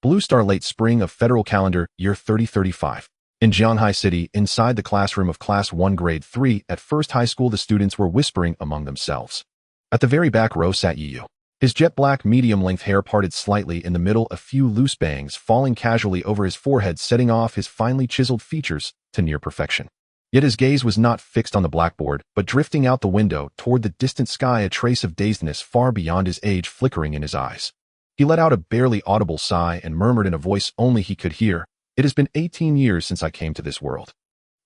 Blue Star late spring of federal calendar year 3035. In Jianhai City, inside the classroom of Class 1 Grade 3 at First High School, the students were whispering among themselves. At the very back row sat Yiyu. His jet-black medium-length hair parted slightly in the middle, a few loose bangs falling casually over his forehead, setting off his finely chiseled features to near perfection. Yet his gaze was not fixed on the blackboard, but drifting out the window toward the distant sky, a trace of dazedness far beyond his age flickering in his eyes. He let out a barely audible sigh and murmured in a voice only he could hear, "It has been 18 years since I came to this world.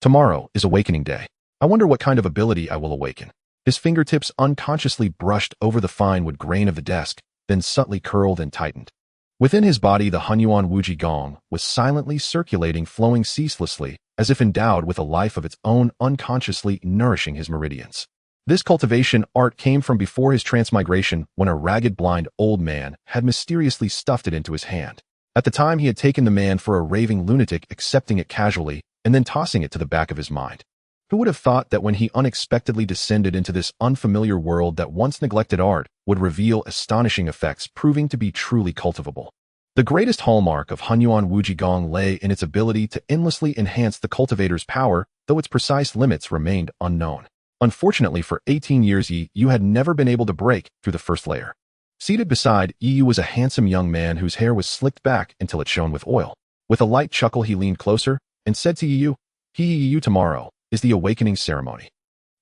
Tomorrow is awakening day. I wonder what kind of ability I will awaken." His fingertips unconsciously brushed over the fine wood grain of the desk, then subtly curled and tightened. Within his body, the Hunyuan Wuji Gong was silently circulating, flowing ceaselessly, as if endowed with a life of its own, unconsciously nourishing his meridians. This cultivation art came from before his transmigration, when a ragged blind old man had mysteriously stuffed it into his hand. At the time, he had taken the man for a raving lunatic, accepting it casually, and then tossing it to the back of his mind. Who would have thought that when he unexpectedly descended into this unfamiliar world, that once neglected art would reveal astonishing effects, proving to be truly cultivable? The greatest hallmark of Hunyuan Wuji Gong lay in its ability to endlessly enhance the cultivator's power, though its precise limits remained unknown. Unfortunately, for 18 years Yiyu had never been able to break through the first layer. Seated beside Yiyu was a handsome young man whose hair was slicked back until it shone with oil. With a light chuckle, he leaned closer and said to Yiyu, "Yiyu, tomorrow is the awakening ceremony.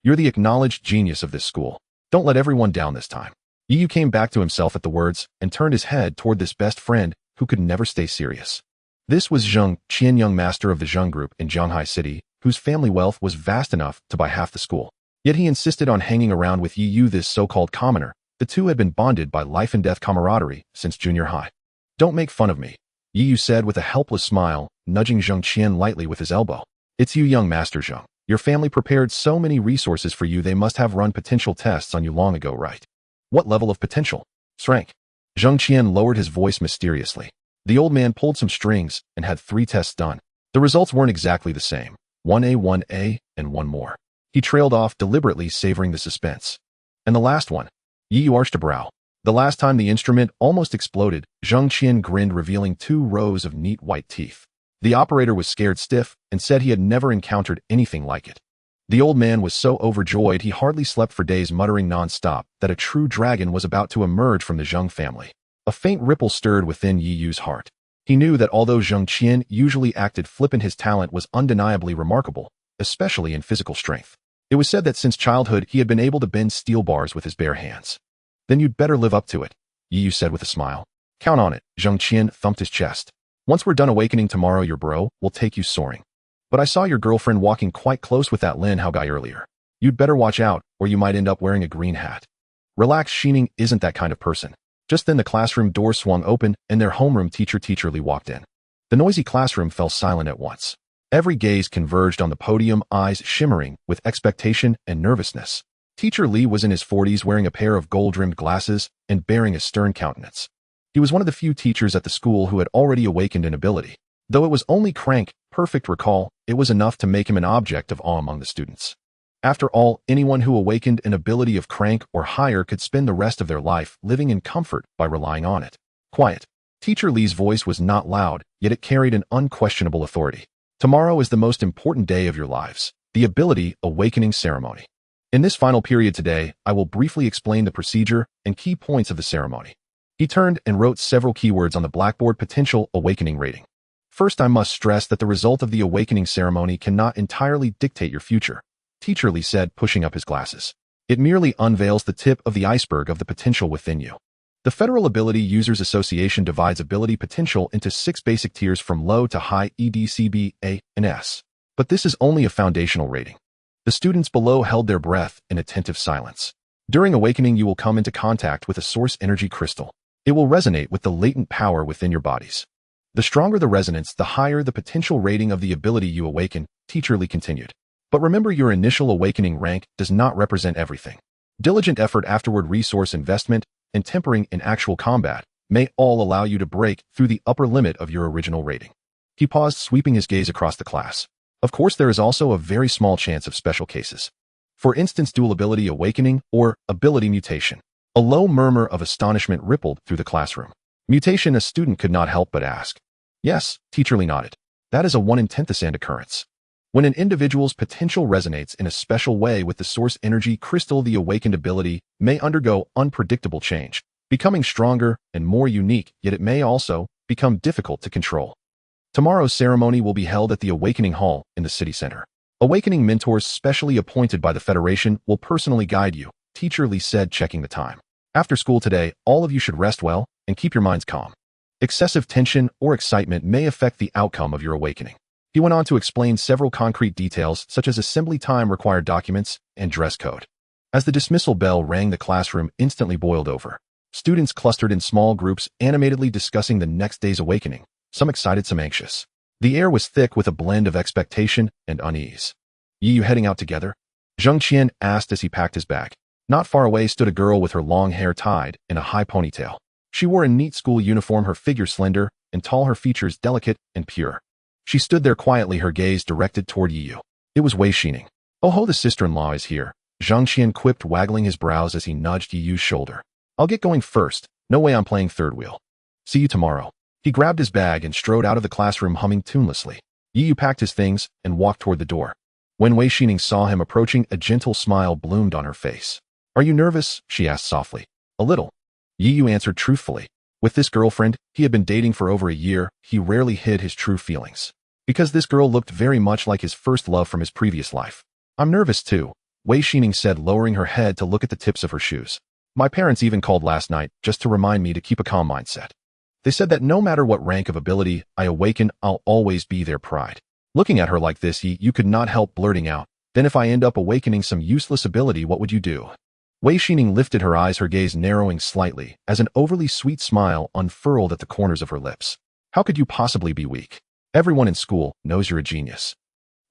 You're the acknowledged genius of this school. Don't let everyone down this time." Yiyu came back to himself at the words and turned his head toward this best friend who could never stay serious. This was Zheng Qian, young master of the Zheng group in Jianhai City, whose family wealth was vast enough to buy half the school. Yet he insisted on hanging around with Yiyu, this so-called commoner. The two had been bonded by life and death camaraderie since junior high. "Don't make fun of me," Yiyu said with a helpless smile, nudging Zheng Qian lightly with his elbow. "It's you, young Master Zheng. Your family prepared so many resources for you. They must have run potential tests on you long ago, right?" "What level of potential?" "Strength." Zheng Qian lowered his voice mysteriously. The old man pulled some strings and had 3 tests done. The results weren't exactly the same. 1A, 1A, and 1 more. He trailed off, deliberately savoring the suspense. "And the last one?" Yiyu arched a brow. "The last time the instrument almost exploded." Zheng Qian grinned, revealing 2 rows of neat white teeth. The operator was scared stiff and said he had never encountered anything like it. The old man was so overjoyed he hardly slept for days, muttering non-stop that a true dragon was about to emerge from the Zheng family. A faint ripple stirred within Yiyu's heart. He knew that although Zheng Qian usually acted flippant, his talent was undeniably remarkable, especially in physical strength. It was said that since childhood he had been able to bend steel bars with his bare hands. "Then you'd better live up to it," Yiyu said with a smile. "Count on it." Zheng Qian thumped his chest. "Once we're done awakening tomorrow, your bro will take you soaring. But I saw your girlfriend walking quite close with that Lin Hao guy earlier. You'd better watch out, or you might end up wearing a green hat." "Relax, Shining isn't that kind of person." Just then the classroom door swung open and their homeroom teacher Li walked in. The noisy classroom fell silent at once. Every gaze converged on the podium, eyes shimmering with expectation and nervousness. Teacher Li was in his 40s, wearing a pair of gold-rimmed glasses and bearing a stern countenance. He was one of the few teachers at the school who had already awakened an ability. Though it was only crank, perfect recall, it was enough to make him an object of awe among the students. After all, anyone who awakened an ability of crank or higher could spend the rest of their life living in comfort by relying on it. Quiet. Teacher Li's voice was not loud, yet it carried an unquestionable authority. "Tomorrow is the most important day of your lives, the Ability Awakening Ceremony. In this final period today, I will briefly explain the procedure and key points of the ceremony." He turned and wrote several keywords on the blackboard: potential awakening rating. "First, I must stress that the result of the awakening ceremony cannot entirely dictate your future," Teacher Li said, pushing up his glasses. "It merely unveils the tip of the iceberg of the potential within you. The Federal Ability Users Association divides ability potential into 6 basic tiers from low to high, ED, CB, A, and S. But this is only a foundational rating." The students below held their breath in attentive silence. "During awakening, you will come into contact with a source energy crystal. It will resonate with the latent power within your bodies. The stronger the resonance, the higher the potential rating of the ability you awaken," Teacher Li continued. "But remember, your initial awakening rank does not represent everything. Diligent effort afterward, resource investment, and tempering in actual combat may all allow you to break through the upper limit of your original rating." He paused, sweeping his gaze across the class. "Of course, there is also a very small chance of special cases. For instance, dual ability awakening or ability mutation." A low murmur of astonishment rippled through the classroom. Mutation, a student could not help but ask. Yes, teacher Lee nodded. That is a 1 in 10,000 occurrence. When an individual's potential resonates in a special way with the source energy crystal, the awakened ability may undergo unpredictable change, becoming stronger and more unique, yet it may also become difficult to control. Tomorrow's ceremony will be held at the Awakening Hall in the city center. Awakening mentors specially appointed by the Federation will personally guide you, Teacher Lee said, checking the time. After school today, all of you should rest well and keep your minds calm. Excessive tension or excitement may affect the outcome of your awakening. He went on to explain several concrete details such as assembly time, required documents, and dress code. As the dismissal bell rang, the classroom instantly boiled over. Students clustered in small groups, animatedly discussing the next day's awakening, some excited, some anxious. The air was thick with a blend of expectation and unease. You heading out together? Zheng Qian asked as he packed his bag. Not far away stood a girl with her long hair tied in a high ponytail. She wore a neat school uniform, her figure slender and tall, her features delicate and pure. She stood there quietly, her gaze directed toward Yu. It was Wei Xining. Oh ho, the sister-in-law is here, Zheng Qian quipped, waggling his brows as he nudged Yu's shoulder. I'll get going first. No way I'm playing third wheel. See you tomorrow. He grabbed his bag and strode out of the classroom, humming tunelessly. Yu packed his things and walked toward the door. When Wei Xining saw him approaching, a gentle smile bloomed on her face. Are you nervous? She asked softly. A little. Yu answered truthfully. With this girlfriend he had been dating for over a year, he rarely hid his true feelings. Because this girl looked very much like his first love from his previous life. I'm nervous too, Wei Xining said, lowering her head to look at the tips of her shoes. My parents even called last night just to remind me to keep a calm mindset. They said that no matter what rank of ability I awaken, I'll always be their pride. Looking at her like this, you could not help blurting out, then if I end up awakening some useless ability, what would you do? Wei Xining lifted her eyes, her gaze narrowing slightly as an overly sweet smile unfurled at the corners of her lips. How could you possibly be weak? Everyone in school knows you're a genius.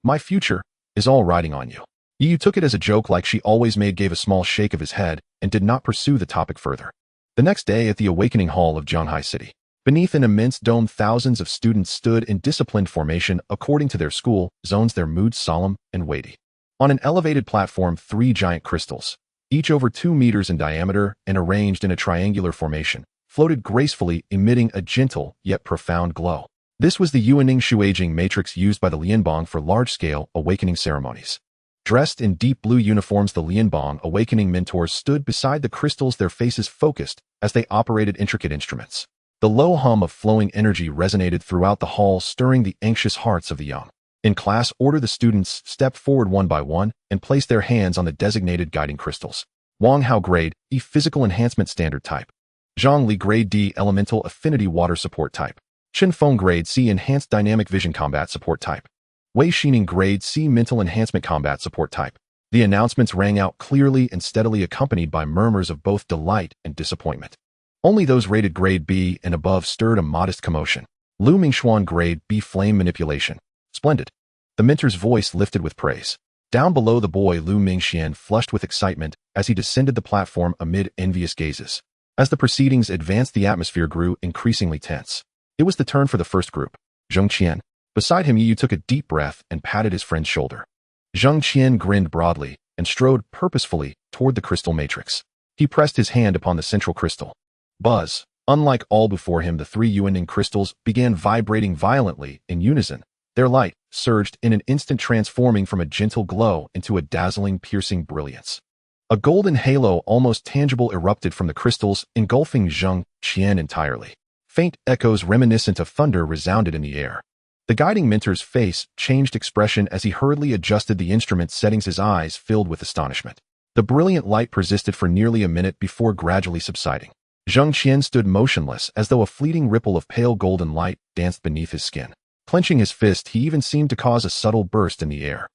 My future is all riding on you. Yu took it as a joke, like she always made, gave a small shake of his head and did not pursue the topic further. The next day at the Awakening Hall of Zhanghai City, beneath an immense dome, thousands of students stood in disciplined formation according to their school zones, their moods solemn and weighty. On an elevated platform, 3 giant crystals, each over 2 meters in diameter and arranged in a triangular formation, floated gracefully, emitting a gentle yet profound glow. This was the Yuaning Shuijing matrix used by the Lianbong for large-scale awakening ceremonies. Dressed in deep blue uniforms, the Lianbong awakening mentors stood beside the crystals, their faces focused as they operated intricate instruments. The low hum of flowing energy resonated throughout the hall, stirring the anxious hearts of the young. In class order, the students stepped forward one by one and placed their hands on the designated guiding crystals. Wang Hao grade E physical enhancement standard type. Zhang Li grade D elemental affinity water support type. Chen Feng grade C enhanced dynamic vision combat support type. Wei Xining grade C mental enhancement combat support type. The announcements rang out clearly and steadily, accompanied by murmurs of both delight and disappointment. Only those rated grade B and above stirred a modest commotion. Lu Mingxuan grade B flame manipulation. Splendid. The mentor's voice lifted with praise. Down below, the boy Lu Mingxian flushed with excitement as he descended the platform amid envious gazes. As the proceedings advanced, the atmosphere grew increasingly tense. It was the turn for the first group. Zheng Qian. Beside him, Yu took a deep breath and patted his friend's shoulder. Zheng Qian grinned broadly and strode purposefully toward the crystal matrix. He pressed his hand upon the central crystal. Buzz. Unlike all before him, the 3 Yuaning crystals began vibrating violently in unison. Their light surged in an instant, transforming from a gentle glow into a dazzling, piercing brilliance. A golden halo, almost tangible, erupted from the crystals, engulfing Zheng Qian entirely. Faint echoes reminiscent of thunder resounded in the air. The guiding mentor's face changed expression as he hurriedly adjusted the instrument settings, his eyes filled with astonishment. The brilliant light persisted for nearly a minute before gradually subsiding. Zheng Qian stood motionless, as though a fleeting ripple of pale golden light danced beneath his skin. Clenching his fist, he even seemed to cause a subtle burst in the air.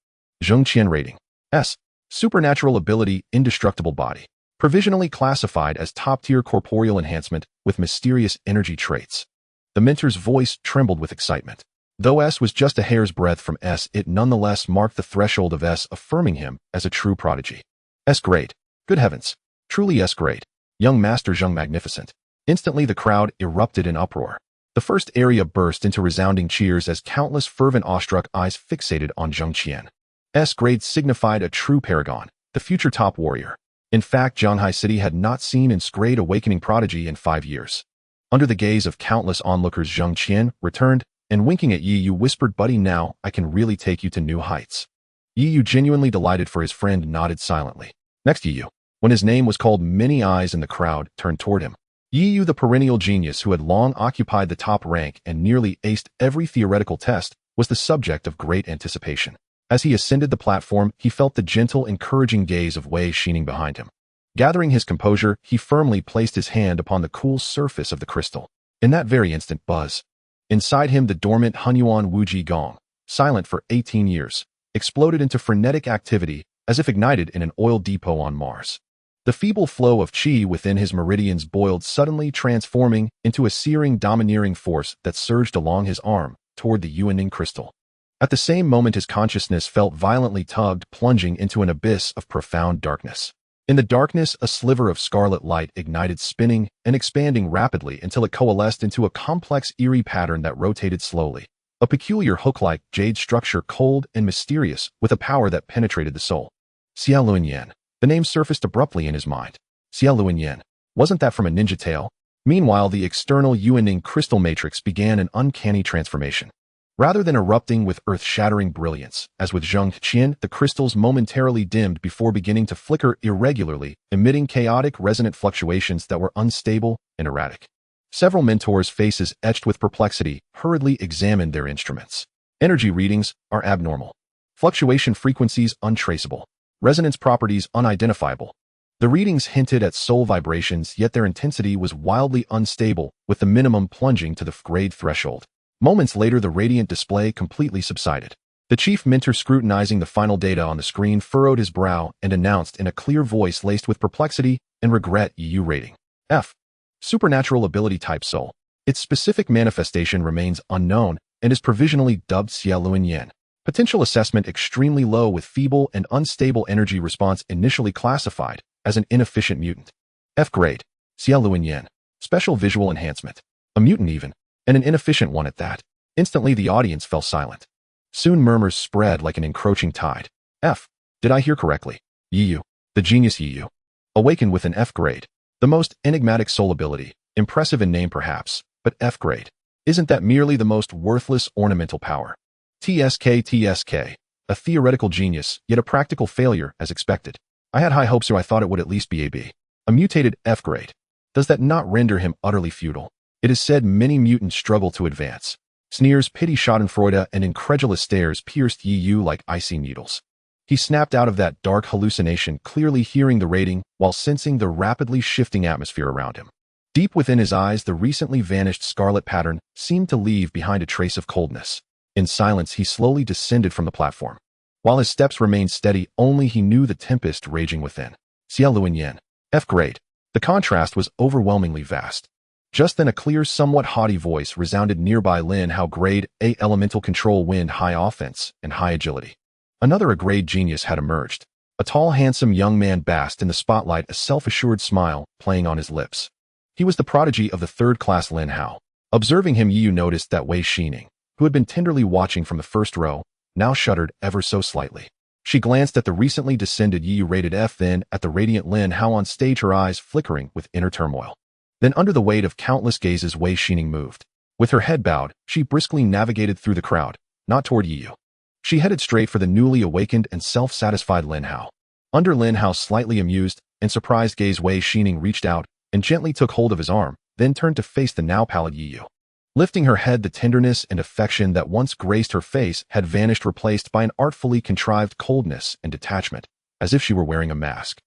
Zheng Qian rating S. Supernatural ability, indestructible body. Provisionally classified as top-tier corporeal enhancement with mysterious energy traits. The mentor's voice trembled with excitement. Though S was just a hair's breadth from S, it nonetheless marked the threshold of S, affirming him as a true prodigy. S grade. Good heavens. Truly S grade. Young Master Zheng magnificent. Instantly the crowd erupted in uproar. The first area burst into resounding cheers as countless fervent awestruck eyes fixated on Zheng Qian. S grade signified a true paragon, the future top warrior. In fact, Zhanghai City had not seen its grade awakening prodigy in 5 years. Under the gaze of countless onlookers, Zhang Qian returned, and winking at Yi Yu whispered, "Buddy, now I can really take you to new heights." Yi Yu, genuinely delighted for his friend, nodded silently. Next, Yi Yu. When his name was called, many eyes in the crowd turned toward him. Yi Yu, the perennial genius who had long occupied the top rank and nearly aced every theoretical test, was the subject of great anticipation. As he ascended the platform, he felt the gentle, encouraging gaze of Wei Xining behind him. Gathering his composure, he firmly placed his hand upon the cool surface of the crystal. In that very instant, buzz. Inside him, the dormant Hunyuan Wuji Gong, silent for 18 years, exploded into frenetic activity as if ignited in an oil depot on Mars. The feeble flow of qi within his meridians boiled, suddenly transforming into a searing, domineering force that surged along his arm toward the Yuaning crystal. At the same moment, his consciousness felt violently tugged, plunging into an abyss of profound darkness. In the darkness, a sliver of scarlet light ignited, spinning and expanding rapidly until it coalesced into a complex, eerie pattern that rotated slowly. A peculiar hook-like jade structure, cold and mysterious, with a power that penetrated the soul. Xia Luanyan. The name surfaced abruptly in his mind. Xia Luanyan. Wasn't that from a ninja tale? Meanwhile, the external Yuaning crystal matrix began an uncanny transformation. Rather than erupting with earth-shattering brilliance, as with Zhang Qian, the crystals momentarily dimmed before beginning to flicker irregularly, emitting chaotic, resonant fluctuations that were unstable and erratic. Several mentors' faces etched with perplexity hurriedly examined their instruments. Energy readings are abnormal. Fluctuation frequencies untraceable. Resonance properties unidentifiable. The readings hinted at soul vibrations, yet their intensity was wildly unstable, with the minimum plunging to the grade threshold. Moments later, the radiant display completely subsided. The chief mentor, scrutinizing the final data on the screen, furrowed his brow and announced in a clear voice laced with perplexity and regret, "EU rating F. Supernatural ability type Soul. Its specific manifestation remains unknown and is provisionally dubbed Xia Luanyan. Potential assessment extremely low, with feeble and unstable energy response initially classified as an inefficient mutant. F grade, Xia Luanyan. Special visual enhancement. A mutant even, and an inefficient one at that." Instantly, the audience fell silent. Soon murmurs spread like an encroaching tide. F. Did I hear correctly? Yi Yu. The genius Yi Yu. Awakened with an F grade. The most enigmatic soul ability. Impressive in name perhaps, but F grade. Isn't that merely the most worthless ornamental power? TSK. A theoretical genius, yet a practical failure as expected. I had high hopes, or I thought it would at least be a B. A mutated F grade. Does that not render him utterly futile? It is said many mutants struggle to advance. Sneers, pity, schadenfreude, and incredulous stares pierced Yi Yu like icy needles. He snapped out of that dark hallucination, clearly hearing the rating while sensing the rapidly shifting atmosphere around him. Deep within his eyes, the recently vanished scarlet pattern seemed to leave behind a trace of coldness. In silence, he slowly descended from the platform. While his steps remained steady, only he knew the tempest raging within. Xia Luanyan. F grade. The contrast was overwhelmingly vast. Just then, a clear, somewhat haughty voice resounded nearby. Lin Hao, grade A, elemental control, wind, high offense, and high agility. Another A grade genius had emerged. A tall, handsome young man basked in the spotlight, a self-assured smile playing on his lips. He was the prodigy of the third-class Lin Hao. Observing him, Yi Yu noticed that Wei Xining, who had been tenderly watching from the first row, now shuddered ever so slightly. She glanced at the recently descended Yi Yu, rated F, then at the radiant Lin Hao on stage, her eyes flickering with inner turmoil. Then, under the weight of countless gazes, Wei Xining moved. With her head bowed, she briskly navigated through the crowd, not toward Yi Yu. She headed straight for the newly awakened and self-satisfied Lin Hao. Under Lin Hao's slightly amused and surprised gaze, Wei Xining reached out and gently took hold of his arm, then turned to face the now pallid Yi Yu. Lifting her head, the tenderness and affection that once graced her face had vanished, replaced by an artfully contrived coldness and detachment, as if she were wearing a mask.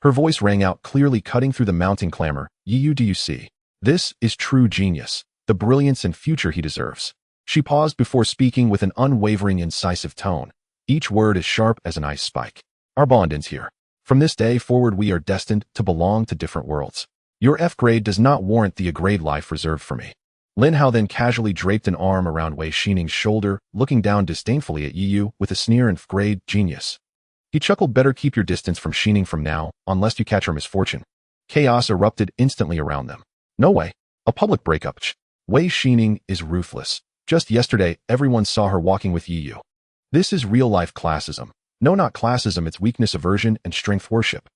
Her voice rang out clearly, cutting through the mounting clamor. "Yi Yu, do you see? This is true genius, the brilliance and future he deserves." She paused before speaking with an unwavering, incisive tone, each word as sharp as an ice spike. "Our bond ends here. From this day forward, we are destined to belong to different worlds. Your F grade does not warrant the A grade life reserved for me." Lin Hao then casually draped an arm around Wei Xining's shoulder, looking down disdainfully at Yi Yu with a sneer. "And F grade genius." He chuckled, "Better keep your distance from Xining from now, unless you catch her misfortune." Chaos erupted instantly around them. "No way. A public breakup. Wei Xining is ruthless. Just yesterday, everyone saw her walking with Yi Yu. This is real-life classism. No, not classism, it's weakness aversion and strength worship.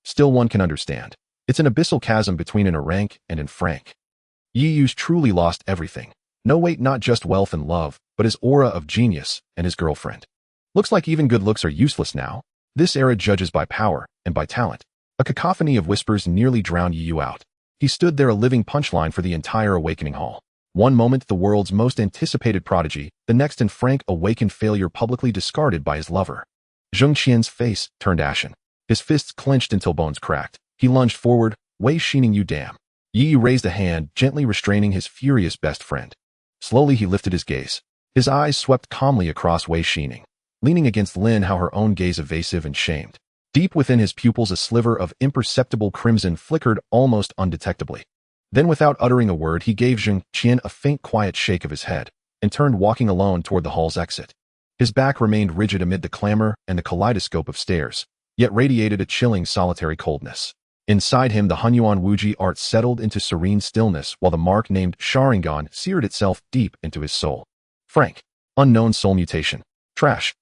Still, one can understand. It's an abyssal chasm between an rank and an frank." Yi Yu's truly lost everything. No wait, not just wealth and love, but his aura of genius and his girlfriend. Looks like even good looks are useless now. This era judges by power and by talent. A cacophony of whispers nearly drowned Yi Yu out. He stood there, a living punchline for the entire awakening hall. One moment the world's most anticipated prodigy, the next an frank awakened failure publicly discarded by his lover. Zheng Qian's face turned ashen. His fists clenched until bones cracked. He lunged forward. Wei Shining, you damn. Yi Yu raised a hand, gently restraining his furious best friend. Slowly he lifted his gaze. His eyes swept calmly across Wei Shining, leaning against Lin Hao, her own gaze evasive and shamed. Deep within his pupils a sliver of imperceptible crimson flickered almost undetectably. Then without uttering a word he gave Zheng Qian a faint quiet shake of his head, and turned walking alone toward the hall's exit. His back remained rigid amid the clamor and the kaleidoscope of stairs, yet radiated a chilling solitary coldness. Inside him the Hunyuan Wuji art settled into serene stillness while the mark named Sharingan seared itself deep into his soul. Frank. Unknown soul mutation. Trash.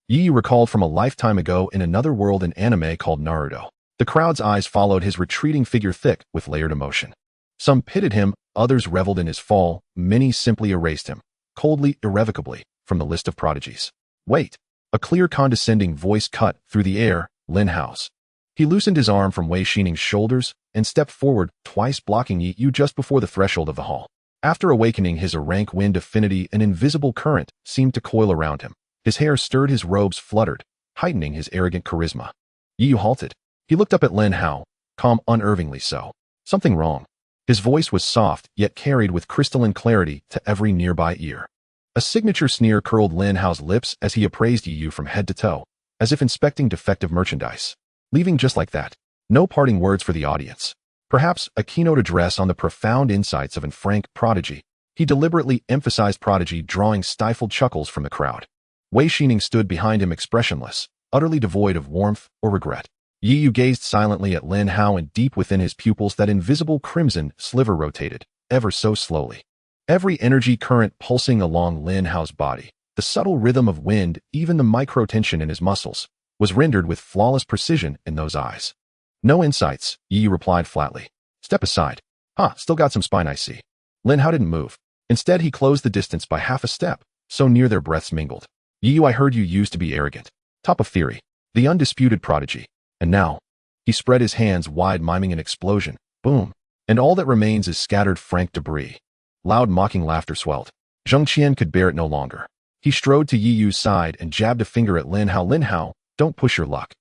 Yi Yu recalled from a lifetime ago in another world an anime called Naruto. The crowd's eyes followed his retreating figure thick with layered emotion. Some pitied him, others reveled in his fall, many simply erased him, coldly, irrevocably, from the list of prodigies. Wait. A clear condescending voice cut through the air, Lin Hao's. He loosened his arm from Wei Shining's shoulders and stepped forward, twice blocking Yi Yu just before the threshold of the hall. After awakening his rank wind affinity, an invisible current seemed to coil around him. His hair stirred, his robes fluttered, heightening his arrogant charisma. Yi Yu halted. He looked up at Lin Hao, calm unervingly so. Something wrong. His voice was soft, yet carried with crystalline clarity to every nearby ear. A signature sneer curled Lin Hao's lips as he appraised Yi Yu from head to toe, as if inspecting defective merchandise. Leaving just like that. No parting words for the audience. Perhaps a keynote address on the profound insights of an frank prodigy. He deliberately emphasized prodigy, drawing stifled chuckles from the crowd. Wei Shining stood behind him expressionless, utterly devoid of warmth or regret. Yi Yu gazed silently at Lin Hao, and deep within his pupils that invisible crimson sliver rotated, ever so slowly. Every energy current pulsing along Lin Hao's body, the subtle rhythm of wind, even the micro-tension in his muscles, was rendered with flawless precision in those eyes. No insights, Yi Yu replied flatly. Step aside. Still got some spine, I see. Lin Hao didn't move. Instead, he closed the distance by half a step, so near their breaths mingled. Yi Yu, I heard you used to be arrogant. Top of theory. The undisputed prodigy. And now, he spread his hands wide, miming an explosion. Boom. And all that remains is scattered frank debris. Loud mocking laughter swelled. Zheng Qian could bear it no longer. He strode to Yi Yu's side and jabbed a finger at Lin Hao. Lin Hao, don't push your luck.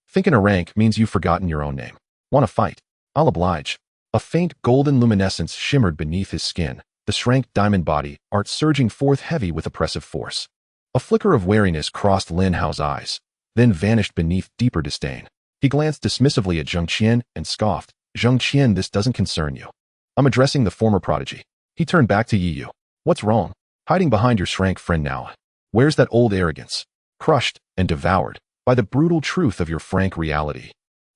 Thinking a rank means you've forgotten your own name. Want to fight? I'll oblige. A faint golden luminescence shimmered beneath his skin, the shrank diamond body, art surging forth heavy with oppressive force. A flicker of wariness crossed Lin Hao's eyes, then vanished beneath deeper disdain. He glanced dismissively at Zheng Qian and scoffed. Zheng Qian, this doesn't concern you. I'm addressing the former prodigy. He turned back to Yi Yu. What's wrong? Hiding behind your shrank friend now. Where's that old arrogance? Crushed and devoured by the brutal truth of your frank reality.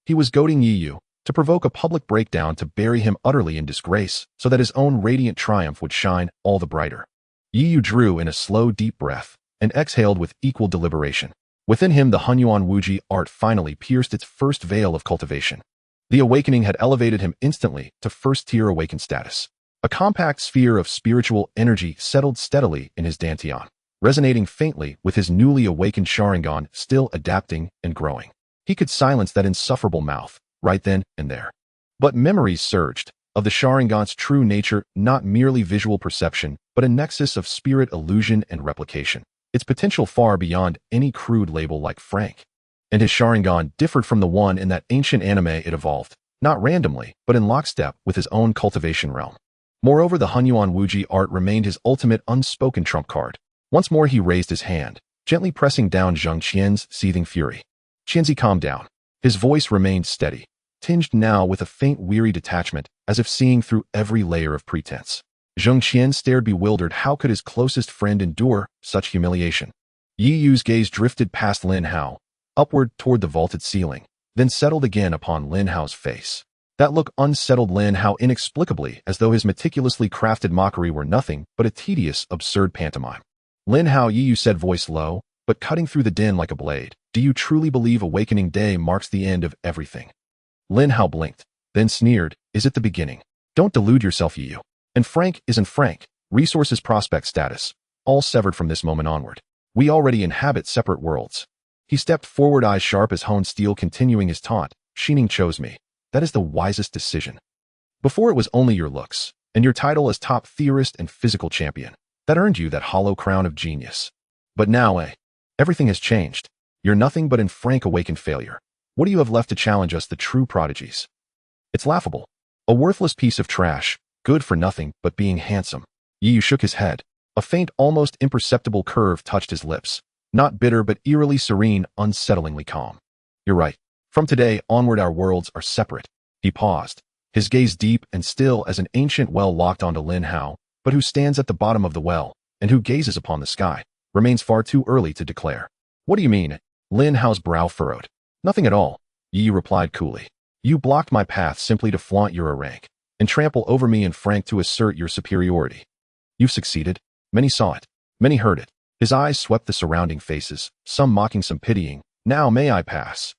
He was goading Yi Yu to provoke a public breakdown, to bury him utterly in disgrace so that his own radiant triumph would shine all the brighter. Yi Yu drew in a slow, deep breath and exhaled with equal deliberation. Within him, the Hunyuan Wuji art finally pierced its first veil of cultivation. The awakening had elevated him instantly to first-tier awakened status. A compact sphere of spiritual energy settled steadily in his dantian, resonating faintly with his newly awakened Sharingan, still adapting and growing. He could silence that insufferable mouth, right then and there. But memories surged, of the Sharingan's true nature, not merely visual perception, but a nexus of spirit, illusion, and replication. Its potential far beyond any crude label like Frank. And his Sharingan differed from the one in that ancient anime. It evolved, not randomly, but in lockstep with his own cultivation realm. Moreover, the Hunyuan Wuji art remained his ultimate unspoken trump card. Once more he raised his hand, gently pressing down Zheng Qian's seething fury. Qianzi, calm down. His voice remained steady, tinged now with a faint weary detachment, as if seeing through every layer of pretense. Zheng Qian stared bewildered. How could his closest friend endure such humiliation? Yi Yu's gaze drifted past Lin Hao, upward toward the vaulted ceiling, then settled again upon Lin Hao's face. That look unsettled Lin Hao inexplicably, as though his meticulously crafted mockery were nothing but a tedious, absurd pantomime. Lin Hao, Yi Yu said, voice low, but cutting through the din like a blade. Do you truly believe Awakening Day marks the end of everything? Lin Hao blinked, then sneered. Is it the beginning? Don't delude yourself, Yu. And Frank isn't Frank. Resources prospect status. All severed from this moment onward. We already inhabit separate worlds. He stepped forward, eyes sharp as honed steel, continuing his taunt. Shining chose me. That is the wisest decision. Before it was only your looks, and your title as top theorist and physical champion. That earned you that hollow crown of genius. But now, everything has changed. You're nothing but in frank awakened failure. What do you have left to challenge us, the true prodigies? It's laughable. A worthless piece of trash, good for nothing but being handsome. Yu shook his head. A faint, almost imperceptible curve touched his lips. Not bitter, but eerily serene, unsettlingly calm. You're right. From today onward, our worlds are separate. He paused, his gaze deep and still as an ancient well locked onto Lin Hao, but who stands at the bottom of the well, and who gazes upon the sky, remains far too early to declare. What do you mean? Lin Hao's brow furrowed. Nothing at all, Yi replied coolly. You blocked my path simply to flaunt your rank, and trample over me in frank to assert your superiority. You've succeeded. Many saw it. Many heard it. His eyes swept the surrounding faces, some mocking, some pitying. Now may I pass?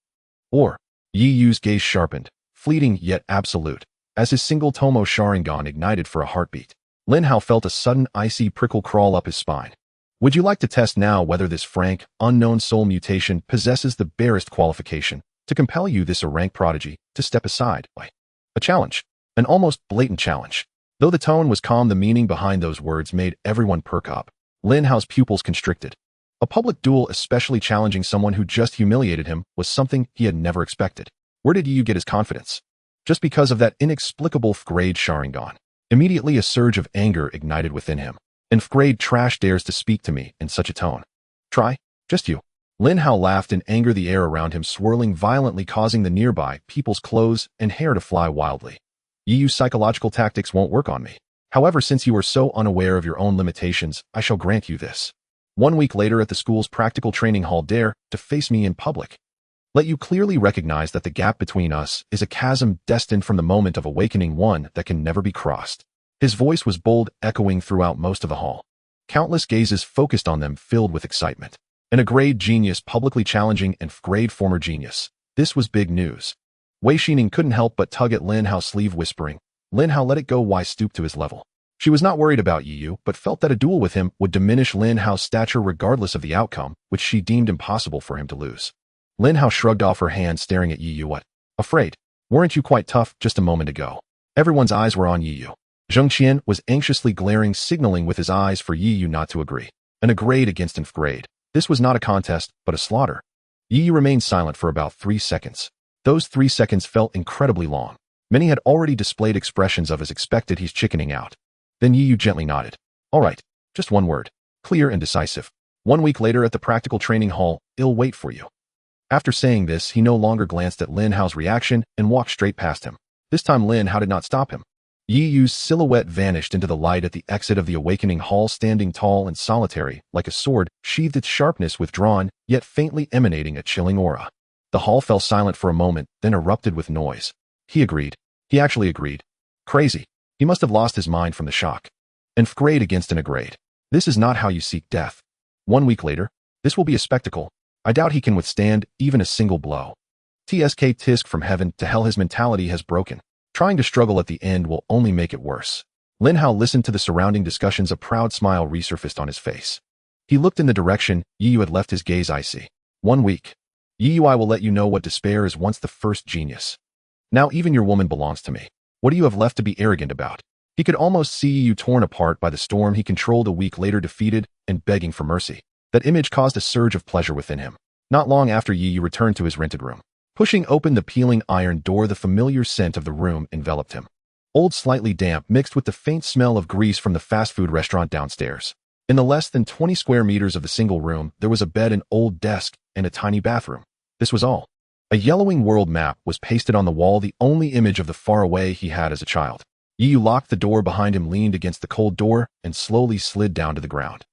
Or, Yi Yu's gaze sharpened, fleeting yet absolute, as his single tomo Sharingan ignited for a heartbeat. Lin Hao felt a sudden icy prickle crawl up his spine. Would you like to test now whether this frank, unknown soul mutation possesses the barest qualification to compel you, this rank prodigy, to step aside? A challenge. An almost blatant challenge. Though the tone was calm, the meaning behind those words made everyone perk up. Lin Hao's pupils constricted. A public duel, especially challenging someone who just humiliated him, was something he had never expected. Where did Yu get his confidence? Just because of that inexplicable F-grade Sharingan. Immediately a surge of anger ignited within him. And F-grade trash dares to speak to me in such a tone. Try, just you. Lin Hao laughed in anger, the air around him swirling violently, causing the nearby people's clothes and hair to fly wildly. Yu's psychological tactics won't work on me. However, since you are so unaware of your own limitations, I shall grant you this. 1 week later at the school's practical training hall, dare to face me in public. Let you clearly recognize that the gap between us is a chasm destined from the moment of awakening, one that can never be crossed. His voice was bold, echoing throughout most of the hall. Countless gazes focused on them, filled with excitement. And a grade genius publicly challenging an F-grade former genius. This was big news. Wei Xining couldn't help but tug at Lin Hao's sleeve, whispering, Lin Hao, let it go. Why stoop to his level? She was not worried about Yu, but felt that a duel with him would diminish Lin Hao's stature regardless of the outcome, which she deemed impossible for him to lose. Lin Hao shrugged off her hand, staring at Yu. What? Afraid? Weren't you quite tough just a moment ago? Everyone's eyes were on Yu. Zheng Qian was anxiously glaring, signaling with his eyes for Yu not to agree. A grade against an F-grade. This was not a contest, but a slaughter. Yu remained silent for about 3 seconds. Those 3 seconds felt incredibly long. Many had already displayed expressions of as expected, he's chickening out. Then Yu gently nodded. All right, just one word. Clear and decisive. 1 week later at the practical training hall, I'll wait for you. After saying this, he no longer glanced at Lin Hao's reaction and walked straight past him. This time Lin Hao did not stop him. Yu's silhouette vanished into the light at the exit of the awakening hall, standing tall and solitary, like a sword, sheathed, its sharpness withdrawn, yet faintly emanating a chilling aura. The hall fell silent for a moment, then erupted with noise. He agreed. He actually agreed. Crazy. He must have lost his mind from the shock. An F-grade against an A-grade. This is not how you seek death. 1 week later, this will be a spectacle. I doubt he can withstand even a single blow. TSK tisk from heaven to hell, his mentality has broken. Trying to struggle at the end will only make it worse. Lin Hao listened to the surrounding discussions, a proud smile resurfaced on his face. He looked in the direction Yu had left, his gaze icy. 1 week. Yu, I will let you know what despair is once the first genius. Now even your woman belongs to me. What do you have left to be arrogant about? He could almost see Yu torn apart by the storm he controlled, a week later defeated and begging for mercy. That image caused a surge of pleasure within him. Not long after, Yu returned to his rented room. Pushing open the peeling iron door, the familiar scent of the room enveloped him. Old, slightly damp, mixed with the faint smell of grease from the fast food restaurant downstairs. In the less than 20 square meters of the single room, there was a bed, an old desk, and a tiny bathroom. This was all. A yellowing world map was pasted on the wall, the only image of the far away he had as a child. Yu locked the door behind him, leaned against the cold door, and slowly slid down to the ground.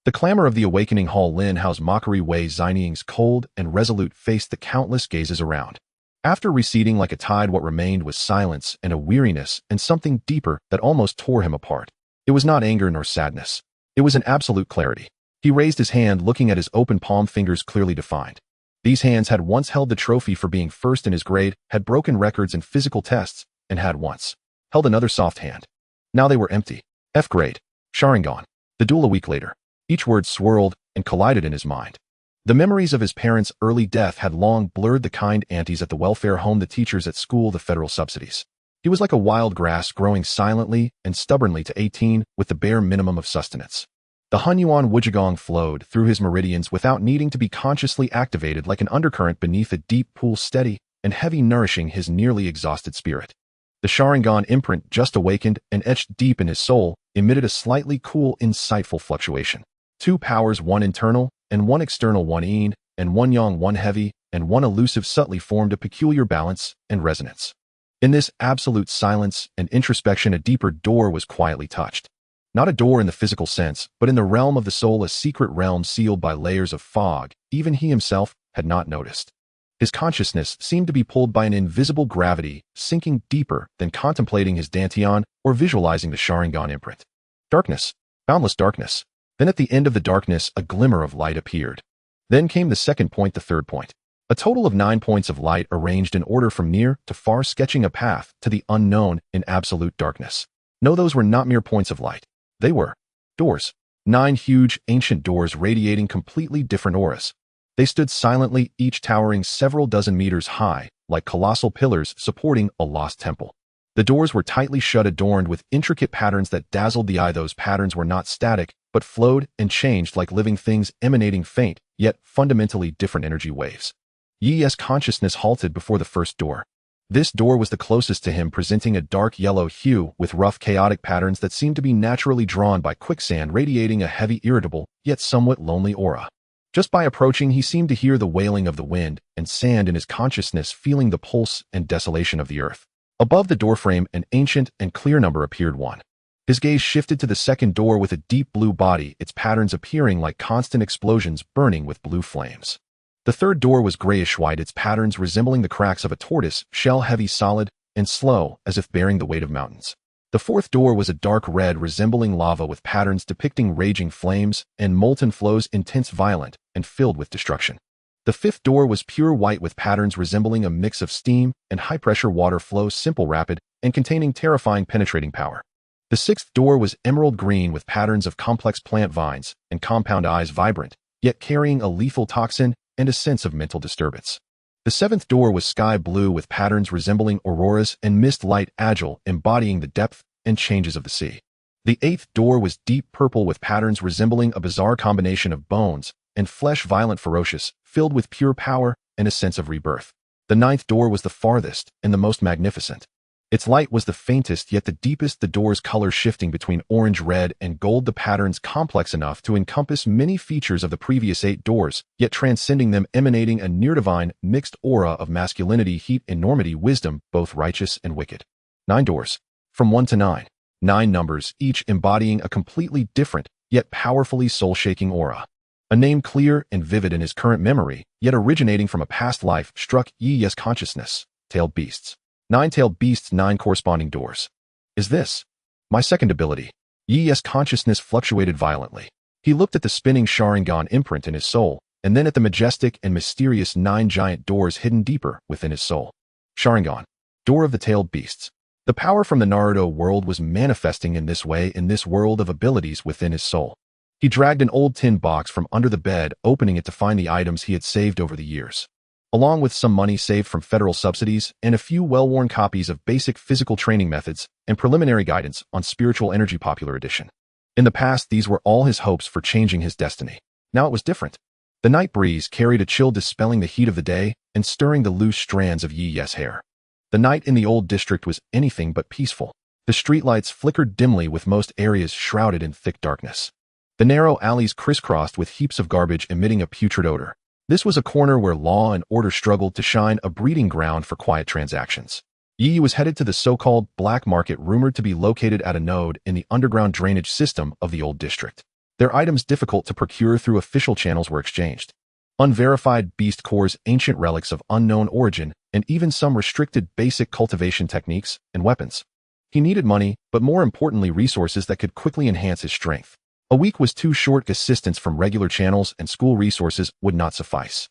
The clamor of the awakening hall, Lin Hao's mockery, Wei Xianing's cold and resolute face, the countless gazes around. After receding like a tide, what remained was silence and a weariness and something deeper that almost tore him apart. It was not anger nor sadness. It was an absolute clarity. He raised his hand, looking at his open palm, fingers clearly defined. These hands had once held the trophy for being first in his grade, had broken records in physical tests, and had once held another soft hand. Now they were empty. F grade. Sharingan. The duel a week later. Each word swirled and collided in his mind. The memories of his parents' early death had long blurred the kind aunties at the welfare home, the teachers at school, the federal subsidies. He was like a wild grass growing silently and stubbornly to 18 with the bare minimum of sustenance. The Hunyuan Wujigong flowed through his meridians without needing to be consciously activated, like an undercurrent beneath a deep pool, steady and heavy, nourishing his nearly exhausted spirit. The Sharingan imprint, just awakened and etched deep in his soul, emitted a slightly cool, insightful fluctuation. Two powers, one internal and one external, one yin and one yang, one heavy and one elusive, subtly formed a peculiar balance and resonance. In this absolute silence and introspection, a deeper door was quietly touched. Not a door in the physical sense, but in the realm of the soul, a secret realm sealed by layers of fog even he himself had not noticed. His consciousness seemed to be pulled by an invisible gravity, sinking deeper than contemplating his dantian or visualizing the Sharingan imprint. Darkness. Boundless darkness. Then at the end of the darkness, a glimmer of light appeared. Then came the second point, the third point. A total of 9 points of light arranged in order from near to far, sketching a path to the unknown in absolute darkness. No, those were not mere points of light. They were doors. 9 huge, ancient doors radiating completely different auras. They stood silently, each towering several dozen meters high, like colossal pillars supporting a lost temple. The doors were tightly shut, adorned with intricate patterns that dazzled the eye. Those patterns were not static, but flowed and changed like living things, emanating faint, yet fundamentally different energy waves. Yi's consciousness halted before the first door. This door was the closest to him, presenting a dark yellow hue with rough, chaotic patterns that seemed to be naturally drawn by quicksand, radiating a heavy, irritable, yet somewhat lonely aura. Just by approaching, he seemed to hear the wailing of the wind and sand in his consciousness, feeling the pulse and desolation of the earth. Above the doorframe, an ancient and clear number appeared, 1. His gaze shifted to the second door with a deep blue body, its patterns appearing like constant explosions burning with blue flames. The third door was grayish-white, its patterns resembling the cracks of a tortoise shell, heavy, solid, and slow, as if bearing the weight of mountains. The fourth door was a dark red, resembling lava, with patterns depicting raging flames and molten flows, intense, violent, and filled with destruction. The fifth door was pure white, with patterns resembling a mix of steam and high-pressure water flow, simple, rapid, and containing terrifying, penetrating power. The sixth door was emerald green, with patterns of complex plant vines and compound eyes, vibrant, yet carrying a lethal toxin and a sense of mental disturbance. The seventh door was sky blue, with patterns resembling auroras and mist light, agile, embodying the depth and changes of the sea. The eighth door was deep purple, with patterns resembling a bizarre combination of bones and flesh, violent, ferocious, filled with pure power and a sense of rebirth. The ninth door was the farthest and the most magnificent. Its light was the faintest yet the deepest, the door's color shifting between orange, red, and gold, the patterns complex enough to encompass many features of the previous 8 doors, yet transcending them, emanating a near-divine, mixed aura of masculinity, heat, enormity, wisdom, both righteous and wicked. 9 doors. From 1 to 9. 9 numbers, each embodying a completely different, yet powerfully soul-shaking aura. A name clear and vivid in his current memory, yet originating from a past life, struck Yi's consciousness. Tailed beasts. 9 tailed beasts, 9 corresponding doors. Is this my second ability? Yi's consciousness fluctuated violently. He looked at the spinning Sharingan imprint in his soul, and then at the majestic and mysterious 9 giant doors hidden deeper within his soul. Sharingan. Door of the tailed beasts. The power from the Naruto world was manifesting in this way in this world of abilities within his soul. He dragged an old tin box from under the bed, opening it to find the items he had saved over the years, along with some money saved from federal subsidies and a few well-worn copies of basic physical training methods and preliminary guidance on spiritual energy, popular edition. In the past, these were all his hopes for changing his destiny. Now it was different. The night breeze carried a chill, dispelling the heat of the day and stirring the loose strands of Yi's hair. The night in the old district was anything but peaceful. The streetlights flickered dimly, with most areas shrouded in thick darkness. The narrow alleys crisscrossed with heaps of garbage emitting a putrid odor. This was a corner where law and order struggled to shine, a breeding ground for quiet transactions. Yi was headed to the so-called black market, rumored to be located at a node in the underground drainage system of the old district. Their items, difficult to procure through official channels, were exchanged. Unverified beast cores, ancient relics of unknown origin, and even some restricted basic cultivation techniques and weapons. He needed money, but more importantly, resources that could quickly enhance his strength. A week was too short. Assistance from regular channels and school resources would not suffice.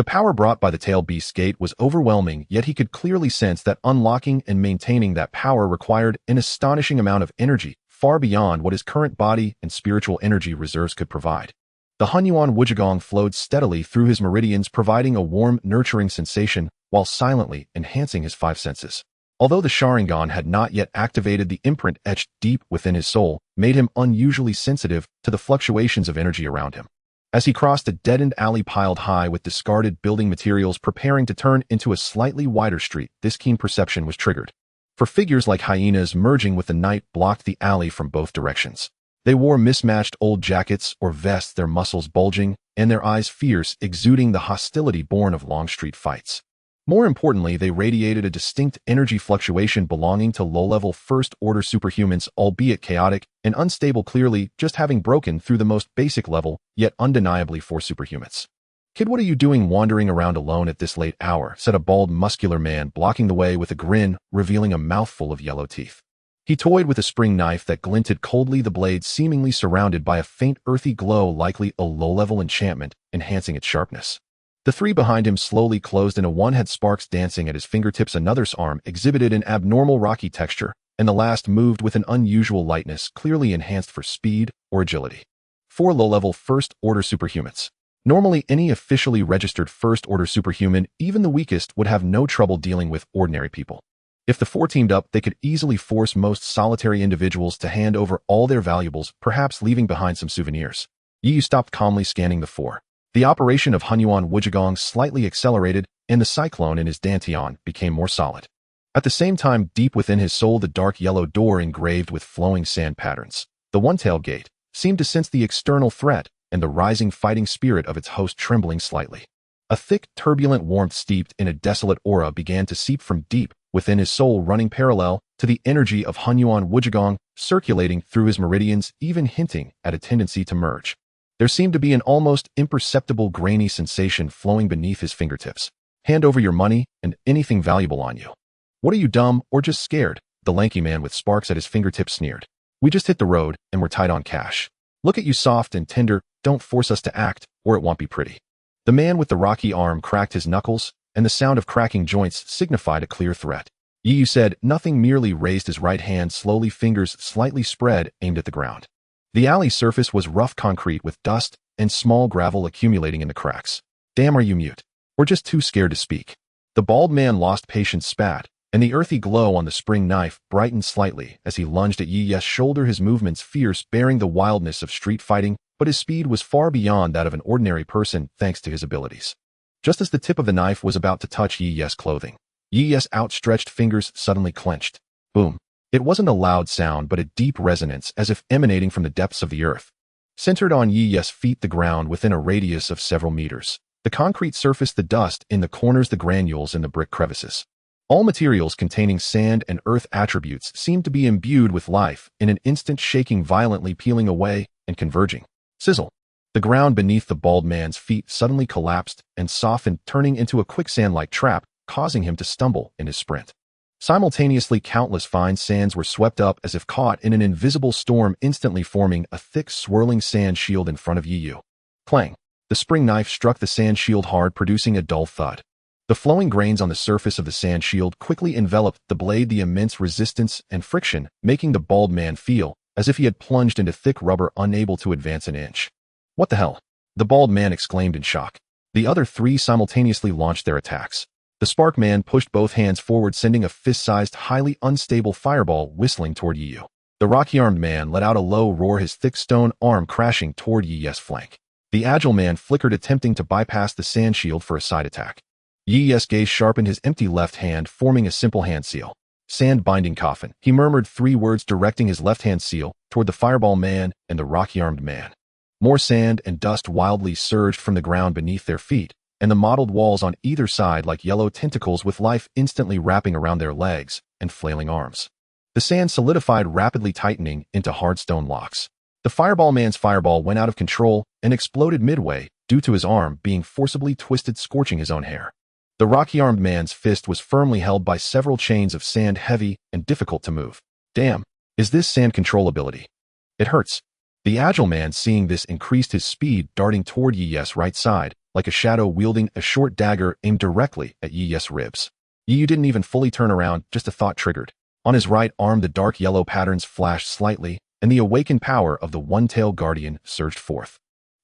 The power brought by the tail beast's gate was overwhelming, yet he could clearly sense that unlocking and maintaining that power required an astonishing amount of energy, far beyond what his current body and spiritual energy reserves could provide. The Hunyuan Wujigong flowed steadily through his meridians, providing a warm, nurturing sensation while silently enhancing his five senses. Although the Sharingan had not yet activated, the imprint etched deep within his soul made him unusually sensitive to the fluctuations of energy around him. As he crossed a dead-end alley piled high with discarded building materials preparing to turn into a slightly wider street, this keen perception was triggered. For figures like hyenas merging with the night blocked the alley from both directions. They wore mismatched old jackets or vests, their muscles bulging, and their eyes fierce, exuding the hostility born of long street fights. More importantly, they radiated a distinct energy fluctuation belonging to low-level first-order superhumans, albeit chaotic and unstable, clearly just having broken through the most basic level, yet undeniably for superhumans. "Kid, what are you doing wandering around alone at this late hour?" said a bald, muscular man, blocking the way with a grin, revealing a mouthful of yellow teeth. He toyed with a spring knife that glinted coldly, the blade seemingly surrounded by a faint earthy glow, likely a low-level enchantment, enhancing its sharpness. The three behind him slowly closed in. One had sparks dancing at his fingertips, another's arm exhibited an abnormal rocky texture, and the last moved with an unusual lightness, clearly enhanced for speed or agility. 4 low-level first-order superhumans. Normally, any officially registered first-order superhuman, even the weakest, would have no trouble dealing with ordinary people. If the 4 teamed up, they could easily force most solitary individuals to hand over all their valuables, perhaps leaving behind some souvenirs. Yu stopped, calmly scanning the 4. The operation of Hunyuan Wujigong slightly accelerated, and the cyclone in his dantian became more solid. At the same time, deep within his soul, the dark yellow door engraved with flowing sand patterns, the one-tail gate, seemed to sense the external threat and the rising fighting spirit of its host, trembling slightly. A thick, turbulent warmth steeped in a desolate aura began to seep from deep within his soul, running parallel to the energy of Hunyuan Wujigong, circulating through his meridians, even hinting at a tendency to merge. There seemed to be an almost imperceptible grainy sensation flowing beneath his fingertips. "Hand over your money and anything valuable on you." "What are you, dumb or just scared?" the lanky man with sparks at his fingertips sneered. "We just hit the road and we're tight on cash. Look at you, soft and tender, don't force us to act or it won't be pretty." The man with the rocky arm cracked his knuckles, and the sound of cracking joints signified a clear threat. Yu said nothing, merely raised his right hand slowly, fingers slightly spread, aimed at the ground. The alley's surface was rough concrete with dust and small gravel accumulating in the cracks. "Damn, are you mute? Or just too scared to speak?" The bald man lost patience, spat, and the earthy glow on the spring knife brightened slightly as he lunged at Yi's shoulder, his movements fierce, bearing the wildness of street fighting, but his speed was far beyond that of an ordinary person thanks to his abilities. Just as the tip of the knife was about to touch Yi's clothing, Yi's outstretched fingers suddenly clenched. Boom. It wasn't a loud sound, but a deep resonance, as if emanating from the depths of the earth. Centered on Yi's feet, the ground within a radius of several meters, the concrete surface, the dust in the corners, the granules in the brick crevices. All materials containing sand and earth attributes seemed to be imbued with life, in an instant, shaking violently, peeling away and converging. Sizzle. The ground beneath the bald man's feet suddenly collapsed and softened, turning into a quicksand-like trap, causing him to stumble in his sprint. Simultaneously, countless fine sands were swept up as if caught in an invisible storm, instantly forming a thick, swirling sand shield in front of Yu. Clang! The spring knife struck the sand shield hard, producing a dull thud. The flowing grains on the surface of the sand shield quickly enveloped the blade, the immense resistance and friction making the bald man feel as if he had plunged into thick rubber, unable to advance an inch. "What the hell?" the bald man exclaimed in shock. The other 3 simultaneously launched their attacks. The spark man pushed both hands forward, sending a fist-sized, highly unstable fireball whistling toward Yu. The rocky-armed man let out a low roar, his thick stone arm crashing toward Yi's flank. The agile man flickered, attempting to bypass the sand shield for a side attack. Yi's gaze sharpened, his empty left hand forming a simple hand seal. "Sand binding coffin." He murmured 3 words, directing his left-hand seal toward the fireball man and the rocky-armed man. More sand and dust wildly surged from the ground beneath their feet, and the mottled walls on either side like yellow tentacles with life instantly wrapping around their legs and flailing arms. The sand solidified, rapidly tightening into hard stone locks. The fireball man's fireball went out of control and exploded midway due to his arm being forcibly twisted, scorching his own hair. The rocky-armed man's fist was firmly held by several chains of sand, heavy and difficult to move. "Damn, is this sand control ability? It hurts." The agile man, seeing this, increased his speed, darting toward Yi's right side, like a shadow wielding a short dagger aimed directly at Yi Yu's ribs. Yi Yu didn't even fully turn around, just a thought triggered. On his right arm, the dark yellow patterns flashed slightly, and the awakened power of the one-tailed guardian surged forth.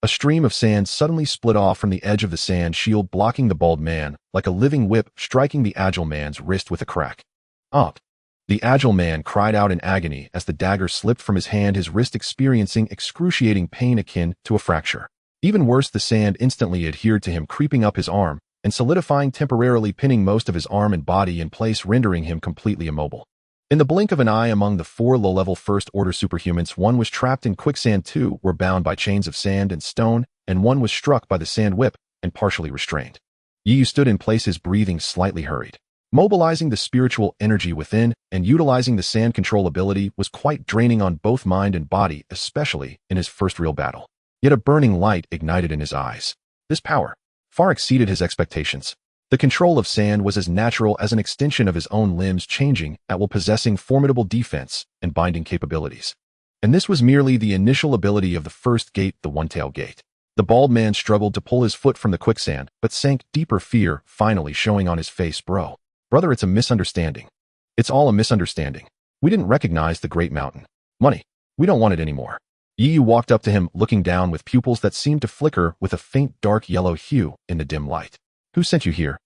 A stream of sand suddenly split off from the edge of the sand shield, blocking the bald man, like a living whip striking the agile man's wrist with a crack. Up! The agile man cried out in agony as the dagger slipped from his hand, his wrist experiencing excruciating pain akin to a fracture. Even worse, the sand instantly adhered to him, creeping up his arm and solidifying, temporarily pinning most of his arm and body in place, rendering him completely immobile. In the blink of an eye, among the 4 low-level first-order superhumans, one was trapped in quicksand, 2 were bound by chains of sand and stone, and 1 was struck by the sand whip and partially restrained. Yi Yu stood in place, his breathing slightly hurried. Mobilizing the spiritual energy within and utilizing the sand control ability was quite draining on both mind and body, especially in his first real battle. Yet a burning light ignited in his eyes. This power far exceeded his expectations. The control of sand was as natural as an extension of his own limbs, changing at will, possessing formidable defense and binding capabilities. And this was merely the initial ability of the first gate, the one-tailed gate. The bald man struggled to pull his foot from the quicksand, but sank deeper, fear finally showing on his face. Brother, it's a misunderstanding. It's all a misunderstanding. We didn't recognize the great mountain. Money. We don't want it anymore. Yi Yu walked up to him, looking down with pupils that seemed to flicker with a faint dark yellow hue in the dim light. Who sent you here?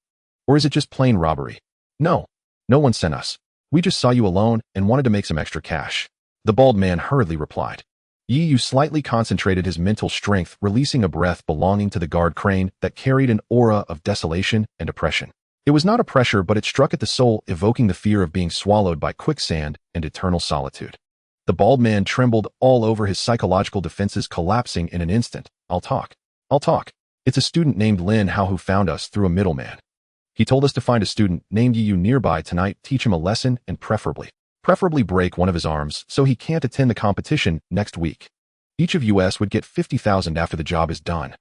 Or is it just plain robbery? No. No one sent us. We just saw you alone and wanted to make some extra cash. The bald man hurriedly replied. Yi Yu slightly concentrated his mental strength, releasing a breath belonging to the guard crane that carried an aura of desolation and oppression. It was not a pressure, but it struck at the soul, evoking the fear of being swallowed by quicksand and eternal solitude. The bald man trembled all over, his psychological defenses collapsing in an instant. I'll talk. It's a student named Lin Hao who found us through a middleman. He told us to find a student named Yi Yu nearby tonight, teach him a lesson, and preferably break one of his arms so he can't attend the competition next week. Each of us would get 50,000 after the job is done.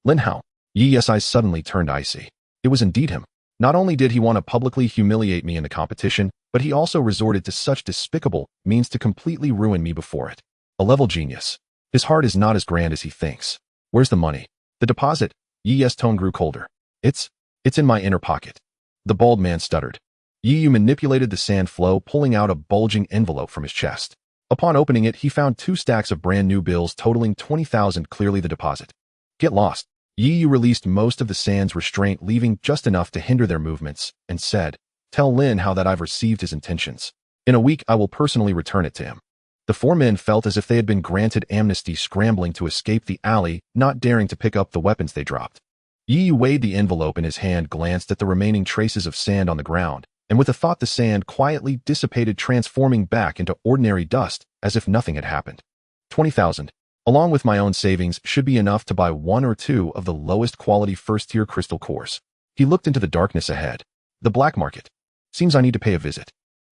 Lin Hao. Yi Yu's eyes suddenly turned icy. It was indeed him. Not only did he want to publicly humiliate me in the competition, but he also resorted to such despicable means to completely ruin me before it. A level genius. His heart is not as grand as he thinks. Where's the money? The deposit? Yi Yu's tone grew colder. It's in my inner pocket. The bald man stuttered. Yi Yu manipulated the sand flow, pulling out a bulging envelope from his chest. Upon opening it, he found 2 stacks of brand new bills totaling 20,000, clearly the deposit. Get lost. Yi Yu released most of the sand's restraint, leaving just enough to hinder their movements, and said, Tell Lin Hao that I've received his intentions. In a week, I will personally return it to him. The 4 men felt as if they had been granted amnesty, scrambling to escape the alley, not daring to pick up the weapons they dropped. Yi Yu weighed the envelope in his hand, glanced at the remaining traces of sand on the ground, and with a thought, the sand quietly dissipated, transforming back into ordinary dust, as if nothing had happened. 20,000. Along with my own savings, should be enough to buy 1 or 2 of the lowest quality first-tier crystal cores. He looked into the darkness ahead. The black market. Seems I need to pay a visit.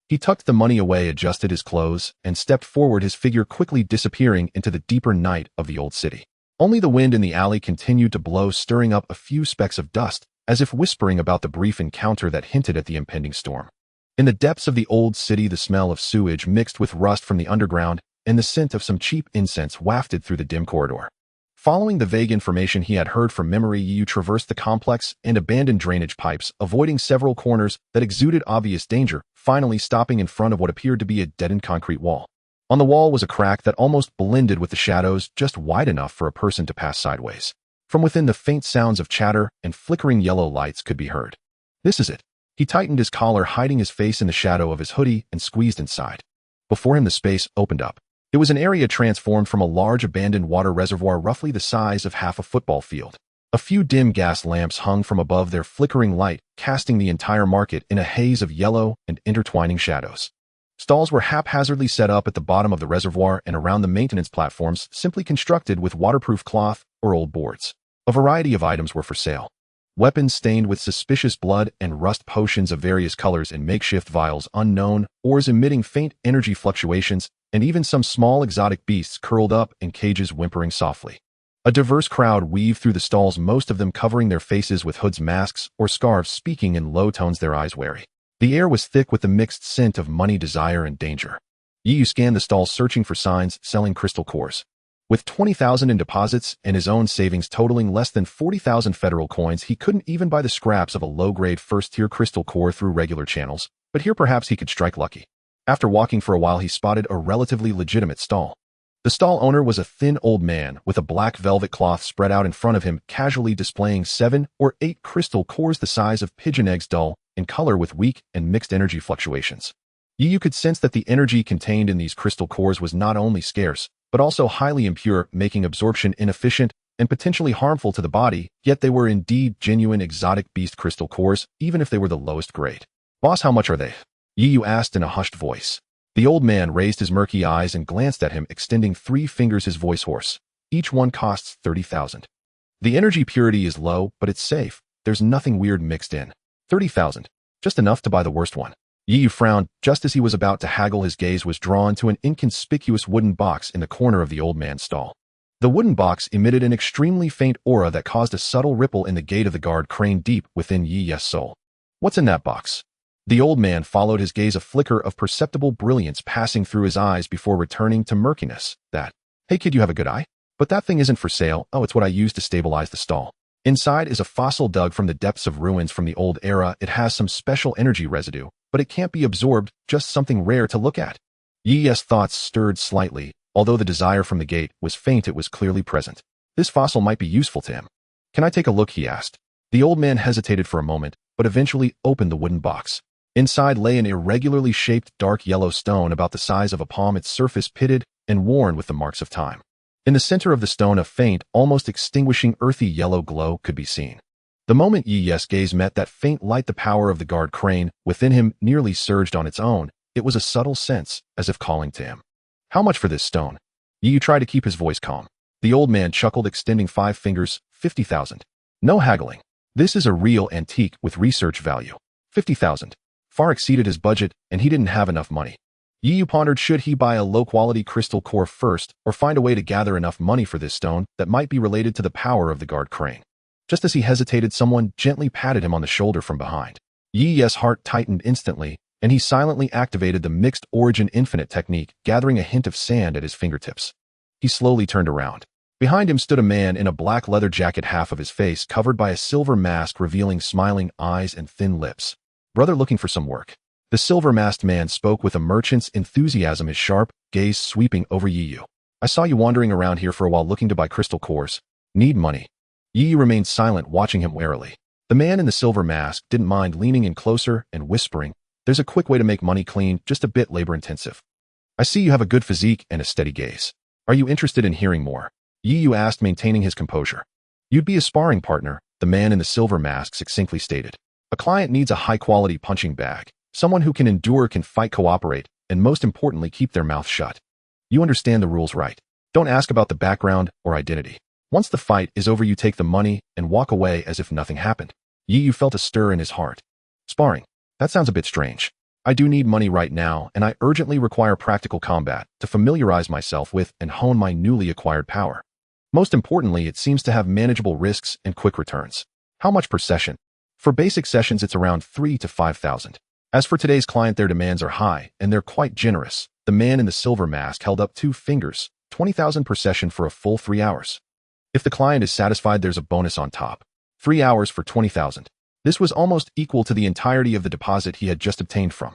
He tucked the money away, adjusted his clothes, and stepped forward, his figure quickly disappearing into the deeper night of the old city. Only the wind in the alley continued to blow, stirring up a few specks of dust, as if whispering about the brief encounter that hinted at the impending storm. In the depths of the old city, the smell of sewage mixed with rust from the underground and the scent of some cheap incense wafted through the dim corridor. Following the vague information he had heard from memory, Yi Yu traversed the complex and abandoned drainage pipes, avoiding several corners that exuded obvious danger, finally stopping in front of what appeared to be a deadened concrete wall. On the wall was a crack that almost blended with the shadows, just wide enough for a person to pass sideways. From within, the faint sounds of chatter and flickering yellow lights could be heard. This is it. He tightened his collar, hiding his face in the shadow of his hoodie, and squeezed inside. Before him, the space opened up. It was an area transformed from a large abandoned water reservoir roughly the size of half a football field. A few dim gas lamps hung from above, their flickering light casting the entire market in a haze of yellow and intertwining shadows. Stalls were haphazardly set up at the bottom of the reservoir and around the maintenance platforms, simply constructed with waterproof cloth or old boards. A variety of items were for sale. Weapons stained with suspicious blood and rust, potions of various colors in makeshift vials unknown, ores emitting faint energy fluctuations, and even some small exotic beasts curled up in cages whimpering softly. A diverse crowd weaved through the stalls, most of them covering their faces with hoods, masks, or scarves, speaking in low tones, their eyes wary. The air was thick with the mixed scent of money, desire, and danger. Yi Yu scanned the stalls, searching for signs selling crystal cores. With 20,000 in deposits and his own savings totaling less than 40,000 federal coins, he couldn't even buy the scraps of a low-grade first-tier crystal core through regular channels, but here perhaps he could strike lucky. After walking for a while, he spotted a relatively legitimate stall. The stall owner was a thin old man with a black velvet cloth spread out in front of him, casually displaying 7 or 8 crystal cores the size of pigeon eggs, dull in color with weak and mixed energy fluctuations. You could sense that the energy contained in these crystal cores was not only scarce, but also highly impure, making absorption inefficient and potentially harmful to the body, yet they were indeed genuine exotic beast crystal cores, even if they were the lowest grade. "Boss, how much are they?" Yu asked in a hushed voice. The old man raised his murky eyes and glanced at him, extending 3 fingers, his voice hoarse. "Each one costs 30,000. The energy purity is low, but it's safe. There's nothing weird mixed in. 30,000. Just enough to buy the worst one." Yu frowned. Just as he was about to haggle, his gaze was drawn to an inconspicuous wooden box in the corner of the old man's stall. The wooden box emitted an extremely faint aura that caused a subtle ripple in the gate of the guard crane deep within Yi's soul. "What's in that box?" The old man followed his gaze, a flicker of perceptible brilliance passing through his eyes before returning to murkiness. "That. Hey kid, you have a good eye? But that thing isn't for sale. Oh, it's what I used to stabilize the stall. Inside is a fossil dug from the depths of ruins from the old era. It has some special energy residue, but it can't be absorbed, just something rare to look at." Yi's thoughts stirred slightly. Although the desire from the gate was faint, it was clearly present. This fossil might be useful to him. "Can I take a look?" he asked. The old man hesitated for a moment, but eventually opened the wooden box. Inside lay an irregularly shaped dark yellow stone about the size of a palm, its surface pitted and worn with the marks of time. In the center of the stone, a faint, almost extinguishing earthy yellow glow could be seen. The moment Yi's gaze met that faint light, the power of the guard crane within him nearly surged on its own. It was a subtle sense, as if calling to him. "How much for this stone?" Yi tried to keep his voice calm. The old man chuckled, extending 5 fingers. 50,000. No haggling. This is a real antique with research value. 50,000. Far exceeded his budget, and he didn't have enough money. Yi pondered, should he buy a low-quality crystal core first, or find a way to gather enough money for this stone that might be related to the power of the guard crane. Just as he hesitated, someone gently patted him on the shoulder from behind. Yi's heart tightened instantly, and he silently activated the mixed origin infinite technique, gathering a hint of sand at his fingertips. He slowly turned around. Behind him stood a man in a black leather jacket, half of his face covered by a silver mask revealing smiling eyes and thin lips. "Brother, looking for some work?" The silver-masked man spoke with a merchant's enthusiasm, his sharp gaze sweeping over Yi. "I saw you wandering around here for a while looking to buy crystal cores. Need money?" Yi remained silent, watching him warily. The man in the silver mask didn't mind leaning in closer and whispering, "There's a quick way to make money clean, just a bit labor-intensive. I see you have a good physique and a steady gaze. Are you interested in hearing more?" Yi asked, maintaining his composure. "You'd be a sparring partner," the man in the silver mask succinctly stated. "A client needs a high-quality punching bag. Someone who can endure, can fight, cooperate, and most importantly, keep their mouth shut. You understand the rules, right? Don't ask about the background or identity. Once the fight is over, you take the money and walk away as if nothing happened." Yi felt a stir in his heart. "Sparring? That sounds a bit strange. I do need money right now, and I urgently require practical combat to familiarize myself with and hone my newly acquired power. Most importantly, it seems to have manageable risks and quick returns. How much per session?" "For basic sessions, it's around 3 to 5,000. As for today's client, their demands are high, and they're quite generous." The man in the silver mask held up 2 fingers. 20,000 per session for a full 3 hours. If the client is satisfied, there's a bonus on top. 3 hours for 20,000. This was almost equal to the entirety of the deposit he had just obtained from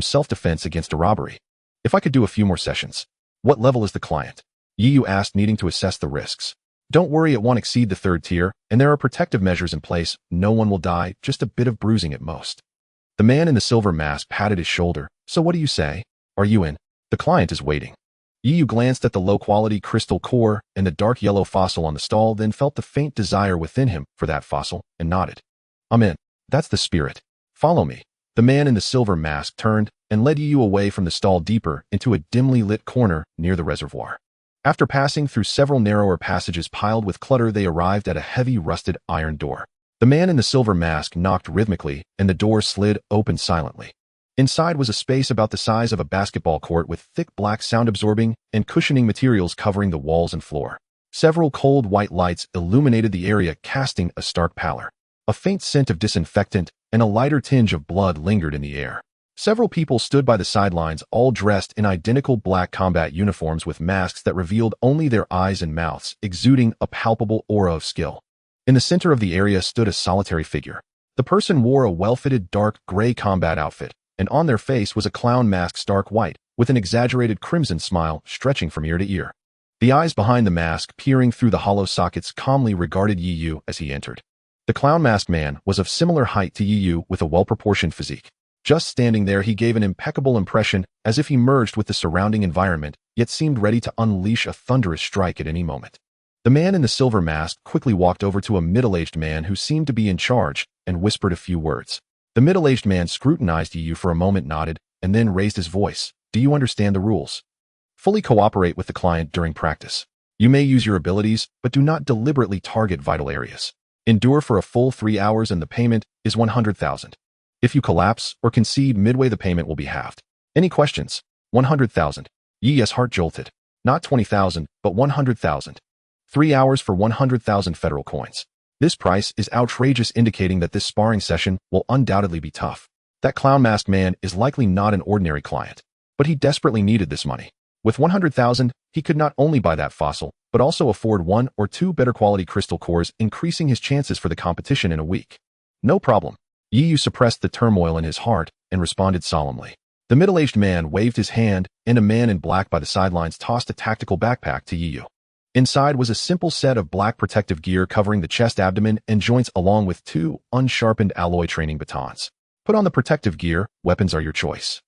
self-defense against a robbery. "If I could do a few more sessions." "What level is the client?" Yi asked, needing to assess the risks. "Don't worry, it won't exceed the 3rd tier, and there are protective measures in place. No one will die, just a bit of bruising at most." The man in the silver mask patted his shoulder. "So what do you say? Are you in?" "The client is waiting." Yi glanced at the low-quality crystal core and the dark yellow fossil on the stall, then felt the faint desire within him for that fossil, and nodded. "I'm in. That's the spirit. Follow me." The man in the silver mask turned and led Yi away from the stall deeper into a dimly lit corner near the reservoir. After passing through several narrower passages piled with clutter, they arrived at a heavy rusted iron door. The man in the silver mask knocked rhythmically, and the door slid open silently. Inside was a space about the size of a basketball court with thick black sound-absorbing and cushioning materials covering the walls and floor. Several cold white lights illuminated the area, casting a stark pallor. A faint scent of disinfectant and a lighter tinge of blood lingered in the air. Several people stood by the sidelines, all dressed in identical black combat uniforms with masks that revealed only their eyes and mouths, exuding a palpable aura of skill. In the center of the area stood a solitary figure. The person wore a well-fitted dark gray combat outfit, and on their face was a clown mask stark white, with an exaggerated crimson smile stretching from ear to ear. The eyes behind the mask, peering through the hollow sockets, calmly regarded Yi Yu as he entered. The clown masked man was of similar height to Yi Yu with a well-proportioned physique. Just standing there, he gave an impeccable impression, as if he merged with the surrounding environment, yet seemed ready to unleash a thunderous strike at any moment. The man in the silver mask quickly walked over to a middle-aged man who seemed to be in charge and whispered a few words. The middle-aged man scrutinized Yi Yu for a moment, nodded, and then raised his voice. Do you understand the rules? Fully cooperate with the client during practice. You may use your abilities, but do not deliberately target vital areas. Endure for a full 3 hours and the payment is 100,000. If you collapse or concede midway, the payment will be halved. Any questions? 100,000. Yi Yu's heart jolted. Not 20,000, but 100,000. 3 hours for 100,000 federal coins. This price is outrageous, indicating that this sparring session will undoubtedly be tough. That clown masked man is likely not an ordinary client, but he desperately needed this money. With 100,000, he could not only buy that fossil, but also afford 1 or 2 better quality crystal cores, increasing his chances for the competition in a week. No problem. Yi Yu suppressed the turmoil in his heart and responded solemnly. The middle-aged man waved his hand, and a man in black by the sidelines tossed a tactical backpack to Yi Yu. Inside was a simple set of black protective gear covering the chest, abdomen, and joints, along with 2 unsharpened alloy training batons. Put on the protective gear, weapons are your choice.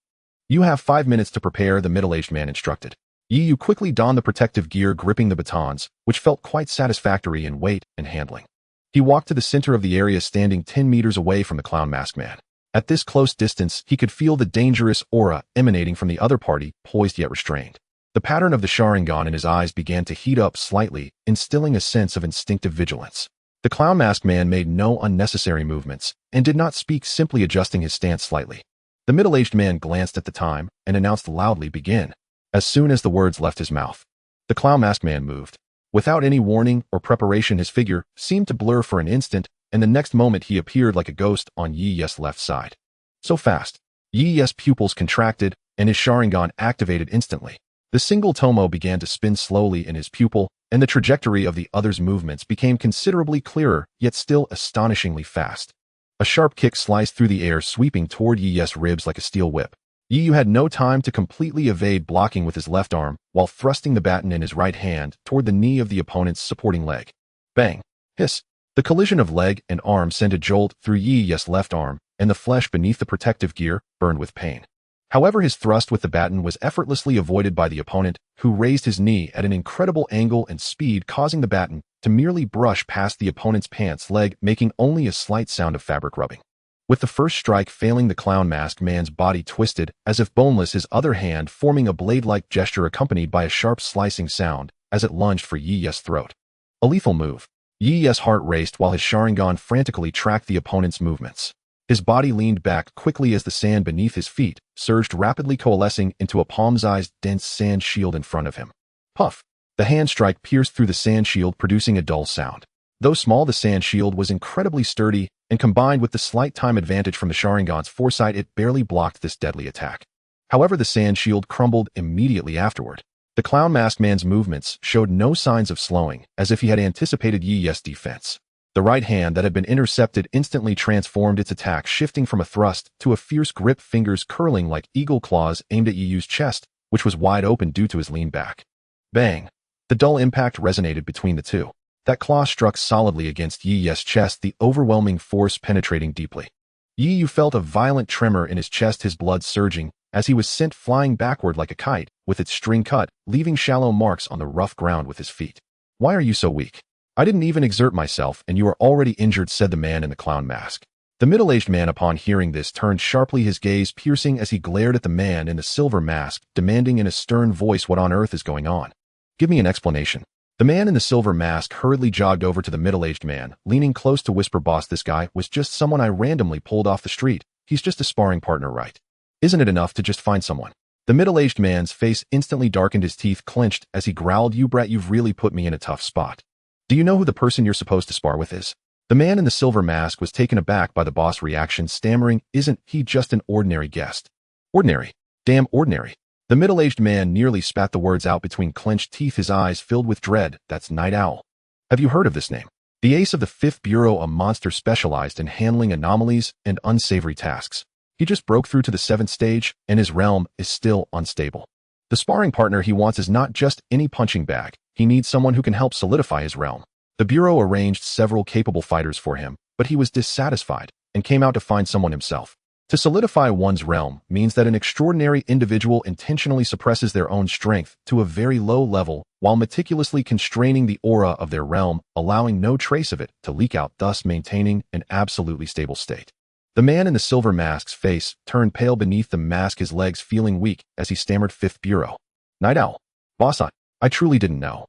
You have 5 minutes to prepare, the middle-aged man instructed. Yi Yu quickly donned the protective gear, gripping the batons, which felt quite satisfactory in weight and handling. He walked to the center of the area, standing 10 meters away from the clown masked man. At this close distance, he could feel the dangerous aura emanating from the other party, poised yet restrained. The pattern of the Sharingan in his eyes began to heat up slightly, instilling a sense of instinctive vigilance. The clown masked man made no unnecessary movements and did not speak, simply adjusting his stance slightly. The middle-aged man glanced at the time and announced loudly, "Begin." As soon as the words left his mouth, the clown masked man moved. Without any warning or preparation, his figure seemed to blur for an instant, and the next moment he appeared like a ghost on Yi Yu's left side. So fast. Yi Yu's pupils contracted, and his Sharingan activated instantly. The single tomo began to spin slowly in his pupil, and the trajectory of the other's movements became considerably clearer, yet still astonishingly fast. A sharp kick sliced through the air, sweeping toward Yi Yu's ribs like a steel whip. Yi Yu had no time to completely evade, blocking with his left arm, while thrusting the baton in his right hand toward the knee of the opponent's supporting leg. Bang! Hiss! The collision of leg and arm sent a jolt through Yi Yu's left arm, and the flesh beneath the protective gear burned with pain. However, his thrust with the baton was effortlessly avoided by the opponent, who raised his knee at an incredible angle and speed, causing the baton to merely brush past the opponent's pants leg, making only a slight sound of fabric rubbing. With the first strike failing, the clown masked man's body twisted, as if boneless, his other hand forming a blade-like gesture accompanied by a sharp slicing sound as it lunged for Yi Yu's throat. A lethal move. Yi Yu's heart raced while his Sharingan frantically tracked the opponent's movements. His body leaned back quickly as the sand beneath his feet surged, rapidly coalescing into a palm-sized, dense sand shield in front of him. Puff! The hand strike pierced through the sand shield, producing a dull sound. Though small, the sand shield was incredibly sturdy, and combined with the slight time advantage from the Sharingan's foresight, it barely blocked this deadly attack. However, the sand shield crumbled immediately afterward. The clown masked man's movements showed no signs of slowing, as if he had anticipated Yi Yu's defense. The right hand that had been intercepted instantly transformed its attack, shifting from a thrust to a fierce grip, fingers curling like eagle claws aimed at Yi Yu's chest, which was wide open due to his lean back. Bang! The dull impact resonated between the two. That claw struck solidly against Yi Yu's chest, the overwhelming force penetrating deeply. Yi Yu felt a violent tremor in his chest, his blood surging, as he was sent flying backward like a kite, with its string cut, leaving shallow marks on the rough ground with his feet. "Why are you so weak? I didn't even exert myself, and you are already injured," said the man in the clown mask. The middle-aged man, upon hearing this, turned sharply, his gaze piercing as he glared at the man in the silver mask, demanding in a stern voice, "What on earth is going on? Give me an explanation." The man in the silver mask hurriedly jogged over to the middle-aged man, leaning close to whisper, "Boss, this guy was just someone I randomly pulled off the street. He's just a sparring partner, right? Isn't it enough to just find someone?" The middle-aged man's face instantly darkened, his teeth clenched as he growled, "You brat, you've really put me in a tough spot. Do you know who the person you're supposed to spar with is?" The man in the silver mask was taken aback by the boss' reaction, stammering, "Isn't he just an ordinary guest? Ordinary. Damn ordinary. The middle-aged man nearly spat the words out between clenched teeth, his eyes filled with dread. That's Night Owl. Have you heard of this name? The ace of the 5th Bureau, a monster specialized in handling anomalies and unsavory tasks. He just broke through to the 7th stage, and his realm is still unstable. The sparring partner he wants is not just any punching bag. He needs someone who can help solidify his realm. The Bureau arranged several capable fighters for him, but he was dissatisfied and came out to find someone himself. To solidify one's realm means that an extraordinary individual intentionally suppresses their own strength to a very low level while meticulously constraining the aura of their realm, allowing no trace of it to leak out, thus maintaining an absolutely stable state. The man in the silver mask's face turned pale beneath the mask, his legs feeling weak as he stammered, 5th Bureau. Night Owl. Boss, I truly didn't know.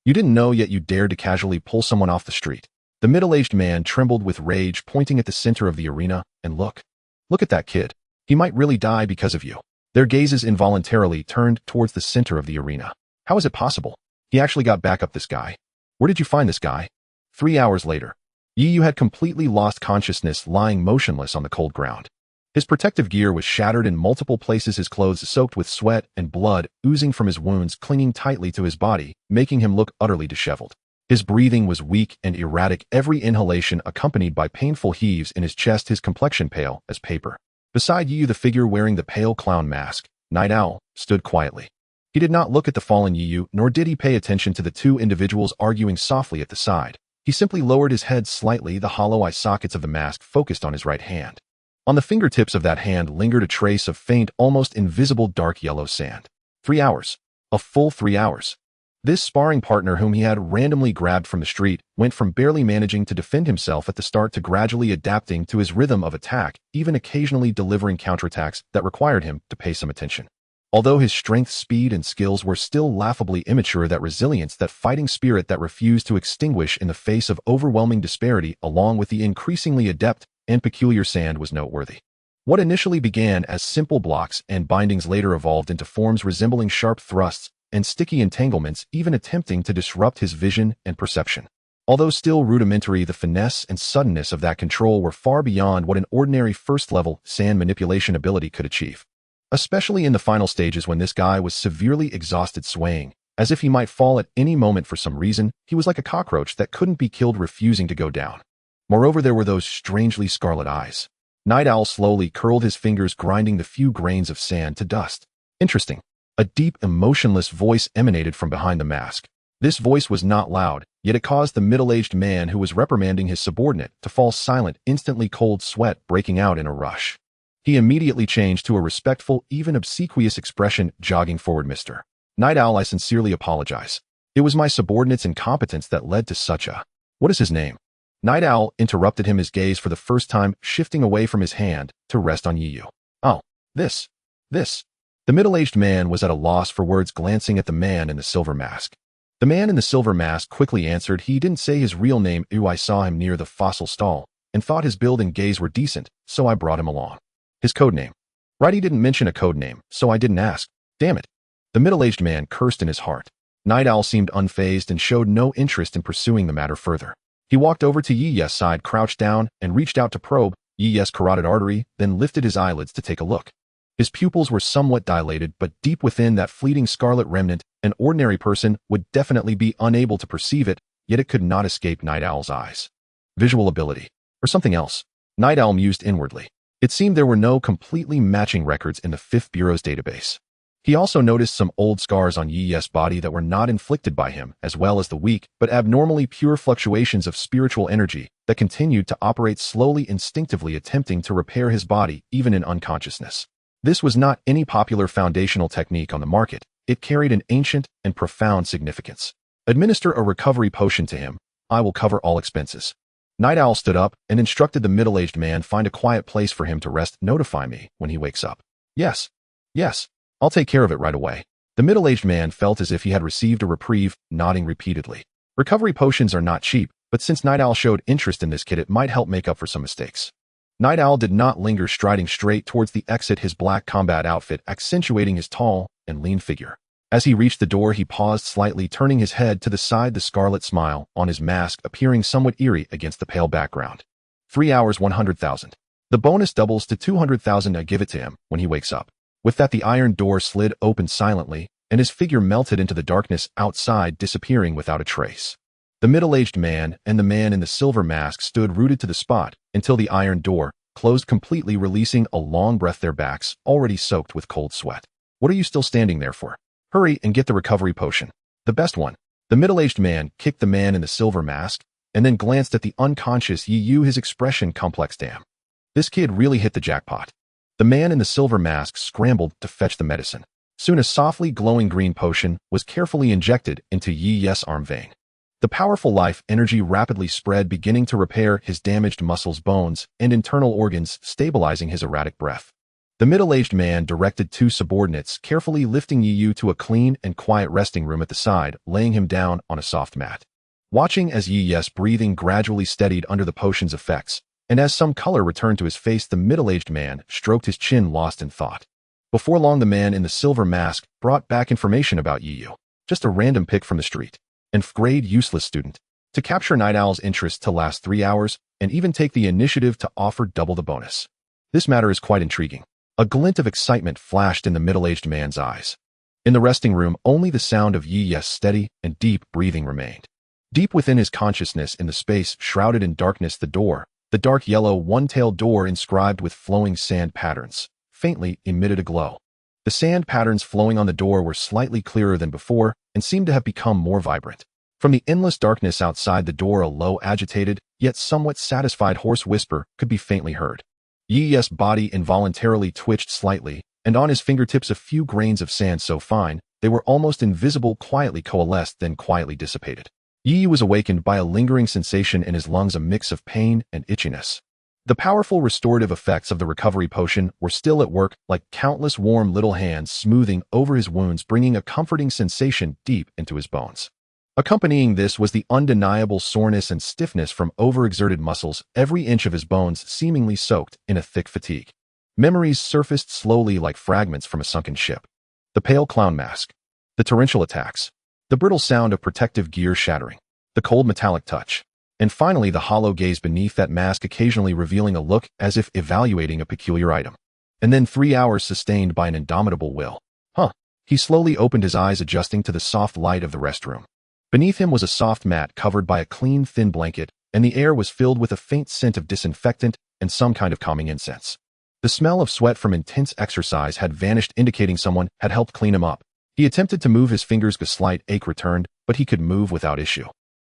You didn't know, yet you dared to casually pull someone off the street. The middle-aged man trembled with rage, pointing at the center of the arena, and look at that kid. He might really die because of you. Their gazes involuntarily turned towards the center of the arena. How is it possible? He actually got back up, this guy. Where did you find this guy? 3 hours later. Yu had completely lost consciousness, lying motionless on the cold ground. His protective gear was shattered in multiple places, his clothes soaked with sweat and blood oozing from his wounds, clinging tightly to his body, making him look utterly disheveled. His breathing was weak and erratic, every inhalation accompanied by painful heaves in his chest, his complexion pale as paper. Beside Yu, the figure wearing the pale clown mask, Night Owl, stood quietly. He did not look at the fallen Yu, nor did he pay attention to the two individuals arguing softly at the side. He simply lowered his head slightly, the hollow eye sockets of the mask focused on his right hand. On the fingertips of that hand lingered a trace of faint, almost invisible dark yellow sand. 3 hours. A full 3 hours. This sparring partner, whom he had randomly grabbed from the street, went from barely managing to defend himself at the start to gradually adapting to his rhythm of attack, even occasionally delivering counterattacks that required him to pay some attention. Although his strength, speed, and skills were still laughably immature, that resilience, that fighting spirit that refused to extinguish in the face of overwhelming disparity, along with the increasingly adept and peculiar sand, was noteworthy. What initially began as simple blocks and bindings later evolved into forms resembling sharp thrusts and sticky entanglements, even attempting to disrupt his vision and perception. Although still rudimentary, the finesse and suddenness of that control were far beyond what an ordinary first-level sand manipulation ability could achieve. Especially in the final stages, when this guy was severely exhausted, swaying as if he might fall at any moment for some reason, he was like a cockroach that couldn't be killed, refusing to go down. Moreover, there were those strangely scarlet eyes. Night Owl slowly curled his fingers, grinding the few grains of sand to dust. Interesting. A deep, emotionless voice emanated from behind the mask. This voice was not loud, yet it caused the middle-aged man who was reprimanding his subordinate to fall silent, instantly, cold sweat breaking out in a rush. He immediately changed to a respectful, even obsequious expression, jogging forward. Mr. Night Owl, I sincerely apologize. It was my subordinate's incompetence that led to such a... What is his name? Night Owl interrupted him, his gaze for the first time shifting away from his hand to rest on Yu. Oh, this. The middle-aged man was at a loss for words, glancing at the man in the silver mask. The man in the silver mask quickly answered. He didn't say his real name. I saw him near the fossil stall and thought his build and gaze were decent, so I brought him along. His code name. Right, he didn't mention a code name, so I didn't ask. Damn it. The middle-aged man cursed in his heart. Night Owl seemed unfazed and showed no interest in pursuing the matter further. He walked over to Yi's side, crouched down, and reached out to probe Yi's carotid artery, then lifted his eyelids to take a look. His pupils were somewhat dilated, but deep within that fleeting scarlet remnant, an ordinary person would definitely be unable to perceive it, yet it could not escape Night Owl's eyes. Visual ability. Or something else. Night Owl mused inwardly. It seemed there were no completely matching records in the 5th Bureau's database. He also noticed some old scars on Yi's body that were not inflicted by him, as well as the weak but abnormally pure fluctuations of spiritual energy that continued to operate slowly, instinctively attempting to repair his body even in unconsciousness. This was not any popular foundational technique on the market. It carried an ancient and profound significance. Administer a recovery potion to him. I will cover all expenses. Night Owl stood up and instructed the middle-aged man, find a quiet place for him to rest. Notify me when he wakes up. Yes. I'll take care of it right away. The middle-aged man felt as if he had received a reprieve, nodding repeatedly. Recovery potions are not cheap, but since Night Owl showed interest in this kid, it might help make up for some mistakes. Night Owl did not linger, striding straight towards the exit, his black combat outfit accentuating his tall and lean figure. As he reached the door, he paused slightly, turning his head to the side, the scarlet smile on his mask appearing somewhat eerie against the pale background. 3 hours, 100,000. The bonus doubles to 200,000. I give it to him when he wakes up. With that, the iron door slid open silently, and his figure melted into the darkness outside, disappearing without a trace. The middle-aged man and the man in the silver mask stood rooted to the spot until the iron door closed completely, releasing a long breath, their backs already soaked with cold sweat. What are you still standing there for? Hurry and get the recovery potion. The best one. The middle-aged man kicked the man in the silver mask and then glanced at the unconscious Yu, his expression complex. Damn. This kid really hit the jackpot. The man in the silver mask scrambled to fetch the medicine. Soon a softly glowing green potion was carefully injected into Yi's arm vein. The powerful life energy rapidly spread, beginning to repair his damaged muscles, bones, and internal organs, stabilizing his erratic breath. The middle-aged man directed two subordinates, carefully lifting Yu to a clean and quiet resting room at the side, laying him down on a soft mat. Watching as Yi's breathing gradually steadied under the potion's effects, and as some color returned to his face, the middle-aged man stroked his chin, lost in thought. Before long, the man in the silver mask brought back information about Yu. Just a random pick from the street. An grade useless student. To capture Night Owl's interest to last 3 hours, and even take the initiative to offer double the bonus. This matter is quite intriguing. A glint of excitement flashed in the middle-aged man's eyes. In the resting room, only the sound of Yi's steady and deep breathing remained. Deep within his consciousness, in the space shrouded in darkness, the door, the dark yellow one-tailed door inscribed with flowing sand patterns, faintly emitted a glow. The sand patterns flowing on the door were slightly clearer than before and seemed to have become more vibrant. From the endless darkness outside the door, a low, agitated, yet somewhat satisfied hoarse whisper could be faintly heard. Yi's body involuntarily twitched slightly, and on his fingertips a few grains of sand so fine they were almost invisible quietly coalesced, then quietly dissipated. Yi was awakened by a lingering sensation in his lungs, a mix of pain and itchiness. The powerful restorative effects of the recovery potion were still at work, like countless warm little hands smoothing over his wounds, bringing a comforting sensation deep into his bones. Accompanying this was the undeniable soreness and stiffness from overexerted muscles, every inch of his bones seemingly soaked in a thick fatigue. Memories surfaced slowly like fragments from a sunken ship. The pale clown mask. The torrential attacks. The brittle sound of protective gear shattering. The cold metallic touch. And finally, the hollow gaze beneath that mask, occasionally revealing a look as if evaluating a peculiar item. And then 3 hours sustained by an indomitable will. He slowly opened his eyes, adjusting to the soft light of the restroom. Beneath him was a soft mat covered by a clean, thin blanket, and the air was filled with a faint scent of disinfectant and some kind of calming incense. The smell of sweat from intense exercise had vanished, indicating someone had helped clean him up. He attempted to move his fingers, a slight ache returned, but he could move without issue.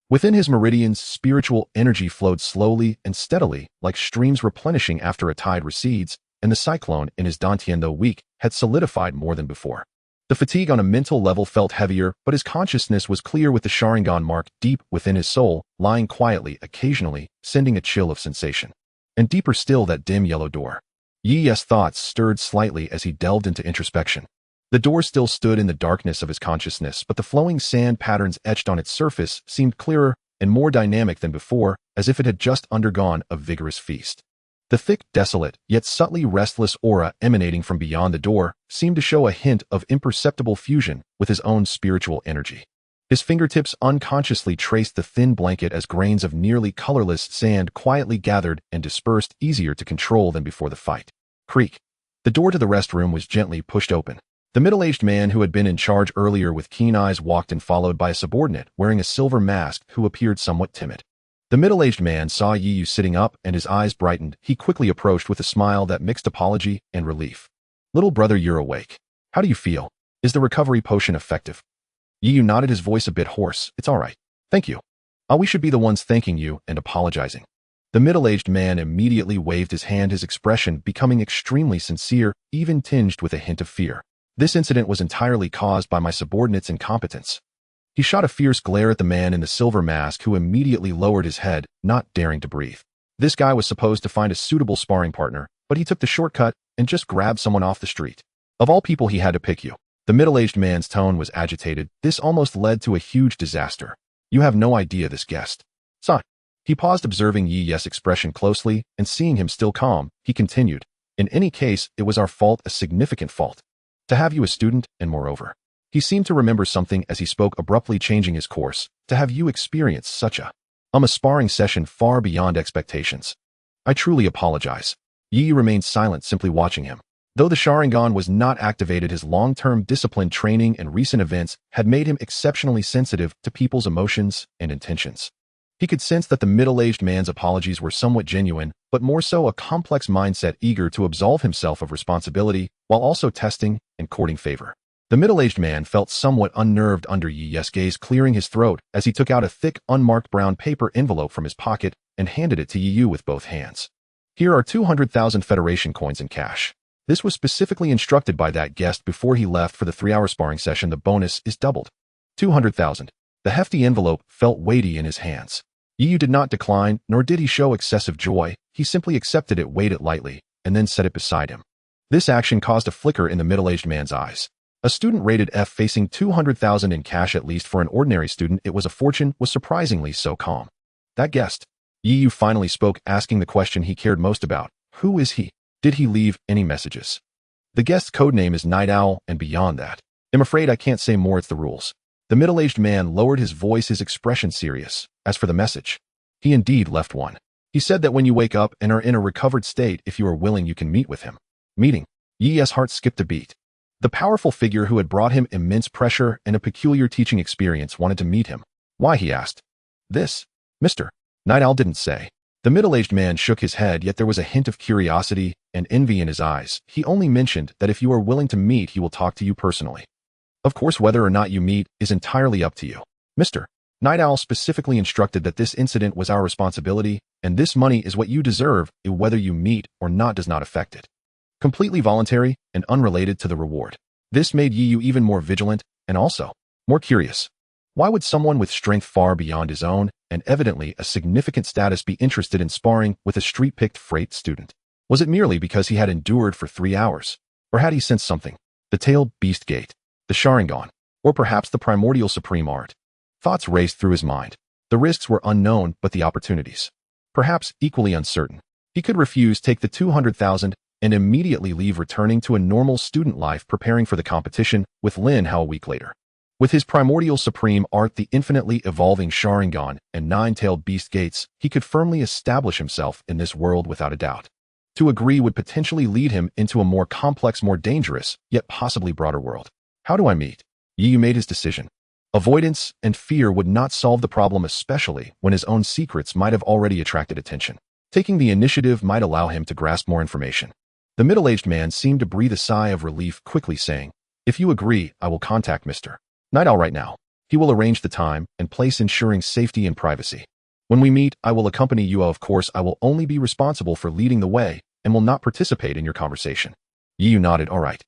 Within his meridians, spiritual energy flowed slowly and steadily, like streams replenishing after a tide recedes, and the cyclone in his dantian, though weak, had solidified more than before. The fatigue on a mental level felt heavier, but his consciousness was clear, with the Sharingan mark deep within his soul, lying quietly, occasionally sending a chill of sensation. And deeper still, that dim yellow door. Yi's thoughts stirred slightly as he delved into introspection. The door still stood in the darkness of his consciousness, but the flowing sand patterns etched on its surface seemed clearer and more dynamic than before, as if it had just undergone a vigorous feast. The thick, desolate, yet subtly restless aura emanating from beyond the door seemed to show a hint of imperceptible fusion with his own spiritual energy. His fingertips unconsciously traced the thin blanket as grains of nearly colorless sand quietly gathered and dispersed, easier to control than before the fight. Creak. The door to the restroom was gently pushed open. The middle-aged man who had been in charge earlier with keen eyes walked in, followed by a subordinate wearing a silver mask who appeared somewhat timid. The middle-aged man saw Yu sitting up and his eyes brightened. He quickly approached with a smile that mixed apology and relief. "Little brother, you're awake. How do you feel? Is the recovery potion effective?" Yu nodded, his voice a bit hoarse. "It's all right. Thank you. We should be the ones thanking you and apologizing." The middle-aged man immediately waved his hand, his expression becoming extremely sincere, even tinged with a hint of fear. "This incident was entirely caused by my subordinate's incompetence." He shot a fierce glare at the man in the silver mask, who immediately lowered his head, not daring to breathe. This guy was supposed to find a suitable sparring partner, but he took the shortcut and just grabbed someone off the street. Of all people, he had to pick you. The middle-aged man's tone was agitated. This almost led to a huge disaster. "You have no idea, this guest." "Son." He paused, observing Yi's expression closely, and seeing him still calm, he continued. "In any case, it was our fault, a significant fault. To have you a student, and moreover." He seemed to remember something as he spoke, abruptly changing his course. "To have you experience such a sparring session far beyond expectations. I truly apologize." Yi remained silent, simply watching him. Though the Sharingan was not activated, his long-term discipline training and recent events had made him exceptionally sensitive to people's emotions and intentions. He could sense that the middle-aged man's apologies were somewhat genuine, but more so a complex mindset eager to absolve himself of responsibility while also testing and courting favor. The middle-aged man felt somewhat unnerved under Yi Yu's gaze, clearing his throat as he took out a thick, unmarked brown paper envelope from his pocket and handed it to Yi Yu with both hands. Here are 200,000 Federation coins in cash. This was specifically instructed by that guest before he left for the 3-hour sparring session. The bonus is doubled. 200,000. The hefty envelope felt weighty in his hands. Yi Yu did not decline, nor did he show excessive joy. He simply accepted it, weighed it lightly, and then set it beside him. This action caused a flicker in the middle-aged man's eyes. A student rated F facing 200,000 in cash, at least for an ordinary student it was a fortune, was surprisingly so calm. That guest. Yi Yu finally spoke, asking the question he cared most about. Who is he? Did he leave any messages? The guest's codename is Night Owl, and beyond that, I'm afraid I can't say more. It's the rules. The middle-aged man lowered his voice, his expression serious. As for the message, he indeed left one. He said that when you wake up and are in a recovered state, if you are willing, you can meet with him. Meeting. Yi's heart skipped a beat. The powerful figure who had brought him immense pressure and a peculiar teaching experience wanted to meet him. Why, he asked. This, Mr. Night Owl didn't say. The middle-aged man shook his head, yet there was a hint of curiosity and envy in his eyes. He only mentioned that if you are willing to meet, he will talk to you personally. Of course, whether or not you meet is entirely up to you. Mr. Night Owl specifically instructed that this incident was our responsibility, and this money is what you deserve. Whether you meet or not does not affect it. Completely voluntary and unrelated to the reward. This made Yi Yu even more vigilant and also more curious. Why would someone with strength far beyond his own and evidently a significant status be interested in sparring with a street-picked freight student? Was it merely because he had endured for 3 hours? Or had he sensed something? The tailed beast gate, the Sharingan, or perhaps the primordial supreme art? Thoughts raced through his mind. The risks were unknown, but the opportunities, perhaps equally uncertain. He could refuse, take the 200,000, and immediately leave, returning to a normal student life, preparing for the competition with Lin Hao a week later. With his primordial supreme art, the infinitely evolving Sharingan, and 9-tailed beast gates, he could firmly establish himself in this world without a doubt. To agree would potentially lead him into a more complex, more dangerous, yet possibly broader world. How do I meet? Yi Yu made his decision. Avoidance and fear would not solve the problem, especially when his own secrets might have already attracted attention. Taking the initiative might allow him to grasp more information. The middle-aged man seemed to breathe a sigh of relief, quickly saying, "If you agree, I will contact Mr. Night Owl right now. He will arrange the time and place, ensuring safety and privacy. When we meet, I will accompany you. Of course, I will only be responsible for leading the way and will not participate in your conversation." Yi Yu nodded. All right.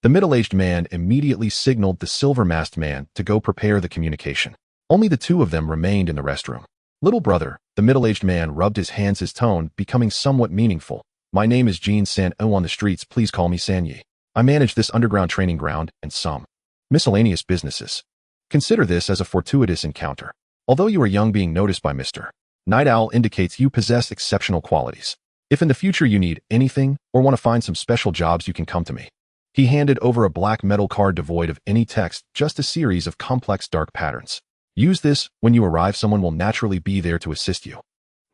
The middle-aged man immediately signaled the silver-masked man to go prepare the communication. Only the two of them remained in the restroom. Little brother, the middle-aged man rubbed his hands, his tone becoming somewhat meaningful. My name is Jin San-O. On the streets, please call me San-Yi. I manage this underground training ground and some miscellaneous businesses. Consider this as a fortuitous encounter. Although you are young, being noticed by Mr. Night Owl indicates you possess exceptional qualities. If in the future you need anything or want to find some special jobs, you can come to me. He handed over a black metal card devoid of any text, just a series of complex dark patterns. Use this when you arrive. Someone will naturally be there to assist you.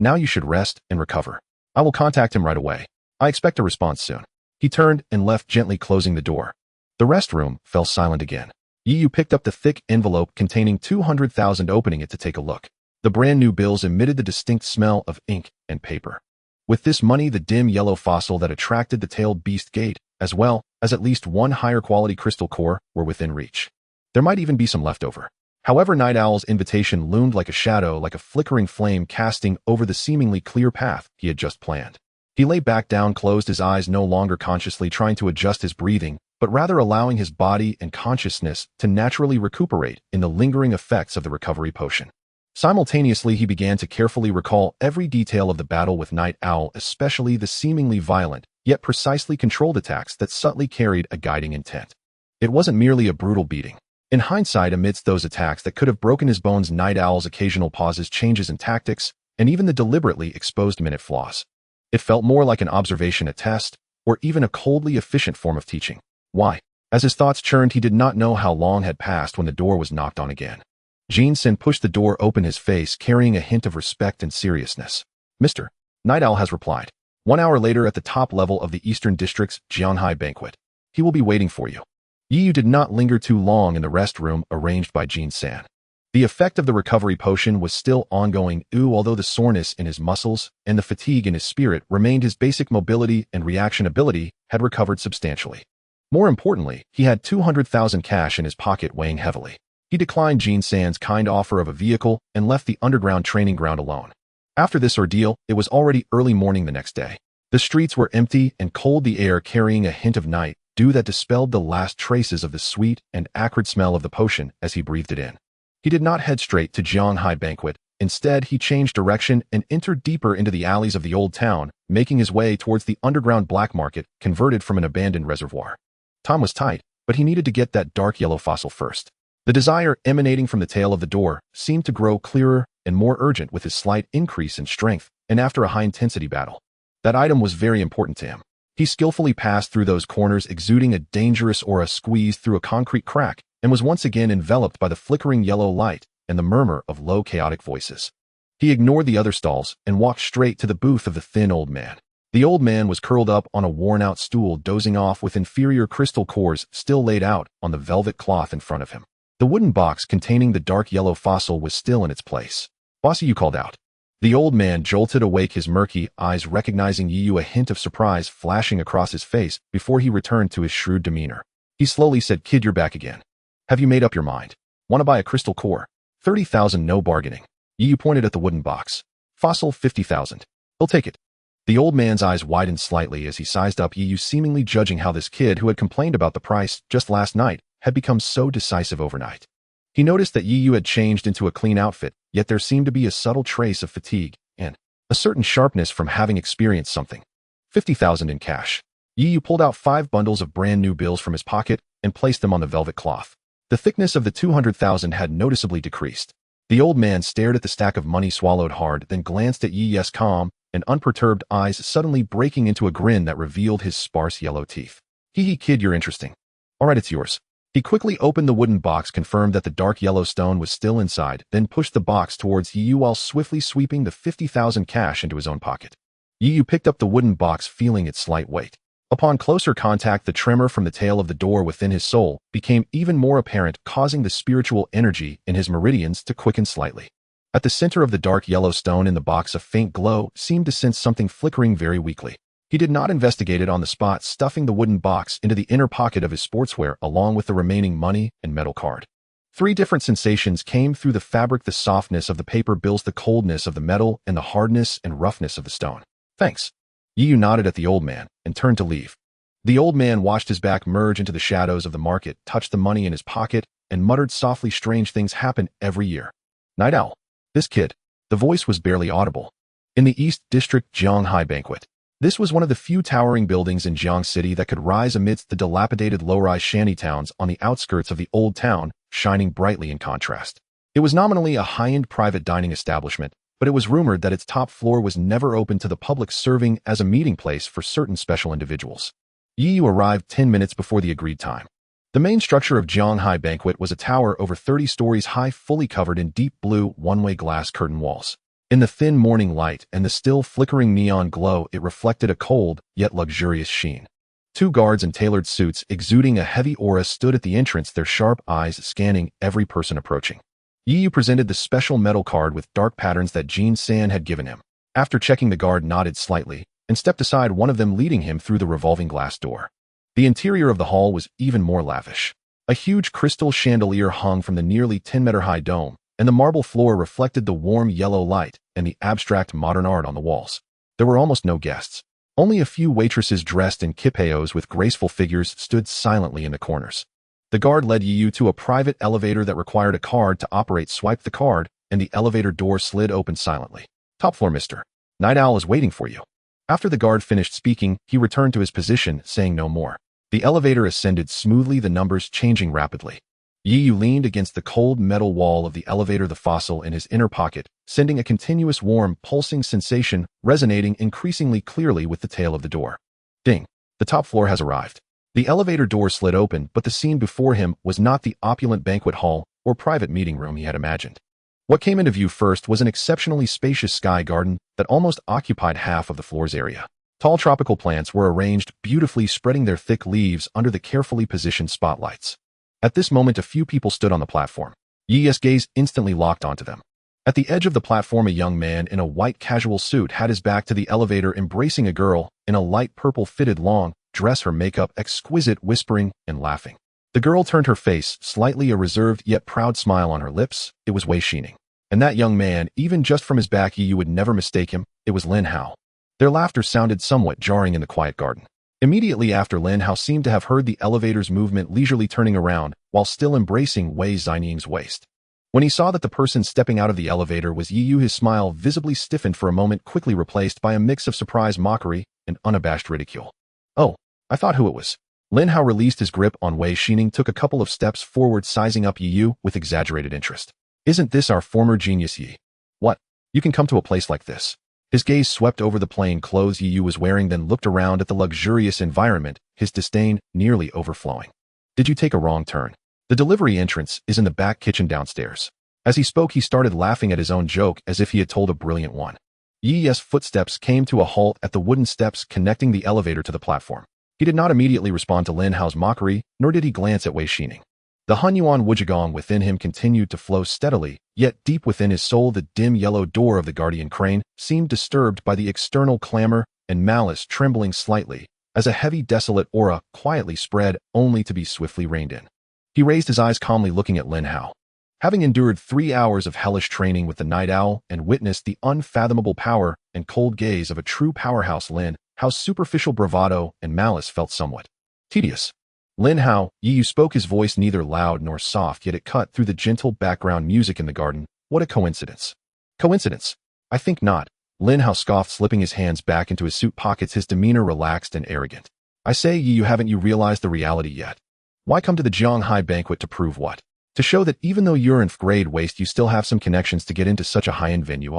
Now you should rest and recover. I will contact him right away. I expect a response soon. He turned and left, gently closing the door. The restroom fell silent again. Yi Yu picked up the thick envelope containing 200,000, opening it to take a look. The brand new bills emitted the distinct smell of ink and paper. With this money, the dim yellow fossil that attracted the tailed beast gate, as well as at least one higher quality crystal core, were within reach. There might even be some left over. However, Night Owl's invitation loomed like a shadow, like a flickering flame casting over the seemingly clear path he had just planned. He lay back down, closed his eyes, no longer consciously trying to adjust his breathing, but rather allowing his body and consciousness to naturally recuperate in the lingering effects of the recovery potion. Simultaneously, he began to carefully recall every detail of the battle with Night Owl, especially the seemingly violent, yet precisely controlled attacks that subtly carried a guiding intent. It wasn't merely a brutal beating. In hindsight, amidst those attacks that could have broken his bones, Night Owl's occasional pauses, changes in tactics, and even the deliberately exposed minute flaws. It felt more like an observation, a test, or even a coldly efficient form of teaching. Why? As his thoughts churned, he did not know how long had passed when the door was knocked on again. Jin Sen pushed the door open, his face carrying a hint of respect and seriousness. Mr. Night Owl has replied. 1 hour later at the top level of the Eastern District's Jianhai banquet. He will be waiting for you. Yi Yu did not linger too long in the rest room arranged by Jin San. The effect of the recovery potion was still ongoing, although the soreness in his muscles and the fatigue in his spirit remained. His basic mobility and reaction ability had recovered substantially. More importantly, he had 200,000 cash in his pocket weighing heavily. He declined Jin San's kind offer of a vehicle and left the underground training ground alone. After this ordeal, it was already early morning the next day. The streets were empty and cold, the air carrying a hint of night, dew that dispelled the last traces of the sweet and acrid smell of the potion as he breathed it in. He did not head straight to Jianhai banquet. Instead, he changed direction and entered deeper into the alleys of the old town, making his way towards the underground black market converted from an abandoned reservoir. Time was tight, but he needed to get that dark yellow fossil first. The desire emanating from the tail of the door seemed to grow clearer and more urgent with his slight increase in strength, and after a high-intensity battle. That item was very important to him. He skillfully passed through those corners, exuding a dangerous aura, squeezed through a concrete crack, and was once again enveloped by the flickering yellow light and the murmur of low, chaotic voices. He ignored the other stalls and walked straight to the booth of the thin old man. The old man was curled up on a worn-out stool, dozing off with inferior crystal cores still laid out on the velvet cloth in front of him. The wooden box containing the dark yellow fossil was still in its place. "Bossy," you called out. The old man jolted awake, his murky eyes recognizing Yi Yu, a hint of surprise flashing across his face before he returned to his shrewd demeanor. He slowly said, "Kid, you're back again. Have you made up your mind? Want to buy a crystal core? 30,000, no bargaining." Yi Yu pointed at the wooden box. "Fossil, 50,000. He'll take it." The old man's eyes widened slightly as he sized up Yi Yu, seemingly judging how this kid who had complained about the price just last night had become so decisive overnight. He noticed that Yi Yu had changed into a clean outfit, yet there seemed to be a subtle trace of fatigue and a certain sharpness from having experienced something. 50,000 in cash. Yi Yu pulled out 5 bundles of brand new bills from his pocket and placed them on the velvet cloth. The thickness of the 200,000 had noticeably decreased. The old man stared at the stack of money, swallowed hard, then glanced at Yi Yu's calm and unperturbed eyes, suddenly breaking into a grin that revealed his sparse yellow teeth. "Hee, kid, you're interesting. All right, it's yours." He quickly opened the wooden box, confirmed that the dark yellow stone was still inside, then pushed the box towards Yi Yu while swiftly sweeping the 50,000 cash into his own pocket. Yi Yu picked up the wooden box, feeling its slight weight. Upon closer contact, the tremor from the tail of the door within his soul became even more apparent, causing the spiritual energy in his meridians to quicken slightly. At the center of the dark yellow stone in the box, a faint glow seemed to sense something flickering very weakly. He did not investigate it on the spot, stuffing the wooden box into the inner pocket of his sportswear along with the remaining money and metal card. 3 different sensations came through the fabric: the softness of the paper bills, the coldness of the metal, and the hardness and roughness of the stone. "Thanks." Yi Yu nodded at the old man and turned to leave. The old man watched his back merge into the shadows of the market, touched the money in his pocket, and muttered softly, "Strange things happen every year. Night Owl. This kid." The voice was barely audible. In the East District Jianhai banquet. This was one of the few towering buildings in Jiang City that could rise amidst the dilapidated low-rise shantytowns on the outskirts of the old town, shining brightly in contrast. It was nominally a high-end private dining establishment, but it was rumored that its top floor was never open to the public, serving as a meeting place for certain special individuals. Yi Yu arrived 10 minutes before the agreed time. The main structure of Jianhai banquet was a tower over 30 stories high, fully covered in deep blue, one-way glass curtain walls. In the thin morning light and the still flickering neon glow, it reflected a cold, yet luxurious sheen. 2 guards in tailored suits, exuding a heavy aura, stood at the entrance, their sharp eyes scanning every person approaching. Yi Yu presented the special metal card with dark patterns that Jin San had given him. After checking, the guard nodded slightly and stepped aside, one of them leading him through the revolving glass door. The interior of the hall was even more lavish. A huge crystal chandelier hung from the nearly 10-meter-high dome, and the marble floor reflected the warm yellow light and the abstract modern art on the walls. There were almost no guests. Only a few waitresses dressed in kipeos with graceful figures stood silently in the corners. The guard led Yi Yu to a private elevator that required a card to operate. Swiped the card, and the elevator door slid open silently. "Top floor, mister. Night Owl is waiting for you." After the guard finished speaking, he returned to his position, saying no more. The elevator ascended smoothly, the numbers changing rapidly. Yi Yu leaned against the cold metal wall of the elevator, the fossil in his inner pocket, sending a continuous warm, pulsing sensation, resonating increasingly clearly with the tail of the door. Ding! The top floor has arrived. The elevator door slid open, but the scene before him was not the opulent banquet hall or private meeting room he had imagined. What came into view first was an exceptionally spacious sky garden that almost occupied half of the floor's area. Tall tropical plants were arranged beautifully, spreading their thick leaves under the carefully positioned spotlights. At this moment, a few people stood on the platform. Yi's gaze instantly locked onto them. At the edge of the platform, a young man in a white casual suit had his back to the elevator, embracing a girl in a light purple fitted long dress, her makeup exquisite, whispering and laughing. The girl turned her face, slightly a reserved yet proud smile on her lips. It was Wei Xining. And that young man, even just from his back, you would never mistake him. It was Lin Hao. Their laughter sounded somewhat jarring in the quiet garden. Immediately after, Lin Hao seemed to have heard the elevator's movement, leisurely turning around while still embracing Wei Xining's waist. When he saw that the person stepping out of the elevator was Yu, his smile visibly stiffened for a moment, quickly replaced by a mix of surprise, mockery, and unabashed ridicule. "Oh, I thought who it was." Lin Hao released his grip on Wei Xining, took a couple of steps forward, sizing up Yu with exaggerated interest. "Isn't this our former genius Yi? What? You can come to a place like this?" His gaze swept over the plain clothes Yu was wearing, then looked around at the luxurious environment, his disdain nearly overflowing. "Did you take a wrong turn? The delivery entrance is in the back kitchen downstairs." As he spoke, he started laughing at his own joke as if he had told a brilliant one. Yi's footsteps came to a halt at the wooden steps connecting the elevator to the platform. He did not immediately respond to Lin Hao's mockery, nor did he glance at Wei Xining. The Hunyuan Wujigong within him continued to flow steadily, yet deep within his soul the dim yellow door of the guardian crane seemed disturbed by the external clamor and malice, trembling slightly as a heavy desolate aura quietly spread, only to be swiftly reined in. He raised his eyes, calmly looking at Lin Hao. Having endured 3 hours of hellish training with the Night Owl and witnessed the unfathomable power and cold gaze of a true powerhouse, Lin Hao's superficial bravado and malice felt somewhat tedious. "Lin Hao," Yu spoke, his voice neither loud nor soft, yet it cut through the gentle background music in the garden. "What a coincidence." "Coincidence? I think not." Lin Hao scoffed, slipping his hands back into his suit pockets, his demeanor relaxed and arrogant. "I say, Yu, haven't you realized the reality yet? Why come to the Jianghai banquet? To prove what? To show that even though you're in grade waste, you still have some connections to get into such a high-end venue."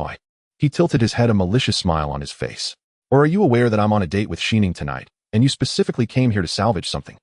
He tilted his head, a malicious smile on his face. "Or are you aware that I'm on a date with Xining tonight, and you specifically came here to salvage something?"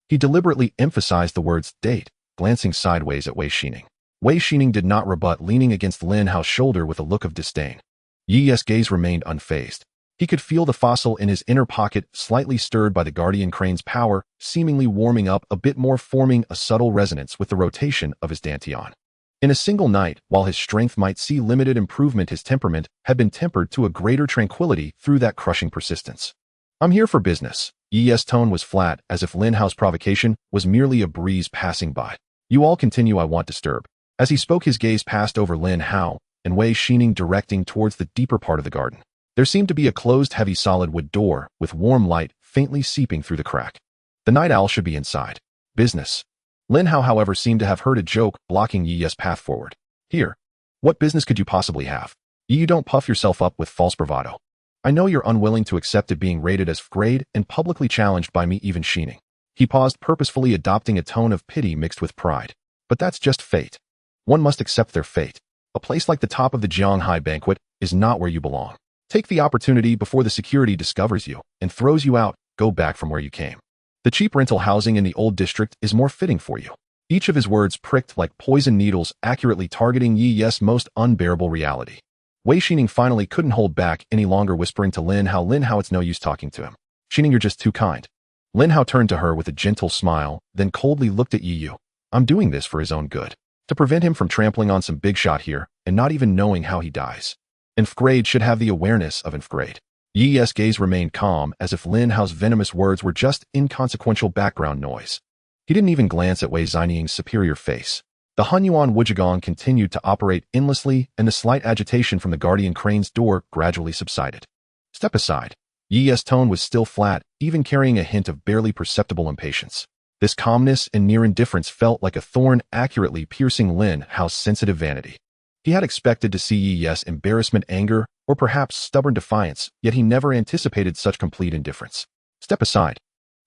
He deliberately emphasized the words date, glancing sideways at Wei Xining. Wei Xining did not rebut, leaning against Lin Hao's shoulder with a look of disdain. Yi's gaze remained unfazed. He could feel the fossil in his inner pocket, slightly stirred by the guardian crane's power, seemingly warming up a bit more, forming a subtle resonance with the rotation of his dantian. In a single night, while his strength might see limited improvement, his temperament had been tempered to a greater tranquility through that crushing persistence. "I'm here for business." Yi's tone was flat, as if Lin Hao's provocation was merely a breeze passing by. "You all continue, I won't disturb." As he spoke, his gaze passed over Lin Hao and Wei Xining, directing towards the deeper part of the garden. There seemed to be a closed, heavy solid wood door, with warm light faintly seeping through the crack. The Night Owl should be inside. Business. Lin Hao, however, seemed to have heard a joke, blocking Yi's path forward. "Here. What business could you possibly have? You don't puff yourself up with false bravado. I know you're unwilling to accept it being rated as grade and publicly challenged by me, even Xining." He paused, purposefully adopting a tone of pity mixed with pride. "But that's just fate. One must accept their fate. A place like the top of the Jianghai banquet is not where you belong. Take the opportunity before the security discovers you and throws you out. Go back from where you came. The cheap rental housing in the old district is more fitting for you." Each of his words pricked like poison needles, accurately targeting Yi's most unbearable reality. Wei Xining finally couldn't hold back any longer, whispering to Lin Hao, "It's no use talking to him. Xining, you're just too kind." Lin Hao turned to her with a gentle smile, then coldly looked at Yu. "I'm doing this for his own good. To prevent him from trampling on some big shot here and not even knowing how he dies. Inf grade should have the awareness of inf grade." Yi's gaze remained calm, as if Lin Hao's venomous words were just inconsequential background noise. He didn't even glance at Wei Xining's superior face. The Hunyuan Wujigong continued to operate endlessly, and the slight agitation from the guardian crane's door gradually subsided. "Step aside." Yi's tone was still flat, even carrying a hint of barely perceptible impatience. This calmness and near indifference felt like a thorn, accurately piercing Lin Hao's sensitive vanity. He had expected to see Yi's embarrassment, anger, or perhaps stubborn defiance, yet he never anticipated such complete indifference. "Step aside."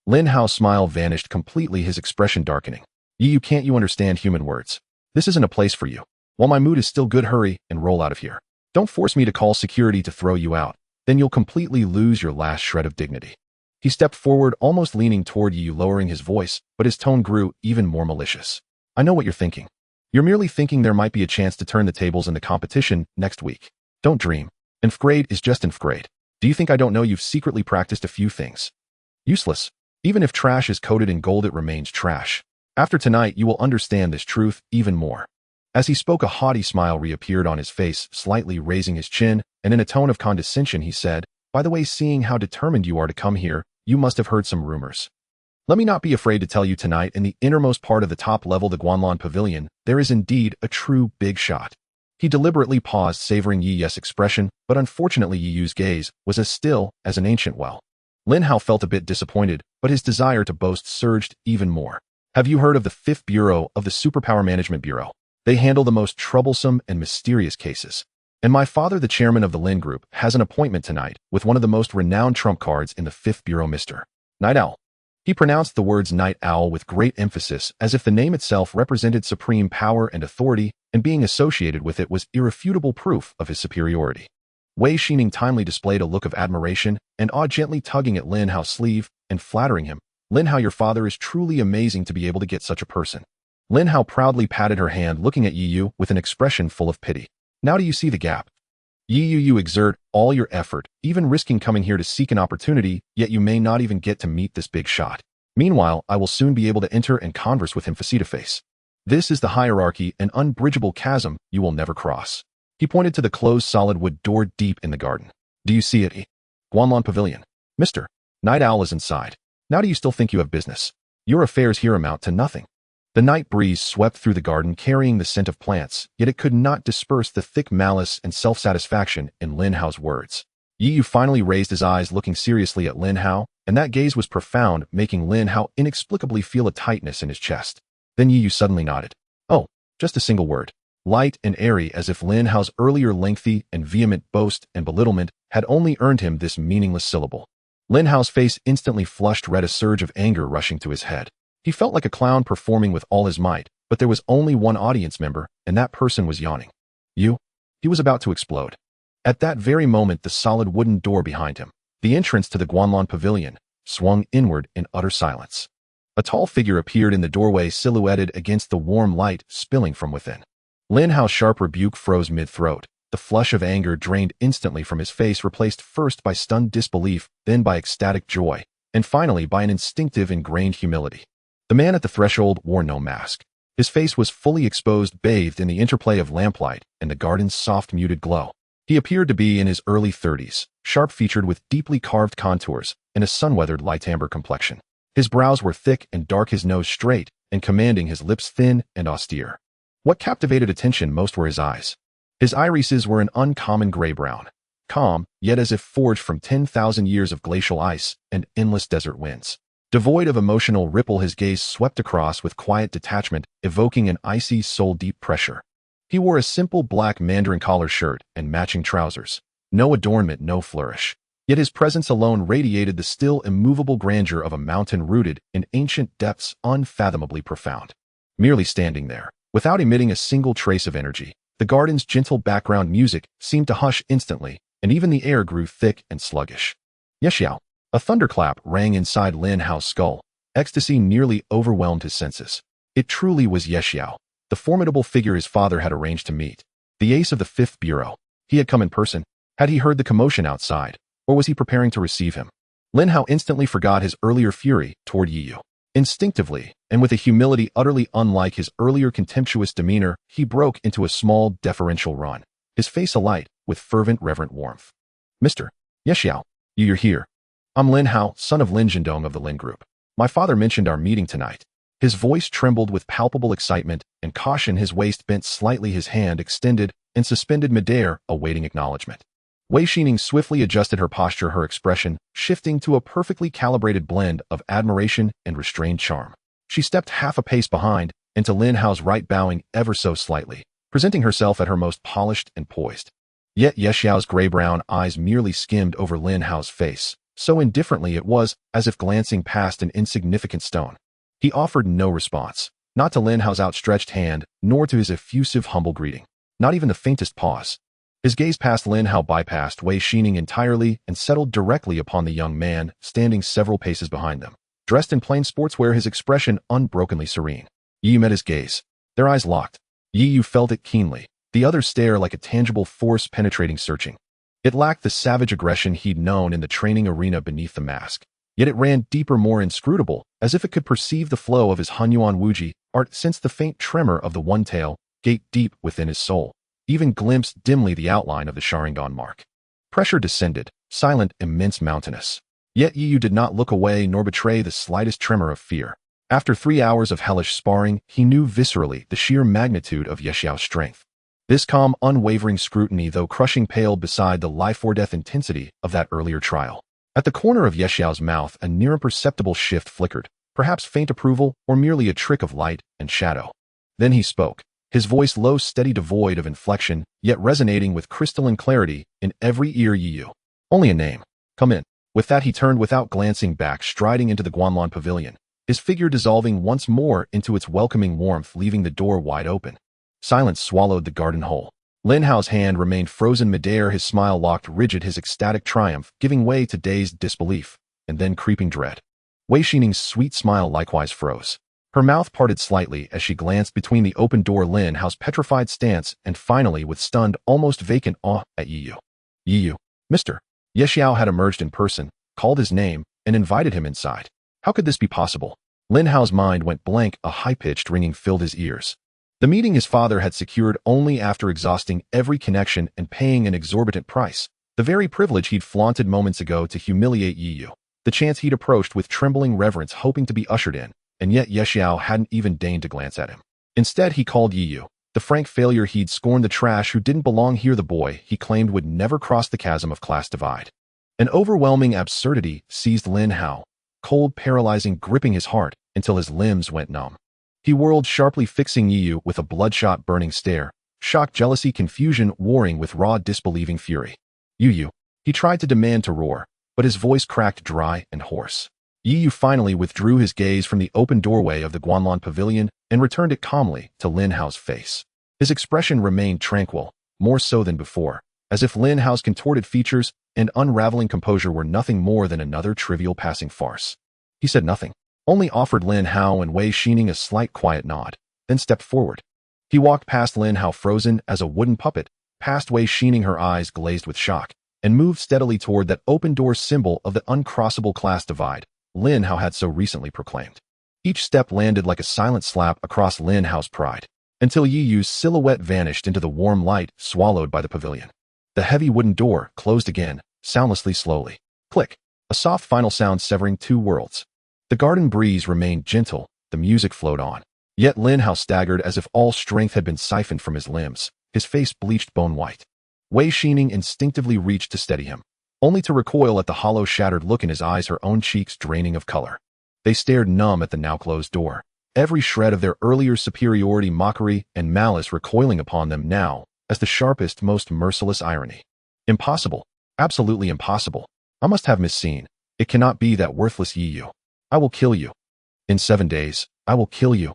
Lin Hao's smile vanished completely, his expression darkening. "You can't you understand human words? This isn't a place for you. While my mood is still good, hurry and roll out of here. Don't force me to call security to throw you out. Then you'll completely lose your last shred of dignity." He stepped forward, almost leaning toward Yu, lowering his voice, but his tone grew even more malicious. "I know what you're thinking. You're merely thinking there might be a chance to turn the tables in the competition next week. Don't dream. Inf grade is just inf grade. Do you think I don't know you've secretly practiced a few things? Useless. Even if trash is coated in gold, it remains trash. After tonight, you will understand this truth even more. As he spoke, a haughty smile reappeared on his face, slightly raising his chin, and in a tone of condescension he said, "By the way, seeing how determined you are to come here, you must have heard some rumors. Let me not be afraid to tell you tonight, in the innermost part of the top level, the Guanlan Pavilion, there is indeed a true big shot." He deliberately paused, savoring Yi Ye's expression, but unfortunately Yi Yu's gaze was as still as an ancient well. Lin Hao felt a bit disappointed, but his desire to boast surged even more. "Have you heard of the 5th Bureau of the Superpower Management Bureau? They handle the most troublesome and mysterious cases. And my father, the chairman of the Lin Group, has an appointment tonight with one of the most renowned trump cards in the 5th Bureau, Mr. Night Owl." He pronounced the words Night Owl with great emphasis, as if the name itself represented supreme power and authority, and being associated with it was irrefutable proof of his superiority. Wei Xining timely displayed a look of admiration and awed, gently tugging at Lin Hao's sleeve and flattering him. "Lin Hao, your father is truly amazing to be able to get such a person." Lin Hao proudly patted her hand, looking at Yi Yu with an expression full of pity. "Now do you see the gap? Yi Yu, you exert all your effort, even risking coming here to seek an opportunity, yet you may not even get to meet this big shot. Meanwhile, I will soon be able to enter and converse with him face to face. This is the hierarchy, an unbridgeable chasm you will never cross." He pointed to the closed solid wood door deep in the garden. "Do you see it? Guanlan Pavilion. Mr. Night Owl is inside. Now do you still think you have business? Your affairs here amount to nothing." The night breeze swept through the garden, carrying the scent of plants, yet it could not disperse the thick malice and self-satisfaction in Lin Hao's words. Yi Yu finally raised his eyes, looking seriously at Lin Hao, and that gaze was profound, making Lin Hao inexplicably feel a tightness in his chest. Then Yi Yu suddenly nodded. "Oh, just a single word." Light and airy, as if Lin Hao's earlier lengthy and vehement boast and belittlement had only earned him this meaningless syllable. Lin Hao's face instantly flushed red, a surge of anger rushing to his head. He felt like a clown performing with all his might, but there was only one audience member, and that person was yawning. "You?" He was about to explode. At that very moment, the solid wooden door behind him, the entrance to the Guanlan Pavilion, swung inward in utter silence. A tall figure appeared in the doorway, silhouetted against the warm light spilling from within. Lin Hao's sharp rebuke froze mid-throat. The flush of anger drained instantly from his face, replaced first by stunned disbelief, then by ecstatic joy, and finally by an instinctive, ingrained humility. The man at the threshold wore no mask. His face was fully exposed, bathed in the interplay of lamplight and the garden's soft, muted glow. He appeared to be in his early 30s, sharp-featured with deeply carved contours and a sun-weathered light amber complexion. His brows were thick and dark, his nose straight and commanding, his lips thin and austere. What captivated attention most were his eyes. His irises were an uncommon gray-brown, calm, yet as if forged from 10,000 years of glacial ice and endless desert winds. Devoid of emotional ripple, his gaze swept across with quiet detachment, evoking an icy, soul-deep pressure. He wore a simple black mandarin collar shirt and matching trousers. No adornment, no flourish. Yet his presence alone radiated the still, immovable grandeur of a mountain rooted in ancient depths unfathomably profound. Merely standing there, without emitting a single trace of energy, the garden's gentle background music seemed to hush instantly, and even the air grew thick and sluggish. "Yeshiao." A thunderclap rang inside Lin Hao's skull. Ecstasy nearly overwhelmed his senses. It truly was Yeshiao, the formidable figure his father had arranged to meet. The ace of the 5th Bureau. He had come in person. Had he heard the commotion outside, or was he preparing to receive him? Lin Hao instantly forgot his earlier fury toward Yi Yu. Instinctively, and with a humility utterly unlike his earlier contemptuous demeanor, he broke into a small, deferential run, his face alight with fervent, reverent warmth. "Mr. Yeshiao, you're here. I'm Lin Hao, son of Lin Zhendong of the Lin Group. My father mentioned our meeting tonight." His voice trembled with palpable excitement and caution, his waist bent slightly, his hand extended and suspended midair, awaiting acknowledgement. Wei Xining swiftly adjusted her posture, her expression shifting to a perfectly calibrated blend of admiration and restrained charm. She stepped half a pace behind, and to Lin Hao's right, bowing ever so slightly, presenting herself at her most polished and poised. Yet Yeshiao's gray-brown eyes merely skimmed over Lin Hao's face, so indifferently it was as if glancing past an insignificant stone. He offered no response, not to Lin Hao's outstretched hand, nor to his effusive, humble greeting. Not even the faintest pause. His gaze past Lin Hao bypassed Wei Xining entirely and settled directly upon the young man standing several paces behind them. Dressed in plain sportswear, his expression unbrokenly serene. Yi Yu met his gaze. Their eyes locked. Yi Yu felt it keenly, the other's stare like a tangible force penetrating, searching. It lacked the savage aggression he'd known in the training arena beneath the mask. Yet it ran deeper, more inscrutable, as if it could perceive the flow of his Hunyuan Wuji art, sense the faint tremor of the one tail, gate deep within his soul, even glimpsed dimly the outline of the Sharingan mark. Pressure descended, silent, immense, mountainous. Yet Yu did not look away nor betray the slightest tremor of fear. After 3 hours of hellish sparring, he knew viscerally the sheer magnitude of Yexiao's strength. This calm, unwavering scrutiny, though crushing, paled beside the life-or-death intensity of that earlier trial. At the corner of Yexiao's mouth, a near-imperceptible shift flickered, perhaps faint approval or merely a trick of light and shadow. Then he spoke, his voice low, steady, devoid of inflection, yet resonating with crystalline clarity in every ear. Yu. Only a name. Come in. With that he turned without glancing back, striding into the Guanlan pavilion, his figure dissolving once more into its welcoming warmth, leaving the door wide open. Silence swallowed the garden whole. Lin Hao's hand remained frozen midair, his smile locked rigid, his ecstatic triumph giving way to dazed disbelief, and then creeping dread. Wei Xining's sweet smile likewise froze. Her mouth parted slightly as she glanced between the open door, Lin Hao's petrified stance, and finally with stunned, almost vacant awe at Yu. Yu. Mr. Yexiao had emerged in person, called his name, and invited him inside. How could this be possible? Lin Hao's mind went blank, a high-pitched ringing filled his ears. The meeting his father had secured only after exhausting every connection and paying an exorbitant price. The very privilege he'd flaunted moments ago to humiliate Yu. The chance he'd approached with trembling reverence, hoping to be ushered in, and yet Yexiao hadn't even deigned to glance at him. Instead, he called Yu, the frank failure he'd scorned, the trash who didn't belong here, the boy he claimed would never cross the chasm of class divide. An overwhelming absurdity seized Lin Hao, cold, paralyzing, gripping his heart until his limbs went numb. He whirled sharply, fixing Yu with a bloodshot, burning stare, shock, jealousy, confusion warring with raw, disbelieving fury. Yu. He tried to demand, to roar, but his voice cracked dry and hoarse. Yu finally withdrew his gaze from the open doorway of the Guanlan pavilion and returned it calmly to Lin Hao's face. His expression remained tranquil, more so than before, as if Lin Hao's contorted features and unraveling composure were nothing more than another trivial passing farce. He said nothing, only offered Lin Hao and Wei Xining a slight quiet nod, then stepped forward. He walked past Lin Hao, frozen as a wooden puppet, past Wei Xining, her eyes glazed with shock, and moved steadily toward that open door, symbol of the uncrossable class divide Lin Hao had so recently proclaimed. Each step landed like a silent slap across Lin Hao's pride, until Yu's silhouette vanished into the warm light, swallowed by the pavilion. The heavy wooden door closed again, soundlessly, slowly. Click. A soft final sound severing two worlds. The garden breeze remained gentle, the music flowed on. Yet Lin Hao staggered as if all strength had been siphoned from his limbs, his face bleached bone white. Wei Xining instinctively reached to steady him, only to recoil at the hollow, shattered look in his eyes, her own cheeks draining of color. They stared numb at the now closed door, every shred of their earlier superiority, mockery, and malice recoiling upon them now as the sharpest, most merciless irony. Impossible. Absolutely impossible. I must have misseen. It cannot be, that worthless Yu. I will kill you. In 7 days, I will kill you.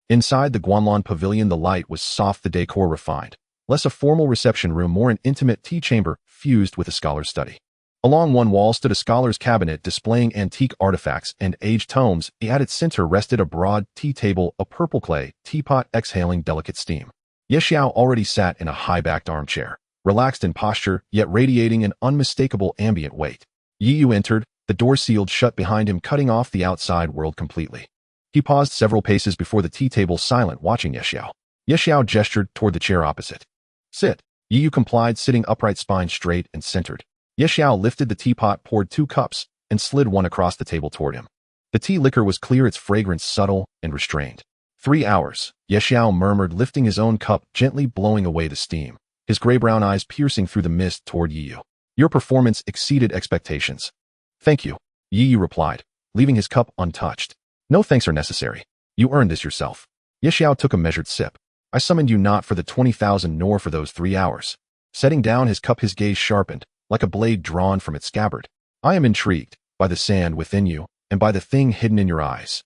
Inside the Guanlan pavilion, the light was soft, the decor refined. Less a formal reception room, more an intimate tea chamber fused with a scholar's study. Along one wall stood a scholar's cabinet displaying antique artifacts and aged tomes. At its center rested a broad tea table, a purple clay teapot exhaling delicate steam. Yexiao already sat in a high-backed armchair, relaxed in posture, yet radiating an unmistakable ambient weight. Yu entered, the door sealed shut behind him, cutting off the outside world completely. He paused several paces before the tea table, silent, watching Yexiao. Yexiao gestured toward the chair opposite. Sit. Yu complied, sitting upright, spine straight and centered. Yexiao lifted the teapot, poured 2 cups, and slid one across the table toward him. The tea liquor was clear, its fragrance subtle and restrained. 3 hours, Yexiao murmured, lifting his own cup, gently blowing away the steam, his gray-brown eyes piercing through the mist toward Yu. Your performance exceeded expectations. Thank you, Yu replied, leaving his cup untouched. No thanks are necessary. You earned this yourself. Yexiao took a measured sip. I summoned you not for the 20,000 nor for those 3 hours. Setting down his cup, his gaze sharpened, like a blade drawn from its scabbard. I am intrigued by the sand within you and by the thing hidden in your eyes.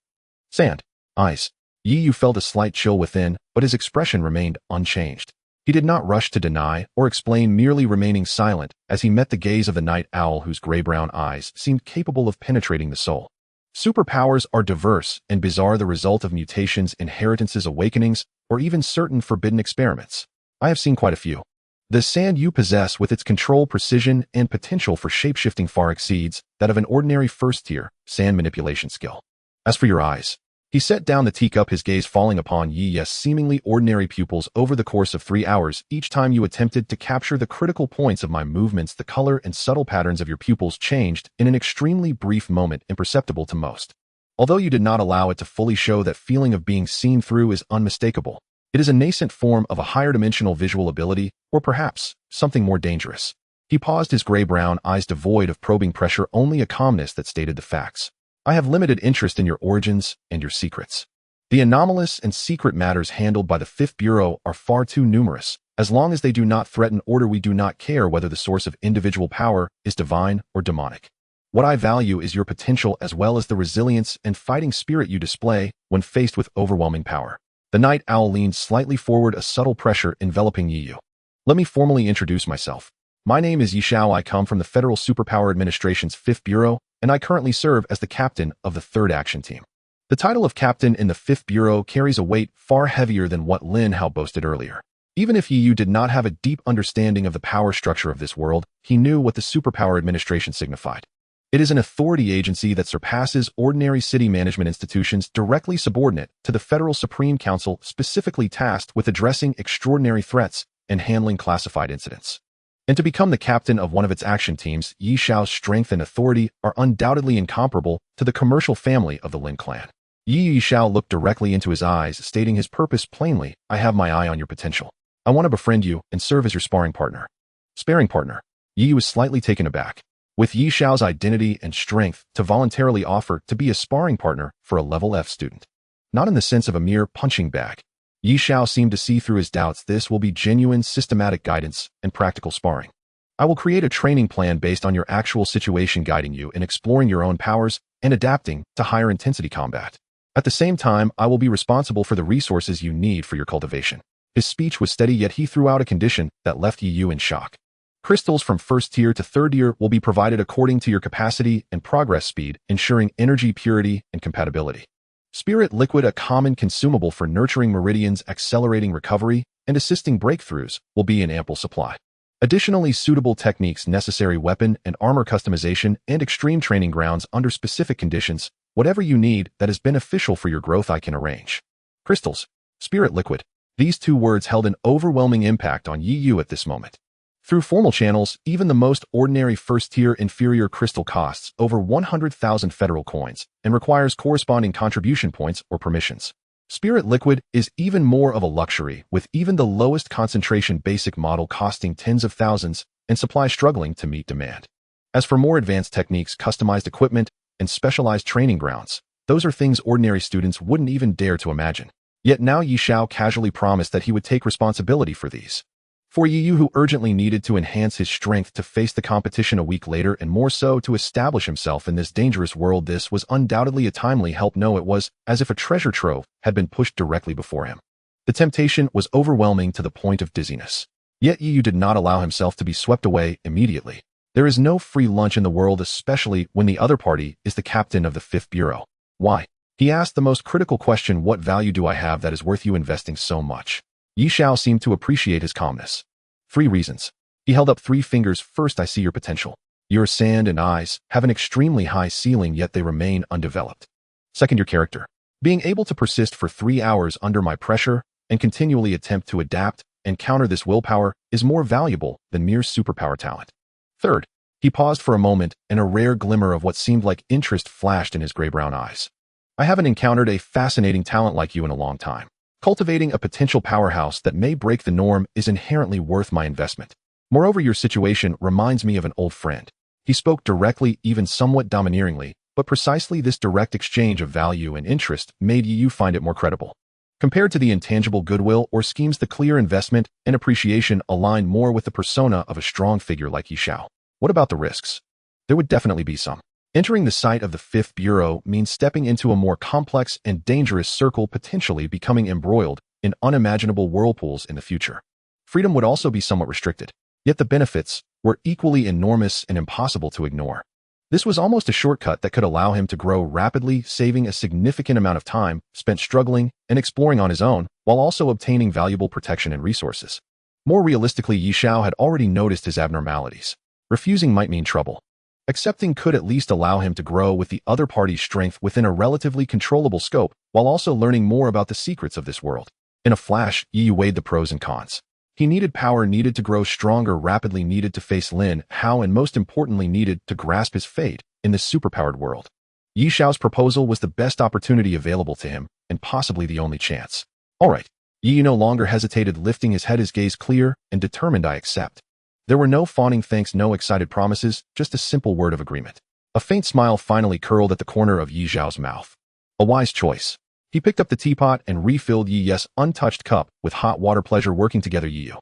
Sand. Eyes. Yu felt a slight chill within, but his expression remained unchanged. He did not rush to deny or explain, merely remaining silent as he met the gaze of the night owl, whose gray-brown eyes seemed capable of penetrating the soul. Superpowers are diverse and bizarre, the result of mutations, inheritances, awakenings, or even certain forbidden experiments. I have seen quite a few. The sand you possess with its control, precision, and potential for shapeshifting far exceeds that of an ordinary first-tier sand manipulation skill. As for your eyes, he set down the teacup, his gaze falling upon Yi's seemingly ordinary pupils over the course of 3 hours. Each time you attempted to capture the critical points of my movements, the color and subtle patterns of your pupils changed in an extremely brief moment, imperceptible to most. Although you did not allow it to fully show, that feeling of being seen through is unmistakable. It is a nascent form of a higher dimensional visual ability, or perhaps something more dangerous. He paused, his gray-brown eyes devoid of probing pressure, only a calmness that stated the facts. I have limited interest in your origins and your secrets. The anomalous and secret matters handled by the Fifth Bureau are far too numerous. As long as they do not threaten order, we do not care whether the source of individual power is divine or demonic. What I value is your potential, as well as the resilience and fighting spirit you display when faced with overwhelming power. The night owl leaned slightly forward, a subtle pressure enveloping Yi. Let me formally introduce myself. My name is Yi Xiao. I come from the Federal Superpower Administration's Fifth Bureau, and I currently serve as the captain of the Third Action Team. The title of captain in the Fifth Bureau carries a weight far heavier than what Lin Hao boasted earlier. Even if Yi did not have a deep understanding of the power structure of this world, he knew what the Superpower Administration signified. It is an authority agency that surpasses ordinary city management institutions, directly subordinate to the Federal Supreme Council, specifically tasked with addressing extraordinary threats and handling classified incidents. And to become the captain of one of its action teams, Yi Xiao's strength and authority are undoubtedly incomparable to the commercial family of the Lin clan. Yi Xiao looked directly into his eyes, stating his purpose plainly. I have my eye on your potential. I want to befriend you and serve as your sparring partner. Sparring partner. Yi was slightly taken aback. With Yi Xiao's identity and strength, to voluntarily offer to be a sparring partner for a level F student. Not in the sense of a mere punching bag. Yi Xiao seemed to see through his doubts. This will be genuine, systematic guidance and practical sparring. I will create a training plan based on your actual situation, guiding you in exploring your own powers and adapting to higher intensity combat. At the same time, I will be responsible for the resources you need for your cultivation. His speech was steady, yet he threw out a condition that left Yi in shock. Crystals from first tier to third tier will be provided according to your capacity and progress speed, ensuring energy purity and compatibility. Spirit liquid, a common consumable for nurturing meridians, accelerating recovery, and assisting breakthroughs, will be in ample supply. Additionally, suitable techniques, necessary weapon and armor customization, and extreme training grounds under specific conditions, whatever you need that is beneficial for your growth, I can arrange. Crystals. Spirit liquid. These two words held an overwhelming impact on Yi at this moment. Through formal channels, even the most ordinary first-tier inferior crystal costs over 100,000 federal coins and requires corresponding contribution points or permissions. Spirit liquid is even more of a luxury, with even the lowest concentration basic model costing tens of thousands and supply struggling to meet demand. As for more advanced techniques, customized equipment, and specialized training grounds, those are things ordinary students wouldn't even dare to imagine. Yet now Yi Xiao casually promised that he would take responsibility for these. For Yi, who urgently needed to enhance his strength to face the competition a week later, and more so to establish himself in this dangerous world, this was undoubtedly a timely help. No, it was as if a treasure trove had been pushed directly before him. The temptation was overwhelming to the point of dizziness. Yet Yi did not allow himself to be swept away immediately. There is no free lunch in the world, especially when the other party is the captain of the Fifth Bureau. Why? He asked the most critical question. What value do I have that is worth you investing so much? Yi Xiao seemed to appreciate his calmness. 3 reasons. He held up 3 fingers. First, I see your potential. Your sand and eyes have an extremely high ceiling, yet they remain undeveloped. Second, your character. Being able to persist for 3 hours under my pressure and continually attempt to adapt and counter this willpower is more valuable than mere superpower talent. Third, he paused for a moment, and a rare glimmer of what seemed like interest flashed in his gray-brown eyes. I haven't encountered a fascinating talent like you in a long time. Cultivating a potential powerhouse that may break the norm is inherently worth my investment. Moreover, your situation reminds me of an old friend. He spoke directly, even somewhat domineeringly, but precisely this direct exchange of value and interest made you find it more credible. Compared to the intangible goodwill or schemes, the clear investment and appreciation aligned more with the persona of a strong figure like Yi Xiao. What about the risks? There would definitely be some. Entering the site of the Fifth Bureau means stepping into a more complex and dangerous circle, potentially becoming embroiled in unimaginable whirlpools in the future. Freedom would also be somewhat restricted, yet the benefits were equally enormous and impossible to ignore. This was almost a shortcut that could allow him to grow rapidly, saving a significant amount of time spent struggling and exploring on his own, while also obtaining valuable protection and resources. More realistically, Yi Xiao had already noticed his abnormalities. Refusing might mean trouble. Accepting could at least allow him to grow with the other party's strength within a relatively controllable scope, while also learning more about the secrets of this world. In a flash, Yi weighed the pros and cons. He needed power, needed to grow stronger rapidly, needed to face Lin Hao, and most importantly needed to grasp his fate in this superpowered world. Yi Xiao's proposal was the best opportunity available to him, and possibly the only chance. All right. Yi no longer hesitated, lifting his head, his gaze clear and determined. I accept. There were no fawning thanks, no excited promises, just a simple word of agreement. A faint smile finally curled at the corner of Yi Xiao's mouth. A wise choice. He picked up the teapot and refilled Yi's untouched cup with hot water. Pleasure working together, Yi.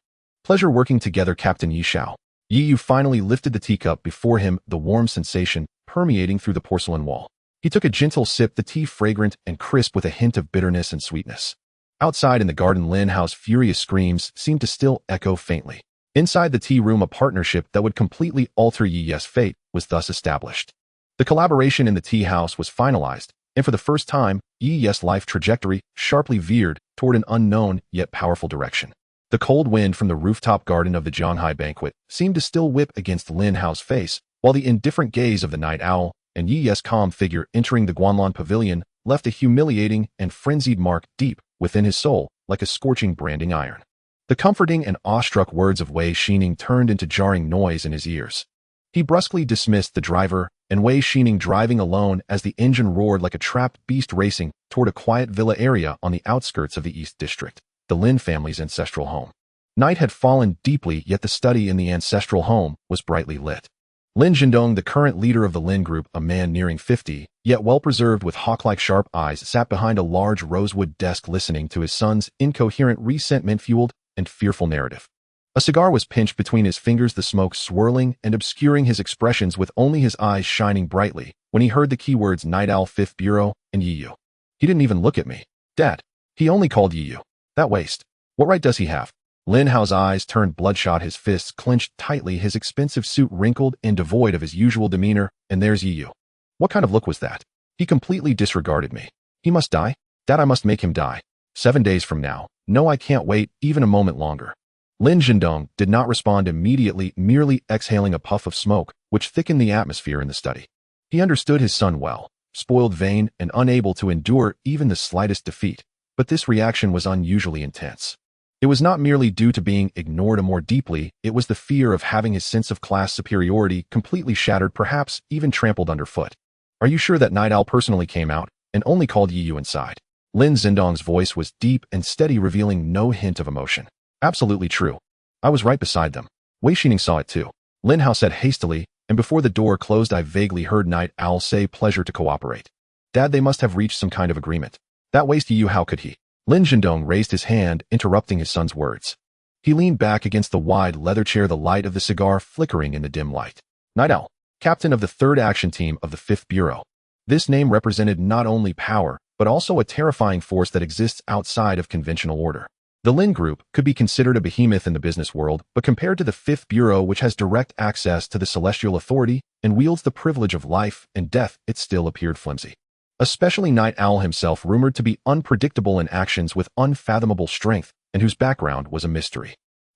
Pleasure working together, Captain Yi Xiao. Yi finally lifted the teacup before him, the warm sensation permeating through the porcelain wall. He took a gentle sip, the tea fragrant and crisp with a hint of bitterness and sweetness. Outside in the garden, Lin Hao's furious screams seemed to still echo faintly. Inside the tea room, a partnership that would completely alter Yi's fate was thus established. The collaboration in the tea house was finalized, and for the first time, Yi's life trajectory sharply veered toward an unknown yet powerful direction. The cold wind from the rooftop garden of the Zhanghai banquet seemed to still whip against Lin Hao's face, while the indifferent gaze of the night owl and Yi's calm figure entering the Guanlan pavilion left a humiliating and frenzied mark deep within his soul, like a scorching branding iron. The comforting and awestruck words of Wei Xining turned into jarring noise in his ears. He brusquely dismissed the driver, and Wei Xining driving alone as the engine roared like a trapped beast racing toward a quiet villa area on the outskirts of the East District, the Lin family's ancestral home. Night had fallen deeply, yet the study in the ancestral home was brightly lit. Lin Zhendong, the current leader of the Lin group, a man nearing 50, yet well-preserved with hawk-like sharp eyes, sat behind a large rosewood desk listening to his son's incoherent, resentment-fueled, and fearful narrative. A cigar was pinched between his fingers, the smoke swirling and obscuring his expressions with only his eyes shining brightly when he heard the keywords Night Owl, 5th Bureau, and Yiyu. He didn't even look at me. Dad. He only called Yiyu. That waste. What right does he have? Lin Hao's eyes turned bloodshot, his fists clenched tightly, his expensive suit wrinkled and devoid of his usual demeanor, and there's Yiyu. What kind of look was that? He completely disregarded me. He must die? Dad, I must make him die. 7 days from now. No, I can't wait even a moment longer. Lin Zhendong did not respond immediately, merely exhaling a puff of smoke, which thickened the atmosphere in the study. He understood his son well, spoiled, vain, and unable to endure even the slightest defeat, but this reaction was unusually intense. It was not merely due to being ignored more deeply, it was the fear of having his sense of class superiority completely shattered, perhaps even trampled underfoot. Are you sure that Night Owl personally came out and only called Yiyu inside? Lin Zhendong's voice was deep and steady, revealing no hint of emotion. Absolutely true. I was right beside them. Wei Xining saw it too. Lin Hao said hastily, and before the door closed I vaguely heard Night Owl say, pleasure to cooperate. Dad, they must have reached some kind of agreement. That waste Yiyu, how could he? Lin Zhendong raised his hand, interrupting his son's words. He leaned back against the wide leather chair, the light of the cigar flickering in the dim light. Night Owl, captain of the 3rd Action Team of the 5th Bureau. This name represented not only power, but also a terrifying force that exists outside of conventional order. The Lin Group could be considered a behemoth in the business world, but compared to the 5th Bureau, which has direct access to the Celestial Authority and wields the privilege of life and death, it still appeared flimsy. Especially Night Owl himself, rumored to be unpredictable in actions with unfathomable strength, and whose background was a mystery.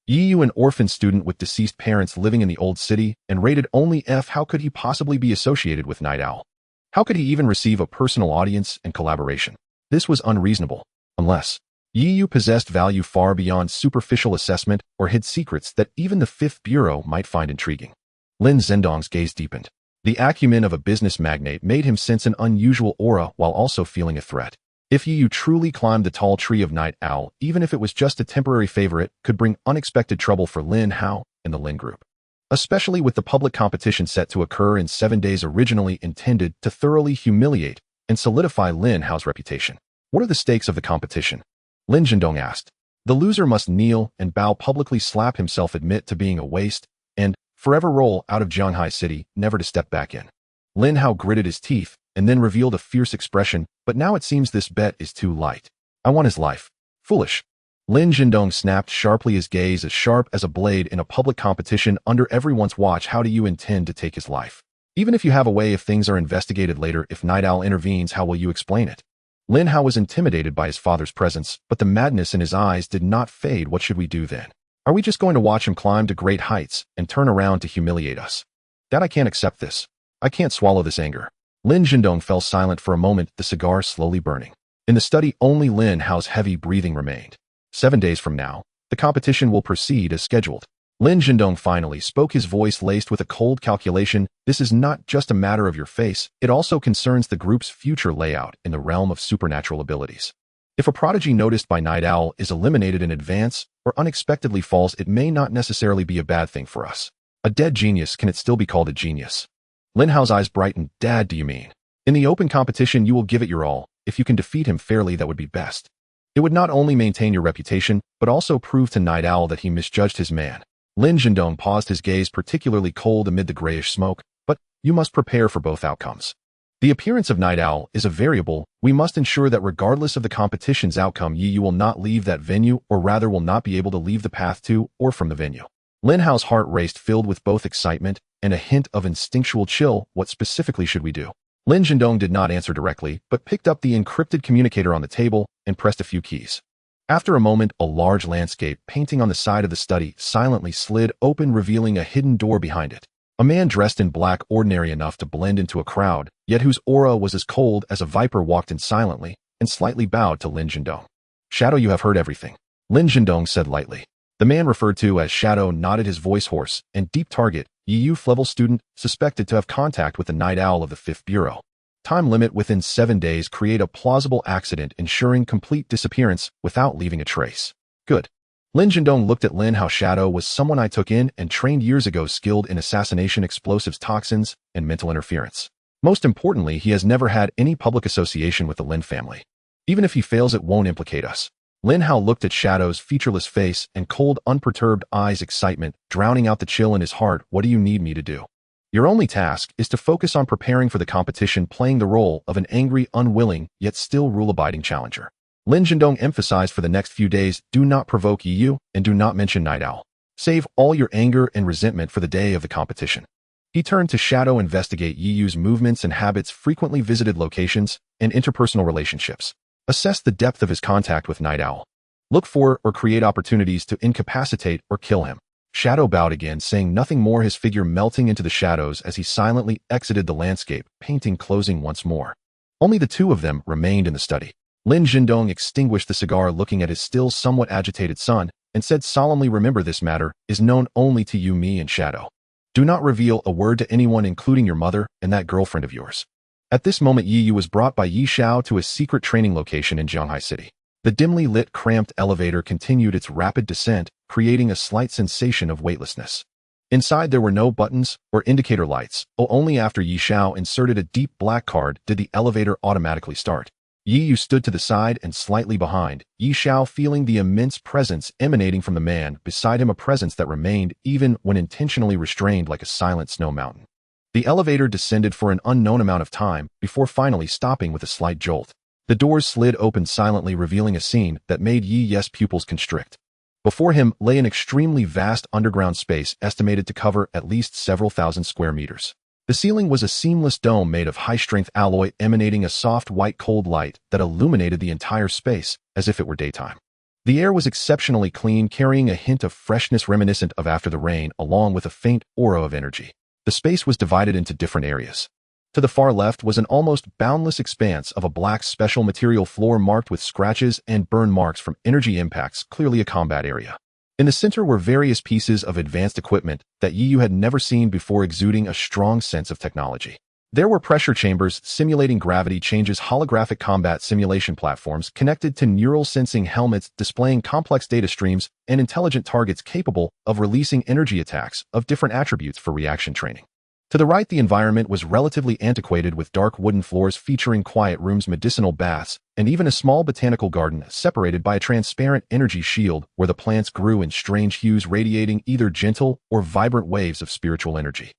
Yiyu, an orphan student with deceased parents living in the old city and rated only F, how could he possibly be associated with Night Owl? How could he even receive a personal audience and collaboration? This was unreasonable, unless Yiyu possessed value far beyond superficial assessment or hid secrets that even the 5th Bureau might find intriguing. Lin Zhendong's gaze deepened. The acumen of a business magnate made him sense an unusual aura while also feeling a threat. If Yiyu truly climbed the tall tree of Night Owl, even if it was just a temporary favorite, could bring unexpected trouble for Lin Hao and the Lin Group. Especially with the public competition set to occur in 7 days, originally intended to thoroughly humiliate and solidify Lin Hao's reputation. What are the stakes of the competition? Lin Zhendong asked. The loser must kneel and bow publicly, slap himself, admit to being a waste, and forever roll out of Zhanghai City, never to step back in. Lin Hao gritted his teeth and then revealed a fierce expression, but now it seems this bet is too light. I want his life. Foolish. Lin Zhendong snapped sharply, his gaze as sharp as a blade. In a public competition under everyone's watch, how do you intend to take his life? Even if you have a way, if things are investigated later, if Night Owl intervenes, how will you explain it? Lin Hao was intimidated by his father's presence, but the madness in his eyes did not fade. What should we do then? Are we just going to watch him climb to great heights and turn around to humiliate us? Dad, I can't accept this. I can't swallow this anger. Lin Zhendong fell silent for a moment, the cigar slowly burning. In the study, only Lin Hao's heavy breathing remained. 7 days from now, the competition will proceed as scheduled. Lin Zhendong finally spoke, his voice laced with a cold calculation. This is not just a matter of your face, it also concerns the group's future layout in the realm of supernatural abilities. If a prodigy noticed by Night Owl is eliminated in advance or unexpectedly falls, it may not necessarily be a bad thing for us. A dead genius, can it still be called a genius? Lin Hao's eyes brightened. Dad, do you mean? In the open competition, you will give it your all. If you can defeat him fairly, that would be best. It would not only maintain your reputation, but also prove to Night Owl that he misjudged his man. Lin Zhendong paused, his gaze particularly cold amid the grayish smoke, but you must prepare for both outcomes. The appearance of Night Owl is a variable. We must ensure that regardless of the competition's outcome, you will not leave that venue, or rather will not be able to leave the path to or from the venue. Lin Hao's heart raced, filled with both excitement and a hint of instinctual chill. What specifically should we do? Lin Zhendong did not answer directly, but picked up the encrypted communicator on the table and pressed a few keys. After a moment, a large landscape painting on the side of the study silently slid open, revealing a hidden door behind it. A man dressed in black, ordinary enough to blend into a crowd, yet whose aura was as cold as a viper, walked in silently and slightly bowed to Lin Zhendong. Shadow, you have heard everything, Lin Zhendong said lightly. The man referred to as Shadow nodded, his voice hoarse and deep. Target, level student, suspected to have contact with the Night Owl of the 5th Bureau. Time limit within 7 days. Create a plausible accident ensuring complete disappearance without leaving a trace. Good. Lin Zhendong looked at Lin Hao. Shadow was someone I took in and trained years ago, skilled in assassination, explosives, toxins, and mental interference. Most importantly, he has never had any public association with the Lin family. Even if he fails, it won't implicate us. Lin Hao looked at Shadow's featureless face and cold, unperturbed eyes, excitement drowning out the chill in his heart. What do you need me to do? Your only task is to focus on preparing for the competition, playing the role of an angry, unwilling, yet still rule-abiding challenger. Lin Zhendong emphasized, for the next few days, do not provoke Yu and do not mention Night Owl. Save all your anger and resentment for the day of the competition. He turned to Shadow. Investigate Yu's movements and habits, frequently visited locations, and interpersonal relationships. Assess the depth of his contact with Night Owl. Look for or create opportunities to incapacitate or kill him. Shadow bowed again, saying nothing more, his figure melting into the shadows as he silently exited the landscape, painting closing once more. Only the two of them remained in the study. Lin Zhendong extinguished the cigar, looking at his still somewhat agitated son, and said solemnly, remember, this matter is known only to you, me, and Shadow. Do not reveal a word to anyone, including your mother and that girlfriend of yours. At this moment, Yu was brought by Yi Xiao to a secret training location in Jianghai City. The dimly lit, cramped elevator continued its rapid descent, creating a slight sensation of weightlessness. Inside, there were no buttons or indicator lights. Only after Yi Xiao inserted a deep black card did the elevator automatically start. Yu stood to the side and slightly behind Yi Xiao, feeling the immense presence emanating from the man beside him, a presence that remained even when intentionally restrained, like a silent snow mountain. The elevator descended for an unknown amount of time before finally stopping with a slight jolt. The doors slid open silently, revealing a scene that made Yi's pupils constrict. Before him lay an extremely vast underground space estimated to cover at least several thousand square meters. The ceiling was a seamless dome made of high-strength alloy, emanating a soft white cold light that illuminated the entire space as if it were daytime. The air was exceptionally clean, carrying a hint of freshness reminiscent of after the rain, along with a faint aura of energy. The space was divided into different areas. To the far left was an almost boundless expanse of a black special material floor marked with scratches and burn marks from energy impacts, clearly a combat area. In the center were various pieces of advanced equipment that Yu had never seen before, exuding a strong sense of technology. There were pressure chambers simulating gravity changes, holographic combat simulation platforms connected to neural sensing helmets displaying complex data streams, and intelligent targets capable of releasing energy attacks of different attributes for reaction training. To the right, the environment was relatively antiquated, with dark wooden floors featuring quiet rooms, medicinal baths, and even a small botanical garden separated by a transparent energy shield where the plants grew in strange hues, radiating either gentle or vibrant waves of spiritual energy.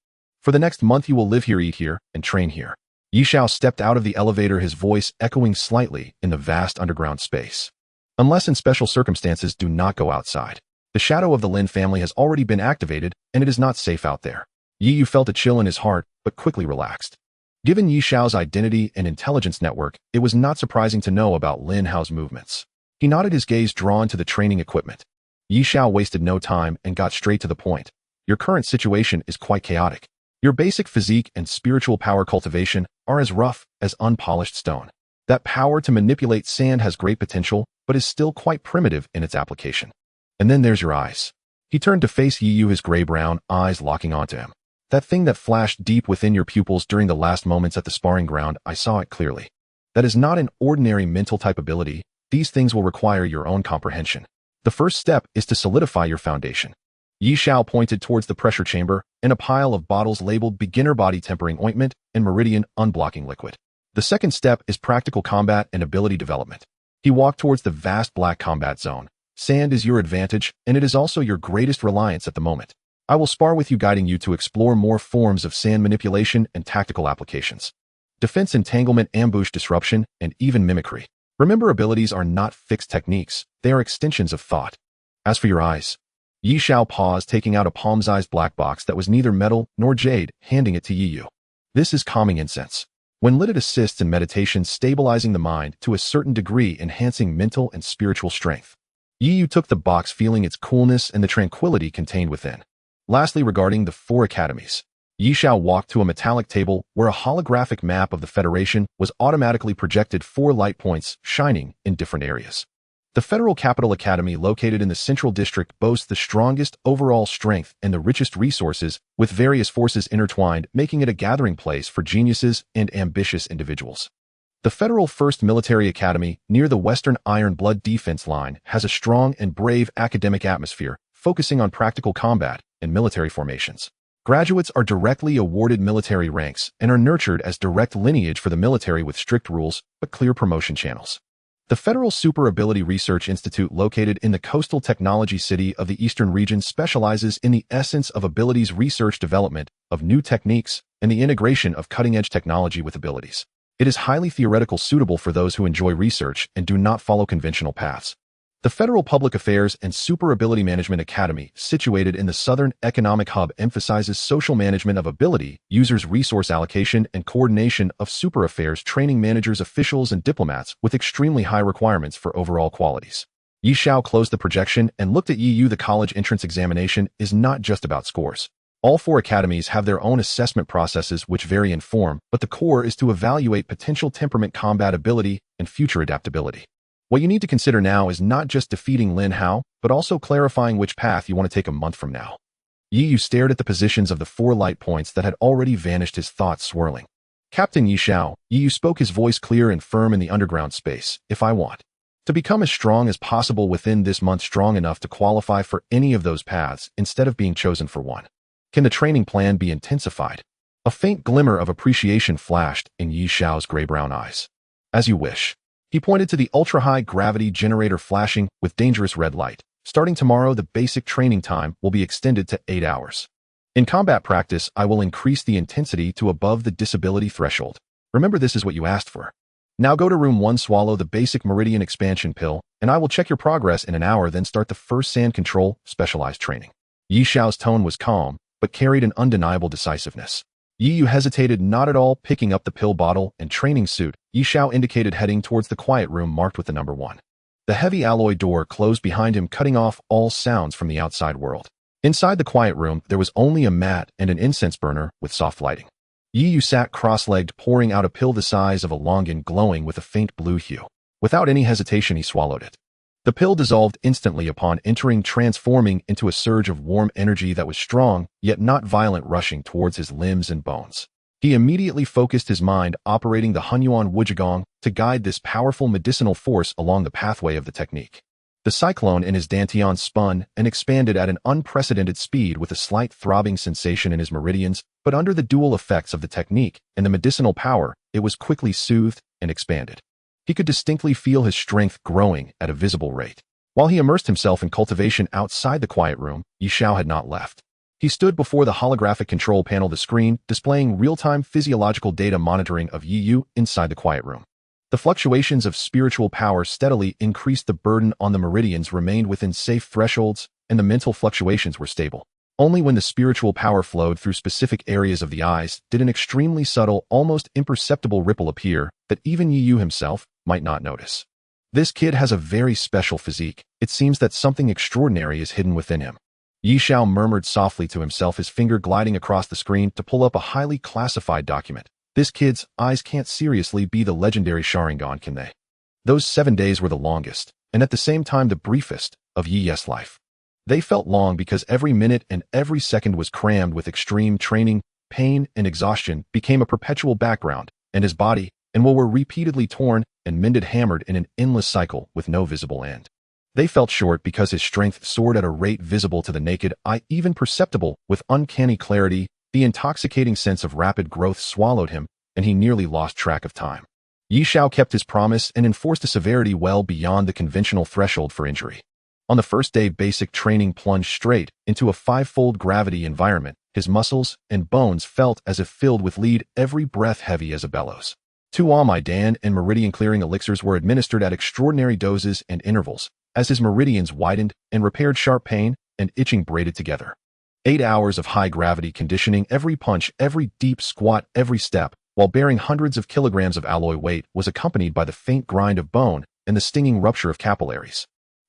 For the next month you will live here, eat here, and train here. Yi Xiao stepped out of the elevator, his voice echoing slightly in the vast underground space. Unless in special circumstances, do not go outside. The shadow of the Lin family has already been activated, and it is not safe out there. Yi felt a chill in his heart, but quickly relaxed. Given Yi Xiao's identity and intelligence network, it was not surprising to know about Lin Hao's movements. He nodded, his gaze drawn to the training equipment. Yi Xiao wasted no time and got straight to the point. Your current situation is quite chaotic. Your basic physique and spiritual power cultivation are as rough as unpolished stone. That power to manipulate sand has great potential, but is still quite primitive in its application. And then there's your eyes. He turned to face Yi Yu, his gray-brown eyes locking onto him. That thing that flashed deep within your pupils during the last moments at the sparring ground, I saw it clearly. That is not an ordinary mental type ability. These things will require your own comprehension. The first step is to solidify your foundation. Yi Xiao pointed towards the pressure chamber and a pile of bottles labeled beginner body tempering ointment and meridian unblocking liquid. The second step is practical combat and ability development. He walked towards the vast black combat zone. Sand is your advantage, and it is also your greatest reliance at the moment. I will spar with you, guiding you to explore more forms of sand manipulation and tactical applications. Defense, entanglement, ambush, disruption, and even mimicry. Remember, abilities are not fixed techniques. They are extensions of thought. As for your eyes, Yi Xiao paused, taking out a palm-sized black box that was neither metal nor jade, handing it to Yi Yu. This is calming incense. When lit, it assists in meditation, stabilizing the mind to a certain degree, enhancing mental and spiritual strength. Yi Yu took the box, feeling its coolness and the tranquility contained within. Lastly, regarding the 4 academies, Yi Xiao walked to a metallic table where a holographic map of the Federation was automatically projected, 4 light points shining in different areas. The Federal Capital Academy, located in the Central District, boasts the strongest overall strength and the richest resources, with various forces intertwined, making it a gathering place for geniuses and ambitious individuals. The Federal First Military Academy, near the Western Iron Blood defense line, has a strong and brave academic atmosphere, focusing on practical combat and military formations. Graduates are directly awarded military ranks and are nurtured as direct lineage for the military, with strict rules but clear promotion channels. The Federal Super Ability Research Institute, located in the coastal technology city of the Eastern region, specializes in the essence of abilities research, development of new techniques, and the integration of cutting-edge technology with abilities. It is highly theoretical, suitable for those who enjoy research and do not follow conventional paths. The Federal Public Affairs and Super Ability Management Academy, situated in the Southern Economic Hub, emphasizes social management of ability, users' resource allocation, and coordination of super affairs, training managers, officials, and diplomats with extremely high requirements for overall qualities. Yi Xiao closed the projection and looked at Yi Yu. The college entrance examination is not just about scores. All 4 academies have their own assessment processes which vary in form, but the core is to evaluate potential temperament, combat ability, and future adaptability. What you need to consider now is not just defeating Lin Hao, but also clarifying which path you want to take a month from now. Yi Yu stared at the positions of the 4 light points that had already vanished, his thoughts swirling. Captain Yi Xiao, Yi Yu spoke, his voice clear and firm in the underground space. If I want to become as strong as possible within this month, strong enough to qualify for any of those paths instead of being chosen for one, can the training plan be intensified? A faint glimmer of appreciation flashed in Yi Xiao's gray-brown eyes. As you wish. He pointed to the ultra-high gravity generator flashing with dangerous red light. Starting tomorrow, the basic training time will be extended to 8 hours. In combat practice, I will increase the intensity to above the disability threshold. Remember, this is what you asked for. Now go to room 1, swallow the basic meridian expansion pill, and I will check your progress in an hour, then start the first sand control specialized training. Yi Xiao's tone was calm, but carried an undeniable decisiveness. Yi Yu hesitated not at all, picking up the pill bottle and training suit. Yi Xiao indicated, heading towards the quiet room marked with the number 1. The heavy alloy door closed behind him, cutting off all sounds from the outside world. Inside the quiet room, there was only a mat and an incense burner with soft lighting. Yi Yu sat cross-legged, pouring out a pill the size of a longan, glowing with a faint blue hue. Without any hesitation, he swallowed it. The pill dissolved instantly upon entering, transforming into a surge of warm energy that was strong, yet not violent, rushing towards his limbs and bones. He immediately focused his mind, operating the Hunyuan Wujigong to guide this powerful medicinal force along the pathway of the technique. The cyclone in his dantian spun and expanded at an unprecedented speed, with a slight throbbing sensation in his meridians, but under the dual effects of the technique and the medicinal power, it was quickly soothed and expanded. He could distinctly feel his strength growing at a visible rate. While he immersed himself in cultivation outside the quiet room, Yi Xiao had not left. He stood before the holographic control panel, the screen displaying real-time physiological data monitoring of Yi Yu inside the quiet room. The fluctuations of spiritual power steadily increased. The burden on the meridians remained within safe thresholds, and the mental fluctuations were stable. Only when the spiritual power flowed through specific areas of the eyes did an extremely subtle, almost imperceptible ripple appear that even Yi Yu himself might not notice. This kid has a very special physique. It seems that something extraordinary is hidden within him. Yi Xiao murmured softly to himself, his finger gliding across the screen to pull up a highly classified document. This kid's eyes can't seriously be the legendary Sharingan, can they? Those 7 days were the longest, and at the same time the briefest, of Yi Yes' life. They felt long because every minute and every second was crammed with extreme training, pain, and exhaustion became a perpetual background, and his body and will were repeatedly torn and mended, hammered in an endless cycle with no visible end. They felt short because his strength soared at a rate visible to the naked eye, even perceptible with uncanny clarity. The intoxicating sense of rapid growth swallowed him, and he nearly lost track of time. Yi Xiao kept his promise and enforced a severity well beyond the conventional threshold for injury. On the first day, basic training plunged straight into a 5-fold gravity environment. His muscles and bones felt as if filled with lead, every breath heavy as a bellows. 2 Almaidan and meridian-clearing elixirs were administered at extraordinary doses and intervals, as his meridians widened and repaired sharp pain and itching braided together. 8 hours of high-gravity conditioning, every punch, every deep squat, every step, while bearing hundreds of kilograms of alloy weight, was accompanied by the faint grind of bone and the stinging rupture of capillaries.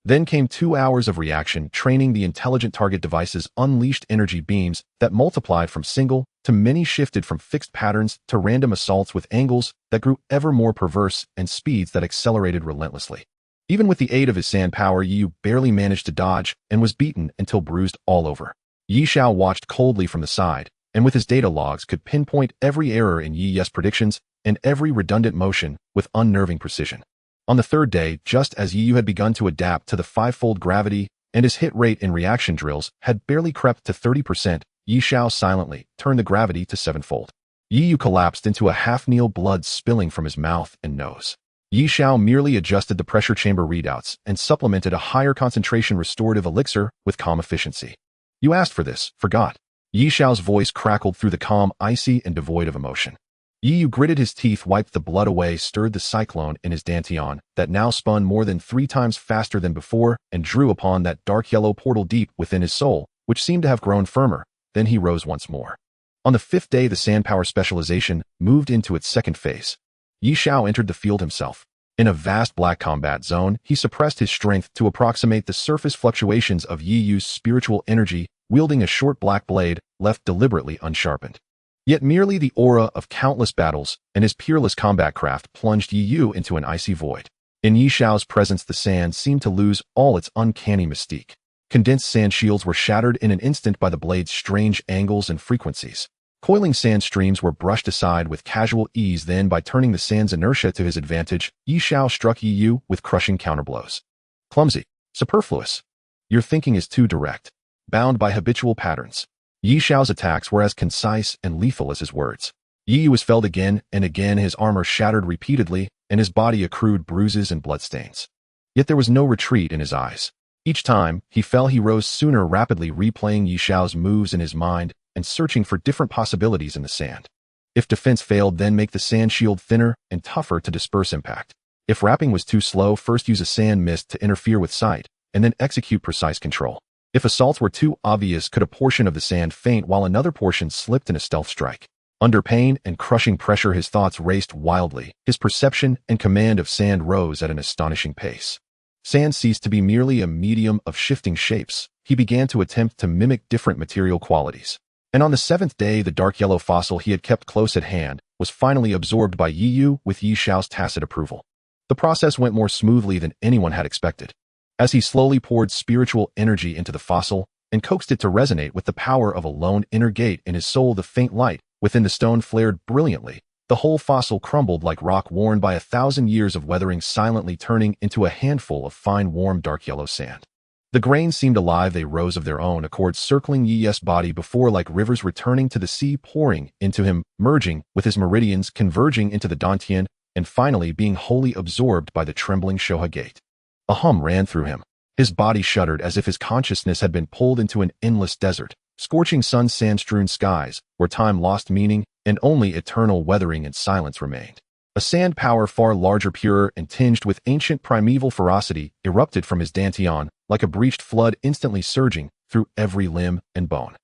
Then came 2 hours of reaction training. The intelligent target devices unleashed energy beams that multiplied from single to many, shifted from fixed patterns to random assaults with angles that grew ever more perverse and speeds that accelerated relentlessly. Even with the aid of his sand power, Yi barely managed to dodge and was beaten until bruised all over. Yi Xiao watched coldly from the side, and with his data logs could pinpoint every error in Yi Yes' predictions and every redundant motion with unnerving precision. On the 3rd day, just as Yi had begun to adapt to the 5-fold gravity and his hit rate in reaction drills had barely crept to 30%, Yi Xiao silently turned the gravity to 7-fold. Yi collapsed into a half-kneel, blood spilling from his mouth and nose. Yi Xiao merely adjusted the pressure chamber readouts and supplemented a higher concentration restorative elixir with calm efficiency. You asked for this, forgot. Yi Xiao's voice crackled through the calm, icy, and devoid of emotion. Yi gritted his teeth, wiped the blood away, stirred the cyclone in his dantian that now spun more than 3 times faster than before, and drew upon that dark yellow portal deep within his soul, which seemed to have grown firmer. Then he rose once more. On the 5th day, the sand power specialization moved into its 2nd phase. Yi Xiao entered the field himself. In a vast black combat zone, he suppressed his strength to approximate the surface fluctuations of Yi Yu's spiritual energy, wielding a short black blade left deliberately unsharpened. Yet merely the aura of countless battles and his peerless combat craft plunged Yi Yu into an icy void. In Yi Xiao's presence, the sand seemed to lose all its uncanny mystique. Condensed sand shields were shattered in an instant by the blade's strange angles and frequencies. Coiling sand streams were brushed aside with casual ease. Then, by turning the sand's inertia to his advantage, Yi Xiao struck Yi Yu with crushing counterblows. Clumsy. Superfluous. Your thinking is too direct. Bound by habitual patterns. Yi Xiao's attacks were as concise and lethal as his words. Yi Yu was felled again and again, his armor shattered repeatedly, and his body accrued bruises and bloodstains. Yet there was no retreat in his eyes. Each time he fell, he rose sooner, rapidly replaying Yi Xiao's moves in his mind and searching for different possibilities in the sand. If defense failed, then make the sand shield thinner and tougher to disperse impact. If wrapping was too slow, first use a sand mist to interfere with sight, and then execute precise control. If assaults were too obvious, could a portion of the sand faint while another portion slipped in a stealth strike. Under pain and crushing pressure, his thoughts raced wildly. His perception and command of sand rose at an astonishing pace. Sand ceased to be merely a medium of shifting shapes. He began to attempt to mimic different material qualities. And on the 7th day, the dark yellow fossil he had kept close at hand was finally absorbed by Yi Yu with Yi Xiao's tacit approval. The process went more smoothly than anyone had expected. As he slowly poured spiritual energy into the fossil and coaxed it to resonate with the power of a lone inner gate in his soul, the faint light within the stone flared brilliantly. The whole fossil crumbled like rock worn by 1,000 years of weathering, silently turning into a handful of fine, warm, dark yellow sand. The grains seemed alive. They rose of their own accord, circling Yi Yes' body before like rivers returning to the sea, pouring into him, merging with his meridians, converging into the dantian, and finally being wholly absorbed by the trembling Shoha gate. A hum ran through him. His body shuddered as if his consciousness had been pulled into an endless desert, scorching sun, sand-strewn skies, where time lost meaning and only eternal weathering and silence remained. A sand power far larger, purer, and tinged with ancient primeval ferocity erupted from his dantian, like a breached flood, instantly surging through every limb and bone.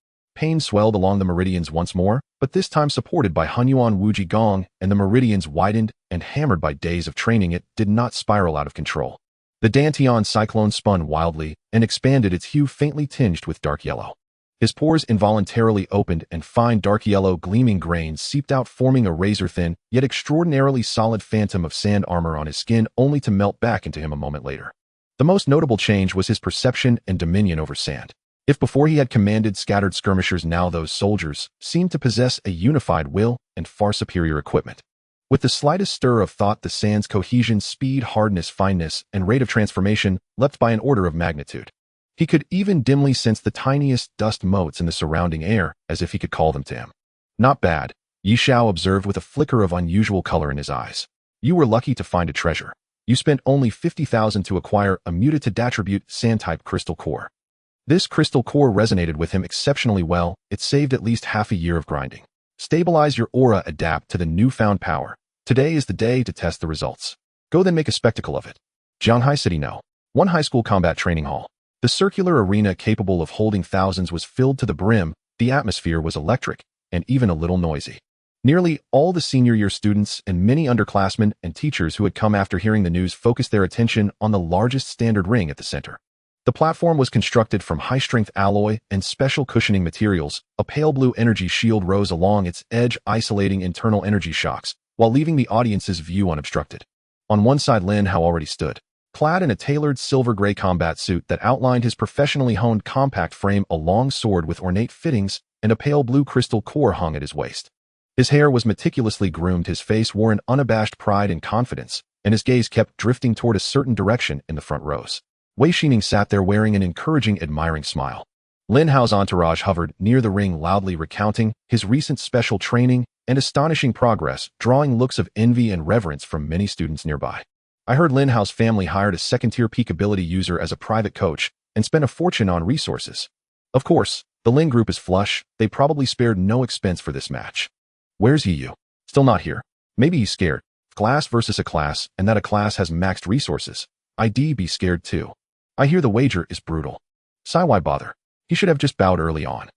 Pain swelled along the meridians once more, but this time supported by Hunyuan Wuji Gong, and the meridians widened, and hammered by days of training it did not spiral out of control. The Dantian cyclone spun wildly, and expanded, its hue faintly tinged with dark yellow. His pores involuntarily opened, and fine dark yellow gleaming grains seeped out, forming a razor-thin, yet extraordinarily solid phantom of sand armor on his skin, only to melt back into him a moment later. The most notable change was his perception and dominion over sand. If before he had commanded scattered skirmishers, now those soldiers seemed to possess a unified will and far superior equipment. With the slightest stir of thought, the sand's cohesion, speed, hardness, fineness, and rate of transformation leapt by an order of magnitude. He could even dimly sense the tiniest dust motes in the surrounding air, as if he could call them to him. Not bad, Yi Xiao observed with a flicker of unusual color in his eyes. You were lucky to find a treasure. You spent only 50,000 to acquire a mutated attribute sand-type crystal core. This crystal core resonated with him exceptionally well. It saved at least half a year of grinding. Stabilize your aura, adapt to the newfound power. Today is the day to test the results. Go then, make a spectacle of it. Jianghai City No. 1 High School Combat Training Hall. The circular arena capable of holding thousands was filled to the brim. The atmosphere was electric, and even a little noisy. Nearly all the senior year students and many underclassmen and teachers who had come after hearing the news focused their attention on the largest standard ring at the center. The platform was constructed from high-strength alloy and special cushioning materials. A pale blue energy shield rose along its edge, isolating internal energy shocks, while leaving the audience's view unobstructed. On one side, Lin Hao already stood, clad in a tailored silver-gray combat suit that outlined his professionally honed compact frame. A long sword with ornate fittings and a pale blue crystal core hung at his waist. His hair was meticulously groomed, his face wore an unabashed pride and confidence, and his gaze kept drifting toward a certain direction in the front rows. Wei Xining sat there wearing an encouraging, admiring smile. Lin Hao's entourage hovered near the ring, loudly recounting his recent special training and astonishing progress, drawing looks of envy and reverence from many students nearby. I heard Lin Hao's family hired a second-tier peak ability user as a private coach and spent a fortune on resources. Of course, the Lin group is flush. They probably spared no expense for this match. Where's Yi Yu? Still not here. Maybe he's scared. Class versus a class, and that a class has maxed resources. I'd be scared too. I hear the wager is brutal. Why bother? He should have just bowed early on.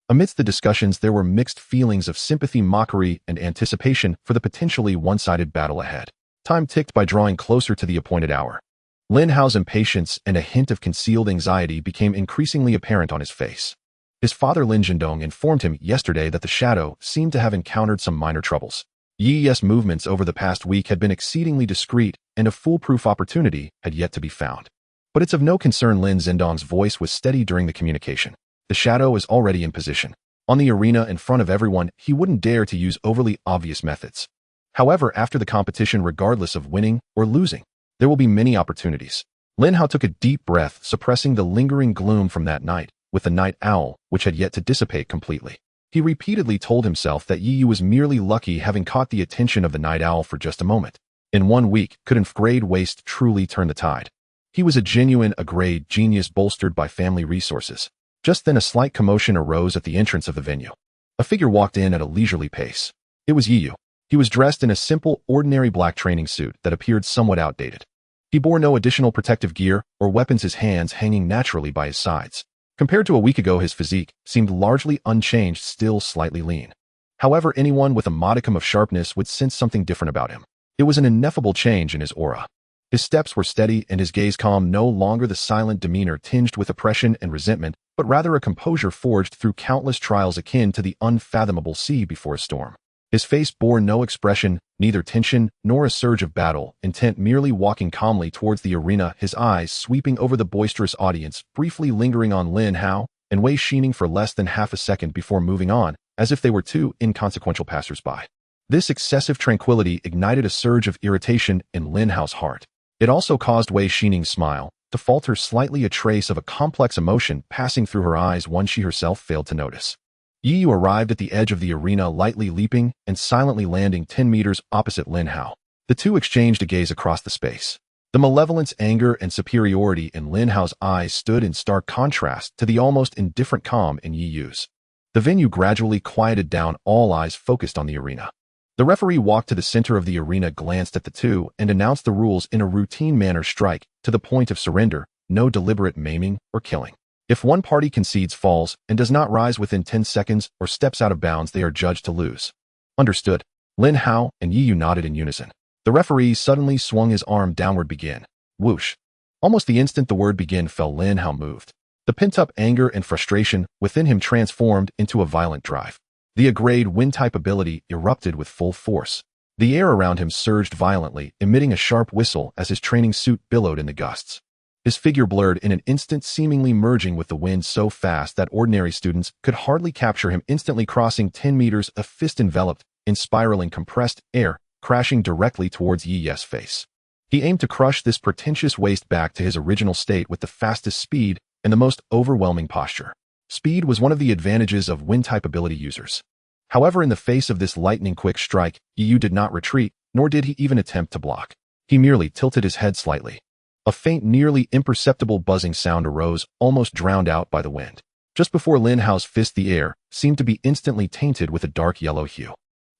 Amidst the discussions, there were mixed feelings of sympathy, mockery, and anticipation for the potentially one-sided battle ahead. Time ticked by, drawing closer to the appointed hour. Lin Hao's impatience and a hint of concealed anxiety became increasingly apparent on his face. His father Lin Zhendong informed him yesterday that the shadow seemed to have encountered some minor troubles. Yi's movements over the past week had been exceedingly discreet, and a foolproof opportunity had yet to be found. But it's of no concern. Lin Zhendong's voice was steady during the communication. The shadow is already in position. On the arena in front of everyone, he wouldn't dare to use overly obvious methods. However, after the competition, regardless of winning or losing, there will be many opportunities. Lin Hao took a deep breath, suppressing the lingering gloom from that night, with the night owl, which had yet to dissipate completely. He repeatedly told himself that Yi Yu was merely lucky, having caught the attention of the night owl for just a moment. In 1 week, couldn't grade waste truly turn the tide. He was a grade genius bolstered by family resources. Just then a slight commotion arose at the entrance of the venue. A figure walked in at a leisurely pace. It was Yi Yu. He was dressed in a simple, ordinary black training suit that appeared somewhat outdated. He bore no additional protective gear or weapons, his hands hanging naturally by his sides. Compared to a week ago, his physique seemed largely unchanged, still slightly lean. However, anyone with a modicum of sharpness would sense something different about him. It was an ineffable change in his aura. His steps were steady and his gaze calm, no longer the silent demeanor tinged with oppression and resentment, but rather a composure forged through countless trials, akin to the unfathomable sea before a storm. His face bore no expression, neither tension nor a surge of battle, intent, merely walking calmly towards the arena, his eyes sweeping over the boisterous audience, briefly lingering on Lin Hao and Wei Xining for less than half a second before moving on, as if they were two inconsequential passers-by. This excessive tranquility ignited a surge of irritation in Lin Hao's heart. It also caused Wei Xining's smile to falter slightly, a trace of a complex emotion passing through her eyes, one she herself failed to notice. Yi Yu arrived at the edge of the arena, lightly leaping and silently landing 10 meters opposite Lin Hao. The two exchanged a gaze across the space. The malevolence, anger, and superiority in Lin Hao's eyes stood in stark contrast to the almost indifferent calm in Yi Yu's. The venue gradually quieted down, all eyes focused on the arena. The referee walked to the center of the arena, glanced at the two, and announced the rules in a routine manner: strike to the point of surrender, no deliberate maiming or killing. If one party concedes, falls, and does not rise within 10 seconds or steps out of bounds, they are judged to lose. Understood. Lin Hao and Yi Yu nodded in unison. The referee suddenly swung his arm downward. Begin. Whoosh. Almost the instant the word begin fell, Lin Hao moved. The pent-up anger and frustration within him transformed into a violent drive. The A-grade wind-type ability erupted with full force. The air around him surged violently, emitting a sharp whistle as his training suit billowed in the gusts. His figure blurred in an instant, seemingly merging with the wind so fast that ordinary students could hardly capture him, instantly crossing 10 meters, a fist enveloped in spiraling compressed air, crashing directly towards Yi Yu's face. He aimed to crush this pretentious waste back to his original state with the fastest speed and the most overwhelming posture. Speed was one of the advantages of wind-type ability users. However, in the face of this lightning-quick strike, Yi Yu did not retreat, nor did he even attempt to block. He merely tilted his head slightly. A faint, nearly imperceptible buzzing sound arose, almost drowned out by the wind. Just before Lin Hao's fist, the air seemed to be instantly tainted with a dark yellow hue.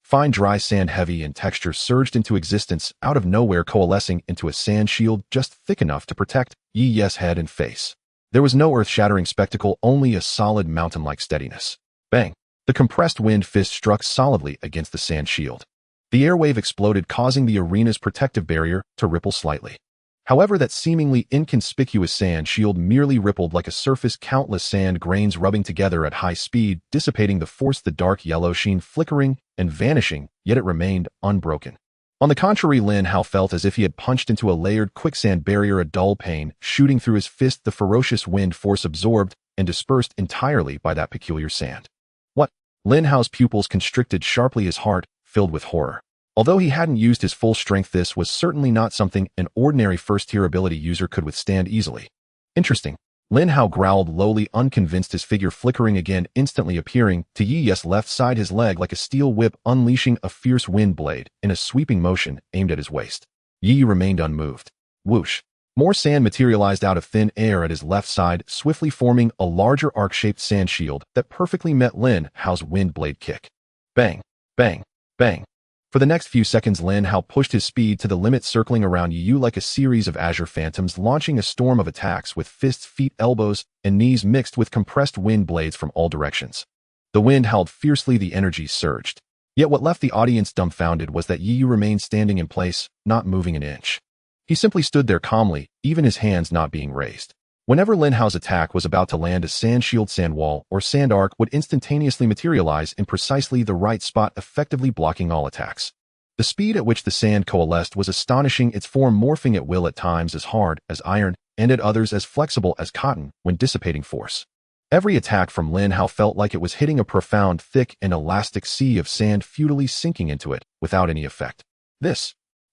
Fine dry sand, heavy in texture, surged into existence out of nowhere, coalescing into a sand shield just thick enough to protect Yi Yu's head and face. There was no earth-shattering spectacle, only a solid mountain-like steadiness. Bang! The compressed wind fist struck solidly against the sand shield. The airwave exploded, causing the arena's protective barrier to ripple slightly. However, that seemingly inconspicuous sand shield merely rippled like a surface, countless sand grains rubbing together at high speed, dissipating the force, the dark yellow sheen flickering and vanishing, yet it remained unbroken. On the contrary, Lin Hao felt as if he had punched into a layered quicksand barrier, a dull pain shooting through his fist, the ferocious wind force absorbed and dispersed entirely by that peculiar sand. What? Lin Hao's pupils constricted sharply, his heart filled with horror. Although he hadn't used his full strength, this was certainly not something an ordinary first-tier ability user could withstand easily. Interesting. Lin Hao growled lowly, unconvinced, his figure flickering again, instantly appearing to Yi Yu's left side, his leg like a steel whip unleashing a fierce wind blade in a sweeping motion aimed at his waist. Yi Yu remained unmoved. Whoosh. More sand materialized out of thin air at his left side, swiftly forming a larger arc-shaped sand shield that perfectly met Lin Hao's wind blade kick. Bang, bang, bang. For the next few seconds, Lin Hao pushed his speed to the limit, circling around Yi Yu like a series of azure phantoms, launching a storm of attacks with fists, feet, elbows, and knees mixed with compressed wind blades from all directions. The wind howled fiercely, the energy surged. Yet what left the audience dumbfounded was that Yi Yu remained standing in place, not moving an inch. He simply stood there calmly, even his hands not being raised. Whenever Lin Hao's attack was about to land, a sand shield, sand wall, or sand arc would instantaneously materialize in precisely the right spot, effectively blocking all attacks. The speed at which the sand coalesced was astonishing, its form morphing at will, at times as hard as iron, and at others as flexible as cotton when dissipating force. Every attack from Lin Hao felt like it was hitting a profound, thick, and elastic sea of sand, futilely sinking into it without any effect.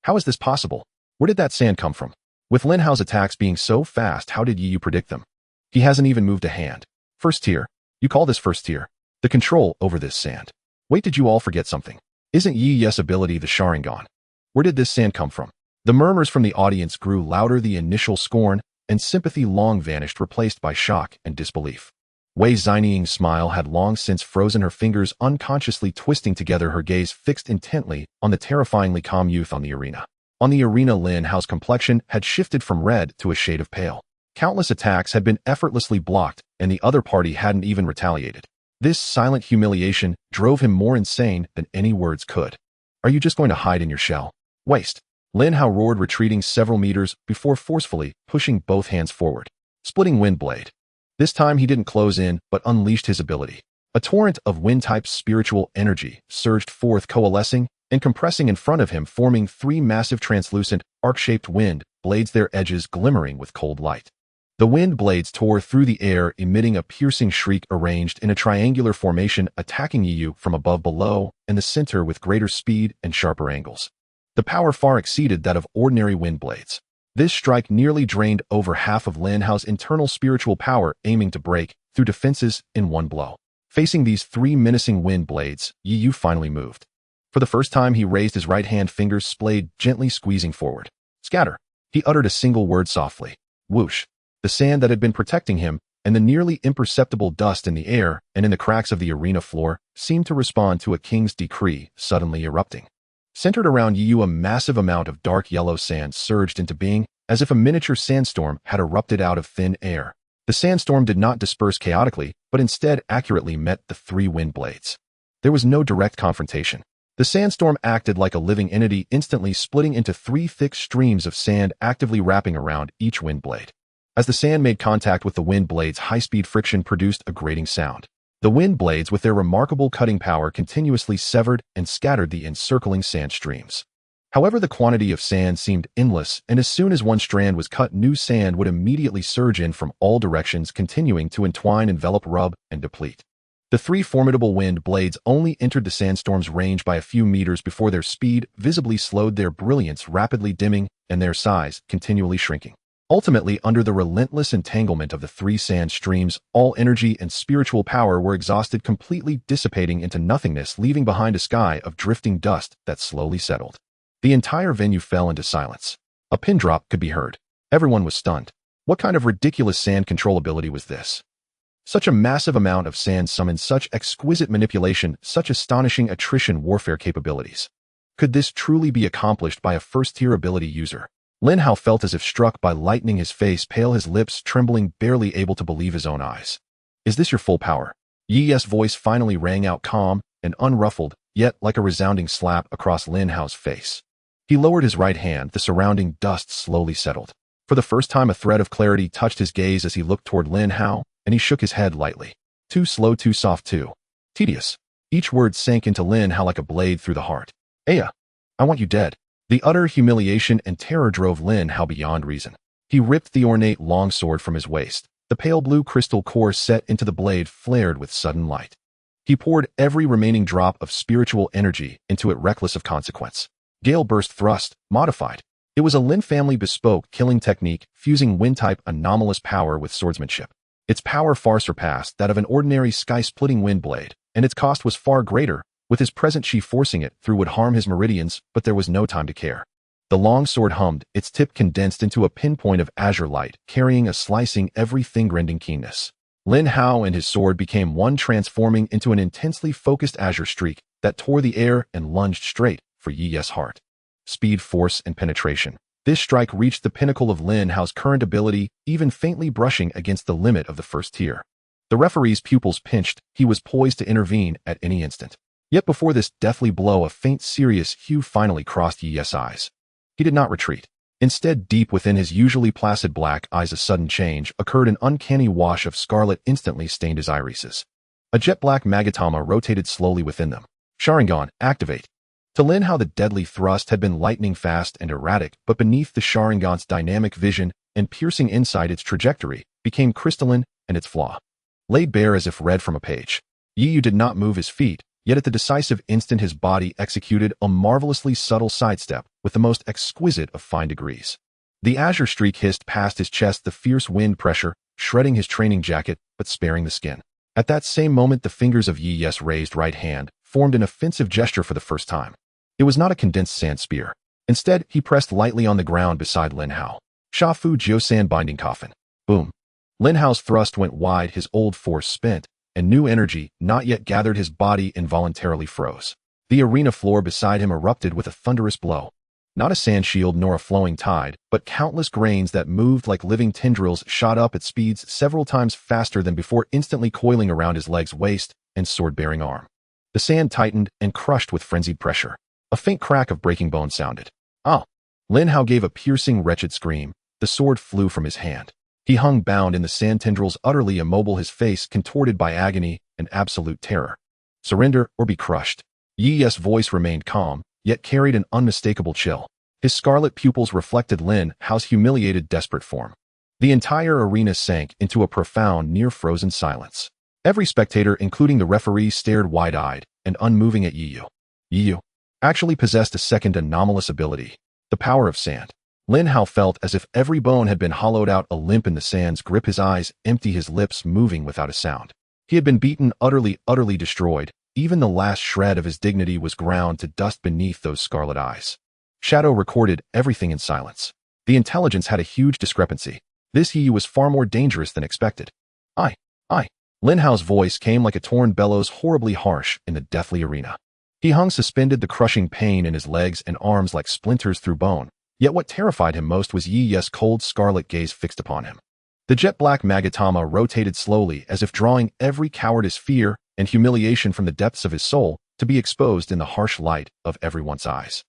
How is this possible? Where did that sand come from? With Lin Hao's attacks being so fast, how did Yi Yu predict them? He hasn't even moved a hand. First tier? You call this first tier? The control over this sand. Wait, did you all forget something? Isn't Yi Yu's ability the Sharingan? Where did this sand come from? The murmurs from the audience grew louder, the initial scorn and sympathy long vanished, replaced by shock and disbelief. Wei Xinying's smile had long since frozen, her fingers unconsciously twisting together, her gaze fixed intently on the terrifyingly calm youth on the arena. On the arena, Lin Hao's complexion had shifted from red to a shade of pale. Countless attacks had been effortlessly blocked, and the other party hadn't even retaliated. This silent humiliation drove him more insane than any words could. Are you just going to hide in your shell? Waste. Lin Hao roared, retreating several meters before forcefully pushing both hands forward. Splitting wind blade. This time he didn't close in, but unleashed his ability. A torrent of wind-type spiritual energy surged forth, coalescing and compressing in front of him, forming three massive translucent, arc-shaped wind blades, their edges glimmering with cold light. The wind blades tore through the air, emitting a piercing shriek, arranged in a triangular formation, attacking Yi Yu from above, below, and the center with greater speed and sharper angles. The power far exceeded that of ordinary wind blades. This strike nearly drained over half of Lin Hao's internal spiritual power, aiming to break through defenses in one blow. Facing these three menacing wind blades, Yi Yu finally moved. For the first time, he raised his right hand, fingers splayed, gently squeezing forward. Scatter. He uttered a single word softly. Whoosh. The sand that had been protecting him, and the nearly imperceptible dust in the air and in the cracks of the arena floor, seemed to respond to a king's decree, suddenly erupting. Centered around Yi Yu, a massive amount of dark yellow sand surged into being, as if a miniature sandstorm had erupted out of thin air. The sandstorm did not disperse chaotically, but instead accurately met the three wind blades. There was no direct confrontation. The sandstorm acted like a living entity, instantly splitting into three thick streams of sand actively wrapping around each wind blade. As the sand made contact with the wind blades, high-speed friction produced a grating sound. The wind blades, with their remarkable cutting power, continuously severed and scattered the encircling sand streams. However, the quantity of sand seemed endless, and as soon as one strand was cut, new sand would immediately surge in from all directions, continuing to entwine, envelop, rub, and deplete. The three formidable wind blades only entered the sandstorm's range by a few meters before their speed visibly slowed, their brilliance rapidly dimming and their size continually shrinking. Ultimately, under the relentless entanglement of the three sand streams, all energy and spiritual power were exhausted, completely dissipating into nothingness, leaving behind a sky of drifting dust that slowly settled. The entire venue fell into silence. A pin drop could be heard. Everyone was stunned. What kind of ridiculous sand control ability was this? Such a massive amount of sand summoned such exquisite manipulation, such astonishing attrition warfare capabilities. Could this truly be accomplished by a first-tier ability user? Lin Hao felt as if struck by lightning, his face pale, his lips trembling, barely able to believe his own eyes. Is this your full power? Yi's voice finally rang out, calm and unruffled, yet like a resounding slap across Lin Hao's face. He lowered his right hand, the surrounding dust slowly settled. For the first time, a thread of clarity touched his gaze as he looked toward Lin Hao, and he shook his head lightly. Too slow, too soft, too tedious. Each word sank into Lin Hao like a blade through the heart. Aya, I want you dead. The utter humiliation and terror drove Lin Hao beyond reason. He ripped the ornate longsword from his waist. The pale blue crystal core set into the blade flared with sudden light. He poured every remaining drop of spiritual energy into it, reckless of consequence. Gale Burst Thrust, modified. It was a Lin family bespoke killing technique, fusing wind-type anomalous power with swordsmanship. Its power far surpassed that of an ordinary sky-splitting wind blade, and its cost was far greater. With his present chi, forcing it through would harm his meridians, but there was no time to care. The long sword hummed, its tip condensed into a pinpoint of azure light, carrying a slicing, everything-rending keenness. Lin Hao and his sword became one, transforming into an intensely focused azure streak that tore the air and lunged straight for Yi's heart. Speed, force, and penetration. This strike reached the pinnacle of Lin Hao's current ability, even faintly brushing against the limit of the first tier. The referee's pupils pinched. He was poised to intervene at any instant. Yet before this deathly blow, a faint, serious hue finally crossed Yi's eyes. He did not retreat. Instead, deep within his usually placid black eyes, a sudden change occurred. An uncanny wash of scarlet instantly stained his irises. A jet-black magatama rotated slowly within them. Sharingan, activate. To Lin Hao, the deadly thrust had been lightning fast and erratic, but beneath the Sharingan's dynamic vision and piercing insight, its trajectory became crystalline and its flaw laid bare as if read from a page. Yi did not move his feet, yet at the decisive instant his body executed a marvelously subtle sidestep with the most exquisite of fine degrees. The azure streak hissed past his chest, the fierce wind pressure shredding his training jacket but sparing the skin. At that same moment, the fingers of Yi's raised right hand formed an offensive gesture for the first time. It was not a condensed sand spear. Instead, he pressed lightly on the ground beside Lin Hao. Sha Fu Jiu Sand Binding Coffin. Boom. Lin Hao's thrust went wide, his old force spent, and new energy, not yet gathered, his body involuntarily froze. The arena floor beside him erupted with a thunderous blow. Not a sand shield nor a flowing tide, but countless grains that moved like living tendrils shot up at speeds several times faster than before, instantly coiling around his legs, waist, and sword-bearing arm. The sand tightened and crushed with frenzied pressure. A faint crack of breaking bone sounded. Ah! Lin Hao gave a piercing, wretched scream. The sword flew from his hand. He hung bound in the sand tendrils, utterly immobile, his face contorted by agony and absolute terror. Surrender or be crushed. Yi's voice remained calm, yet carried an unmistakable chill. His scarlet pupils reflected Lin Hao's humiliated, desperate form. The entire arena sank into a profound, near-frozen silence. Every spectator, including the referee, stared wide-eyed and unmoving at Yi. Yi actually possessed a second anomalous ability, the power of sand. Lin Hao felt as if every bone had been hollowed out, a limp in the sand's grip, his eyes empty, his lips moving without a sound. He had been beaten, utterly destroyed. Even the last shred of his dignity was ground to dust beneath those scarlet eyes. Shadow recorded everything in silence. The intelligence had a huge discrepancy. This Yi was far more dangerous than expected. I. Lin Hao's voice came like a torn bellows, horribly harsh in the deathly arena. He hung suspended, the crushing pain in his legs and arms like splinters through bone. Yet what terrified him most was Yi's cold, scarlet gaze fixed upon him. The jet-black Magatama rotated slowly as if drawing every cowardice, fear, and humiliation from the depths of his soul to be exposed in the harsh light of everyone's eyes.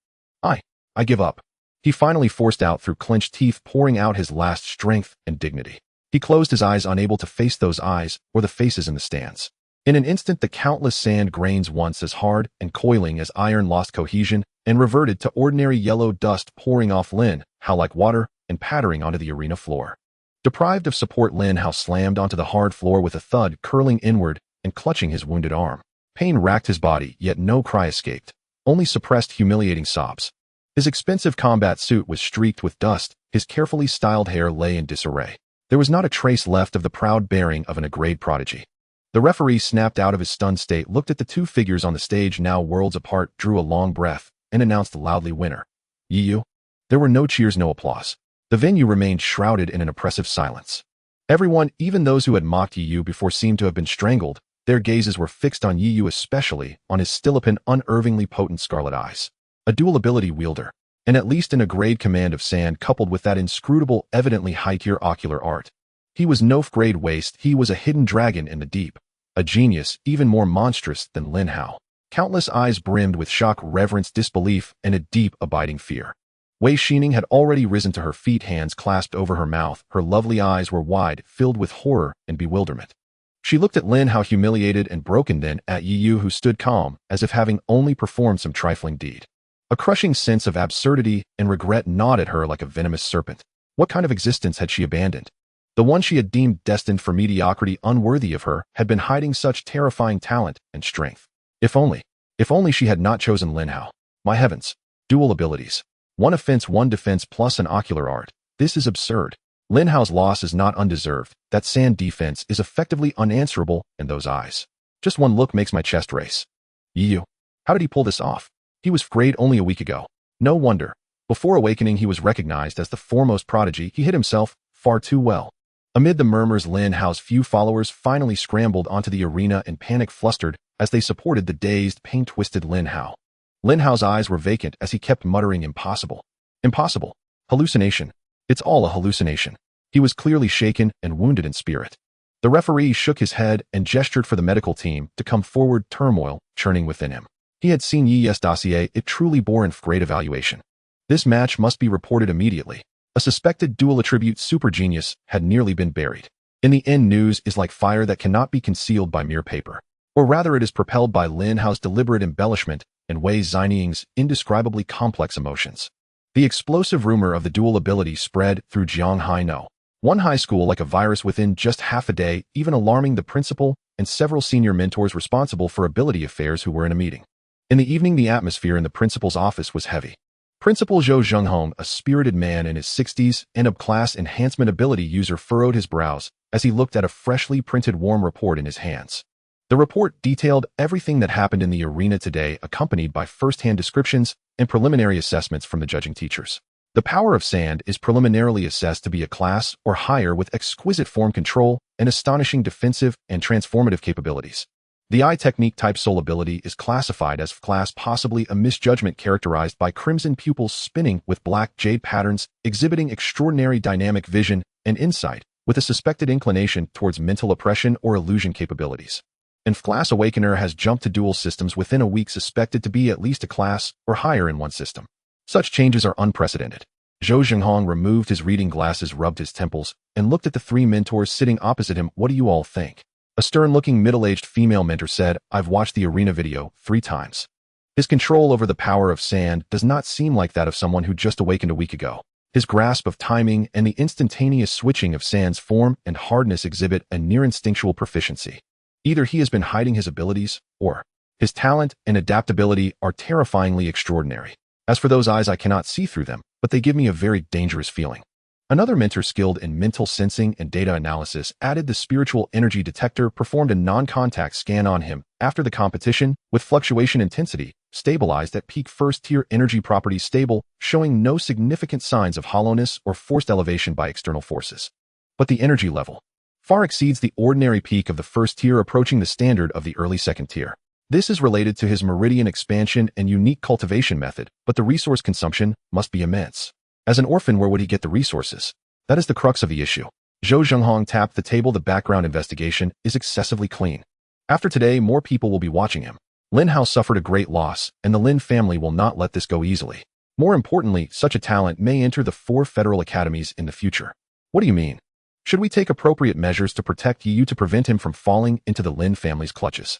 I give up. He finally forced out through clenched teeth, pouring out his last strength and dignity. He closed his eyes, unable to face those eyes or the faces in the stands. In an instant, the countless sand grains, once as hard and coiling as iron, lost cohesion and reverted to ordinary yellow dust pouring off Lin Hao like water and pattering onto the arena floor. Deprived of support, Lin Hao slammed onto the hard floor with a thud, curling inward and clutching his wounded arm. Pain racked his body, yet no cry escaped, only suppressed humiliating sobs. His expensive combat suit was streaked with dust, his carefully styled hair lay in disarray. There was not a trace left of the proud bearing of an A-grade prodigy. The referee snapped out of his stunned state, looked at the two figures on the stage now worlds apart, drew a long breath, and announced loudly, "Winner, Yi Yu." There were no cheers, no applause. The venue remained shrouded in an oppressive silence. Everyone, even those who had mocked Yi Yu before, seemed to have been strangled. Their gazes were fixed on Yi Yu, especially on his still-open, unervingly potent scarlet eyes. A dual ability wielder, and at least an A-grade command of sand, coupled with that inscrutable, evidently high-tier ocular art. He was no grade waste, he was a hidden dragon in the deep. A genius, even more monstrous than Lin Hao. Countless eyes brimmed with shock, reverence, disbelief, and a deep, abiding fear. Wei Xining had already risen to her feet, hands clasped over her mouth. Her lovely eyes were wide, filled with horror and bewilderment. She looked at Lin Hao, humiliated and broken, then at Yi Yu, who stood calm, as if having only performed some trifling deed. A crushing sense of absurdity and regret gnawed at her like a venomous serpent. What kind of existence had she abandoned? The one she had deemed destined for mediocrity, unworthy of her, had been hiding such terrifying talent and strength. If only she had not chosen Lin Hao. My heavens. Dual abilities. One offense, one defense, plus an ocular art. This is absurd. Lin Hao's loss is not undeserved. That sand defense is effectively unanswerable in those eyes. Just one look makes my chest race. Yi Yu. How did he pull this off? He was grade only a week ago. No wonder. Before awakening, he was recognized as the foremost prodigy. He hid himself far too well. Amid the murmurs, Lin Hao's few followers finally scrambled onto the arena in panic, flustered as they supported the dazed, pain-twisted Lin Hao. Lin Hao's eyes were vacant as he kept muttering, "Impossible. Impossible. Hallucination. It's all a hallucination." He was clearly shaken and wounded in spirit. The referee shook his head and gestured for the medical team to come forward, turmoil churning within him. He had seen Yi Yu's dossier. It truly bore in great evaluation. This match must be reported immediately. A suspected dual attribute super genius had nearly been buried. In the end, news is like fire that cannot be concealed by mere paper. Or rather, it is propelled by Lin Hao's deliberate embellishment and Wei Xining's indescribably complex emotions. The explosive rumor of the dual ability spread through Jianghai one high school like a virus within just half a day, even alarming the principal and several senior mentors responsible for ability affairs who were in a meeting. In the evening, the atmosphere in the principal's office was heavy. Principal Zhou Zhenghong, a spirited man in his 60s and a class enhancement ability user, furrowed his brows as he looked at a freshly printed warm report in his hands. The report detailed everything that happened in the arena today, accompanied by first-hand descriptions and preliminary assessments from the judging teachers. The power of sand is preliminarily assessed to be a class or higher with exquisite form control and astonishing defensive and transformative capabilities. The eye technique type soul ability is classified as class, possibly a misjudgment characterized by crimson pupils spinning with black jade patterns, exhibiting extraordinary dynamic vision and insight, with a suspected inclination towards mental oppression or illusion capabilities. And class awakener has jumped to dual systems within a week, suspected to be at least a class or higher in one system. Such changes are unprecedented. Zhou Zhenghong removed his reading glasses, rubbed his temples, and looked at the three mentors sitting opposite him. "What do you all think?" A stern-looking middle-aged female mentor said, "I've watched the arena video 3 times. His control over the power of sand does not seem like that of someone who just awakened a week ago. His grasp of timing and the instantaneous switching of sand's form and hardness exhibit a near-instinctual proficiency. Either he has been hiding his abilities, or his talent and adaptability are terrifyingly extraordinary. As for those eyes, I cannot see through them, but they give me a very dangerous feeling." Another mentor skilled in mental sensing and data analysis added the spiritual energy detector, performed a non-contact scan on him after the competition, with fluctuation intensity stabilized at peak, first-tier energy properties stable, showing no significant signs of hollowness or forced elevation by external forces. But the energy level far exceeds the ordinary peak of the first tier, approaching the standard of the early second tier. This is related to his meridian expansion and unique cultivation method, but the resource consumption must be immense. As an orphan, where would he get the resources? That is the crux of the issue. Zhou Zhenghong tapped the table. The background investigation is excessively clean. After today, more people will be watching him. Lin Hao suffered a great loss, and the Lin family will not let this go easily. More importantly, such a talent may enter the 4 federal academies in the future. What do you mean? Should we take appropriate measures to protect Yu to prevent him from falling into the Lin family's clutches?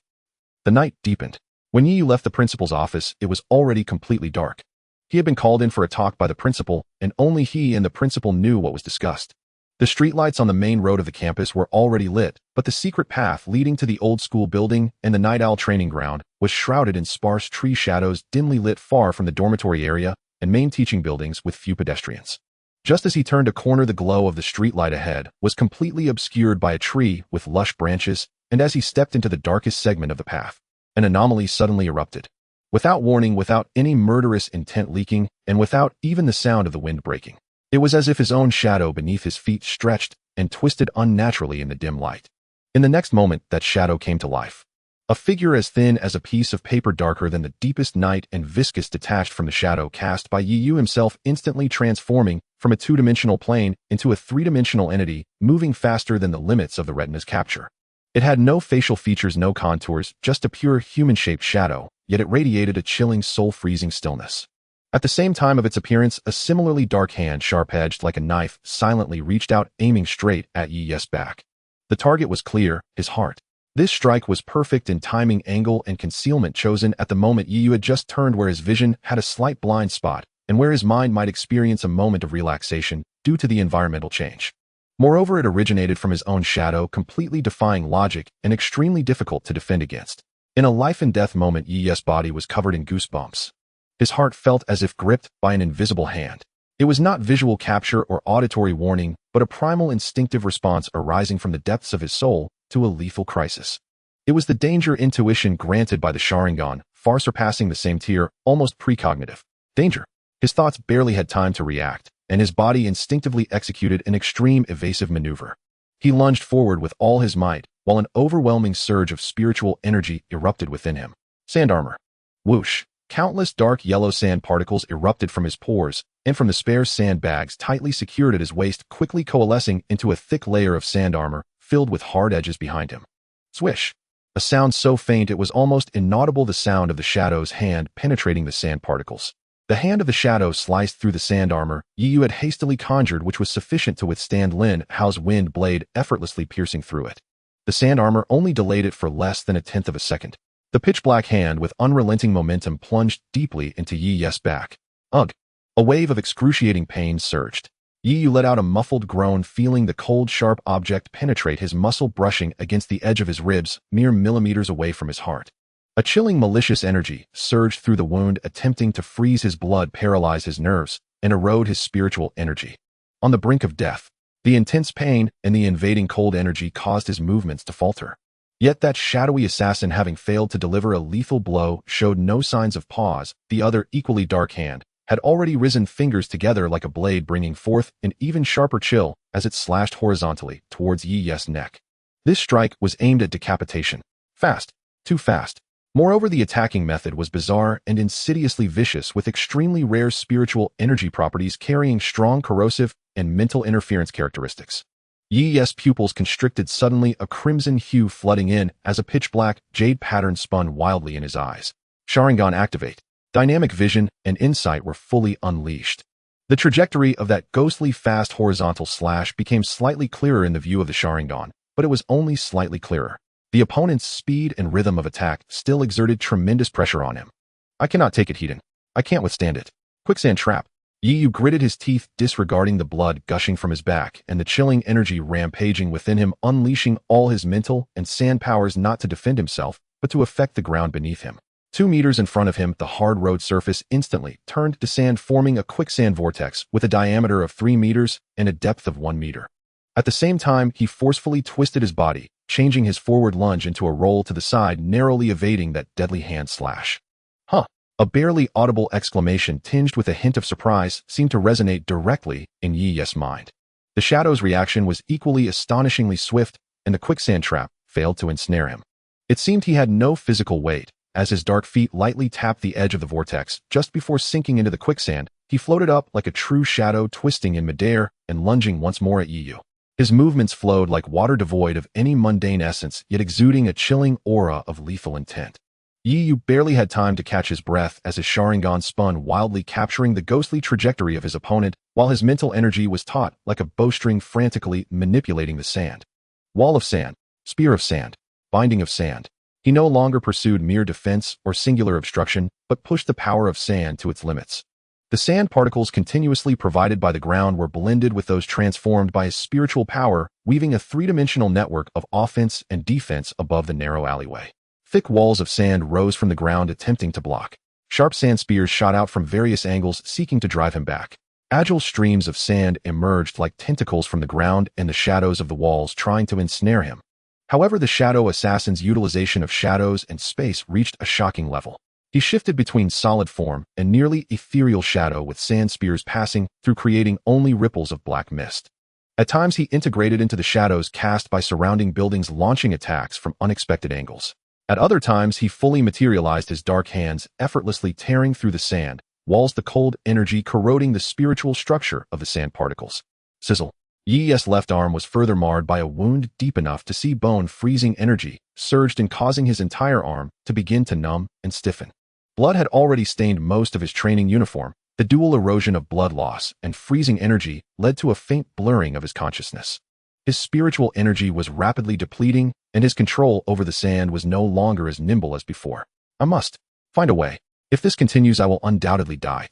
The night deepened. When Yu left the principal's office, it was already completely dark. He had been called in for a talk by the principal, and only he and the principal knew what was discussed. The streetlights on the main road of the campus were already lit, but the secret path leading to the old school building and the night owl training ground was shrouded in sparse tree shadows dimly lit far from the dormitory area and main teaching buildings with few pedestrians. Just as he turned a corner, the glow of the streetlight ahead was completely obscured by a tree with lush branches, and as he stepped into the darkest segment of the path, an anomaly suddenly erupted. Without warning, without any murderous intent leaking, and without even the sound of the wind breaking. It was as if his own shadow beneath his feet stretched and twisted unnaturally in the dim light. In the next moment, that shadow came to life. A figure as thin as a piece of paper, darker than the deepest night and viscous, detached from the shadow cast by Yu himself, instantly transforming from a 2-dimensional plane into a 3-dimensional entity, moving faster than the limits of the retina's capture. It had no facial features, no contours, just a pure human-shaped shadow, yet it radiated a chilling, soul-freezing stillness. At the same time of its appearance, a similarly dark hand, sharp-edged like a knife, silently reached out, aiming straight at Yi's back. The target was clear, his heart. This strike was perfect in timing, angle, and concealment, chosen at the moment Yu had just turned, where his vision had a slight blind spot, and where his mind might experience a moment of relaxation due to the environmental change. Moreover, it originated from his own shadow, completely defying logic and extremely difficult to defend against. In a life-and-death moment, Yi's body was covered in goosebumps. His heart felt as if gripped by an invisible hand. It was not visual capture or auditory warning, but a primal instinctive response arising from the depths of his soul to a lethal crisis. It was the danger intuition granted by the Sharingan, far surpassing the same tier, almost precognitive. Danger. His thoughts barely had time to react, and his body instinctively executed an extreme evasive maneuver. He lunged forward with all his might, while an overwhelming surge of spiritual energy erupted within him. Sand armor. Whoosh. Countless dark yellow sand particles erupted from his pores, and from the spare sand bags tightly secured at his waist, quickly coalescing into a thick layer of sand armor filled with hard edges behind him. Swish. A sound so faint it was almost inaudible, the sound of the shadow's hand penetrating the sand particles. The hand of the shadow sliced through the sand armor Yu had hastily conjured, which was sufficient to withstand Lin Hao's wind blade effortlessly piercing through it. The sand armor only delayed it for less than a tenth of a second. The pitch-black hand with unrelenting momentum plunged deeply into Yi's back. Ugh! A wave of excruciating pain surged. Yu let out a muffled groan, feeling the cold, sharp object penetrate his muscle, brushing against the edge of his ribs, mere millimeters away from his heart. A chilling, malicious energy surged through the wound, attempting to freeze his blood, paralyze his nerves, and erode his spiritual energy. On the brink of death, the intense pain and the invading cold energy caused his movements to falter. Yet that shadowy assassin, having failed to deliver a lethal blow, showed no signs of pause. The other, equally dark hand, had already risen, fingers together like a blade, bringing forth an even sharper chill as it slashed horizontally towards Yi's neck. This strike was aimed at decapitation. Fast. Too fast. Moreover, the attacking method was bizarre and insidiously vicious, with extremely rare spiritual energy properties carrying strong corrosive and mental interference characteristics. Yi's pupils constricted suddenly, a crimson hue flooding in as a pitch-black jade pattern spun wildly in his eyes. Sharingan activate. Dynamic vision and insight were fully unleashed. The trajectory of that ghostly fast horizontal slash became slightly clearer in the view of the Sharingan, but it was only slightly clearer. The opponent's speed and rhythm of attack still exerted tremendous pressure on him. I cannot take it, Hiden. I can't withstand it. Quicksand trap. Yu gritted his teeth, disregarding the blood gushing from his back and the chilling energy rampaging within him, unleashing all his mental and sand powers not to defend himself, but to affect the ground beneath him. 2 meters in front of him, the hard road surface instantly turned to sand, forming a quicksand vortex with a diameter of 3 meters and a depth of 1 meter. At the same time, he forcefully twisted his body, changing his forward lunge into a roll to the side, narrowly evading that deadly hand slash. Huh! A barely audible exclamation tinged with a hint of surprise seemed to resonate directly in Yi's mind. The shadow's reaction was equally astonishingly swift, and the quicksand trap failed to ensnare him. It seemed he had no physical weight. As his dark feet lightly tapped the edge of the vortex, just before sinking into the quicksand, he floated up like a true shadow, twisting in midair and lunging once more at Yu. His movements flowed like water devoid of any mundane essence, yet exuding a chilling aura of lethal intent. Yi Yu barely had time to catch his breath as his Sharingan spun wildly, capturing the ghostly trajectory of his opponent, while his mental energy was taut like a bowstring frantically manipulating the sand. Wall of sand, spear of sand, binding of sand. He no longer pursued mere defense or singular obstruction, but pushed the power of sand to its limits. The sand particles continuously provided by the ground were blended with those transformed by his spiritual power, weaving a three-dimensional network of offense and defense above the narrow alleyway. Thick walls of sand rose from the ground, attempting to block. Sharp sand spears shot out from various angles, seeking to drive him back. Agile streams of sand emerged like tentacles from the ground and the shadows of the walls, trying to ensnare him. However, the shadow assassin's utilization of shadows and space reached a shocking level. He shifted between solid form and nearly ethereal shadow, with sand spears passing through, creating only ripples of black mist. At times, he integrated into the shadows cast by surrounding buildings, launching attacks from unexpected angles. At other times, he fully materialized his dark hands, effortlessly tearing through the sand walls, the cold energy corroding the spiritual structure of the sand particles. Sizzle. Yi's left arm was further marred by a wound deep enough to see bone. Freezing energy surged in, causing his entire arm to begin to numb and stiffen. Blood had already stained most of his training uniform. The dual erosion of blood loss and freezing energy led to a faint blurring of his consciousness. His spiritual energy was rapidly depleting, and his control over the sand was no longer as nimble as before. I must find a way. If this continues, I will undoubtedly die.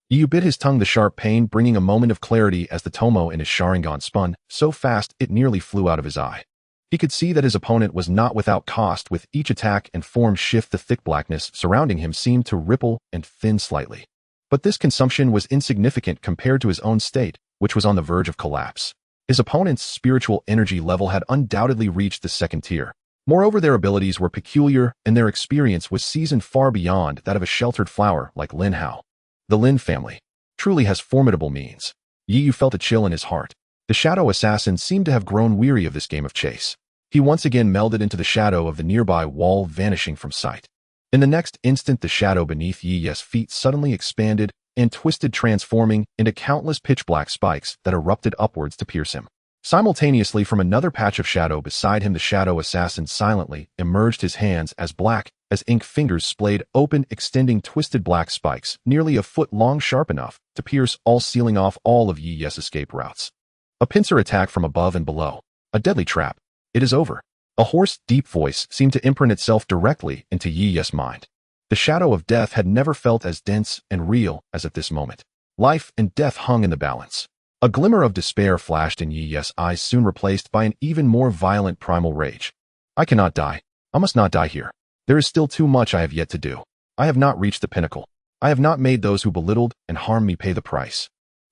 Yu bit his tongue, the sharp pain bringing a moment of clarity as the tomo in his Sharingan spun so fast it nearly flew out of his eye. He could see that his opponent was not without cost. With each attack and form shift, the thick blackness surrounding him seemed to ripple and thin slightly. But this consumption was insignificant compared to his own state, which was on the verge of collapse. His opponent's spiritual energy level had undoubtedly reached the second tier. Moreover, their abilities were peculiar, and their experience was seasoned far beyond that of a sheltered flower like Lin Hao. The Lin family truly has formidable means. Yi Yu felt a chill in his heart. The shadow assassin seemed to have grown weary of this game of chase. He once again melded into the shadow of the nearby wall, vanishing from sight. In the next instant, the shadow beneath Yi's feet suddenly expanded and twisted, transforming into countless pitch-black spikes that erupted upwards to pierce him. Simultaneously, from another patch of shadow beside him, the shadow assassin silently emerged, his hands as black as ink, fingers splayed open, extending twisted black spikes nearly a foot long, sharp enough to pierce all, sealing off all of Yi's escape routes. A pincer attack from above and below. A deadly trap. It is over. A hoarse, deep voice seemed to imprint itself directly into Yi's mind. The shadow of death had never felt as dense and real as at this moment. Life and death hung in the balance. A glimmer of despair flashed in Yi's eyes, soon replaced by an even more violent primal rage. I cannot die. I must not die here. There is still too much I have yet to do. I have not reached the pinnacle. I have not made those who belittled and harmed me pay the price.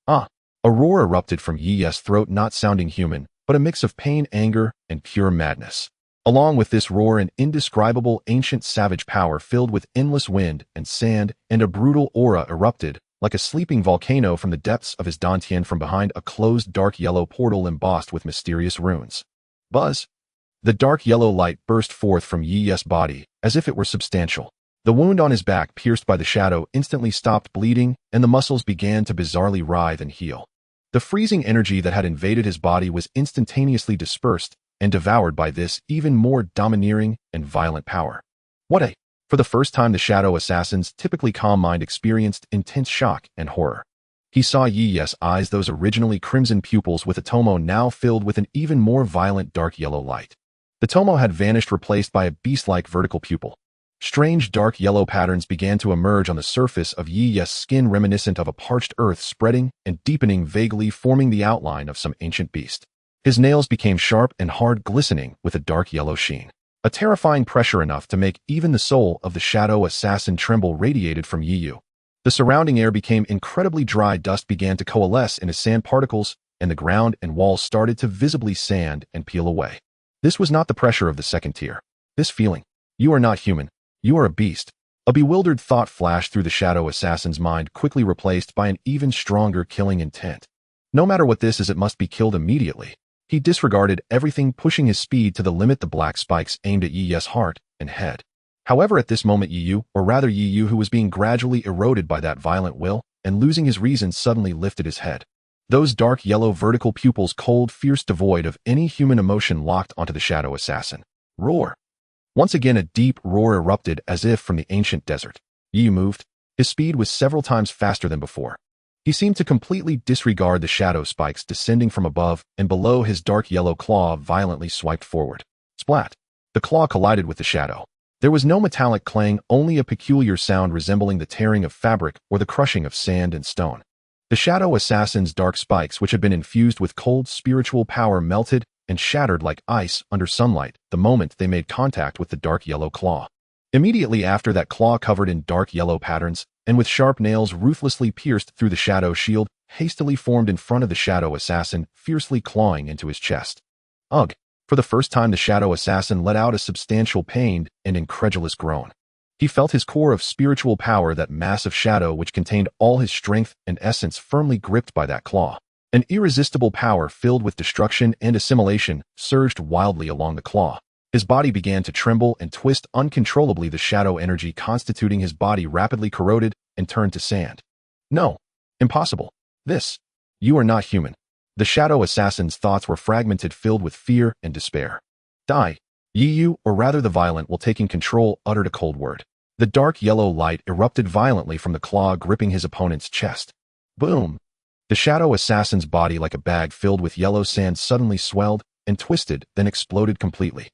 Ah! A roar erupted from Yi's throat, not sounding human, but a mix of pain, anger, and pure madness. Along with this roar, an indescribable, ancient, savage power filled with endless wind and sand and a brutal aura erupted, like a sleeping volcano from the depths of his dantian, from behind a closed dark yellow portal embossed with mysterious runes. Buzz! The dark yellow light burst forth from Yi's body, as if it were substantial. The wound on his back, pierced by the shadow, instantly stopped bleeding, and the muscles began to bizarrely writhe and heal. The freezing energy that had invaded his body was instantaneously dispersed and devoured by this even more domineering and violent power. For the first time, the shadow assassin's typically calm mind experienced intense shock and horror. He saw Yi's eyes, those originally crimson pupils with a tomo now filled with an even more violent dark yellow light. The tomo had vanished, replaced by a beast-like vertical pupil. Strange dark yellow patterns began to emerge on the surface of Yi's skin, reminiscent of a parched earth, spreading and deepening vaguely, forming the outline of some ancient beast. His nails became sharp and hard, glistening with a dark yellow sheen. A terrifying pressure enough to make even the soul of the shadow assassin tremble radiated from Yi. The surrounding air became incredibly dry. Dust began to coalesce into sand particles, and the ground and walls started to visibly sand and peel away. This was not the pressure of the second tier. This feeling. You are not human. You are a beast. A bewildered thought flashed through the shadow assassin's mind, quickly replaced by an even stronger killing intent. No matter what this is, it must be killed immediately. He disregarded everything, pushing his speed to the limit, the black spikes aimed at Yi's heart and head. However, at this moment, Yi, who was being gradually eroded by that violent will and losing his reason, suddenly lifted his head. Those dark yellow vertical pupils, cold, fierce, devoid of any human emotion, locked onto the shadow assassin. Roar! Once again a deep roar erupted as if from the ancient desert. Yi moved. His speed was several times faster than before. He seemed to completely disregard the shadow spikes descending from above, and below his dark yellow claw violently swiped forward. Splat! The claw collided with the shadow. There was no metallic clang, only a peculiar sound resembling the tearing of fabric or the crushing of sand and stone. The shadow assassin's dark spikes, which had been infused with cold spiritual power, melted and shattered like ice under sunlight the moment they made contact with the dark yellow claw. Immediately after, that claw, covered in dark yellow patterns and with sharp nails ruthlessly pierced through the shadow shield, hastily formed in front of the shadow assassin, fiercely clawing into his chest. Ugh! For the first time, the shadow assassin let out a substantial, pained and incredulous groan. He felt his core of spiritual power, that mass of shadow which contained all his strength and essence, firmly gripped by that claw. An irresistible power filled with destruction and assimilation surged wildly along the claw. His body began to tremble and twist uncontrollably, the shadow energy constituting his body rapidly corroded and turned to sand. No! Impossible! You are not human. The shadow assassin's thoughts were fragmented, filled with fear and despair. Die! Yi, or rather the violent, will taking control, uttered a cold word. The dark yellow light erupted violently from the claw gripping his opponent's chest. Boom! The shadow assassin's body, like a bag filled with yellow sand, suddenly swelled and twisted, then exploded completely.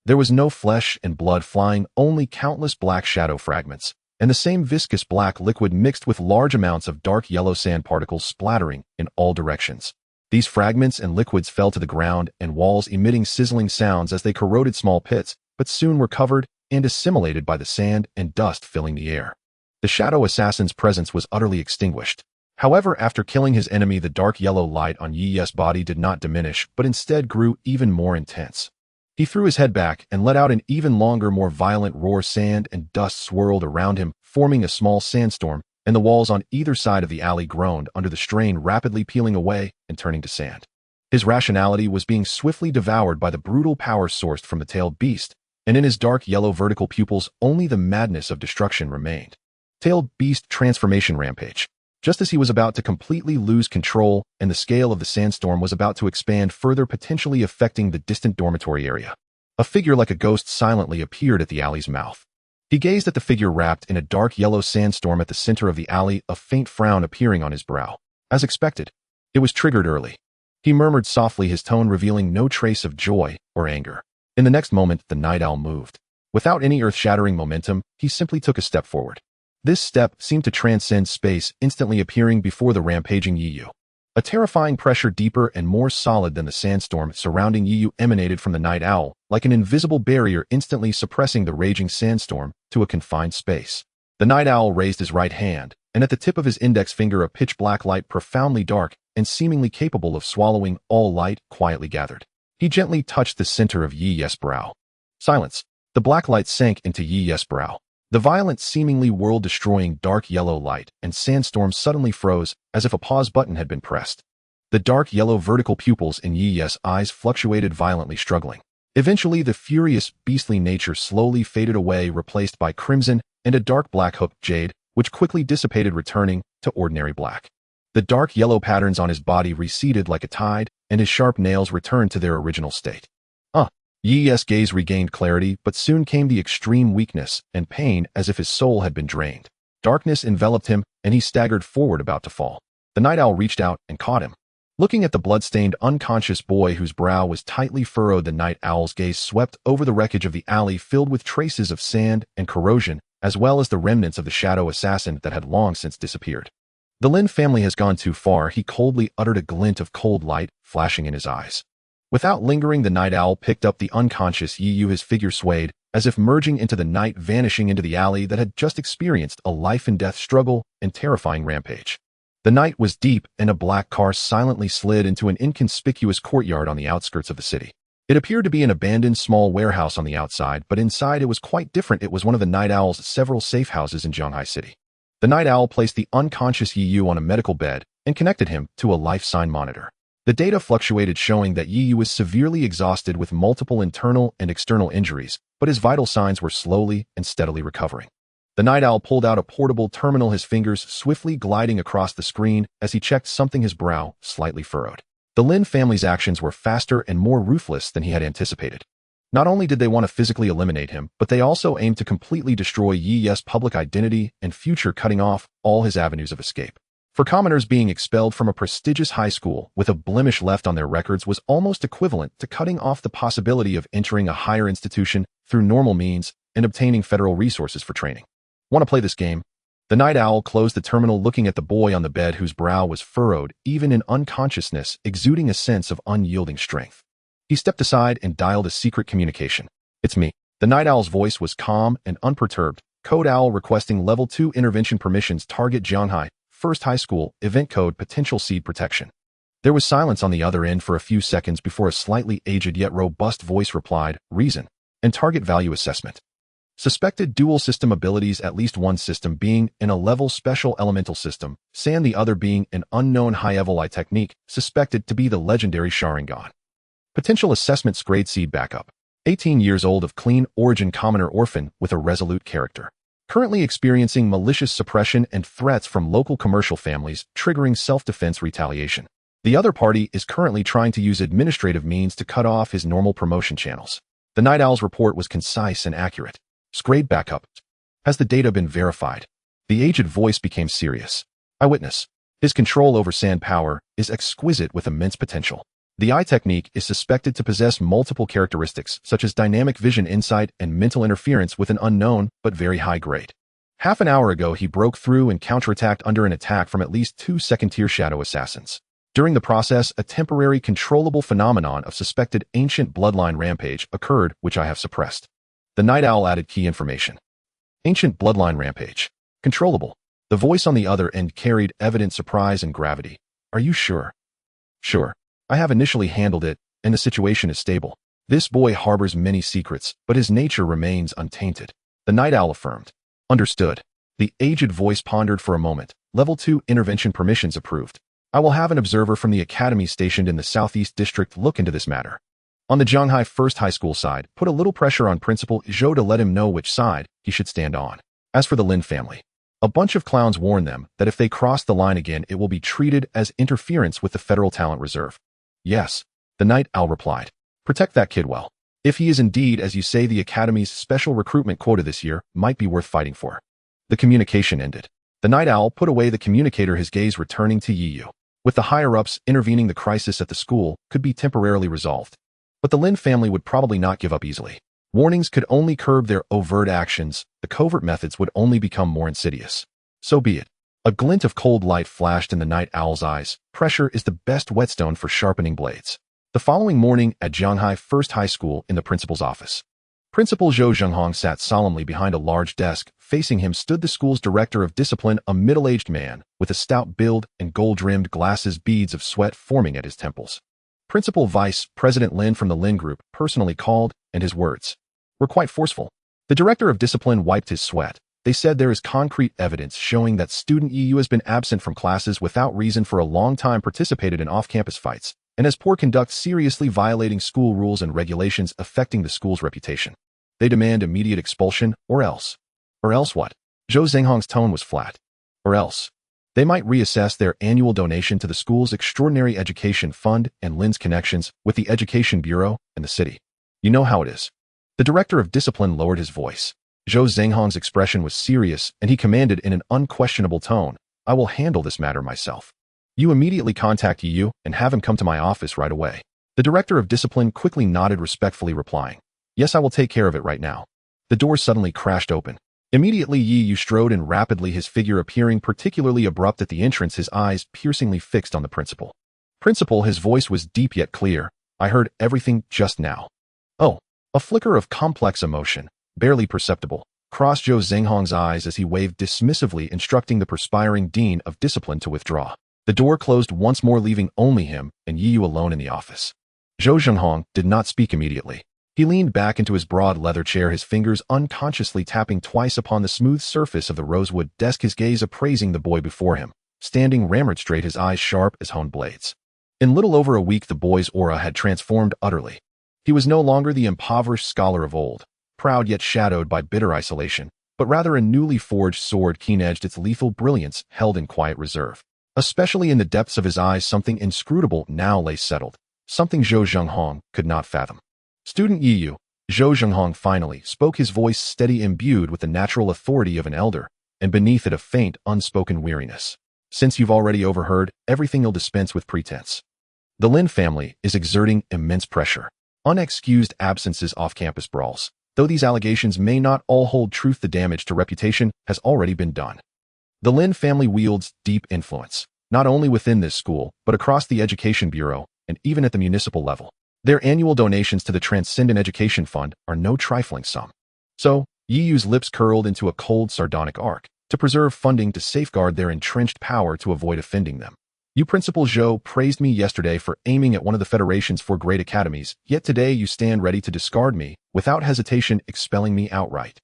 There was no flesh and blood flying, only countless black shadow fragments, and the same viscous black liquid mixed with large amounts of dark yellow sand particles splattering in all directions. These fragments and liquids fell to the ground and walls, emitting sizzling sounds as they corroded small pits, but soon were covered and assimilated by the sand and dust filling the air. The shadow assassin's presence was utterly extinguished. However, after killing his enemy, the dark yellow light on Yi's body did not diminish, but instead grew even more intense. He threw his head back and let out an even longer, more violent roar. Sand and dust swirled around him, forming a small sandstorm, and the walls on either side of the alley groaned under the strain, rapidly peeling away and turning to sand. His rationality was being swiftly devoured by the brutal power sourced from the tailed beast, and in his dark yellow vertical pupils only the madness of destruction remained. Tailed beast transformation rampage. Just as he was about to completely lose control and the scale of the sandstorm was about to expand further, potentially affecting the distant dormitory area, a figure like a ghost silently appeared at the alley's mouth. He gazed at the figure wrapped in a dark yellow sandstorm at the center of the alley, a faint frown appearing on his brow. As expected, it was triggered early. He murmured softly, his tone revealing no trace of joy or anger. In the next moment, the night owl moved. Without any earth-shattering momentum, he simply took a step forward. This step seemed to transcend space, instantly appearing before the rampaging Yiyu. A terrifying pressure, deeper and more solid than the sandstorm surrounding Yiyu, emanated from the night owl, like an invisible barrier, instantly suppressing the raging sandstorm to a confined space. The night owl raised his right hand, and at the tip of his index finger a pitch-black light, profoundly dark and seemingly capable of swallowing all light, quietly gathered. He gently touched the center of Yi's brow. Silence. The black light sank into Yi's brow. The violent, seemingly world-destroying dark yellow light and sandstorm suddenly froze, as if a pause button had been pressed. The dark yellow vertical pupils in Yi's eyes fluctuated violently, struggling. Eventually, the furious, beastly nature slowly faded away, replaced by crimson and a dark black hooked jade, which quickly dissipated, returning to ordinary black. The dark yellow patterns on his body receded like a tide, and his sharp nails returned to their original state. Yi's gaze regained clarity, but soon came the extreme weakness and pain, as if his soul had been drained. Darkness enveloped him, and he staggered forward, about to fall. The night owl reached out and caught him. Looking at the blood-stained, unconscious boy whose brow was tightly furrowed, the night owl's gaze swept over the wreckage of the alley, filled with traces of sand and corrosion, as well as the remnants of the shadow assassin that had long since disappeared. The Lin family has gone too far, he coldly uttered, a glint of cold light flashing in his eyes. Without lingering, the night owl picked up the unconscious Yiyu. His figure swayed, as if merging into the night, vanishing into the alley that had just experienced a life-and-death struggle and terrifying rampage. The night was deep, and a black car silently slid into an inconspicuous courtyard on the outskirts of the city. It appeared to be an abandoned small warehouse on the outside, but inside it was quite different. It was one of the night owl's several safe houses in Zhanghai City. The night owl placed the unconscious Yiyu on a medical bed and connected him to a life sign monitor. The data fluctuated, showing that Yiyu was severely exhausted with multiple internal and external injuries, but his vital signs were slowly and steadily recovering. The night owl pulled out a portable terminal, his fingers swiftly gliding across the screen as he checked something, his brow slightly furrowed. The Lin family's actions were faster and more ruthless than he had anticipated. Not only did they want to physically eliminate him, but they also aimed to completely destroy Yi Ye's public identity and future, cutting off all his avenues of escape. For commoners, being expelled from a prestigious high school with a blemish left on their records was almost equivalent to cutting off the possibility of entering a higher institution through normal means and obtaining federal resources for training. Want to play this game? The night owl closed the terminal, looking at the boy on the bed whose brow was furrowed, even in unconsciousness, exuding a sense of unyielding strength. He stepped aside and dialed a secret communication. "It's me." The night owl's voice was calm and unperturbed. "Code Owl requesting Level 2 intervention permissions. Target Jianghai, First High School. Event code potential seed protection." There was silence on the other end for a few seconds before a slightly aged yet robust voice replied, "Reason and target value assessment. Suspected dual system abilities, at least one system being in a level special elemental system, and the other being an unknown high-level technique, suspected to be the legendary Sharingan. Potential assessments: grade seed backup. 18 years old, of clean origin, commoner, orphan with a resolute character. Currently experiencing malicious suppression and threats from local commercial families, triggering self-defense retaliation. The other party is currently trying to use administrative means to cut off his normal promotion channels." The night owl's report was concise and accurate. "Grade backup. Has the data been verified?" The aged voice became serious. "Eyewitness. His control over sand power is exquisite with immense potential. The eye technique is suspected to possess multiple characteristics, such as dynamic vision, insight, and mental interference with an unknown but very high grade. Half an hour ago, he broke through and counterattacked under an attack from at least 2 second-tier shadow assassins. During the process, a temporary controllable phenomenon of suspected ancient bloodline rampage occurred, which I have suppressed." The night owl added key information. "Ancient bloodline rampage. Controllable." The voice on the other end carried evident surprise and gravity. "Are you sure?" "Sure. I have initially handled it, and the situation is stable. This boy harbors many secrets, but his nature remains untainted." The night owl affirmed. "Understood." The aged voice pondered for a moment. "Level 2 intervention permissions approved. I will have an observer from the academy stationed in the Southeast District look into this matter. On the Jianghai First High School side, put a little pressure on Principal Zhou to let him know which side he should stand on. As for the Lin family, a bunch of clowns warn them that if they cross the line again, it will be treated as interference with the Federal Talent Reserve." "Yes," the night owl replied. "Protect that kid well. If he is indeed, as you say, the Academy's special recruitment quota this year might be worth fighting for." The communication ended. The night owl put away the communicator, his gaze returning to Yi Yu. With the higher-ups intervening, the crisis at the school could be temporarily resolved. But the Lin family would probably not give up easily. Warnings could only curb their overt actions. The covert methods would only become more insidious. So be it. A glint of cold light flashed in the night owl's eyes. Pressure is the best whetstone for sharpening blades. The following morning at Jianghai First High School, in the principal's office, Principal Zhou Zhenghong sat solemnly behind a large desk. Facing him stood the school's director of discipline, a middle-aged man with a stout build and gold-rimmed glasses, beads of sweat forming at his temples. Principal Vice President Lin from the Lin Group personally called, and his words were quite forceful. The director of discipline wiped his sweat. "They said there is concrete evidence showing that student EU has been absent from classes without reason for a long time, participated in off-campus fights, and has poor conduct, seriously violating school rules and regulations affecting the school's reputation. They demand immediate expulsion, or else." "Or else what?" Zhou Zhenghong's tone was flat. "Or else they might reassess their annual donation to the school's extraordinary education fund and Lin's connections with the Education Bureau and the city. You know how it is." The director of discipline lowered his voice. Zhou Zhenghong's expression was serious, and he commanded in an unquestionable tone, "I will handle this matter myself. You immediately contact Yu and have him come to my office right away." The director of discipline quickly nodded, respectfully replying, "Yes, I will take care of it right now." The door suddenly crashed open. Immediately Yi Yu strode in rapidly, his figure appearing particularly abrupt at the entrance, his eyes piercingly fixed on the principal. "Principal," his voice was deep yet clear, "I heard everything just now." "Oh." A flicker of complex emotion, barely perceptible, crossed Zhou Zhenghong's eyes as he waved dismissively, instructing the perspiring dean of discipline to withdraw. The door closed once more, leaving only him and Yi Yu alone in the office. Zhou Zhenghong did not speak immediately. He leaned back into his broad leather chair, his fingers unconsciously tapping twice upon the smooth surface of the rosewood desk, his gaze appraising the boy before him, standing ramrod straight, his eyes sharp as honed blades. In little over a week, the boy's aura had transformed utterly. He was no longer the impoverished scholar of old, proud yet shadowed by bitter isolation. but rather a newly forged sword keen-edged, its lethal brilliance held in quiet reserve. Especially in the depths of his eyes, something inscrutable now lay settled, something Zhou Zhenghong could not fathom. "Student Yiyu," Zhou Zhenghong finally spoke, his voice steady, imbued with the natural authority of an elder, and beneath it a faint, unspoken weariness. "Since you've already overheard everything, you'll dispense with pretense. The Lin family is exerting immense pressure. Unexcused absences, off-campus brawls. Though these allegations may not all hold truth, the damage to reputation has already been done. The Lin family wields deep influence, not only within this school, but across the Education Bureau and even at the municipal level. Their annual donations to the Transcendent Education Fund are no trifling sum." So, Yiyu's lips curled into a cold, sardonic arc, to preserve funding to safeguard their entrenched power to avoid offending them. "You, Principal Zhou, praised me yesterday for aiming at one of the Federation's 4 great academies, yet today you stand ready to discard me, without hesitation expelling me outright.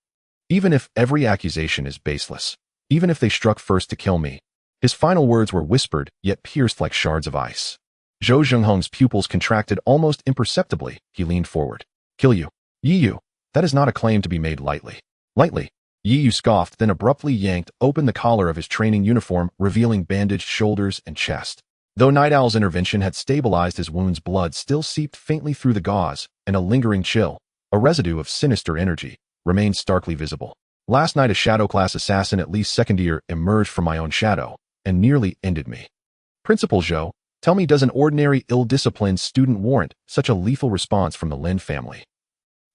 Even if every accusation is baseless. Even if they struck first to kill me." His final words were whispered, yet pierced like shards of ice. Zhou Zhenghong's pupils contracted almost imperceptibly. He leaned forward. "Kill you, Yiyu? That is not a claim to be made lightly." "Lightly?" Yiyu scoffed, then abruptly yanked open the collar of his training uniform, revealing bandaged shoulders and chest. Though Night Owl's intervention had stabilized his wounds, blood still seeped faintly through the gauze, and a lingering chill, a residue of sinister energy, remained starkly visible. "Last night a shadow class assassin, at least second year, emerged from my own shadow, and nearly ended me. Principal Zhou, tell me, does an ordinary ill-disciplined student warrant such a lethal response from the Lin family?"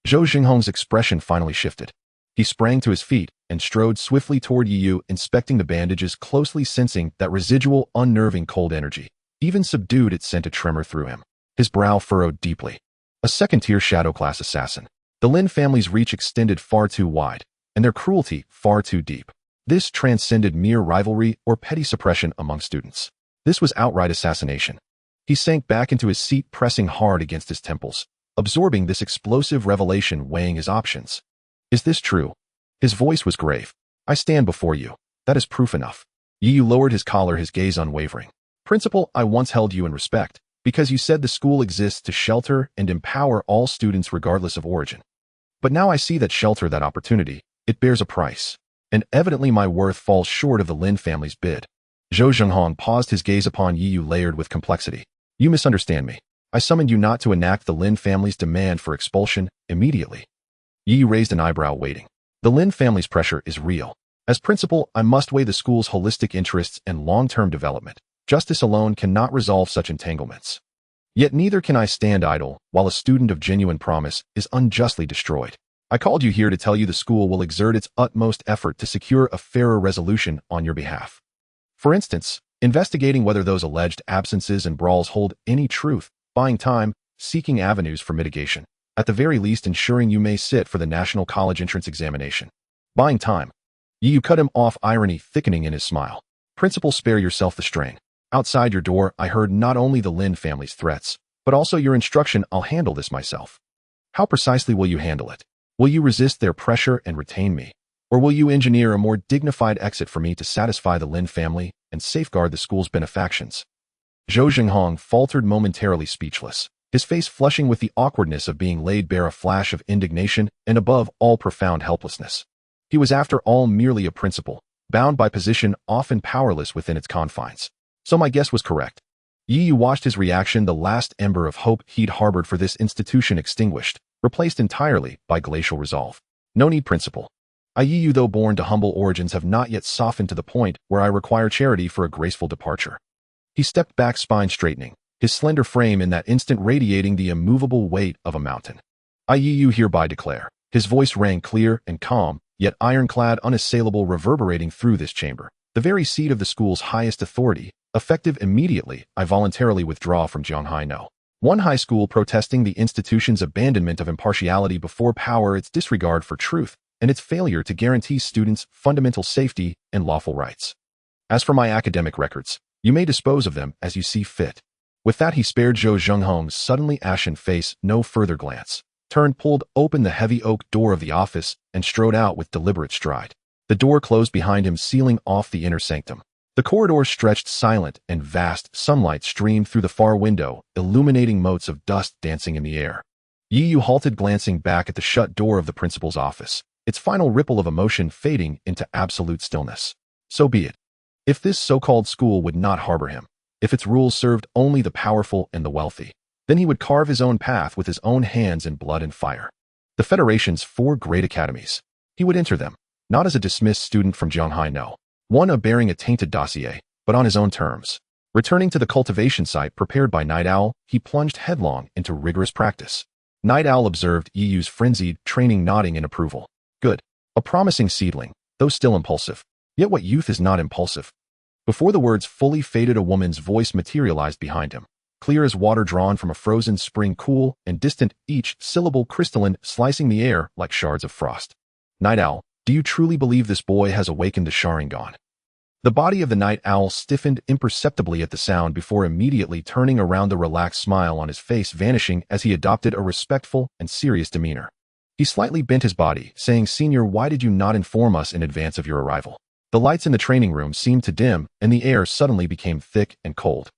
Zhou Xinghong's expression finally shifted. He sprang to his feet and strode swiftly toward Yiyu, inspecting the bandages closely, sensing that residual, unnerving cold energy. Even subdued, it sent a tremor through him. His brow furrowed deeply. A second-tier shadow class assassin. The Lin family's reach extended far too wide, and their cruelty far too deep. This transcended mere rivalry or petty suppression among students. This was outright assassination. He sank back into his seat, pressing hard against his temples, absorbing this explosive revelation, weighing his options. "Is this true?" His voice was grave. "I stand before you. That is proof enough." Yiyu lowered his collar, his gaze unwavering. "Principal, I once held you in respect, because you said the school exists to shelter and empower all students regardless of origin. But now I see that shelter, that opportunity, it bears a price. And evidently my worth falls short of the Lin family's bid." Zhou Zhenghong paused, his gaze upon Yiyu layered with complexity. "You misunderstand me. I summoned you not to enact the Lin family's demand for expulsion immediately." Yiyu raised an eyebrow, waiting. "The Lin family's pressure is real. As principal, I must weigh the school's holistic interests and long-term development. Justice alone cannot resolve such entanglements. Yet neither can I stand idle while a student of genuine promise is unjustly destroyed. I called you here to tell you the school will exert its utmost effort to secure a fairer resolution on your behalf. For instance, investigating whether those alleged absences and brawls hold any truth, buying time, seeking avenues for mitigation. At the very least, ensuring you may sit for the National College entrance examination. Buying time." Yiyu cut him off, irony thickening in his smile. "Principal, spare yourself the strain. Outside your door, I heard not only the Lin family's threats, but also your instruction. I'll handle this myself." "How precisely will you handle it? Will you resist their pressure and retain me? Or will you engineer a more dignified exit for me to satisfy the Lin family and safeguard the school's benefactions?" Zhou Zhenghong faltered, momentarily speechless, his face flushing with the awkwardness of being laid bare, a flash of indignation and above all profound helplessness. He was after all merely a principal, bound by position, often powerless within its confines. So my guess was correct. Yiyu watched his reaction, the last ember of hope he'd harbored for this institution extinguished, replaced entirely by glacial resolve. "No need, principal. I, Yiyu, though born to humble origins, have not yet softened to the point where I require charity for a graceful departure." He stepped back, spine straightening, his slender frame in that instant radiating the immovable weight of a mountain. "I, Yiyu, hereby declare." His voice rang clear and calm, yet ironclad, unassailable, reverberating through this chamber, the very seat of the school's highest authority. "Effective immediately, I voluntarily withdraw from Jianghai No. 1 High School, protesting the institution's abandonment of impartiality before power, its disregard for truth, and its failure to guarantee students' fundamental safety and lawful rights. As for my academic records, you may dispose of them as you see fit." With that, he spared Zhou Zhenghong's suddenly ashen face no further glance, turned, pulled open the heavy oak door of the office, and strode out with deliberate stride. The door closed behind him, sealing off the inner sanctum. The corridor stretched silent and vast. Sunlight streamed through the far window, illuminating motes of dust dancing in the air. Yiyu halted, glancing back at the shut door of the principal's office. its final ripple of emotion fading into absolute stillness. So be it. If this so-called school would not harbor him, if its rules served only the powerful and the wealthy, then he would carve his own path with his own hands in blood and fire. The Federation's 4 great academies. He would enter them, not as a dismissed student from Jianghai, no. One bearing a tainted dossier, but on his own terms. Returning to the cultivation site prepared by Night Owl, he plunged headlong into rigorous practice. Night Owl observed Yiyu's frenzied training, nodding in approval. Good. A promising seedling, though still impulsive. Yet what youth is not impulsive? Before the words fully faded, a woman's voice materialized behind him, clear as water drawn from a frozen spring, cool and distant, each syllable crystalline, slicing the air like shards of frost. Night Owl, do you truly believe this boy has awakened the Sharingan? The body of the Night Owl stiffened imperceptibly at the sound before immediately turning around, the relaxed smile on his face vanishing as he adopted a respectful and serious demeanor. He slightly bent his body, saying, "Senior, why did you not inform us in advance of your arrival?" The lights in the training room seemed to dim, and the air suddenly became thick and cold.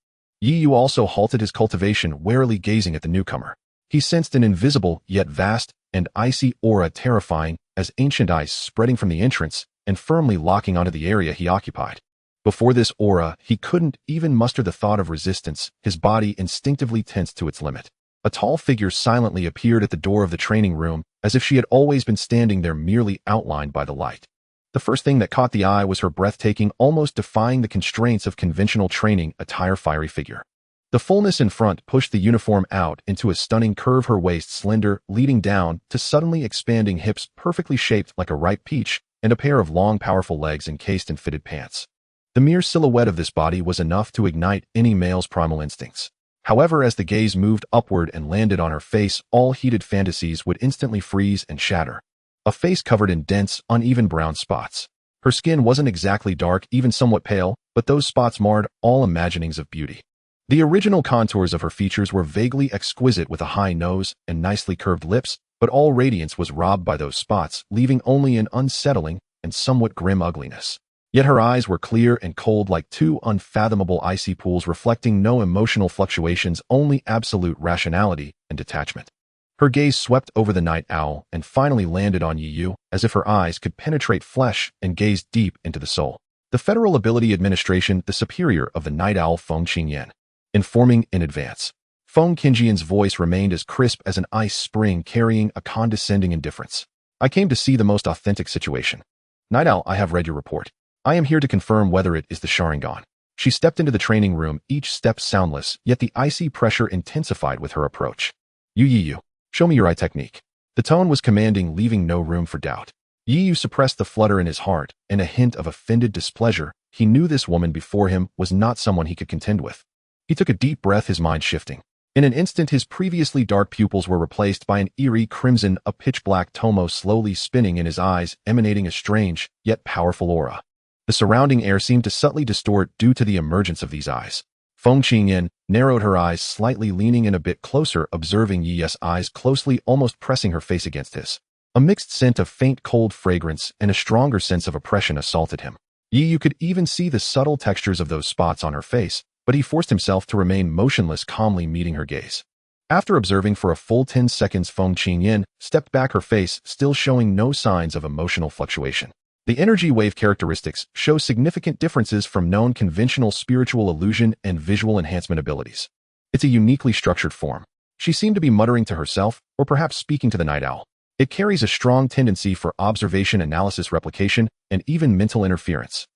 Yiyu also halted his cultivation, warily gazing at the newcomer. He sensed an invisible, yet vast, and icy aura, terrifying as ancient ice, spreading from the entrance and firmly locking onto the area he occupied. Before this aura, he couldn't even muster the thought of resistance, his body instinctively tensed to its limit. A tall figure silently appeared at the door of the training room, as if she had always been standing there, merely outlined by the light. The first thing that caught the eye was her breathtaking, almost defying the constraints of conventional training attire, fiery figure. The fullness in front pushed the uniform out into a stunning curve, her waist slender, leading down to suddenly expanding hips perfectly shaped like a ripe peach, and a pair of long, powerful legs encased in fitted pants. The mere silhouette of this body was enough to ignite any male's primal instincts. However, as the gaze moved upward and landed on her face, all heated fantasies would instantly freeze and shatter. A face covered in dense, uneven brown spots. Her skin wasn't exactly dark, even somewhat pale, but those spots marred all imaginings of beauty. The original contours of her features were vaguely exquisite, with a high nose and nicely curved lips, but all radiance was robbed by those spots, leaving only an unsettling and somewhat grim ugliness. Yet her eyes were clear and cold, like 2 unfathomable icy pools, reflecting no emotional fluctuations, only absolute rationality and detachment. Her gaze swept over the Night Owl and finally landed on Yiyu, as if her eyes could penetrate flesh and gaze deep into the soul. The Federal Ability Administration, the superior of the Night Owl, Feng Qingyan. Informing in advance. Feng Qingyan's voice remained as crisp as an ice spring, carrying a condescending indifference. I came to see the most authentic situation. Night Owl, I have read your report. I am here to confirm whether it is the Sharingan. She stepped into the training room, each step soundless, yet the icy pressure intensified with her approach. Yiyu, show me your eye technique. The tone was commanding, leaving no room for doubt. Yiyu suppressed the flutter in his heart and a hint of offended displeasure. He knew this woman before him was not someone he could contend with. He took a deep breath, his mind shifting. In an instant, his previously dark pupils were replaced by an eerie crimson, a pitch-black tomo slowly spinning in his eyes, emanating a strange, yet powerful aura. The surrounding air seemed to subtly distort due to the emergence of these eyes. Feng Qingyan narrowed her eyes slightly, leaning in a bit closer, observing Yi's eyes closely, almost pressing her face against his. A mixed scent of faint cold fragrance and a stronger sense of oppression assaulted him. You could even see the subtle textures of those spots on her face, but he forced himself to remain motionless, calmly meeting her gaze. After observing for a full 10 seconds, Feng Qingyan stepped back, her face still showing no signs of emotional fluctuation. The energy wave characteristics show significant differences from known conventional spiritual illusion and visual enhancement abilities. It's a uniquely structured form. She seemed to be muttering to herself, or perhaps speaking to the Night Owl. It carries a strong tendency for observation, analysis, replication, and even mental interference.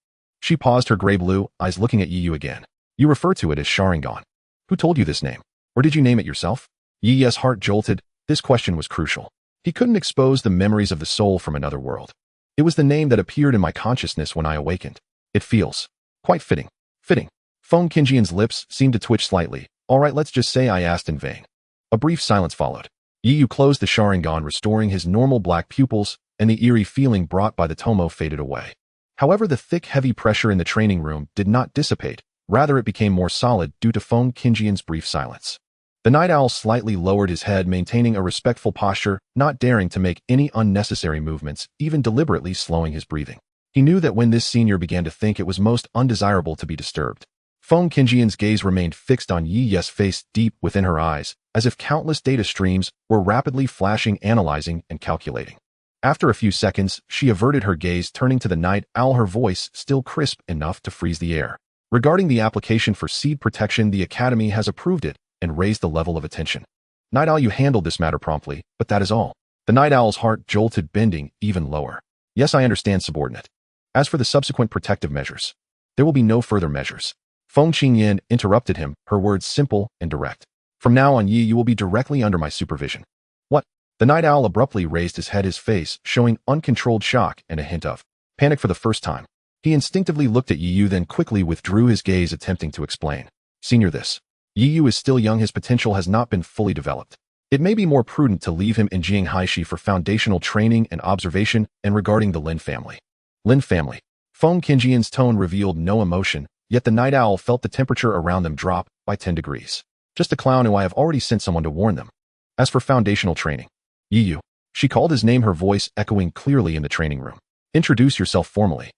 She paused, her gray-blue eyes looking at Yiyu again. You refer to it as Sharingan. Who told you this name? Or did you name it yourself? Yi's heart jolted. This question was crucial. He couldn't expose the memories of the soul from another world. It was the name that appeared in my consciousness when I awakened. It feels quite fitting. Fitting. Feng Qingyan's lips seemed to twitch slightly. All right, let's just say I asked in vain. A brief silence followed. Yiyu closed the Sharingan, restoring his normal black pupils, and the eerie feeling brought by the tomo faded away. However, the thick, heavy pressure in the training room did not dissipate. Rather, it became more solid due to Feng Qingyan's brief silence. The Night Owl slightly lowered his head, maintaining a respectful posture, not daring to make any unnecessary movements, even deliberately slowing his breathing. He knew that when this senior began to think, it was most undesirable to be disturbed. Feng Qingyan's gaze remained fixed on Yi's face, deep within her eyes, as if countless data streams were rapidly flashing, analyzing, and calculating. After a few seconds, she averted her gaze, turning to the night owl, her voice still crisp enough to freeze the air. Regarding the application for seed protection, the Academy has approved it and raised the level of attention. Night owl, you handled this matter promptly, but that is all. The night owl's heart jolted, bending even lower. Yes, I understand, subordinate. As for the subsequent protective measures, there will be no further measures. Feng Qingyan interrupted him, her words simple and direct. From now on, you will be directly under my supervision. What? The night owl abruptly raised his head, his face showing uncontrolled shock and a hint of panic for the first time. He instinctively looked at Yu, then quickly withdrew his gaze, attempting to explain. Senior, this. Yu is still young, his potential has not been fully developed. It may be more prudent to leave him in Jianghaishi for foundational training and observation. And regarding the Lin family. Lin family. Feng Qingyan's tone revealed no emotion, yet the night owl felt the temperature around them drop by 10 degrees. Just a clown who I have already sent someone to warn them. As for foundational training. Yu. She called his name, her voice echoing clearly in the training room. Introduce yourself formally.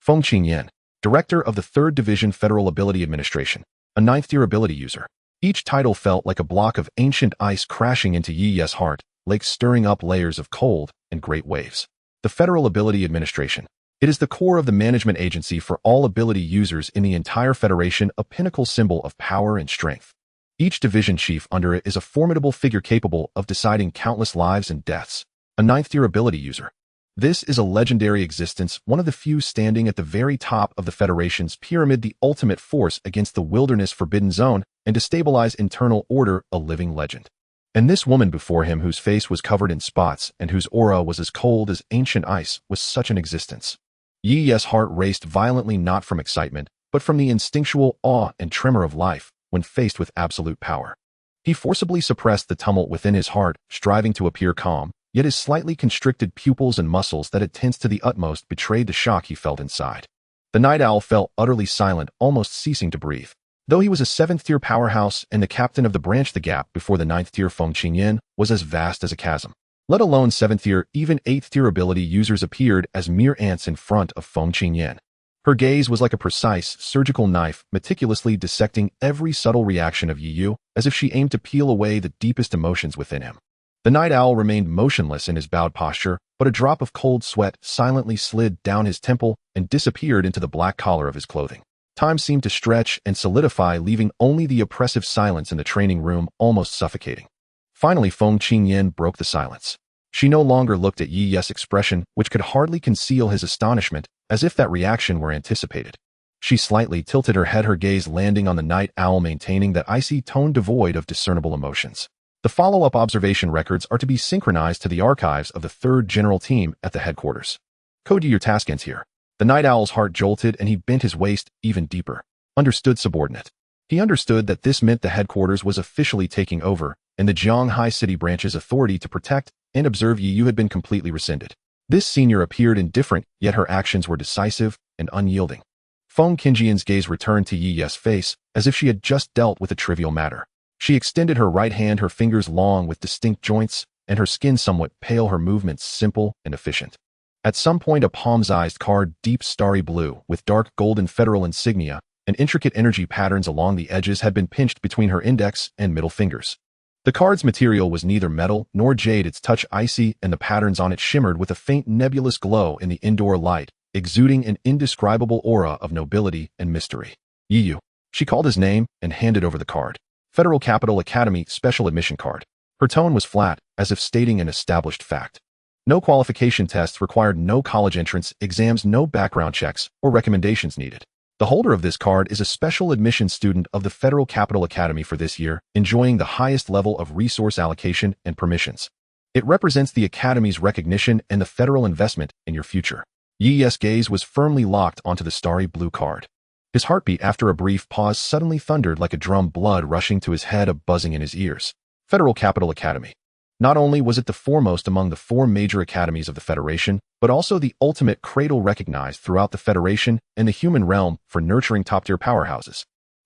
Feng Qingyan, Director of the 3rd Division Federal Ability Administration, a 9th-tier ability user. Each title felt like a block of ancient ice crashing into Yi's heart, like stirring up layers of cold and great waves. The Federal Ability Administration. It is the core of the management agency for all ability users in the entire Federation, a pinnacle symbol of power and strength. Each division chief under it is a formidable figure capable of deciding countless lives and deaths. A 9th-tier ability user. This is a legendary existence, one of the few standing at the very top of the Federation's pyramid, the ultimate force against the wilderness forbidden zone and to stabilize internal order, a living legend. And this woman before him, whose face was covered in spots and whose aura was as cold as ancient ice, was such an existence. Yi's heart raced violently, not from excitement, but from the instinctual awe and tremor of life when faced with absolute power. He forcibly suppressed the tumult within his heart, striving to appear calm, yet his slightly constricted pupils and muscles that had tensed to the utmost betrayed the shock he felt inside. The night owl fell utterly silent, almost ceasing to breathe. Though he was a 7th-tier powerhouse and the captain of the branch, the gap before the 9th-tier Feng Qingyan was as vast as a chasm. Let alone 7th-tier, even 8th-tier ability users appeared as mere ants in front of Feng Qingyan. Her gaze was like a precise, surgical knife, meticulously dissecting every subtle reaction of Yu, as if she aimed to peel away the deepest emotions within him. The night owl remained motionless in his bowed posture, but a drop of cold sweat silently slid down his temple and disappeared into the black collar of his clothing. Time seemed to stretch and solidify, leaving only the oppressive silence in the training room, almost suffocating. Finally, Feng Qingyan broke the silence. She no longer looked at Yi's expression, which could hardly conceal his astonishment, as if that reaction were anticipated. She slightly tilted her head, her gaze landing on the night owl, maintaining that icy tone devoid of discernible emotions. The follow-up observation records are to be synchronized to the archives of the 3rd General Team at the headquarters. Code, your task ends here. The night owl's heart jolted and he bent his waist even deeper. Understood, subordinate. He understood that this meant the headquarters was officially taking over, and the Jianghai City branch's authority to protect and observe Yu had been completely rescinded. This senior appeared indifferent, yet her actions were decisive and unyielding. Feng Qingyan's gaze returned to Yi's face, as if she had just dealt with a trivial matter. She extended her right hand, her fingers long with distinct joints, and her skin somewhat pale, her movements simple and efficient. At some point, a palm-sized card, deep starry blue, with dark golden federal insignia and intricate energy patterns along the edges, had been pinched between her index and middle fingers. The card's material was neither metal nor jade, its touch icy, and the patterns on it shimmered with a faint nebulous glow in the indoor light, exuding an indescribable aura of nobility and mystery. Yu. She called his name and handed over the card. Federal Capital Academy Special Admission Card. Her tone was flat, as if stating an established fact. No qualification tests required, no college entrance exams, no background checks or recommendations needed. The holder of this card is a special admission student of the Federal Capital Academy for this year, enjoying the highest level of resource allocation and permissions. It represents the Academy's recognition and the federal investment in your future. Yi's gaze was firmly locked onto the starry blue card. His heartbeat, after a brief pause, suddenly thundered like a drum, blood rushing to his head, a buzzing in his ears. Federal Capital Academy. Not only was it the foremost among the 4 major academies of the Federation, but also the ultimate cradle recognized throughout the Federation and the human realm for nurturing top-tier powerhouses.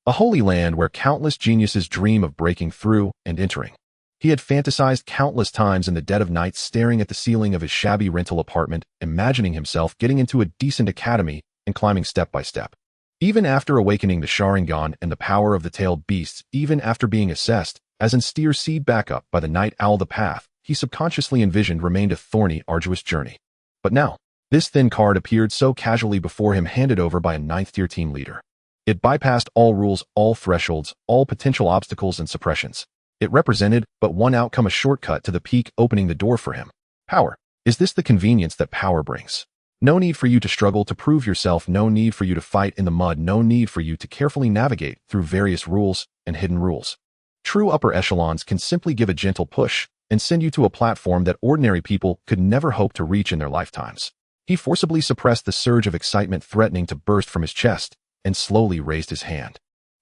A holy land where countless geniuses dream of breaking through and entering. He had fantasized countless times in the dead of night, staring at the ceiling of his shabby rental apartment, imagining himself getting into a decent academy and climbing step by step. Even after awakening the Sharingan and the power of the tailed beasts, even after being assessed as an steer seed backup by the night owl, the path he subconsciously envisioned remained a thorny, arduous journey. But now, this thin card appeared so casually before him, handed over by a ninth-tier team leader. It bypassed all rules, all thresholds, all potential obstacles and suppressions. It represented but one outcome, a shortcut to the peak, opening the door for him. Power. Is this the convenience that power brings? No need for you to struggle to prove yourself, no need for you to fight in the mud, no need for you to carefully navigate through various rules and hidden rules. True upper echelons can simply give a gentle push and send you to a platform that ordinary people could never hope to reach in their lifetimes. He forcibly suppressed the surge of excitement threatening to burst from his chest and slowly raised his hand.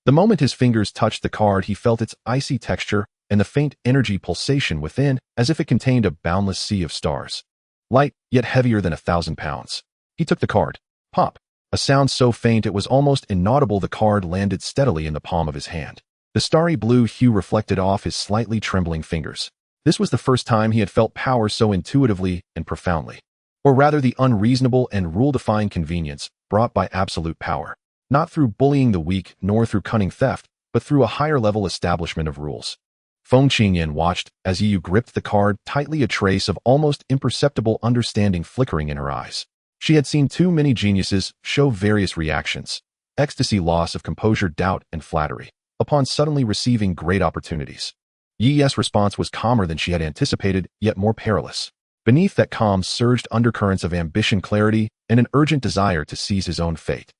The moment his fingers touched the card, he felt its icy texture and the faint energy pulsation within, as if it contained a boundless sea of stars. Light, yet heavier than 1,000 pounds. He took the card. Pop. A sound so faint it was almost inaudible. The card landed steadily in the palm of his hand. The starry blue hue reflected off his slightly trembling fingers. This was the first time he had felt power so intuitively and profoundly. Or rather, the unreasonable and rule-defying convenience brought by absolute power. Not through bullying the weak, nor through cunning theft, but through a higher-level establishment of rules. Feng Qingyan watched as Yu gripped the card tightly, a trace of almost imperceptible understanding flickering in her eyes. She had seen too many geniuses show various reactions: ecstasy, loss of composure, doubt, and flattery, upon suddenly receiving great opportunities. Yi's response was calmer than she had anticipated, yet more perilous. Beneath that calm surged undercurrents of ambition, clarity, and an urgent desire to seize his own fate.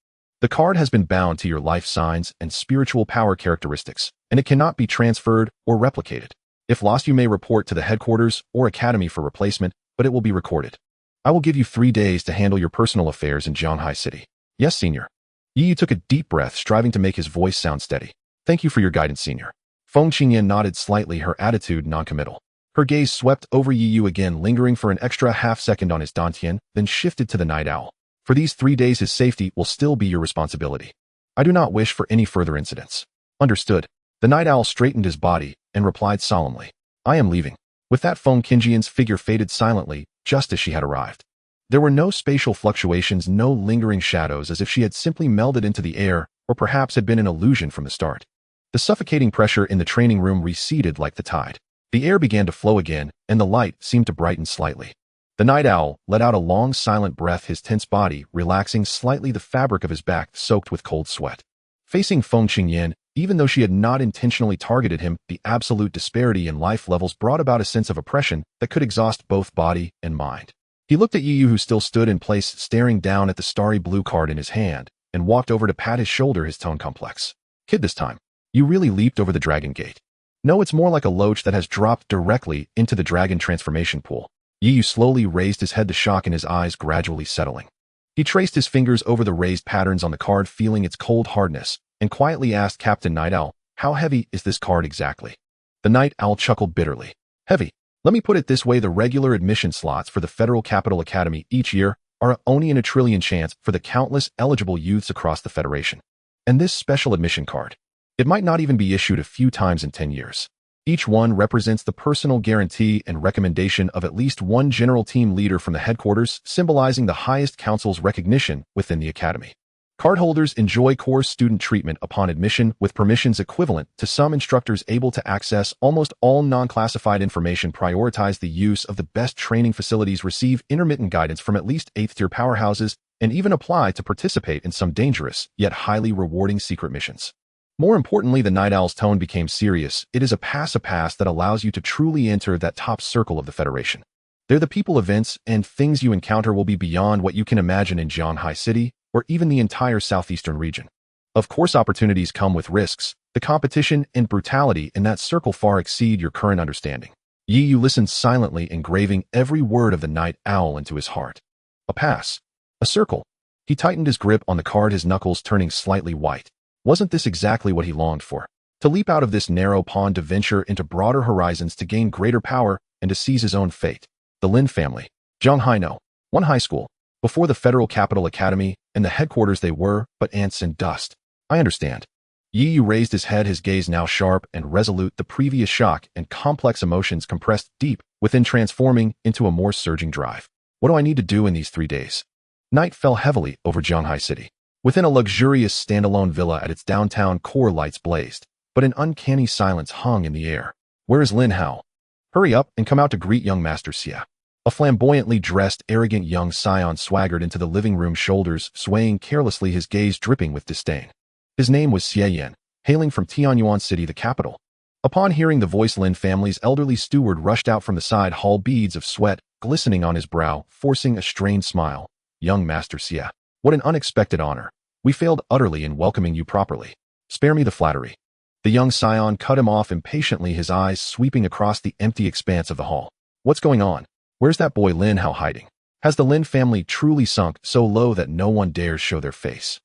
The card has been bound to your life signs and spiritual power characteristics, and it cannot be transferred or replicated. If lost, you may report to the headquarters or academy for replacement, but it will be recorded. I will give you 3 days to handle your personal affairs in Jianhai City. Yes, Senior. Yi took a deep breath, striving to make his voice sound steady. Thank you for your guidance, Senior. Feng Qingyan nodded slightly, her attitude noncommittal. Her gaze swept over Yi again, lingering for an extra half-second on his dantian, then shifted to the night owl. For these 3 days, his safety will still be your responsibility. I do not wish for any further incidents. Understood. The night owl straightened his body and replied solemnly. I am leaving. With that, Feng Qingyan's figure faded silently, just as she had arrived. There were no spatial fluctuations, no lingering shadows, as if she had simply melded into the air, or perhaps had been an illusion from the start. The suffocating pressure in the training room receded like the tide. The air began to flow again, and the light seemed to brighten slightly. The night owl let out a long, silent breath, his tense body relaxing slightly, the fabric of his back soaked with cold sweat. Facing Feng Qingyan, even though she had not intentionally targeted him, the absolute disparity in life levels brought about a sense of oppression that could exhaust both body and mind. He looked at Yu, who still stood in place, staring down at the starry blue card in his hand, and walked over to pat his shoulder, his tone complex. Kid, this time, you really leaped over the dragon gate. No, it's more like a loach that has dropped directly into the dragon transformation pool. Yu slowly raised his head, the shock in his eyes gradually settling. He traced his fingers over the raised patterns on the card, feeling its cold hardness, and quietly asked Captain Night Owl, how heavy is this card exactly? The Night Owl chuckled bitterly. Heavy. Let me put it this way, the regular admission slots for the Federal Capital Academy each year are only in a trillion chance for the countless eligible youths across the Federation. And this special admission card, it might not even be issued a few times in 10 years. Each one represents the personal guarantee and recommendation of at least one general team leader from the headquarters, symbolizing the highest council's recognition within the academy. Cardholders enjoy course student treatment upon admission, with permissions equivalent to some instructors able to access almost all non-classified information, prioritize the use of the best training facilities, receive intermittent guidance from at least 8th-tier powerhouses, and even apply to participate in some dangerous, yet highly rewarding secret missions. More importantly, the Night Owl's tone became serious. It is a pass that allows you to truly enter that top circle of the Federation. There, the people, events, and things you encounter will be beyond what you can imagine in Jianhai City, or even the entire southeastern region. Of course, opportunities come with risks. The competition and brutality in that circle far exceed your current understanding. Yu listened silently, engraving every word of the Night Owl into his heart. A pass. A circle. He tightened his grip on the card, his knuckles turning slightly white. Wasn't this exactly what he longed for? To leap out of this narrow pond, to venture into broader horizons, to gain greater power, and to seize his own fate. The Lin family. Zhanghai No. One high school. Before the Federal Capital Academy, and the headquarters they were but ants and dust. I understand. Yu raised his head, his gaze now sharp and resolute, the previous shock and complex emotions compressed deep within, transforming into a more surging drive. What do I need to do in these 3 days? Night fell heavily over Jianhai City. Within a luxurious standalone villa at its downtown core, lights blazed, but an uncanny silence hung in the air. Where is Lin Hao? Hurry up and come out to greet young Master Xie. A flamboyantly dressed, arrogant young scion swaggered into the living room, shoulders swaying carelessly, his gaze dripping with disdain. His name was Xie Yan, hailing from Tianyuan City, the capital. Upon hearing the voice, Lin family's elderly steward rushed out from the side hall, beads of sweat glistening on his brow, forcing a strained smile. Young Master Xie, what an unexpected honor. We failed utterly in welcoming you properly. Spare me the flattery. The young scion cut him off impatiently, his eyes sweeping across the empty expanse of the hall. What's going on? Where's that boy Lin Hao hiding? Has the Lin family truly sunk so low that no one dares show their face?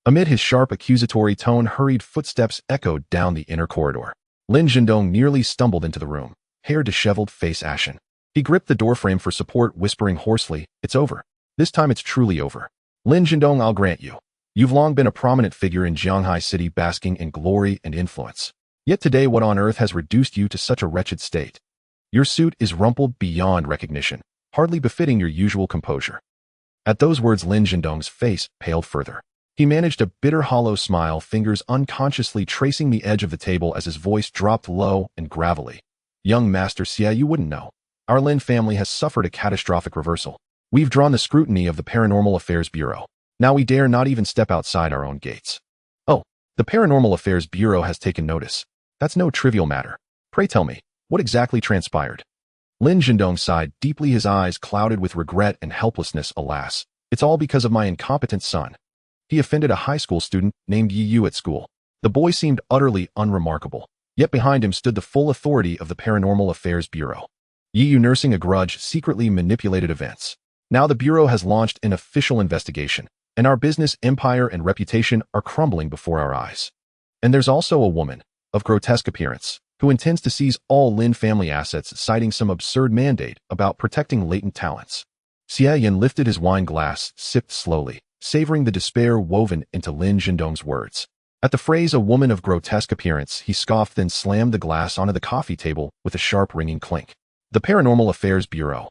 Amid his sharp accusatory tone, hurried footsteps echoed down the inner corridor. Lin Zhendong nearly stumbled into the room, hair disheveled, face ashen. He gripped the doorframe for support, whispering hoarsely, "It's over. This time it's truly over. Lin Zhendong, I'll grant you. You've long been a prominent figure in Jianghai City, basking in glory and influence. Yet today, what on earth has reduced you to such a wretched state? Your suit is rumpled beyond recognition, hardly befitting your usual composure." At those words, Lin Zhendong's face paled further. He managed a bitter, hollow smile, fingers unconsciously tracing the edge of the table as his voice dropped low and gravelly. "Young Master Xie, you wouldn't know. Our Lin family has suffered a catastrophic reversal. We've drawn the scrutiny of the Paranormal Affairs Bureau. Now we dare not even step outside our own gates." "Oh, the Paranormal Affairs Bureau has taken notice. That's no trivial matter. Pray tell me, what exactly transpired?" Lin Zhendong sighed deeply, his eyes clouded with regret and helplessness. "Alas, it's all because of my incompetent son. He offended a high school student named Yi Yu at school." The boy seemed utterly unremarkable, yet behind him stood the full authority of the Paranormal Affairs Bureau. Yi Yu, nursing a grudge, secretly manipulated events. Now the Bureau has launched an official investigation, and our business empire and reputation are crumbling before our eyes. And there's also a woman, of grotesque appearance, who intends to seize all Lin family assets, citing some absurd mandate about protecting latent talents. Xie Yan lifted his wine glass, sipped slowly, savoring the despair woven into Lin Zhendong's words. At the phrase "a woman of grotesque appearance," he scoffed, then slammed the glass onto the coffee table with a sharp ringing clink. "The Paranormal Affairs Bureau.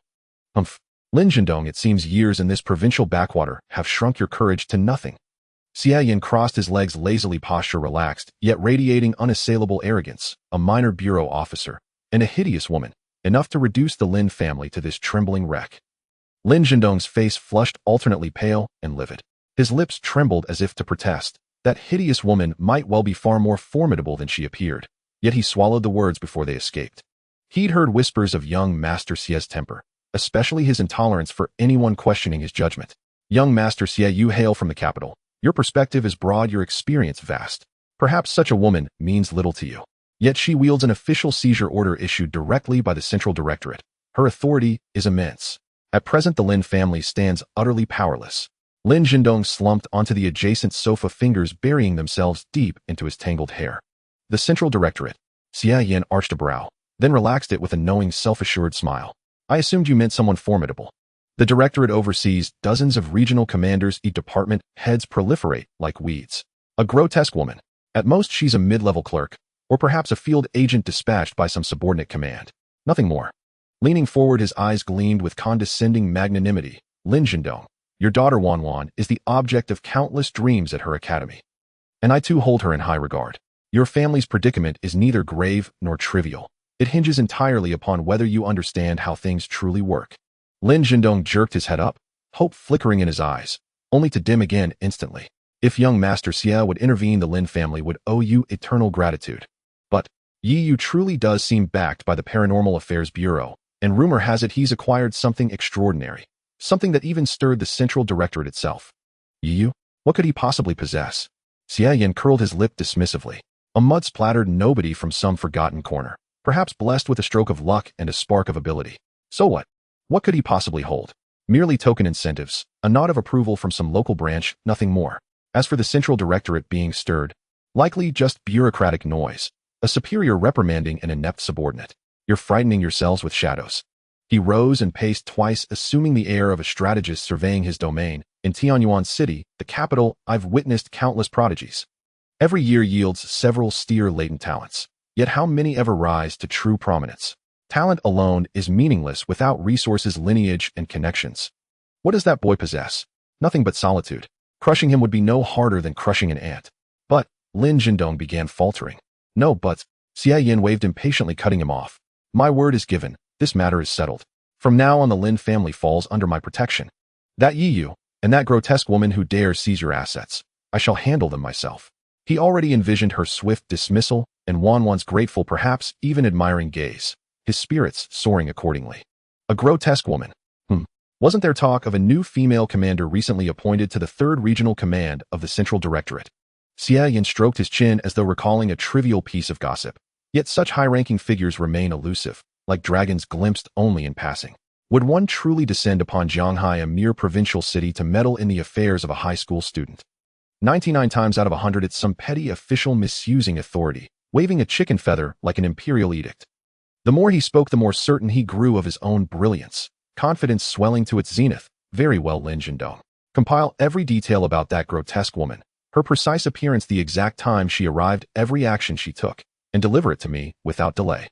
Humph. Lin Zhendong, it seems years in this provincial backwater have shrunk your courage to nothing." Xie Yan crossed his legs lazily, posture relaxed, yet radiating unassailable arrogance. "A minor bureau officer, and a hideous woman, enough to reduce the Lin family to this trembling wreck." Lin Zhendong's face flushed, alternately pale and livid. His lips trembled as if to protest. That hideous woman might well be far more formidable than she appeared, yet he swallowed the words before they escaped. He'd heard whispers of young Master Xie's temper, especially his intolerance for anyone questioning his judgment. "Young Master Xie, you hail from the capital. Your perspective is broad, your experience vast. Perhaps such a woman means little to you. Yet she wields an official seizure order issued directly by the Central Directorate. Her authority is immense. At present, the Lin family stands utterly powerless." Lin Zhendong slumped onto the adjacent sofa, fingers burying themselves deep into his tangled hair. "The Central Directorate." Xie Yan arched a brow, then relaxed it with a knowing, self-assured smile. "I assumed you meant someone formidable. The Directorate oversees dozens of regional commanders. Each department heads proliferate like weeds. A grotesque woman. At most, she's a mid-level clerk, or perhaps a field agent dispatched by some subordinate command. Nothing more." Leaning forward, his eyes gleamed with condescending magnanimity. "Lin Zhendong, your daughter Wanwan is the object of countless dreams at her academy. And I too hold her in high regard. Your family's predicament is neither grave nor trivial. It hinges entirely upon whether you understand how things truly work." Lin Zhendong jerked his head up, hope flickering in his eyes, only to dim again instantly. "If young Master Xie would intervene, the Lin family would owe you eternal gratitude. But Yi Yu truly does seem backed by the Paranormal Affairs Bureau, and rumor has it he's acquired something extraordinary, something that even stirred the Central Directorate itself." "Yi Yu? What could he possibly possess?" Xie Yan curled his lip dismissively. "A mud-splattered nobody from some forgotten corner, perhaps blessed with a stroke of luck and a spark of ability. So what? What could he possibly hold? Merely token incentives, a nod of approval from some local branch, nothing more. As for the Central Directorate being stirred, likely just bureaucratic noise, a superior reprimanding an inept subordinate. You're frightening yourselves with shadows." He rose and paced twice, assuming the air of a strategist surveying his domain. "In Tianyuan City, the capital, I've witnessed countless prodigies. Every year yields several steer latent talents. Yet how many ever rise to true prominence? Talent alone is meaningless without resources, lineage, and connections. What does that boy possess? Nothing but solitude. Crushing him would be no harder than crushing an ant." "But," Lin Zhendong began faltering. "No buts." Xie Yan waved impatiently, cutting him off. My word is given. This matter is settled. From now on the Lin family falls under my protection. That Yiyu, and that grotesque woman who dares seize your assets, I shall handle them myself. He already envisioned her swift dismissal and Wanwan's grateful, perhaps even admiring gaze, his spirits soaring accordingly. A grotesque woman. Wasn't there talk of a new female commander recently appointed to the 3rd Regional Command of the Central Directorate? Xie Yan stroked his chin as though recalling a trivial piece of gossip. Yet such high-ranking figures remain elusive, like dragons glimpsed only in passing. Would one truly descend upon Jianghai, a mere provincial city, to meddle in the affairs of a high school student? 99 times out of 100 it's some petty official misusing authority, waving a chicken feather like an imperial edict. The more he spoke, the more certain he grew of his own brilliance, confidence swelling to its zenith. Very well, Lin Jindong. Compile every detail about that grotesque woman, her precise appearance, the exact time she arrived, every action she took, and deliver it to me without delay.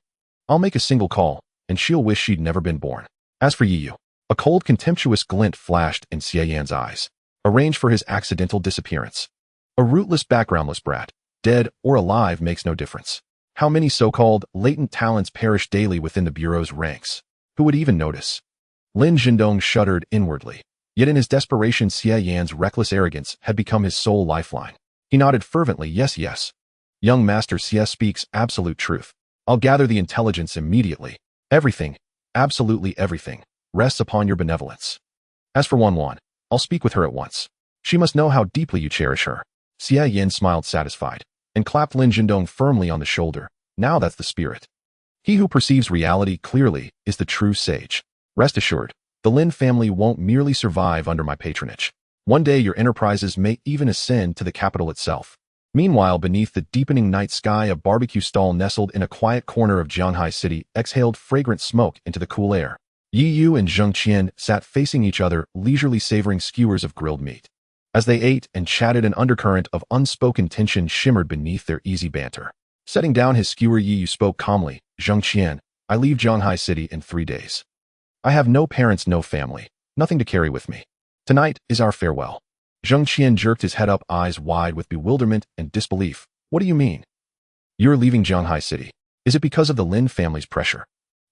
I'll make a single call, and she'll wish she'd never been born. As for Yiyu, a cold, contemptuous glint flashed in Xie Yan's eyes, arranged for his accidental disappearance. A rootless, backgroundless brat, dead or alive makes no difference. How many so-called latent talents perish daily within the Bureau's ranks? Who would even notice? Lin Jindong shuddered inwardly. Yet in his desperation, Xie Yan's reckless arrogance had become his sole lifeline. He nodded fervently, yes, yes. Young Master Xie speaks absolute truth. I'll gather the intelligence immediately. Everything, absolutely everything, rests upon your benevolence. As for Wanwan, I'll speak with her at once. She must know how deeply you cherish her. Xie Yan smiled satisfied, and clapped Lin Jindong firmly on the shoulder. Now that's the spirit. He who perceives reality clearly is the true sage. Rest assured, the Lin family won't merely survive under my patronage. One day your enterprises may even ascend to the capital itself. Meanwhile, beneath the deepening night sky, a barbecue stall nestled in a quiet corner of Jianghai City exhaled fragrant smoke into the cool air. Yiyu and Zheng Qian sat facing each other, leisurely savoring skewers of grilled meat. As they ate and chatted, an undercurrent of unspoken tension shimmered beneath their easy banter. Setting down his skewer, Yiyu spoke calmly, Zheng Qian, I leave Jianghai City in 3 days. I have no parents, no family, nothing to carry with me. Tonight is our farewell. Zheng Qian jerked his head up, eyes wide with bewilderment and disbelief. What do you mean? You're leaving Jianghai City. Is it because of the Lin family's pressure?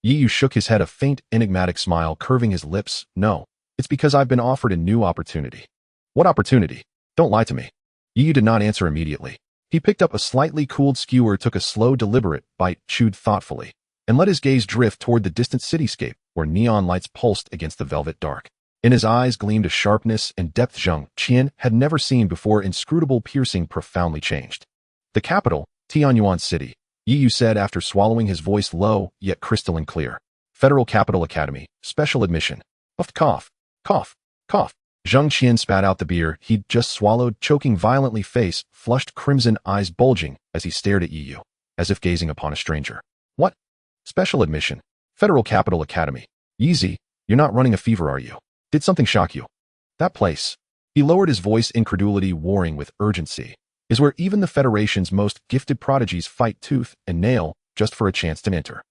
Yiyu shook his head, a faint, enigmatic smile curving his lips. No, it's because I've been offered a new opportunity. What opportunity? Don't lie to me. Yiyu did not answer immediately. He picked up a slightly cooled skewer, took a slow, deliberate bite, chewed thoughtfully, and let his gaze drift toward the distant cityscape where neon lights pulsed against the velvet dark. In his eyes gleamed a sharpness and depth Zheng Qian had never seen before, inscrutable, piercing, profoundly changed. The capital, Tianyuan City, Yiyu said after swallowing, his voice low yet crystalline clear. Federal Capital Academy, special admission. Puffed cough, cough, cough. Zheng Qian spat out the beer he'd just swallowed, choking violently, face flushed crimson, eyes bulging as he stared at Yiyu, as if gazing upon a stranger. What? Special admission. Federal Capital Academy. Yeezy, you're not running a fever, are you? Did something shock you? That place. He lowered his voice, incredulity warring with urgency, is where even the Federation's most gifted prodigies fight tooth and nail just for a chance to enter.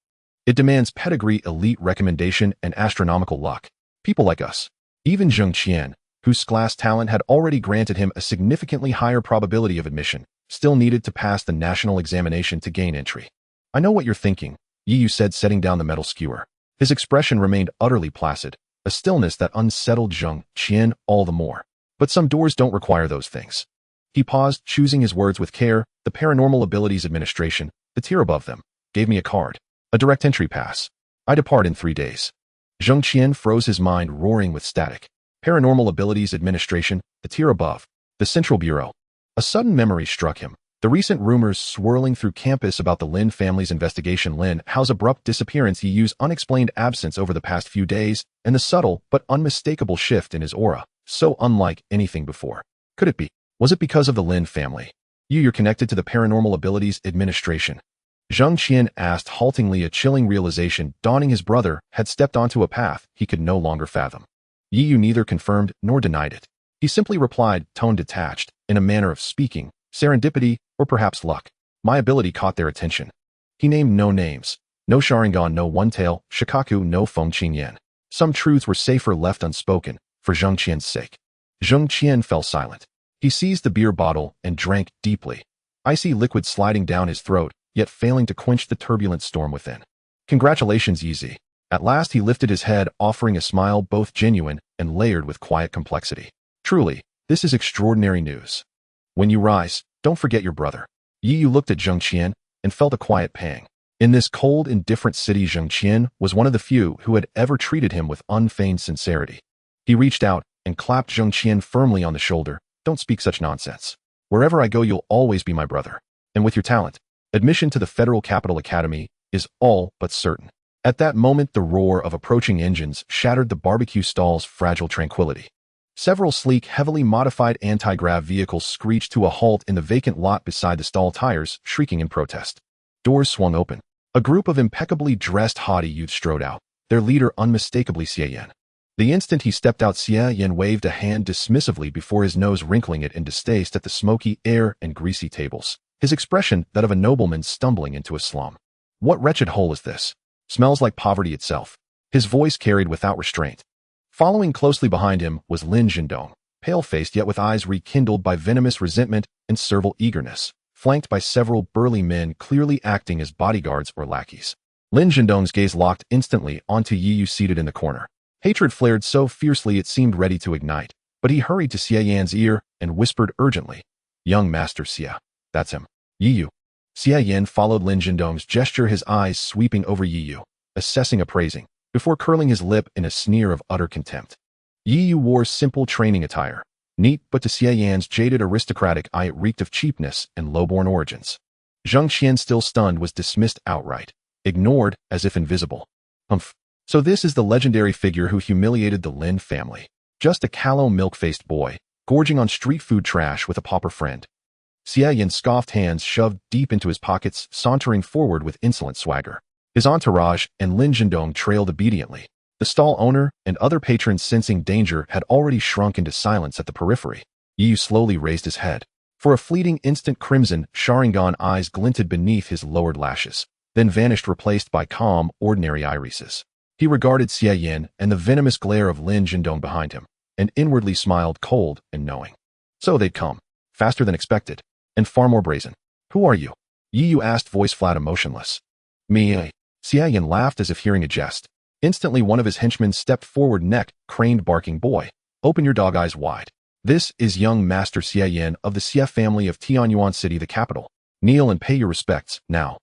It demands pedigree, elite recommendation, and astronomical luck. People like us, even Zheng Qian, whose class talent had already granted him a significantly higher probability of admission, still needed to pass the national examination to gain entry. I know what you're thinking, Yiyu said, setting down the metal skewer. His expression remained utterly placid, a stillness that unsettled Zheng Qian all the more. But some doors don't require those things. He paused, choosing his words with care. The Paranormal Abilities Administration, the tier above them, gave me a card, a direct entry pass. I depart in 3 days. Zheng Qian froze, his mind roaring with static. Paranormal Abilities Administration, the tier above, the Central Bureau. A sudden memory struck him. The recent rumors swirling through campus about the Lin family's investigation, Lin Hao's abrupt disappearance, Yiyu's unexplained absence over the past few days, and the subtle but unmistakable shift in his aura, so unlike anything before. Could it be? Was it because of the Lin family? You're connected to the Paranormal Abilities Administration. Zheng Qian asked haltingly, a chilling realization dawning. His brother had stepped onto a path he could no longer fathom. Yiyu neither confirmed nor denied it. He simply replied, tone detached, in a manner of speaking, serendipity, or perhaps luck. My ability caught their attention. He named no names. No Sharingan, no One-Tail, Shikaku, no Feng Qingyan. Some truths were safer left unspoken, for Zheng Qian's sake. Zheng Qian fell silent. He seized the beer bottle and drank deeply. Icy liquid sliding down his throat, yet failing to quench the turbulent storm within. Congratulations, Yi. At last he lifted his head, offering a smile both genuine and layered with quiet complexity. Truly, this is extraordinary news. When you rise, don't forget your brother. Yi looked at Zheng Qian and felt a quiet pang. In this cold, indifferent city, Zheng Qian was one of the few who had ever treated him with unfeigned sincerity. He reached out and clapped Zheng Qian firmly on the shoulder. Don't speak such nonsense. Wherever I go, you'll always be my brother. And with your talent, admission to the Federal Capital Academy is all but certain. At that moment, the roar of approaching engines shattered the barbecue stall's fragile tranquility. Several sleek, heavily modified anti-grav vehicles screeched to a halt in the vacant lot beside the stall tires, shrieking in protest. Doors swung open. A group of impeccably dressed haughty youths strode out, their leader unmistakably Xie Yan. The instant he stepped out, Xie Yan waved a hand dismissively before his nose, wrinkling it in distaste at the smoky air and greasy tables, his expression that of a nobleman stumbling into a slum. What wretched hole is this? Smells like poverty itself. His voice carried without restraint. Following closely behind him was Lin Zhendong, pale-faced yet with eyes rekindled by venomous resentment and servile eagerness, flanked by several burly men clearly acting as bodyguards or lackeys. Lin Zhendong's gaze locked instantly onto Yi seated in the corner. Hatred flared so fiercely it seemed ready to ignite, but he hurried to Xie Yan's ear and whispered urgently, "Young Master Xie, that's him. Yi." Xie Yan followed Lin Zhendong's gesture, his eyes sweeping over Yi, assessing, appraising, before curling his lip in a sneer of utter contempt. Yi wore simple training attire, neat, but to Xie Yan's jaded aristocratic eye it reeked of cheapness and low-born origins. Zheng Qian, still stunned, was dismissed outright, ignored as if invisible. Humph. So this is the legendary figure who humiliated the Lin family. Just a callow, milk-faced boy, gorging on street food trash with a pauper friend. Xie Yan's scoffed hands shoved deep into his pockets, sauntering forward with insolent swagger. His entourage and Lin Zhendong trailed obediently. The stall owner and other patrons, sensing danger, had already shrunk into silence at the periphery. Yi slowly raised his head. For a fleeting instant, crimson Sharingan eyes glinted beneath his lowered lashes, then vanished, replaced by calm, ordinary irises. He regarded Xie Yan and the venomous glare of Lin Zhendong behind him, and inwardly smiled, cold and knowing. So they'd come, faster than expected, and far more brazen. "Who are you?" Yi asked, voice flat, emotionless. "Me." Xie Yan laughed as if hearing a jest. Instantly, one of his henchmen stepped forward, neck craned, barking, "Boy, open your dog eyes wide. This is young Master Xie Yan of the Xie family of Tianyuan City, the capital. Kneel and pay your respects, now."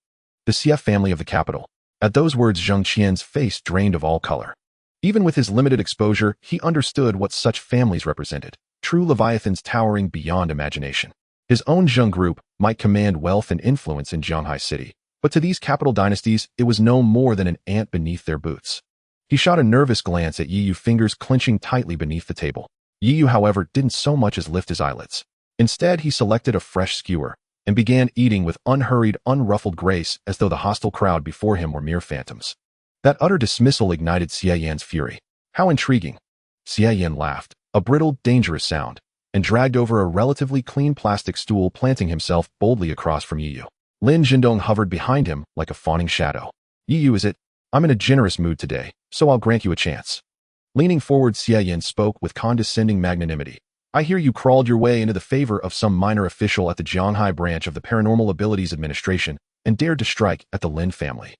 The Xie family of the capital. At those words, Zheng Qian's face drained of all color. Even with his limited exposure, he understood what such families represented, true leviathans towering beyond imagination. His own Zheng group might command wealth and influence in Jianghai City, but to these capital dynasties, it was no more than an ant beneath their boots. He shot a nervous glance at Yi, fingers clenching tightly beneath the table. Yi, however, didn't so much as lift his eyelids. Instead, he selected a fresh skewer and began eating with unhurried, unruffled grace, as though the hostile crowd before him were mere phantoms. That utter dismissal ignited Xie Yan's fury. How intriguing. Xie Yan laughed, a brittle, dangerous sound, and dragged over a relatively clean plastic stool, planting himself boldly across from Yi. Lin Zhendong hovered behind him like a fawning shadow. "Yi, is it? I'm in a generous mood today, so I'll grant you a chance." Leaning forward, Xie Yan spoke with condescending magnanimity. "I hear you crawled your way into the favor of some minor official at the Jianghai branch of the Paranormal Abilities Administration and dared to strike at the Lin family.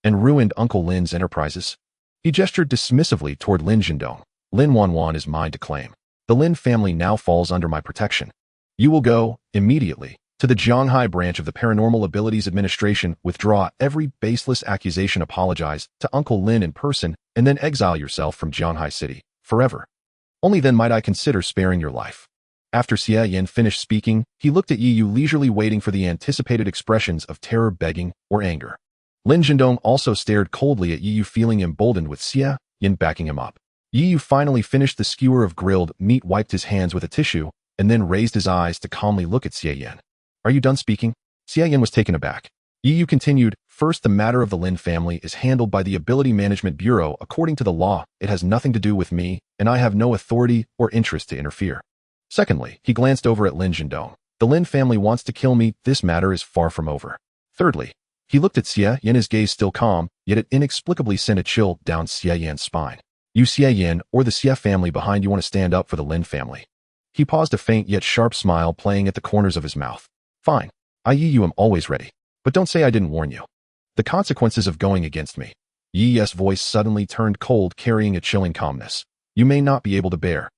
And ruined Uncle Lin's enterprises." He gestured dismissively toward Lin Zhendong. "Lin Wanwan is mine to claim. The Lin family now falls under my protection. You will go, immediately, to the Jianghai branch of the Paranormal Abilities Administration, withdraw every baseless accusation, apologize to Uncle Lin in person, and then exile yourself from Jianghai City, forever. Only then might I consider sparing your life." After Xie Yan finished speaking, he looked at Yi, leisurely waiting for the anticipated expressions of terror, begging, or anger. Lin Zhendong also stared coldly at Yi, feeling emboldened with Xie Yan backing him up. Yi finally finished the skewer of grilled meat, wiped his hands with a tissue, and then raised his eyes to calmly look at Xie Yan. "Are you done speaking?" Xie Yan was taken aback. Yi continued, "First, the matter of the Lin family is handled by the Ability Management Bureau. According to the law, it has nothing to do with me, and I have no authority or interest to interfere. Secondly," he glanced over at Lin Zhendong, "the Lin family wants to kill me. This matter is far from over. Thirdly," he looked at Xie Yan, his gaze still calm, yet it inexplicably sent a chill down Xie Yan's spine. "You, Xie Yan, or the Xie family behind you, want to stand up for the Lin family." He paused, a faint yet sharp smile playing at the corners of his mouth. "Fine. I am always ready. But don't say I didn't warn you." The consequences of going against me. Yi's voice suddenly turned cold, carrying a chilling calmness. You may not be able to bear.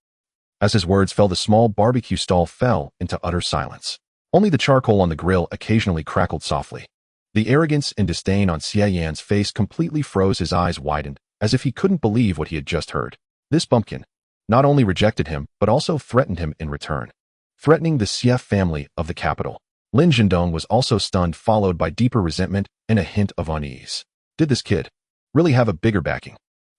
As his words fell, the small barbecue stall fell into utter silence. Only the charcoal on the grill occasionally crackled softly. The arrogance and disdain on Xie Yan's face completely froze. His eyes widened, as if he couldn't believe what he had just heard. This bumpkin not only rejected him, but also threatened him in return. Threatening the Xie family of the capital. Lin Zhendong was also stunned, followed by deeper resentment and a hint of unease. Did this kid really have a bigger backing?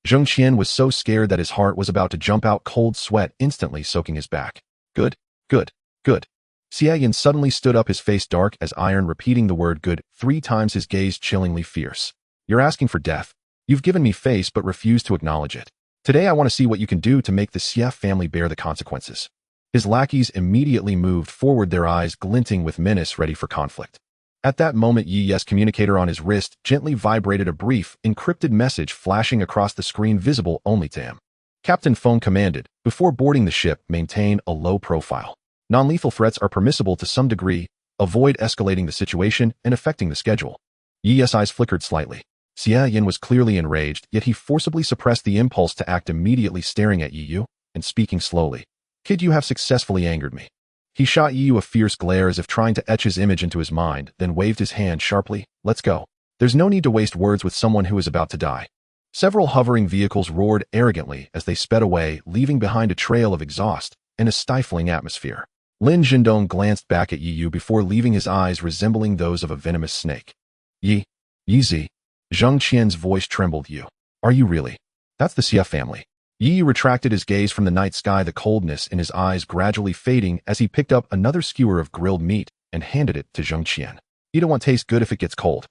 Zheng Qian was so scared that his heart was about to jump out, cold sweat instantly soaking his back. Good, good, good. Xie Yan suddenly stood up, his face dark as iron, repeating the word good 3 times, his gaze chillingly fierce. You're asking for death. You've given me face but refuse to acknowledge it. Today I want to see what you can do to make the Xie family bear the consequences. His lackeys immediately moved forward, their eyes glinting with menace, ready for conflict. At that moment, Yi's communicator on his wrist gently vibrated, a brief, encrypted message flashing across the screen, visible only to him. Captain Feng commanded, before boarding the ship, maintain a low profile. Non-lethal threats are permissible to some degree. Avoid escalating the situation and affecting the schedule. Yi's eyes flickered slightly. Xie Yan was clearly enraged, yet he forcibly suppressed the impulse to act, immediately staring at Yi and speaking slowly. Kid, you have successfully angered me. He shot Yi a fierce glare as if trying to etch his image into his mind, then waved his hand sharply. Let's go. There's no need to waste words with someone who is about to die. Several hovering vehicles roared arrogantly as they sped away, leaving behind a trail of exhaust and a stifling atmosphere. Lin Zhendong glanced back at Yi before leaving, his eyes resembling those of a venomous snake. Yi-zi. Zheng Qian's voice trembled. You. Are you really? That's the Xie family. Yi retracted his gaze from the night sky, the coldness in his eyes gradually fading as he picked up another skewer of grilled meat and handed it to Zheng Qian. You don't want taste good if it gets cold.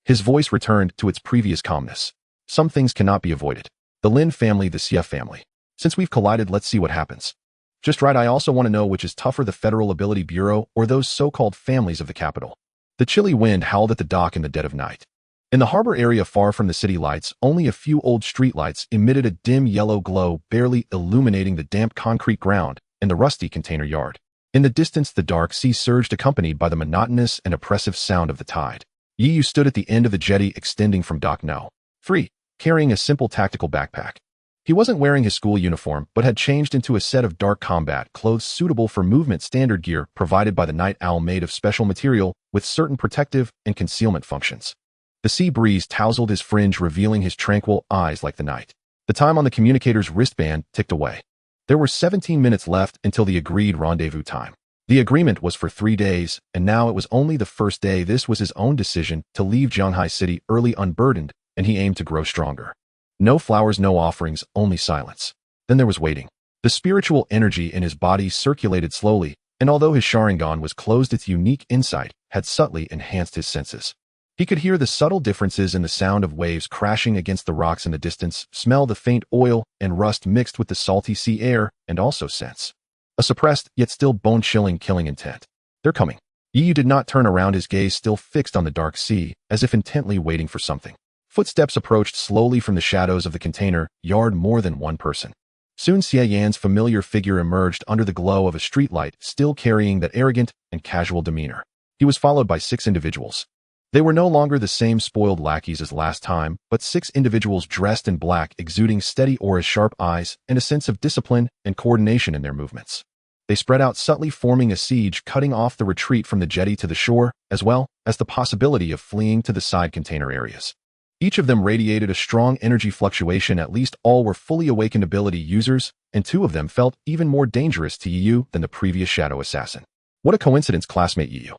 His voice returned to its previous calmness. Some things cannot be avoided. The Lin family, the Xie family. Since we've collided, let's see what happens. Just right, I also want to know which is tougher, the Federal Ability Bureau or those so-called families of the capital. The chilly wind howled at the dock in the dead of night. In the harbor area far from the city lights, only a few old streetlights emitted a dim yellow glow, barely illuminating the damp concrete ground and the rusty container yard. In the distance, the dark sea surged, accompanied by the monotonous and oppressive sound of the tide. Yi stood at the end of the jetty extending from Dock No. 3, carrying a simple tactical backpack. He wasn't wearing his school uniform, but had changed into a set of dark combat clothes suitable for movement, standard gear provided by the Night Owl, made of special material with certain protective and concealment functions. The sea breeze tousled his fringe, revealing his tranquil eyes like the night. The time on the communicator's wristband ticked away. There were 17 minutes left until the agreed rendezvous time. The agreement was for 3 days, and now it was only the first day. This was his own decision to leave Jianhai City early, unburdened, and he aimed to grow stronger. No flowers, no offerings, only silence. Then there was waiting. The spiritual energy in his body circulated slowly, and although his Sharingan was closed, its unique insight had subtly enhanced his senses. He could hear the subtle differences in the sound of waves crashing against the rocks in the distance, smell the faint oil and rust mixed with the salty sea air, and also sense a suppressed, yet still bone-chilling, killing intent. They're coming. Yi did not turn around, his gaze still fixed on the dark sea, as if intently waiting for something. Footsteps approached slowly from the shadows of the container yard, more than one person. Soon Xie Yan's familiar figure emerged under the glow of a streetlight, still carrying that arrogant and casual demeanor. He was followed by 6 individuals. They were no longer the same spoiled lackeys as last time, but 6 individuals dressed in black, exuding steady auras, sharp eyes, and a sense of discipline and coordination in their movements. They spread out subtly, forming a siege, cutting off the retreat from the jetty to the shore, as well as the possibility of fleeing to the side container areas. Each of them radiated a strong energy fluctuation. At least all were fully awakened ability users, and 2 of them felt even more dangerous to Yi than the previous shadow assassin. What a coincidence, classmate Yi.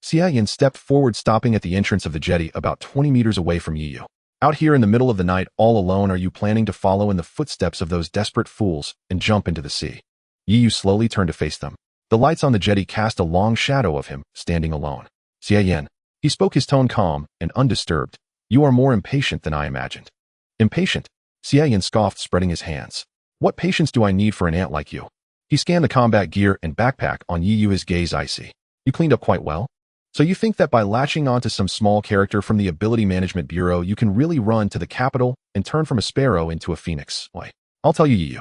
Xie Yan stepped forward, stopping at the entrance of the jetty about 20 meters away from Yi. Out here in the middle of the night, all alone, are you planning to follow in the footsteps of those desperate fools and jump into the sea? Yi slowly turned to face them. The lights on the jetty cast a long shadow of him, standing alone. Xie Yan. He spoke, his tone calm and undisturbed. You are more impatient than I imagined. Impatient? Xie Yan scoffed, spreading his hands. What patience do I need for an ant like you? He scanned the combat gear and backpack on Yi, his gaze icy. You cleaned up quite well. So you think that by latching onto some small character from the Ability Management Bureau, you can really run to the capital and turn from a sparrow into a phoenix? Why, I'll tell you, Yi.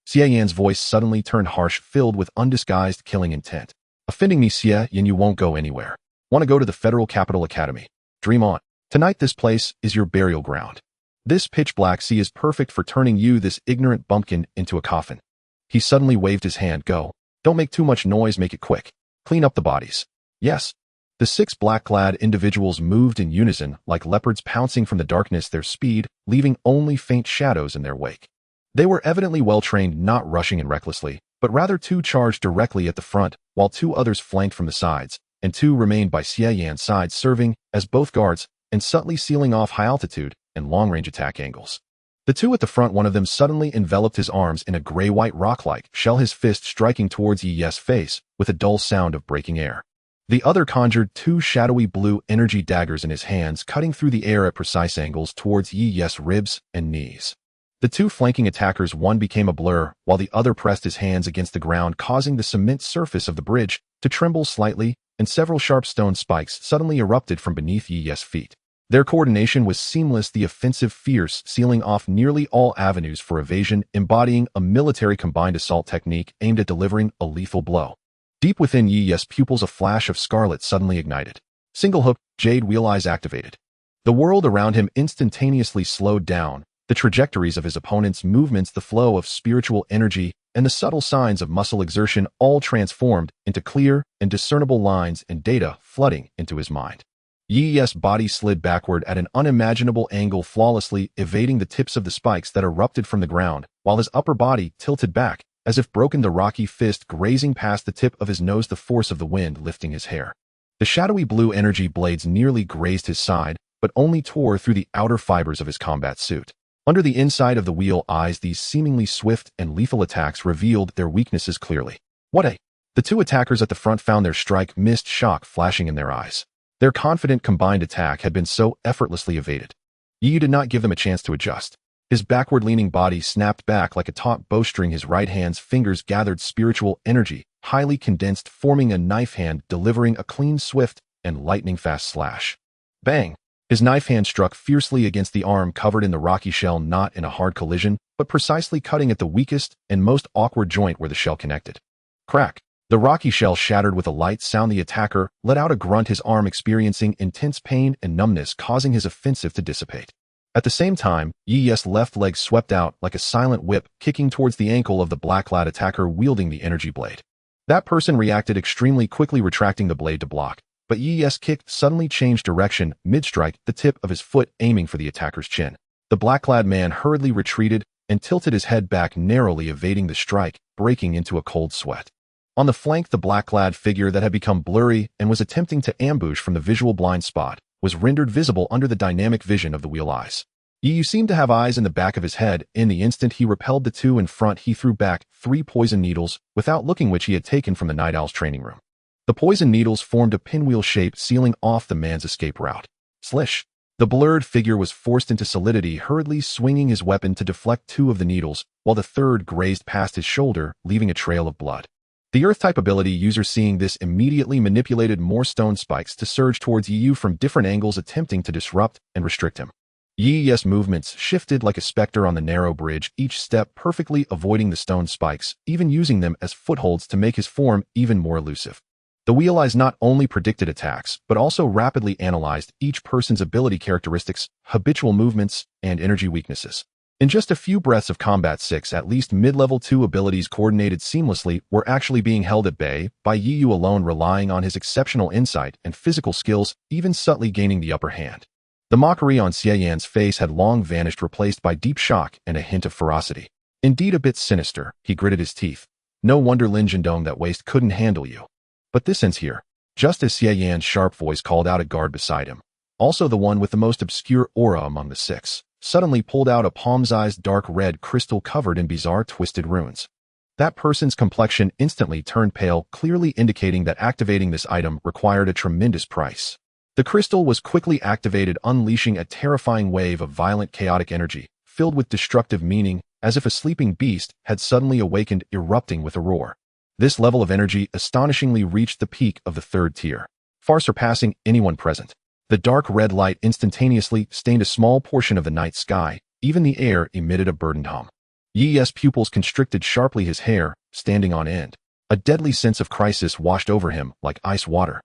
Xie Yan's voice suddenly turned harsh, filled with undisguised killing intent. Offending me, Xie Yan, you won't go anywhere. Want to go to the Federal Capital Academy? Dream on. Tonight this place is your burial ground. This pitch-black sea is perfect for turning you, this ignorant bumpkin, into a coffin. He suddenly waved his hand. Go. Don't make too much noise, make it quick. Clean up the bodies. Yes. The 6 black-clad individuals moved in unison, like leopards pouncing from the darkness, their speed leaving only faint shadows in their wake. They were evidently well-trained, not rushing in recklessly, but rather 2 charged directly at the front, while 2 others flanked from the sides, and 2 remained by Xie Yan's side, serving as both guards and subtly sealing off high-altitude and long-range attack angles. The 2 at the front, one of them suddenly enveloped his arms in a gray-white rock-like shell, his fist striking towards Yi's face with a dull sound of breaking air. The other conjured 2 shadowy blue energy daggers in his hands, cutting through the air at precise angles towards Yi's ribs and knees. The 2 flanking attackers, one became a blur, while the other pressed his hands against the ground, causing the cement surface of the bridge to tremble slightly, and several sharp stone spikes suddenly erupted from beneath Yi's feet. Their coordination was seamless, the offensive fierce, sealing off nearly all avenues for evasion, embodying a military combined assault technique aimed at delivering a lethal blow. Deep within Yi's pupils, a flash of scarlet suddenly ignited. Single hook, jade wheel eyes activated. The world around him instantaneously slowed down, the trajectories of his opponent's movements, the flow of spiritual energy, and the subtle signs of muscle exertion all transformed into clear and discernible lines and data flooding into his mind. Yi's body slid backward at an unimaginable angle, flawlessly evading the tips of the spikes that erupted from the ground, while his upper body tilted back, as if broken, the rocky fist grazing past the tip of his nose, the force of the wind lifting his hair. The shadowy blue energy blades nearly grazed his side, but only tore through the outer fibers of his combat suit. Under the inside of the wheel eyes, these seemingly swift and lethal attacks revealed their weaknesses clearly. The 2 attackers at the front found their strike missed, shock flashing in their eyes. Their confident combined attack had been so effortlessly evaded. Yi did not give them a chance to adjust. His backward-leaning body snapped back like a taut bowstring, his right hand's fingers gathered spiritual energy, highly condensed, forming a knife hand, delivering a clean, swift, and lightning-fast slash. Bang! His knife hand struck fiercely against the arm covered in the rocky shell, not in a hard collision, but precisely cutting at the weakest and most awkward joint where the shell connected. Crack! The rocky shell shattered with a light sound. The attacker let out a grunt, his arm experiencing intense pain and numbness, causing his offensive to dissipate. At the same time, Yi's left leg swept out like a silent whip, kicking towards the ankle of the black-clad attacker wielding the energy blade. That person reacted extremely quickly, retracting the blade to block, but Yi's kick suddenly changed direction, mid-strike, the tip of his foot aiming for the attacker's chin. The black-clad man hurriedly retreated and tilted his head back, narrowly evading the strike, breaking into a cold sweat. On the flank, the black-clad figure that had become blurry and was attempting to ambush from the visual blind spot was rendered visible under the dynamic vision of the wheel eyes. Yi seemed to have eyes in the back of his head. In the instant he repelled the 2 in front, he threw back 3 poison needles, without looking, which he had taken from the Night Owl's training room. The poison needles formed a pinwheel shape, sealing off the man's escape route. Slish! The blurred figure was forced into solidity, hurriedly swinging his weapon to deflect 2 of the needles, while the 3rd grazed past his shoulder, leaving a trail of blood. The Earth-type ability user, seeing this, immediately manipulated more stone spikes to surge towards Yi from different angles, attempting to disrupt and restrict him. Yi's movements shifted like a specter on the narrow bridge, each step perfectly avoiding the stone spikes, even using them as footholds to make his form even more elusive. The wheel eyes not only predicted attacks, but also rapidly analyzed each person's ability characteristics, habitual movements, and energy weaknesses. In just a few breaths of combat, 6 at least mid-level 2 abilities coordinated seamlessly were actually being held at bay by Yi alone, relying on his exceptional insight and physical skills, even subtly gaining the upper hand. The mockery on Xie Yan's face had long vanished, replaced by deep shock and a hint of ferocity. Indeed a bit sinister, he gritted his teeth. No wonder Lin Zhendong, that waste, couldn't handle you. But this ends here. Just as Xie Yan's sharp voice called out, a guard beside him, also the one with the most obscure aura among the 6, suddenly pulled out a palm-sized dark red crystal covered in bizarre twisted runes. That person's complexion instantly turned pale, clearly indicating that activating this item required a tremendous price. The crystal was quickly activated, unleashing a terrifying wave of violent chaotic energy, filled with destructive meaning, as if a sleeping beast had suddenly awakened, erupting with a roar. This level of energy astonishingly reached the peak of the 3rd tier, far surpassing anyone present. The dark red light instantaneously stained a small portion of the night sky. Even the air emitted a burdened hum. Yi's pupils constricted sharply, his hair standing on end. A deadly sense of crisis washed over him like ice water.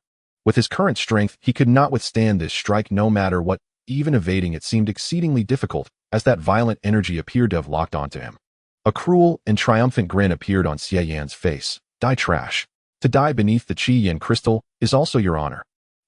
With his current strength, he could not withstand this strike no matter what. even evading it seemed exceedingly difficult, as that violent energy appeared to have locked onto him. A cruel and triumphant grin appeared on Xie Yan's face. Die trash. To die beneath the Qi Yin crystal is also your honor.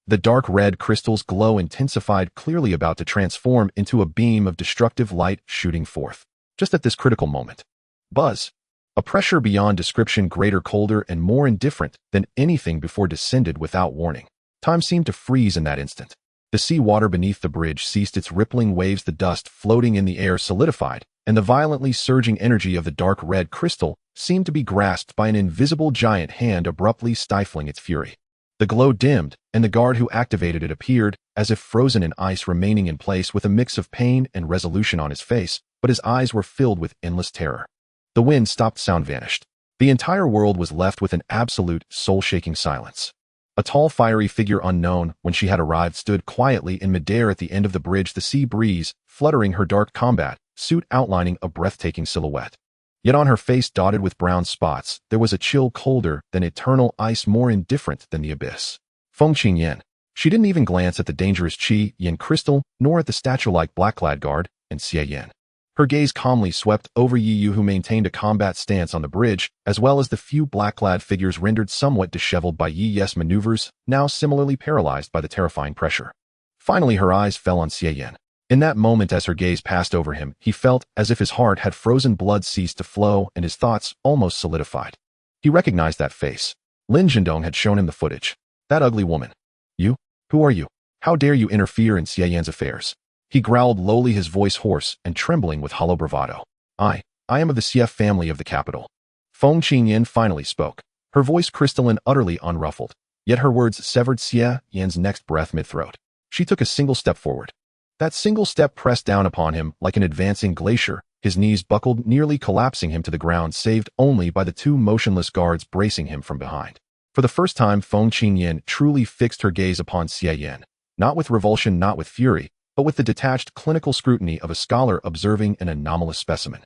The dark red crystal's glow intensified, clearly about to transform into a beam of destructive light shooting forth. Just at this critical moment. Buzz. A pressure beyond description, greater, colder, and more indifferent than anything before, descended without warning. Time seemed to freeze in that instant. The sea water beneath the bridge ceased its rippling waves, the dust floating in the air solidified, and the violently surging energy of the dark red crystal seemed to be grasped by an invisible giant hand, abruptly stifling its fury. The glow dimmed, and the guard who activated it appeared, as if frozen in ice, remaining in place with a mix of pain and resolution on his face, but his eyes were filled with endless terror. The wind stopped, sound vanished. The entire world was left with an absolute, soul-shaking silence. A tall, fiery figure, unknown when she had arrived, stood quietly in midair at the end of the bridge, the sea breeze fluttering her dark combat suit, outlining a breathtaking silhouette. Yet on her face, dotted with brown spots, there was a chill colder than eternal ice, more indifferent than the abyss. Feng Qingyan. She didn't even glance at the dangerous Qi Yin crystal, nor at the statue-like black-clad guard and Xie Yan. Her gaze calmly swept over Yi Yu, who maintained a combat stance on the bridge, as well as the few black-clad figures rendered somewhat disheveled by Yi Yes maneuvers, now similarly paralyzed by the terrifying pressure. Finally, her eyes fell on Xie Yan. In that moment, as her gaze passed over him, he felt as if his heart had frozen, blood ceased to flow, and his thoughts almost solidified. He recognized that face. Lin Zhendong had shown him the footage. That ugly woman. You? Who are you? How dare you interfere in Xie Yan's affairs? He growled lowly, his voice hoarse and trembling with hollow bravado. I am of the Xie family of the capital. Feng Qingyan finally spoke, her voice crystalline, utterly unruffled. Yet her words severed Xie Yan's next breath mid-throat. She took a single step forward. That single step pressed down upon him like an advancing glacier, his knees buckled, nearly collapsing him to the ground, saved only by the two motionless guards bracing him from behind. For the first time, Feng Qingyan truly fixed her gaze upon Xie Yan, not with revulsion, not with fury, but with the detached, clinical scrutiny of a scholar observing an anomalous specimen.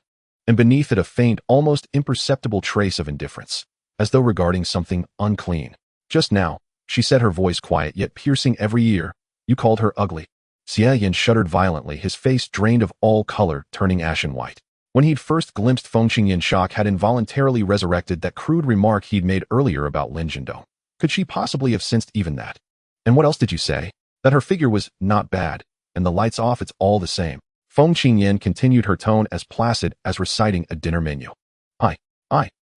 And beneath it, a faint, almost imperceptible trace of indifference, as though regarding something unclean. Just now, she said, her voice quiet yet piercing every ear, you called her ugly. Xie Yan shuddered violently, his face drained of all color, turning ashen white. When he'd first glimpsed Feng Qingyan, shock had involuntarily resurrected that crude remark he'd made earlier about Lin Zhendong. Could she possibly have sensed even that? And what else did you say? That her figure was not bad, and the lights off, it's all the same. Feng Qingyan continued, her tone as placid as reciting a dinner menu. I.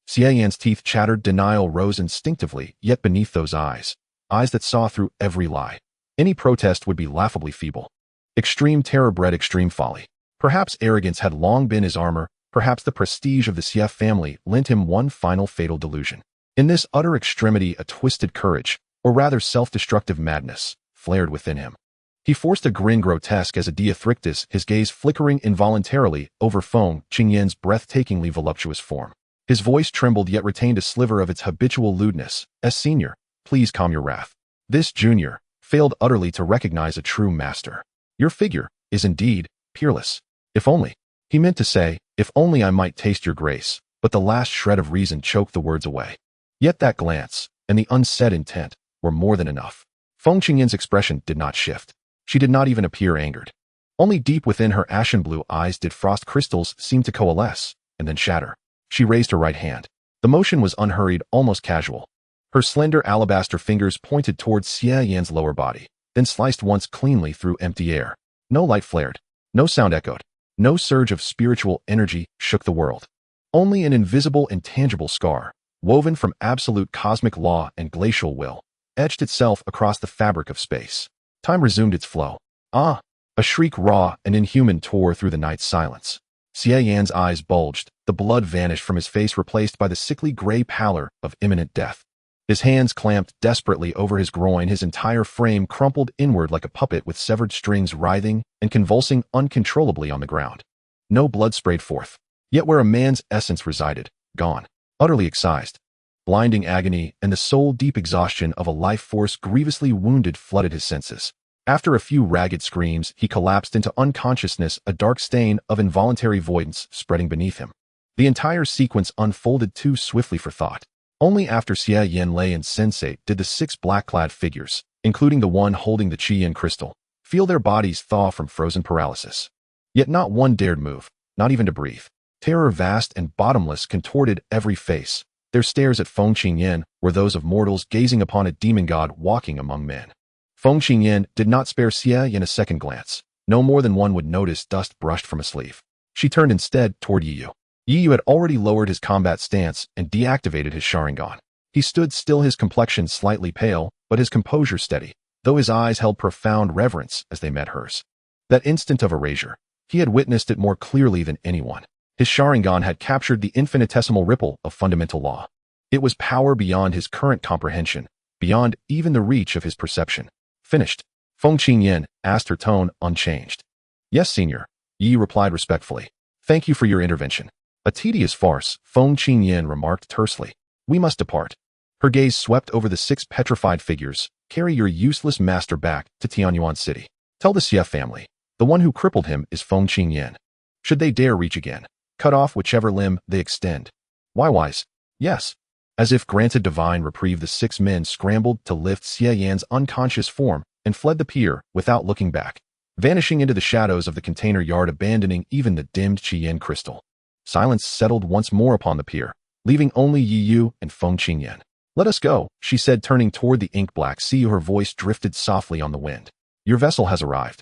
Xie Yan's teeth chattered, denial rose instinctively, yet beneath those eyes that saw through every lie, any protest would be laughably feeble. Extreme terror bred extreme folly. Perhaps arrogance had long been his armor, perhaps the prestige of the Xie family lent him one final fatal delusion. In this utter extremity, a twisted courage, or rather self-destructive madness, flared within him. He forced a grin grotesque as a diathrictus, his gaze flickering involuntarily over Feng Qingyan's breathtakingly voluptuous form. His voice trembled yet retained a sliver of its habitual lewdness. As senior, please calm your wrath. This junior failed utterly to recognize a true master. Your figure is indeed peerless. If only, he meant to say, if only I might taste your grace, but the last shred of reason choked the words away. Yet that glance, and the unsaid intent, were more than enough. Feng Qingyan's expression did not shift. She did not even appear angered. Only deep within her ashen blue eyes did frost crystals seem to coalesce, and then shatter. She raised her right hand. The motion was unhurried, almost casual. Her slender alabaster fingers pointed towards Xie Yan's lower body, then sliced once cleanly through empty air. No light flared. No sound echoed. No surge of spiritual energy shook the world. Only an invisible, intangible scar, woven from absolute cosmic law and glacial will, etched itself across the fabric of space. Time resumed its flow. Ah! A shriek raw and inhuman tore through the night's silence. Xie Yan's eyes bulged, the blood vanished from his face, replaced by the sickly gray pallor of imminent death. His hands clamped desperately over his groin, his entire frame crumpled inward like a puppet with severed strings writhing and convulsing uncontrollably on the ground. No blood sprayed forth. Yet where a man's essence resided, gone, utterly excised. Blinding agony and the soul-deep exhaustion of a life force grievously wounded flooded his senses. After a few ragged screams, he collapsed into unconsciousness, a dark stain of involuntary voidance spreading beneath him. The entire sequence unfolded too swiftly for thought. Only after Xie Yan lay insensate did the 6 black-clad figures, including the one holding the Qi Yin crystal, feel their bodies thaw from frozen paralysis. Yet not one dared move, not even to breathe. Terror vast and bottomless contorted every face. Their stares at Feng Qingyan were those of mortals gazing upon a demon god walking among men. Feng Qingyan did not spare Xie in a second glance. No more than one would notice dust brushed from a sleeve. She turned instead toward Yiyu. Yiyu had already lowered his combat stance and deactivated his Sharingan. He stood still, his complexion slightly pale, but his composure steady, though his eyes held profound reverence as they met hers. That instant of erasure, he had witnessed it more clearly than anyone. His Sharingan had captured the infinitesimal ripple of fundamental law. It was power beyond his current comprehension, beyond even the reach of his perception. Finished? Feng Qingyan asked, her tone unchanged. Yes, senior, Yi replied respectfully. Thank you for your intervention. A tedious farce, Feng Qingyan remarked tersely. We must depart. Her gaze swept over the 6 petrified figures. Carry your useless master back to Tianyuan City. Tell the Xie family. The one who crippled him is Feng Qingyan. Should they dare reach again, cut off whichever limb they extend. Wise? Yes. As if granted divine reprieve, the 6 men scrambled to lift Xie Yan's unconscious form and fled the pier without looking back, vanishing into the shadows of the container yard, abandoning even the dimmed Qiyan crystal. Silence settled once more upon the pier, leaving only Yiyu and Feng Qingyan. Let us go, she said, turning toward the ink-black sea. Her voice drifted softly on the wind. Your vessel has arrived.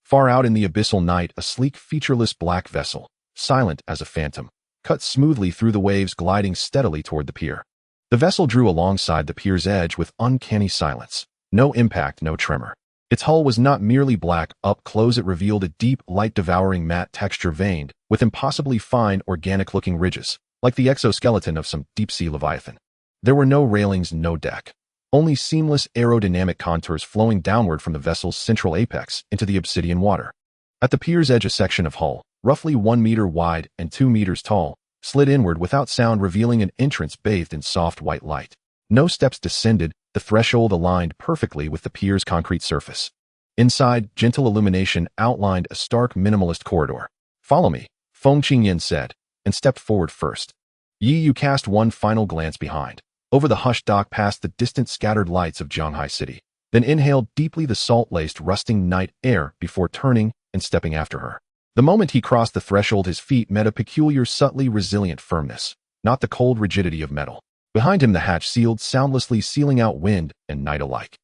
Far out in the abyssal night, a sleek, featureless black vessel, silent as a phantom, cut smoothly through the waves, gliding steadily toward the pier. The vessel drew alongside the pier's edge with uncanny silence. No impact, no tremor. Its hull was not merely black. Up close it revealed a deep, light-devouring matte texture veined with impossibly fine, organic-looking ridges, like the exoskeleton of some deep-sea leviathan. There were no railings, no deck. Only seamless aerodynamic contours flowing downward from the vessel's central apex into the obsidian water. At the pier's edge, a section of hull, roughly 1 meter wide and 2 meters tall, slid inward without sound, revealing an entrance bathed in soft white light. No steps descended, the threshold aligned perfectly with the pier's concrete surface. Inside, gentle illumination outlined a stark, minimalist corridor. Follow me, Feng Qingyan said, and stepped forward first. Yiyu cast one final glance behind, over the hushed dock past the distant scattered lights of Zhanghai City, then inhaled deeply the salt-laced, rusting night air before turning and stepping after her. The moment he crossed the threshold, his feet met a peculiar, subtly resilient firmness, not the cold rigidity of metal. Behind him the hatch sealed soundlessly, sealing out wind and night alike.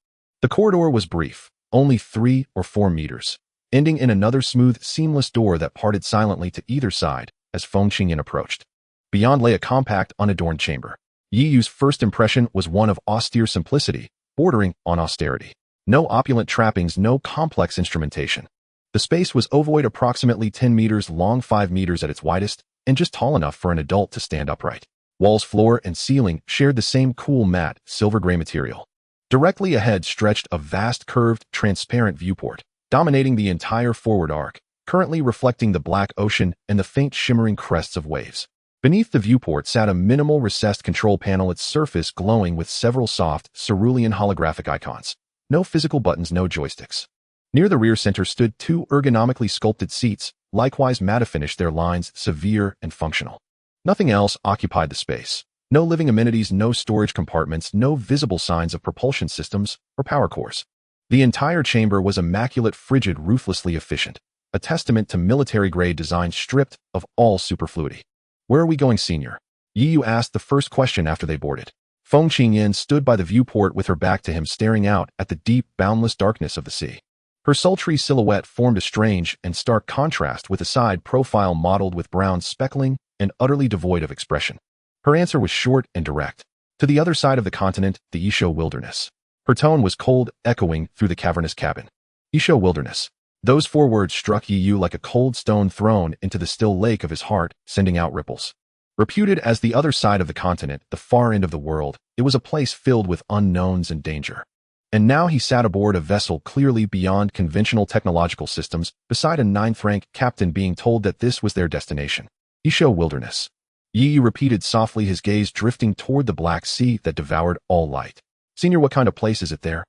The corridor was brief, only 3 or 4 meters, ending in another smooth, seamless door that parted silently to either side as Feng Qingyan approached. Beyond lay a compact, unadorned chamber. Yiyu's first impression was one of austere simplicity, bordering on austerity. No opulent trappings, no complex instrumentation. The space was ovoid, approximately 10 meters long, 5 meters at its widest, and just tall enough for an adult to stand upright. Walls, floor, and ceiling shared the same cool, matte, silver-gray material. Directly ahead stretched a vast, curved, transparent viewport, dominating the entire forward arc, currently reflecting the black ocean and the faint, shimmering crests of waves. Beneath the viewport sat a minimal, recessed control panel, its surface glowing with several soft, cerulean holographic icons. No physical buttons, no joysticks. Near the rear center stood 2 ergonomically sculpted seats, likewise matte finished, their lines severe and functional. Nothing else occupied the space. No living amenities, no storage compartments, no visible signs of propulsion systems or power cores. The entire chamber was immaculate, frigid, ruthlessly efficient, a testament to military-grade design stripped of all superfluity. Where are we going, senior? Yiyu asked the first question after they boarded. Feng Qingyan stood by the viewport with her back to him, staring out at the deep, boundless darkness of the sea. Her sultry silhouette formed a strange and stark contrast with a side profile mottled with brown speckling and utterly devoid of expression. Her answer was short and direct. To the other side of the continent, the Isho Wilderness. Her tone was cold, echoing through the cavernous cabin. Isho Wilderness. Those 4 words struck Yiyu like a cold stone thrown into the still lake of his heart, sending out ripples. Reputed as the other side of the continent, the far end of the world, it was a place filled with unknowns and danger. And now he sat aboard a vessel clearly beyond conventional technological systems, beside a 9th-rank captain, being told that this was their destination. Isho Wilderness. Yiyu repeated softly, his gaze drifting toward the black sea that devoured all light. Senior, what kind of place is it there?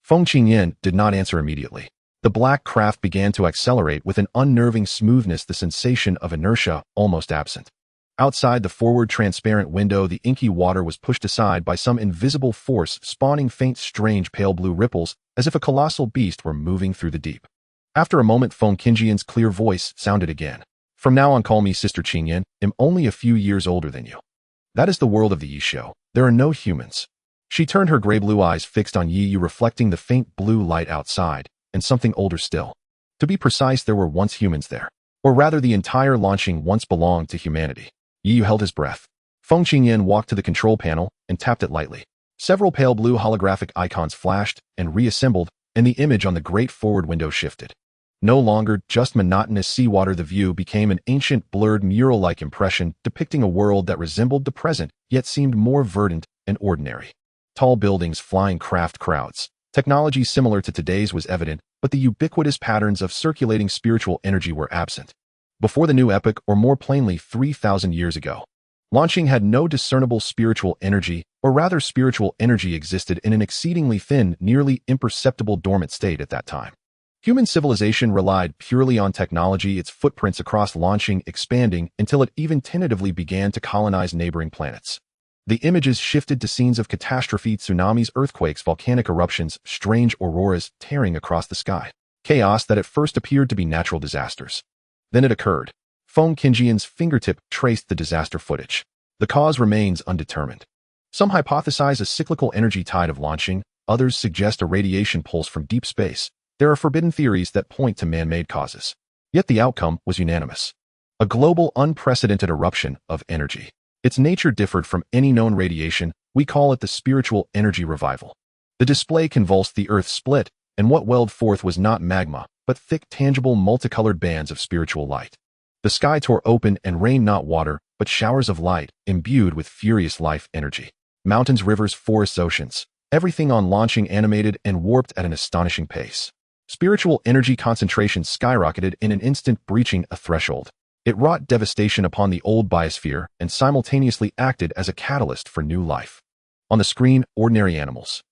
Feng Qingyan did not answer immediately. The black craft began to accelerate with an unnerving smoothness, the sensation of inertia almost absent. Outside the forward transparent window, the inky water was pushed aside by some invisible force, spawning faint, strange pale blue ripples, as if a colossal beast were moving through the deep. After a moment, Feng Qingjian's clear voice sounded again. From now on, call me Sister Qingyan. I'm only a few years older than you. That is the world of the Yi show. There are no humans. She turned her gray-blue eyes fixed on Yi Yu, reflecting the faint blue light outside, and something older still. To be precise, there were once humans there. Or rather, the entire launching once belonged to humanity. Yi Yu held his breath. Feng Qingyan walked to the control panel and tapped it lightly. Several pale blue holographic icons flashed and reassembled, and the image on the great forward window shifted. No longer just monotonous seawater, the view became an ancient, blurred, mural-like impression depicting a world that resembled the present, yet seemed more verdant and ordinary. Tall buildings, flying craft, crowds. Technology similar to today's was evident, but the ubiquitous patterns of circulating spiritual energy were absent. Before the new epoch, or more plainly 3,000 years ago, launching had no discernible spiritual energy, or rather spiritual energy existed in an exceedingly thin, nearly imperceptible dormant state at that time. Human civilization relied purely on technology, its footprints across launching expanding until it even tentatively began to colonize neighboring planets. The images shifted to scenes of catastrophe, tsunamis, earthquakes, volcanic eruptions, strange auroras tearing across the sky. Chaos that at first appeared to be natural disasters. Then it occurred. Feng Qingjian's fingertip traced the disaster footage. The cause remains undetermined. Some hypothesize a cyclical energy tide of launching, others suggest a radiation pulse from deep space. There are forbidden theories that point to man-made causes. Yet the outcome was unanimous. A global, unprecedented eruption of energy. Its nature differed from any known radiation. We call it the spiritual energy revival. The display convulsed, the earth split, and what welled forth was not magma, but thick, tangible, multicolored bands of spiritual light. The sky tore open and rained not water, but showers of light, imbued with furious life energy. Mountains, rivers, forests, oceans. Everything on launching animated and warped at an astonishing pace. Spiritual energy concentration skyrocketed in an instant, breaching a threshold. It wrought devastation upon the old biosphere and simultaneously acted as a catalyst for new life. On the screen, ordinary animals.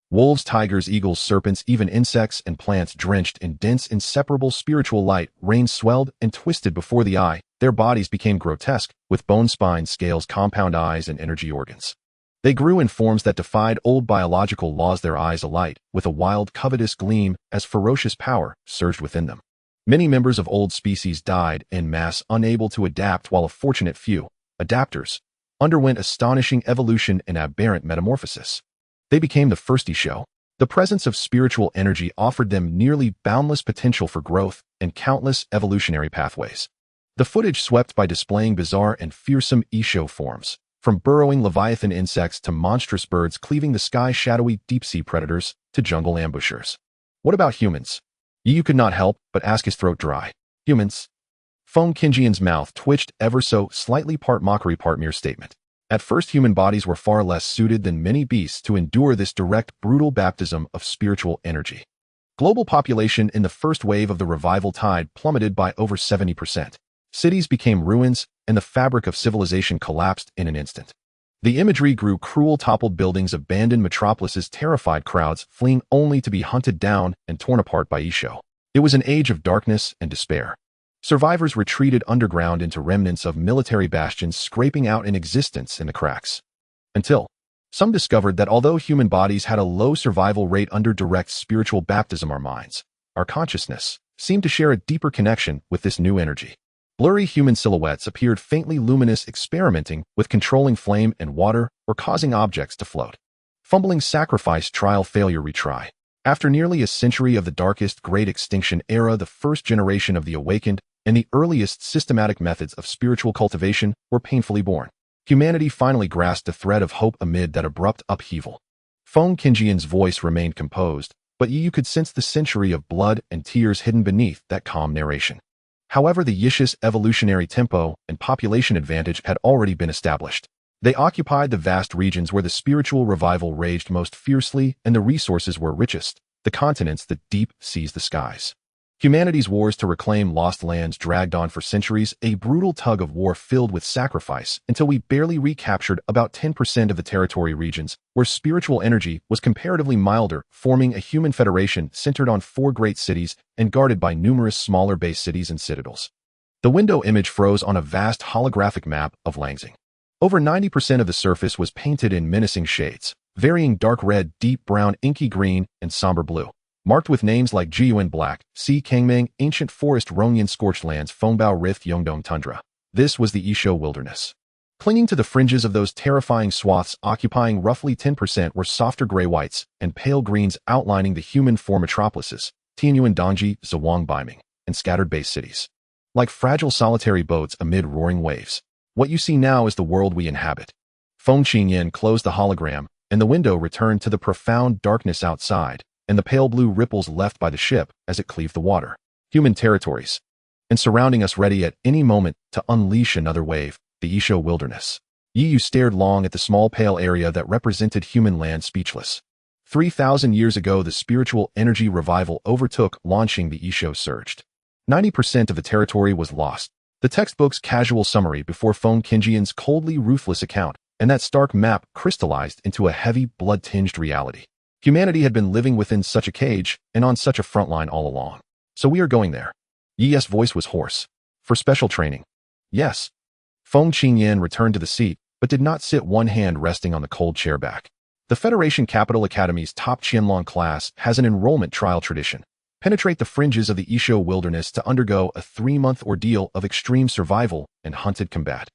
Wolves, tigers, eagles, serpents, even insects and plants drenched in dense, inseparable spiritual light, rain swelled and twisted before the eye. Their bodies became grotesque, with bone spines, scales, compound eyes, and energy organs. They grew in forms that defied old biological laws, their eyes alight with a wild, covetous gleam as ferocious power surged within them. Many members of old species died en masse, unable to adapt, while a fortunate few, adapters, underwent astonishing evolution and aberrant metamorphosis. They became the first Yi show. The presence of spiritual energy offered them nearly boundless potential for growth and countless evolutionary pathways. The footage swept by displaying bizarre and fearsome Yi show forms. From burrowing leviathan insects to monstrous birds cleaving the sky, shadowy deep-sea predators to jungle ambushers. What about humans? Yi Yu could not help but ask, his throat dry. Humans? Feng Qingjian's mouth twitched ever so slightly, part mockery, part mere statement. At first, human bodies were far less suited than many beasts to endure this direct, brutal baptism of spiritual energy. Global population in the first wave of the revival tide plummeted by over 70%. Cities became ruins, and the fabric of civilization collapsed in an instant. The imagery grew cruel: toppled buildings, abandoned metropolises, terrified crowds fleeing only to be hunted down and torn apart by Yi show. It was an age of darkness and despair. Survivors retreated underground into remnants of military bastions, scraping out an existence in the cracks. Until some discovered that although human bodies had a low survival rate under direct spiritual baptism, our minds, our consciousness, seemed to share a deeper connection with this new energy. Blurry human silhouettes appeared faintly luminous, experimenting with controlling flame and water or causing objects to float. Fumbling, sacrifice, trial, failure, retry. After nearly a century of the darkest great extinction era, the first generation of the awakened and the earliest systematic methods of spiritual cultivation were painfully born. Humanity finally grasped a thread of hope amid that abrupt upheaval. Feng Qingjian's voice remained composed, but Yi Yu could sense the century of blood and tears hidden beneath that calm narration. However, the Yishu's evolutionary tempo and population advantage had already been established. They occupied the vast regions where the spiritual revival raged most fiercely and the resources were richest, the continents, the deep seas, the skies. Humanity's wars to reclaim lost lands dragged on for centuries, a brutal tug of war filled with sacrifice, until we barely recaptured about 10% of the territory regions where spiritual energy was comparatively milder, forming a human federation centered on 4 great cities and guarded by numerous smaller base cities and citadels. The window image froze on a vast holographic map of Langsing. Over 90% of the surface was painted in menacing shades, varying dark red, deep brown, inky green, and somber blue, marked with names like Jiyuan Black, Si Kangming, Ancient Forest, Rongyan Scorched Lands, Fongbao Rift, Yongdong Tundra. This was the Isho Wilderness. Clinging to the fringes of those terrifying swaths, occupying roughly 10%, were softer gray whites and pale greens outlining the human form metropolises, Tianyuan Dongji, Zawang Baiming, and scattered base cities. Like fragile solitary boats amid roaring waves, what you see now is the world we inhabit. Feng Qingyan closed the hologram, and the window returned to the profound darkness outside, and the pale blue ripples left by the ship as it cleaved the water. Human territories. And surrounding us, ready at any moment to unleash another wave, the Isho Wilderness. Yi Yu stared long at the small pale area that represented human land, speechless. 3,000 years ago, the spiritual energy revival overtook, launching the Isho surged. 90% of the territory was lost. The textbook's casual summary before Feng Qingyan's coldly ruthless account, and that stark map crystallized into a heavy, blood-tinged reality. Humanity had been living within such a cage and on such a front line all along. So we are going there. Yi's voice was hoarse. For special training. Yes. Feng Qingyan returned to the seat, but did not sit, one hand resting on the cold chair back. The Federation Capital Academy's top Qianlong class has an enrollment trial tradition. Penetrate the fringes of the Isho Wilderness to undergo a 3-month ordeal of extreme survival and hunted combat.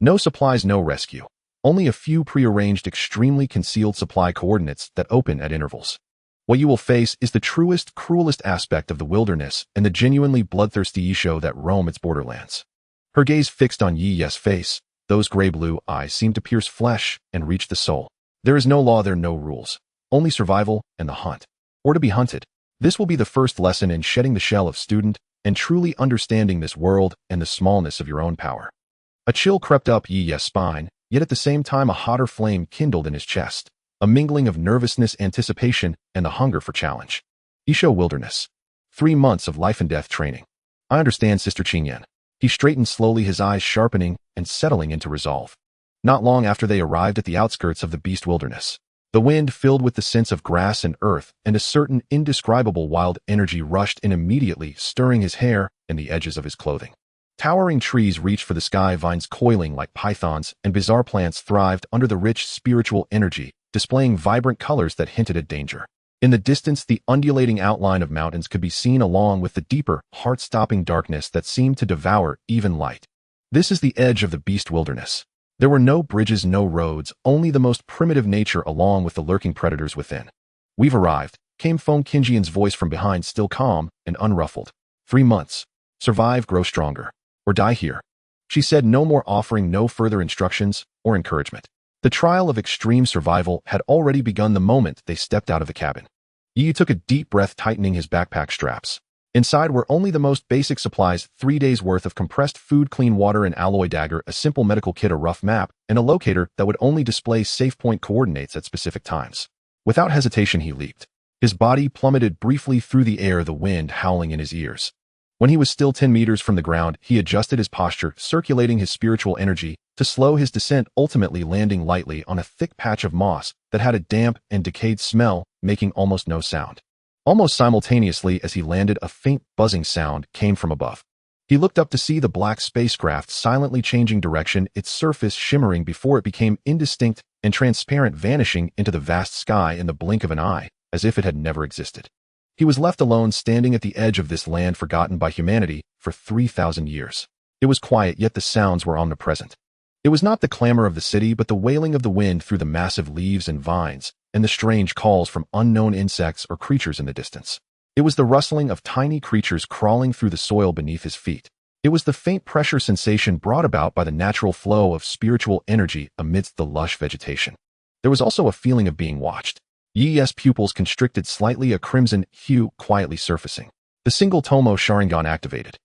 No supplies, no rescue. Only a few prearranged, extremely concealed supply coordinates that open at intervals. What you will face is the truest, cruelest aspect of the wilderness and the genuinely bloodthirsty Isho that roam its borderlands. Her gaze fixed on Yi's face, those gray-blue eyes seemed to pierce flesh and reach the soul. There is no law there, no rules. Only survival and the hunt. Or to be hunted. This will be the first lesson in shedding the shell of student and truly understanding this world and the smallness of your own power. A chill crept up Yi's spine, yet at the same time a hotter flame kindled in his chest, a mingling of nervousness, anticipation, and the hunger for challenge. Isho Wilderness. 3 months of life and death training. I understand, Sister Qingyan. He straightened slowly, his eyes sharpening and settling into resolve. Not long after they arrived at the outskirts of the beast wilderness, the wind filled with the scents of grass and earth, and a certain indescribable wild energy rushed in immediately, stirring his hair and the edges of his clothing. Towering trees reached for the sky, vines coiling like pythons, and bizarre plants thrived under the rich spiritual energy, displaying vibrant colors that hinted at danger. In the distance, the undulating outline of mountains could be seen, along with the deeper, heart-stopping darkness that seemed to devour even light. This is the edge of the beast wilderness. There were no bridges, no roads, only the most primitive nature along with the lurking predators within. We've arrived, came Feng Qingyan's voice from behind, still calm and unruffled. 3 months. Survive, grow stronger. Or die here. She said no more, offering no further instructions or encouragement. The trial of extreme survival had already begun the moment they stepped out of the cabin. Yi took a deep breath, tightening his backpack straps. Inside were only the most basic supplies: 3 days' worth of compressed food, clean water, an alloy dagger, a simple medical kit, a rough map, and a locator that would only display safe point coordinates at specific times. Without hesitation, he leaped. His body plummeted briefly through the air, the wind howling in his ears. When he was still 10 meters from the ground, he adjusted his posture, circulating his spiritual energy to slow his descent, ultimately landing lightly on a thick patch of moss that had a damp and decayed smell, making almost no sound. Almost simultaneously as he landed, a faint buzzing sound came from above. He looked up to see the black spacecraft silently changing direction, its surface shimmering before it became indistinct and transparent, vanishing into the vast sky in the blink of an eye, as if it had never existed. He was left alone, standing at the edge of this land forgotten by humanity for 3,000 years. It was quiet, yet the sounds were omnipresent. It was not the clamor of the city, but the wailing of the wind through the massive leaves and vines, and the strange calls from unknown insects or creatures in the distance. It was the rustling of tiny creatures crawling through the soil beneath his feet. It was the faint pressure sensation brought about by the natural flow of spiritual energy amidst the lush vegetation. There was also a feeling of being watched. Yi's pupils constricted slightly, a crimson hue quietly surfacing. The single Tomo Sharingan activated.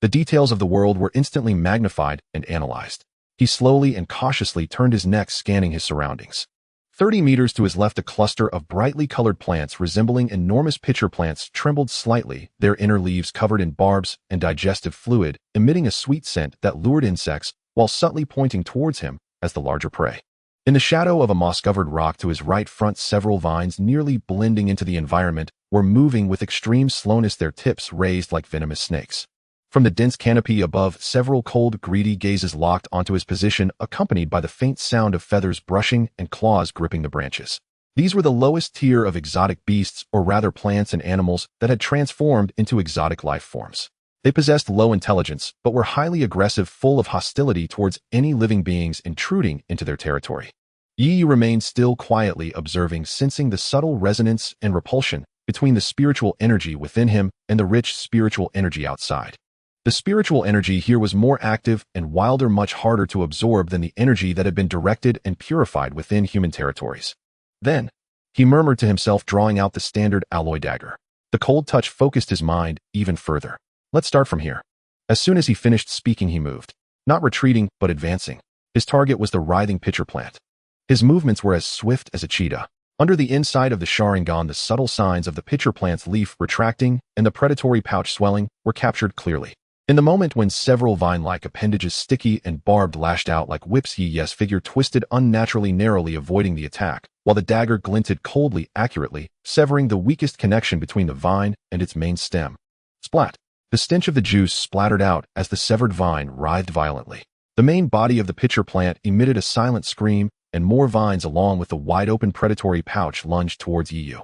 The details of the world were instantly magnified and analyzed. He slowly and cautiously turned his neck, scanning his surroundings. 30 meters to his left, a cluster of brightly colored plants resembling enormous pitcher plants trembled slightly, their inner leaves covered in barbs and digestive fluid, emitting a sweet scent that lured insects while subtly pointing towards him as the larger prey. In the shadow of a moss-covered rock to his right front, several vines, nearly blending into the environment, were moving with extreme slowness, their tips raised like venomous snakes. From the dense canopy above, several cold, greedy gazes locked onto his position, accompanied by the faint sound of feathers brushing and claws gripping the branches. These were the lowest tier of exotic beasts, or rather plants and animals, that had transformed into exotic life forms. They possessed low intelligence, but were highly aggressive, full of hostility towards any living beings intruding into their territory. Yi remained still, quietly observing, sensing the subtle resonance and repulsion between the spiritual energy within him and the rich spiritual energy outside. The spiritual energy here was more active and wilder, much harder to absorb than the energy that had been directed and purified within human territories. Then, he murmured to himself, drawing out the standard alloy dagger. The cold touch focused his mind even further. Let's start from here. As soon as he finished speaking, he moved, not retreating, but advancing. His target was the writhing pitcher plant. His movements were as swift as a cheetah. Under the inside of the Sharingan, the subtle signs of the pitcher plant's leaf retracting and the predatory pouch swelling were captured clearly. In the moment when several vine-like appendages, sticky and barbed, lashed out like whips, Yi's figure twisted unnaturally, narrowly avoiding the attack, while the dagger glinted coldly, accurately, severing the weakest connection between the vine and its main stem. Splat! The stench of the juice splattered out as the severed vine writhed violently. The main body of the pitcher plant emitted a silent scream, and more vines along with the wide-open predatory pouch lunged towards Yi.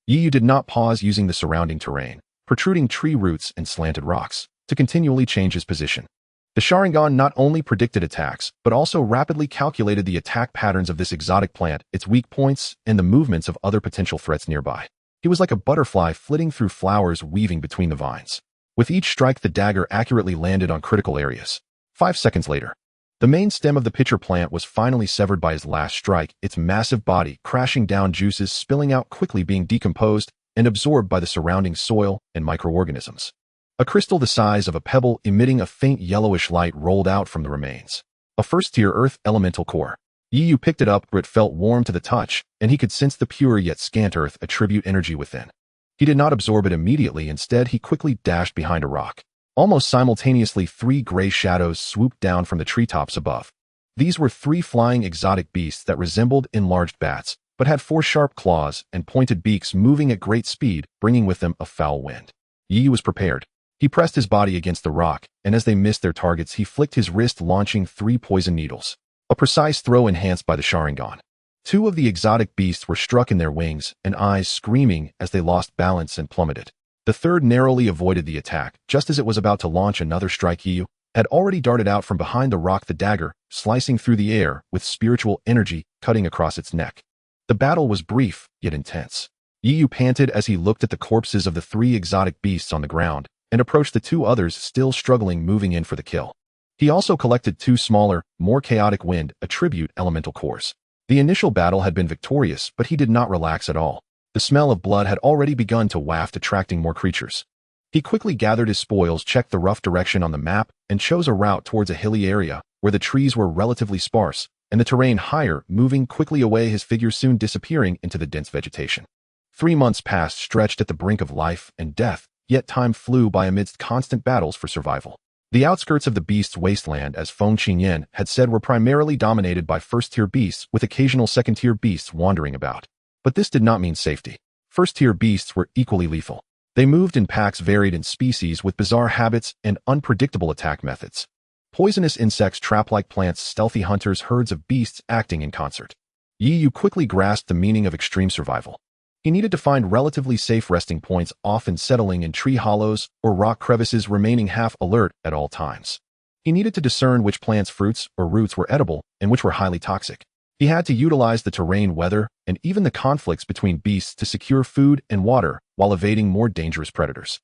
Yi did not pause, using the surrounding terrain, protruding tree roots and slanted rocks, to continually change his position. The Sharingan not only predicted attacks, but also rapidly calculated the attack patterns of this exotic plant, its weak points, and the movements of other potential threats nearby. He was like a butterfly flitting through flowers, weaving between the vines. With each strike, the dagger accurately landed on critical areas. 5 seconds later, the main stem of the pitcher plant was finally severed by his last strike, its massive body crashing down, juices spilling out quickly, being decomposed and absorbed by the surrounding soil and microorganisms. A crystal the size of a pebble, emitting a faint yellowish light, rolled out from the remains. A first-tier earth elemental core. Yi picked it up, for it felt warm to the touch, and he could sense the pure yet scant earth attribute energy within. He did not absorb it immediately. Instead, he quickly dashed behind a rock. Almost simultaneously, 3 gray shadows swooped down from the treetops above. These were 3 flying exotic beasts that resembled enlarged bats, but had 4 sharp claws and pointed beaks, moving at great speed, bringing with them a foul wind. Yi was prepared. He pressed his body against the rock, and as they missed their targets, he flicked his wrist, launching 3 poison needles. A precise throw enhanced by the Sharingan. 2 of the exotic beasts were struck in their wings and eyes, screaming as they lost balance and plummeted. The third narrowly avoided the attack. Just as it was about to launch another strike, Yi had already darted out from behind the rock, the dagger slicing through the air with spiritual energy cutting across its neck. The battle was brief, yet intense. Yi panted as he looked at the corpses of the 3 exotic beasts on the ground and approached the 2 others still struggling, moving in for the kill. He also collected 2 smaller, more chaotic wind attribute elemental cores. The initial battle had been victorious, but he did not relax at all. The smell of blood had already begun to waft, attracting more creatures. He quickly gathered his spoils, checked the rough direction on the map, and chose a route towards a hilly area where the trees were relatively sparse and the terrain higher, moving quickly away, his figure soon disappearing into the dense vegetation. 3 months passed, stretched at the brink of life and death, yet time flew by amidst constant battles for survival. The outskirts of the beast's wasteland, as Feng Qingyan had said, were primarily dominated by first-tier beasts, with occasional second-tier beasts wandering about. But this did not mean safety. First-tier beasts were equally lethal. They moved in packs varied in species, with bizarre habits and unpredictable attack methods. Poisonous insects, trap-like plants, stealthy hunters, herds of beasts acting in concert. Yi quickly grasped the meaning of extreme survival. He needed to find relatively safe resting points, often settling in tree hollows or rock crevices, remaining half alert at all times. He needed to discern which plants, fruits, or roots were edible and which were highly toxic. He had to utilize the terrain, weather, and even the conflicts between beasts to secure food and water while evading more dangerous predators.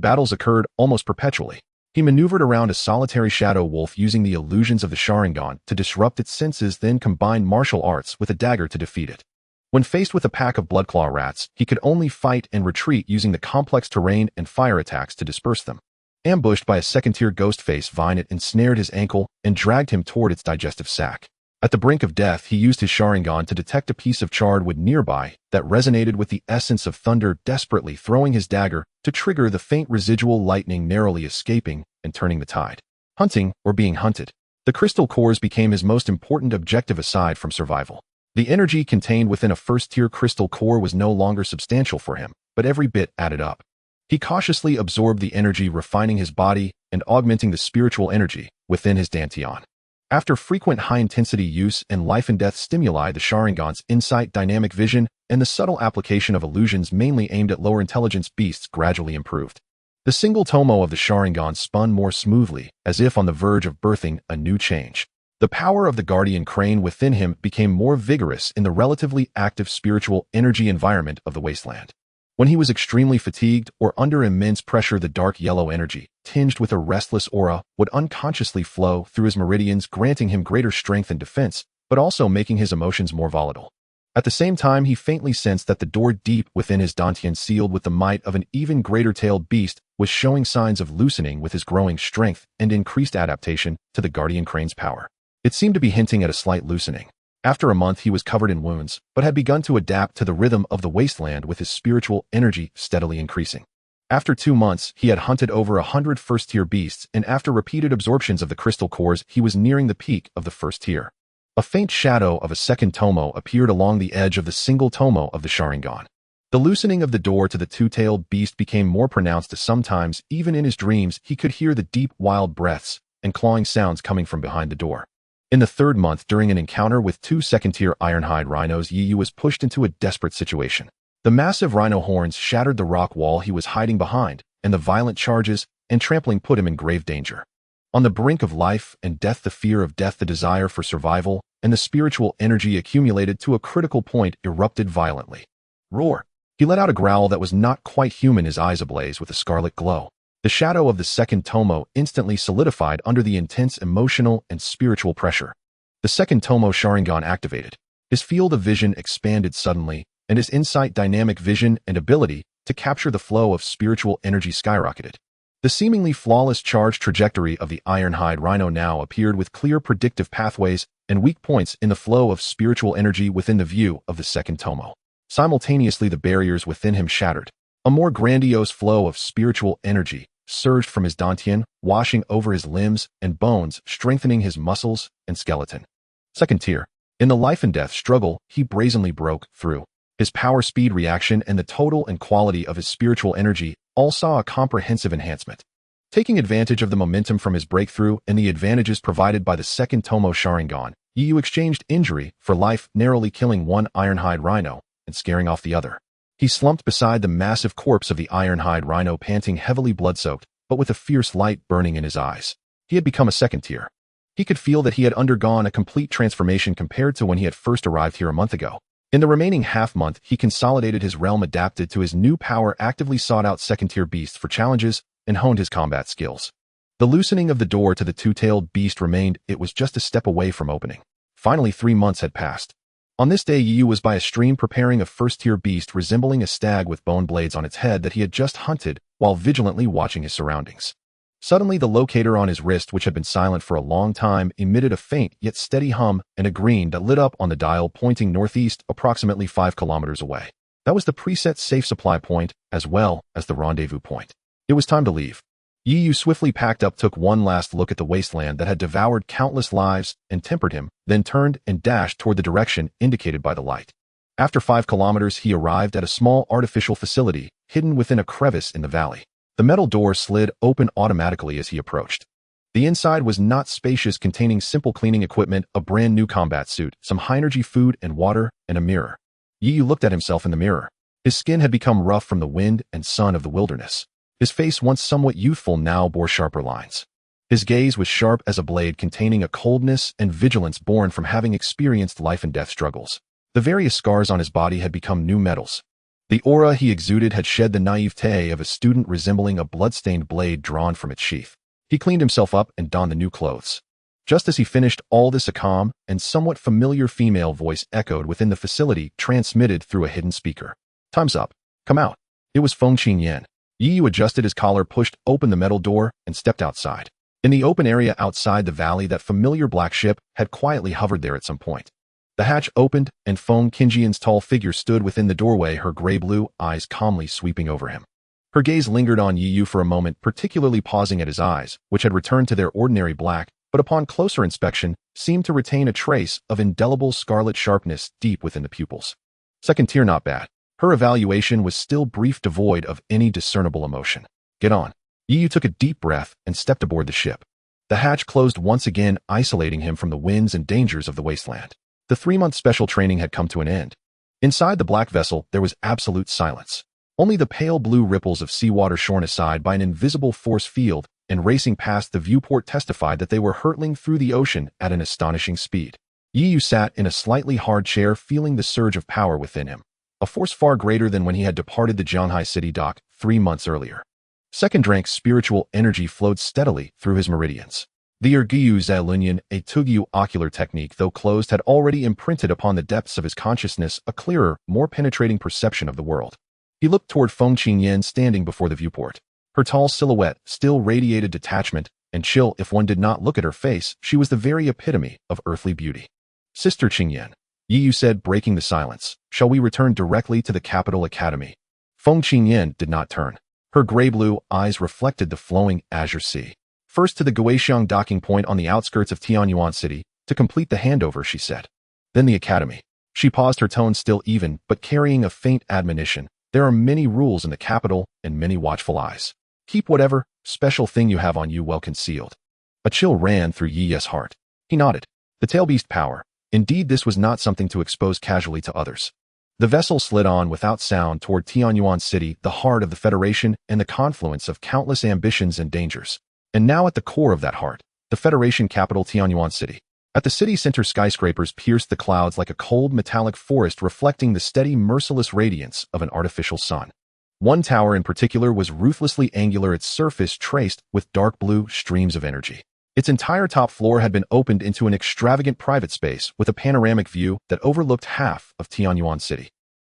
Battles occurred almost perpetually. He maneuvered around a solitary shadow wolf, using the illusions of the Sharingan to disrupt its senses, then combined martial arts with a dagger to defeat it. When faced with a pack of bloodclaw rats, he could only fight and retreat, using the complex terrain and fire attacks to disperse them. Ambushed by a second-tier ghost face vine, it ensnared his ankle and dragged him toward its digestive sac. At the brink of death, he used his Sharingan to detect a piece of charred wood nearby that resonated with the essence of thunder, desperately throwing his dagger to trigger the faint residual lightning, narrowly escaping and turning the tide. Hunting or being hunted. The crystal cores became his most important objective aside from survival. The energy contained within a first-tier crystal core was no longer substantial for him, but every bit added up. He cautiously absorbed the energy, refining his body and augmenting the spiritual energy within his dantian. After frequent high-intensity use and life-and-death stimuli, the Sharingan's insight, dynamic vision, and the subtle application of illusions mainly aimed at lower-intelligence beasts gradually improved. The single tomo of the Sharingan spun more smoothly, as if on the verge of birthing a new change. The power of the guardian crane within him became more vigorous in the relatively active spiritual energy environment of the wasteland. When he was extremely fatigued or under immense pressure, the dark yellow energy, tinged with a restless aura, would unconsciously flow through his meridians, granting him greater strength and defense, but also making his emotions more volatile. At the same time, he faintly sensed that the door deep within his dantian, sealed with the might of an even greater-tailed beast, was showing signs of loosening with his growing strength and increased adaptation to the guardian crane's power. It seemed to be hinting at a slight loosening. After a month, he was covered in wounds, but had begun to adapt to the rhythm of the wasteland with his spiritual energy steadily increasing. After 2 months, he had hunted over 100 first-tier beasts, and after repeated absorptions of the crystal cores, he was nearing the peak of the first tier. A faint shadow of a second tomo appeared along the edge of the single tomo of the Sharingan. The loosening of the door to the two-tailed beast became more pronounced as sometimes, even in his dreams, he could hear the deep, wild breaths and clawing sounds coming from behind the door. In the 3rd month, during an encounter with 2 second-tier ironhide rhinos, Yu was pushed into a desperate situation. The massive rhino horns shattered the rock wall he was hiding behind, and the violent charges and trampling put him in grave danger. On the brink of life and death, the fear of death, the desire for survival, and the spiritual energy accumulated to a critical point erupted violently. Roar! He let out a growl that was not quite human, his eyes ablaze with a scarlet glow. The shadow of the second tomo instantly solidified under the intense emotional and spiritual pressure. The second tomo Sharingan activated. His field of vision expanded suddenly, and his insight, dynamic vision, and ability to capture the flow of spiritual energy skyrocketed. The seemingly flawless charge trajectory of the ironhide rhino now appeared with clear predictive pathways and weak points in the flow of spiritual energy within the view of the second tomo. Simultaneously, the barriers within him shattered. A more grandiose flow of spiritual energy surged from his dantian, washing over his limbs and bones, strengthening his muscles and skeleton. Second tier. In the life and death struggle, he brazenly broke through. His power, speed, reaction, and the total and quality of his spiritual energy all saw a comprehensive enhancement. Taking advantage of the momentum from his breakthrough and the advantages provided by the second tomo Sharingan, Yu exchanged injury for life, narrowly killing one ironhide rhino and scaring off the other. He slumped beside the massive corpse of the ironhide rhino, panting heavily, blood-soaked, but with a fierce light burning in his eyes. He had become a second tier. He could feel that he had undergone a complete transformation compared to when he had first arrived here a month ago. In the remaining half-month, he consolidated his realm, adapted to his new power, actively sought out second-tier beasts for challenges, and honed his combat skills. The loosening of the door to the two-tailed beast remained. It was just a step away from opening. Finally, 3 months had passed. On this day, Yu was by a stream preparing a first-tier beast resembling a stag with bone blades on its head that he had just hunted while vigilantly watching his surroundings. Suddenly, the locator on his wrist, which had been silent for a long time, emitted a faint yet steady hum and a green that lit up on the dial pointing northeast approximately 5 kilometers away. That was the preset safe supply point as well as the rendezvous point. It was time to leave. Yu swiftly packed up, took one last look at the wasteland that had devoured countless lives and tempered him, then turned and dashed toward the direction indicated by the light. After 5 kilometers, he arrived at a small artificial facility hidden within a crevice in the valley. The metal door slid open automatically as he approached. The inside was not spacious, containing simple cleaning equipment, a brand new combat suit, some high-energy food and water, and a mirror. Yu looked at himself in the mirror. His skin had become rough from the wind and sun of the wilderness. His face, once somewhat youthful, now bore sharper lines. His gaze was sharp as a blade, containing a coldness and vigilance born from having experienced life and death struggles. The various scars on his body had become new metals. The aura he exuded had shed the naivete of a student, resembling a blood-stained blade drawn from its sheath. He cleaned himself up and donned the new clothes. Just as he finished all this, a calm and somewhat familiar female voice echoed within the facility, transmitted through a hidden speaker. "Time's up. Come out." It was Feng Qingyan. Yu adjusted his collar, pushed open the metal door, and stepped outside. In the open area outside the valley, that familiar black ship had quietly hovered there at some point. The hatch opened, and Feng Qingyan's tall figure stood within the doorway, her gray-blue eyes calmly sweeping over him. Her gaze lingered on Yu for a moment, particularly pausing at his eyes, which had returned to their ordinary black, but upon closer inspection, seemed to retain a trace of indelible scarlet sharpness deep within the pupils. "Second tier, not bad." Her evaluation was still brief, devoid of any discernible emotion. Get on. Yiyu took a deep breath and stepped aboard the ship. The hatch closed once again, isolating him from the winds and dangers of the wasteland. The 3-month special training had come to an end. Inside the black vessel, there was absolute silence. Only the pale blue ripples of seawater shorn aside by an invisible force field and racing past the viewport testified that they were hurtling through the ocean at an astonishing speed. Yiyu sat in a slightly hard chair, feeling the surge of power within him, a force far greater than when he had departed the Jianhai City dock 3 months earlier. Second rank spiritual energy flowed steadily through his meridians. The Ergyu Zalunyan, a Tugyu ocular technique, though closed, had already imprinted upon the depths of his consciousness a clearer, more penetrating perception of the world. He looked toward Feng Qingyan standing before the viewport. Her tall silhouette still radiated detachment and chill. If one did not look at her face, she was the very epitome of earthly beauty. Sister Qingyan, Yiyu said, breaking the silence, shall we return directly to the capital academy? Feng Qingyan did not turn. Her gray-blue eyes reflected the flowing azure sea. First to the Guixiang docking point on the outskirts of Tianyuan City, to complete the handover, she said. Then the academy. She paused, her tone still even, but carrying a faint admonition. There are many rules in the capital and many watchful eyes. Keep whatever special thing you have on you well concealed. A chill ran through Yi's heart. He nodded. The tailbeast power. Indeed, this was not something to expose casually to others. The vessel slid on without sound toward Tianyuan City, the heart of the Federation and the confluence of countless ambitions and dangers. And now at the core of that heart, the Federation capital Tianyuan City. At the city center, skyscrapers pierced the clouds like a cold metallic forest, reflecting the steady, merciless radiance of an artificial sun. One tower in particular was ruthlessly angular, its surface traced with dark blue streams of energy. Its entire top floor had been opened into an extravagant private space with a panoramic view that overlooked half of Tianyuan City.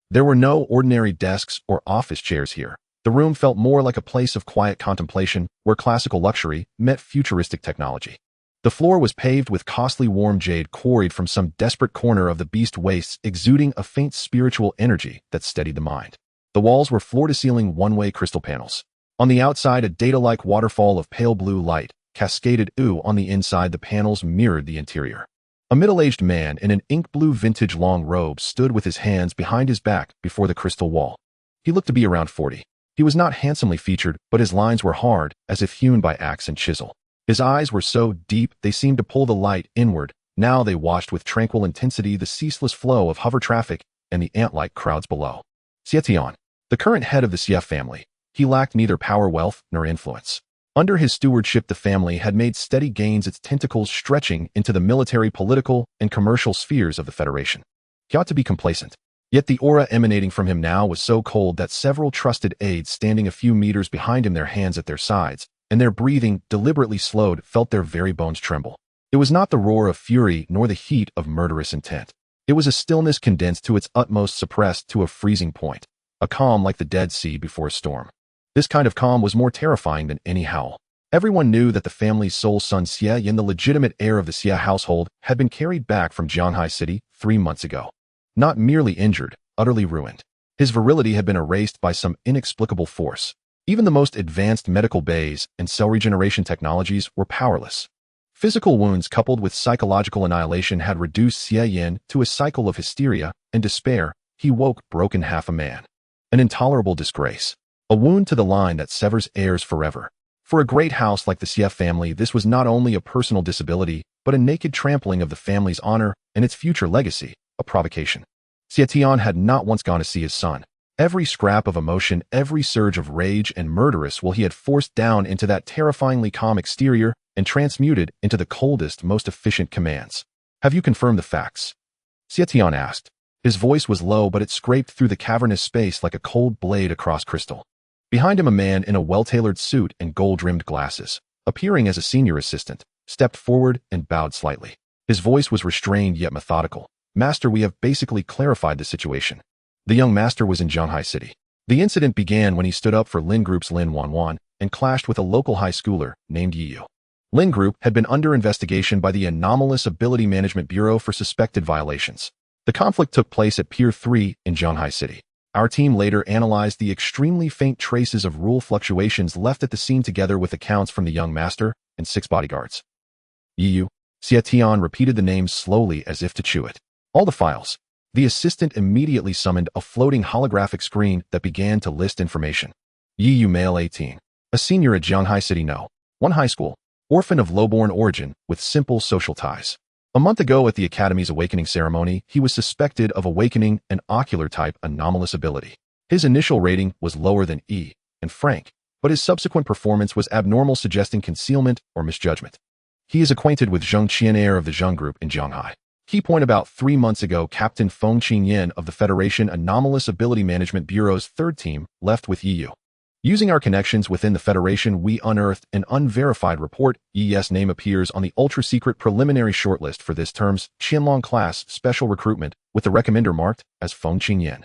There were no ordinary desks or office chairs here. The room felt more like a place of quiet contemplation where classical luxury met futuristic technology. The floor was paved with costly warm jade quarried from some desperate corner of the beast wastes, exuding a faint spiritual energy that steadied the mind. The walls were floor-to-ceiling one-way crystal panels. On the outside, a data-like waterfall of pale blue light cascaded. On the inside, the panels mirrored the interior. A middle-aged man in an ink-blue vintage long robe stood with his hands behind his back before the crystal wall. He looked to be around 40. He was not handsomely featured, but his lines were hard, as if hewn by axe and chisel. His eyes were so deep they seemed to pull the light inward. Now they watched with tranquil intensity the ceaseless flow of hover traffic and the ant-like crowds below. Xietian, the current head of the Xie family, he lacked neither power, wealth, nor influence. Under his stewardship, the family had made steady gains, its tentacles stretching into the military, political, and commercial spheres of the Federation. He ought to be complacent. Yet the aura emanating from him now was so cold that several trusted aides standing a few meters behind him, their hands at their sides, and their breathing deliberately slowed, felt their very bones tremble. It was not the roar of fury nor the heat of murderous intent. It was a stillness condensed to its utmost, suppressed to a freezing point, a calm like the Dead Sea before a storm. This kind of calm was more terrifying than any howl. Everyone knew that the family's sole son Xie Yin, the legitimate heir of the Xie household, had been carried back from Jianhai City 3 months ago. Not merely injured, utterly ruined. His virility had been erased by some inexplicable force. Even the most advanced medical bays and cell regeneration technologies were powerless. Physical wounds coupled with psychological annihilation had reduced Xie Yin to a cycle of hysteria and despair. He woke broken, half a man. An intolerable disgrace. A wound to the line that severs heirs forever. For a great house like the Xie family, this was not only a personal disability, but a naked trampling of the family's honor and its future legacy, a provocation. Xietian had not once gone to see his son. Every scrap of emotion, every surge of rage and murderous will he had forced down into that terrifyingly calm exterior and transmuted into the coldest, most efficient commands. Have you confirmed the facts? Xietian asked. His voice was low, but it scraped through the cavernous space like a cold blade across crystal. Behind him, a man in a well-tailored suit and gold-rimmed glasses, appearing as a senior assistant, stepped forward and bowed slightly. His voice was restrained yet methodical. Master, we have basically clarified the situation. The young master was in Jianhai City. The incident began when he stood up for Lin Group's Lin Wanwan and clashed with a local high schooler named Yiyu. Lin Group had been under investigation by the Anomalous Ability Management Bureau for suspected violations. The conflict took place at Pier 3 in Jianhai City. Our team later analyzed the extremely faint traces of rule fluctuations left at the scene together with accounts from the young master and 6 bodyguards. Yiyu, Xietian repeated the name slowly as if to chew it. All the files. The assistant immediately summoned a floating holographic screen that began to list information. Yiyu, male 18. A senior at Jianghai City No. 1 High School. Orphan of low-born origin with simple social ties. A month ago at the Academy's awakening ceremony, he was suspected of awakening an ocular-type anomalous ability. His initial rating was lower than E and frank, but his subsequent performance was abnormal, suggesting concealment or misjudgment. He is acquainted with Zheng Qianair of the Zheng Group in Jianghai. Key point: about 3 months ago, Captain Feng Qingyan of the Federation Anomalous Ability Management Bureau's 3rd team left with Yiyu. Using our connections within the Federation, we unearthed an unverified report. Yi's name appears on the ultra-secret preliminary shortlist for this term's Qianlong class special recruitment, with the recommender marked as Feng Qingyan.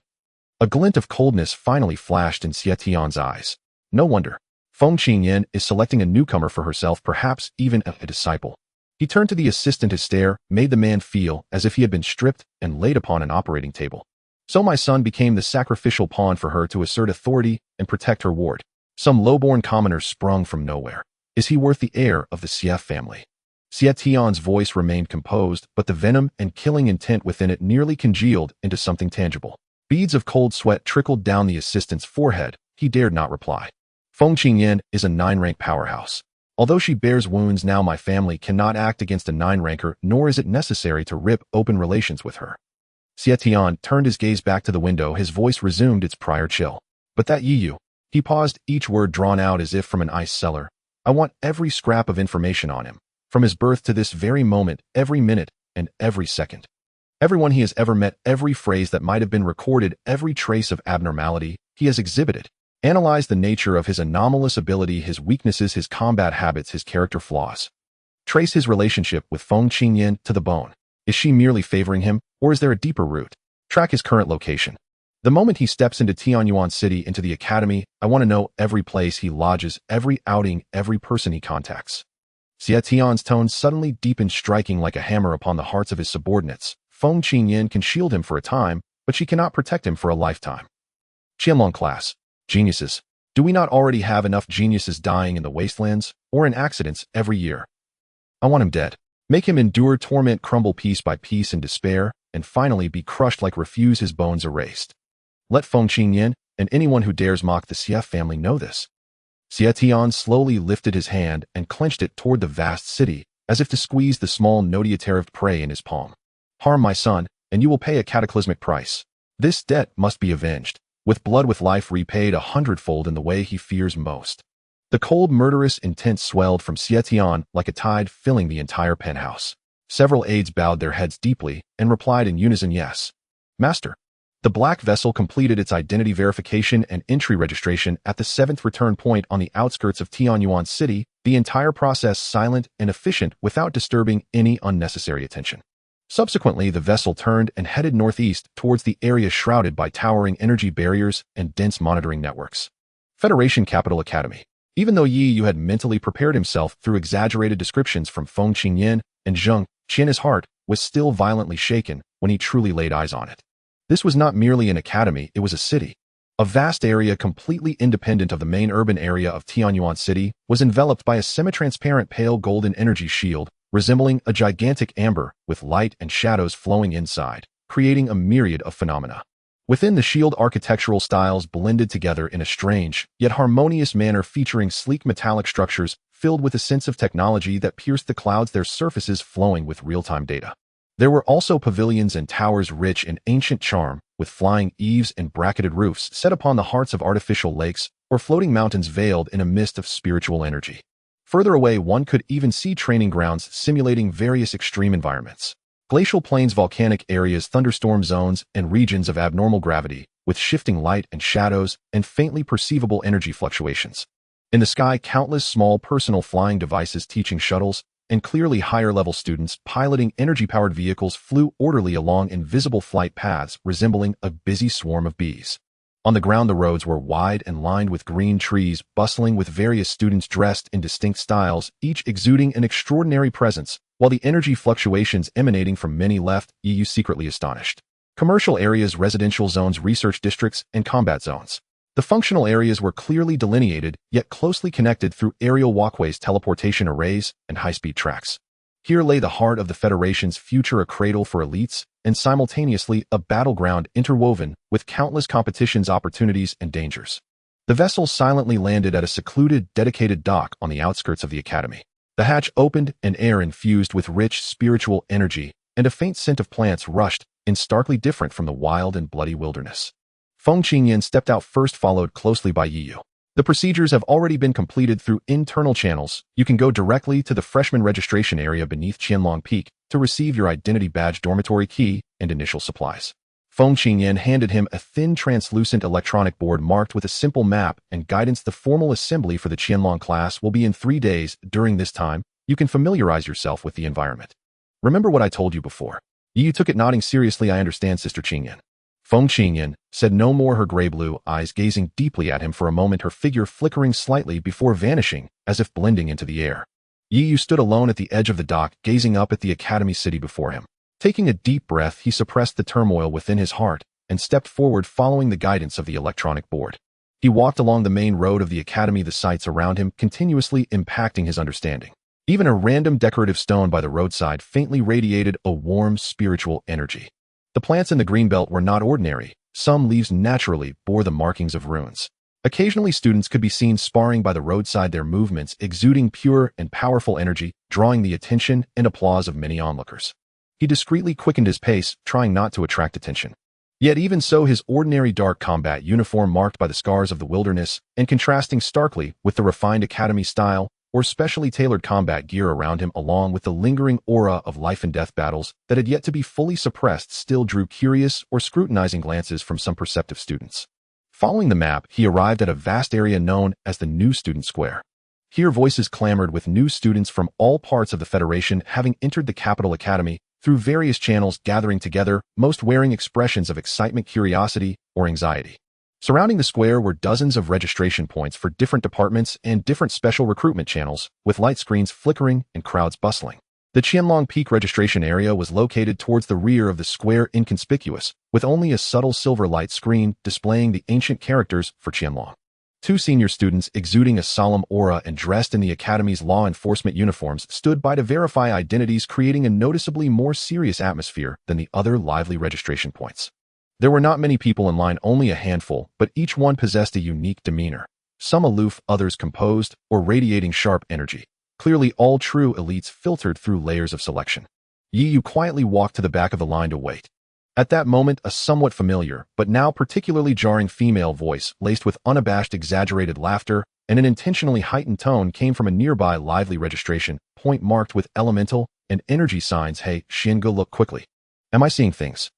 A glint of coldness finally flashed in Xie Tian's eyes. No wonder. Feng Qingyan is selecting a newcomer for herself, perhaps even a disciple. He turned to the assistant. His stare made the man feel as if he had been stripped and laid upon an operating table. So my son became the sacrificial pawn for her to assert authority and protect her ward. Some lowborn commoner sprung from nowhere. Is he worth the heir of the Xie family? Xie Tian's voice remained composed, but the venom and killing intent within it nearly congealed into something tangible. Beads of cold sweat trickled down the assistant's forehead. He dared not reply. Feng Qingyan is a 9-rank powerhouse. Although she bears wounds now, my family cannot act against a 9-ranker, nor is it necessary to rip open relations with her. Xie Tian turned his gaze back to the window. His voice resumed its prior chill. But that Yiyu. He paused, each word drawn out as if from an ice cellar. I want every scrap of information on him. From his birth to this very moment, every minute, and every second. Everyone he has ever met, every phrase that might have been recorded, every trace of abnormality he has exhibited. Analyze the nature of his anomalous ability, his weaknesses, his combat habits, his character flaws. Trace his relationship with Feng Qingyan to the bone. Is she merely favoring him, or is there a deeper root? Track his current location. The moment he steps into Tianyuan City, into the academy, I want to know every place he lodges, every outing, every person he contacts. Xie Tian's tone suddenly deepened, striking like a hammer upon the hearts of his subordinates. Feng Qingyan can shield him for a time, but she cannot protect him for a lifetime. Qianlong class. Geniuses. Do we not already have enough geniuses dying in the wastelands, or in accidents, every year? I want him dead. Make him endure torment, crumble piece by piece in despair, and finally be crushed like refuse, his bones erased. Let Feng Qingyan and anyone who dares mock the Xie family know this. Xie Tian slowly lifted his hand and clenched it toward the vast city, as if to squeeze the small notiative prey in his palm. Harm my son, and you will pay a cataclysmic price. This debt must be avenged, with blood, with life repaid 100-fold in the way he fears most. The cold, murderous intent swelled from Xie Tian like a tide, filling the entire penthouse. Several aides bowed their heads deeply and replied in unison, yes. Master. The black vessel completed its identity verification and entry registration at the 7th return point on the outskirts of Tianyuan City, the entire process silent and efficient without disturbing any unnecessary attention. Subsequently, the vessel turned and headed northeast towards the area shrouded by towering energy barriers and dense monitoring networks. Federation Capital Academy. Even though Yiyu had mentally prepared himself through exaggerated descriptions from Feng Qingyan and Zheng Qian, his heart was still violently shaken when he truly laid eyes on it. This was not merely an academy, it was a city. A vast area completely independent of the main urban area of Tianyuan City was enveloped by a semi-transparent pale golden energy shield, resembling a gigantic amber with light and shadows flowing inside, creating a myriad of phenomena. Within the shield, architectural styles blended together in a strange, yet harmonious manner, featuring sleek metallic structures filled with a sense of technology that pierced the clouds, their surfaces flowing with real-time data. There were also pavilions and towers rich in ancient charm, with flying eaves and bracketed roofs set upon the hearts of artificial lakes or floating mountains veiled in a mist of spiritual energy. Further away, one could even see training grounds simulating various extreme environments. Glacial plains, volcanic areas, thunderstorm zones, and regions of abnormal gravity, with shifting light and shadows and faintly perceivable energy fluctuations. In the sky, countless small personal flying devices, teaching shuttles, and clearly higher-level students piloting energy-powered vehicles flew orderly along invisible flight paths resembling a busy swarm of bees. On the ground, the roads were wide and lined with green trees, bustling with various students dressed in distinct styles, each exuding an extraordinary presence, while the energy fluctuations emanating from many left Yiyu secretly astonished. Commercial areas, residential zones, research districts, and combat zones. The functional areas were clearly delineated, yet closely connected through aerial walkways, teleportation arrays, and high-speed tracks. Here lay the heart of the Federation's future, a cradle for elites, and simultaneously a battleground interwoven with countless competitions, opportunities, and dangers. The vessel silently landed at a secluded, dedicated dock on the outskirts of the academy. The hatch opened, and air infused with rich spiritual energy, and a faint scent of plants rushed in, starkly different from the wild and bloody wilderness. Feng Qingyan stepped out first, followed closely by Yi Yu. The procedures have already been completed through internal channels. You can go directly to the freshman registration area beneath Qianlong Peak to receive your identity badge, dormitory key, and initial supplies. Feng Qingyan handed him a thin, translucent electronic board marked with a simple map and guidance. The formal assembly for the Qianlong class will be in 3 days. During this time, you can familiarize yourself with the environment. Remember what I told you before? Yi Yu took it, nodding seriously. I understand, Sister Qingyan. Feng Qingyan said no more, her gray-blue eyes gazing deeply at him for a moment, her figure flickering slightly before vanishing, as if blending into the air. Yi Yu stood alone at the edge of the dock, gazing up at the academy city before him. Taking a deep breath, he suppressed the turmoil within his heart and stepped forward, following the guidance of the electronic board. He walked along the main road of the academy, the sights around him continuously impacting his understanding. Even a random decorative stone by the roadside faintly radiated a warm spiritual energy. The plants in the greenbelt were not ordinary. Some leaves naturally bore the markings of runes. Occasionally, students could be seen sparring by the roadside, their movements exuding pure and powerful energy, drawing the attention and applause of many onlookers. He discreetly quickened his pace, trying not to attract attention. Yet even so, his ordinary dark combat uniform, marked by the scars of the wilderness and contrasting starkly with the refined academy style or specially tailored combat gear around him, along with the lingering aura of life and death battles that had yet to be fully suppressed, still drew curious or scrutinizing glances from some perceptive students. Following the map, he arrived at a vast area known as the New Student Square. Here voices clamored, with new students from all parts of the Federation having entered the Capital Academy through various channels, gathering together, most wearing expressions of excitement, curiosity, or anxiety. Surrounding the square were dozens of registration points for different departments and different special recruitment channels, with light screens flickering and crowds bustling. The Qianlong Peak registration area was located towards the rear of the square, inconspicuous, with only a subtle silver light screen displaying the ancient characters for Qianlong. 2 senior students exuding a solemn aura and dressed in the Academy's law enforcement uniforms stood by to verify identities, creating a noticeably more serious atmosphere than the other lively registration points. There were not many people in line, only a handful, but each one possessed a unique demeanor. Some aloof, others composed, or radiating sharp energy. Clearly all true elites, filtered through layers of selection. Yi Yu quietly walked to the back of the line to wait. At that moment, a somewhat familiar, but now particularly jarring female voice, laced with unabashed exaggerated laughter and an intentionally heightened tone, came from a nearby lively registration point marked with elemental and energy signs. Hey, Shingo, look quickly. Am I seeing things?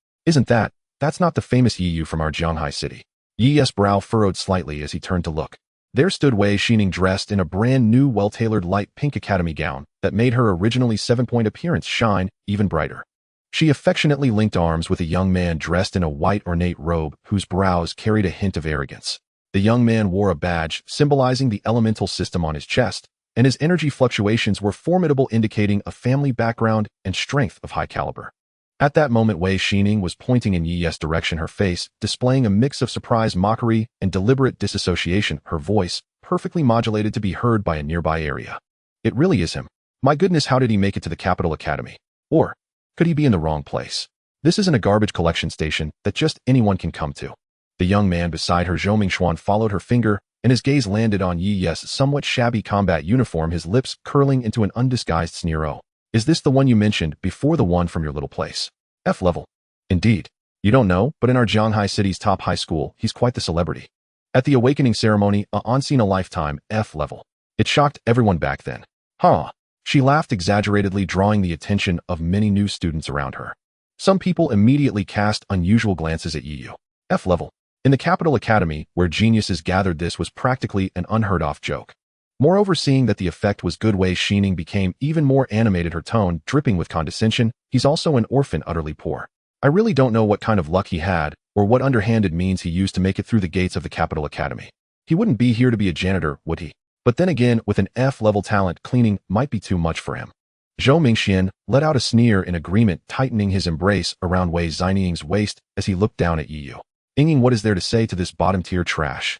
That's not the famous Yi Yu from our Jianghai city. Yi's brow furrowed slightly as he turned to look. There stood Wei Xining, dressed in a brand new, well-tailored light pink academy gown that made her originally 7-point appearance shine even brighter. She affectionately linked arms with a young man dressed in a white ornate robe whose brows carried a hint of arrogance. The young man wore a badge symbolizing the elemental system on his chest, and his energy fluctuations were formidable, indicating a family background and strength of high caliber. At that moment, Wei Xining was pointing in Yi's direction, her face displaying a mix of surprise, mockery, and deliberate disassociation, her voice perfectly modulated to be heard by a nearby area. It really is him. My goodness, how did he make it to the Capital Academy? Or could he be in the wrong place? This isn't a garbage collection station that just anyone can come to. The young man beside her, Zhou Mingxuan, followed her finger, and his gaze landed on Yi's somewhat shabby combat uniform, his lips curling into an undisguised sneer. Oh, is this the one you mentioned before, the one from your little place? F level. Indeed. You don't know, but in our Jianghai city's top high school, he's quite the celebrity. At the awakening ceremony, a lifetime, F level. It shocked everyone back then. Huh. She laughed exaggeratedly, drawing the attention of many new students around her. Some people immediately cast unusual glances at Yi Yu. F level. In the Capital Academy, where geniuses gathered, this was practically an unheard-of joke. Moreover, seeing that the effect was good, Wei Xining became even more animated, her tone dripping with condescension. He's also an orphan, utterly poor. I really don't know what kind of luck he had, or what underhanded means he used to make it through the gates of the Capital Academy. He wouldn't be here to be a janitor, would he? But then again, with an F-level talent, cleaning might be too much for him. Zhou Mingxian let out a sneer in agreement, tightening his embrace around Wei Xining's waist as he looked down at Yi Yu. Inging, what is there to say to this bottom-tier trash?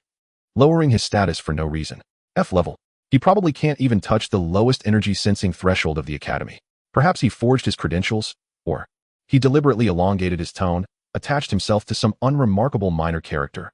Lowering his status for no reason. F-level. He probably can't even touch the lowest energy sensing threshold of the academy. Perhaps he forged his credentials, or he deliberately elongated his tone, attached himself to some unremarkable minor character.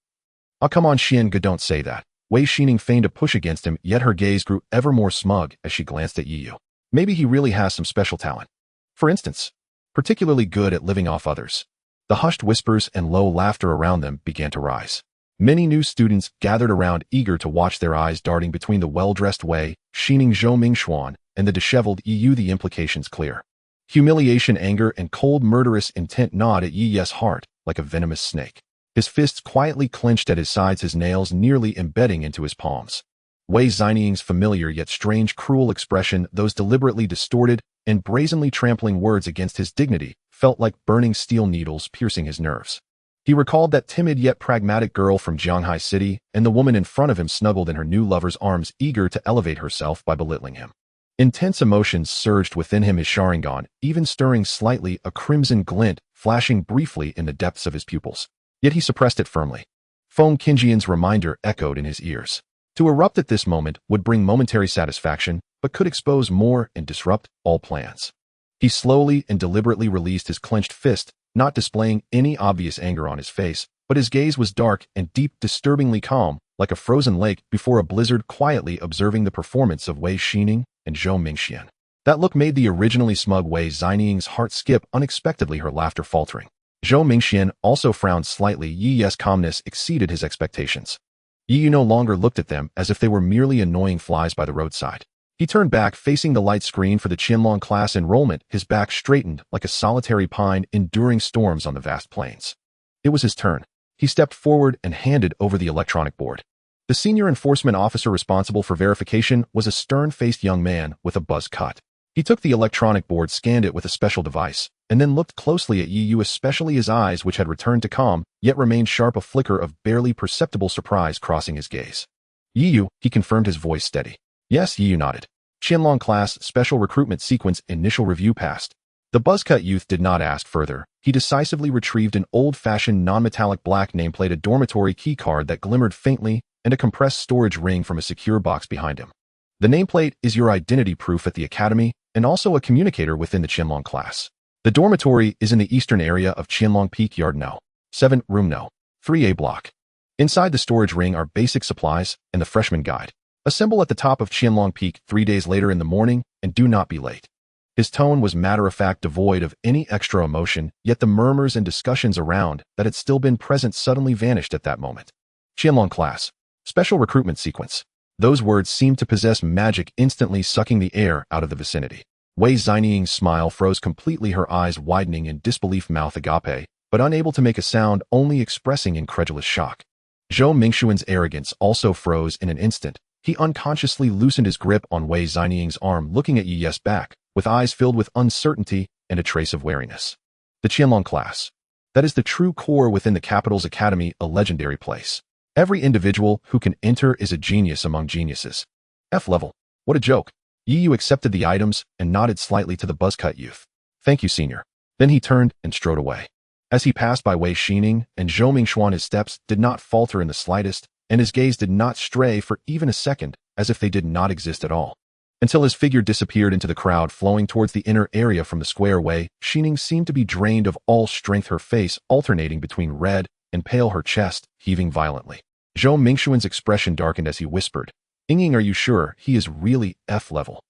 "Ah, come on, Xianga, don't say that." Wei Xining feigned a push against him, yet her gaze grew ever more smug as she glanced at Yu. Maybe he really has some special talent. For instance, particularly good at living off others. The hushed whispers and low laughter around them began to rise. Many new students gathered around, eager to watch, their eyes darting between the well-dressed Wei Xining Zhou Mingxuan and the disheveled Yu. The implications clear. Humiliation, anger, and cold murderous intent gnawed at Yi's heart like a venomous snake. His fists quietly clenched at his sides, his nails nearly embedding into his palms. Wei Xianing's familiar yet strange cruel expression, those deliberately distorted and brazenly trampling words against his dignity, felt like burning steel needles piercing his nerves. He recalled that timid yet pragmatic girl from Jianghai City, and the woman in front of him snuggled in her new lover's arms, eager to elevate herself by belittling him. Intense emotions surged within him, his Sharingan even stirring slightly, a crimson glint flashing briefly in the depths of his pupils. Yet he suppressed it firmly. Feng Qingjian's reminder echoed in his ears. To erupt at this moment would bring momentary satisfaction, but could expose more and disrupt all plans. He slowly and deliberately released his clenched fist, not displaying any obvious anger on his face, but his gaze was dark and deep, disturbingly calm, like a frozen lake before a blizzard, quietly observing the performance of Wei Xining and Zhou Mingxian. That look made the originally smug Wei Xianing's heart skip unexpectedly, her laughter faltering. Zhou Mingxian also frowned slightly. Yi's calmness exceeded his expectations. Yi no longer looked at them as if they were merely annoying flies by the roadside. He turned back, facing the light screen for the Qianlong class enrollment, his back straightened like a solitary pine enduring storms on the vast plains. It was his turn. He stepped forward and handed over the electronic board. The senior enforcement officer responsible for verification was a stern-faced young man with a buzz cut. He took the electronic board, scanned it with a special device, and then looked closely at Yu, especially his eyes, which had returned to calm, yet remained sharp, a flicker of barely perceptible surprise crossing his gaze. "Yu," he confirmed, his voice steady. "Yes," Yu nodded. "Qianlong class, special recruitment sequence, initial review passed." The buzzcut youth did not ask further. He decisively retrieved an old-fashioned non-metallic black nameplate, a dormitory key card that glimmered faintly, and a compressed storage ring from a secure box behind him. "The nameplate is your identity proof at the academy, and also a communicator within the Qianlong class. The dormitory is in the eastern area of Qianlong Peak Yard No. 7, Room No. 3A block. Inside the storage ring are basic supplies and the freshman guide. Assemble at the top of Qianlong Peak 3 days later in the morning, and do not be late." His tone was matter-of-fact, devoid of any extra emotion, yet the murmurs and discussions around that had still been present suddenly vanished at that moment. "Qianlong class. Special recruitment sequence." Those words seemed to possess magic, instantly sucking the air out of the vicinity. Wei Xianing's smile froze completely, her eyes widening in disbelief, mouth agape, but unable to make a sound, only expressing incredulous shock. Zhou Mingxuan's arrogance also froze in an instant. He unconsciously loosened his grip on Wei Xianing's arm, looking at Yi's back, with eyes filled with uncertainty and a trace of wariness. The Qianlong class. That is the true core within the capital's academy, a legendary place. Every individual who can enter is a genius among geniuses. F level. What a joke. Yu accepted the items and nodded slightly to the buzzcut youth. "Thank you, senior." Then he turned and strode away. As he passed by Wei Xining and Zhou Mingxuan, his steps did not falter in the slightest, and his gaze did not stray for even a second, as if they did not exist at all. Until his figure disappeared into the crowd flowing towards the inner area from the square. Wei Xining seemed to be drained of all strength, her face alternating between red and pale, her chest heaving violently. Zhou Mingxuan's expression darkened as he whispered, "Ying, are you sure he is really F level?"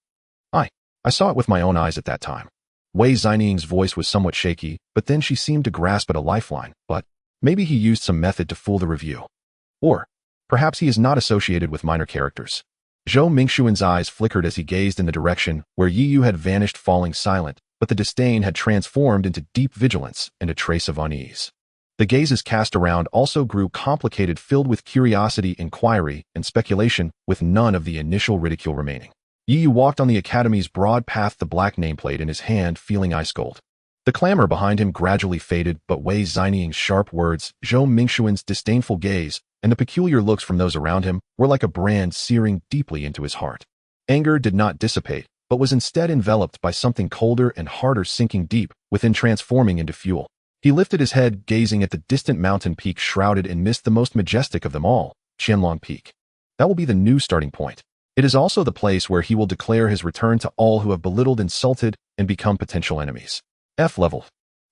I saw it with my own eyes at that time." Wei Xianing's voice was somewhat shaky, but then she seemed to grasp at a lifeline. "But maybe he used some method to fool the review. Or perhaps he is not associated with minor characters." Zhou Mingxuan's eyes flickered as he gazed in the direction where Yu had vanished, falling silent, but the disdain had transformed into deep vigilance and a trace of unease. The gazes cast around also grew complicated, filled with curiosity, inquiry, and speculation, with none of the initial ridicule remaining. Yu walked on the academy's broad path, the black nameplate in his hand, feeling ice-cold. The clamor behind him gradually faded, but Wei Xianing's sharp words, Zhou Mingxuan's disdainful gaze, and the peculiar looks from those around him were like a brand searing deeply into his heart. Anger did not dissipate, but was instead enveloped by something colder and harder, sinking deep within, transforming into fuel. He lifted his head, gazing at the distant mountain peak shrouded in mist, the most majestic of them all, Qianlong Peak. That will be the new starting point. It is also the place where he will declare his return to all who have belittled, insulted, and become potential enemies. F level.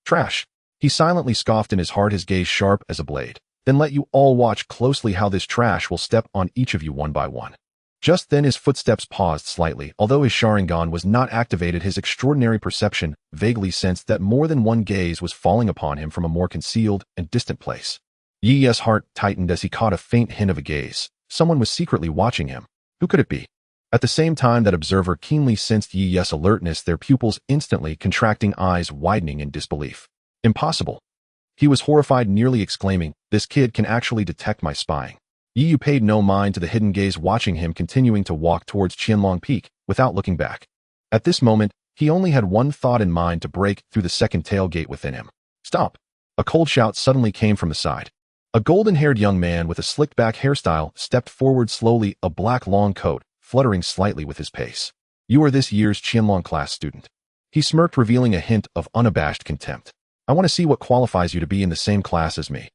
Trash. He silently scoffed in his heart, his gaze sharp as a blade. Then let you all watch closely how this trash will step on each of you one by one. Just then his footsteps paused slightly. Although his Sharingan was not activated, his extraordinary perception vaguely sensed that more than one gaze was falling upon him from a more concealed and distant place. Yi's heart tightened as he caught a faint hint of a gaze. Someone was secretly watching him. Who could it be? At the same time that observer keenly sensed Yi's alertness, their pupils instantly contracting, eyes widening in disbelief. Impossible. He was horrified, nearly exclaiming, "This kid can actually detect my spying." Yi paid no mind to the hidden gaze watching him, continuing to walk towards Qianlong Peak without looking back. At this moment, he only had one thought in mind: to break through the second tailgate within him. Stop! A cold shout suddenly came from the side. A golden-haired young man with a slicked-back hairstyle stepped forward slowly, a black long coat fluttering slightly with his pace. "You are this year's Qianlong class student." He smirked, revealing a hint of unabashed contempt. "I want to see what qualifies you to be in the same class as me."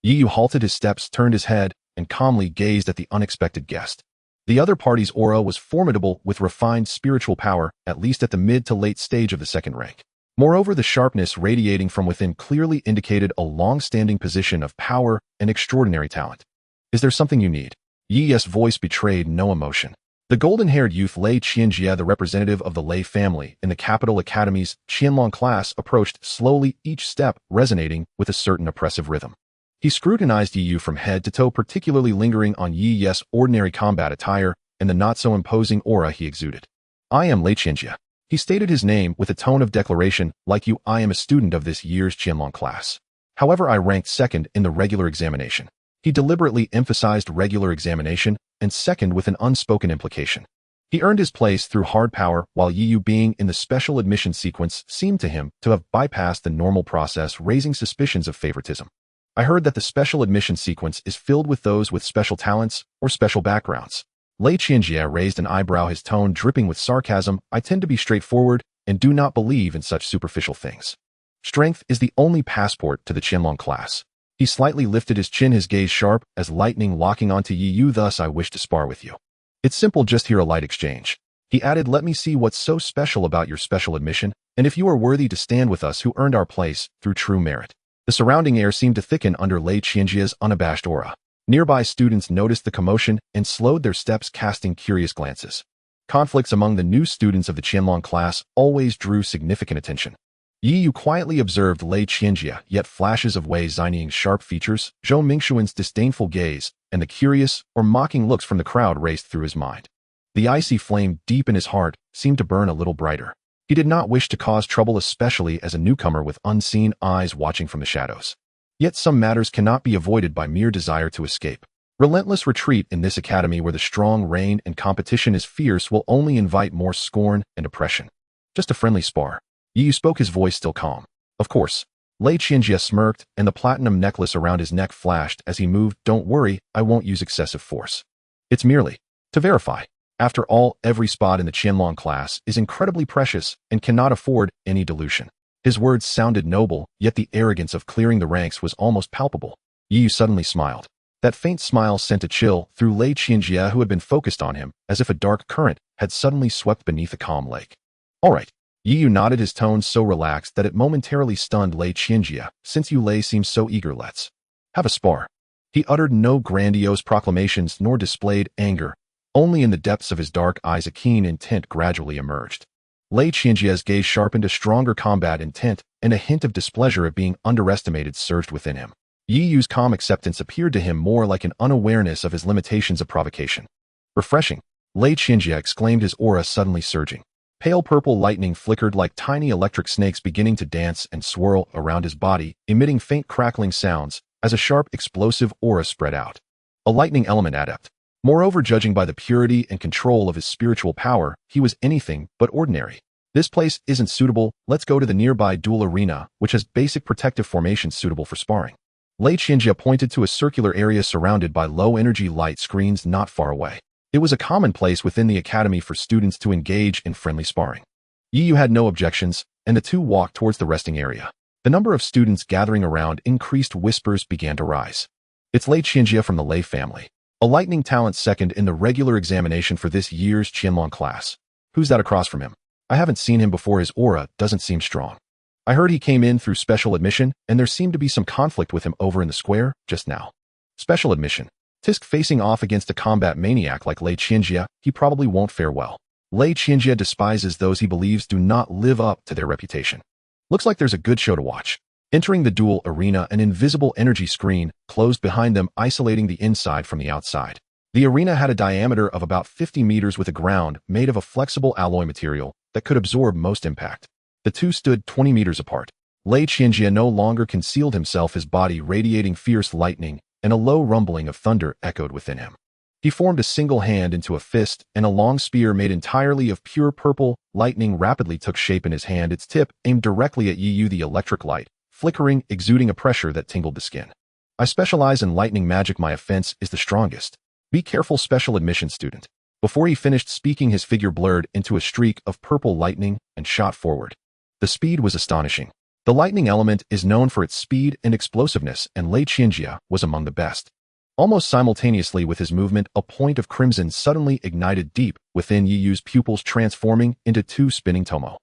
Yi halted his steps, turned his head, and calmly gazed at the unexpected guest. The other party's aura was formidable, with refined spiritual power, at least at the mid to late stage of the second rank. Moreover, the sharpness radiating from within clearly indicated a long-standing position of power and extraordinary talent. "Is there something you need?" Yi's voice betrayed no emotion. The golden-haired youth Lei Qianjie, the representative of the Lei family in the capital academy's Qianlong class, approached slowly, each step resonating with a certain oppressive rhythm. He scrutinized Yi from head to toe, particularly lingering on Yi's ordinary combat attire and the not-so-imposing aura he exuded. "I am Lei Qianjie." He stated his name with a tone of declaration. "Like you, I am a student of this year's Qianlong class. However, I ranked second in the regular examination." He deliberately emphasized regular examination and second with an unspoken implication. He earned his place through hard power, while Yi, being in the special admission sequence, seemed to him to have bypassed the normal process, raising suspicions of favoritism. "I heard that the special admission sequence is filled with those with special talents or special backgrounds." Lei Qianjie raised an eyebrow, his tone dripping with sarcasm. "I tend to be straightforward and do not believe in such superficial things. Strength is the only passport to the Qianlong class." He slightly lifted his chin, his gaze sharp as lightning, locking onto Yi. "Thus I wish to spar with you. It's simple, just here a light exchange." He added, "Let me see what's so special about your special admission, and if you are worthy to stand with us who earned our place through true merit." The surrounding air seemed to thicken under Lei Qianjie's unabashed aura. Nearby students noticed the commotion and slowed their steps, casting curious glances. Conflicts among the new students of the Qianlong class always drew significant attention. Yi quietly observed Lei Qianjie, yet flashes of Wei Xinying's sharp features, Zhou Mingxuan's disdainful gaze, and the curious or mocking looks from the crowd raced through his mind. The icy flame deep in his heart seemed to burn a little brighter. He did not wish to cause trouble, especially as a newcomer with unseen eyes watching from the shadows. Yet some matters cannot be avoided by mere desire to escape. Relentless retreat in this academy where the strong reign and competition is fierce will only invite more scorn and oppression. "Just a friendly spar." Yi spoke, his voice still calm. "Of course." Lei Qianjie smirked, and the platinum necklace around his neck flashed as he moved. "Don't worry, I won't use excessive force. It's merely to verify. After all, every spot in the Qianlong class is incredibly precious and cannot afford any dilution." His words sounded noble, yet the arrogance of clearing the ranks was almost palpable. Yi suddenly smiled. That faint smile sent a chill through Lei Qianjie, who had been focused on him, as if a dark current had suddenly swept beneath a calm lake. "All right." Yi nodded, his tone so relaxed that it momentarily stunned Lei Qianjie. "Since you Lei seem so eager, let's have a spar." He uttered no grandiose proclamations nor displayed anger. Only in the depths of his dark eyes a keen intent gradually emerged. Lei Qianjie's gaze sharpened, a stronger combat intent, and a hint of displeasure at being underestimated surged within him. Yi's calm acceptance appeared to him more like an unawareness of his limitations of provocation. "Refreshing," Lei Qianjie exclaimed, his aura suddenly surging. Pale purple lightning flickered like tiny electric snakes, beginning to dance and swirl around his body, emitting faint crackling sounds as a sharp, explosive aura spread out. A lightning element adept. Moreover, judging by the purity and control of his spiritual power, he was anything but ordinary. "This place isn't suitable. Let's go to the nearby duel arena, which has basic protective formations suitable for sparring." Lei Qianjie pointed to a circular area surrounded by low-energy light screens not far away. It was a common place within the academy for students to engage in friendly sparring. Yi had no objections, and the two walked towards the resting area. The number of students gathering around increased, whispers began to rise. "It's Lei Qianjie from the Lei family." A lightning talent second in the regular examination for this year's Qianlong class. Who's that across from him? I haven't seen him before. His aura doesn't seem strong. I heard he came in through special admission, and there seemed to be some conflict with him over in the square just now. Special admission. Tisk facing off against a combat maniac like Lei Qianjie, he probably won't fare well. Lei Qianjie despises those he believes do not live up to their reputation. Looks like there's a good show to watch. Entering the duel arena, an invisible energy screen closed behind them, isolating the inside from the outside. The arena had a diameter of about 50 meters with a ground made of a flexible alloy material that could absorb most impact. The two stood 20 meters apart. Lei Qianjie no longer concealed himself, his body radiating fierce lightning, and a low rumbling of thunder echoed within him. He formed a single hand into a fist, and a long spear made entirely of pure purple lightning rapidly took shape in his hand, its tip aimed directly at Yu. The electric light, flickering, exuding a pressure that tingled the skin. I specialize in lightning magic. My offense is the strongest. Be careful, special admission student. Before he finished speaking, his figure blurred into a streak of purple lightning and shot forward. The speed was astonishing. The lightning element is known for its speed and explosiveness, and Lei Qianjie was among the best. Almost simultaneously with his movement, a point of crimson suddenly ignited deep within Yu's pupils, transforming into two spinning tomo.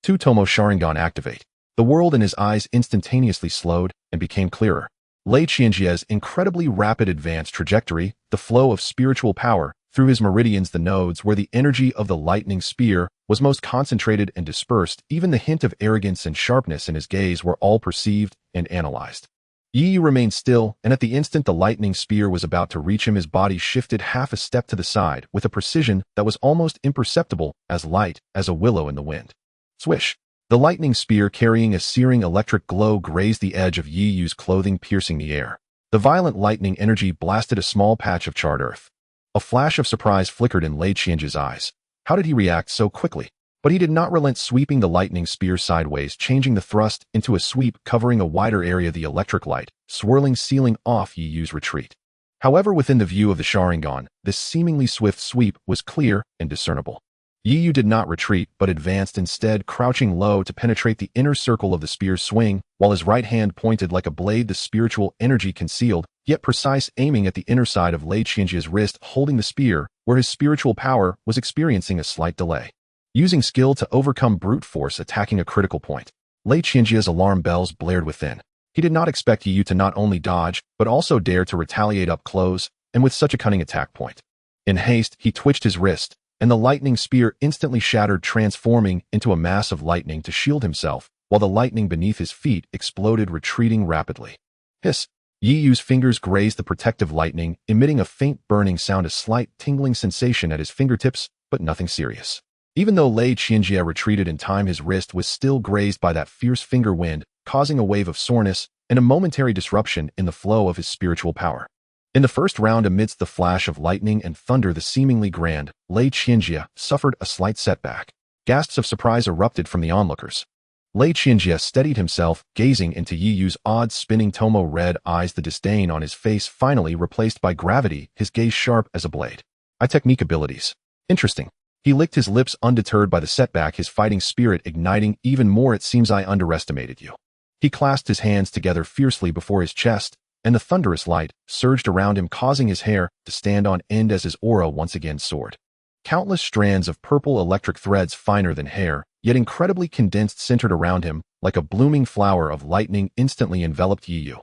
Two tomo Sharingan activate. The world in his eyes instantaneously slowed and became clearer. Lei Qianjie's incredibly rapid advanced trajectory, the flow of spiritual power through his meridians, the nodes where the energy of the lightning spear was most concentrated and dispersed, even the hint of arrogance and sharpness in his gaze were all perceived and analyzed. Yu remained still, and at the instant the lightning spear was about to reach him, his body shifted half a step to the side with a precision that was almost imperceptible, as light as a willow in the wind. Swish! The lightning spear, carrying a searing electric glow, grazed the edge of Yu's clothing, piercing the air. The violent lightning energy blasted a small patch of charred earth. A flash of surprise flickered in Lei Qianjie's eyes. How did he react so quickly? But he did not relent, sweeping the lightning spear sideways, changing the thrust into a sweep, covering a wider area, the electric light, swirling, sealing off Yu's retreat. However, within the view of the Sharingan, this seemingly swift sweep was clear and discernible. Yu did not retreat, but advanced instead, crouching low to penetrate the inner circle of the spear's swing, while his right hand pointed like a blade, the spiritual energy concealed, yet precise, aiming at the inner side of Lei Qianjie's wrist, holding the spear, where his spiritual power was experiencing a slight delay. Using skill to overcome brute force, attacking a critical point. Lei Qianjie's alarm bells blared within. He did not expect Yu to not only dodge, but also dare to retaliate up close, and with such a cunning attack point. In haste, he twitched his wrist, and the lightning spear instantly shattered, transforming into a mass of lightning to shield himself, while the lightning beneath his feet exploded, retreating rapidly. Hiss! Yu's fingers grazed the protective lightning, emitting a faint burning sound, a slight tingling sensation at his fingertips, but nothing serious. Even though Lei Qianjie retreated in time, his wrist was still grazed by that fierce finger wind, causing a wave of soreness and a momentary disruption in the flow of his spiritual power. In the first round, amidst the flash of lightning and thunder, the seemingly grand Lei Qianjie suffered a slight setback. Gasps of surprise erupted from the onlookers. Lei Qianjie steadied himself, gazing into Yu's odd spinning tomo red eyes, the disdain on his face finally replaced by gravity, his gaze sharp as a blade. Technique abilities. Interesting. He licked his lips, undeterred by the setback, his fighting spirit igniting even more. It seems I underestimated you. He clasped his hands together fiercely before his chest, and the thunderous light surged around him, causing his hair to stand on end as his aura once again soared. Countless strands of purple electric threads, finer than hair, yet incredibly condensed, centered around him, like a blooming flower of lightning, instantly enveloped Yu.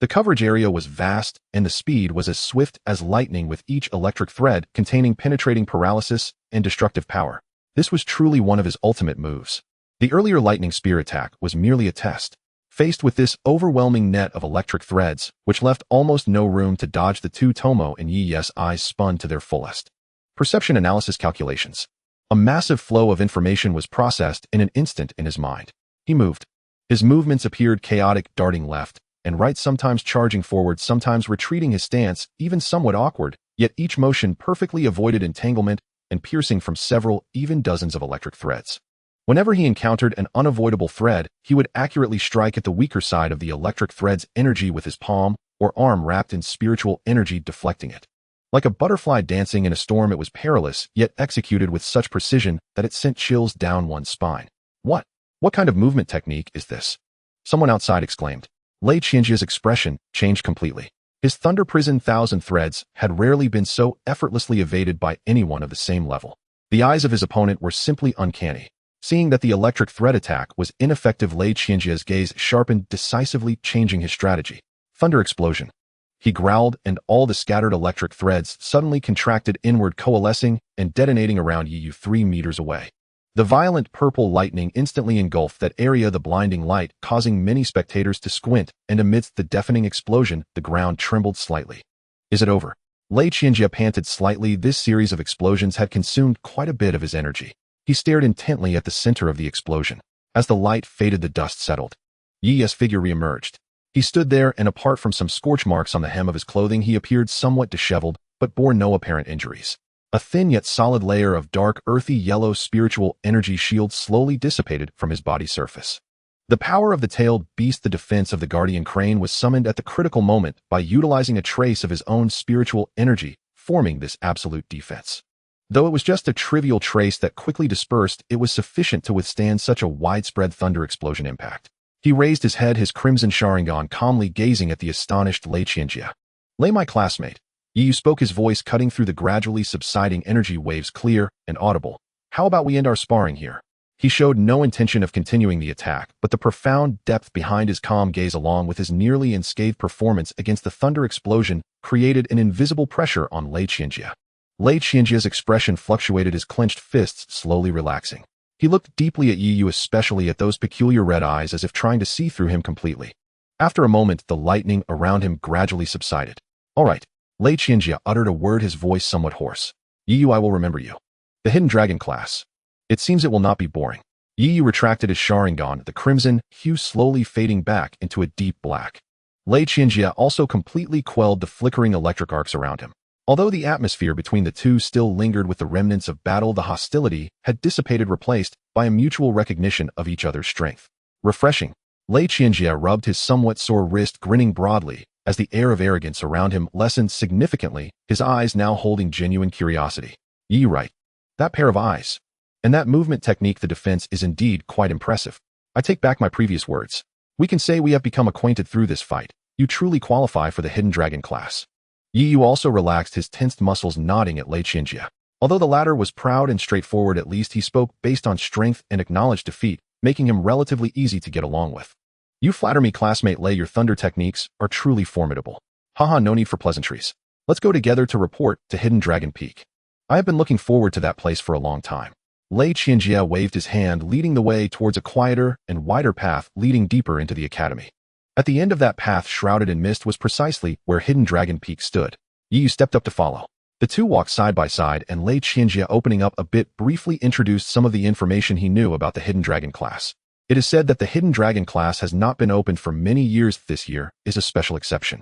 The coverage area was vast, and the speed was as swift as lightning, with each electric thread containing penetrating paralysis and destructive power. This was truly one of his ultimate moves. The earlier lightning spear attack was merely a test. Faced with this overwhelming net of electric threads, which left almost no room to dodge, the two tomo in Yu's eyes spun to their fullest. Perception analysis calculations. A massive flow of information was processed in an instant in his mind. He moved. His movements appeared chaotic, darting left and right, sometimes charging forward, sometimes retreating, his stance even somewhat awkward, yet each motion perfectly avoided entanglement and piercing from several, even dozens of electric threads. Whenever he encountered an unavoidable thread, he would accurately strike at the weaker side of the electric thread's energy with his palm or arm wrapped in spiritual energy, deflecting it. Like a butterfly dancing in a storm, it was perilous, yet executed with such precision that it sent chills down one's spine. What kind of movement technique is this? Someone outside exclaimed. Lei Qianjie's expression changed completely. His thunder prison thousand threads had rarely been so effortlessly evaded by anyone of the same level. The eyes of his opponent were simply uncanny. Seeing that the electric thread attack was ineffective, Lei Qianjia's gaze sharpened, decisively changing his strategy. Thunder explosion. He growled, and all the scattered electric threads suddenly contracted inward, coalescing and detonating around Yi Yu 3 meters away. The violent purple lightning instantly engulfed that area, the blinding light causing many spectators to squint, and amidst the deafening explosion, the ground trembled slightly. Is it over? Lei Qianjia panted slightly. This series of explosions had consumed quite a bit of his energy. He stared intently at the center of the explosion. As the light faded, the dust settled. Yi Yu's figure reemerged. He stood there, and apart from some scorch marks on the hem of his clothing, he appeared somewhat disheveled, but bore no apparent injuries. A thin yet solid layer of dark, earthy yellow spiritual energy shield slowly dissipated from his body surface. The power of the tailed beast, the defense of the guardian crane, was summoned at the critical moment by utilizing a trace of his own spiritual energy, forming this absolute defense. Though it was just a trivial trace that quickly dispersed, it was sufficient to withstand such a widespread thunder explosion impact. He raised his head, his crimson Sharingan calmly gazing at the astonished Lei Qianjia. "Lei, my classmate." Yi Yu spoke, his voice cutting through the gradually subsiding energy waves, clear and audible. "How about we end our sparring here?" He showed no intention of continuing the attack, but the profound depth behind his calm gaze, along with his nearly unscathed performance against the thunder explosion, created an invisible pressure on Lei Qianjia. Lei Qianjia's expression fluctuated, his clenched fists slowly relaxing. He looked deeply at Yi Yu, especially at those peculiar red eyes, as if trying to see through him completely. After a moment, the lightning around him gradually subsided. "All right." Lei Qianjia uttered a word, his voice somewhat hoarse. "Yi Yu, I will remember you. The Hidden Dragon class. It seems it will not be boring." Yi Yu retracted his Sharingan, the crimson hue slowly fading back into a deep black. Lei Qianjia also completely quelled the flickering electric arcs around him. Although the atmosphere between the two still lingered with the remnants of battle, the hostility had dissipated, replaced by a mutual recognition of each other's strength. Refreshing. Lei Qianjia rubbed his somewhat sore wrist, grinning broadly, as the air of arrogance around him lessened significantly, his eyes now holding genuine curiosity. "Yi, right. That pair of eyes. And that movement technique, the defense, is indeed quite impressive. I take back my previous words. We can say we have become acquainted through this fight. You truly qualify for the Hidden Dragon class." Yi Yu also relaxed his tensed muscles, nodding at Lei Qianjia. Although the latter was proud and straightforward, at least he spoke based on strength and acknowledged defeat, making him relatively easy to get along with. "You flatter me, classmate Lei. Your thunder techniques are truly formidable. Haha, no need for pleasantries. Let's go together to report to Hidden Dragon Peak. I have been looking forward to that place for a long time." Lei Qianjia waved his hand, leading the way towards a quieter and wider path leading deeper into the academy. At the end of that path, shrouded in mist, was precisely where Hidden Dragon Peak stood. Yi Yu stepped up to follow. The two walked side by side, and Lei Qianjia, opening up a bit, briefly introduced some of the information he knew about the Hidden Dragon class. It is said that the Hidden Dragon class has not been opened for many years. This year is a special exception.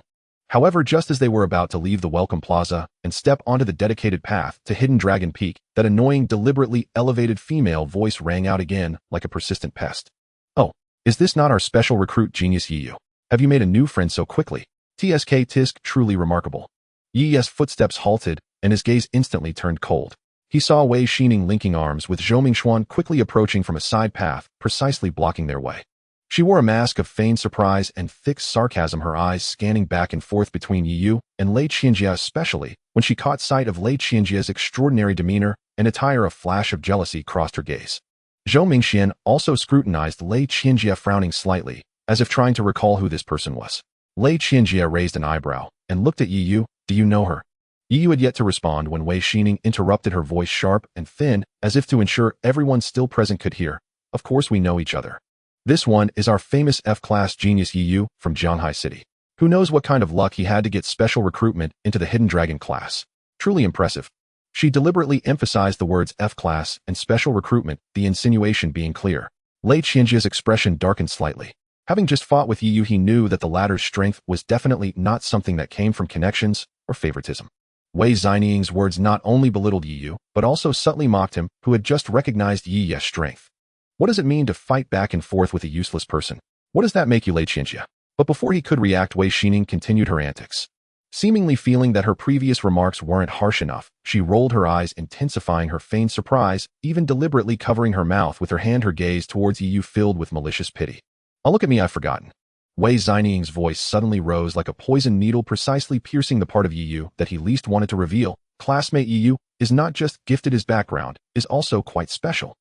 However, just as they were about to leave the Welcome Plaza and step onto the dedicated path to Hidden Dragon Peak, that annoying, deliberately elevated female voice rang out again like a persistent pest. "Oh, is this not our special recruit genius Yi Yu? Have you made a new friend so quickly? Tisk, truly remarkable." Yi Yu's footsteps halted, and his gaze instantly turned cold. He saw Wei Xining linking arms with Zhou Mingxuan quickly approaching from a side path, precisely blocking their way. She wore a mask of feigned surprise and thick sarcasm, her eyes scanning back and forth between Yi Yu and Lei Qianjia, especially when she caught sight of Lei Qianjia's extraordinary demeanor and attire. A flash of jealousy crossed her gaze. Zhou Mingxian also scrutinized Lei Qianjia, frowning slightly, as if trying to recall who this person was. Lei Qianjia raised an eyebrow and looked at Yi Yu. "Do you know her?" Yi Yu had yet to respond when Wei Xining interrupted, her voice sharp and thin, as if to ensure everyone still present could hear. "Of course we know each other. This one is our famous F-class genius Yi Yu from Jianhai City. Who knows what kind of luck he had to get special recruitment into the Hidden Dragon class. Truly impressive." She deliberately emphasized the words F-class and special recruitment, the insinuation being clear. Lei Qianjia's expression darkened slightly. Having just fought with Yi Yu, he knew that the latter's strength was definitely not something that came from connections or favoritism. Wei Xining's words not only belittled Yi Yu, but also subtly mocked him, who had just recognized Yi Yu's strength. What does it mean to fight back and forth with a useless person? What does that make you, Lei Qianjia? But before he could react, Wei Xining continued her antics. Seemingly feeling that her previous remarks weren't harsh enough, she rolled her eyes, intensifying her feigned surprise, even deliberately covering her mouth with her hand, her gaze towards Yi Yu filled with malicious pity. "Oh, look at me, I've forgotten. Wei Xinying's voice suddenly rose like a poisoned needle, precisely piercing the part of Yiyu that he least wanted to reveal. Classmate Yiyu is not just gifted, his background is also quite special.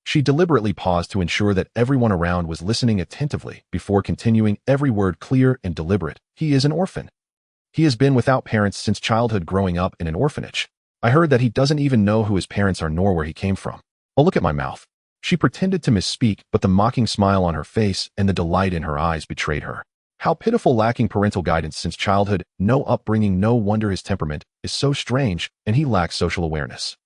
She deliberately paused to ensure that everyone around was listening attentively before continuing, every word clear and deliberate. He is an orphan. He has been without parents since childhood, growing up in an orphanage. I heard that he doesn't even know who his parents are nor where he came from. Oh, look at my mouth. She pretended to misspeak, but the mocking smile on her face and the delight in her eyes betrayed her. How pitiful, lacking parental guidance since childhood, no upbringing, no wonder his temperament is so strange and he lacks social awareness.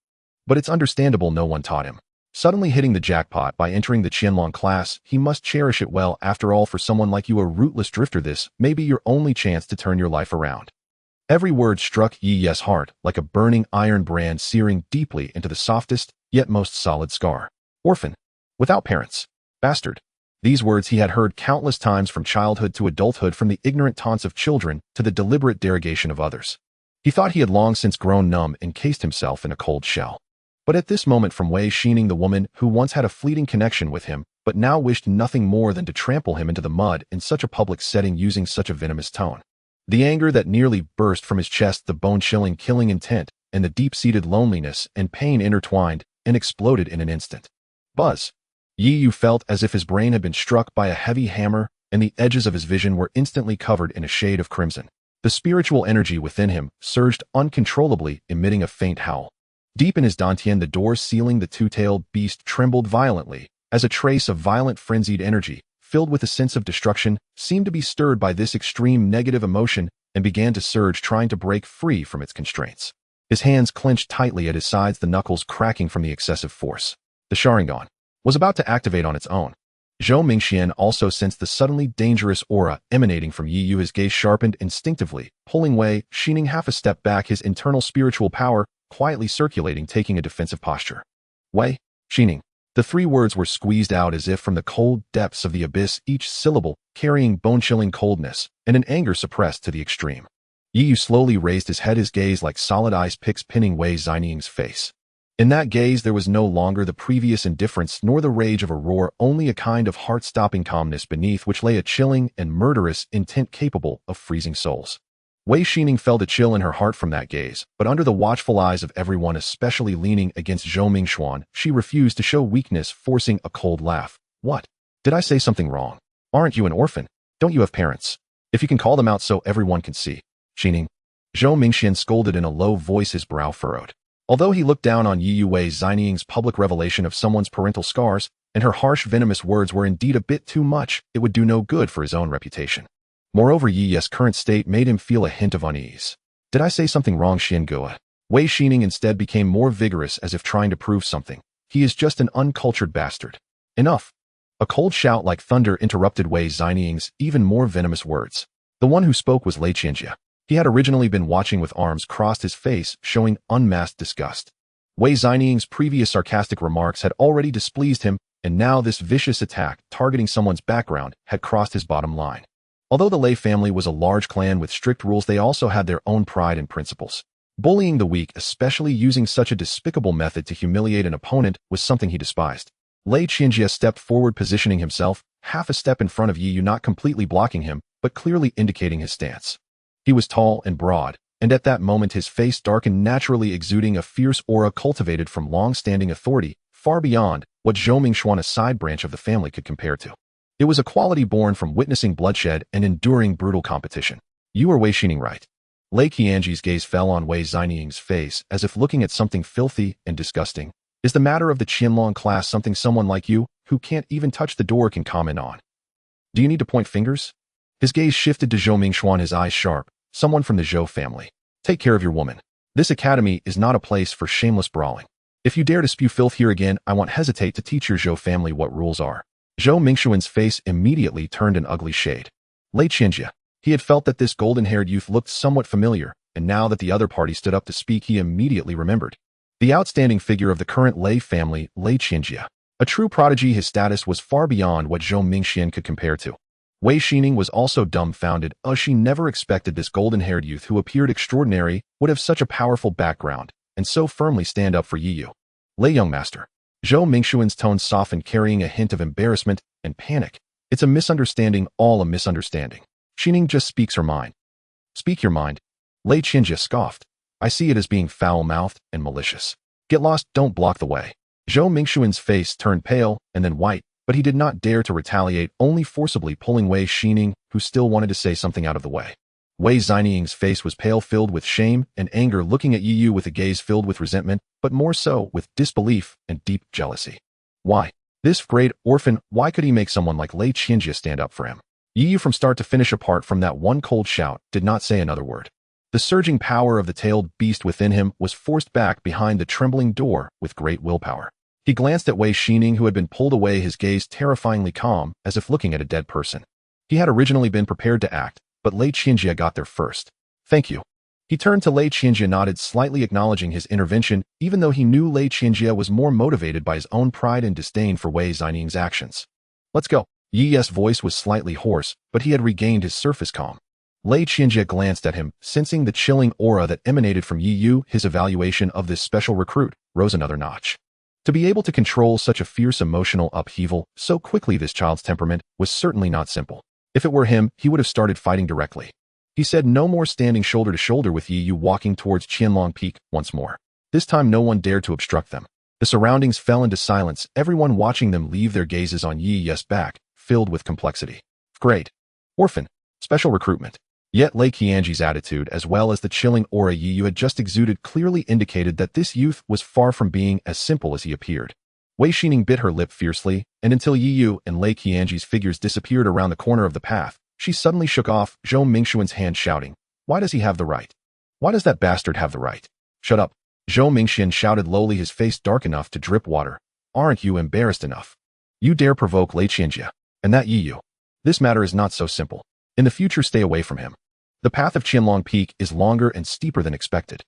But it's understandable no one taught him. Suddenly hitting the jackpot by entering the Qianlong class, he must cherish it well. After all, for someone like you, a rootless drifter, this may be your only chance to turn your life around. Every word struck Yi's heart like a burning iron brand, searing deeply into the softest, yet most solid scar. Orphan. Without parents. Bastard. These words he had heard countless times, from childhood to adulthood, from the ignorant taunts of children to the deliberate derogation of others. He thought he had long since grown numb, encased himself in a cold shell. But at this moment, from Wei Xinying, the woman who once had a fleeting connection with him, but now wished nothing more than to trample him into the mud in such a public setting using such a venomous tone. The anger that nearly burst from his chest, the bone-chilling killing intent, and the deep-seated loneliness and pain intertwined and exploded in an instant. Buzz. Yiyu felt as if his brain had been struck by a heavy hammer, and the edges of his vision were instantly covered in a shade of crimson. The spiritual energy within him surged uncontrollably, emitting a faint howl. Deep in his dantian, the door sealing the two-tailed beast trembled violently, as a trace of violent, frenzied energy, filled with a sense of destruction, seemed to be stirred by this extreme negative emotion and began to surge, trying to break free from its constraints. His hands clenched tightly at his sides, the knuckles cracking from the excessive force. The Sharingan was about to activate on its own. Zhou Mingxian also sensed the suddenly dangerous aura emanating from Yiyu. His gaze sharpened instinctively, pulling Wei Xinying half a step back, his internal spiritual power quietly circulating, taking a defensive posture. Wei Xinying. The three words were squeezed out as if from the cold depths of the abyss, each syllable carrying bone-chilling coldness and an anger suppressed to the extreme. Yiyu slowly raised his head, his gaze like solid ice picks pinning Wei Xinying's face. In that gaze there was no longer the previous indifference nor the rage of a roar, only a kind of heart-stopping calmness beneath which lay a chilling and murderous intent capable of freezing souls. Wei Xinying felt a chill in her heart from that gaze, but under the watchful eyes of everyone, especially leaning against Zhou Mingxian, she refused to show weakness, forcing a cold laugh. What? Did I say something wrong? Aren't you an orphan? Don't you have parents? If you can call them out so everyone can see. Xinying. Zhou Mingxian scolded in a low voice, his brow furrowed. Although he looked down on Wei Xinying's public revelation of someone's parental scars, and her harsh, venomous words were indeed a bit too much, it would do no good for his own reputation. Moreover, Yi's current state made him feel a hint of unease. Did I say something wrong, Xiangua? Wei Xinying instead became more vigorous, as if trying to prove something. He is just an uncultured bastard. Enough. A cold shout like thunder interrupted Wei Xinying's even more venomous words. The one who spoke was Lei Qianjie. He had originally been watching with arms crossed, his face showing unmasked disgust. Wei Xinying's previous sarcastic remarks had already displeased him, and now this vicious attack, targeting someone's background, had crossed his bottom line. Although the Lei family was a large clan with strict rules, they also had their own pride and principles. Bullying the weak, especially using such a despicable method to humiliate an opponent, was something he despised. Lei Qianjie stepped forward, positioning himself half a step in front of Yiyu, not completely blocking him, but clearly indicating his stance. He was tall and broad, and at that moment his face darkened, naturally exuding a fierce aura cultivated from long-standing authority, far beyond what Zhou Mingxian, a side branch of the family, could compare to. It was a quality born from witnessing bloodshed and enduring brutal competition. You are Wei Xinying, right? Lei Qianjie's gaze fell on Wei Xinying's face, as if looking at something filthy and disgusting. Is the matter of the Qianlong class something someone like you, who can't even touch the door, can comment on? Do you need to point fingers? His gaze shifted to Zhou Mingxian, his eyes sharp. Someone from the Zhou family. Take care of your woman. This academy is not a place for shameless brawling. If you dare to spew filth here again, I won't hesitate to teach your Zhou family what rules are. Zhou Mingxian's face immediately turned an ugly shade. Lei Qianjie. He had felt that this golden-haired youth looked somewhat familiar, and now that the other party stood up to speak, he immediately remembered. The outstanding figure of the current Lei family, Lei Qianjie. A true prodigy, his status was far beyond what Zhou Mingxian could compare to. Wei Xinying was also dumbfounded, as she never expected this golden-haired youth who appeared extraordinary would have such a powerful background, and so firmly stand up for Yiyu. Lei young master. Zhou Mingxian's tone softened, carrying a hint of embarrassment and panic. It's a misunderstanding, all a misunderstanding. Xining just speaks her mind. Speak your mind. Lei Qianjia scoffed. I see it as being foul-mouthed and malicious. Get lost, don't block the way. Zhou Mingxuan's face turned pale and then white, but he did not dare to retaliate, only forcibly pulling Wei Xining, who still wanted to say something, out of the way. Wei Xining's face was pale, filled with shame and anger, looking at Yi Yu with a gaze filled with resentment, but more so with disbelief and deep jealousy. Why? This great orphan, why could he make someone like Lei Qianjia stand up for him? Yi Yu, from start to finish, apart from that one cold shout, did not say another word. The surging power of the tailed beast within him was forced back behind the trembling door with great willpower. He glanced at Wei Xining, who had been pulled away, his gaze terrifyingly calm, as if looking at a dead person. He had originally been prepared to act, but Lei Qianjia got there first. Thank you. He turned to Lei Qianjia, nodded, slightly acknowledging his intervention, even though he knew Lei Qianjia was more motivated by his own pride and disdain for Wei Xining's actions. Let's go. Yi's voice was slightly hoarse, but he had regained his surface calm. Lei Qianjia glanced at him, sensing the chilling aura that emanated from Yi Yu. His evaluation of this special recruit rose another notch. To be able to control such a fierce emotional upheaval so quickly, this child's temperament was certainly not simple. If it were him, he would have started fighting directly. He said no more, standing shoulder to shoulder with Yi Yu, walking towards Qianlong Peak once more. This time no one dared to obstruct them. The surroundings fell into silence, everyone watching them leave their gazes on Yi's back, filled with complexity. Great. Orphan. Special recruitment. Yet Lei Qianji's attitude, as well as the chilling aura Yi Yu had just exuded, clearly indicated that this youth was far from being as simple as he appeared. Wei Xining bit her lip fiercely, and until Yi Yu and Lei Qianji's figures disappeared around the corner of the path, she suddenly shook off Zhou Mingxuan's hand, shouting, "Why does he have the right? Why does that bastard have the right?" "Shut up." Zhou Mingxian shouted lowly, his face dark enough to drip water. "Aren't you embarrassed enough? You dare provoke Lei Qianjia? And that Yi Yu? This matter is not so simple. In the future, stay away from him. The path of Qianlong Peak is longer and steeper than expected.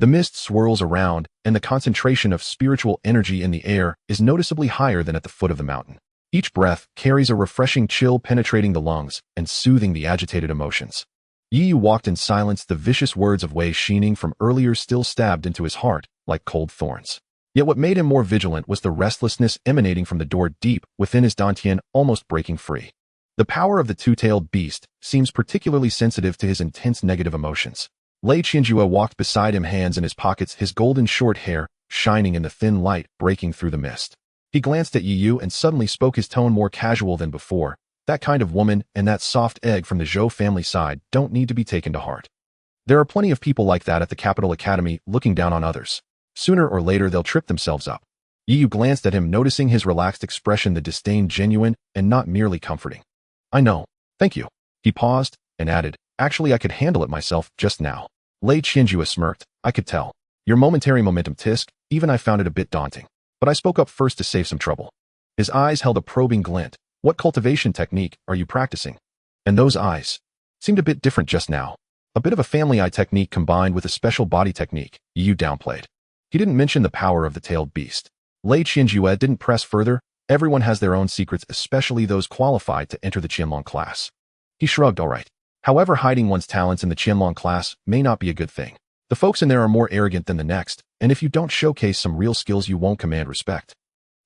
The mist swirls around, and the concentration of spiritual energy in the air is noticeably higher than at the foot of the mountain. Each breath carries a refreshing chill, penetrating the lungs and soothing the agitated emotions." Yi Yu walked in silence, the vicious words of Wei Xining from earlier still stabbed into his heart like cold thorns. Yet what made him more vigilant was the restlessness emanating from the door deep within his dantian, almost breaking free. The power of the two-tailed beast seems particularly sensitive to his intense negative emotions. Lei Qianjia walked beside him, hands in his pockets, his golden short hair shining in the thin light breaking through the mist. He glanced at Yi Yu and suddenly spoke, his tone more casual than before. "That kind of woman and that soft egg from the Zhou family side don't need to be taken to heart. There are plenty of people like that at the Capital Academy, looking down on others. Sooner or later they'll trip themselves up." Yi Yu glanced at him, noticing his relaxed expression, the disdain genuine and not merely comforting. "I know. Thank you." He paused and added, "Actually, I could handle it myself just now." Lei Qianjia smirked. "I could tell. Your momentary momentum, tisk, even I found it a bit daunting. But I spoke up first to save some trouble." His eyes held a probing glint. "What cultivation technique are you practicing?" And those eyes seemed a bit different just now. A bit of a family eye technique combined with a special body technique, Yi Yu downplayed. He didn't mention the power of the tailed beast. Lei Qianjia didn't press further. Everyone has their own secrets, especially those qualified to enter the Qianlong class. He shrugged. All right. However, hiding one's talents in the Qianlong class may not be a good thing. The folks in there are more arrogant than the next, and if you don't showcase some real skills, you won't command respect.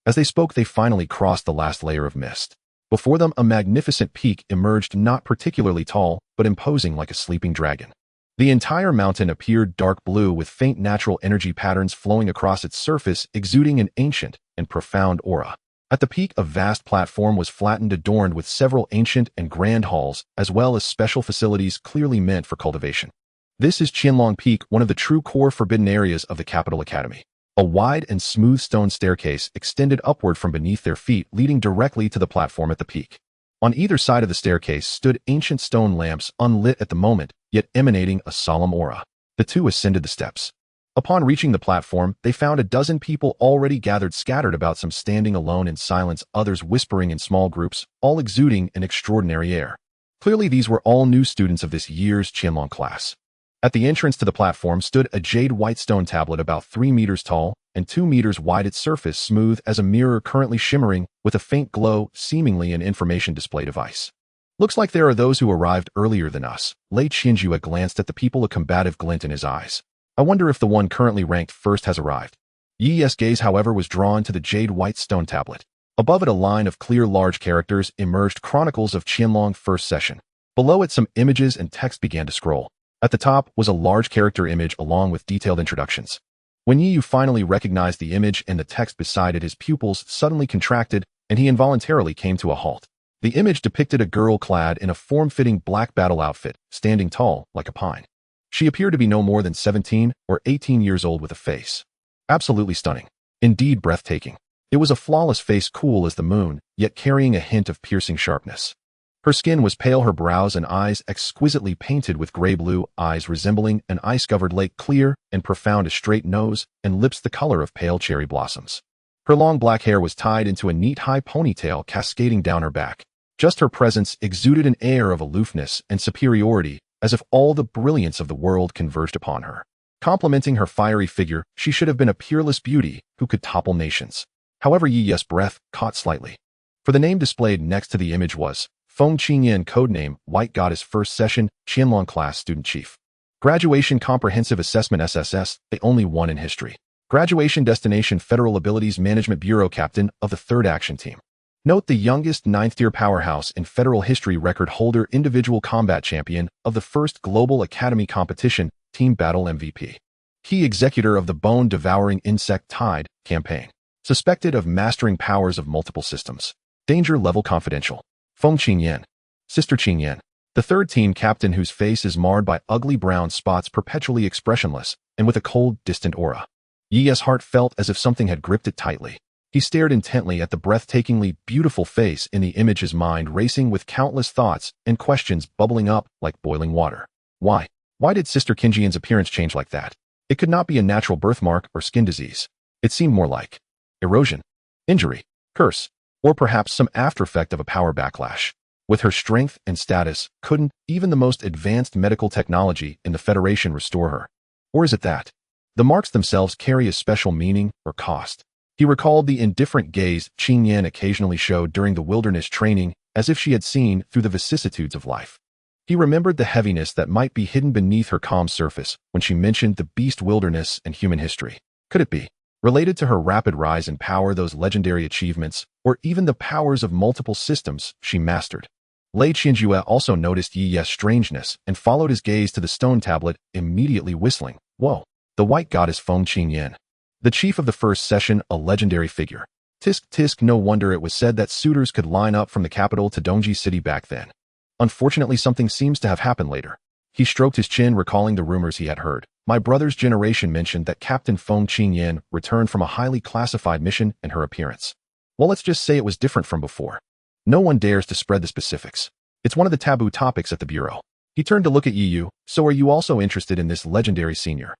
As they spoke, they finally crossed the last layer of mist. Before them, a magnificent peak emerged, not particularly tall, but imposing like a sleeping dragon. The entire mountain appeared dark blue, with faint natural energy patterns flowing across its surface, exuding an ancient and profound aura. At the peak, a vast platform was flattened, adorned with several ancient and grand halls, as well as special facilities clearly meant for cultivation. This is Qianlong Peak, one of the true core forbidden areas of the Capital Academy. A wide and smooth stone staircase extended upward from beneath their feet, leading directly to the platform at the peak. On either side of the staircase stood ancient stone lamps, unlit at the moment, yet emanating a solemn aura. The two ascended the steps. Upon reaching the platform, they found a dozen people already gathered, scattered about, some standing alone in silence, others whispering in small groups, all exuding an extraordinary air. Clearly these were all new students of this year's Qianlong class. At the entrance to the platform stood a jade white stone tablet about 3 meters tall and 2 meters wide, its surface smooth as a mirror, currently shimmering with a faint glow, seemingly an information display device. "Looks like there are those who arrived earlier than us." Lei Qianjia glanced at the people, a combative glint in his eyes. "I wonder if the one currently ranked first has arrived." Yi's gaze, however, was drawn to the jade white stone tablet. Above it, a line of clear large characters emerged: Chronicles of Qianlong First Session. Below it, some images and text began to scroll. At the top was a large character image along with detailed introductions. When Yu finally recognized the image and the text beside it, his pupils suddenly contracted and he involuntarily came to a halt. The image depicted a girl clad in a form-fitting black battle outfit, standing tall like a pine. She appeared to be no more than 17 or 18 years old, with a face absolutely stunning. Indeed, breathtaking. It was a flawless face, cool as the moon, yet carrying a hint of piercing sharpness. Her skin was pale, her brows and eyes exquisitely painted with gray-blue, eyes resembling an ice-covered lake, clear and profound, a straight nose, and lips the color of pale cherry blossoms. Her long black hair was tied into a neat high ponytail cascading down her back. Just her presence exuded an air of aloofness and superiority, as if all the brilliance of the world converged upon her. Complementing her fiery figure, she should have been a peerless beauty who could topple nations. However, Yi's breath caught slightly. For the name displayed next to the image was Feng Qingyan, codename White Goddess, First Session, Qianlong Class Student Chief. Graduation Comprehensive Assessment SSS, the only one in history. Graduation Destination Federal Abilities Management Bureau Captain of the 3rd Action Team. Note: the youngest 9th-tier powerhouse in federal history, record holder, individual combat champion of the 1st Global Academy Competition, Team Battle MVP. Key executor of the Bone-Devouring Insect Tide campaign. Suspected of mastering powers of multiple systems. Danger level confidential. Feng Qingyan. Sister Qingyan. The 3rd team captain, whose face is marred by ugly brown spots, perpetually expressionless, and with a cold, distant aura. Yi's heart felt as if something had gripped it tightly. He stared intently at the breathtakingly beautiful face in the image, his mind racing with countless thoughts and questions bubbling up like boiling water. Why? Why did Sister Qingyan's appearance change like that? It could not be a natural birthmark or skin disease. It seemed more like erosion, injury, curse, or perhaps some aftereffect of a power backlash. With her strength and status, couldn't even the most advanced medical technology in the Federation restore her? Or is it that the marks themselves carry a special meaning or cost? He recalled the indifferent gaze Qingyan occasionally showed during the wilderness training, as if she had seen through the vicissitudes of life. He remembered the heaviness that might be hidden beneath her calm surface when she mentioned the beast wilderness and human history. Could it be related to her rapid rise in power, those legendary achievements, or even the powers of multiple systems she mastered? Lei Qianjue also noticed Yi's strangeness and followed his gaze to the stone tablet, immediately whistling. Whoa! The White Goddess Feng Qingyan. The chief of the First Session, a legendary figure. Tisk tisk, no wonder it was said that suitors could line up from the capital to Dongji City back then. Unfortunately, something seems to have happened later. He stroked his chin, recalling the rumors he had heard. My brother's generation mentioned that Captain Feng Qingyan returned from a highly classified mission, and her appearance, well, let's just say it was different from before. No one dares to spread the specifics. It's one of the taboo topics at the Bureau. He turned to look at Yu. So are you also interested in this legendary senior?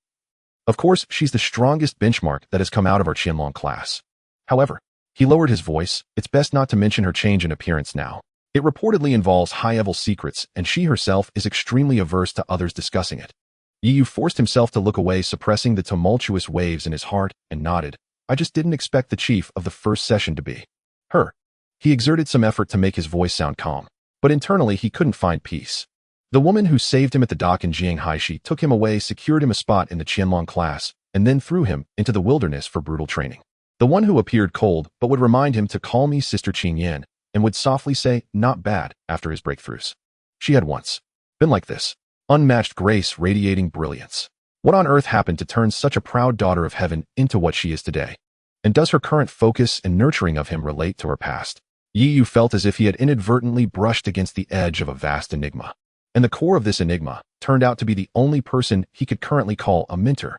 Of course, she's the strongest benchmark that has come out of our Qianlong class. However, he lowered his voice. It's best not to mention her change in appearance now. It reportedly involves high-level secrets, and she herself is extremely averse to others discussing it. Yu forced himself to look away, suppressing the tumultuous waves in his heart, and nodded. I just didn't expect the chief of the First Session to be her. He exerted some effort to make his voice sound calm, but internally he couldn't find peace. The woman who saved him at the dock in Jianghaishi took him away, secured him a spot in the Qianlong class, and then threw him into the wilderness for brutal training. The one who appeared cold but would remind him to call me Sister Qingyan, and would softly say, not bad, after his breakthroughs. She had once been like this. Unmatched grace, radiating brilliance. What on earth happened to turn such a proud daughter of heaven into what she is today? And does her current focus and nurturing of him relate to her past? Yu felt as if he had inadvertently brushed against the edge of a vast enigma. And the core of this enigma turned out to be the only person he could currently call a mentor.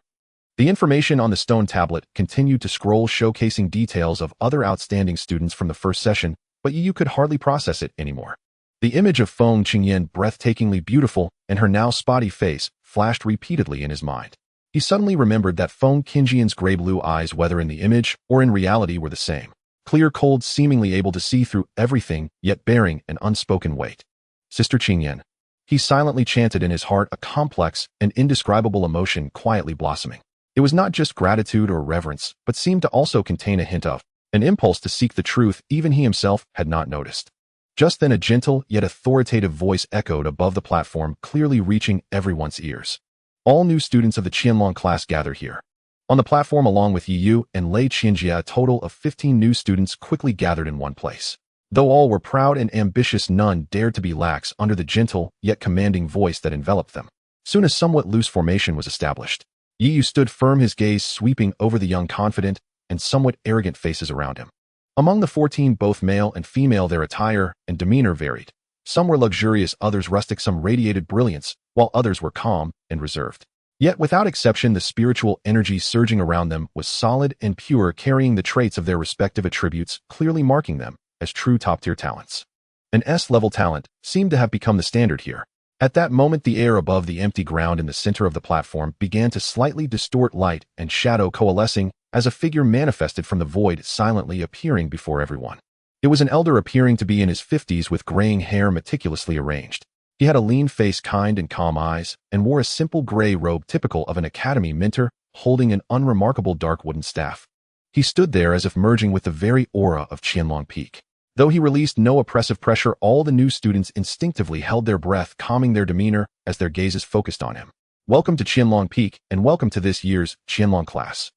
The information on the stone tablet continued to scroll, showcasing details of other outstanding students from the first session, but Yu could hardly process it anymore. The image of Feng Qingyan, breathtakingly beautiful, and her now spotty face flashed repeatedly in his mind. He suddenly remembered that Feng Qingyan's gray-blue eyes, whether in the image or in reality, were the same. Clear, cold, seemingly able to see through everything, yet bearing an unspoken weight. Sister Qingyan. He silently chanted in his heart, a complex and indescribable emotion quietly blossoming. It was not just gratitude or reverence, but seemed to also contain a hint of an impulse to seek the truth even he himself had not noticed. Just then a gentle yet authoritative voice echoed above the platform, clearly reaching everyone's ears. All new students of the Qianlong class gather here. On the platform along with Yu and Lei Qianjia, a total of 15 new students quickly gathered in one place. Though all were proud and ambitious, none dared to be lax under the gentle yet commanding voice that enveloped them. Soon a somewhat loose formation was established. Yu stood firm, his gaze sweeping over the young, confident, and somewhat arrogant faces around him. Among the 14, both male and female, their attire and demeanor varied. Some were luxurious, others rustic, some radiated brilliance, while others were calm and reserved. Yet without exception, the spiritual energy surging around them was solid and pure, carrying the traits of their respective attributes, clearly marking them as true top-tier talents. An S-level talent seemed to have become the standard here. At that moment, the air above the empty ground in the center of the platform began to slightly distort, light and shadow coalescing as a figure manifested from the void, silently appearing before everyone. It was an elder, appearing to be in his 50s, with graying hair meticulously arranged. He had a lean face, kind and calm eyes, and wore a simple gray robe typical of an academy mentor, holding an unremarkable dark wooden staff. He stood there as if merging with the very aura of Qianlong Peak. Though he released no oppressive pressure, all the new students instinctively held their breath, calming their demeanor as their gazes focused on him. Welcome to Qianlong Peak, and welcome to this year's Qianlong class.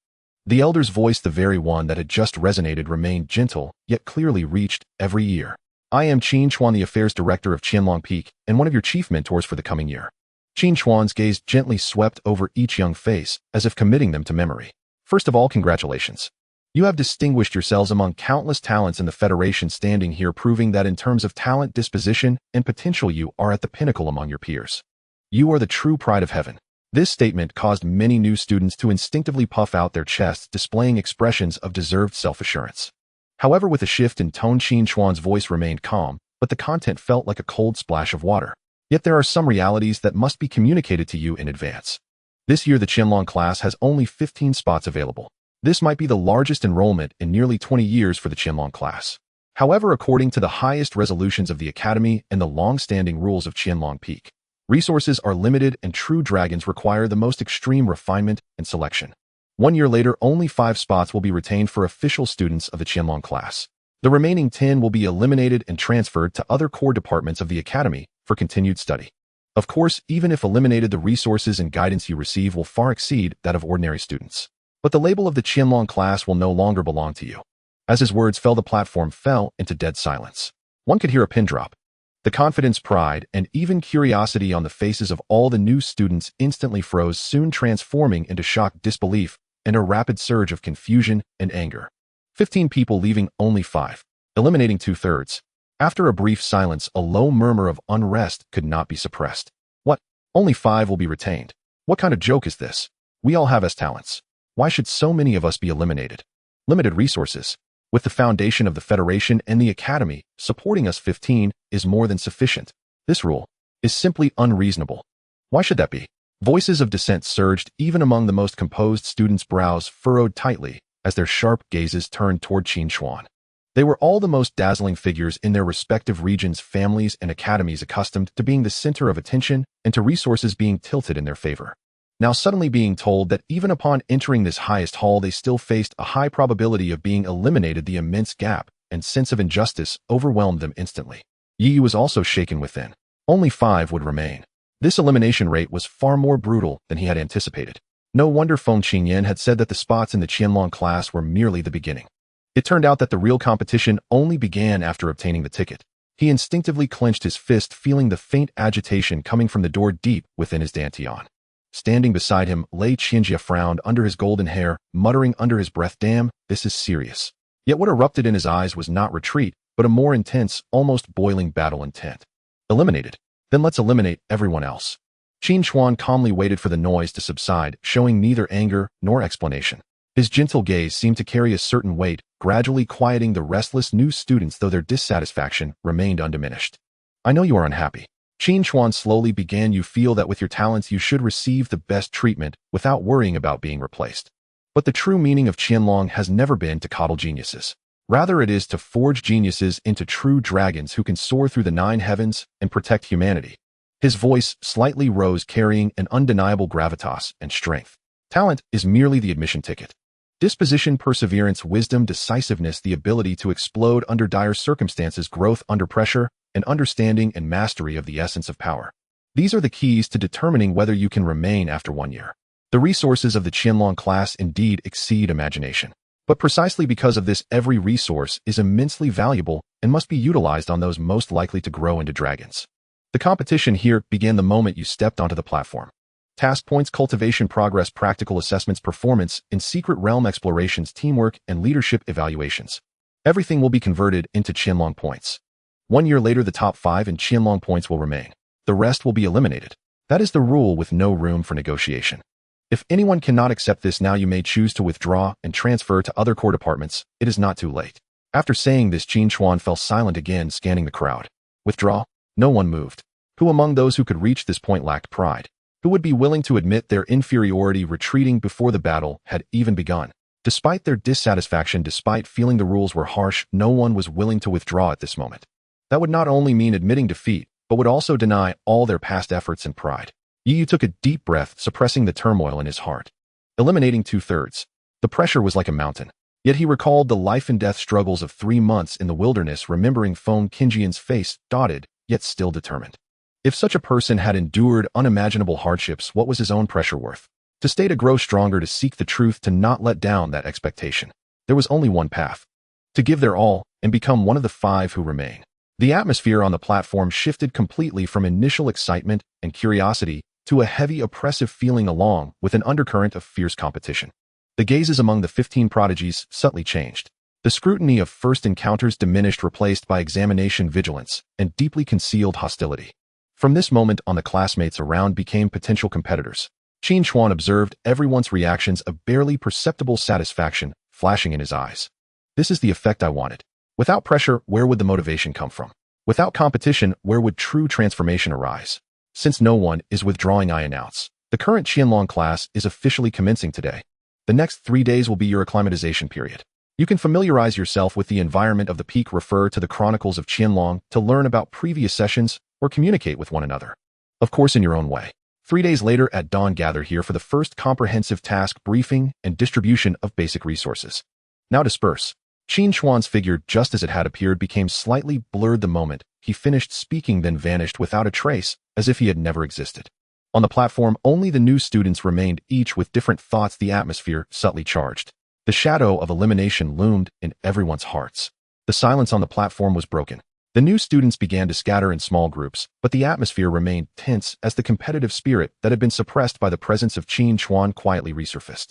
The elder's voice, the very one that had just resonated, remained gentle, yet clearly reached every ear. I am Qin Chuan, the affairs director of Qianlong Peak, and one of your chief mentors for the coming year. Qin Chuan's gaze gently swept over each young face, as if committing them to memory. First of all, congratulations. You have distinguished yourselves among countless talents in the Federation standing here, proving that in terms of talent, disposition, and potential, you are at the pinnacle among your peers. You are the true pride of heaven. This statement caused many new students to instinctively puff out their chests, displaying expressions of deserved self-assurance. However, with a shift in tone, Qin Chuan's voice remained calm, but the content felt like a cold splash of water. Yet there are some realities that must be communicated to you in advance. This year, the Qianlong class has only 15 spots available. This might be the largest enrollment in nearly 20 years for the Qianlong class. However, according to the highest resolutions of the Academy and the long-standing rules of Qianlong Peak, resources are limited and true dragons require the most extreme refinement and selection. 1 year later, only 5 spots will be retained for official students of the Qianlong class. The remaining 10 will be eliminated and transferred to other core departments of the Academy for continued study. Of course, even if eliminated, the resources and guidance you receive will far exceed that of ordinary students. But the label of the Qianlong class will no longer belong to you. As his words fell, the platform fell into dead silence. One could hear a pin drop. The confidence, pride, and even curiosity on the faces of all the new students instantly froze, soon transforming into shocked disbelief and a rapid surge of confusion and anger. 15 people leaving only 5, eliminating 2/3. After a brief silence, a low murmur of unrest could not be suppressed. What? Only 5 will be retained? What kind of joke is this? We all have talents. Why should so many of us be eliminated? Limited resources. With the foundation of the Federation and the Academy supporting us, 15 is more than sufficient. This rule is simply unreasonable. Why should that be? Voices of dissent surged even among the most composed students, brows furrowed tightly as their sharp gazes turned toward Qin Chuan. They were all the most dazzling figures in their respective regions, families and academies, accustomed to being the center of attention and to resources being tilted in their favor. Now suddenly being told that even upon entering this highest hall, they still faced a high probability of being eliminated, the immense gap and sense of injustice overwhelmed them instantly. Yi was also shaken within. Only 5 would remain. This elimination rate was far more brutal than he had anticipated. No wonder Feng Qingyan had said that the spots in the Qianlong class were merely the beginning. It turned out that the real competition only began after obtaining the ticket. He instinctively clenched his fist, feeling the faint agitation coming from the door deep within his dantian. Standing beside him, Lei Qianjia frowned under his golden hair, muttering under his breath, "Damn, this is serious." Yet what erupted in his eyes was not retreat, but a more intense, almost boiling battle intent. Eliminated? Then let's eliminate everyone else. Qin Chuan calmly waited for the noise to subside, showing neither anger nor explanation. His gentle gaze seemed to carry a certain weight, gradually quieting the restless new students, though their dissatisfaction remained undiminished. I know you are unhappy. Qin Chuan slowly began. You feel that with your talents you should receive the best treatment without worrying about being replaced. But the true meaning of Qianlong has never been to coddle geniuses. Rather, it is to forge geniuses into true dragons who can soar through the 9 heavens and protect humanity. His voice slightly rose, carrying an undeniable gravitas and strength. Talent is merely the admission ticket. Disposition, perseverance, wisdom, decisiveness, the ability to explode under dire circumstances, growth under pressure, and understanding and mastery of the essence of power. These are the keys to determining whether you can remain after 1 year. The resources of the Qianlong class indeed exceed imagination. But precisely because of this, every resource is immensely valuable and must be utilized on those most likely to grow into dragons. The competition here began the moment you stepped onto the platform. Task points, cultivation, progress, practical assessments, performance, in secret realm explorations, teamwork, and leadership evaluations. Everything will be converted into Qianlong points. 1 year later, the top 5 in Qianlong points will remain. The rest will be eliminated. That is the rule, with no room for negotiation. If anyone cannot accept this now, you may choose to withdraw and transfer to other core departments. It is not too late. After saying this, Qin Chuan fell silent again, scanning the crowd. Withdraw? No one moved. Who among those who could reach this point lacked pride? Who would be willing to admit their inferiority, retreating before the battle had even begun? Despite their dissatisfaction, despite feeling the rules were harsh, no one was willing to withdraw at this moment. That would not only mean admitting defeat, but would also deny all their past efforts and pride. Yu took a deep breath, suppressing the turmoil in his heart. Eliminating 2/3. The pressure was like a mountain. Yet he recalled the life-and-death struggles of 3 months in the wilderness, remembering Feng Qinjian's face, dotted, yet still determined. If such a person had endured unimaginable hardships, what was his own pressure worth? To stay, to grow stronger, to seek the truth, to not let down that expectation. There was only one path. To give their all and become one of the 5 who remain. The atmosphere on the platform shifted completely from initial excitement and curiosity to a heavy, oppressive feeling, along with an undercurrent of fierce competition. The gazes among the 15 prodigies subtly changed. The scrutiny of first encounters diminished, replaced by examination, vigilance, and deeply concealed hostility. From this moment on, the classmates around became potential competitors. Qin Chuan observed everyone's reactions, a barely perceptible satisfaction flashing in his eyes. This is the effect I wanted. Without pressure, where would the motivation come from? Without competition, where would true transformation arise? Since no one is withdrawing, I announce. The current Qianlong class is officially commencing today. The next 3 days will be your acclimatization period. You can familiarize yourself with the environment of the peak, refer to the chronicles of Qianlong to learn about previous sessions, or communicate with one another. Of course, in your own way. 3 days later at dawn, gather here for the first comprehensive task briefing and distribution of basic resources. Now disperse. Qin Chuan's figure, just as it had appeared, became slightly blurred the moment he finished speaking, then vanished without a trace, as if he had never existed. On the platform, only the new students remained, each with different thoughts, the atmosphere subtly charged. The shadow of elimination loomed in everyone's hearts. The silence on the platform was broken. The new students began to scatter in small groups, but the atmosphere remained tense as the competitive spirit that had been suppressed by the presence of Qin Chuan quietly resurfaced.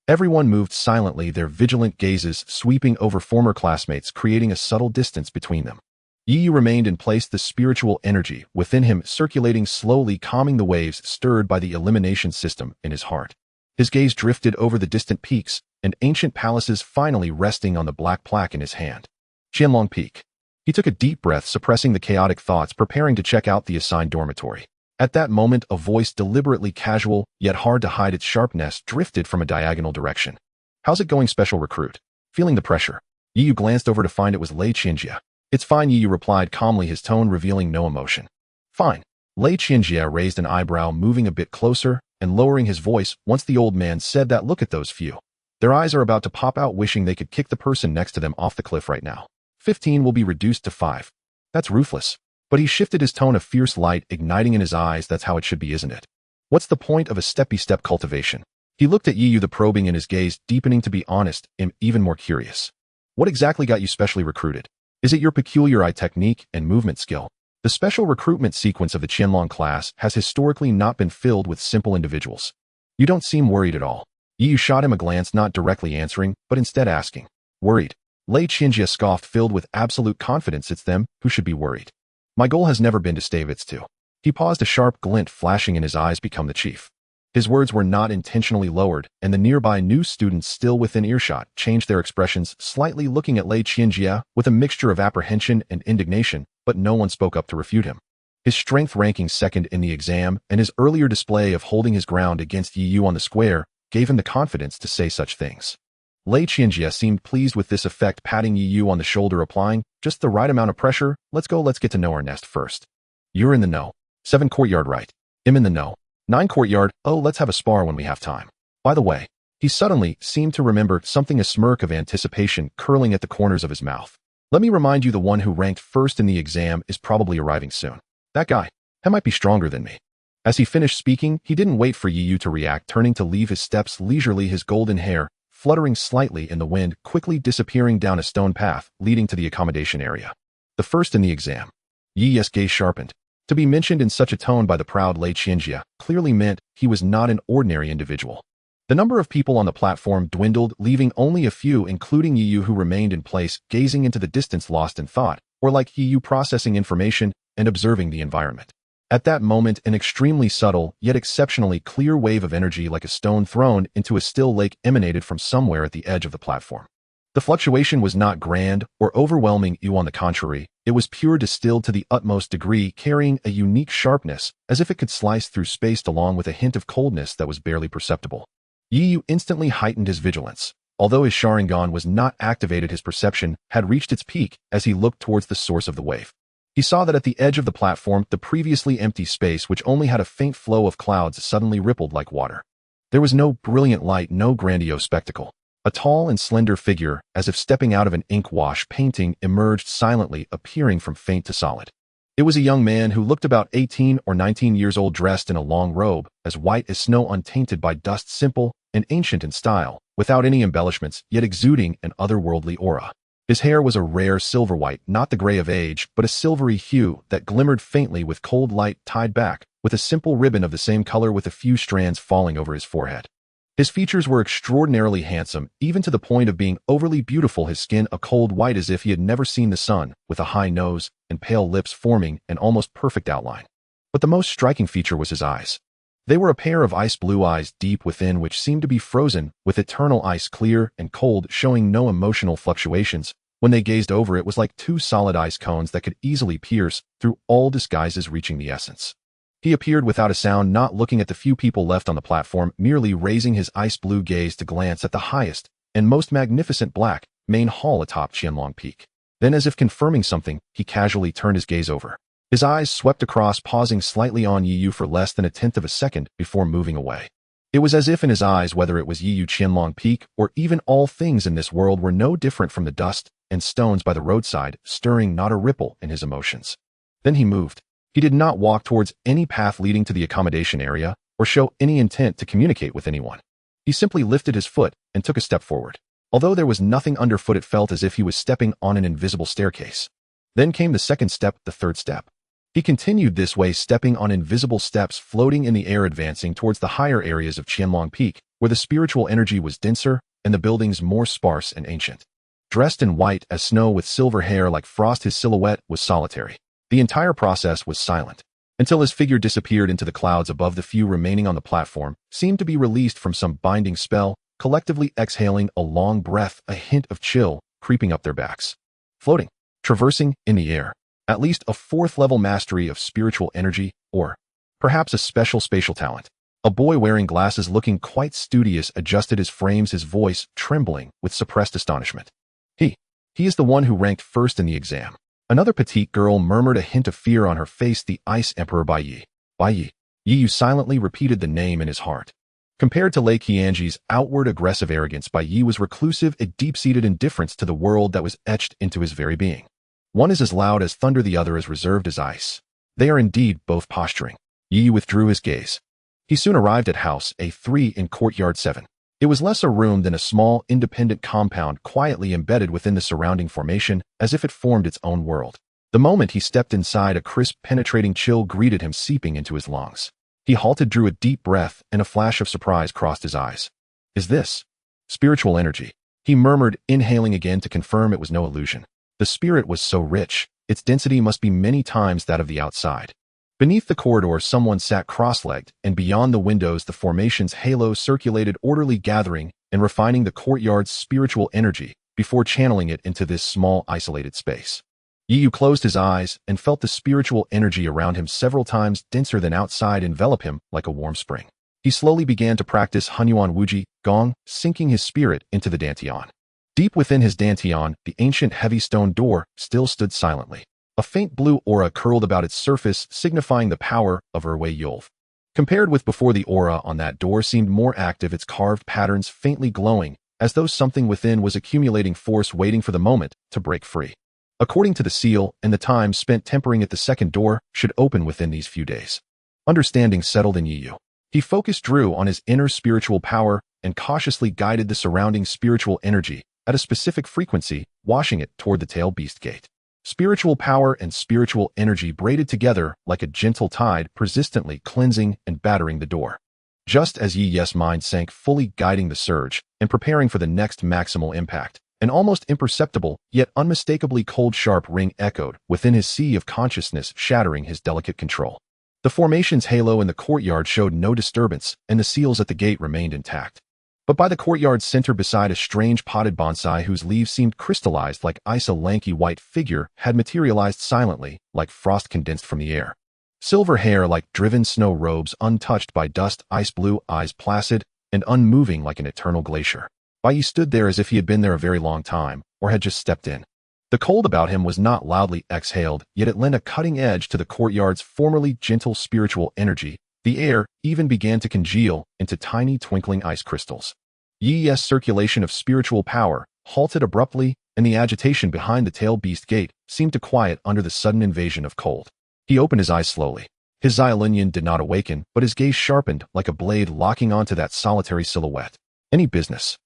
Everyone moved silently, their vigilant gazes sweeping over former classmates, creating a subtle distance between them. Yi remained in place, the spiritual energy within him circulating slowly, calming the waves stirred by the elimination system in his heart. His gaze drifted over the distant peaks and ancient palaces, finally resting on the black plaque in his hand. Qianlong Peak. He took a deep breath, suppressing the chaotic thoughts, preparing to check out the assigned dormitory. At that moment, a voice, deliberately casual, yet hard to hide its sharpness, drifted from a diagonal direction. "How's it going, special recruit?" Feeling the pressure, Yi glanced over to find it was Lei Qinjie. "It's fine," Yi replied calmly, his tone revealing no emotion. "Fine." Lei Qinjie raised an eyebrow, moving a bit closer and lowering his voice once the old man said that. "Look at those few. Their eyes are about to pop out, wishing they could kick the person next to them off the cliff right now. 15 will be reduced to 5. That's ruthless." But he shifted his tone, a fierce light igniting in his eyes. "That's how it should be, isn't it? What's the point of a step-by-step cultivation?" He looked at Yu, the probing in his gaze deepening. "To be honest, I'm even more curious. What exactly got you specially recruited? Is it your peculiar eye technique and movement skill?" The special recruitment sequence of the Qianlong class has historically not been filled with simple individuals. "You don't seem worried at all." Yu shot him a glance, not directly answering, but instead asking. "Worried?" Lei Qinjie scoffed, filled with absolute confidence. "It's them who should be worried. My goal has never been to stave its to." He paused, a sharp glint flashing in his eyes. "Become the chief." His words were not intentionally lowered, and the nearby new students still within earshot changed their expressions slightly, looking at Lei Qinjie with a mixture of apprehension and indignation, but no one spoke up to refute him. His strength ranking second in the exam and his earlier display of holding his ground against Yu on the square gave him the confidence to say such things. Lei Qinjie seemed pleased with this effect, patting Yu on the shoulder, applying just the right amount of pressure. "Let's go, let's get to know our nest first. You're in the know. 7 courtyard, right? I'm in the know. 9 courtyard. Oh, let's have a spar when we have time. By the way," he suddenly seemed to remember something, a smirk of anticipation curling at the corners of his mouth. "Let me remind you, the one who ranked first in the exam is probably arriving soon. That guy, he might be stronger than me." As he finished speaking, he didn't wait for Yi Yu to react, turning to leave his steps leisurely, his golden hair fluttering slightly in the wind, quickly disappearing down a stone path leading to the accommodation area. The first in the exam. Yi Yu's gaze sharpened. To be mentioned in such a tone by the proud Lei Qianjia clearly meant he was not an ordinary individual. The number of people on the platform dwindled, leaving only a few, including Yi Yu, who remained in place, gazing into the distance, lost in thought, or like Yi Yu, processing information and observing the environment. At that moment, an extremely subtle, yet exceptionally clear wave of energy, like a stone thrown into a still lake, emanated from somewhere at the edge of the platform. The fluctuation was not grand or overwhelming, on the contrary, it was pure, distilled to the utmost degree, carrying a unique sharpness, as if it could slice through space, along with a hint of coldness that was barely perceptible. Yi Yu instantly heightened his vigilance. Although his Sharingan was not activated, his perception had reached its peak as he looked towards the source of the wave. He saw that at the edge of the platform, the previously empty space, which only had a faint flow of clouds, suddenly rippled like water. There was no brilliant light, no grandiose spectacle. A tall and slender figure, as if stepping out of an ink wash painting, emerged silently, appearing from faint to solid. It was a young man who looked about 18 or 19 years old, dressed in a long robe, as white as snow, untainted by dust, simple and ancient in style, without any embellishments, yet exuding an otherworldly aura. His hair was a rare silver white, not the gray of age, but a silvery hue that glimmered faintly with cold light, tied back with a simple ribbon of the same color, with a few strands falling over his forehead. His features were extraordinarily handsome, even to the point of being overly beautiful, his skin a cold white as if he had never seen the sun, with a high nose and pale lips forming an almost perfect outline. But the most striking feature was his eyes. They were a pair of ice blue eyes, deep within which seemed to be frozen with eternal ice, clear and cold, showing no emotional fluctuations. When they gazed over, it was like two solid ice cones that could easily pierce through all disguises, reaching the essence. He appeared without a sound, not looking at the few people left on the platform, merely raising his ice blue gaze to glance at the highest and most magnificent black main hall atop Qianlong Peak. Then, as if confirming something, he casually turned his gaze over. His eyes swept across, pausing slightly on Yi Yu for less than a tenth of a second before moving away. It was as if in his eyes, whether it was Yi Yu, Qianlong Peak, or even all things in this world, were no different from the dust and stones by the roadside, stirring not a ripple in his emotions. Then he moved. He did not walk towards any path leading to the accommodation area or show any intent to communicate with anyone. He simply lifted his foot and took a step forward. Although there was nothing underfoot, it felt as if he was stepping on an invisible staircase. Then came the second step, the third step. He continued this way, stepping on invisible steps floating in the air, advancing towards the higher areas of Qianlong Peak, where the spiritual energy was denser and the buildings more sparse and ancient. Dressed in white as snow with silver hair like frost, his silhouette was solitary. The entire process was silent, until his figure disappeared into the clouds above. The few remaining on the platform seemed to be released from some binding spell, collectively exhaling a long breath, a hint of chill creeping up their backs. Floating, traversing in the air, at least a fourth-level mastery of spiritual energy, or perhaps a special spatial talent. A boy wearing glasses, looking quite studious, adjusted his frames, his voice trembling with suppressed astonishment. He is the one who ranked first in the exam. Another petite girl murmured, a hint of fear on her face. The Ice Emperor Bai Yi. Bai Yi. Yi Yu silently repeated the name in his heart. Compared to Lei Qianji's outward aggressive arrogance, Bai Yi was reclusive, a deep-seated indifference to the world that was etched into his very being. One is as loud as thunder, the other as reserved as ice. They are indeed both posturing. Yi Yu withdrew his gaze. He soon arrived at House A3 in Courtyard 7. It was less a room than a small, independent compound, quietly embedded within the surrounding formation, as if it formed its own world. The moment he stepped inside, a crisp, penetrating chill greeted him, seeping into his lungs. He halted, drew a deep breath, and a flash of surprise crossed his eyes. "Is this spiritual energy?" he murmured, inhaling again to confirm it was no illusion. The spirit was so rich, its density must be many times that of the outside. Beneath the corridor, someone sat cross-legged, and beyond the windows the formation's halo circulated, orderly, gathering and refining the courtyard's spiritual energy before channeling it into this small, isolated space. Yi Yu closed his eyes and felt the spiritual energy around him, several times denser than outside, envelop him like a warm spring. He slowly began to practice Hunyuan Wuji Gong, sinking his spirit into the dantian. Deep within his dantian, the ancient heavy stone door still stood silently. A faint blue aura curled about its surface, signifying the power of Erwei Yulv. Compared with before, the aura on that door seemed more active, its carved patterns faintly glowing, as though something within was accumulating force, waiting for the moment to break free. According to the seal, and the time spent tempering it, the second door should open within these few days. Understanding settled in Yi Yu. He focused Drew on his inner spiritual power and cautiously guided the surrounding spiritual energy at a specific frequency, washing it toward the tail beast gate. Spiritual power and spiritual energy braided together like a gentle tide, persistently cleansing and battering the door. Just as Yi Yu's mind sank, fully guiding the surge and preparing for the next maximal impact, an almost imperceptible, yet unmistakably cold, sharp ring echoed within his sea of consciousness, shattering his delicate control. The formation's halo in the courtyard showed no disturbance, and the seals at the gate remained intact. But by the courtyard's center, beside a strange potted bonsai whose leaves seemed crystallized like ice, a lanky white figure had materialized silently, like frost condensed from the air. Silver hair like driven snow, robes untouched by dust, ice blue eyes placid and unmoving like an eternal glacier. Bai stood there as if he had been there a very long time, or had just stepped in. The cold about him was not loudly exhaled, yet it lent a cutting edge to the courtyard's formerly gentle spiritual energy. The air even began to congeal into tiny twinkling ice crystals. Yi Yu's circulation of spiritual power halted abruptly, and the agitation behind the tail beast gate seemed to quiet under the sudden invasion of cold. He opened his eyes slowly. His Xiaolunian did not awaken, but his gaze sharpened like a blade, locking onto that solitary silhouette. Any business?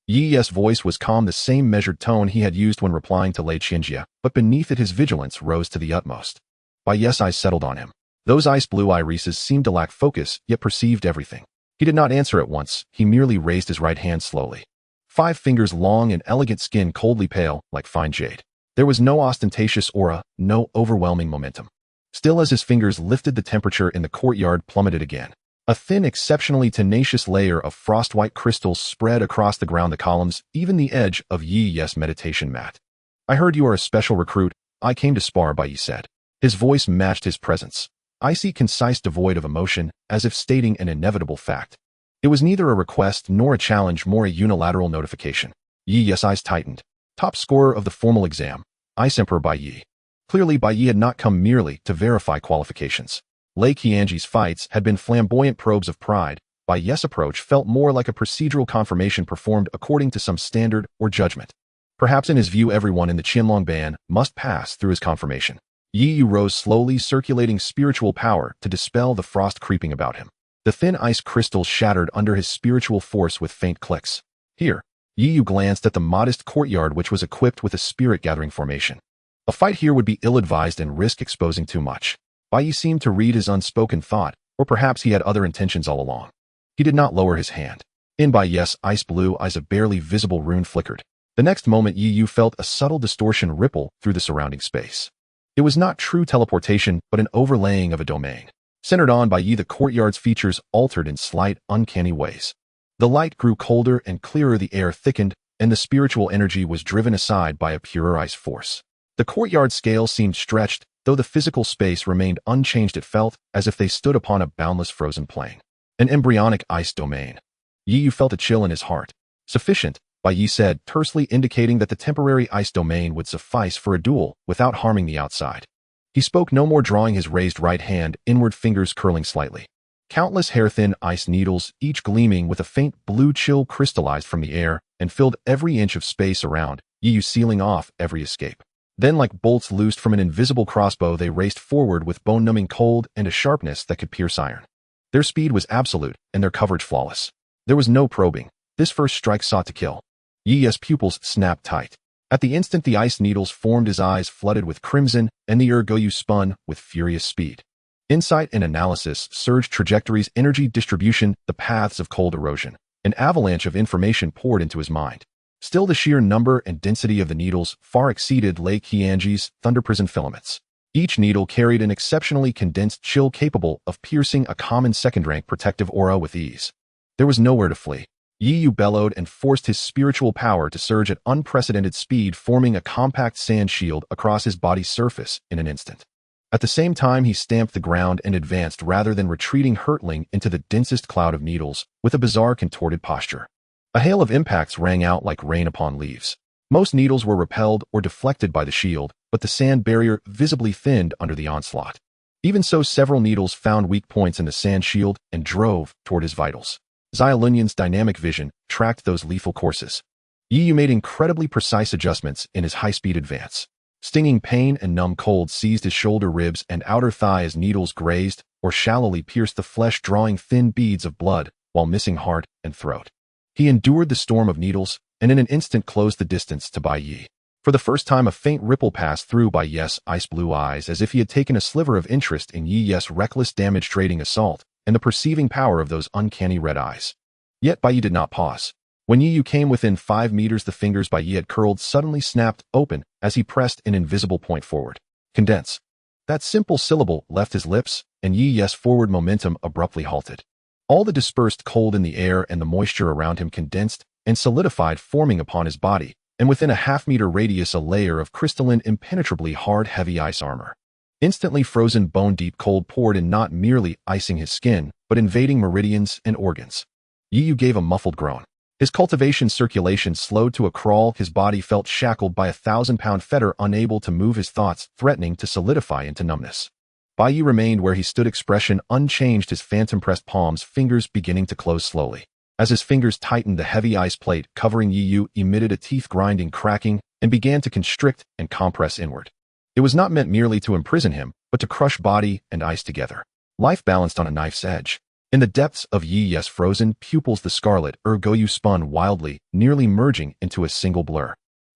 Yi Yu's voice was calm, the same measured tone he had used when replying to Lei Qianjie, but beneath it his vigilance rose to the utmost. Bai Yu's eyes settled on him. Those ice blue irises seemed to lack focus, yet perceived everything. He did not answer at once, he merely raised his right hand slowly. 5 fingers long and elegant, skin coldly pale, like fine jade. There was no ostentatious aura, no overwhelming momentum. Still as his fingers lifted, the temperature in the courtyard plummeted again. A thin, exceptionally tenacious layer of frost-white crystals spread across the ground, the columns, even the edge of Yi Yu's meditation mat. I heard you are a special recruit. I came to spar, Bai Yi said. His voice matched his presence. Icy, concise, devoid of emotion, as if stating an inevitable fact. It was neither a request nor a challenge, more a unilateral notification. Yi Yu's eyes tightened. Top scorer of the formal exam. Ice Emperor Bai Yi. Clearly, Bai Yi had not come merely to verify qualifications. Lei Qianjie's fights had been flamboyant probes of pride. Bai Yi's approach felt more like a procedural confirmation performed according to some standard or judgment. Perhaps in his view, everyone in the Qianlong Ban must pass through his confirmation. Yi Yu rose slowly, circulating spiritual power to dispel the frost creeping about him. The thin ice crystals shattered under his spiritual force with faint clicks. Here, Yi Yu glanced at the modest courtyard, which was equipped with a spirit-gathering formation. A fight here would be ill-advised and risk exposing too much. Bai Yi seemed to read his unspoken thought, or perhaps he had other intentions all along. He did not lower his hand. In Bai Yi's ice blue eyes, a barely visible rune flickered. The next moment, Yi Yu felt a subtle distortion ripple through the surrounding space. It was not true teleportation, but an overlaying of a domain. Centered on Bai Yi, the courtyard's features altered in slight, uncanny ways. The light grew colder and clearer, the air thickened, and the spiritual energy was driven aside by a purer ice force. The courtyard scale seemed stretched, though the physical space remained unchanged. It felt as if they stood upon a boundless frozen plain. An embryonic ice domain. Yi Yu felt a chill in his heart. Sufficient, Bai Yi said, tersely, indicating that the temporary ice domain would suffice for a duel without harming the outside. He spoke no more, drawing his raised right hand inward, fingers curling slightly. Countless hair-thin ice needles, each gleaming with a faint blue chill, crystallized from the air and filled every inch of space around Yi Yu, sealing off every escape. Then, like bolts loosed from an invisible crossbow, they raced forward with bone-numbing cold and a sharpness that could pierce iron. Their speed was absolute, and their coverage flawless. There was no probing. This first strike sought to kill. Yi Yu's pupils snapped tight. At the instant the ice needles formed, his eyes flooded with crimson, and the Goyu spun with furious speed. Insight and analysis surged, trajectories, energy distribution, the paths of cold erosion. An avalanche of information poured into his mind. Still, the sheer number and density of the needles far exceeded Lei Qianjie's thunder prison filaments. Each needle carried an exceptionally condensed chill capable of piercing a common second-rank protective aura with ease. There was nowhere to flee. Yi Yu bellowed and forced his spiritual power to surge at unprecedented speed, forming a compact sand shield across his body's surface in an instant. At the same time, he stamped the ground and advanced rather than retreating, hurtling into the densest cloud of needles with a bizarre contorted posture. A hail of impacts rang out like rain upon leaves. Most needles were repelled or deflected by the shield, but the sand barrier visibly thinned under the onslaught. Even so, several needles found weak points in the sand shield and drove toward his vitals. Xiaolunian's dynamic vision tracked those lethal courses. Yi Yu made incredibly precise adjustments in his high-speed advance. Stinging pain and numb cold seized his shoulder, ribs, and outer thigh as needles grazed or shallowly pierced the flesh, drawing thin beads of blood while missing heart and throat. He endured the storm of needles and in an instant closed the distance to Bai Yi. For the first time, a faint ripple passed through Bai Yi's ice-blue eyes, as if he had taken a sliver of interest in Yi's reckless damage-trading assault and the perceiving power of those uncanny red eyes. Yet Bai Yi did not pause. When Yi came within 5 meters, the fingers Bai Yi had curled suddenly snapped open as he pressed an invisible point forward. Condense. That simple syllable left his lips, and Yi's forward momentum abruptly halted. All the dispersed cold in the air and the moisture around him condensed and solidified, forming upon his body, and within a half-meter radius a layer of crystalline, impenetrably hard, heavy ice armor. Instantly frozen bone-deep cold poured in, not merely icing his skin, but invading meridians and organs. Yi gave a muffled groan. His cultivation circulation slowed to a crawl, his body felt shackled by a 1,000-pound fetter, unable to move, his thoughts threatening to solidify into numbness. Bai Yi remained where he stood, expression unchanged, his phantom-pressed palms, fingers beginning to close slowly. As his fingers tightened, the heavy ice plate covering Yi emitted a teeth-grinding cracking and began to constrict and compress inward. It was not meant merely to imprison him, but to crush body and ice together. Life balanced on a knife's edge. In the depths of Yi's frozen pupils, the scarlet Goyu spun wildly, nearly merging into a single blur.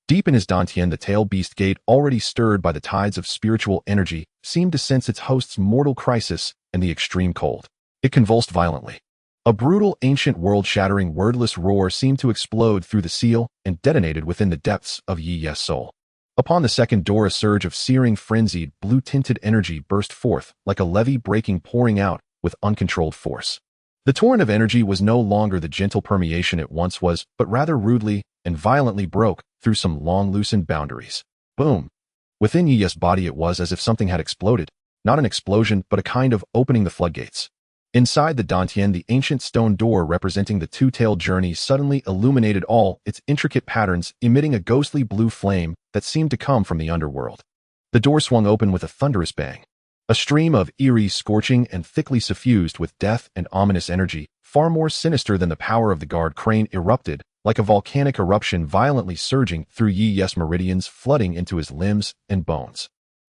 Deep in his dantian, the tail beast gate, already stirred by the tides of spiritual energy, seemed to sense its host's mortal crisis and the extreme cold. It convulsed violently. A brutal, ancient, world-shattering, wordless roar seemed to explode through the seal and detonated within the depths of Yi's soul. Upon the second door, a surge of searing, frenzied, blue-tinted energy burst forth, like a levee breaking, pouring out with uncontrolled force. The torrent of energy was no longer the gentle permeation it once was, but rather rudely and violently broke through some long-loosened boundaries. Boom! Within Yi's body it was as if something had exploded. Not an explosion, but a kind of opening the floodgates. Inside the dantian, the ancient stone door representing the two-tailed journey suddenly illuminated all its intricate patterns, emitting a ghostly blue flame that seemed to come from the underworld. The door swung open with a thunderous bang. A stream of eerie, scorching, and thickly suffused with death and ominous energy, far more sinister than the power of the guard crane, erupted, like a volcanic eruption, violently surging through Yi's meridians, flooding into his limbs and bones.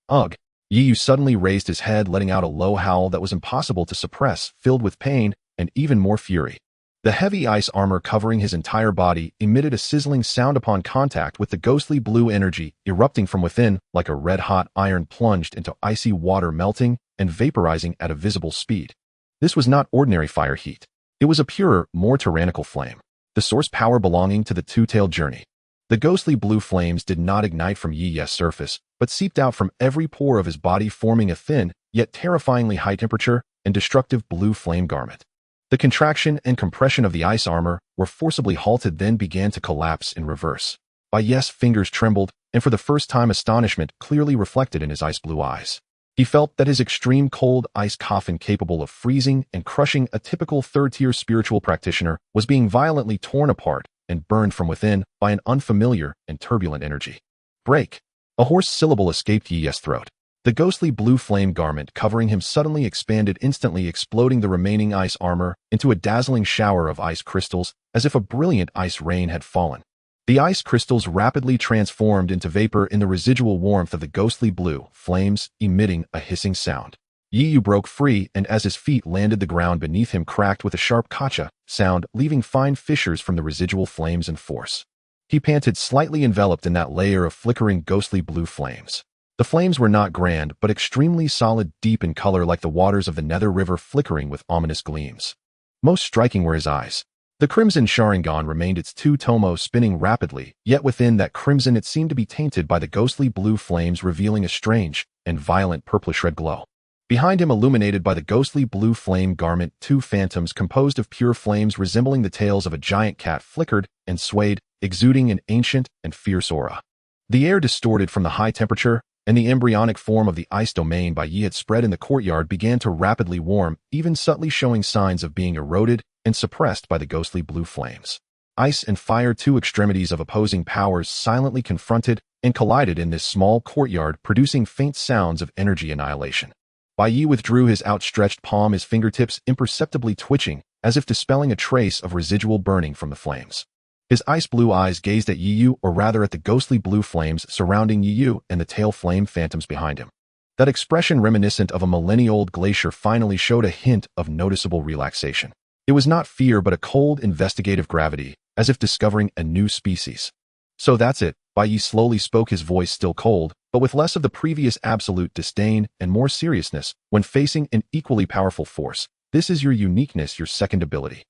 Ugh! Yi suddenly raised his head, letting out a low howl that was impossible to suppress, filled with pain and even more fury. The heavy ice armor covering his entire body emitted a sizzling sound upon contact with the ghostly blue energy, erupting from within like a red-hot iron plunged into icy water, melting and vaporizing at a visible speed. This was not ordinary fire heat. It was a purer, more tyrannical flame, the source power belonging to the two-tailed journey. The ghostly blue flames did not ignite from Yi's surface, but seeped out from every pore of his body, forming a thin, yet terrifyingly high-temperature and destructive blue flame garment. The contraction and compression of the ice armor were forcibly halted, then began to collapse in reverse. Bai Yi's fingers trembled, and for the first time astonishment clearly reflected in his ice-blue eyes. He felt that his extreme cold ice coffin, capable of freezing and crushing a typical third-tier spiritual practitioner, was being violently torn apart and burned from within by an unfamiliar and turbulent energy. Break! A hoarse syllable escaped Yi's throat. The ghostly blue flame garment covering him suddenly expanded, instantly exploding the remaining ice armor into a dazzling shower of ice crystals, as if a brilliant ice rain had fallen. The ice crystals rapidly transformed into vapor in the residual warmth of the ghostly blue flames, emitting a hissing sound. Yi broke free, and as his feet landed, the ground beneath him cracked with a sharp kacha sound, leaving fine fissures from the residual flames and force. He panted, slightly enveloped in that layer of flickering ghostly blue flames. The flames were not grand, but extremely solid, deep in color, like the waters of the Nether River, flickering with ominous gleams. Most striking were his eyes. The crimson Sharingan remained its two-tomo, spinning rapidly, yet within that crimson it seemed to be tainted by the ghostly blue flames, revealing a strange and violent purplish-red glow. Behind him, illuminated by the ghostly blue flame garment, two phantoms composed of pure flames resembling the tails of a giant cat flickered and swayed, exuding an ancient and fierce aura. The air, distorted from the high temperature, and the embryonic form of the ice domain Bai Yi had spread in the courtyard, began to rapidly warm, even subtly showing signs of being eroded and suppressed by the ghostly blue flames. Ice and fire, two extremities of opposing powers, silently confronted and collided in this small courtyard, producing faint sounds of energy annihilation. Bai Yi withdrew his outstretched palm, his fingertips imperceptibly twitching, as if dispelling a trace of residual burning from the flames. His ice-blue eyes gazed at Yi, or rather at the ghostly blue flames surrounding Yi and the tail flame phantoms behind him. That expression reminiscent of a millennia-old glacier finally showed a hint of noticeable relaxation. It was not fear but a cold, investigative gravity, as if discovering a new species. So that's it, Bai Yi slowly spoke, his voice still cold, but with less of the previous absolute disdain and more seriousness when facing an equally powerful force. This is your uniqueness, your second ability.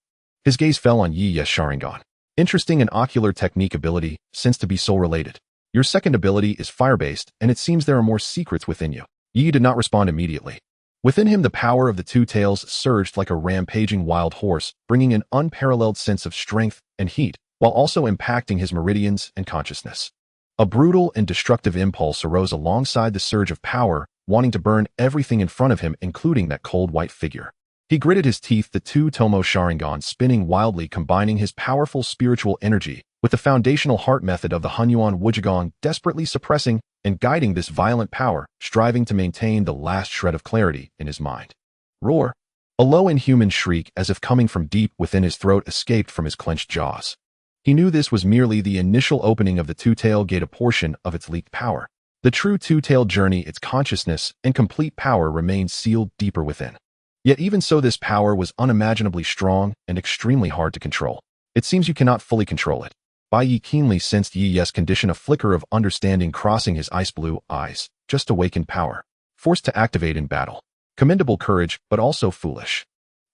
His gaze fell on Yi's Sharingan. Interesting and ocular technique ability, since to be soul-related. Your second ability is fire-based, and it seems there are more secrets within you. Yi did not respond immediately. Within him, the power of the two tails surged like a rampaging wild horse, bringing an unparalleled sense of strength and heat, while also impacting his meridians and consciousness. A brutal and destructive impulse arose alongside the surge of power, wanting to burn everything in front of him, including that cold white figure. He gritted his teeth, the two-tomo Sharingan spinning wildly, combining his powerful spiritual energy with the foundational heart method of the Hunyuan Wujigong, desperately suppressing and guiding this violent power, striving to maintain the last shred of clarity in his mind. Roar! A low inhuman shriek, as if coming from deep within his throat, escaped from his clenched jaws. He knew this was merely the initial opening of the two-tail gate, a portion of its leaked power. The true two-tailed journey, its consciousness and complete power, remained sealed deeper within. Yet even so, this power was unimaginably strong and extremely hard to control. It seems you cannot fully control it. Bai Yi keenly sensed Yi's condition, a flicker of understanding crossing his ice-blue eyes. Just awakened power. Forced to activate in battle. Commendable courage, but also foolish.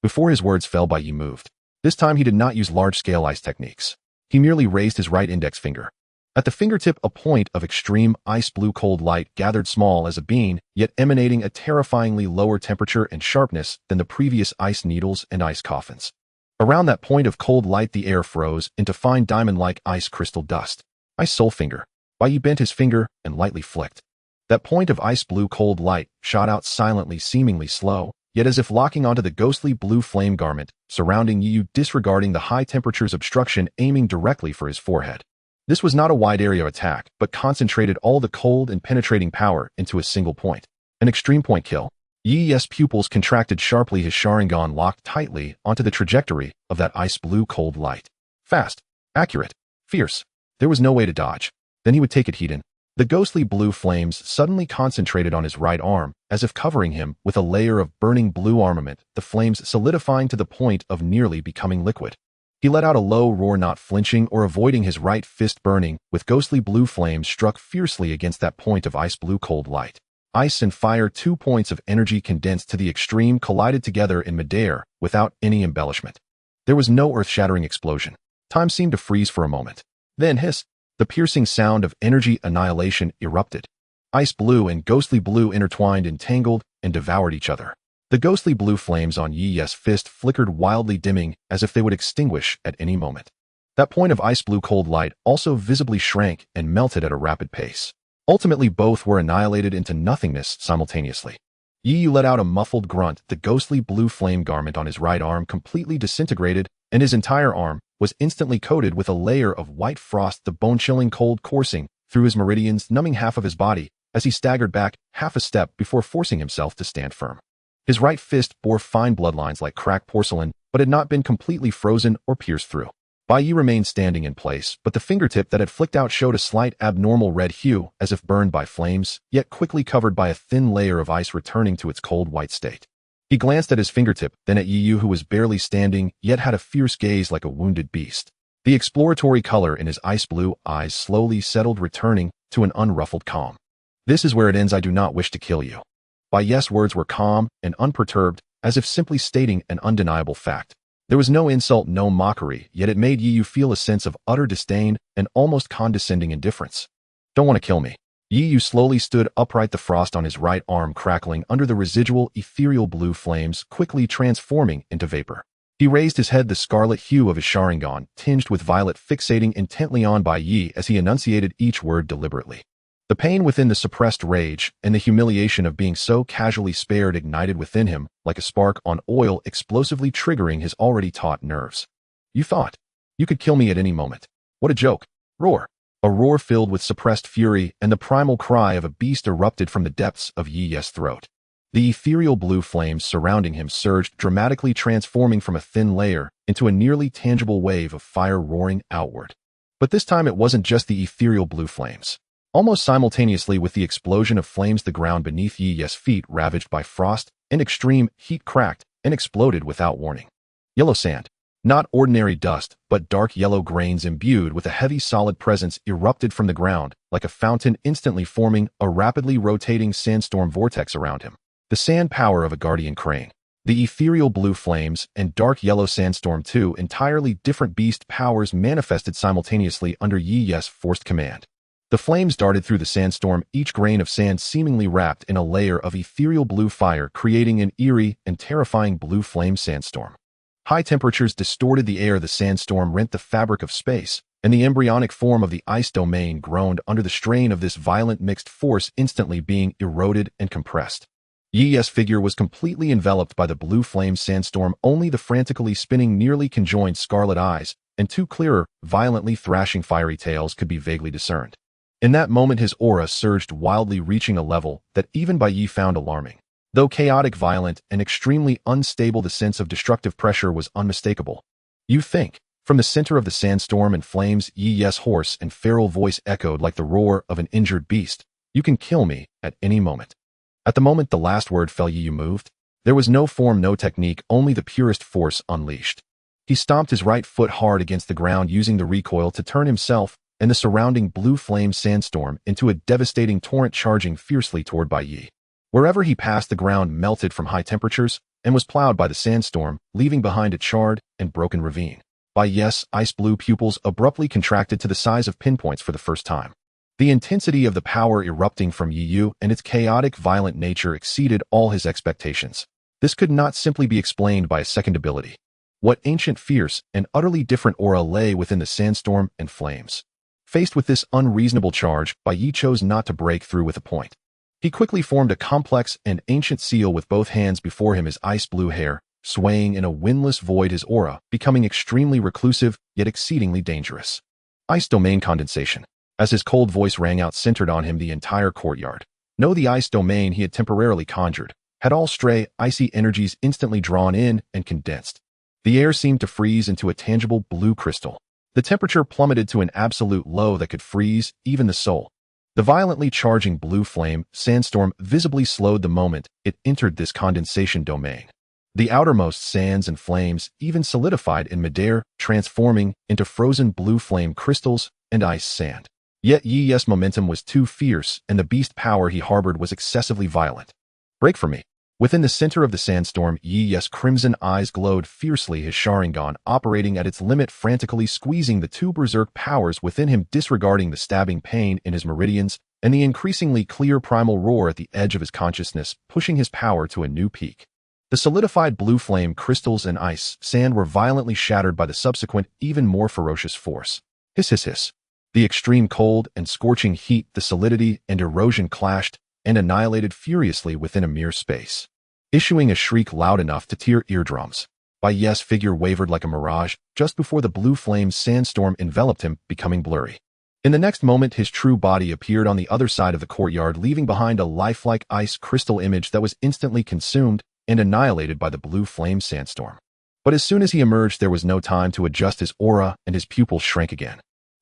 Before his words fell, Bai Yi moved. This time he did not use large-scale ice techniques. He merely raised his right index finger. At the fingertip, a point of extreme ice-blue cold light gathered, small as a bean, yet emanating a terrifyingly lower temperature and sharpness than the previous ice needles and ice coffins. Around that point of cold light, the air froze into fine diamond-like ice crystal dust. Ice Soul Finger. Bai Yi bent his finger and lightly flicked. That point of ice-blue cold light shot out silently, seemingly slow, yet as if locking onto the ghostly blue flame garment surrounding Yi, disregarding the high temperature's obstruction, aiming directly for his forehead. This was not a wide area attack, but concentrated all the cold and penetrating power into a single point. An extreme point kill. Yi's pupils contracted sharply, his Sharingan locked tightly onto the trajectory of that ice-blue cold light. Fast, accurate, fierce. There was no way to dodge. Then he would take it heat in. The ghostly blue flames suddenly concentrated on his right arm, as if covering him with a layer of burning blue armament, the flames solidifying to the point of nearly becoming liquid. He let out a low roar, not flinching or avoiding his right fist burning, with ghostly blue flames struck fiercely against that point of ice-blue cold light. Ice and fire, 2 points of energy condensed to the extreme, collided together in midair without any embellishment. There was no earth-shattering explosion. Time seemed to freeze for a moment. Then hiss! The piercing sound of energy annihilation erupted. Ice blue and ghostly blue intertwined, entangled, and devoured each other. The ghostly blue flames on Yi's fist flickered wildly, dimming as if they would extinguish at any moment. That point of ice-blue cold light also visibly shrank and melted at a rapid pace. Ultimately, both were annihilated into nothingness simultaneously. Yi let out a muffled grunt. The ghostly blue flame garment on his right arm completely disintegrated, and his entire arm was instantly coated with a layer of white frost, the bone-chilling cold coursing through his meridians, numbing half of his body as he staggered back half a step before forcing himself to stand firm. His right fist bore fine bloodlines like cracked porcelain, but had not been completely frozen or pierced through. Bai Yi remained standing in place, but the fingertip that had flicked out showed a slight abnormal red hue, as if burned by flames, yet quickly covered by a thin layer of ice, returning to its cold white state. He glanced at his fingertip, then at Yi, who was barely standing, yet had a fierce gaze like a wounded beast. The exploratory color in his ice-blue eyes slowly settled, returning to an unruffled calm. "This is where it ends. I do not wish to kill you." Bai Yi's words were calm and unperturbed, as if simply stating an undeniable fact. There was no insult, no mockery, yet it made Yi feel a sense of utter disdain and almost condescending indifference. "Don't want to kill me." Yi slowly stood upright, the frost on his right arm crackling under the residual ethereal blue flames, quickly transforming into vapor. He raised his head, the scarlet hue of his Sharingan tinged with violet, fixating intently on Bai Yi as he enunciated each word deliberately. The pain within, the suppressed rage, and the humiliation of being so casually spared ignited within him like a spark on oil, explosively triggering his already taut nerves. "You thought you could kill me at any moment. What a joke." Roar! A roar filled with suppressed fury, and the primal cry of a beast erupted from the depths of Yi's throat. The ethereal blue flames surrounding him surged, dramatically transforming from a thin layer into a nearly tangible wave of fire roaring outward. But this time it wasn't just the ethereal blue flames. Almost simultaneously with the explosion of flames, the ground beneath Yi Ye's feet, ravaged by frost and extreme heat, cracked and exploded without warning. Yellow sand. Not ordinary dust, but dark yellow grains imbued with a heavy solid presence erupted from the ground, like a fountain, instantly forming a rapidly rotating sandstorm vortex around him. The sand power of a guardian crane. The ethereal blue flames and dark yellow sandstorm, two entirely different beast powers, manifested simultaneously under Yi Ye's forced command. The flames darted through the sandstorm, each grain of sand seemingly wrapped in a layer of ethereal blue fire, creating an eerie and terrifying blue flame sandstorm. High temperatures distorted the air. The sandstorm rent the fabric of space, and the embryonic form of the ice domain groaned under the strain of this violent mixed force, instantly being eroded and compressed. Yi Ye's figure was completely enveloped by the blue flame sandstorm. Only the frantically spinning, nearly conjoined scarlet eyes and two clearer, violently thrashing fiery tails could be vaguely discerned. In that moment his aura surged wildly, reaching a level that even by Yi found alarming. Though chaotic, violent, and extremely unstable, the sense of destructive pressure was unmistakable. "You think?" From the center of the sandstorm and flames, Yi Ye's hoarse and feral voice echoed like the roar of an injured beast. "You can kill me at any moment." At the moment the last word fell, Yi moved. There was no form, no technique, only the purest force unleashed. He stomped his right foot hard against the ground, using the recoil to turn himself and the surrounding blue flame sandstorm into a devastating torrent, charging fiercely toward Yi. Wherever he passed, the ground melted from high temperatures and was plowed by the sandstorm, leaving behind a charred and broken ravine. Yi's ice-blue pupils abruptly contracted to the size of pinpoints for the first time. The intensity of the power erupting from Yi and its chaotic, violent nature exceeded all his expectations. This could not simply be explained by a second ability. What ancient, fierce, and utterly different aura lay within the sandstorm and flames? Faced with this unreasonable charge, Yi chose not to break through with a point. He quickly formed a complex and ancient seal with both hands before him, his ice-blue hair swaying in a windless void, his aura becoming extremely reclusive, yet exceedingly dangerous. Ice domain condensation. As his cold voice rang out, centered on him the entire courtyard. No, the ice domain he had temporarily conjured had all stray, icy energies instantly drawn in and condensed. The air seemed to freeze into a tangible blue crystal. The temperature plummeted to an absolute low that could freeze even the soul. The violently charging blue flame sandstorm visibly slowed the moment it entered this condensation domain. The outermost sands and flames even solidified in midair, transforming into frozen blue flame crystals and ice sand. Yet Yi's momentum was too fierce, and the beast power he harbored was excessively violent. "Break for me." Within the center of the sandstorm, Yi's crimson eyes glowed fiercely, his Sharingan operating at its limit, frantically squeezing the two berserk powers within him, disregarding the stabbing pain in his meridians and the increasingly clear primal roar at the edge of his consciousness, pushing his power to a new peak. The solidified blue flame crystals and ice sand were violently shattered by the subsequent, even more ferocious force. Hiss, hiss, hiss. The extreme cold and scorching heat, the solidity and erosion clashed and annihilated furiously within a mere space. Issuing a shriek loud enough to tear eardrums, Yi's figure wavered like a mirage just before the blue flame sandstorm enveloped him, becoming blurry. In the next moment, his true body appeared on the other side of the courtyard, leaving behind a lifelike ice crystal image that was instantly consumed and annihilated by the blue flame sandstorm. But as soon as he emerged, there was no time to adjust his aura, and his pupils shrank again.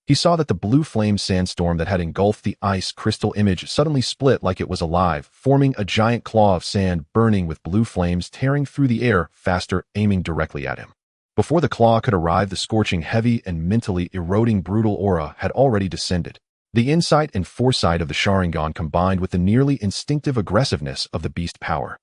He saw that the blue flame sandstorm that had engulfed the ice crystal image suddenly split like it was alive, forming a giant claw of sand burning with blue flames tearing through the air faster, aiming directly at him. Before the claw could arrive, the scorching, heavy, and mentally eroding brutal aura had already descended. The insight and foresight of the Sharingan combined with the nearly instinctive aggressiveness of the beast power.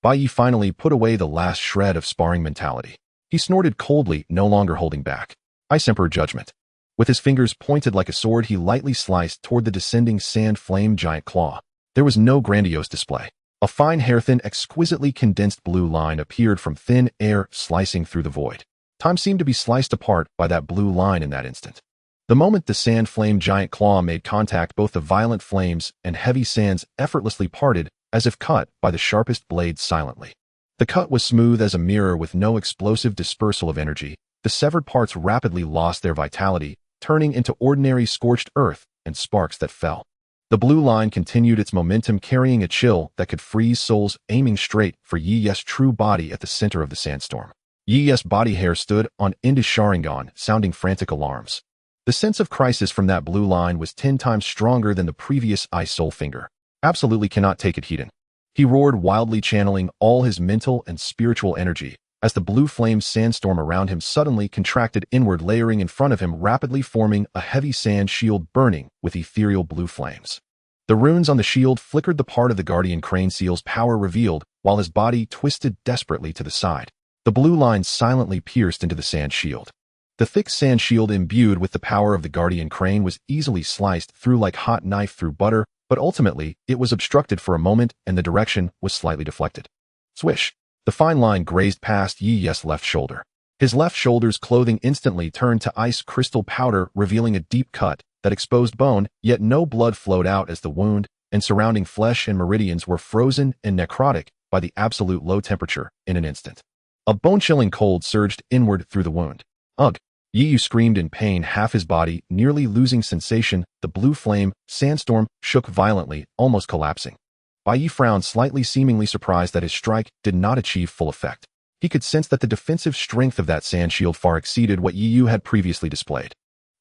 Yi finally put away the last shred of sparring mentality. He snorted coldly, no longer holding back. Ice Emperor judgment. With his fingers pointed like a sword, he lightly sliced toward the descending sand flame giant claw. There was no grandiose display. A fine, hair-thin, exquisitely condensed blue line appeared from thin air, slicing through the void. Time seemed to be sliced apart by that blue line in that instant. The moment the sand flame giant claw made contact, both the violent flames and heavy sands effortlessly parted, as if cut by the sharpest blade silently. The cut was smooth as a mirror, with no explosive dispersal of energy. The severed parts rapidly lost their vitality, turning into ordinary scorched earth and sparks that fell. The blue line continued its momentum, carrying a chill that could freeze souls, aiming straight for Yi's true body at the center of the sandstorm. Yi's body hair stood on end, his Sharingan sounding frantic alarms. The sense of crisis from that blue line was 10 times stronger than the previous ice soul finger. Absolutely cannot take it, Heaton. He roared, wildly channeling all his mental and spiritual energy, as the blue flame sandstorm around him suddenly contracted inward, layering in front of him, rapidly forming a heavy sand shield burning with ethereal blue flames. The runes on the shield flickered, the part of the guardian crane seal's power revealed, while his body twisted desperately to the side. The blue lines silently pierced into the sand shield. The thick sand shield imbued with the power of the guardian crane was easily sliced through like hot knife through butter, but ultimately it was obstructed for a moment and the direction was slightly deflected. Swish! The fine line grazed past Yi Ye's left shoulder. His left shoulder's clothing instantly turned to ice crystal powder, revealing a deep cut that exposed bone, yet no blood flowed out as the wound and surrounding flesh and meridians were frozen and necrotic by the absolute low temperature in an instant. A bone-chilling cold surged inward through the wound. Ugh! Yi Yu screamed in pain, half his body nearly losing sensation. The blue flame sandstorm shook violently, almost collapsing. Bai Yi frowned slightly, seemingly surprised that his strike did not achieve full effect. He could sense that the defensive strength of that sand shield far exceeded what Yi Yu had previously displayed.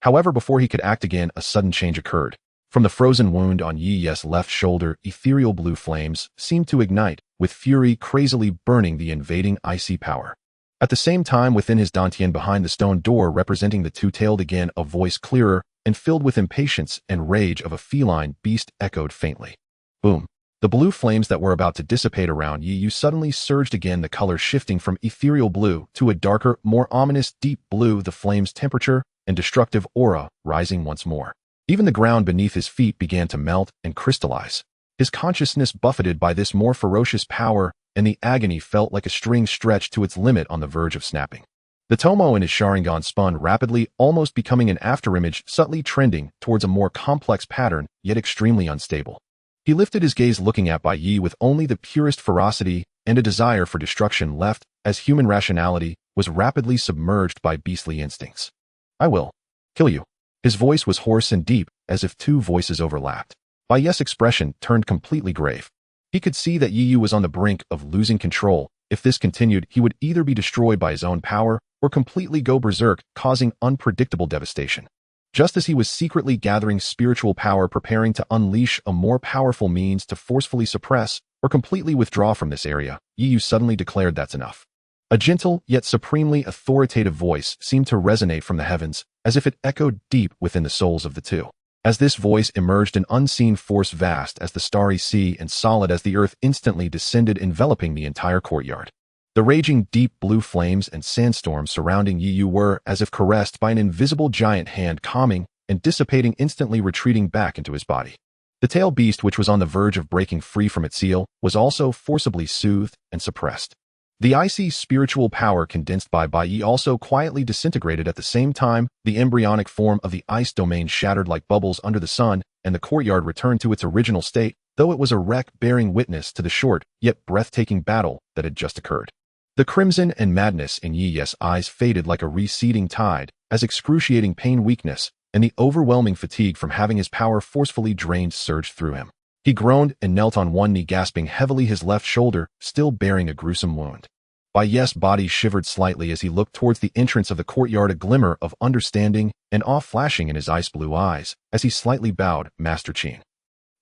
However, before he could act again, a sudden change occurred. From the frozen wound on Yi Ye's left shoulder, ethereal blue flames seemed to ignite, with fury crazily burning the invading icy power. At the same time, within his dantian behind the stone door representing the two-tailed, again a voice clearer and filled with impatience and rage of a feline beast echoed faintly. Boom! The blue flames that were about to dissipate around Yi Yu suddenly surged again, the color shifting from ethereal blue to a darker, more ominous deep blue, the flame's temperature and destructive aura rising once more. Even the ground beneath his feet began to melt and crystallize. His consciousness buffeted by this more ferocious power, and the agony felt like a string stretched to its limit on the verge of snapping. The Tomo in his Sharingan spun rapidly, almost becoming an afterimage, subtly trending towards a more complex pattern, yet extremely unstable. He lifted his gaze, looking at Bai Yi with only the purest ferocity and a desire for destruction left, as human rationality was rapidly submerged by beastly instincts. I will kill you. His voice was hoarse and deep, as if two voices overlapped. Bai Yi's expression turned completely grave. He could see that Yi Yu was on the brink of losing control. If this continued, he would either be destroyed by his own power or completely go berserk, causing unpredictable devastation. Just as he was secretly gathering spiritual power, preparing to unleash a more powerful means to forcefully suppress or completely withdraw from this area, Yi Yu suddenly declared, "That's enough." A gentle yet supremely authoritative voice seemed to resonate from the heavens, as if it echoed deep within the souls of the two. As this voice emerged, an unseen force vast as the starry sea and solid as the earth instantly descended, enveloping the entire courtyard. The raging deep blue flames and sandstorms surrounding Yi Yu were, as if caressed by an invisible giant hand, calming and dissipating, instantly retreating back into his body. The tail beast, which was on the verge of breaking free from its seal, was also forcibly soothed and suppressed. The icy spiritual power condensed by Bai Yi also quietly disintegrated at the same time. The embryonic form of the ice domain shattered like bubbles under the sun, and the courtyard returned to its original state, though it was a wreck bearing witness to the short yet breathtaking battle that had just occurred. The crimson and madness in Yi Ye's eyes faded like a receding tide, as excruciating pain, weakness, and the overwhelming fatigue from having his power forcefully drained surged through him. He groaned and knelt on one knee, gasping heavily, his left shoulder still bearing a gruesome wound. Bai Yi's body shivered slightly as he looked towards the entrance of the courtyard, a glimmer of understanding and awe flashing in his ice-blue eyes, as he slightly bowed. "Master Qin."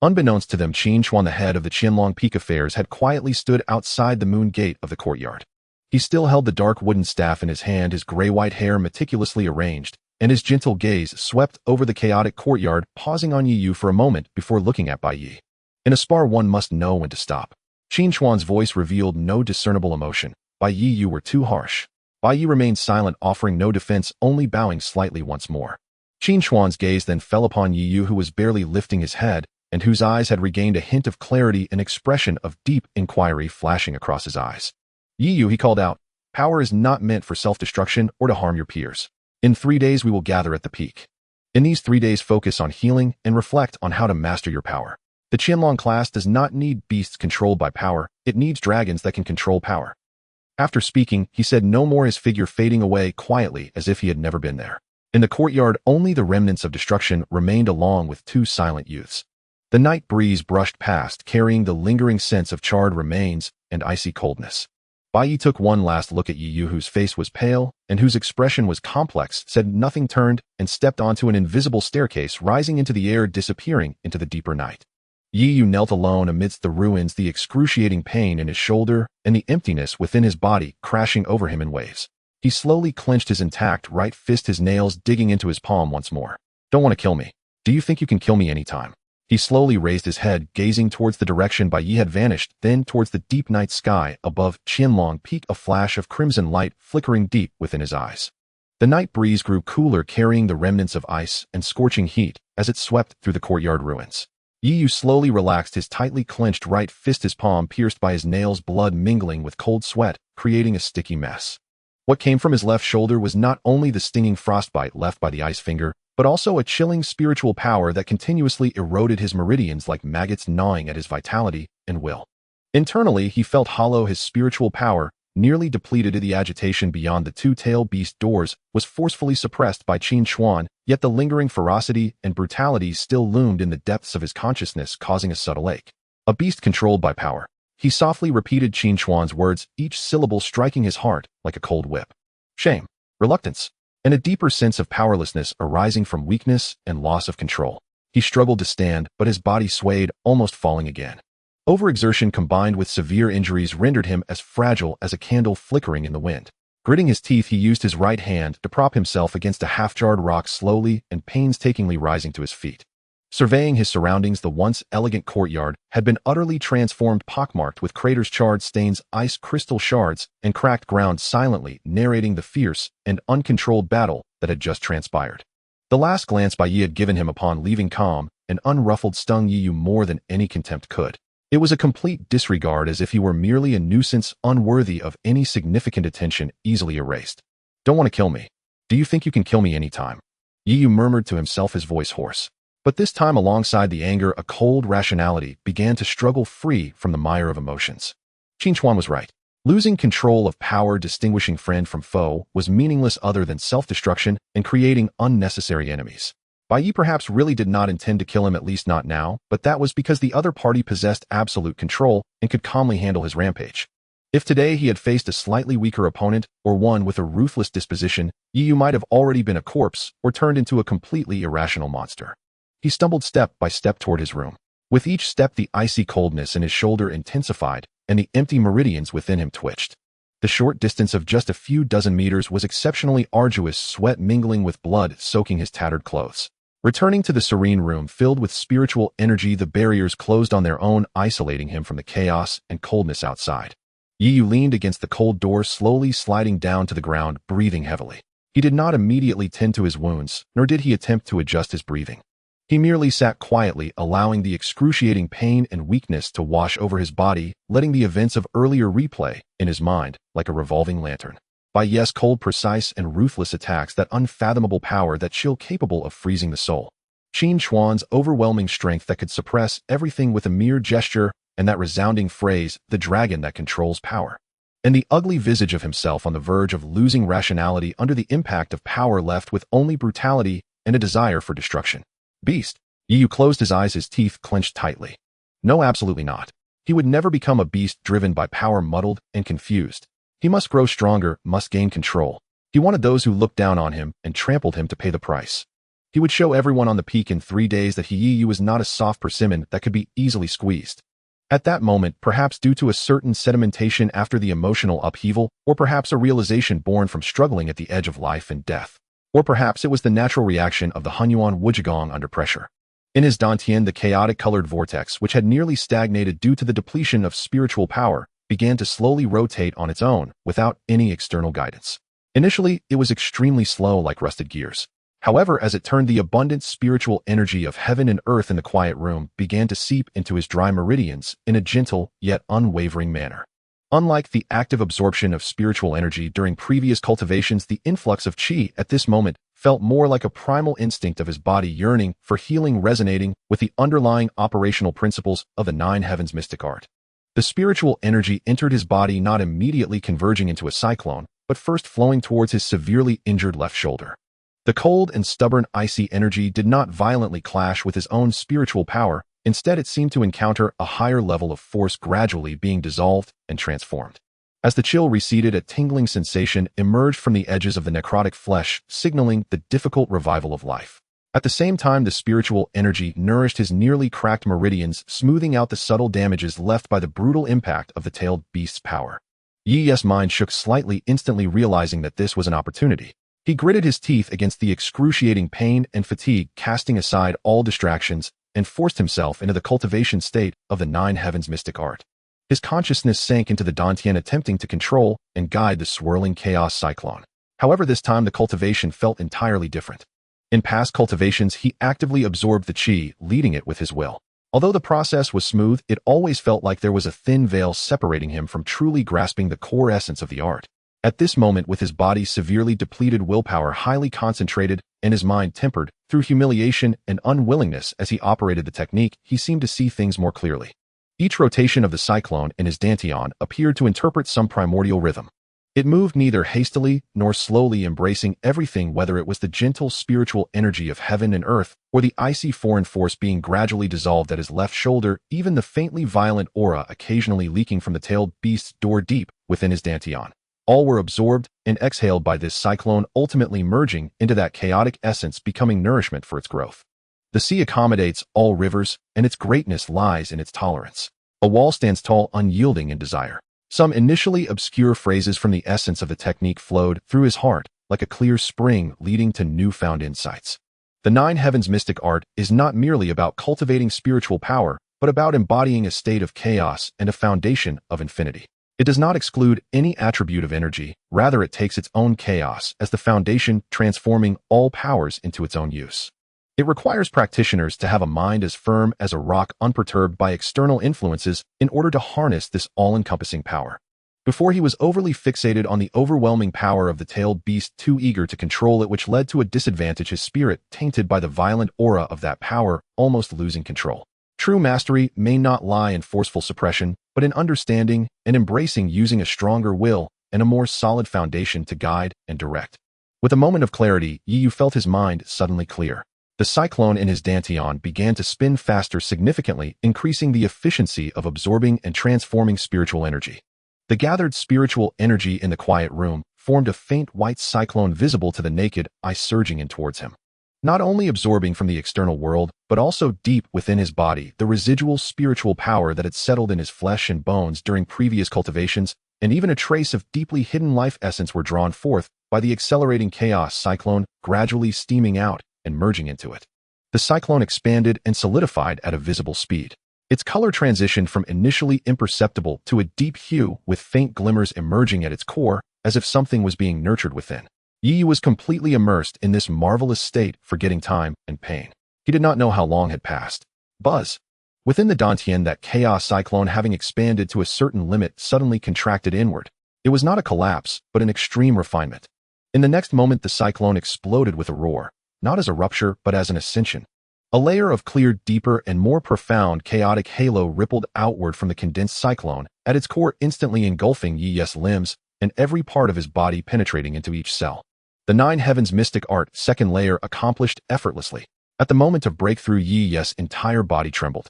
Unbeknownst to them, Qin Chuan, the head of the Qianlong Peak affairs, had quietly stood outside the moon gate of the courtyard. He still held the dark wooden staff in his hand, his gray-white hair meticulously arranged, and his gentle gaze swept over the chaotic courtyard, pausing on Yi Yu for a moment before looking at Bai Yi. In a spar, one must know when to stop. Qin Chuan's voice revealed no discernible emotion. Bai Yi, you were too harsh. Bai Yi remained silent, offering no defense, only bowing slightly once more. Qin Chuan's gaze then fell upon Yi Yu, who was barely lifting his head, and whose eyes had regained a hint of clarity, an expression of deep inquiry flashing across his eyes. "Yi Yu," he called out, "power is not meant for self-destruction or to harm your peers. In 3 days we will gather at the peak. In these 3 days, focus on healing and reflect on how to master your power. The Qianlong class does not need beasts controlled by power, it needs dragons that can control power." After speaking, he said no more, his figure fading away quietly as if he had never been there. In the courtyard, only the remnants of destruction remained, along with 2 silent youths. The night breeze brushed past, carrying the lingering sense of charred remains and icy coldness. Bai Yi took one last look at Yi Yu, whose face was pale and whose expression was complex, said nothing, turned, and stepped onto an invisible staircase rising into the air, disappearing into the deeper night. Yi Yu knelt alone amidst the ruins, the excruciating pain in his shoulder and the emptiness within his body crashing over him in waves. He slowly clenched his intact right fist, his nails digging into his palm once more. Don't want to kill me. Do you think you can kill me anytime? He slowly raised his head, gazing towards the direction Bai Yi had vanished, then towards the deep night sky above Qianlong Peak, a flash of crimson light flickering deep within his eyes. The night breeze grew cooler, carrying the remnants of ice and scorching heat as it swept through the courtyard ruins. Yi Yu slowly relaxed his tightly clenched right fist, his palm pierced by his nails, blood mingling with cold sweat, creating a sticky mess. What came from his left shoulder was not only the stinging frostbite left by the ice finger, but also a chilling spiritual power that continuously eroded his meridians like maggots, gnawing at his vitality and will. Internally, he felt hollow, his spiritual power, nearly depleted. The agitation beyond the two-tailed beast doors was forcefully suppressed by Qin Chuan, yet the lingering ferocity and brutality still loomed in the depths of his consciousness, causing a subtle ache. A beast controlled by power. He softly repeated Qin Chuan's words, each syllable striking his heart like a cold whip. Shame, reluctance, and a deeper sense of powerlessness arising from weakness and loss of control. He struggled to stand, but his body swayed, almost falling again. Overexertion combined with severe injuries rendered him as fragile as a candle flickering in the wind. Gritting his teeth, he used his right hand to prop himself against a half-jarred rock, slowly and painstakingly rising to his feet. Surveying his surroundings, the once elegant courtyard had been utterly transformed, pockmarked with craters, charred stains, ice crystal shards, and cracked ground, silently narrating the fierce and uncontrolled battle that had just transpired. The last glance Bai Yi had given him upon leaving, calm and unruffled, stung Yi Yu more than any contempt could. It was a complete disregard, as if he were merely a nuisance unworthy of any significant attention, easily erased. Don't want to kill me. Do you think you can kill me anytime? Yi Yu murmured to himself, his voice hoarse. But this time, alongside the anger, a cold rationality began to struggle free from the mire of emotions. Qin Chuan was right. Losing control of power, distinguishing friend from foe, was meaningless other than self-destruction and creating unnecessary enemies. Bai Yi perhaps really did not intend to kill him, at least not now, but that was because the other party possessed absolute control and could calmly handle his rampage. If today he had faced a slightly weaker opponent, or one with a ruthless disposition, Yi Yu might have already been a corpse or turned into a completely irrational monster. He stumbled step by step toward his room. With each step, the icy coldness in his shoulder intensified, and the empty meridians within him twitched. The short distance of just a few dozen meters was exceptionally arduous, sweat mingling with blood soaking his tattered clothes. Returning to the serene room filled with spiritual energy, the barriers closed on their own, isolating him from the chaos and coldness outside. Yi Yu leaned against the cold door, slowly sliding down to the ground, breathing heavily. He did not immediately tend to his wounds, nor did he attempt to adjust his breathing. He merely sat quietly, allowing the excruciating pain and weakness to wash over his body, letting the events of earlier replay in his mind like a revolving lantern. By yes, cold, precise, and ruthless attacks, that unfathomable power, that chill capable of freezing the soul. Qin Chuan's overwhelming strength that could suppress everything with a mere gesture, and that resounding phrase, the dragon that controls power. And the ugly visage of himself on the verge of losing rationality under the impact of power, left with only brutality and a desire for destruction. Beast. Yi Yu closed his eyes, his teeth clenched tightly. No, absolutely not. He would never become a beast driven by power, muddled and confused. He must grow stronger, must gain control. He wanted those who looked down on him and trampled him to pay the price. He would show everyone on the peak in 3 days that Yi Yu was not a soft persimmon that could be easily squeezed. At that moment, perhaps due to a certain sedimentation after the emotional upheaval, or perhaps a realization born from struggling at the edge of life and death. Or perhaps it was the natural reaction of the Hunyuan Wujigong under pressure. In his dantian, the chaotic-colored vortex, which had nearly stagnated due to the depletion of spiritual power, began to slowly rotate on its own, without any external guidance. Initially, it was extremely slow, like rusted gears. However, as it turned, the abundant spiritual energy of heaven and earth in the quiet room began to seep into his dry meridians in a gentle yet unwavering manner. Unlike the active absorption of spiritual energy during previous cultivations, the influx of qi at this moment felt more like a primal instinct of his body yearning for healing, resonating with the underlying operational principles of the Nine Heavens mystic art. The spiritual energy entered his body, not immediately converging into a cyclone, but first flowing towards his severely injured left shoulder. The cold and stubborn icy energy did not violently clash with his own spiritual power. Instead, it seemed to encounter a higher level of force, gradually being dissolved and transformed. As the chill receded, a tingling sensation emerged from the edges of the necrotic flesh, signaling the difficult revival of life. At the same time, the spiritual energy nourished his nearly cracked meridians, smoothing out the subtle damages left by the brutal impact of the tailed beast's power. Yi's mind shook slightly, instantly realizing that this was an opportunity. He gritted his teeth against the excruciating pain and fatigue, casting aside all distractions, and forced himself into the cultivation state of the Nine Heavens mystic art. His consciousness sank into the dantian, attempting to control and guide the swirling chaos cyclone. However, this time the cultivation felt entirely different. In past cultivations, he actively absorbed the qi, leading it with his will. Although the process was smooth, it always felt like there was a thin veil separating him from truly grasping the core essence of the art. At this moment, with his body severely depleted, willpower highly concentrated, and his mind tempered through humiliation and unwillingness as he operated the technique, he seemed to see things more clearly. Each rotation of the cyclone in his dantian appeared to interpret some primordial rhythm. It moved neither hastily nor slowly, embracing everything, whether it was the gentle spiritual energy of heaven and earth or the icy foreign force being gradually dissolved at his left shoulder, even the faintly violent aura occasionally leaking from the tailed beast's door deep within his dantian. All were absorbed and exhaled by this cyclone, ultimately merging into that chaotic essence, becoming nourishment for its growth. The sea accommodates all rivers, and its greatness lies in its tolerance. A wall stands tall, unyielding in desire. Some initially obscure phrases from the essence of the technique flowed through his heart, like a clear spring leading to newfound insights. The Nine Heavens mystic art is not merely about cultivating spiritual power, but about embodying a state of chaos and a foundation of infinity. It does not exclude any attribute of energy, rather it takes its own chaos as the foundation, transforming all powers into its own use. It requires practitioners to have a mind as firm as a rock, unperturbed by external influences, in order to harness this all-encompassing power. Before, he was overly fixated on the overwhelming power of the tailed beast, too eager to control it, which led to a disadvantage, his spirit tainted by the violent aura of that power, almost losing control. True mastery may not lie in forceful suppression, but in understanding and embracing, using a stronger will and a more solid foundation to guide and direct. With a moment of clarity, Yu felt his mind suddenly clear. The cyclone in his dantian began to spin faster, significantly increasing the efficiency of absorbing and transforming spiritual energy. The gathered spiritual energy in the quiet room formed a faint white cyclone visible to the naked eye, surging in towards him. Not only absorbing from the external world, but also deep within his body, the residual spiritual power that had settled in his flesh and bones during previous cultivations, and even a trace of deeply hidden life essence were drawn forth by the accelerating chaos cyclone, gradually steaming out and merging into it. The cyclone expanded and solidified at a visible speed. Its color transitioned from initially imperceptible to a deep hue, with faint glimmers emerging at its core, as if something was being nurtured within. Yi was completely immersed in this marvelous state, forgetting time and pain. He did not know how long had passed. Buzz. Within the dantian, that chaos cyclone, having expanded to a certain limit, suddenly contracted inward. It was not a collapse, but an extreme refinement. In the next moment, the cyclone exploded with a roar, not as a rupture, but as an ascension. A layer of clear, deeper, and more profound chaotic halo rippled outward from the condensed cyclone, at its core instantly engulfing Yi's limbs and every part of his body, penetrating into each cell. The Nine Heavens mystic art, second layer, accomplished effortlessly. At the moment of breakthrough, Yi's entire body trembled.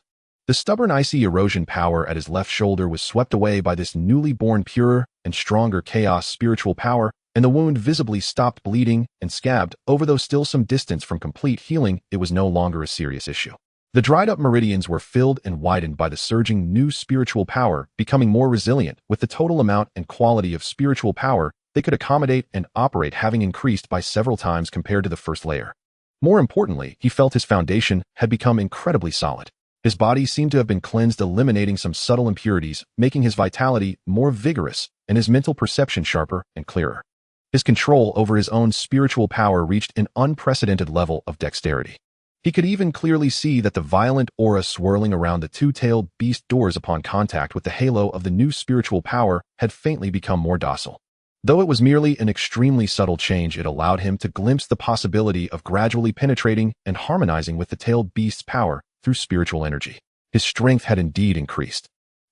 The stubborn icy erosion power at his left shoulder was swept away by this newly born, purer and stronger chaos spiritual power, and the wound visibly stopped bleeding and scabbed. Over, though still some distance from complete healing, it was no longer a serious issue. The dried-up meridians were filled and widened by the surging new spiritual power, becoming more resilient, with the total amount and quality of spiritual power they could accommodate and operate having increased by several times compared to the first layer. More importantly, he felt his foundation had become incredibly solid. His body seemed to have been cleansed, eliminating some subtle impurities, making his vitality more vigorous and his mental perception sharper and clearer. His control over his own spiritual power reached an unprecedented level of dexterity. He could even clearly see that the violent aura swirling around the two-tailed beast doors upon contact with the halo of the new spiritual power had faintly become more docile. Though it was merely an extremely subtle change, it allowed him to glimpse the possibility of gradually penetrating and harmonizing with the tailed beast's power through spiritual energy. His strength had indeed increased.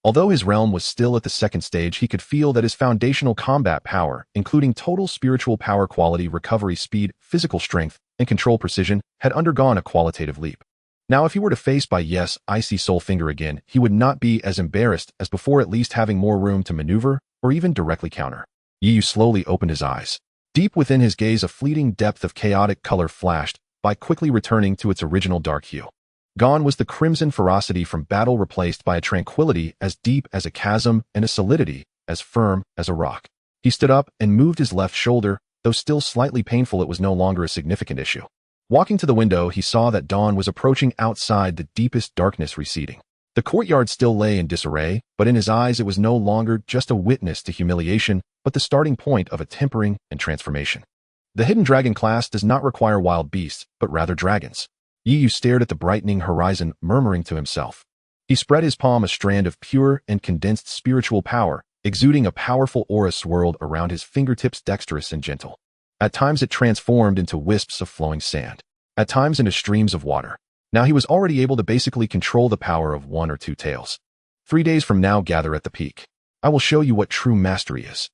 Although his realm was still at the second stage, he could feel that his foundational combat power, including total spiritual power, quality, recovery, speed, physical strength, and control precision, had undergone a qualitative leap. Now, if he were to face Yi's icy soul finger again, he would not be as embarrassed as before, at least having more room to maneuver or even directly counter. Yu slowly opened his eyes. Deep within his gaze, a fleeting depth of chaotic color flashed by quickly returning to its original dark hue. Gone was the crimson ferocity from battle, replaced by a tranquility as deep as a chasm and a solidity as firm as a rock. He stood up and moved his left shoulder. Though still slightly painful, it was no longer a significant issue. Walking to the window, he saw that dawn was approaching. Outside, the deepest darkness receding. The courtyard still lay in disarray, but in his eyes it was no longer just a witness to humiliation, but the starting point of a tempering and transformation. The hidden dragon class does not require wild beasts, but rather dragons. Yu stared at the brightening horizon, murmuring to himself. He spread his palm, a strand of pure and condensed spiritual power, exuding a powerful aura swirled around his fingertips, dexterous and gentle. At times it transformed into wisps of flowing sand, at times into streams of water. Now he was already able to basically control the power of one or two tails. 3 days from now, gather at the peak. I will show you what true mastery is.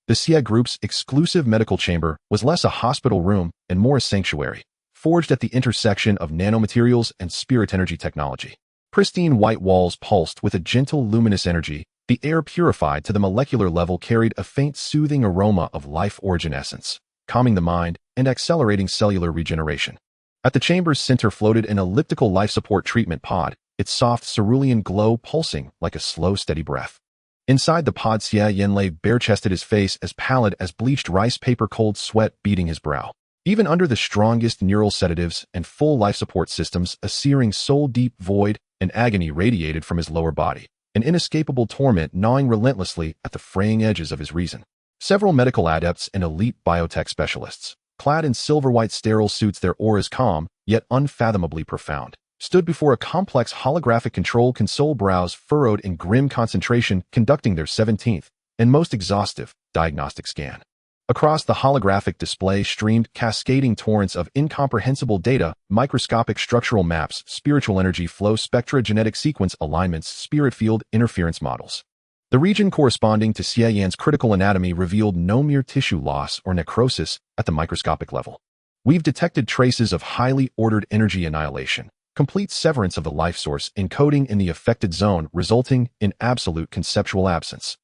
The Xie Group's exclusive medical chamber was less a hospital room and more a sanctuary, forged at the intersection of nanomaterials and spirit energy technology. Pristine white walls pulsed with a gentle luminous energy. The air, purified to the molecular level, carried a faint soothing aroma of life origin essence, calming the mind and accelerating cellular regeneration. At the chamber's center floated an elliptical life support treatment pod, its soft cerulean glow pulsing like a slow, steady breath. Inside the pod, Xie Yan lay bare-chested, his face as pallid as bleached rice paper, cold sweat beading his brow. Even under the strongest neural sedatives and full life support systems, a searing soul-deep void and agony radiated from his lower body, an inescapable torment gnawing relentlessly at the fraying edges of his reason. Several medical adepts and elite biotech specialists, clad in silver-white sterile suits, their auras calm, yet unfathomably profound, stood before a complex holographic control console, brows furrowed in grim concentration, conducting their 17th and most exhaustive diagnostic scan. Across the holographic display streamed cascading torrents of incomprehensible data, microscopic structural maps, spiritual energy flow spectra, genetic sequence alignments, spirit field interference models. The region corresponding to Xie Yan's critical anatomy revealed no mere tissue loss or necrosis at the microscopic level. We've detected traces of highly ordered energy annihilation, complete severance of the life source encoding in the affected zone, resulting in absolute conceptual absence.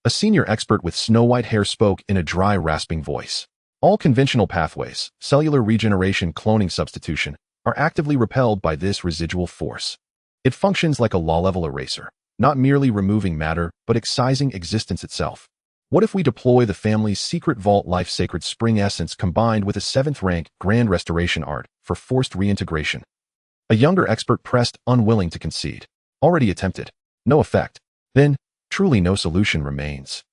A senior expert with snow-white hair spoke in a dry, rasping voice. All conventional pathways, cellular regeneration, cloning, substitution, are actively repelled by this residual force. It functions like a law-level eraser, not merely removing matter, but excising existence itself. What if we deploy the family's secret vault life sacred spring essence combined with a 7th-rank grand restoration art for forced reintegration? A younger expert pressed, unwilling to concede. Already attempted. No effect. Then, truly no solution remains.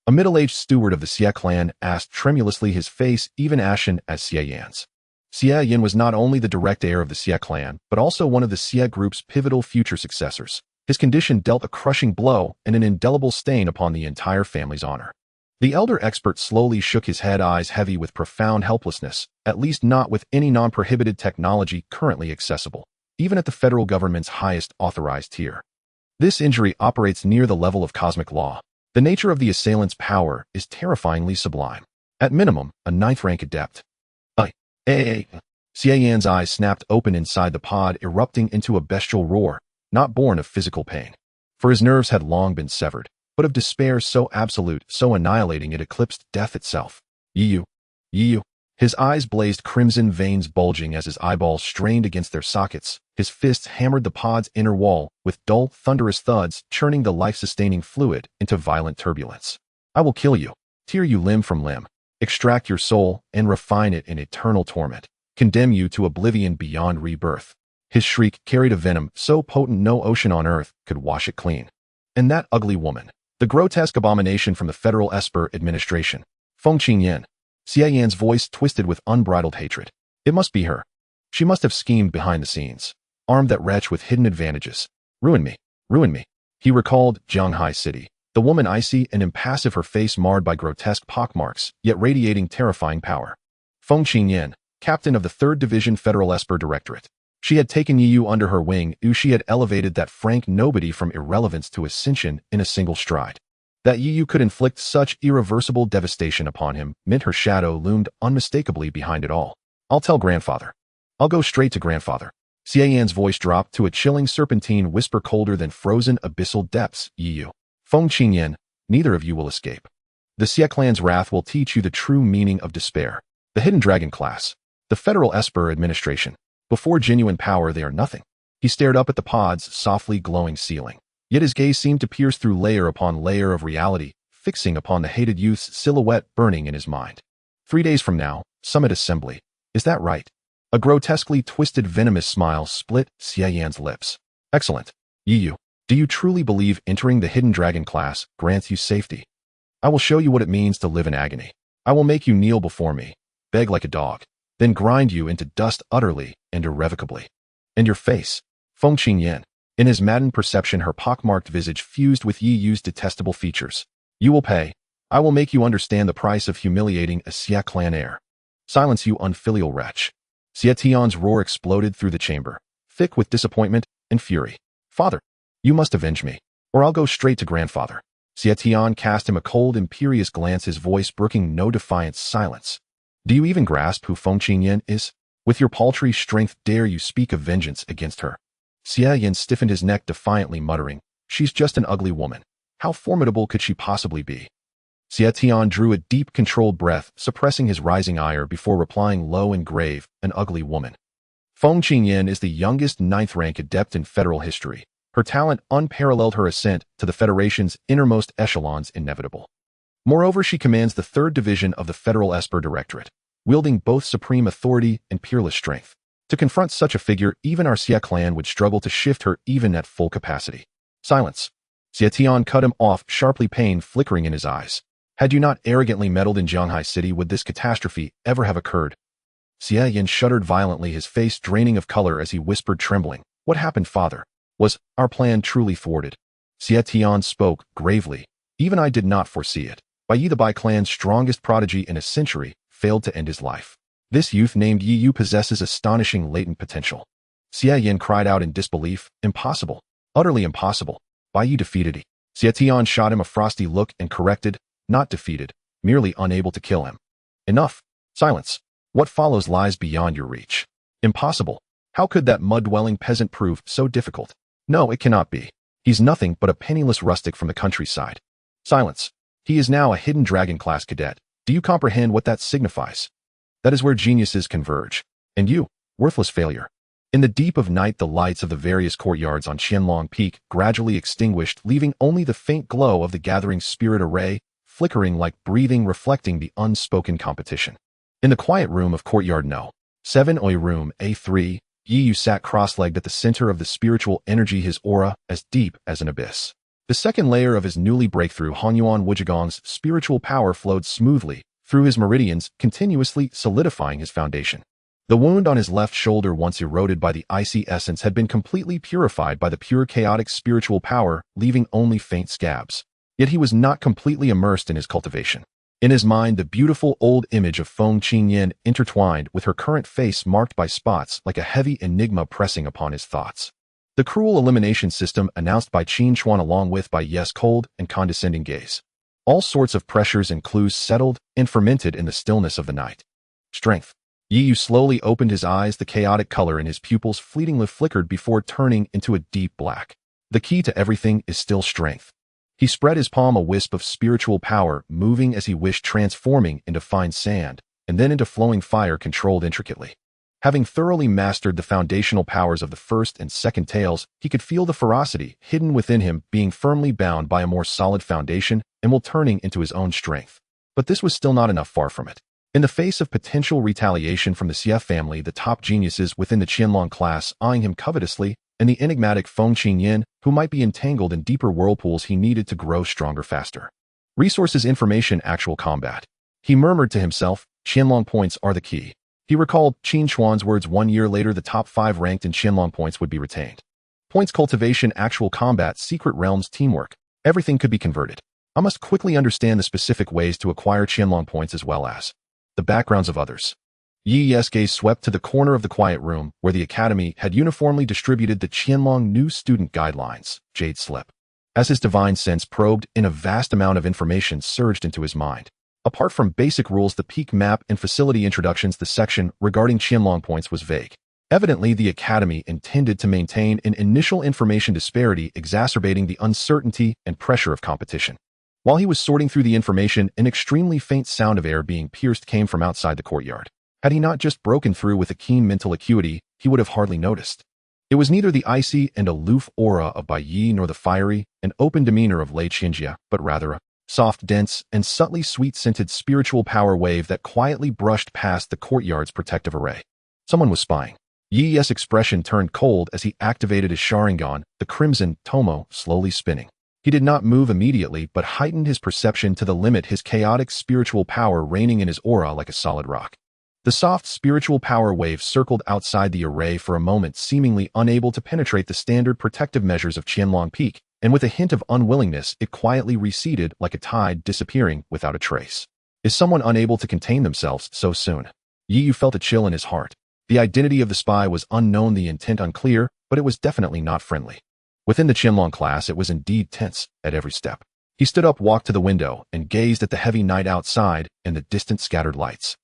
A middle-aged steward of the Xie clan asked tremulously, his face even ashen as Xie Yan's. Xie Yan was not only the direct heir of the Xie clan, but also one of the Xie Group's pivotal future successors. His condition dealt a crushing blow and an indelible stain upon the entire family's honor. The elder expert slowly shook his head, eyes heavy with profound helplessness, at least not with any non-prohibited technology currently accessible, even at the federal government's highest authorized tier. This injury operates near the level of cosmic law. The nature of the assailant's power is terrifyingly sublime. At minimum, a 9th-rank adept. Xie Yan's eyes snapped open inside the pod, erupting into a bestial roar, not born of physical pain. For his nerves had long been severed, but of despair so absolute, so annihilating it eclipsed death itself. Yu. His eyes blazed crimson, veins bulging as his eyeballs strained against their sockets. His fists hammered the pod's inner wall with dull, thunderous thuds, churning the life-sustaining fluid into violent turbulence. I will kill you, tear you limb from limb, extract your soul and refine it in eternal torment, condemn you to oblivion beyond rebirth. His shriek carried a venom so potent no ocean on earth could wash it clean. And that ugly woman, the grotesque abomination from the Federal Esper administration, Feng Qingyan. Xie Yan's voice twisted with unbridled hatred. It must be her. She must have schemed behind the scenes, armed that wretch with hidden advantages. Ruin me. He recalled Jianghai City, the woman icy and impassive, her face marred by grotesque pockmarks, yet radiating terrifying power. Feng Qingyan, captain of the 3rd Division Federal Esper Directorate. She had taken Yu under her wing. She had elevated that frank nobody from irrelevance to ascension in a single stride. That Yu could inflict such irreversible devastation upon him meant her shadow loomed unmistakably behind it all. I'll tell grandfather. I'll go straight to grandfather. Xie Yan's voice dropped to a chilling serpentine whisper, colder than frozen abyssal depths. Yu. Feng Qingyan, neither of you will escape. The Xie clan's wrath will teach you the true meaning of despair. The Hidden Dragon class. The Federal Esper Administration. Before genuine power, they are nothing. He stared up at the pod's softly glowing ceiling. Yet his gaze seemed to pierce through layer upon layer of reality, fixing upon the hated youth's silhouette burning in his mind. 3 days from now, Summit Assembly. Is that right? A grotesquely twisted venomous smile split Xie Yan's lips. Excellent. Yi, do you truly believe entering the Hidden Dragon class grants you safety? I will show you what it means to live in agony. I will make you kneel before me, beg like a dog, then grind you into dust utterly and irrevocably. And your face, Feng Qingyan. In his maddened perception, her pockmarked visage fused with Yi Yu's detestable features. You will pay. I will make you understand the price of humiliating a Xie clan heir. Silence, you unfilial wretch. Xie Tian's roar exploded through the chamber, thick with disappointment and fury. Father, you must avenge me, or I'll go straight to grandfather. Xie Tian cast him a cold, imperious glance, his voice brooking no defiance. Silence. Do you even grasp who Feng Qingyan is? With your paltry strength dare you speak of vengeance against her? Xie Yan stiffened his neck defiantly, muttering, She's just an ugly woman. How formidable could she possibly be? Xie Tian drew a deep, controlled breath, suppressing his rising ire before replying low and grave, An ugly woman. Feng Qingyan is the youngest 9th-rank adept in federal history. Her talent unparalleled, her ascent to the Federation's innermost echelons inevitable. Moreover, she commands the 3rd Division of the Federal Esper Directorate, wielding both supreme authority and peerless strength. To confront such a figure, even our Xie clan would struggle to shift her even at full capacity. Silence. Xie Tian cut him off, sharply, pain flickering in his eyes. Had you not arrogantly meddled in Jianghai City, would this catastrophe ever have occurred? Xie Yan shuddered violently, his face draining of color as he whispered, trembling, What happened, father? Was our plan truly thwarted? Xie Tian spoke gravely. Even I did not foresee it. Bai Yi, the Bai clan's strongest prodigy in a century, failed to end his life. This youth named Yi Yu possesses astonishing latent potential. Xie Yan cried out in disbelief. Impossible. Utterly impossible. Bai Yi defeated he. Xie Tian shot him a frosty look and corrected, Not defeated, merely unable to kill him. Enough. Silence. What follows lies beyond your reach. Impossible. How could that mud-dwelling peasant prove so difficult? No, it cannot be. He's nothing but a penniless rustic from the countryside. Silence. He is now a Hidden Dragon class cadet. Do you comprehend what that signifies? That is where geniuses converge. And you, worthless failure. In the deep of night, the lights of the various courtyards on Qianlong Peak gradually extinguished, leaving only the faint glow of the gathering spirit array, flickering like breathing, reflecting the unspoken competition. In the quiet room of Courtyard No. 7 Oi Room A3, Yi Yu sat cross-legged at the center of the spiritual energy, his aura as deep as an abyss. The second layer of his newly breakthrough Honyuan Wujigong's spiritual power flowed smoothly through his meridians, continuously solidifying his foundation. The wound on his left shoulder, once eroded by the icy essence, had been completely purified by the pure chaotic spiritual power, leaving only faint scabs. Yet he was not completely immersed in his cultivation. In his mind, the beautiful old image of Feng Qingyan intertwined with her current face, marked by spots like a heavy enigma pressing upon his thoughts. The cruel elimination system announced by Qin Chuan, along with Bai Yi's cold and condescending gaze. All sorts of pressures and clues settled and fermented in the stillness of the night. Strength. Yi Yu slowly opened his eyes, the chaotic color in his pupils fleetingly flickered before turning into a deep black. The key to everything is still strength. He spread his palm, a wisp of spiritual power, moving as he wished, transforming into fine sand, and then into flowing fire controlled intricately. Having thoroughly mastered the foundational powers of the first and second tails, he could feel the ferocity hidden within him being firmly bound by a more solid foundation and will turning into his own strength. But this was still not enough, far from it. In the face of potential retaliation from the Xie family, the top geniuses within the Qianlong class eyeing him covetously, and the enigmatic Feng Qingyan, who might be entangled in deeper whirlpools, he needed to grow stronger faster. Resources, information, actual combat. He murmured to himself, Qianlong points are the key. He recalled Qin Chuan's words 1 year later, the top 5 ranked in Qianlong points would be retained. Points, cultivation, actual combat, secret realms, teamwork. Everything could be converted. I must quickly understand the specific ways to acquire Qianlong points as well as the backgrounds of others. Yi Yu's gaze swept to the corner of the quiet room where the academy had uniformly distributed the Qianlong new student guidelines, Jade Slip. As his divine sense probed in, a vast amount of information surged into his mind. Apart from basic rules, the peak map and facility introductions, the section regarding Qianlong points was vague. Evidently, the academy intended to maintain an initial information disparity, exacerbating the uncertainty and pressure of competition. While he was sorting through the information, an extremely faint sound of air being pierced came from outside the courtyard. Had he not just broken through with a keen mental acuity, he would have hardly noticed. It was neither the icy and aloof aura of Bai Yi nor the fiery and open demeanor of Lei Qinjia, but rather a soft, dense, and subtly sweet-scented spiritual power wave that quietly brushed past the courtyard's protective array. Someone was spying. Yi's expression turned cold as he activated his Sharingan, the crimson tomo slowly spinning. He did not move immediately, but heightened his perception to the limit, his chaotic spiritual power reigning in his aura like a solid rock. The soft spiritual power wave circled outside the array for a moment, seemingly unable to penetrate the standard protective measures of Qianlong Peak, and with a hint of unwillingness, it quietly receded like a tide, disappearing without a trace. Is someone unable to contain themselves so soon? Yi felt a chill in his heart. The identity of the spy was unknown, the intent unclear, but it was definitely not friendly. Within the Qianlong class, it was indeed tense at every step. He stood up, walked to the window, and gazed at the heavy night outside and the distant scattered lights.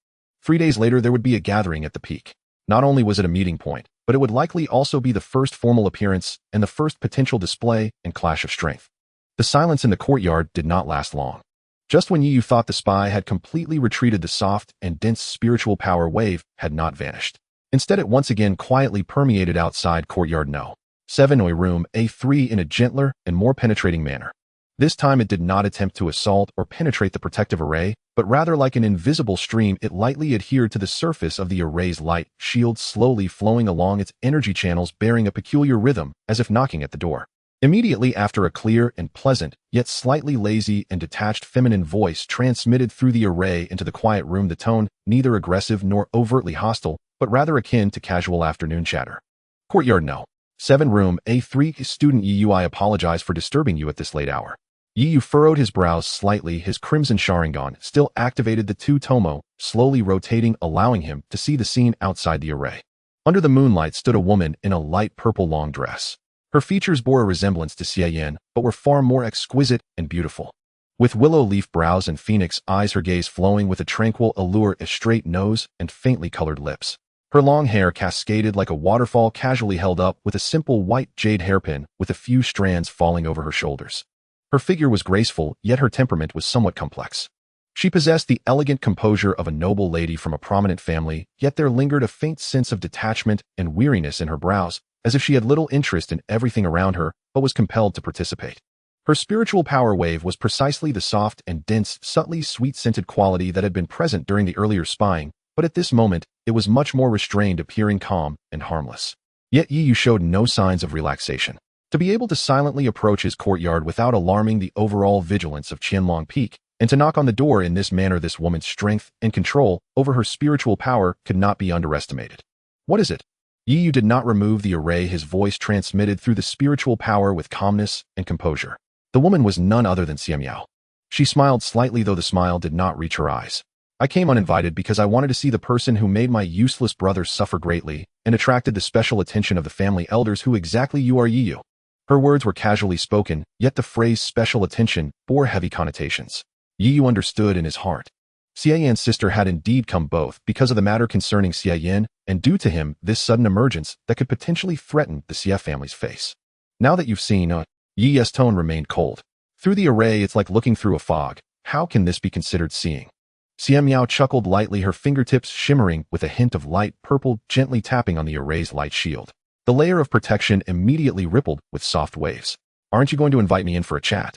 3 days later, there would be a gathering at the peak. Not only was it a meeting point, but it would likely also be the first formal appearance and the first potential display and clash of strength. The silence in the courtyard did not last long. Just when Yi thought the spy had completely retreated, the soft and dense spiritual power wave had not vanished. Instead, it once again quietly permeated outside courtyard No. 7 room A3 in a gentler and more penetrating manner. This time it did not attempt to assault or penetrate the protective array, but rather like an invisible stream, it lightly adhered to the surface of the array's light shield, slowly flowing along its energy channels, bearing a peculiar rhythm, as if knocking at the door. Immediately after, a clear and pleasant, yet slightly lazy and detached feminine voice transmitted through the array into the quiet room, the tone neither aggressive nor overtly hostile, but rather akin to casual afternoon chatter. Courtyard No. 7 room A3. Student Yi, I apologize for disturbing you at this late hour. Yi furrowed his brows slightly. His crimson Sharingan still activated, the two tomo slowly rotating, allowing him to see the scene outside the array. Under the moonlight stood a woman in a light purple long dress. Her features bore a resemblance to Xie Yan, but were far more exquisite and beautiful. With willow leaf brows and phoenix eyes, her gaze flowing with a tranquil allure, a straight nose and faintly colored lips. Her long hair cascaded like a waterfall, casually held up with a simple white jade hairpin with a few strands falling over her shoulders. Her figure was graceful, yet her temperament was somewhat complex. She possessed the elegant composure of a noble lady from a prominent family, yet there lingered a faint sense of detachment and weariness in her brows, as if she had little interest in everything around her, but was compelled to participate. Her spiritual power wave was precisely the soft and dense, subtly sweet-scented quality that had been present during the earlier spying, but at this moment, it was much more restrained, appearing calm and harmless. Yet Yi showed no signs of relaxation. To be able to silently approach his courtyard without alarming the overall vigilance of Qianlong Peak, and to knock on the door in this manner, this woman's strength and control over her spiritual power could not be underestimated. What is it? Yi did not remove the array, his voice transmitted through the spiritual power with calmness and composure. The woman was none other than Xiao Miao. She smiled slightly, though the smile did not reach her eyes. I came uninvited because I wanted to see the person who made my useless brother suffer greatly and attracted the special attention of the family elders. Who exactly you are, Yi? Her words were casually spoken, yet the phrase special attention bore heavy connotations. Yi understood in his heart. Xie Yan's sister had indeed come, both because of the matter concerning Xie Yan and due to him this sudden emergence that could potentially threaten the Xie family's face. Now that you've seen, Yi's tone remained cold. Through the array, it's like looking through a fog. How can this be considered seeing? Xiao Miao chuckled lightly, her fingertips shimmering with a hint of light purple, gently tapping on the array's light shield. The layer of protection immediately rippled with soft waves. Aren't you going to invite me in for a chat?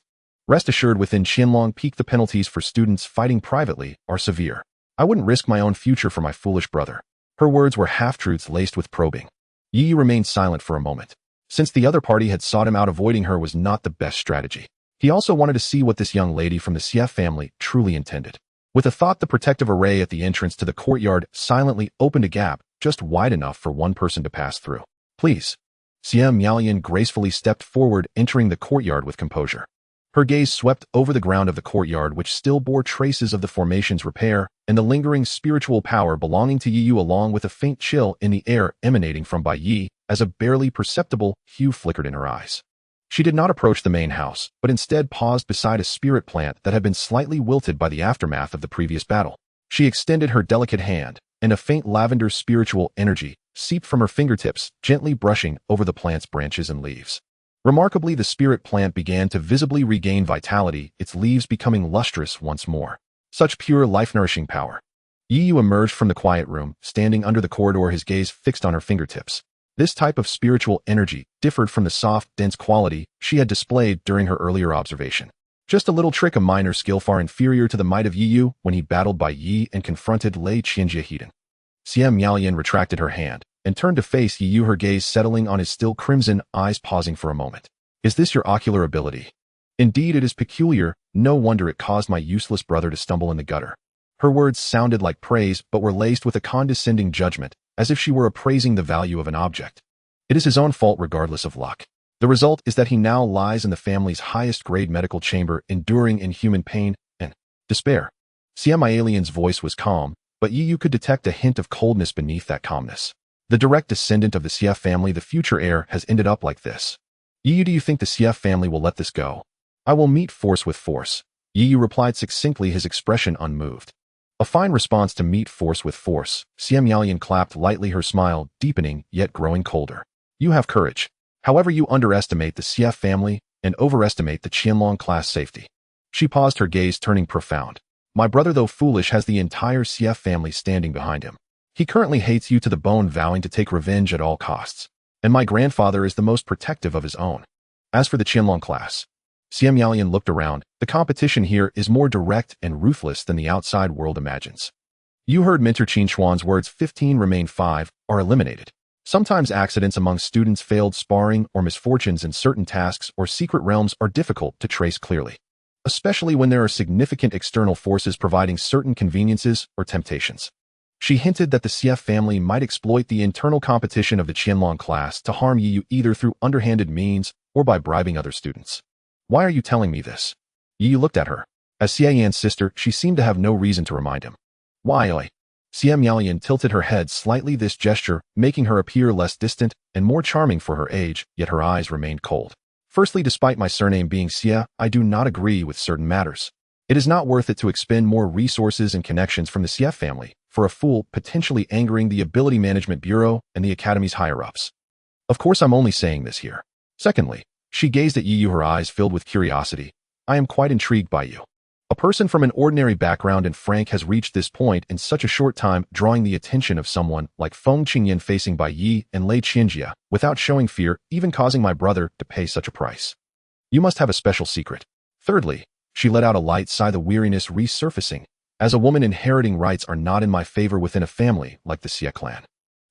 Rest assured, within Qianlong Peak, the penalties for students fighting privately are severe. I wouldn't risk my own future for my foolish brother. Her words were half-truths laced with probing. Yi remained silent for a moment. Since the other party had sought him out, avoiding her was not the best strategy. He also wanted to see what this young lady from the Xie family truly intended. With a thought, the protective array at the entrance to the courtyard silently opened a gap just wide enough for one person to pass through. Please. Xie Miaoyan gracefully stepped forward, entering the courtyard with composure. Her gaze swept over the ground of the courtyard, which still bore traces of the formation's repair and the lingering spiritual power belonging to Yi, along with a faint chill in the air emanating from Bai Yi, as a barely perceptible hue flickered in her eyes. She did not approach the main house, but instead paused beside a spirit plant that had been slightly wilted by the aftermath of the previous battle. She extended her delicate hand, and a faint lavender spiritual energy seeped from her fingertips, gently brushing over the plant's branches and leaves. Remarkably, the spirit plant began to visibly regain vitality, its leaves becoming lustrous once more. Such pure, life-nourishing power. Yu emerged from the quiet room, standing under the corridor, his gaze fixed on her fingertips. This type of spiritual energy differed from the soft, dense quality she had displayed during her earlier observation. Just a little trick, a minor skill far inferior to the might of Yu when he battled by Yi and confronted Lei Qianjie Hiden. Xie Miaolian retracted her hand and turned to face Yu, her gaze settling on his still crimson eyes, pausing for a moment. Is this your ocular ability? Indeed, it is peculiar. No wonder it caused my useless brother to stumble in the gutter. Her words sounded like praise, but were laced with a condescending judgment, as if she were appraising the value of an object. It is his own fault regardless of luck. The result is that he now lies in the family's highest-grade medical chamber, enduring inhuman pain and despair. Xie Miaolian's voice was calm, but Yu could detect a hint of coldness beneath that calmness. The direct descendant of the Xie family, the future heir, has ended up like this. Yu, do you think the Xie family will let this go? I will meet force with force. Yu replied succinctly, his expression unmoved. A fine response to meet force with force. Xie Miaolian clapped lightly, her smile deepening yet growing colder. You have courage. However, you underestimate the Xie family and overestimate the Qianlong class safety. She paused, her gaze turning profound. My brother, though foolish, has the entire Xie family standing behind him. He currently hates you to the bone, vowing to take revenge at all costs. And my grandfather is the most protective of his own. As for the Qianlong class, Xie Miaolian looked around. The competition here is more direct and ruthless than the outside world imagines. You heard Mentor Qin Xuan's words. 15 remain, 5 are eliminated. Sometimes accidents among students, failed sparring, or misfortunes in certain tasks or secret realms are difficult to trace clearly, especially when there are significant external forces providing certain conveniences or temptations. She hinted that the Xie family might exploit the internal competition of the Qianlong class to harm Yu either through underhanded means or by bribing other students. Why are you telling me this? Yu looked at her. As Xie Yan's sister, she seemed to have no reason to remind him. Why, oi? Xie Miaolian tilted her head slightly, this gesture making her appear less distant and more charming for her age, yet her eyes remained cold. Firstly, despite my surname being Xie, I do not agree with certain matters. It is not worth it to expend more resources and connections from the Xie family for a fool, potentially angering the Ability Management Bureau and the Academy's higher-ups. Of course, I'm only saying this here. Secondly, she gazed at Yu, her eyes filled with curiosity. I am quite intrigued by you. A person from an ordinary background and frank has reached this point in such a short time, drawing the attention of someone like Feng Qingyan facing by Yi and Lei Qianjie without showing fear, even causing my brother to pay such a price. You must have a special secret. Thirdly, she let out a light sigh, the weariness resurfacing. As a woman, inheriting rights are not in my favor within a family like the Xie clan.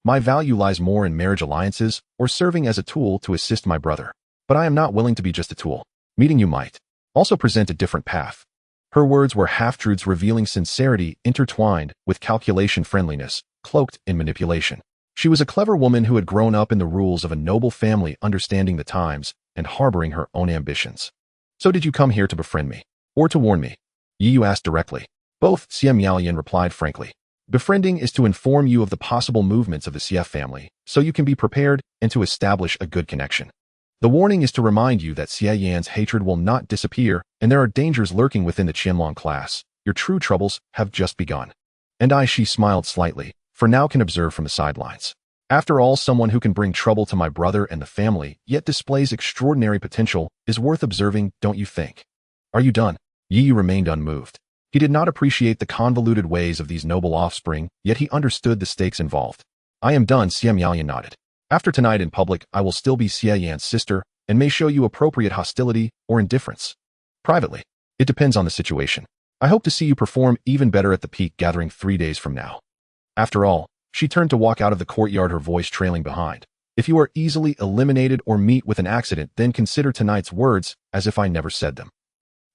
My value lies more in marriage alliances or serving as a tool to assist my brother. But I am not willing to be just a tool. Meeting you might also present a different path. Her words were half-truths, revealing sincerity intertwined with calculation, friendliness, cloaked in manipulation. She was a clever woman who had grown up in the rules of a noble family, understanding the times and harboring her own ambitions. So did you come here to befriend me? Or to warn me? Yu asked directly. Both, Xie Miaolian replied frankly. Befriending is to inform you of the possible movements of the Xie family, so you can be prepared and to establish a good connection. The warning is to remind you that Xie Yan's hatred will not disappear, and there are dangers lurking within the Qianlong class. Your true troubles have just begun. And she smiled slightly, for now can observe from the sidelines. After all, someone who can bring trouble to my brother and the family, yet displays extraordinary potential, is worth observing, don't you think? Are you done? Yu remained unmoved. He did not appreciate the convoluted ways of these noble offspring, yet he understood the stakes involved. I am done, Xie Miaolian nodded. After tonight in public, I will still be Xie Yan's sister and may show you appropriate hostility or indifference. Privately, it depends on the situation. I hope to see you perform even better at the peak gathering 3 days from now. After all, she turned to walk out of the courtyard, her voice trailing behind. If you are easily eliminated or meet with an accident, then consider tonight's words as if I never said them.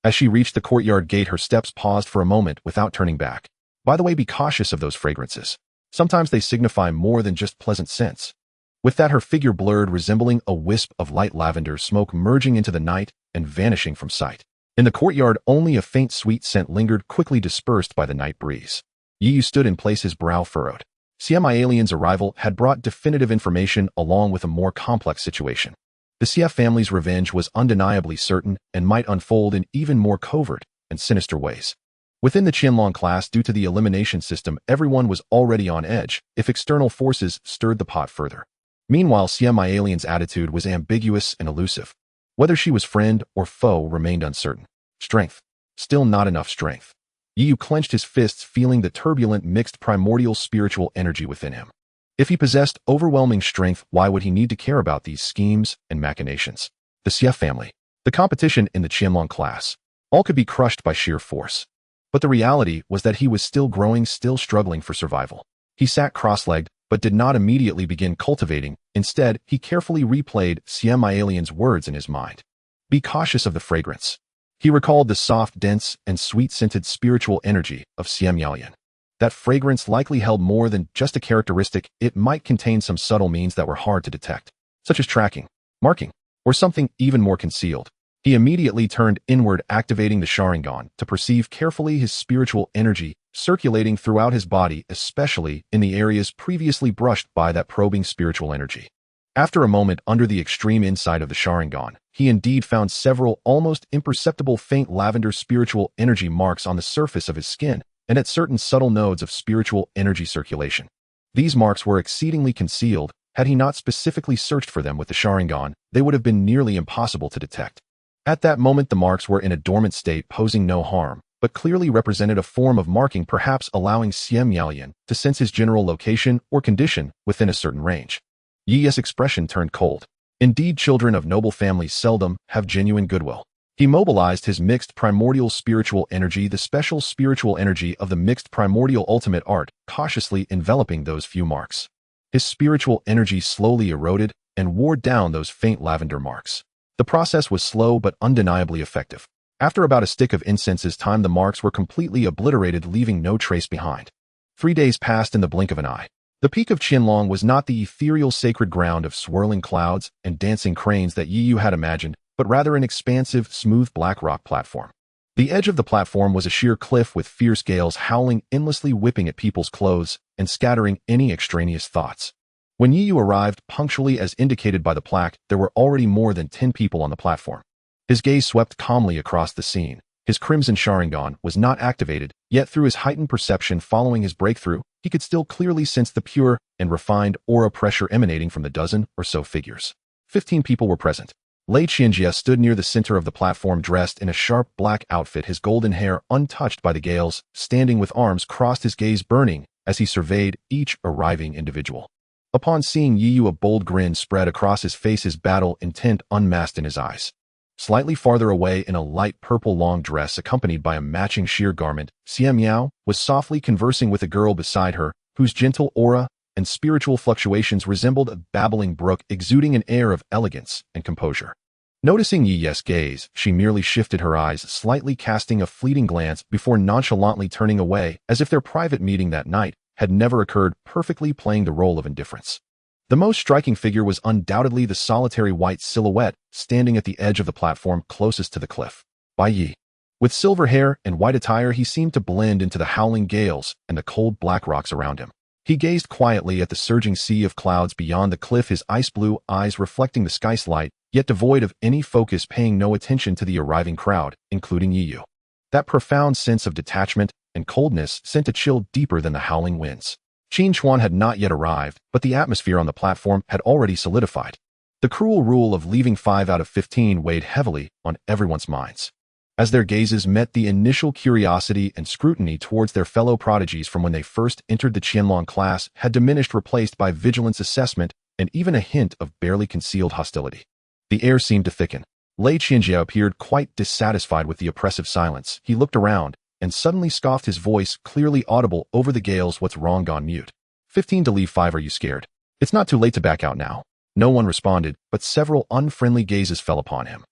As she reached the courtyard gate, her steps paused for a moment without turning back. By the way, be cautious of those fragrances. Sometimes they signify more than just pleasant scents. With that, her figure blurred, resembling a wisp of light lavender smoke merging into the night and vanishing from sight. In the courtyard, only a faint sweet scent lingered, quickly dispersed by the night breeze. Yu stood in place, his brow furrowed. Xie Miaolian's arrival had brought definitive information along with a more complex situation. The Xie family's revenge was undeniably certain and might unfold in even more covert and sinister ways. Within the Qianlong class, due to the elimination system, everyone was already on edge if external forces stirred the pot further. Meanwhile, Xie Miaolian's attitude was ambiguous and elusive. Whether she was friend or foe remained uncertain. Strength. Still not enough strength. Yu clenched his fists, feeling the turbulent, mixed primordial spiritual energy within him. If he possessed overwhelming strength, why would he need to care about these schemes and machinations? The Xie family. The competition in the Qianlong class. All could be crushed by sheer force. But the reality was that he was still growing, still struggling for survival. He sat cross-legged, but did not immediately begin cultivating. Instead, he carefully replayed Xie Alien's words in his mind. Be cautious of the fragrance. He recalled the soft, dense, and sweet-scented spiritual energy of Xie Alien. That fragrance likely held more than just a characteristic. It might contain some subtle means that were hard to detect, such as tracking, marking, or something even more concealed. He immediately turned inward, activating the Sharingan to perceive carefully his spiritual energy circulating throughout his body, especially in the areas previously brushed by that probing spiritual energy. After a moment under the extreme inside of the Sharingan, he indeed found several almost imperceptible faint lavender spiritual energy marks on the surface of his skin and at certain subtle nodes of spiritual energy circulation. These marks were exceedingly concealed. Had he not specifically searched for them with the Sharingan, they would have been nearly impossible to detect. At that moment, the marks were in a dormant state, posing no harm, but clearly represented a form of marking, perhaps allowing Xie Miaolian to sense his general location or condition within a certain range. Yi's expression turned cold. Indeed, children of noble families seldom have genuine goodwill. He mobilized his mixed primordial spiritual energy, the special spiritual energy of the mixed primordial ultimate art, cautiously enveloping those few marks. His spiritual energy slowly eroded and wore down those faint lavender marks. The process was slow but undeniably effective. After about a stick of incense's time, the marks were completely obliterated, leaving no trace behind. 3 days passed in the blink of an eye. The peak of Qianlong was not the ethereal sacred ground of swirling clouds and dancing cranes that Yu had imagined, but rather an expansive, smooth black rock platform. The edge of the platform was a sheer cliff with fierce gales howling endlessly, whipping at people's clothes and scattering any extraneous thoughts. When Yu arrived, punctually as indicated by the plaque, there were already more than 10 people on the platform. His gaze swept calmly across the scene. His crimson Sharingan was not activated, yet through his heightened perception following his breakthrough, he could still clearly sense the pure and refined aura pressure emanating from the dozen or so figures. 15 people were present. Lei Qianjie stood near the center of the platform, dressed in a sharp black outfit, his golden hair untouched by the gales, standing with arms crossed, his gaze burning as he surveyed each arriving individual. Upon seeing Yu, a bold grin spread across his face, his battle intent unmasked in his eyes. Slightly farther away, in a light purple long dress accompanied by a matching sheer garment, Xie Miao was softly conversing with a girl beside her, whose gentle aura and spiritual fluctuations resembled a babbling brook, exuding an air of elegance and composure. Noticing Yi's gaze, she merely shifted her eyes slightly, casting a fleeting glance before nonchalantly turning away, as if their private meeting that night had never occurred, perfectly playing the role of indifference. The most striking figure was undoubtedly the solitary white silhouette standing at the edge of the platform closest to the cliff. Bai Yi. With silver hair and white attire, he seemed to blend into the howling gales and the cold black rocks around him. He gazed quietly at the surging sea of clouds beyond the cliff, his ice-blue eyes reflecting the sky's light, yet devoid of any focus, paying no attention to the arriving crowd, including Yu. That profound sense of detachment and coldness sent a chill deeper than the howling winds. Qin Chuan had not yet arrived, but the atmosphere on the platform had already solidified. The cruel rule of leaving 5 out of 15 weighed heavily on everyone's minds. As their gazes met, the initial curiosity and scrutiny towards their fellow prodigies from when they first entered the Qianlong class had diminished, replaced by vigilance, assessment, and even a hint of barely concealed hostility. The air seemed to thicken. Lei Qianjie appeared quite dissatisfied with the oppressive silence. He looked around and suddenly scoffed, his voice clearly audible over the gales. What's wrong? Gone mute. 15 to leave 5. Are you scared? It's not too late to back out now. No one responded, but several unfriendly gazes fell upon him.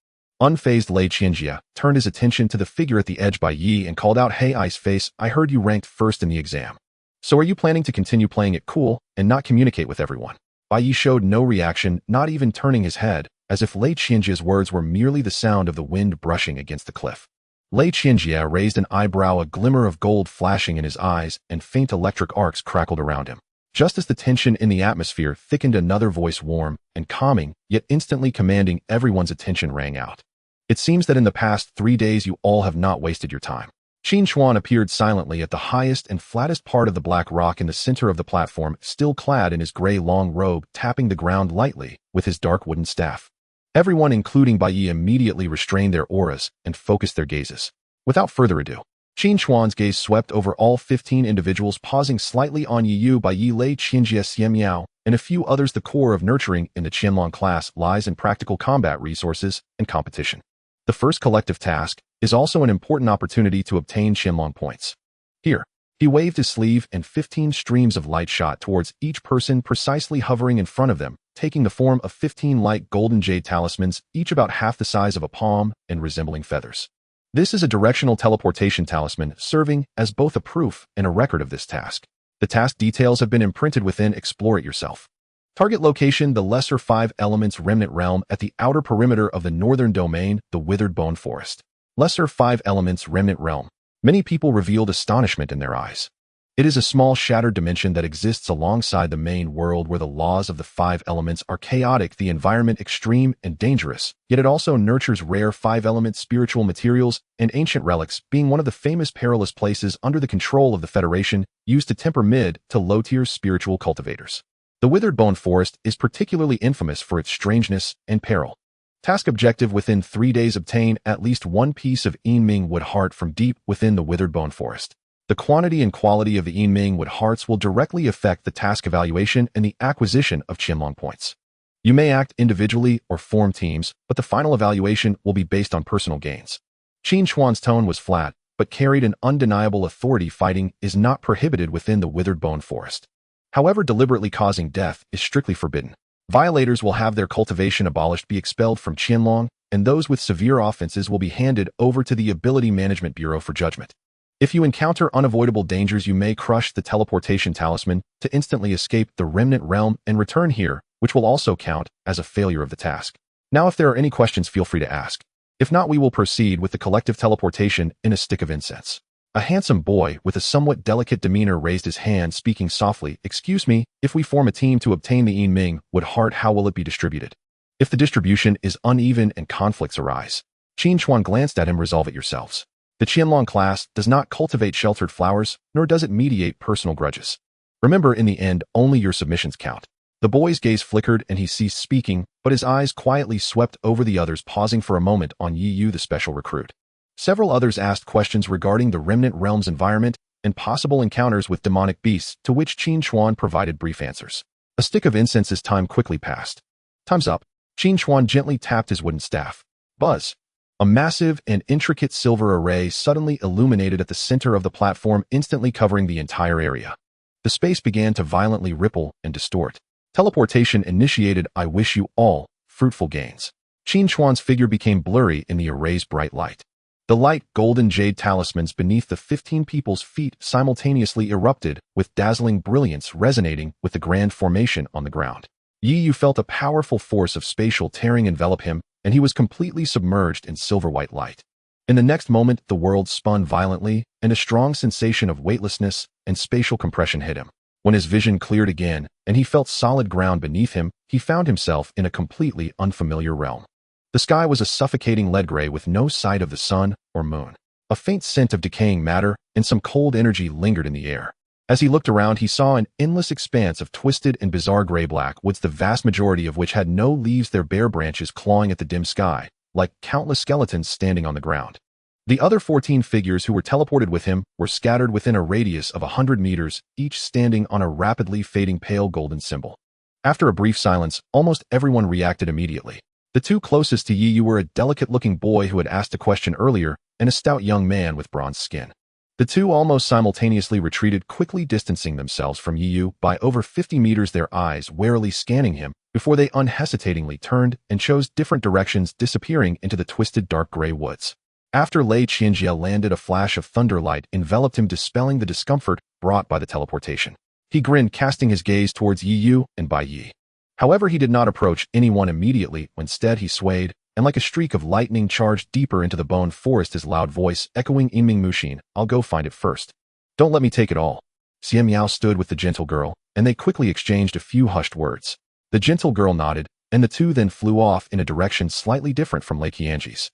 Unfazed, Lei Qianjie turned his attention to the figure at the edge by Yi and called out, "Hey, Ice Face, I heard you ranked first in the exam. So are you planning to continue playing it cool and not communicate with everyone?" Bai Yi showed no reaction, not even turning his head, as if Lei Qianjie's words were merely the sound of the wind brushing against the cliff. Lei Qianjie raised an eyebrow, a glimmer of gold flashing in his eyes, and faint electric arcs crackled around him. Just as the tension in the atmosphere thickened, another voice, warm and calming, yet instantly commanding everyone's attention, rang out. "It seems that in the past 3 days you all have not wasted your time." Qin Chuan appeared silently at the highest and flattest part of the black rock in the center of the platform, still clad in his gray long robe, tapping the ground lightly with his dark wooden staff. Everyone, including Bai Yi, immediately restrained their auras and focused their gazes. Without further ado, Qin Chuan's gaze swept over all 15 individuals, pausing slightly on Yi Yu, Bai Yi, Lei Qianjie, Xian Miao, and a few others. The core of nurturing in the Qianlong class lies in practical combat resources and competition. The first collective task is also an important opportunity to obtain Qianlong points. Here, he waved his sleeve and 15 streams of light shot towards each person, precisely hovering in front of them, taking the form of 15 light golden jade talismans, each about half the size of a palm and resembling feathers. This is a directional teleportation talisman, serving as both a proof and a record of this task. The task details have been imprinted within. Explore it yourself. Target location: the Lesser 5 Elements Remnant Realm at the outer perimeter of the northern domain, the Withered Bone Forest. Lesser 5 Elements Remnant Realm. Many people revealed astonishment in their eyes. It is a small shattered dimension that exists alongside the main world, where the laws of the 5 elements are chaotic, the environment extreme and dangerous, yet it also nurtures rare 5-element spiritual materials and ancient relics, being one of the famous perilous places under the control of the Federation, used to temper mid to low-tier spiritual cultivators. The Withered Bone Forest is particularly infamous for its strangeness and peril. Task objective: within 3 days obtain at least one piece of Yinming wood heart from deep within the Withered Bone Forest. The quantity and quality of the Yinming wood hearts will directly affect the task evaluation and the acquisition of Qianlong points. You may act individually or form teams, but the final evaluation will be based on personal gains. Qin Chuan's tone was flat, but carried an undeniable authority. Fighting is not prohibited within the Withered Bone Forest. However, deliberately causing death is strictly forbidden. Violators will have their cultivation abolished, be expelled from Qianlong, and those with severe offenses will be handed over to the Ability Management Bureau for judgment. If you encounter unavoidable dangers, you may crush the teleportation talisman to instantly escape the Remnant Realm and return here, which will also count as a failure of the task. Now, if there are any questions, feel free to ask. If not, we will proceed with the collective teleportation in a stick of incense. A handsome boy with a somewhat delicate demeanor raised his hand, speaking softly. Excuse me, if we form a team to obtain the Yinming wood heart, how will it be distributed? If the distribution is uneven and conflicts arise. Qin Chuan glanced at him. Resolve it yourselves. The Qianlong class does not cultivate sheltered flowers, nor does it mediate personal grudges. Remember, in the end, only your submissions count. The boy's gaze flickered and he ceased speaking, but his eyes quietly swept over the others, pausing for a moment on Yi Yu, the special recruit. Several others asked questions regarding the Remnant Realm's environment and possible encounters with demonic beasts, to which Qin Chuan provided brief answers. A stick of incense as time quickly passed. Time's up. Qin Chuan gently tapped his wooden staff. Buzz. A massive and intricate silver array suddenly illuminated at the center of the platform, instantly covering the entire area. The space began to violently ripple and distort. Teleportation initiated. I wish you all fruitful gains. Qin Chuan's figure became blurry in the array's bright light. The light golden jade talismans beneath the 15 people's feet simultaneously erupted, with dazzling brilliance resonating with the grand formation on the ground. Yi Yu felt a powerful force of spatial tearing envelop him, and he was completely submerged in silver-white light. In the next moment, the world spun violently, and a strong sensation of weightlessness and spatial compression hit him. When his vision cleared again, and he felt solid ground beneath him, he found himself in a completely unfamiliar realm. The sky was a suffocating lead gray with no sight of the sun or moon. A faint scent of decaying matter and some cold energy lingered in the air. As he looked around, he saw an endless expanse of twisted and bizarre gray-black woods, the vast majority of which had no leaves, their bare branches clawing at the dim sky, like countless skeletons standing on the ground. The other 14 figures who were teleported with him were scattered within a radius of 100 meters, each standing on a rapidly fading pale golden symbol. After a brief silence, almost everyone reacted immediately. The two closest to Yi Yu were a delicate-looking boy who had asked a question earlier and a stout young man with bronze skin. The two almost simultaneously retreated, quickly distancing themselves from Yi Yu by over 50 meters, their eyes warily scanning him, before they unhesitatingly turned and chose different directions, disappearing into the twisted dark gray woods. After Lei Qianjie landed, a flash of thunderlight enveloped him, dispelling the discomfort brought by the teleportation. He grinned, casting his gaze towards Yi Yu and Bai Yi. However, he did not approach anyone immediately. Instead, he swayed, and like a streak of lightning charged deeper into the bone forest, his loud voice echoing, Yinming Mushin, I'll go find it first. Don't let me take it all. Xian Miao stood with the gentle girl, and they quickly exchanged a few hushed words. The gentle girl nodded, and the two then flew off in a direction slightly different from Lei Qianjie's.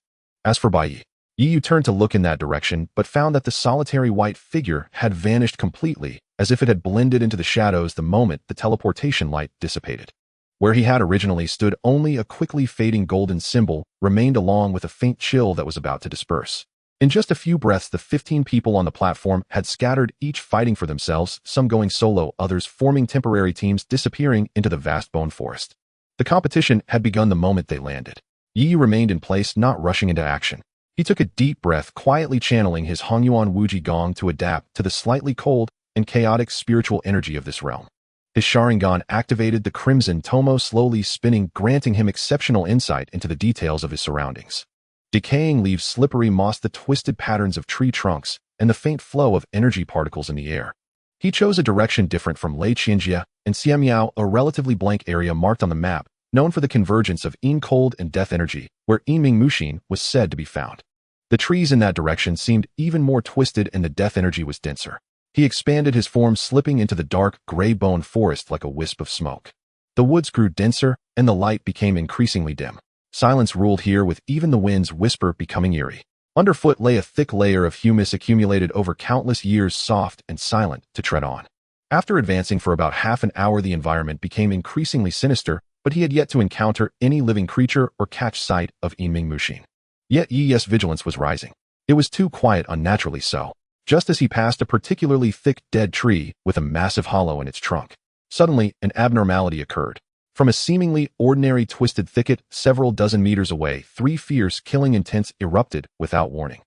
As for Bai Yi, Yi Yu turned to look in that direction, but found that the solitary white figure had vanished completely, as if it had blended into the shadows the moment the teleportation light dissipated. Where he had originally stood, only a quickly fading golden symbol remained, along with a faint chill that was about to disperse. In just a few breaths, the 15 people on the platform had scattered, each fighting for themselves, some going solo, others forming temporary teams, disappearing into the vast bone forest. The competition had begun the moment they landed. Yi remained in place, not rushing into action. He took a deep breath, quietly channeling his Hongyuan Wuji Gong to adapt to the slightly cold and chaotic spiritual energy of this realm. His Sharingan activated, the crimson tomo slowly spinning, granting him exceptional insight into the details of his surroundings. Decaying leaves, slippery moss, the twisted patterns of tree trunks, and the faint flow of energy particles in the air. He chose a direction different from Lei Qianjia and Xiamiao, a relatively blank area marked on the map, known for the convergence of Yin cold and death energy, where Yinming Muxin was said to be found. The trees in that direction seemed even more twisted and the death energy was denser. He expanded his form, slipping into the dark, gray bone forest like a wisp of smoke. The woods grew denser, and the light became increasingly dim. Silence ruled here, with even the wind's whisper becoming eerie. Underfoot lay a thick layer of humus accumulated over countless years, soft and silent to tread on. After advancing for about half an hour, the environment became increasingly sinister, but he had yet to encounter any living creature or catch sight of Yinming Muxin. Yet Yi's vigilance was rising. It was too quiet, unnaturally so. Just as he passed a particularly thick, dead tree with a massive hollow in its trunk, suddenly an abnormality occurred. From a seemingly ordinary twisted thicket several dozen meters away, 3 fierce, killing intents erupted without warning.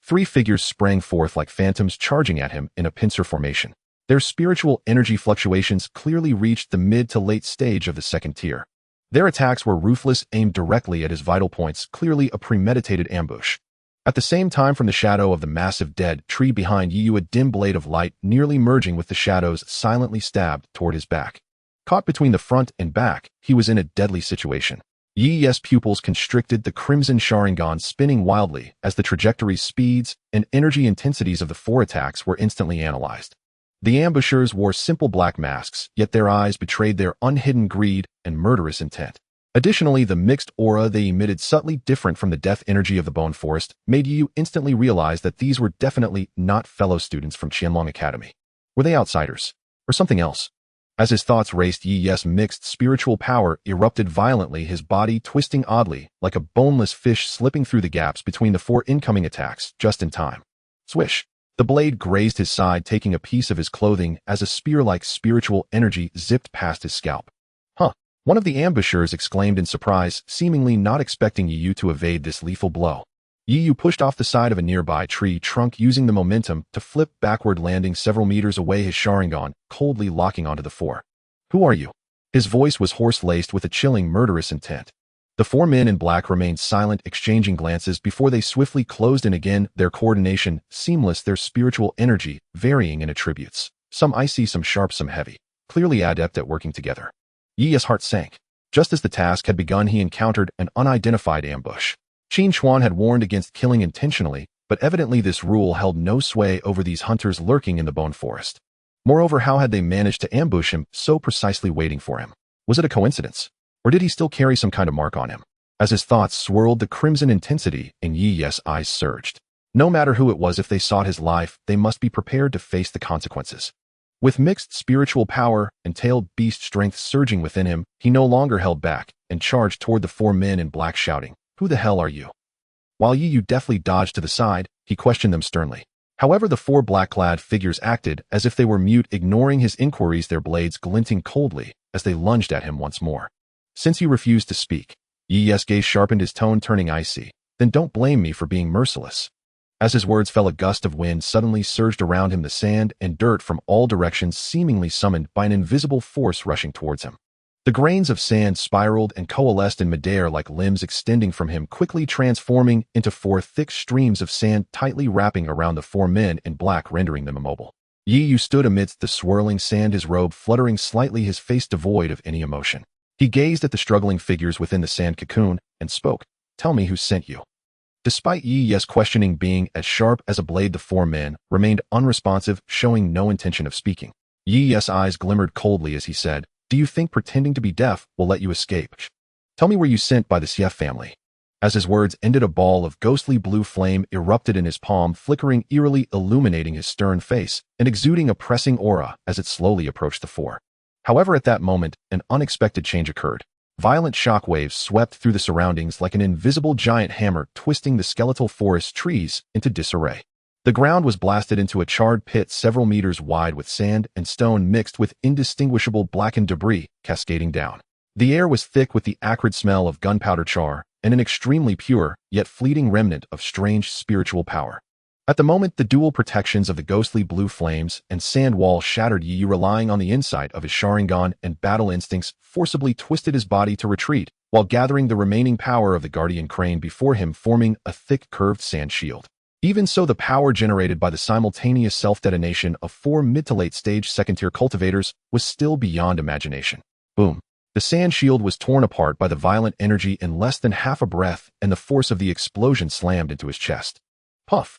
3 figures sprang forth like phantoms, charging at him in a pincer formation. Their spiritual energy fluctuations clearly reached the mid to late stage of the second tier. Their attacks were ruthless, aimed directly at his vital points, clearly a premeditated ambush. At the same time, from the shadow of the massive dead tree behind Yu, a dim blade of light, nearly merging with the shadows, silently stabbed toward his back. Caught between the front and back, he was in a deadly situation. Yi's pupils constricted, the crimson Sharingan spinning wildly as the trajectories, speeds, and energy intensities of the 4 attacks were instantly analyzed. The ambushers wore simple black masks, yet their eyes betrayed their unhidden greed and murderous intent. Additionally, the mixed aura they emitted, subtly different from the death energy of the bone forest, made Yu instantly realize that these were definitely not fellow students from Qianlong Academy. Were they outsiders? Or something else? As his thoughts raced, Yi's mixed spiritual power erupted violently, his body twisting oddly, like a boneless fish, slipping through the gaps between the 4 incoming attacks, just in time. Swish! The blade grazed his side, taking a piece of his clothing as a spear-like spiritual energy zipped past his scalp. Huh! One of the ambushers exclaimed in surprise, seemingly not expecting Yu to evade this lethal blow. Yu pushed off the side of a nearby tree trunk, using the momentum to flip backward, landing several meters away, his Sharingan coldly locking onto the 4. Who are you? His voice was hoarse-laced with a chilling, murderous intent. The 4 men in black remained silent, exchanging glances before they swiftly closed in again, their coordination seamless, their spiritual energy varying in attributes. Some icy, some sharp, some heavy. Clearly adept at working together. Yi's heart sank. Just as the task had begun, he encountered an unidentified ambush. Qin Chuan had warned against killing intentionally, but evidently this rule held no sway over these hunters lurking in the bone forest. Moreover, how had they managed to ambush him, so precisely waiting for him? Was it a coincidence? Or did he still carry some kind of mark on him? As his thoughts swirled, the crimson intensity in Yi's eyes surged. No matter who it was, if they sought his life, they must be prepared to face the consequences. With mixed spiritual power and tailed beast strength surging within him, he no longer held back and charged toward the 4 men in black, shouting, "Who the hell are you?" While Yu deftly dodged to the side, he questioned them sternly. However, the 4 black-clad figures acted as if they were mute, ignoring his inquiries, their blades glinting coldly as they lunged at him once more. Since you refused to speak, Yi's gaze sharpened, his tone turning icy. Then don't blame me for being merciless. As his words fell, a gust of wind suddenly surged around him, the sand and dirt from all directions seemingly summoned by an invisible force rushing towards him. The grains of sand spiraled and coalesced in midair like limbs extending from him, quickly transforming into 4 thick streams of sand, tightly wrapping around the 4 men in black, rendering them immobile. Yu stood amidst the swirling sand, his robe fluttering slightly, his face devoid of any emotion. He gazed at the struggling figures within the sand cocoon and spoke, "Tell me who sent you." Despite Yi's questioning being as sharp as a blade, the 4 men remained unresponsive, showing no intention of speaking. Yi's eyes glimmered coldly as he said, "Do you think pretending to be deaf will let you escape? Tell me, were you sent by the Xie family?" As his words ended, a ball of ghostly blue flame erupted in his palm, flickering eerily, illuminating his stern face and exuding a pressing aura as it slowly approached the 4. However, at that moment, an unexpected change occurred. Violent shock waves swept through the surroundings like an invisible giant hammer, twisting the skeletal forest trees into disarray. The ground was blasted into a charred pit several meters wide with sand and stone mixed with indistinguishable blackened debris cascading down. The air was thick with the acrid smell of gunpowder char and an extremely pure, yet fleeting remnant of strange spiritual power. At the moment, the dual protections of the ghostly blue flames and sand wall shattered. Yu, relying on the insight of his Sharingan and battle instincts, forcibly twisted his body to retreat, while gathering the remaining power of the guardian crane before him, forming a thick curved sand shield. Even so, the power generated by the simultaneous self-detonation of 4 mid to late stage second-tier cultivators was still beyond imagination. Boom. The sand shield was torn apart by the violent energy in less than half a breath, and the force of the explosion slammed into his chest. Puff.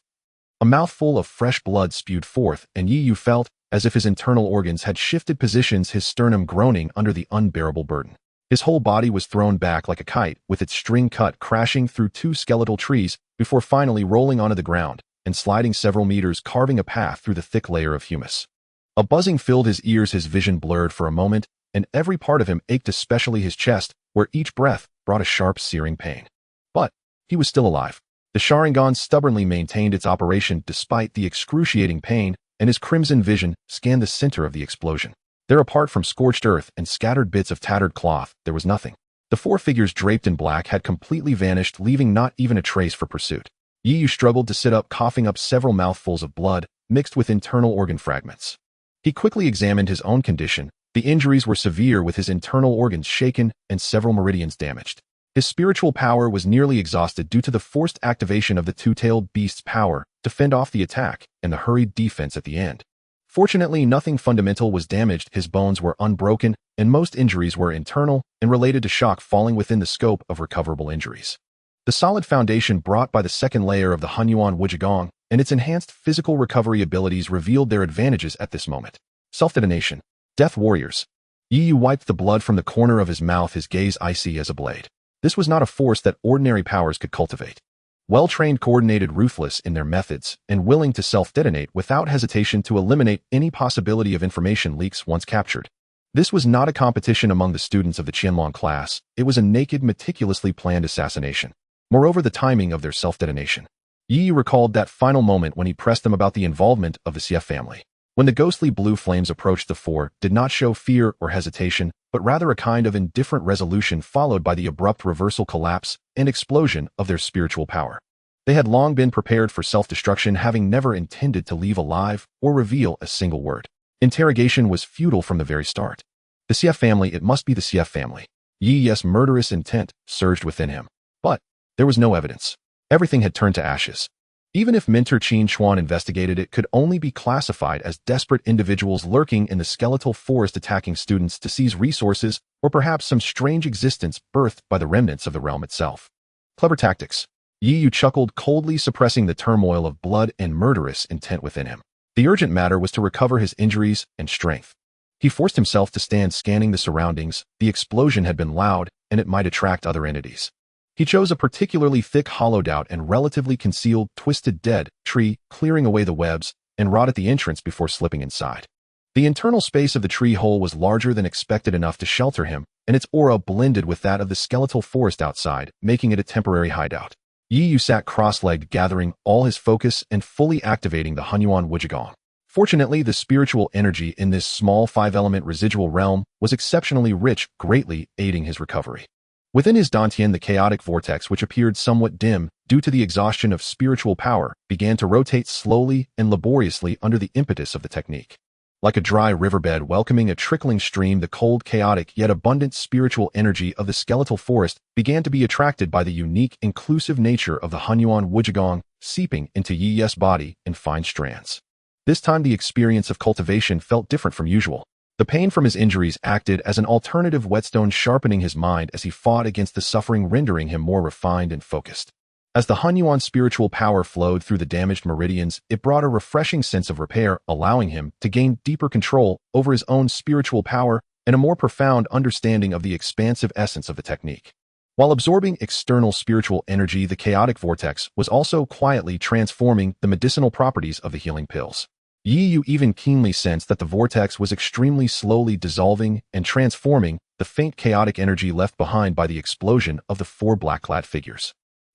A mouthful of fresh blood spewed forth, and Yu felt as if his internal organs had shifted positions, his sternum groaning under the unbearable burden. His whole body was thrown back like a kite, with its string cut crashing through 2 skeletal trees before finally rolling onto the ground and sliding several meters, carving a path through the thick layer of humus. A buzzing filled his ears, his vision blurred for a moment, and every part of him ached, especially his chest, where each breath brought a sharp, searing pain. But he was still alive. The Sharingan stubbornly maintained its operation despite the excruciating pain, and his crimson vision scanned the center of the explosion. There, apart from scorched earth and scattered bits of tattered cloth, there was nothing. The 4 figures draped in black had completely vanished, leaving not even a trace for pursuit. Yu struggled to sit up, coughing up several mouthfuls of blood, mixed with internal organ fragments. He quickly examined his own condition. The injuries were severe, with his internal organs shaken and several meridians damaged. His spiritual power was nearly exhausted due to the forced activation of the two-tailed beast's power to fend off the attack and the hurried defense at the end. Fortunately, nothing fundamental was damaged. His bones were unbroken, and most injuries were internal and related to shock, falling within the scope of recoverable injuries. The solid foundation brought by the second layer of the Hunyuan Wujigong and its enhanced physical recovery abilities revealed their advantages at this moment. Self-detonation. Death warriors. Yu wiped the blood from the corner of his mouth, his gaze icy as a blade. This was not a force that ordinary powers could cultivate. Well-trained, coordinated, ruthless in their methods, and willing to self-detonate without hesitation to eliminate any possibility of information leaks once captured. This was not a competition among the students of the Qianlong class. It was a naked, meticulously planned assassination. Moreover, the timing of their self-detonation. Yi recalled that final moment when he pressed them about the involvement of the Xie family. When the ghostly blue flames approached, the 4 did not show fear or hesitation, but rather a kind of indifferent resolution, followed by the abrupt reversal, collapse, and explosion of their spiritual power. They had long been prepared for self-destruction, having never intended to leave alive or reveal a single word. Interrogation was futile from the very start. The Xie family, it must be the Xie family. Yi's murderous intent surged within him. But there was no evidence. Everything had turned to ashes. Even if Mentor Qin Xuan investigated, it could only be classified as desperate individuals lurking in the skeletal forest, attacking students to seize resources, or perhaps some strange existence birthed by the remnants of the realm itself. Clever tactics. Yu chuckled, coldly suppressing the turmoil of blood and murderous intent within him. The urgent matter was to recover his injuries and strength. He forced himself to stand, scanning the surroundings. The explosion had been loud, and it might attract other entities. He chose a particularly thick, hollowed out, and relatively concealed, twisted dead tree, clearing away the webs and rot at the entrance before slipping inside. The internal space of the tree hole was larger than expected, enough to shelter him, and its aura blended with that of the skeletal forest outside, making it a temporary hideout. Yu sat cross-legged, gathering all his focus and fully activating the Hunyuan Wujigong. Fortunately, the spiritual energy in this small 5-element residual realm was exceptionally rich, greatly aiding his recovery. Within his dantian, the chaotic vortex, which appeared somewhat dim due to the exhaustion of spiritual power, began to rotate slowly and laboriously under the impetus of the technique. Like a dry riverbed welcoming a trickling stream, the cold, chaotic, yet abundant spiritual energy of the skeletal forest began to be attracted by the unique, inclusive nature of the Hunyuan Wujigong, seeping into Yi's body in fine strands. This time, the experience of cultivation felt different from usual. The pain from his injuries acted as an alternative whetstone, sharpening his mind as he fought against the suffering, rendering him more refined and focused. As the Hunyuan spiritual power flowed through the damaged meridians, it brought a refreshing sense of repair, allowing him to gain deeper control over his own spiritual power and a more profound understanding of the expansive essence of the technique. While absorbing external spiritual energy, the chaotic vortex was also quietly transforming the medicinal properties of the healing pills. Yi Yu even keenly sensed that the vortex was extremely slowly dissolving and transforming the faint chaotic energy left behind by the explosion of the four black-clad figures.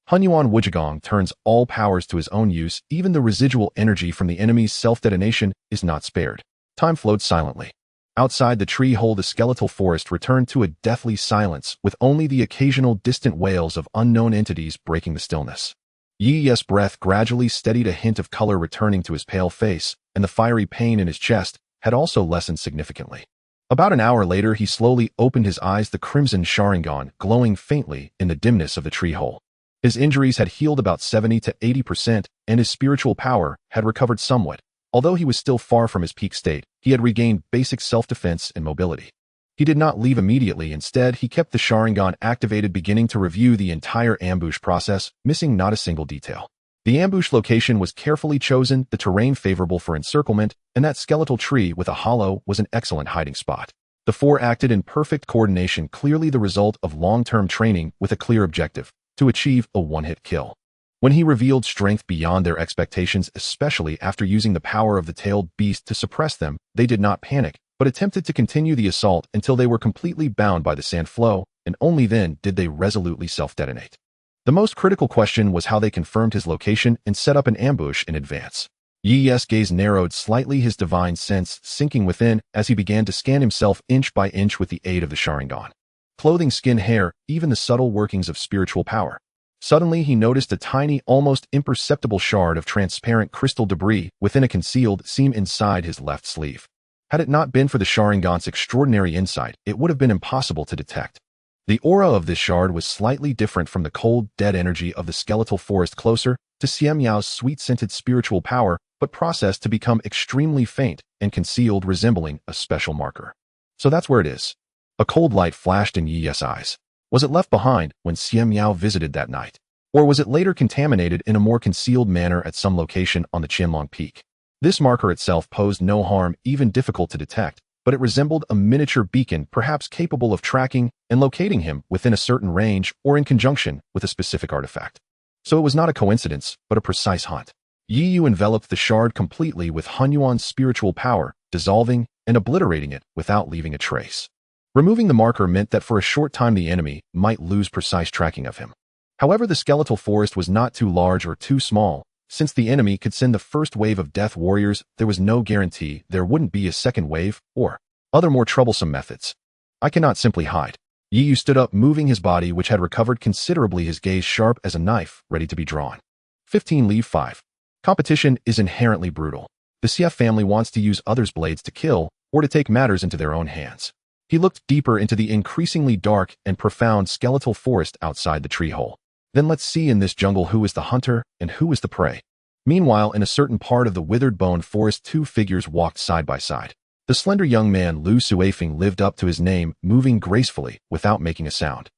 Hunyuan Wujigong turns all powers to his own use. Even the residual energy from the enemy's self-detonation is not spared. Time flowed silently. Outside the tree hole, the skeletal forest returned to a deathly silence, with only the occasional distant wails of unknown entities breaking the stillness. Yi Yu's breath gradually steadied, a hint of color returning to his pale face, and the fiery pain in his chest had also lessened significantly. About an hour later, he slowly opened his eyes, the crimson Sharingan glowing faintly in the dimness of the tree hole. His injuries had healed about 70 to 80%, and his spiritual power had recovered somewhat. Although he was still far from his peak state, he had regained basic self-defense and mobility. He did not leave immediately. Instead, he kept the Sharingan activated, beginning to review the entire ambush process, missing not a single detail. The ambush location was carefully chosen, the terrain favorable for encirclement, and that skeletal tree with a hollow was an excellent hiding spot. The four acted in perfect coordination, clearly the result of long-term training with a clear objective: to achieve a one-hit kill. When he revealed strength beyond their expectations, especially after using the power of the tailed beast to suppress them, they did not panic, but attempted to continue the assault until they were completely bound by the sand flow, and only then did they resolutely self-detonate. The most critical question was how they confirmed his location and set up an ambush in advance. Yi Yu's gaze narrowed slightly, his divine sense sinking within as he began to scan himself inch by inch with the aid of the Sharingan. Clothing, skin, hair, even the subtle workings of spiritual power. Suddenly, he noticed a tiny, almost imperceptible shard of transparent crystal debris within a concealed seam inside his left sleeve. Had it not been for the Sharingan's extraordinary insight, it would have been impossible to detect. The aura of this shard was slightly different from the cold, dead energy of the skeletal forest, closer to Xian Yao's sweet-scented spiritual power, but processed to become extremely faint and concealed, resembling a special marker. So that's where it is. A cold light flashed in Yi Yu's eyes. Was it left behind when Xian Yao visited that night? Or was it later contaminated in a more concealed manner at some location on the Qianlong Peak? This marker itself posed no harm, even difficult to detect, but it resembled a miniature beacon, perhaps capable of tracking and locating him within a certain range or in conjunction with a specific artifact. So it was not a coincidence, but a precise hunt. Yi Yu enveloped the shard completely with Hunyuan's spiritual power, dissolving and obliterating it without leaving a trace. Removing the marker meant that for a short time the enemy might lose precise tracking of him. However, the skeletal forest was not too large or too small. Since the enemy could send the first wave of death warriors, there was no guarantee there wouldn't be a second wave or other more troublesome methods. I cannot simply hide. Yi Yu stood up, moving his body, which had recovered considerably, his gaze sharp as a knife, ready to be drawn. 15 Leave 5. Competition is inherently brutal. The Xie family wants to use others' blades to kill or to take matters into their own hands. He looked deeper into the increasingly dark and profound skeletal forest outside the tree hole. Then let's see in this jungle who is the hunter and who is the prey. Meanwhile, in a certain part of the withered bone forest, two figures walked side by side. The slender young man Lu Suifeng lived up to his name, moving gracefully without making a sound.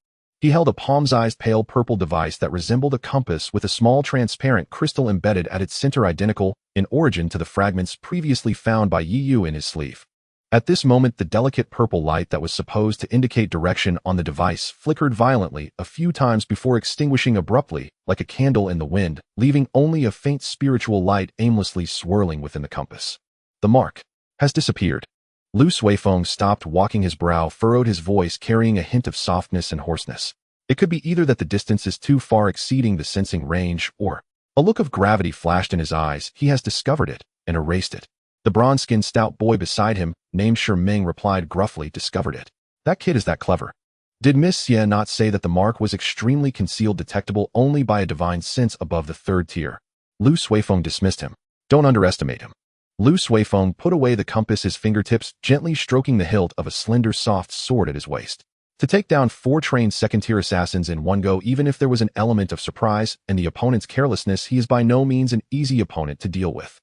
He held a palm-sized pale purple device that resembled a compass with a small transparent crystal embedded at its center, identical in origin to the fragments previously found by Yi Yu in his sleeve. At this moment, the delicate purple light that was supposed to indicate direction on the device flickered violently a few times before extinguishing abruptly, like a candle in the wind, leaving only a faint spiritual light aimlessly swirling within the compass. The mark has disappeared. Lu Suifeng stopped walking, his brow furrowed, his voice carrying a hint of softness and hoarseness. It could be either that the distance is too far exceeding the sensing range, or a look of gravity flashed in his eyes. He has discovered it and erased it. The bronze-skinned stout boy beside him, named Sharingan, replied gruffly, "Discovered it. That kid is that clever." Did Miss Xie not say that the mark was extremely concealed, detectable only by a divine sense above the third tier? Lu Suifeng dismissed him. Don't underestimate him. Lu Suifeng put away the compass, his fingertips gently stroking the hilt of a slender, soft sword at his waist. To take down 4 trained second-tier assassins in one go, even if there was an element of surprise and the opponent's carelessness, he is by no means an easy opponent to deal with.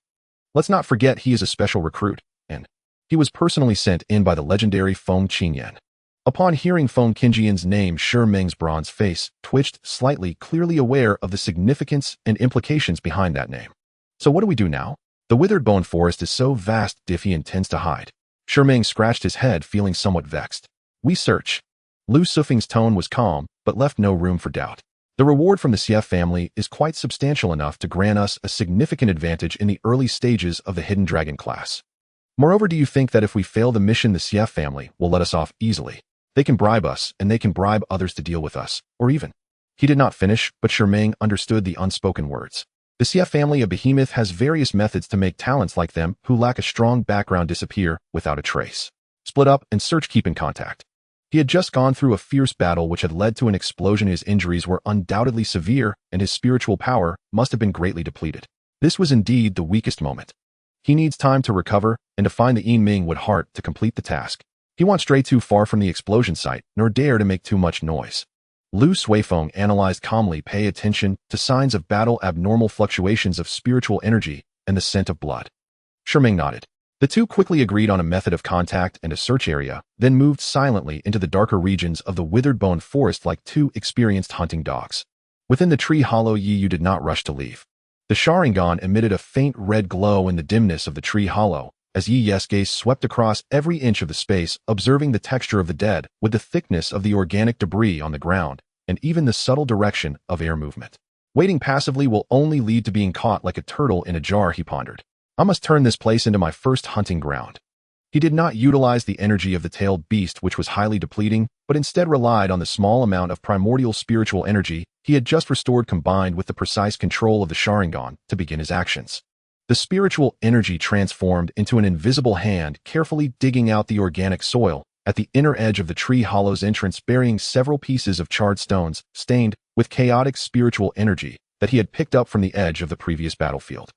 Let's not forget he is a special recruit, and he was personally sent in by the legendary Feng Qingyan. Upon hearing Feng Qingyan's name, Sharingan's bronze face twitched slightly, clearly aware of the significance and implications behind that name. So what do we do now? The withered bone forest is so vast, Diffie intends to hide. Sharingan scratched his head, feeling somewhat vexed. We search. Lu Suifeng's tone was calm, but left no room for doubt. The reward from the CF family is quite substantial enough to grant us a significant advantage in the early stages of the Hidden Dragon class. Moreover, do you think that if we fail the mission, the CF family will let us off easily? They can bribe us, and they can bribe others to deal with us, or even. He did not finish, but Sharingan understood the unspoken words. The CF family of Behemoth has various methods to make talents like them who lack a strong background disappear without a trace. Split up and search, keep in contact. He had just gone through a fierce battle which had led to an explosion. His injuries were undoubtedly severe, and his spiritual power must have been greatly depleted. This was indeed the weakest moment. He needs time to recover and to find the Ming wood heart to complete the task. He won't stray too far from the explosion site, nor dare to make too much noise. Lu Suifeng analyzed calmly. Pay attention to signs of battle, abnormal fluctuations of spiritual energy, and the scent of blood. Sharingan nodded. The two quickly agreed on a method of contact and a search area, then moved silently into the darker regions of the withered bone forest like two experienced hunting dogs. Within the tree hollow, Yi did not rush to leave. The Sharingan emitted a faint red glow in the dimness of the tree hollow, as Yi's gaze swept across every inch of the space, observing the texture of the dead, with the thickness of the organic debris on the ground, and even the subtle direction of air movement. Waiting passively will only lead to being caught like a turtle in a jar, he pondered. I must turn this place into my first hunting ground. He did not utilize the energy of the tailed beast, which was highly depleting, but instead relied on the small amount of primordial spiritual energy he had just restored, combined with the precise control of the Sharingan to begin his actions. The spiritual energy transformed into an invisible hand, carefully digging out the organic soil at the inner edge of the tree hollow's entrance, burying several pieces of charred stones, stained with chaotic spiritual energy that he had picked up from the edge of the previous battlefield.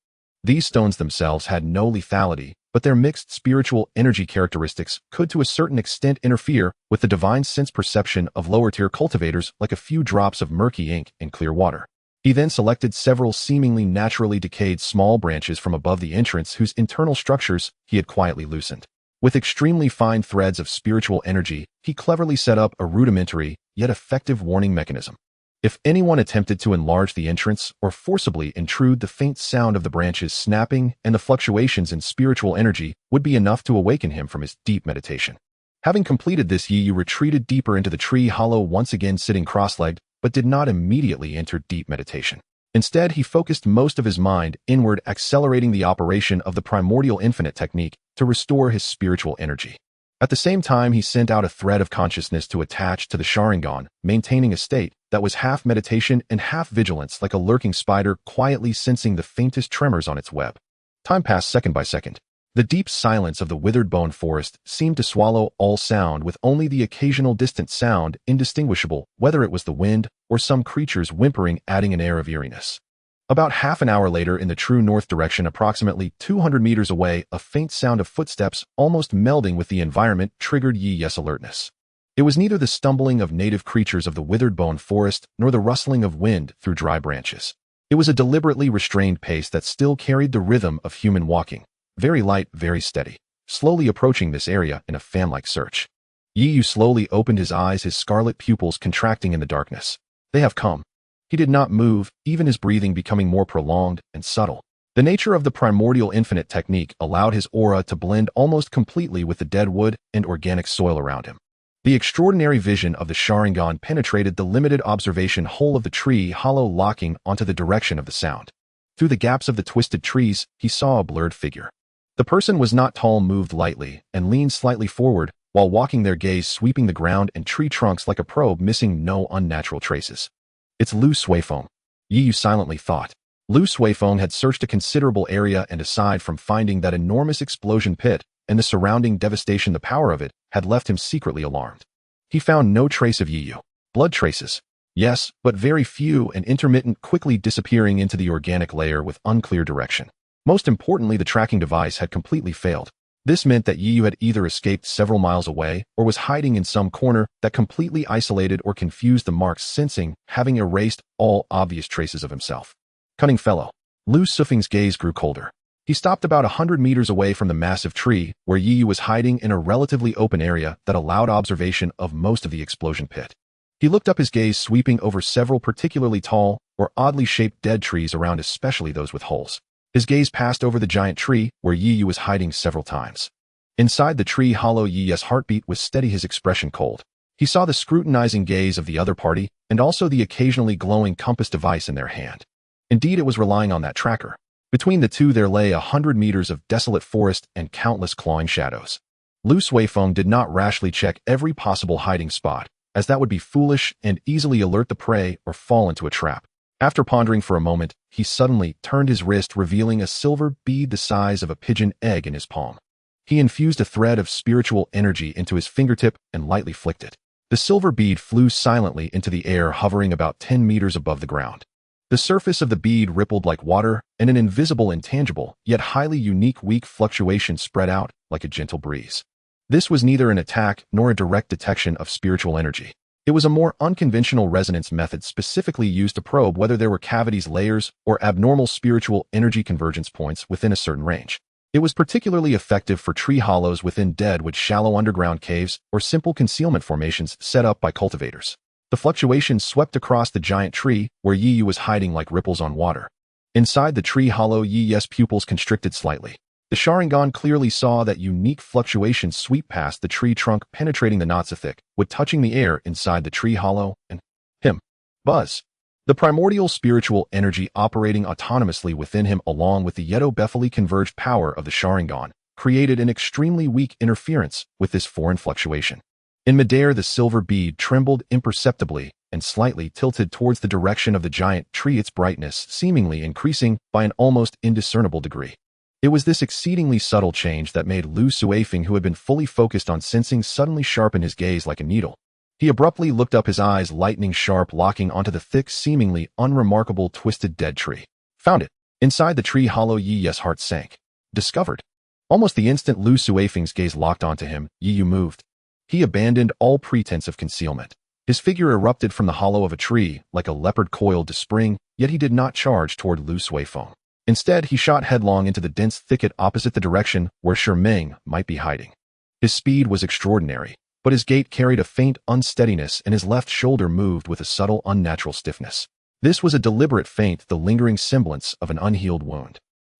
These stones themselves had no lethality, but their mixed spiritual energy characteristics could to a certain extent interfere with the divine sense perception of lower-tier cultivators, like a few drops of murky ink in clear water. He then selected several seemingly naturally decayed small branches from above the entrance, whose internal structures he had quietly loosened. With extremely fine threads of spiritual energy, he cleverly set up a rudimentary, yet effective warning mechanism. If anyone attempted to enlarge the entrance or forcibly intrude, the faint sound of the branches snapping and the fluctuations in spiritual energy would be enough to awaken him from his deep meditation. Having completed this, Yi retreated deeper into the tree hollow, once again sitting cross-legged, but did not immediately enter deep meditation. Instead, he focused most of his mind inward, accelerating the operation of the primordial infinite technique to restore his spiritual energy. At the same time, he sent out a thread of consciousness to attach to the Sharingan, maintaining a state that was half meditation and half vigilance, like a lurking spider quietly sensing the faintest tremors on its web. Time passed second by second. The deep silence of the withered bone forest seemed to swallow all sound, with only the occasional distant sound, indistinguishable whether it was the wind or some creature's whimpering, adding an air of eeriness. About half an hour later, in the true north direction, approximately 200 meters away, a faint sound of footsteps, almost melding with the environment, triggered Yi's alertness. It was neither the stumbling of native creatures of the withered bone forest nor the rustling of wind through dry branches. It was a deliberately restrained pace that still carried the rhythm of human walking, very light, very steady, slowly approaching this area in a fan-like search. Yi slowly opened his eyes, his scarlet pupils contracting in the darkness. They have come. He did not move, even his breathing becoming more prolonged and subtle. The nature of the primordial infinite technique allowed his aura to blend almost completely with the dead wood and organic soil around him. The extraordinary vision of the Sharingan penetrated the limited observation hole of the tree hollow, locking onto the direction of the sound. Through the gaps of the twisted trees, he saw a blurred figure. The person was not tall, moved lightly, and leaned slightly forward, while walking, their gaze sweeping the ground and tree trunks like a probe, missing no unnatural traces. It's Lu Suifeng, Yi silently thought. Lu Suifeng had searched a considerable area, and aside from finding that enormous explosion pit and the surrounding devastation, the power of it had left him secretly alarmed. He found no trace of Yi. Blood traces, yes, but very few and intermittent, quickly disappearing into the organic layer with unclear direction. Most importantly, the tracking device had completely failed. This meant that Yi had either escaped several miles away or was hiding in some corner that completely isolated or confused the marks, sensing having erased all obvious traces of himself. Cunning fellow. Lu Suifeng's gaze grew colder. He stopped about 100 meters away from the massive tree, where Yi was hiding in a relatively open area that allowed observation of most of the explosion pit. He looked up, his gaze sweeping over several particularly tall or oddly shaped dead trees around, especially those with holes. His gaze passed over the giant tree where Yi was hiding several times. Inside the tree hollow, Yi's heartbeat was steady, his expression cold. He saw the scrutinizing gaze of the other party and also the occasionally glowing compass device in their hand. Indeed, it was relying on that tracker. Between the two there lay 100 meters of desolate forest and countless clawing shadows. Lu Suifeng did not rashly check every possible hiding spot, as that would be foolish and easily alert the prey or fall into a trap. After pondering for a moment, he suddenly turned his wrist, revealing a silver bead the size of a pigeon egg in his palm. He infused a thread of spiritual energy into his fingertip and lightly flicked it. The silver bead flew silently into the air, hovering about 10 meters above the ground. The surface of the bead rippled like water, and an invisible, intangible, yet highly unique weak fluctuation spread out like a gentle breeze. This was neither an attack nor a direct detection of spiritual energy. It was a more unconventional resonance method specifically used to probe whether there were cavities, layers, or abnormal spiritual energy convergence points within a certain range. It was particularly effective for tree hollows within deadwood, shallow underground caves, or simple concealment formations set up by cultivators. The fluctuation swept across the giant tree where Yi Yu was hiding like ripples on water. Inside the tree hollow, Yi Yu's pupils constricted slightly. The Sharingan clearly saw that unique fluctuation sweep past the tree trunk, penetrating the knots of thick wood, touching the air inside the tree hollow, and him. Buzz. The primordial spiritual energy operating autonomously within him, along with the yet-obefully converged power of the Sharingan, created an extremely weak interference with this foreign fluctuation. In midair, the silver bead trembled imperceptibly and slightly tilted towards the direction of the giant tree, its brightness seemingly increasing by an almost indiscernible degree. It was this exceedingly subtle change that made Lu Suifeng, who had been fully focused on sensing, suddenly sharpen his gaze like a needle. He abruptly looked up, his eyes lightning sharp, locking onto the thick, seemingly unremarkable, twisted dead tree. Found it. Inside the tree hollow, Yi Yu's heart sank. Discovered. Almost the instant Lu Suifeng's gaze locked onto him, Yi Yu moved. He abandoned all pretense of concealment. His figure erupted from the hollow of a tree like a leopard coiled to spring, yet he did not charge toward Lu Suifeng. Instead, he shot headlong into the dense thicket opposite the direction where Sharingan might be hiding. His speed was extraordinary, but his gait carried a faint unsteadiness, and his left shoulder moved with a subtle, unnatural stiffness. This was a deliberate feint, the lingering semblance of an unhealed wound.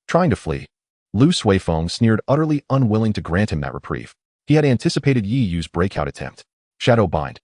Trying to flee, Lu Suifeng sneered, utterly unwilling to grant him that reprieve. He had anticipated Yi Yu's breakout attempt. Shadow bind.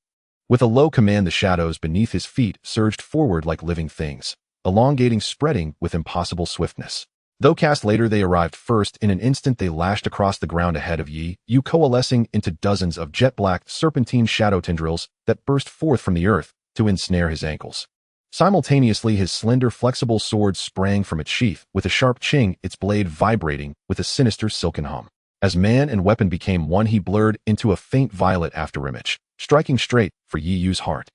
With a low command, the shadows beneath his feet surged forward like living things, elongating, spreading with impossible swiftness. Though cast later, they arrived first. In an instant, they lashed across the ground ahead of Yi Yu, coalescing into dozens of jet-black, serpentine shadow tendrils that burst forth from the earth to ensnare his ankles. Simultaneously, his slender, flexible sword sprang from its sheath with a sharp ching, its blade vibrating with a sinister silken hum. As man and weapon became one, he blurred into a faint violet afterimage, striking straight for Yi Yu's heart.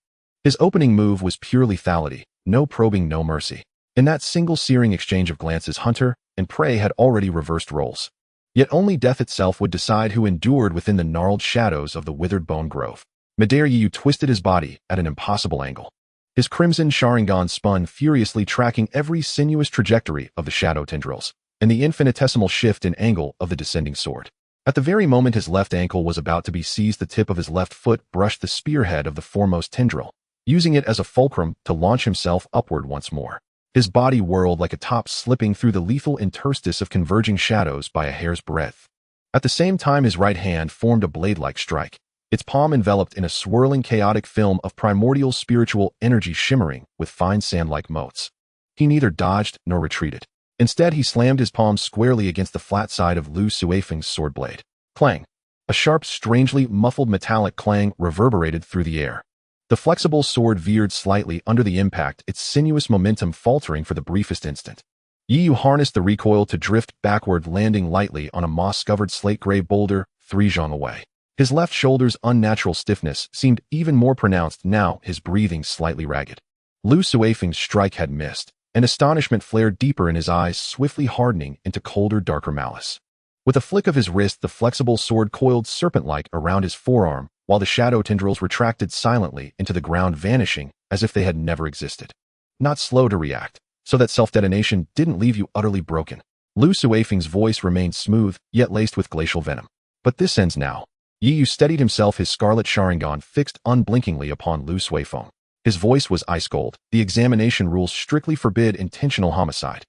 His opening move was pure lethality, no probing, no mercy. In that single searing exchange of glances, hunter and prey had already reversed roles. Yet only death itself would decide who endured within the gnarled shadows of the withered bone grove. Midair, Yi Yu twisted his body at an impossible angle. His crimson Sharingan spun furiously, tracking every sinuous trajectory of the shadow tendrils and the infinitesimal shift in angle of the descending sword. At the very moment his left ankle was about to be seized, the tip of his left foot brushed the spearhead of the foremost tendril, using it as a fulcrum to launch himself upward once more. His body whirled like a top, slipping through the lethal interstice of converging shadows by a hair's breadth. At the same time, his right hand formed a blade-like strike, its palm enveloped in a swirling, chaotic film of primordial spiritual energy shimmering with fine sand-like motes. He neither dodged nor retreated. Instead, he slammed his palm squarely against the flat side of Lu Suifeng's sword blade. Clang! A sharp, strangely muffled metallic clang reverberated through the air. The flexible sword veered slightly under the impact, its sinuous momentum faltering for the briefest instant. Yi Yu harnessed the recoil to drift backward, landing lightly on a moss-covered slate-gray boulder 3 zhang away. His left shoulder's unnatural stiffness seemed even more pronounced now, his breathing slightly ragged. Lu Suifeng's strike had missed, and astonishment flared deeper in his eyes, swiftly hardening into colder, darker malice. With a flick of his wrist, the flexible sword coiled serpent-like around his forearm, while the shadow tendrils retracted silently into the ground, vanishing as if they had never existed. Not slow to react, so that self-detonation didn't leave you utterly broken. Lu Suifeng's voice remained smooth, yet laced with glacial venom. But this ends now. Yi Yu steadied himself, his scarlet Sharingan fixed unblinkingly upon Lu Suifeng. His voice was ice cold. The examination rules strictly forbid intentional homicide.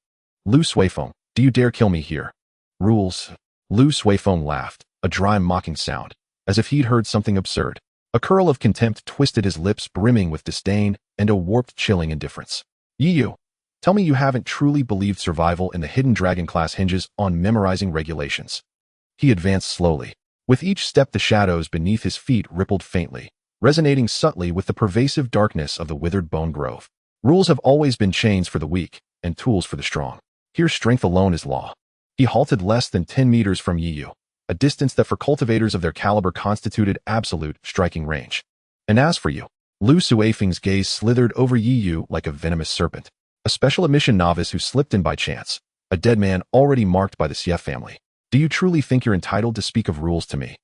Lu Suifeng, do you dare kill me here? Rules. Lu Suifeng laughed, a dry, mocking sound, as if he'd heard something absurd. A curl of contempt twisted his lips, brimming with disdain and a warped, chilling indifference. Yu, tell me you haven't truly believed survival in the hidden dragon class hinges on memorizing regulations. He advanced slowly. With each step, the shadows beneath his feet rippled faintly, resonating subtly with the pervasive darkness of the withered bone grove. Rules have always been chains for the weak and tools for the strong. Here, strength alone is law. He halted less than 10 meters from Yu, a distance that for cultivators of their caliber constituted absolute striking range. And as for you, Lu Suifeng's gaze slithered over Yu like a venomous serpent, a special admission novice who slipped in by chance, a dead man already marked by the Sief family. Do you truly think you're entitled to speak of rules to me?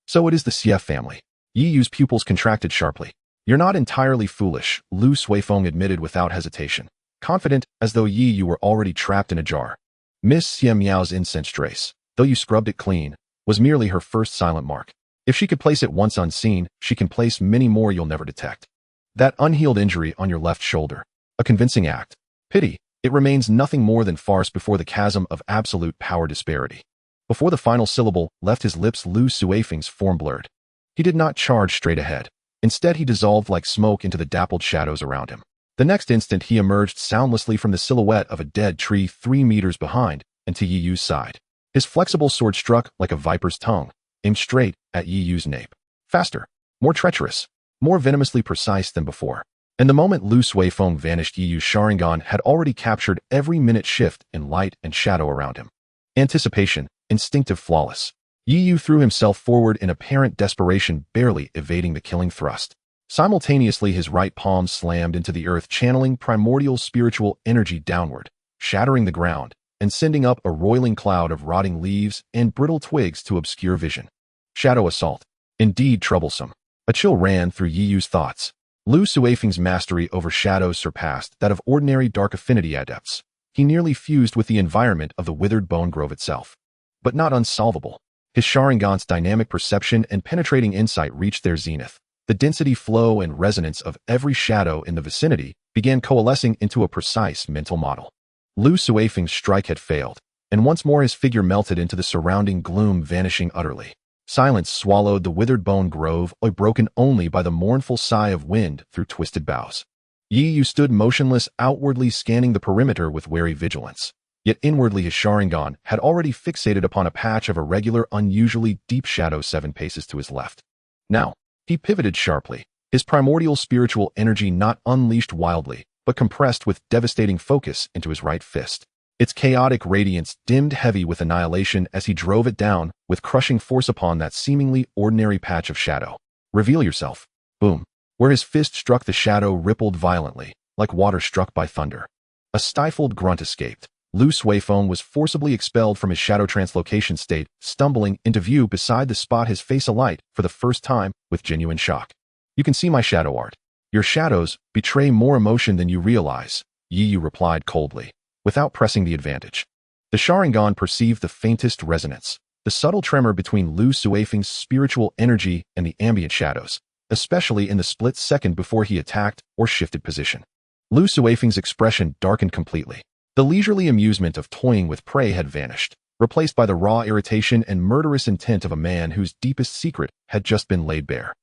So it is the Sief family. Yu's pupils contracted sharply. You're not entirely foolish, Lu Suifeng admitted without hesitation, confident as though Yu were already trapped in a jar. Miss Xie Miao's incense trace, though you scrubbed it clean, was merely her first silent mark. If she could place it once unseen, she can place many more you'll never detect. That unhealed injury on your left shoulder, a convincing act. Pity, it remains nothing more than farce before the chasm of absolute power disparity. Before the final syllable left his lips, Lu Suifeng's form blurred. He did not charge straight ahead. Instead, he dissolved like smoke into the dappled shadows around him. The next instant, he emerged soundlessly from the silhouette of a dead tree 3 meters behind and to Yu's side. His flexible sword struck like a viper's tongue, aimed straight at Yu's nape. Faster, more treacherous, more venomously precise than before. And the moment Lu Suifeng vanished, Yu's Sharingan had already captured every minute shift in light and shadow around him. Anticipation, instinctive, flawless. Yu threw himself forward in apparent desperation, barely evading the killing thrust. Simultaneously, his right palm slammed into the earth, channeling primordial spiritual energy downward, shattering the ground, and sending up a roiling cloud of rotting leaves and brittle twigs to obscure vision. Shadow assault. Indeed troublesome. A chill ran through Yu's thoughts. Lu Suifeng's mastery over shadows surpassed that of ordinary dark affinity adepts. He nearly fused with the environment of the withered bone grove itself. But not unsolvable. His Sharingan's dynamic perception and penetrating insight reached their zenith. The density, flow, and resonance of every shadow in the vicinity began coalescing into a precise mental model. Lu Suifeng's strike had failed, and once more his figure melted into the surrounding gloom, vanishing utterly. Silence swallowed the withered bone grove, broken only by the mournful sigh of wind through twisted boughs. Yu stood motionless, outwardly scanning the perimeter with wary vigilance. Yet inwardly his Sharingan had already fixated upon a patch of irregular, unusually deep shadow 7 paces to his left. Now, he pivoted sharply, his primordial spiritual energy not unleashed wildly, but compressed with devastating focus into his right fist. Its chaotic radiance dimmed heavy with annihilation as he drove it down with crushing force upon that seemingly ordinary patch of shadow. Reveal yourself. Boom. Where his fist struck, the shadow rippled violently, like water struck by thunder. A stifled grunt escaped. Lu Suifeng was forcibly expelled from his shadow translocation state, stumbling into view beside the spot, his face alight for the first time with genuine shock. You can see my shadow art. Your shadows betray more emotion than you realize, Yu replied coldly, without pressing the advantage. The Sharingan perceived the faintest resonance, the subtle tremor between Lu Suifeng's spiritual energy and the ambient shadows, especially in the split second before he attacked or shifted position. Lu Suifeng's expression darkened completely. The leisurely amusement of toying with prey had vanished, replaced by the raw irritation and murderous intent of a man whose deepest secret had just been laid bare.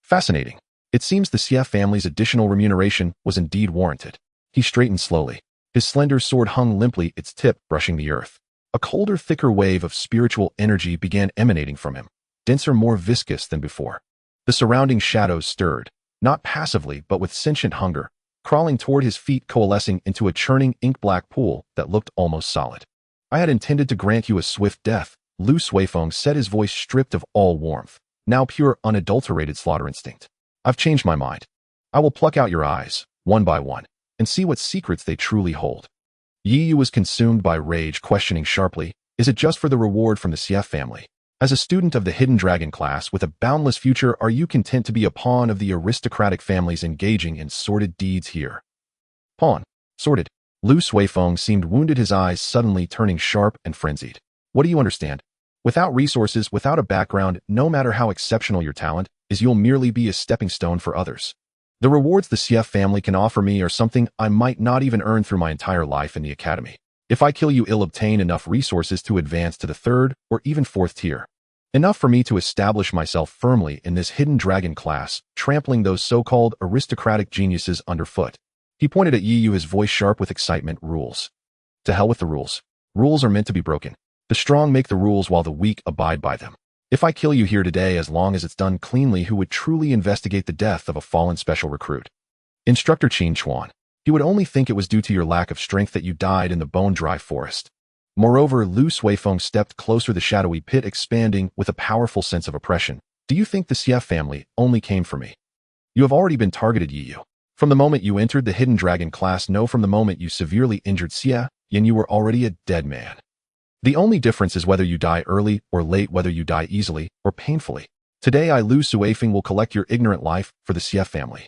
Fascinating. It seems the Sief family's additional remuneration was indeed warranted. He straightened slowly. His slender sword hung limply, its tip brushing the earth. A colder, thicker wave of spiritual energy began emanating from him, denser, more viscous than before. The surrounding shadows stirred, not passively but with sentient hunger, crawling toward his feet, coalescing into a churning ink-black pool that looked almost solid. I had intended to grant you a swift death, Lu Suifeng said, his voice stripped of all warmth, now pure, unadulterated slaughter instinct. I've changed my mind. I will pluck out your eyes, one by one, and see what secrets they truly hold. Yu was consumed by rage, questioning sharply, is it just for the reward from the Sief family? As a student of the Hidden Dragon class with a boundless future, are you content to be a pawn of the aristocratic families engaging in sordid deeds here? Pawn. Sordid. Lu Suifeng seemed wounded, his eyes suddenly turning sharp and frenzied. What do you understand? Without resources, without a background, no matter how exceptional your talent is, you'll merely be a stepping stone for others. The rewards the Sief family can offer me are something I might not even earn through my entire life in the academy. If I kill you, I'll obtain enough resources to advance to the 3rd or even 4th tier. Enough for me to establish myself firmly in this hidden dragon class, trampling those so-called aristocratic geniuses underfoot. He pointed at Yu, his voice sharp with excitement. Rules. To hell with the rules. Rules are meant to be broken. The strong make the rules while the weak abide by them. If I kill you here today, as long as it's done cleanly, who would truly investigate the death of a fallen special recruit? Instructor Qin Chuan. He would only think it was due to your lack of strength that you died in the bone-dry forest. Moreover, Lu Suifeng stepped closer, the shadowy pit expanding with a powerful sense of oppression. Do you think the Xie family only came for me? You have already been targeted, Yu. From the moment you entered the hidden dragon class, no, from the moment you severely injured Xie, Yin, you were already a dead man. The only difference is whether you die early or late, whether you die easily or painfully. Today I, Lu Suifeng, will collect your ignorant life for the Xie family.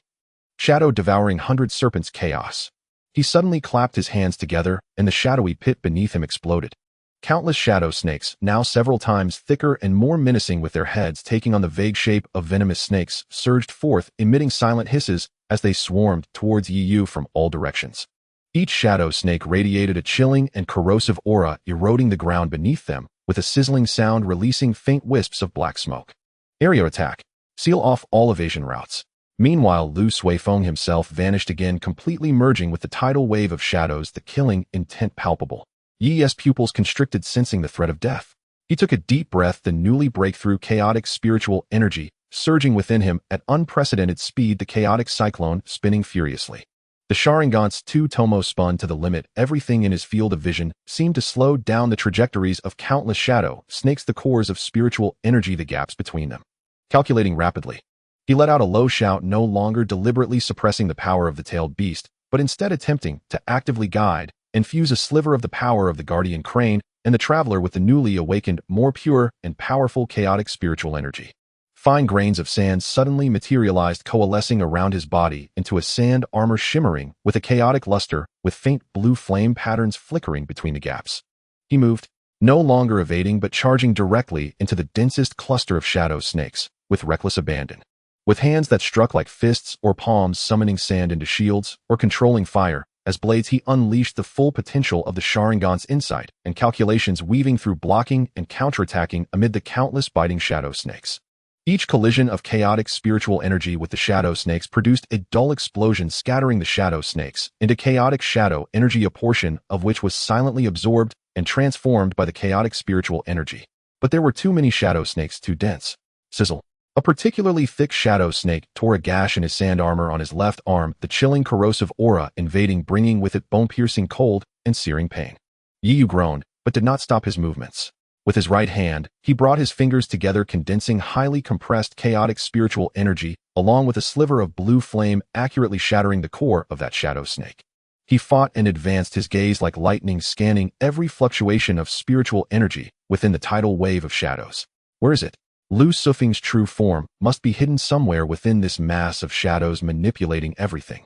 Shadow devouring 100 serpents chaos. He suddenly clapped his hands together, and the shadowy pit beneath him exploded. Countless shadow snakes, now several times thicker and more menacing with their heads taking on the vague shape of venomous snakes, surged forth, emitting silent hisses as they swarmed towards Yu from all directions. Each shadow snake radiated a chilling and corrosive aura, eroding the ground beneath them, with a sizzling sound releasing faint wisps of black smoke. Area attack. Seal off all evasion routes. Meanwhile, Lu Suifeng himself vanished again, completely merging with the tidal wave of shadows, the killing intent palpable. Yi's pupils constricted, sensing the threat of death. He took a deep breath, the newly breakthrough chaotic spiritual energy surging within him at unprecedented speed, the chaotic cyclone spinning furiously. The Sharingan's two tomos spun to the limit. Everything in his field of vision seemed to slow down, the trajectories of countless shadow snakes, the cores of spiritual energy, the gaps between them. Calculating rapidly. He let out a low shout, no longer deliberately suppressing the power of the tailed beast, but instead attempting to actively guide and fuse a sliver of the power of the guardian crane and the traveler with the newly awakened, more pure and powerful chaotic spiritual energy. Fine grains of sand suddenly materialized, coalescing around his body into a sand armor shimmering with a chaotic luster, with faint blue flame patterns flickering between the gaps. He moved, no longer evading but charging directly into the densest cluster of shadow snakes, with reckless abandon. With hands that struck like fists or palms, summoning sand into shields or controlling fire as blades, he unleashed the full potential of the Sharingan's insight and calculations, weaving through, blocking and counterattacking amid the countless biting shadow snakes. Each collision of chaotic spiritual energy with the shadow snakes produced a dull explosion, scattering the shadow snakes into chaotic shadow energy, a portion of which was silently absorbed and transformed by the chaotic spiritual energy. But there were too many shadow snakes, too dense. Sizzle. A particularly thick shadow snake tore a gash in his sand armor on his left arm, the chilling corrosive aura invading, bringing with it bone-piercing cold and searing pain. Yu groaned, but did not stop his movements. With his right hand, he brought his fingers together, condensing highly compressed chaotic spiritual energy, along with a sliver of blue flame, accurately shattering the core of that shadow snake. He fought and advanced, his gaze like lightning scanning every fluctuation of spiritual energy within the tidal wave of shadows. Where is it? Lu Suifeng's true form must be hidden somewhere within this mass of shadows manipulating everything.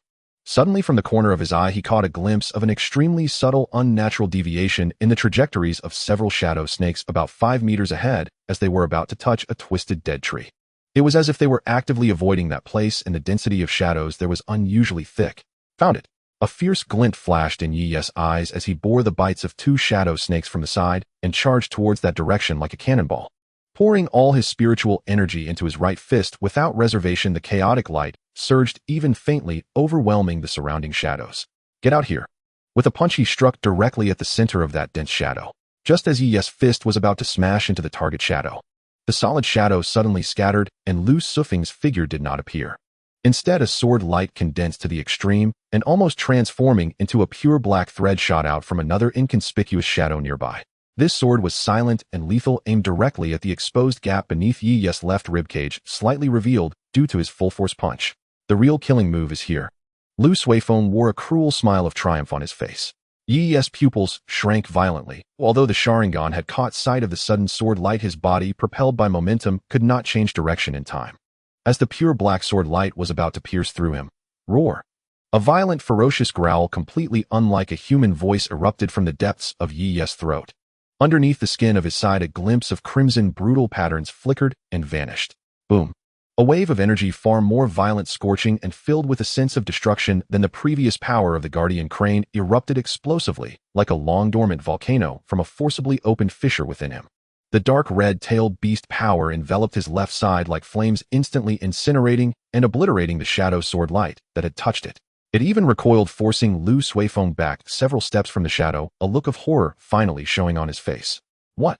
Suddenly, from the corner of his eye, he caught a glimpse of an extremely subtle, unnatural deviation in the trajectories of several shadow snakes about 5 meters ahead as they were about to touch a twisted dead tree. It was as if they were actively avoiding that place, and the density of shadows there was unusually thick. Found it. A fierce glint flashed in Yi's eyes as he bore the bites of 2 shadow snakes from the side and charged towards that direction like a cannonball. Pouring all his spiritual energy into his right fist without reservation, the chaotic light surged even faintly, overwhelming the surrounding shadows. Get out here. With a punch, he struck directly at the center of that dense shadow. Just as Yi's fist was about to smash into the target shadow, the solid shadow suddenly scattered, and Lu Suifeng's figure did not appear. Instead, a sword light condensed to the extreme, and almost transforming into a pure black thread shot out from another inconspicuous shadow nearby. This sword was silent and lethal, aimed directly at the exposed gap beneath Yi's left ribcage, slightly revealed due to his full-force punch. The real killing move is here. Lu Suifeng wore a cruel smile of triumph on his face. Yi's pupils shrank violently. Although the Sharingan had caught sight of the sudden sword light, his body, propelled by momentum, could not change direction in time. As the pure black sword light was about to pierce through him, roar! A violent, ferocious growl, completely unlike a human voice, erupted from the depths of Yi's throat. Underneath the skin of his side, a glimpse of crimson brutal patterns flickered and vanished. Boom! A wave of energy far more violent, scorching, and filled with a sense of destruction than the previous power of the guardian crane erupted explosively, like a long-dormant volcano from a forcibly opened fissure within him. The dark red-tailed beast power enveloped his left side like flames, instantly incinerating and obliterating the shadow sword light that had touched it. It even recoiled, forcing Lu Suifeng back several steps from the shadow, a look of horror finally showing on his face. What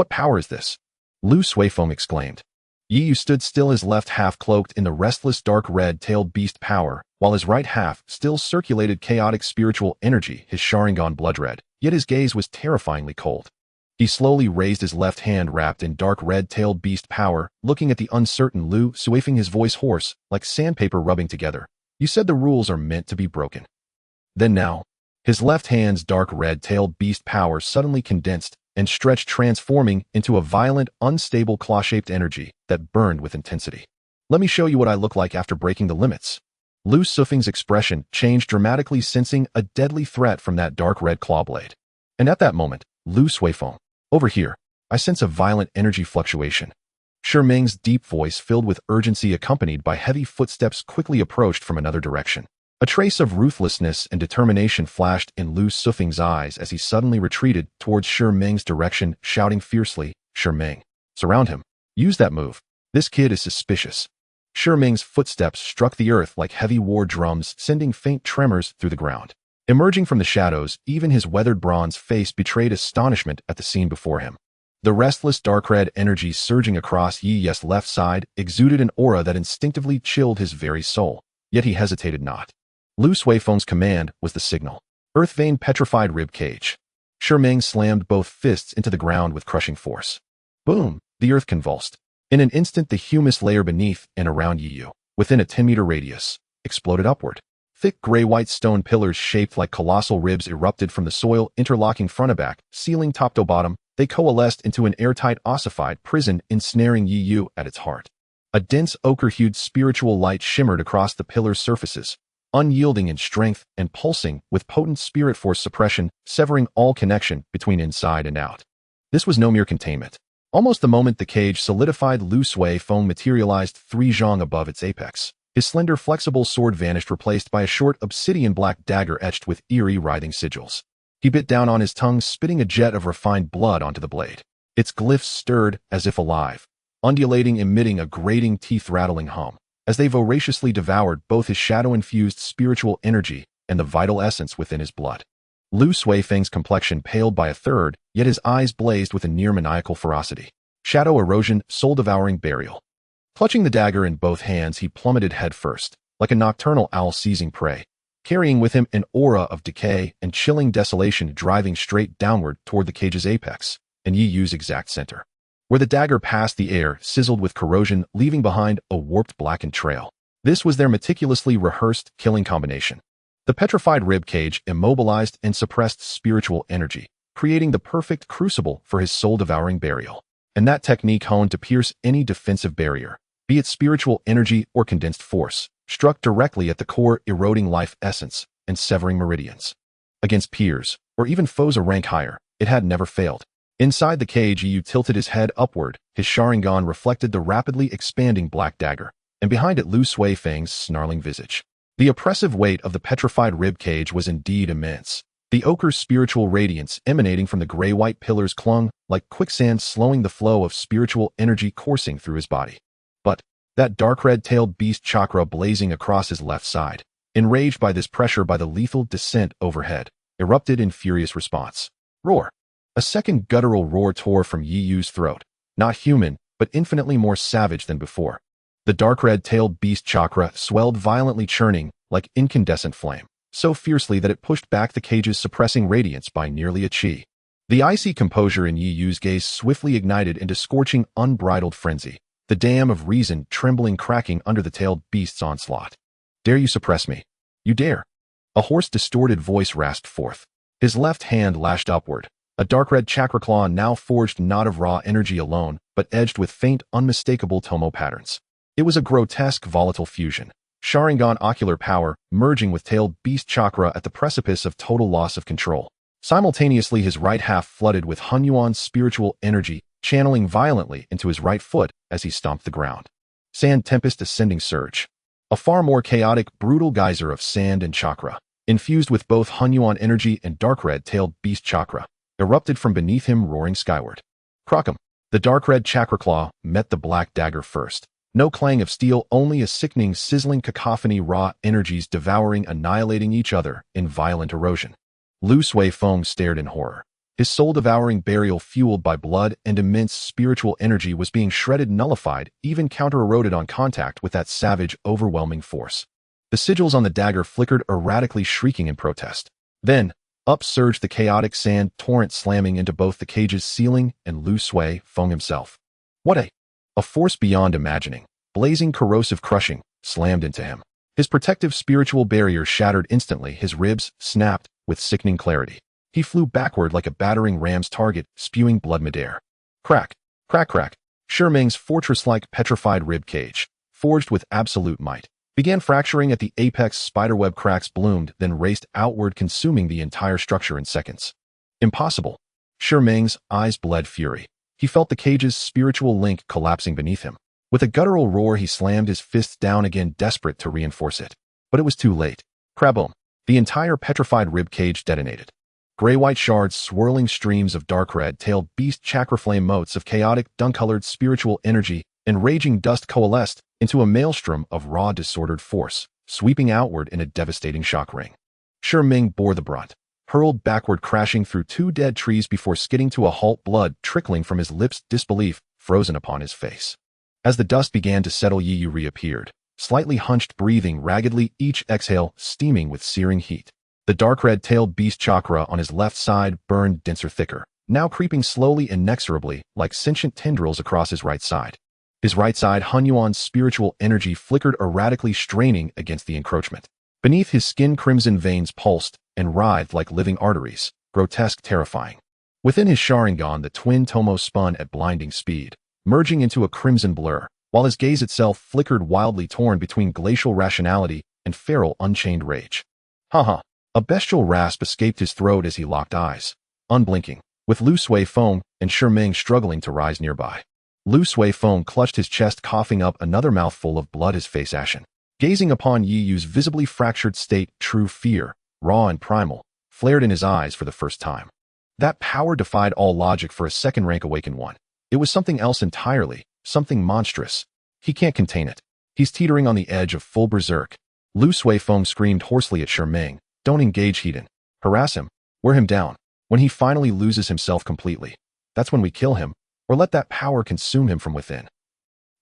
power is this? Lu Suifeng exclaimed. Yi Yu stood still, his left half cloaked in the restless dark red-tailed beast power, while his right half still circulated chaotic spiritual energy, his Sharingan blood red, yet his gaze was terrifyingly cold. He slowly raised his left hand wrapped in dark red-tailed beast power, looking at the uncertain Lu Suifeng, his voice hoarse, like sandpaper rubbing together. You said the rules are meant to be broken. Then now, his left hand's dark red-tailed beast power suddenly condensed and stretched, transforming into a violent, unstable claw-shaped energy that burned with intensity. Let me show you what I look like after breaking the limits. Lu Suifeng's expression changed dramatically, sensing a deadly threat from that dark red claw blade. And at that moment, Lu Suifeng, over here, I sense a violent energy fluctuation. Shiming's deep voice, filled with urgency accompanied by heavy footsteps, quickly approached from another direction. A trace of ruthlessness and determination flashed in Lu Suifeng's eyes as he suddenly retreated towards Shiming's direction, shouting fiercely, Shiming, surround him. Use that move. This kid is suspicious. Shiming's footsteps struck the earth like heavy war drums, sending faint tremors through the ground. Emerging from the shadows, even his weathered bronze face betrayed astonishment at the scene before him. The restless dark red energy surging across Yi Yu's left side exuded an aura that instinctively chilled his very soul, yet he hesitated not. Lu Suifeng's command was the signal. Earth vein petrified rib cage. Shiming slammed both fists into the ground with crushing force. Boom! The earth convulsed. In an instant, the humus layer beneath and around Yi Yu, within a 10-meter radius, exploded upward. Thick gray-white stone pillars shaped like colossal ribs erupted from the soil, interlocking front to back, ceiling top to bottom. They coalesced into an airtight ossified prison, ensnaring Yi Yu at its heart. A dense ochre-hued spiritual light shimmered across the pillars' surfaces, unyielding in strength and pulsing with potent spirit force suppression, severing all connection between inside and out. This was no mere containment. Almost the moment the cage solidified, Lu Suifeng materialized 3 zhang above its apex. His slender, flexible sword vanished, replaced by a short obsidian black dagger etched with eerie, writhing sigils. He bit down on his tongue, spitting a jet of refined blood onto the blade. Its glyphs stirred as if alive, undulating, emitting a grating, teeth-rattling hum, as they voraciously devoured both his shadow-infused spiritual energy and the vital essence within his blood. Lu Suifeng's complexion paled by a third, yet his eyes blazed with a near-maniacal ferocity. Shadow erosion, soul-devouring burial. Clutching the dagger in both hands, he plummeted headfirst, like a nocturnal owl seizing prey, carrying with him an aura of decay and chilling desolation, driving straight downward toward the cage's apex, and Yi Yu's exact center. Where the dagger passed, the air sizzled with corrosion, leaving behind a warped blackened trail. This was their meticulously rehearsed killing combination. The petrified rib cage immobilized and suppressed spiritual energy, creating the perfect crucible for his soul-devouring burial. And that technique, honed to pierce any defensive barrier, be it spiritual energy or condensed force, struck directly at the core, eroding life essence and severing meridians. Against peers, or even foes a rank higher, it had never failed. Inside the cage, Yi Yu tilted his head upward, his Sharingan reflected the rapidly expanding black dagger, and behind it Lu Suifeng's snarling visage. The oppressive weight of the petrified rib cage was indeed immense. The ochre's spiritual radiance emanating from the gray-white pillars clung like quicksand, slowing the flow of spiritual energy coursing through his body. But that dark red-tailed beast chakra blazing across his left side, enraged by this pressure, by the lethal descent overhead, erupted in furious response. Roar! A second guttural roar tore from Yi Yu's throat, not human, but infinitely more savage than before. The dark red-tailed beast chakra swelled violently, churning like incandescent flame, so fiercely that it pushed back the cage's suppressing radiance by nearly a chi. The icy composure in Yi Yu's gaze swiftly ignited into scorching, unbridled frenzy, the dam of reason trembling, cracking under the tailed beast's onslaught. Dare you suppress me? You dare! A hoarse, distorted voice rasped forth. His left hand lashed upward, a dark red chakra claw now forged not of raw energy alone, but edged with faint, unmistakable tomo patterns. It was a grotesque, volatile fusion. Sharingan ocular power merging with tailed beast chakra at the precipice of total loss of control. Simultaneously, his right half flooded with Hunyuan's spiritual energy, channeling violently into his right foot as he stomped the ground. Sand tempest, ascending surge. A far more chaotic, brutal geyser of sand and chakra, infused with both Hunyuan energy and dark red-tailed beast chakra, erupted from beneath him, roaring skyward. Crockham! The dark red chakra claw met the black dagger first. No clang of steel, only a sickening, sizzling cacophony, raw energies devouring, annihilating each other in violent erosion. Lu Sui Feng stared in horror. His soul-devouring burial fueled by blood and immense spiritual energy was being shredded, nullified, even counter-eroded on contact with that savage, overwhelming force. The sigils on the dagger flickered erratically, shrieking in protest. Then, up surged the chaotic sand torrent, slamming into both the cage's ceiling and Lu Sui Feng himself. What a force beyond imagining, blazing, corrosive, crushing, slammed into him. His protective spiritual barrier shattered instantly, his ribs snapped with sickening clarity. He flew backward like a battering ram's target, spewing blood midair. Crack, crack, crack. Sharingan's fortress-like petrified rib cage, forged with absolute might, began fracturing at the apex. Spiderweb cracks bloomed, then raced outward, consuming the entire structure in seconds. Impossible. Sharingan's eyes bled fury. He felt the cage's spiritual link collapsing beneath him. With a guttural roar, he slammed his fists down again, desperate to reinforce it. But it was too late. Kraboom! The entire petrified rib cage detonated. Gray-white shards, swirling streams of dark red-tailed beast chakra flame motes of chaotic, dun-colored spiritual energy and raging dust coalesced into a maelstrom of raw, disordered force, sweeping outward in a devastating shock ring. Sharingan bore the brunt, hurled backward, crashing through two dead trees before skidding to a halt, blood trickling from his lips, disbelief frozen upon his face. As the dust began to settle, Yi reappeared, slightly hunched, breathing raggedly, each exhale steaming with searing heat. The dark red-tailed beast chakra on his left side burned denser, thicker, now creeping slowly, inexorably, like sentient tendrils across his right side. His right side, Hunyuan's spiritual energy flickered erratically, straining against the encroachment. Beneath his skin, crimson veins pulsed and writhed like living arteries, grotesque, terrifying. Within his Sharingan, the twin Tomo spun at blinding speed, merging into a crimson blur, while his gaze itself flickered wildly, torn between glacial rationality and feral, unchained rage. Ha! A bestial rasp escaped his throat as he locked eyes, unblinking, with Lu Sui Feng and Sharingan struggling to rise nearby. Lu Sui Feng clutched his chest, coughing up another mouthful of blood, his face ashen. Gazing upon Yi's visibly fractured state, true fear, raw and primal, flared in his eyes for the first time. That power defied all logic for a second-rank awakened one. It was something else entirely, something monstrous. He can't contain it. He's teetering on the edge of full berserk. Lu Sui Feng screamed hoarsely at Sharingan. Don't engage, Heaton. Harass him. Wear him down. When he finally loses himself completely, that's when we kill him, or let that power consume him from within.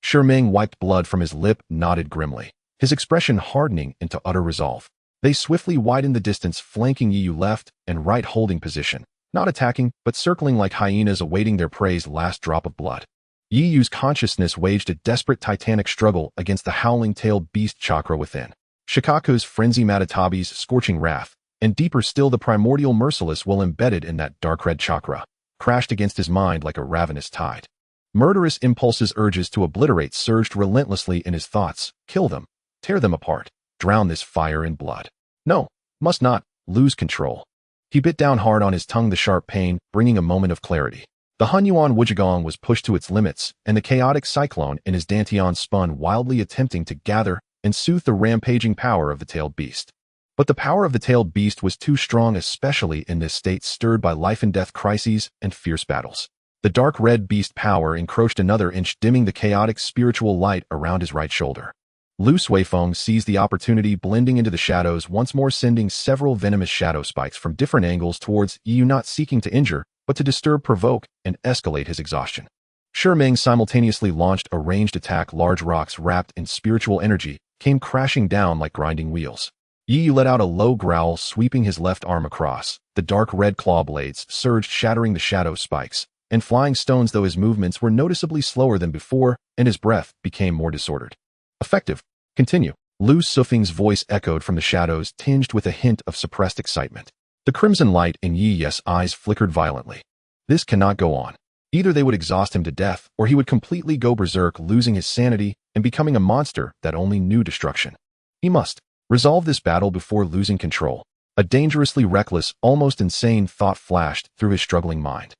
Sharingan wiped blood from his lip, nodded grimly, his expression hardening into utter resolve. They swiftly widened the distance, flanking Yi left and right, holding position, not attacking, but circling like hyenas awaiting their prey's last drop of blood. Yi's consciousness waged a desperate, titanic struggle against the howling-tailed beast chakra within. Shikaku's frenzy, Matatabi's scorching wrath, and deeper still the primordial merciless will embedded in that dark red chakra, crashed against his mind like a ravenous tide. Murderous impulses, urges to obliterate surged relentlessly in his thoughts. Kill them, tear them apart, drown this fire in blood. No, must not, lose control. He bit down hard on his tongue, the sharp pain bringing a moment of clarity. The Hunyuan Wujigong was pushed to its limits, and the chaotic cyclone in his Dantian spun wildly, attempting to gather and soothe the rampaging power of the tailed beast. But the power of the tailed beast was too strong, especially in this state stirred by life-and-death crises and fierce battles. The dark red beast power encroached another inch, dimming the chaotic spiritual light around his right shoulder. Lu Sui Feng seized the opportunity, blending into the shadows once more, sending several venomous shadow spikes from different angles towards Yu, not seeking to injure, but to disturb, provoke, and escalate his exhaustion. Sharingan simultaneously launched a ranged attack. Large rocks wrapped in spiritual energy came crashing down like grinding wheels. Yi let out a low growl, sweeping his left arm across. The dark red claw blades surged, shattering the shadow spikes and flying stones, though his movements were noticeably slower than before and his breath became more disordered. Effective. Continue. Lu Sufing's voice echoed from the shadows, tinged with a hint of suppressed excitement. The crimson light in Yi's eyes flickered violently. This cannot go on. Either they would exhaust him to death, or he would completely go berserk, losing his sanity and becoming a monster that only knew destruction. He must resolve this battle before losing control. A dangerously reckless, almost insane thought flashed through his struggling mind.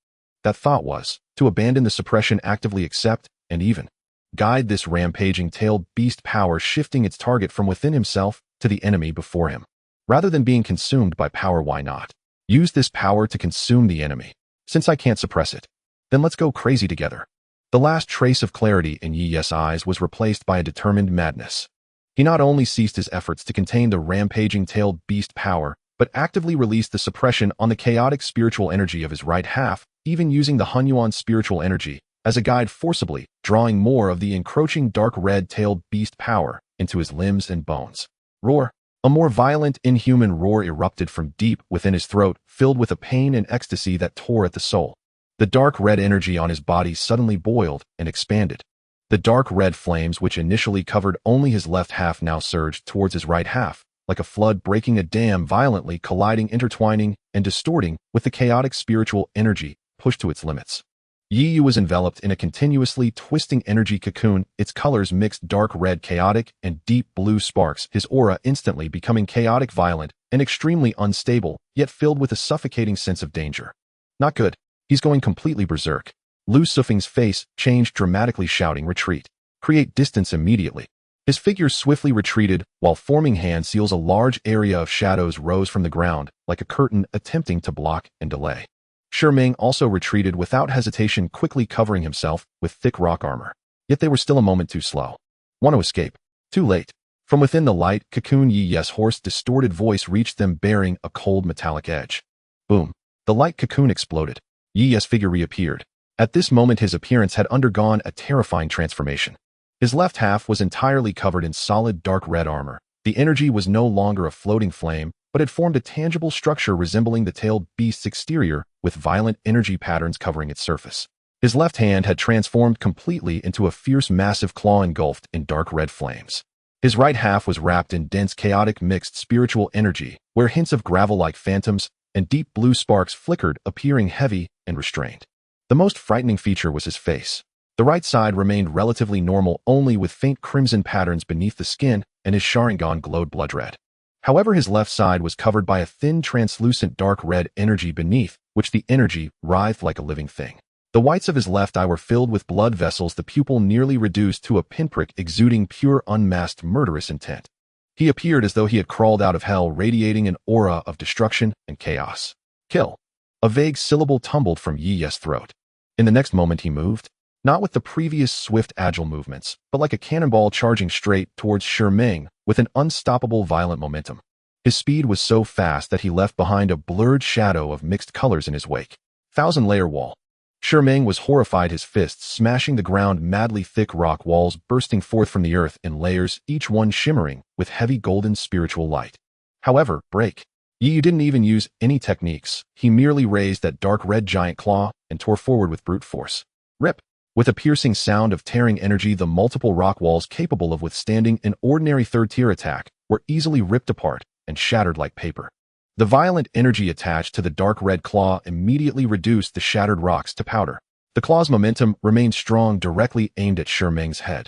That thought was to abandon the suppression, actively accept, and even guide this rampaging tailed beast power, shifting its target from within himself to the enemy before him. Rather than being consumed by power, why not use this power to consume the enemy? Since I can't suppress it, then let's go crazy together. The last trace of clarity in Yi Yes' eyes was replaced by a determined madness. He not only ceased his efforts to contain the rampaging tailed beast power, but actively released the suppression on the chaotic spiritual energy of his right half, even using the Hunyuan spiritual energy as a guide, forcibly drawing more of the encroaching dark red-tailed beast power into his limbs and bones. Roar! A more violent, inhuman roar erupted from deep within his throat, filled with a pain and ecstasy that tore at the soul. The dark red energy on his body suddenly boiled and expanded. The dark red flames which initially covered only his left half now surged towards his right half, like a flood breaking a dam, violently colliding, intertwining, and distorting with the chaotic spiritual energy pushed to its limits. Yi Yu was enveloped in a continuously twisting energy cocoon, its colors mixed dark red chaotic and deep blue sparks, his aura instantly becoming chaotic, violent, and extremely unstable, yet filled with a suffocating sense of danger. Not good. He's going completely berserk. Lu Sufing's face changed dramatically, shouting, "Retreat! Create distance immediately!" His figure swiftly retreated, while forming hand seals a large area of shadows rose from the ground, like a curtain attempting to block and delay. Sharingan also retreated without hesitation, quickly covering himself with thick rock armor. Yet they were still a moment too slow. Want to escape? Too late. From within the light cocoon, Yi Yes' hoarse, distorted voice reached them, bearing a cold metallic edge. Boom. The light cocoon exploded. Yi Yes' figure reappeared. At this moment his appearance had undergone a terrifying transformation. His left half was entirely covered in solid dark red armor. The energy was no longer a floating flame, but had formed a tangible structure resembling the tailed beast's exterior, with violent energy patterns covering its surface. His left hand had transformed completely into a fierce, massive claw engulfed in dark red flames. His right half was wrapped in dense, chaotic, mixed spiritual energy, where hints of gravel-like phantoms and deep blue sparks flickered, appearing heavy and restrained. The most frightening feature was his face. The right side remained relatively normal, only with faint crimson patterns beneath the skin, and his Sharingan glowed blood red. However, his left side was covered by a thin, translucent dark red energy beneath, which the energy writhed like a living thing. The whites of his left eye were filled with blood vessels, the pupil nearly reduced to a pinprick, exuding pure, unmasked, murderous intent. He appeared as though he had crawled out of hell, radiating an aura of destruction and chaos. Kill. A vague syllable tumbled from Yi Yes' throat. In the next moment he moved, not with the previous swift, agile movements, but like a cannonball charging straight towards Sharingan with an unstoppable, violent momentum. His speed was so fast that he left behind a blurred shadow of mixed colors in his wake. Thousand-layer wall. Sharingan was horrified, his fists smashing the ground, madly thick rock walls bursting forth from the earth in layers, each one shimmering with heavy golden spiritual light. However, break. Yi Yu didn't even use any techniques. He merely raised that dark red giant claw and tore forward with brute force. Rip! With a piercing sound of tearing energy, the multiple rock walls capable of withstanding an ordinary third-tier attack were easily ripped apart and shattered like paper. The violent energy attached to the dark red claw immediately reduced the shattered rocks to powder. The claw's momentum remained strong, directly aimed at Sharingan's head.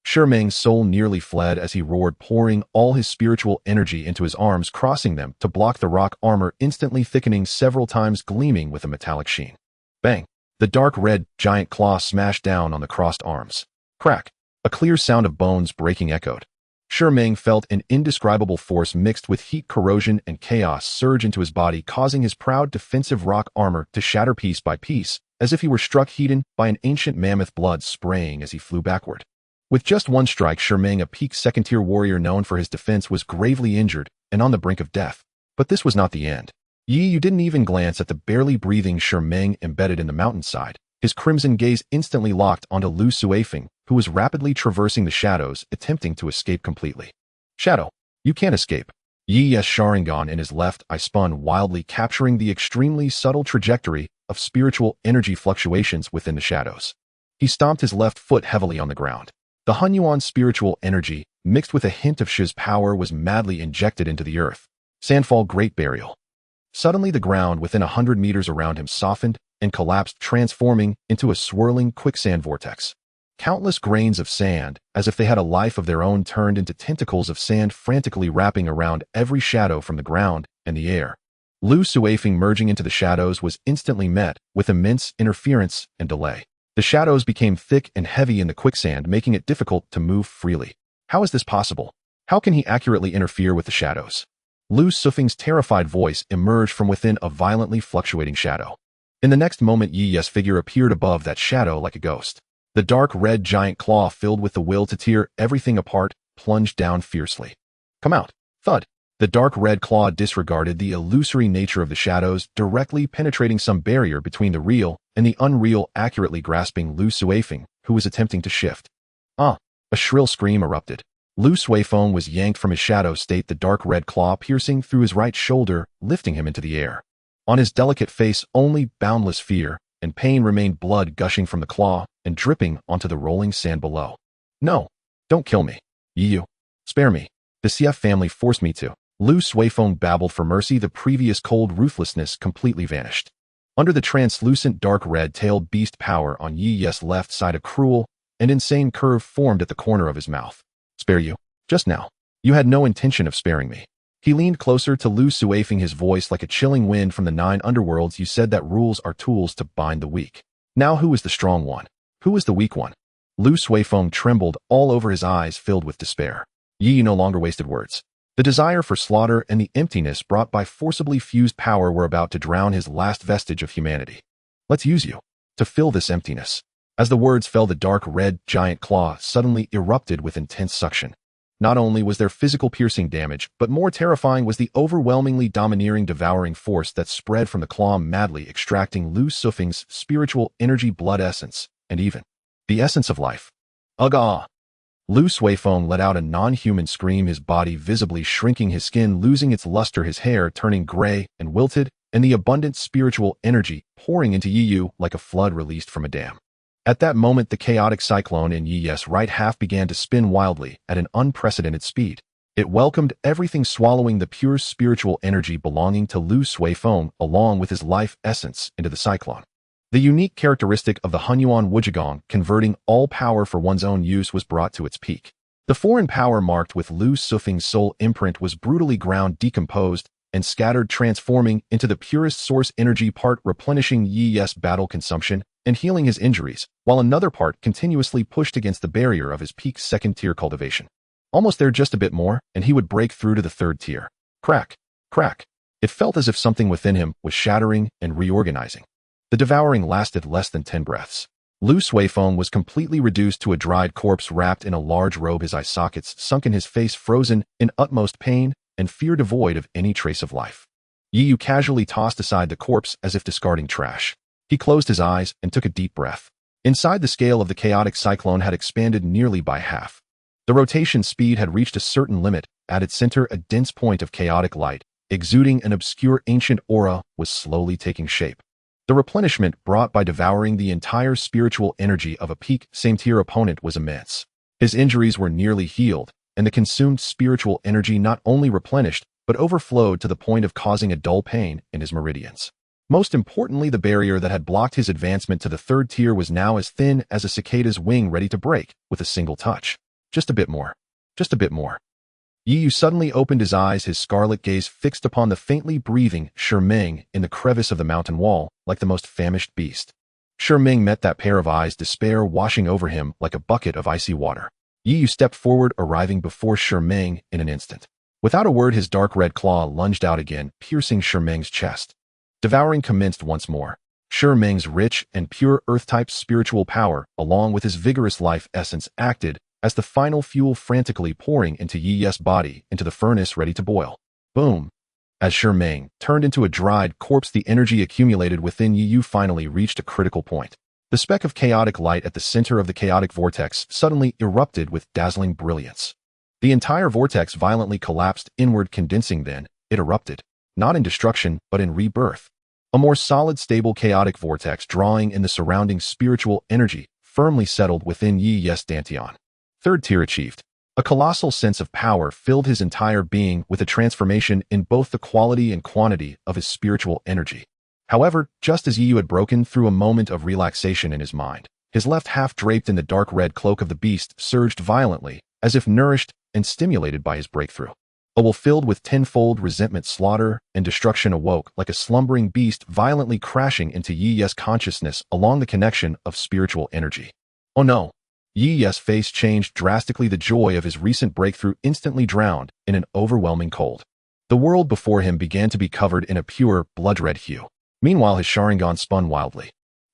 Sharingan's soul nearly fled as he roared, pouring all his spiritual energy into his arms, crossing them to block the rock armor, instantly thickening several times, gleaming with a metallic sheen. Bang! The dark red giant claw smashed down on the crossed arms. Crack! A clear sound of bones breaking echoed. Sharingan felt an indescribable force mixed with heat, corrosion, and chaos surge into his body, causing his proud defensive rock armor to shatter piece by piece, as if he were struck heated by an ancient mammoth, blood spraying as he flew backward. With just one strike, Sharingan, a peak second-tier warrior known for his defense, was gravely injured and on the brink of death. But this was not the end. Yi Yu didn't even glance at the barely breathing Sharingan embedded in the mountainside. His crimson gaze instantly locked onto Lu Suifeng, who was rapidly traversing the shadows, attempting to escape completely. Shadow, you can't escape. Yi Yes' Sharingan in his left eye spun wildly, capturing the extremely subtle trajectory of spiritual energy fluctuations within the shadows. He stomped his left foot heavily on the ground. The Hunyuan spiritual energy, mixed with a hint of Shi's power, was madly injected into the earth. Sandfall, Great Burial. Suddenly the ground within 100 meters around him softened and collapsed, transforming into a swirling quicksand vortex. Countless grains of sand, as if they had a life of their own, turned into tentacles of sand, frantically wrapping around every shadow from the ground and the air. Lu Suifeng, merging into the shadows, was instantly met with immense interference and delay. The shadows became thick and heavy in the quicksand, making it difficult to move freely. How is this possible? How can he accurately interfere with the shadows? Lu Suifeng's terrified voice emerged from within a violently fluctuating shadow. In the next moment, Yi Yes' figure appeared above that shadow like a ghost. The dark red giant claw, filled with the will to tear everything apart, plunged down fiercely. Come out. Thud. The dark red claw disregarded the illusory nature of the shadows, directly penetrating some barrier between the real and the unreal, accurately grasping Lu Suifeng, who was attempting to shift. Ah! A shrill scream erupted. Lu Suifeng was yanked from his shadow state, the dark red claw piercing through his right shoulder, lifting him into the air. On his delicate face, only boundless fear and pain remained, blood gushing from the claw and dripping onto the rolling sand below. No! Don't kill me. Yu. Spare me. The CF family forced me to. Lu Suifeng babbled for mercy. The previous cold ruthlessness completely vanished. Under the translucent dark red-tailed beast power on Yi's left side, a cruel and insane curve formed at the corner of his mouth. Spare you? Just now. You had no intention of sparing me. He leaned closer to Lu Suifeng, his voice like a chilling wind from the 9 underworlds. You said that rules are tools to bind the weak. Now who is the strong one? Who is the weak one? Lu Suifeng trembled, all over, his eyes filled with despair. Yi no longer wasted words. The desire for slaughter and the emptiness brought by forcibly fused power were about to drown his last vestige of humanity. Let's use you to fill this emptiness. As the words fell, the dark red giant claw suddenly erupted with intense suction. Not only was there physical piercing damage, but more terrifying was the overwhelmingly domineering, devouring force that spread from the claw, madly extracting Lu Suifeng's spiritual energy, blood essence, and even the essence of life. Ugh! Lu Suifeng let out a non-human scream, his body visibly shrinking, his skin losing its luster, his hair turning gray and wilted, and the abundant spiritual energy pouring into Yu like a flood released from a dam. At that moment, the chaotic cyclone in Yi's right half began to spin wildly at an unprecedented speed. It welcomed everything, swallowing the pure spiritual energy belonging to Lu Suifeng along with his life essence into the cyclone. The unique characteristic of the Hunyuan Wujigong, converting all power for one's own use, was brought to its peak. The foreign power marked with Lu Suifeng's soul imprint was brutally ground, decomposed, and scattered, transforming into the purest source energy, part replenishing Yi's battle consumption and healing his injuries, while another part continuously pushed against the barrier of his peak second-tier cultivation. Almost there, just a bit more, and he would break through to the third tier. Crack! Crack! It felt as if something within him was shattering and reorganizing. The devouring lasted less than 10 breaths. Lu Suifeng was completely reduced to a dried corpse wrapped in a large robe, his eye sockets sunken, his face frozen in utmost pain and fear, devoid of any trace of life. Yu casually tossed aside the corpse as if discarding trash. He closed his eyes and took a deep breath. Inside, the scale of the chaotic cyclone had expanded nearly by half. The rotation speed had reached a certain limit. At its center, a dense point of chaotic light, exuding an obscure ancient aura, was slowly taking shape. The replenishment brought by devouring the entire spiritual energy of a peak same-tier opponent was immense. His injuries were nearly healed, and the consumed spiritual energy not only replenished, but overflowed to the point of causing a dull pain in his meridians. Most importantly, the barrier that had blocked his advancement to the third tier was now as thin as a cicada's wing, ready to break with a single touch. Just a bit more. Just a bit more. Yu suddenly opened his eyes, his scarlet gaze fixed upon the faintly breathing Sharingan in the crevice of the mountain wall, like the most famished beast. Sharingan met that pair of eyes, despair washing over him like a bucket of icy water. Yu stepped forward, arriving before Sharingan in an instant. Without a word, his dark red claw lunged out again, piercing Sharingan's chest. Devouring commenced once more. Sharingan's rich and pure earth-type spiritual power, along with his vigorous life essence, acted as the final fuel, frantically pouring into Yi's body into the furnace ready to boil. Boom! As Sharingan turned into a dried corpse, the energy accumulated within Yu finally reached a critical point. The speck of chaotic light at the center of the chaotic vortex suddenly erupted with dazzling brilliance. The entire vortex violently collapsed inward, condensing. Then it erupted, not in destruction, but in rebirth. A more solid, stable, chaotic vortex, drawing in the surrounding spiritual energy, firmly settled within Yi's dantian. Third tier achieved. A colossal sense of power filled his entire being, with a transformation in both the quality and quantity of his spiritual energy. However, just as Yu had broken through a moment of relaxation in his mind, his left half, draped in the dark red cloak of the beast, surged violently, as if nourished and stimulated by his breakthrough. A will filled with tenfold resentment, slaughter, and destruction awoke like a slumbering beast, violently crashing into Yi's consciousness along the connection of spiritual energy. Oh no! Yi's face changed drastically, the joy of his recent breakthrough instantly drowned in an overwhelming cold. The world before him began to be covered in a pure, blood-red hue. Meanwhile, his Sharingan spun wildly.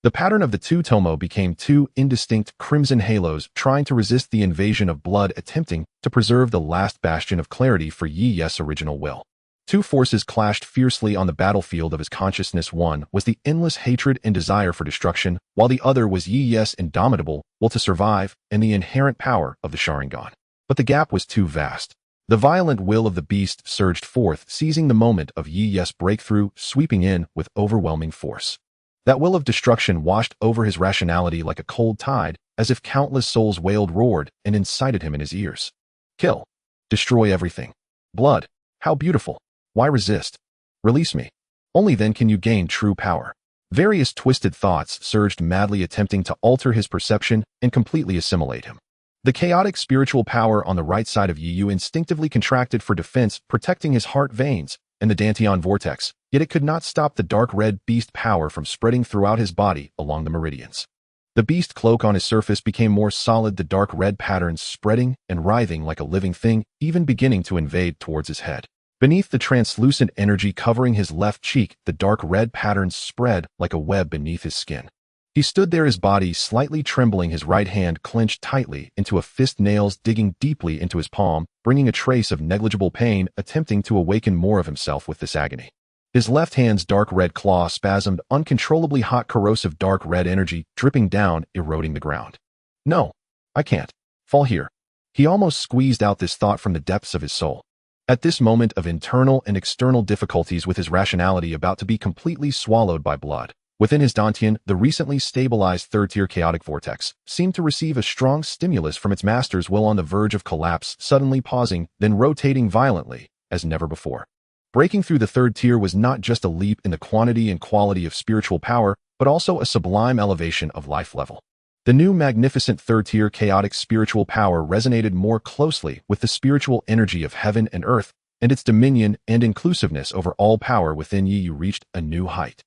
The pattern of the two tomo became two indistinct crimson halos trying to resist the invasion of blood, attempting to preserve the last bastion of clarity for Yi Yes' original will. Two forces clashed fiercely on the battlefield of his consciousness. One was the endless hatred and desire for destruction, while the other was Yi Yes' indomitable will to survive and the inherent power of the Sharingan. But the gap was too vast. The violent will of the beast surged forth, seizing the moment of Yi Yes' breakthrough, sweeping in with overwhelming force. That will of destruction washed over his rationality like a cold tide, as if countless souls wailed, roared, and incited him in his ears. Kill. Destroy everything. Blood. How beautiful. Why resist? Release me. Only then can you gain true power. Various twisted thoughts surged madly, attempting to alter his perception and completely assimilate him. The chaotic spiritual power on the right side of Yi instinctively contracted for defense, protecting his heart veins and the Dantian vortex, yet it could not stop the dark red beast power from spreading throughout his body along the meridians. The beast cloak on his surface became more solid, the dark red patterns spreading and writhing like a living thing, even beginning to invade towards his head. Beneath the translucent energy covering his left cheek, the dark red patterns spread like a web beneath his skin. He stood there, his body slightly trembling, his right hand clenched tightly into a fist, nails digging deeply into his palm, bringing a trace of negligible pain, attempting to awaken more of himself with this agony. His left hand's dark red claw spasmed, uncontrollably hot, corrosive dark red energy dripping down, eroding the ground. No, I can't fall here. He almost squeezed out this thought from the depths of his soul. At this moment of internal and external difficulties, with his rationality about to be completely swallowed by blood, within his Dantian, the recently stabilized third-tier chaotic vortex seemed to receive a strong stimulus from its master's will, on the verge of collapse, suddenly pausing, then rotating violently, as never before. Breaking through the third tier was not just a leap in the quantity and quality of spiritual power, but also a sublime elevation of life level. The new magnificent third-tier chaotic spiritual power resonated more closely with the spiritual energy of heaven and earth, and its dominion and inclusiveness over all power within Yi reached a new height.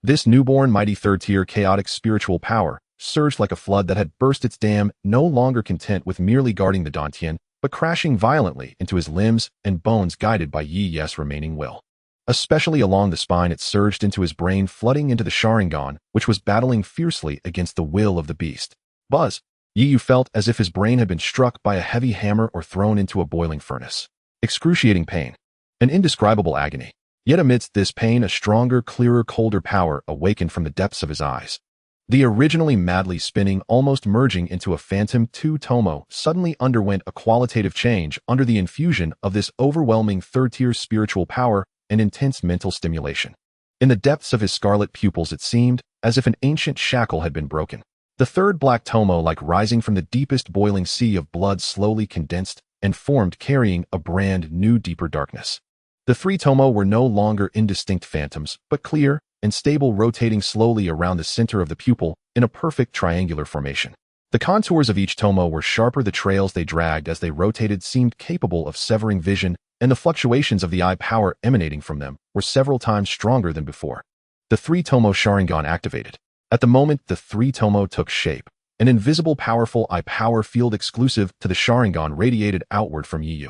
This newborn mighty third-tier chaotic spiritual power surged like a flood that had burst its dam, no longer content with merely guarding the Dantian, but crashing violently into his limbs and bones, guided by Yi Yes' remaining will. Especially along the spine, it surged into his brain, flooding into the Sharingan, which was battling fiercely against the will of the beast. Buzz! Yi felt as if his brain had been struck by a heavy hammer or thrown into a boiling furnace. Excruciating pain. An indescribable agony. Yet amidst this pain, a stronger, clearer, colder power awakened from the depths of his eyes. The originally madly spinning, almost merging into a phantom two tomo suddenly underwent a qualitative change under the infusion of this overwhelming third-tier spiritual power and intense mental stimulation. In the depths of his scarlet pupils, it seemed as if an ancient shackle had been broken. The third black tomo, like rising from the deepest boiling sea of blood, slowly condensed and formed, carrying a brand new, deeper darkness. The three tomo were no longer indistinct phantoms, but clear and stable, rotating slowly around the center of the pupil in a perfect triangular formation. The contours of each tomo were sharper, the trails they dragged as they rotated seemed capable of severing vision, and the fluctuations of the eye power emanating from them were several times stronger than before. The three tomo Sharingan activated. At the moment the three tomo took shape, an invisible powerful eye power field exclusive to the Sharingan radiated outward from Yi.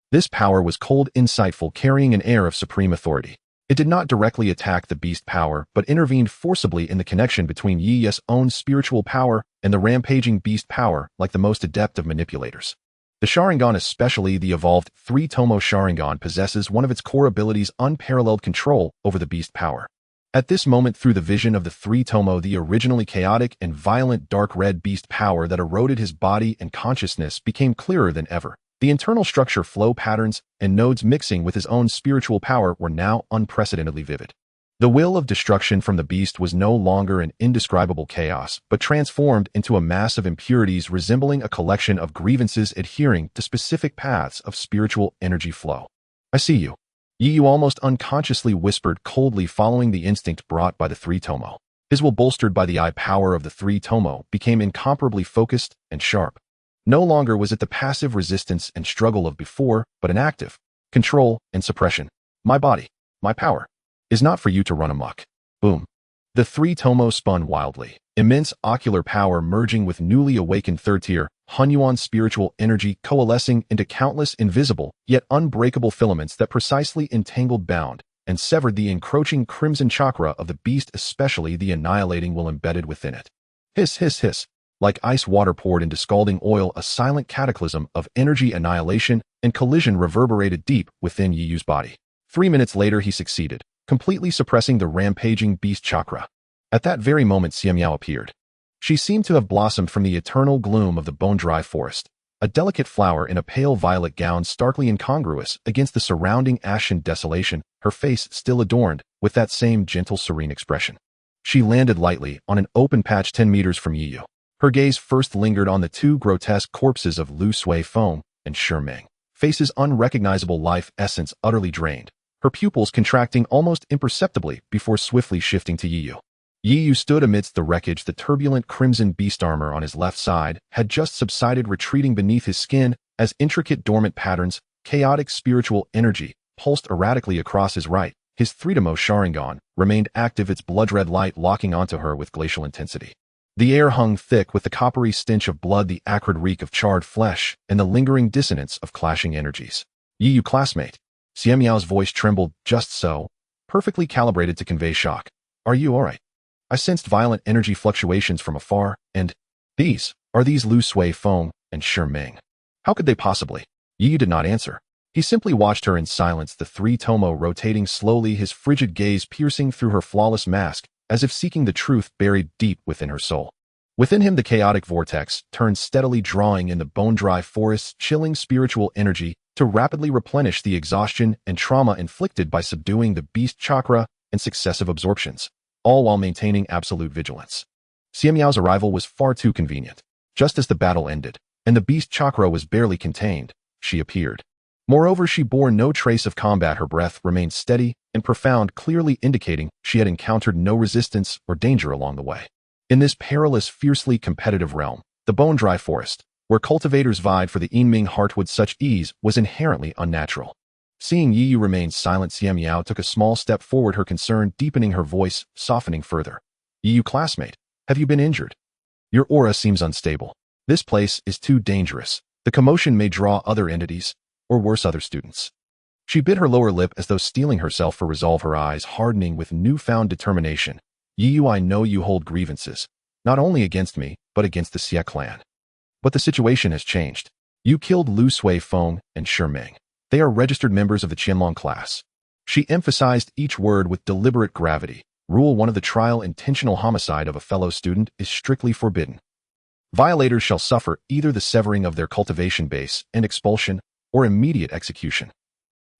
This power was cold, insightful, carrying an air of supreme authority. It did not directly attack the beast power, but intervened forcibly in the connection between Yi's own spiritual power and the rampaging beast power, like the most adept of manipulators. The Sharingan, especially the evolved three-tomo Sharingan, possesses one of its core abilities, unparalleled control over the beast power. At this moment, through the vision of the three-tomo, the originally chaotic and violent dark red beast power that eroded his body and consciousness became clearer than ever. The internal structure, flow patterns, and nodes mixing with his own spiritual power were now unprecedentedly vivid. The will of destruction from the beast was no longer an indescribable chaos, but transformed into a mass of impurities resembling a collection of grievances adhering to specific paths of spiritual energy flow. I see you. Yi almost unconsciously whispered, coldly following the instinct brought by the three-tomo. His will, bolstered by the eye power of the three-tomo, became incomparably focused and sharp. No longer was it the passive resistance and struggle of before, but an active control and suppression. My body, my power, is not for you to run amok. Boom. The three-tomo spun wildly, immense ocular power merging with newly awakened third-tier Hunyuan spiritual energy, coalescing into countless invisible yet unbreakable filaments that precisely entangled, bound, and severed the encroaching crimson chakra of the beast, especially the annihilating will embedded within it. Hiss, hiss, hiss. Like ice water poured into scalding oil, a silent cataclysm of energy annihilation and collision reverberated deep within Yiyu's body. 3 minutes later, he succeeded, completely suppressing the rampaging beast chakra. At that very moment, Xiamiao appeared. She seemed to have blossomed from the eternal gloom of the bone-dry forest, a delicate flower in a pale violet gown starkly incongruous against the surrounding ashen desolation, her face still adorned with that same gentle, serene expression. She landed lightly on an open patch 10 meters from Yiyu. Her gaze first lingered on the two grotesque corpses of Lu Suifeng and Shiming, faces unrecognizable life essence utterly drained, her pupils contracting almost imperceptibly before swiftly shifting to Yiyu. Yiyu stood amidst the wreckage. The turbulent crimson beast armor on his left side had just subsided, retreating beneath his skin as intricate dormant patterns, chaotic spiritual energy, pulsed erratically across his right. His three-tomo Sharingan remained active, its blood-red light locking onto her with glacial intensity. The air hung thick with the coppery stench of blood, the acrid reek of charred flesh, and the lingering dissonance of clashing energies. Yiyu, classmate. Xiamiao's voice trembled just so, perfectly calibrated to convey shock. Are you all right? I sensed violent energy fluctuations from afar, and these Lu Suifeng and Shiming. How could they possibly? Yiyu did not answer. He simply watched her in silence, the three-tomo rotating slowly, his frigid gaze piercing through her flawless mask, as if seeking the truth buried deep within her soul. Within him, the chaotic vortex turned steadily, drawing in the bone-dry forest's chilling spiritual energy to rapidly replenish the exhaustion and trauma inflicted by subduing the beast chakra and successive absorptions, all while maintaining absolute vigilance. Xiamiao's arrival was far too convenient. Just as the battle ended, and the beast chakra was barely contained, she appeared. Moreover, she bore no trace of combat. Her breath remained steady and profound, clearly indicating she had encountered no resistance or danger along the way. In this perilous, fiercely competitive realm, the bone-dry forest, where cultivators vied for the Yinming heartwood, such ease was inherently unnatural. Seeing Yiyu remain silent, Xiamiao took a small step forward, her concern deepening, her voice softening further. Yiyu, classmate, have you been injured? Your aura seems unstable. This place is too dangerous. The commotion may draw other entities, or worse, other students. She bit her lower lip as though steeling herself for resolve, her eyes hardening with newfound determination. Yiyu, I know you hold grievances, not only against me, but against the Xie clan. But the situation has changed. You killed Lu Suifeng and Shiming. They are registered members of the Qianlong class. She emphasized each word with deliberate gravity. Rule 1 of the trial: intentional homicide of a fellow student is strictly forbidden. Violators shall suffer either the severing of their cultivation base and expulsion, or immediate execution.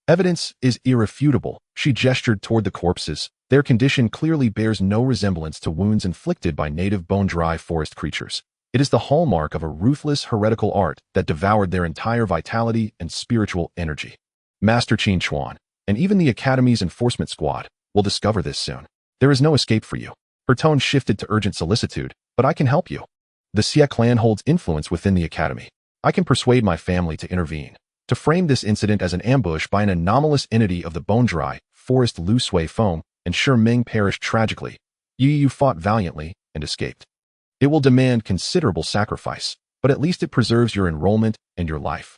Evidence is irrefutable. She gestured toward the corpses. Their condition clearly bears no resemblance to wounds inflicted by native bone-dry forest creatures. It is the hallmark of a ruthless heretical art that devoured their entire vitality and spiritual energy. Master Qin Chuan, and even the Academy's enforcement squad, will discover this soon. There is no escape for you. Her tone shifted to urgent solicitude. But I can help you. The Xie clan holds influence within the Academy. I can persuade my family to intervene, to frame this incident as an ambush by an anomalous entity of the bone-dry forest. Lu Suifeng and Shiming perished tragically. Yiyu fought valiantly and escaped. It will demand considerable sacrifice, but at least it preserves your enrollment and your life.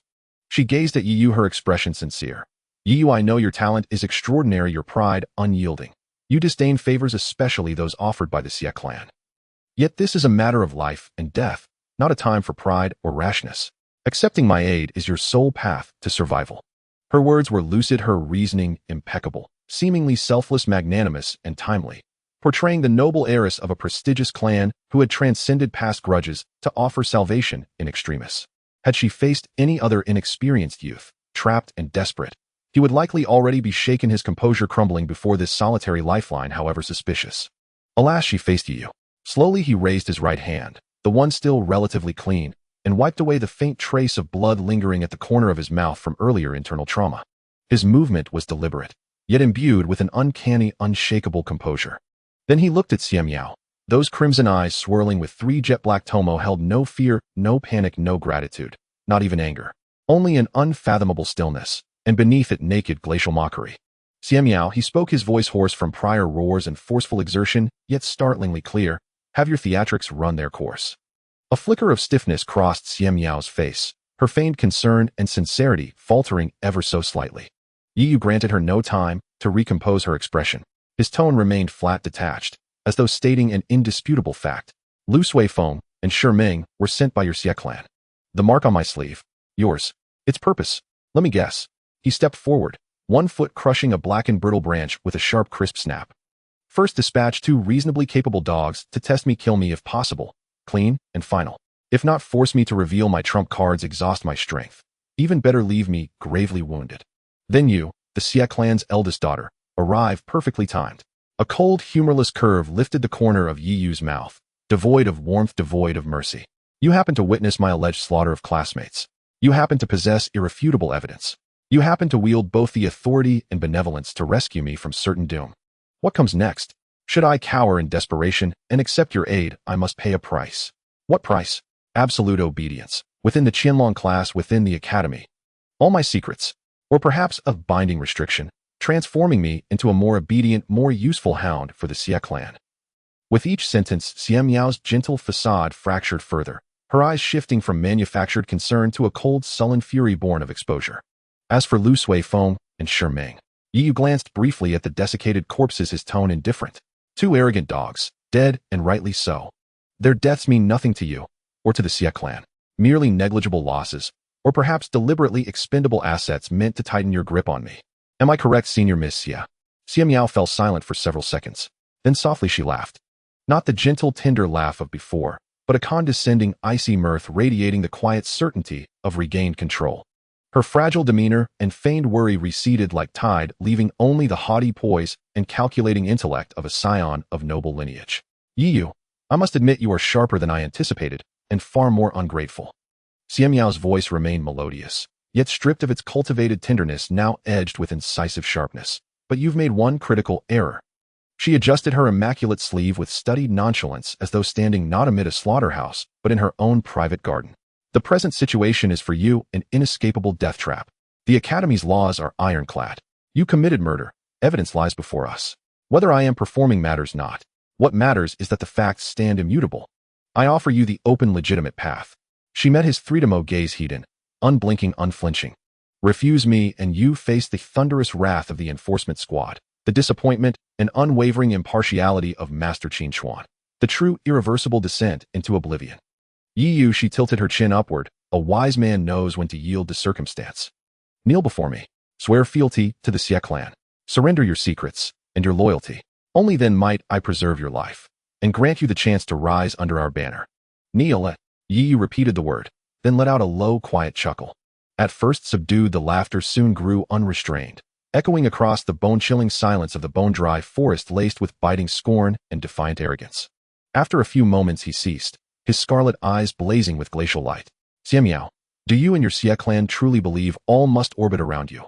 She gazed at Yiyu, her expression sincere. Yiyu, I know your talent is extraordinary, your pride unyielding. You disdain favors, especially those offered by the Xie clan. Yet this is a matter of life and death, not a time for pride or rashness. Accepting my aid is your sole path to survival. Her words were lucid, her reasoning impeccable, seemingly selfless, magnanimous, and timely, portraying the noble heiress of a prestigious clan who had transcended past grudges to offer salvation in extremis. Had she faced any other inexperienced youth, trapped and desperate, he would likely already be shaken, his composure crumbling before this solitary lifeline, however suspicious. Alas, she faced Yiyu. Slowly he raised his right hand, the one still relatively clean, and wiped away the faint trace of blood lingering at the corner of his mouth from earlier internal trauma. His movement was deliberate, yet imbued with an uncanny, unshakable composure. Then he looked at Xiamiao. Those crimson eyes swirling with 3 jet-black tomo held no fear, no panic, no gratitude, not even anger. Only an unfathomable stillness, and beneath it naked glacial mockery. Xiamiao, he spoke, his voice hoarse from prior roars and forceful exertion, yet startlingly clear. Have your theatrics run their course. A flicker of stiffness crossed Xiamiao's face, her feigned concern and sincerity faltering ever so slightly. Yiyu granted her no time, to recompose her expression. His tone remained flat detached, as though stating an indisputable fact. Lu Suifeng and Shi Ming were sent by your Xie clan. The mark on my sleeve. Yours. Its purpose. Let me guess. He stepped forward, one foot crushing a blackened brittle branch with a sharp crisp snap. First dispatch 2 reasonably capable dogs to test me, kill me if possible. Clean and final. If not, force me to reveal my trump cards, exhaust my strength. Even better, leave me gravely wounded. Then you, the Xie clan's eldest daughter, arrive perfectly timed. A cold, humorless curve lifted the corner of Yi Yu's mouth, devoid of warmth, devoid of mercy. You happen to witness my alleged slaughter of classmates. You happen to possess irrefutable evidence. You happen to wield both the authority and benevolence to rescue me from certain doom. What comes next? Should I cower in desperation and accept your aid, I must pay a price. What price? Absolute obedience, within the Qianlong class, within the academy. All my secrets, or perhaps of binding restriction, transforming me into a more obedient, more useful hound for the Xie clan. With each sentence, Xie Miao's gentle facade fractured further, her eyes shifting from manufactured concern to a cold, sullen fury born of exposure. As for Lu Suifeng and Shi Ming, Yi Yu glanced briefly at the desiccated corpses, his tone indifferent. 2 arrogant dogs, dead and rightly so. Their deaths mean nothing to you, or to the Xie clan. Merely negligible losses, or perhaps deliberately expendable assets meant to tighten your grip on me. Am I correct, Senior Miss Xie? Xie Miao fell silent for several seconds. Then softly she laughed. Not the gentle, tender laugh of before, but a condescending, icy mirth radiating the quiet certainty of regained control. Her fragile demeanor and feigned worry receded like tide, leaving only the haughty poise and calculating intellect of a scion of noble lineage. Yi Yu, I must admit you are sharper than I anticipated, and far more ungrateful. Xie Miao's voice remained melodious, yet stripped of its cultivated tenderness, now edged with incisive sharpness. But you've made one critical error. She adjusted her immaculate sleeve with studied nonchalance, as though standing not amid a slaughterhouse, but in her own private garden. The present situation is for you an inescapable death trap. The Academy's laws are ironclad. You committed murder. Evidence lies before us. Whether I am performing matters not. What matters is that the facts stand immutable. I offer you the open, legitimate path. She met his three-demo gaze heat-in, unblinking, unflinching. Refuse me, and you face the thunderous wrath of the enforcement squad, the disappointment and unwavering impartiality of Master Qin Xuan, the true, irreversible descent into oblivion. Yi Yu, she tilted her chin upward. A wise man knows when to yield to circumstance. Kneel before me. Swear fealty to the Xie clan. Surrender your secrets and your loyalty. Only then might I preserve your life and grant you the chance to rise under our banner. Kneel. Yi Yu repeated the word, then let out a low, quiet chuckle. At first subdued, the laughter soon grew unrestrained, echoing across the bone-chilling silence of the bone-dry forest laced with biting scorn and defiant arrogance. After a few moments he ceased, his scarlet eyes blazing with glacial light. Xie Miao, do you and your Xie clan truly believe all must orbit around you?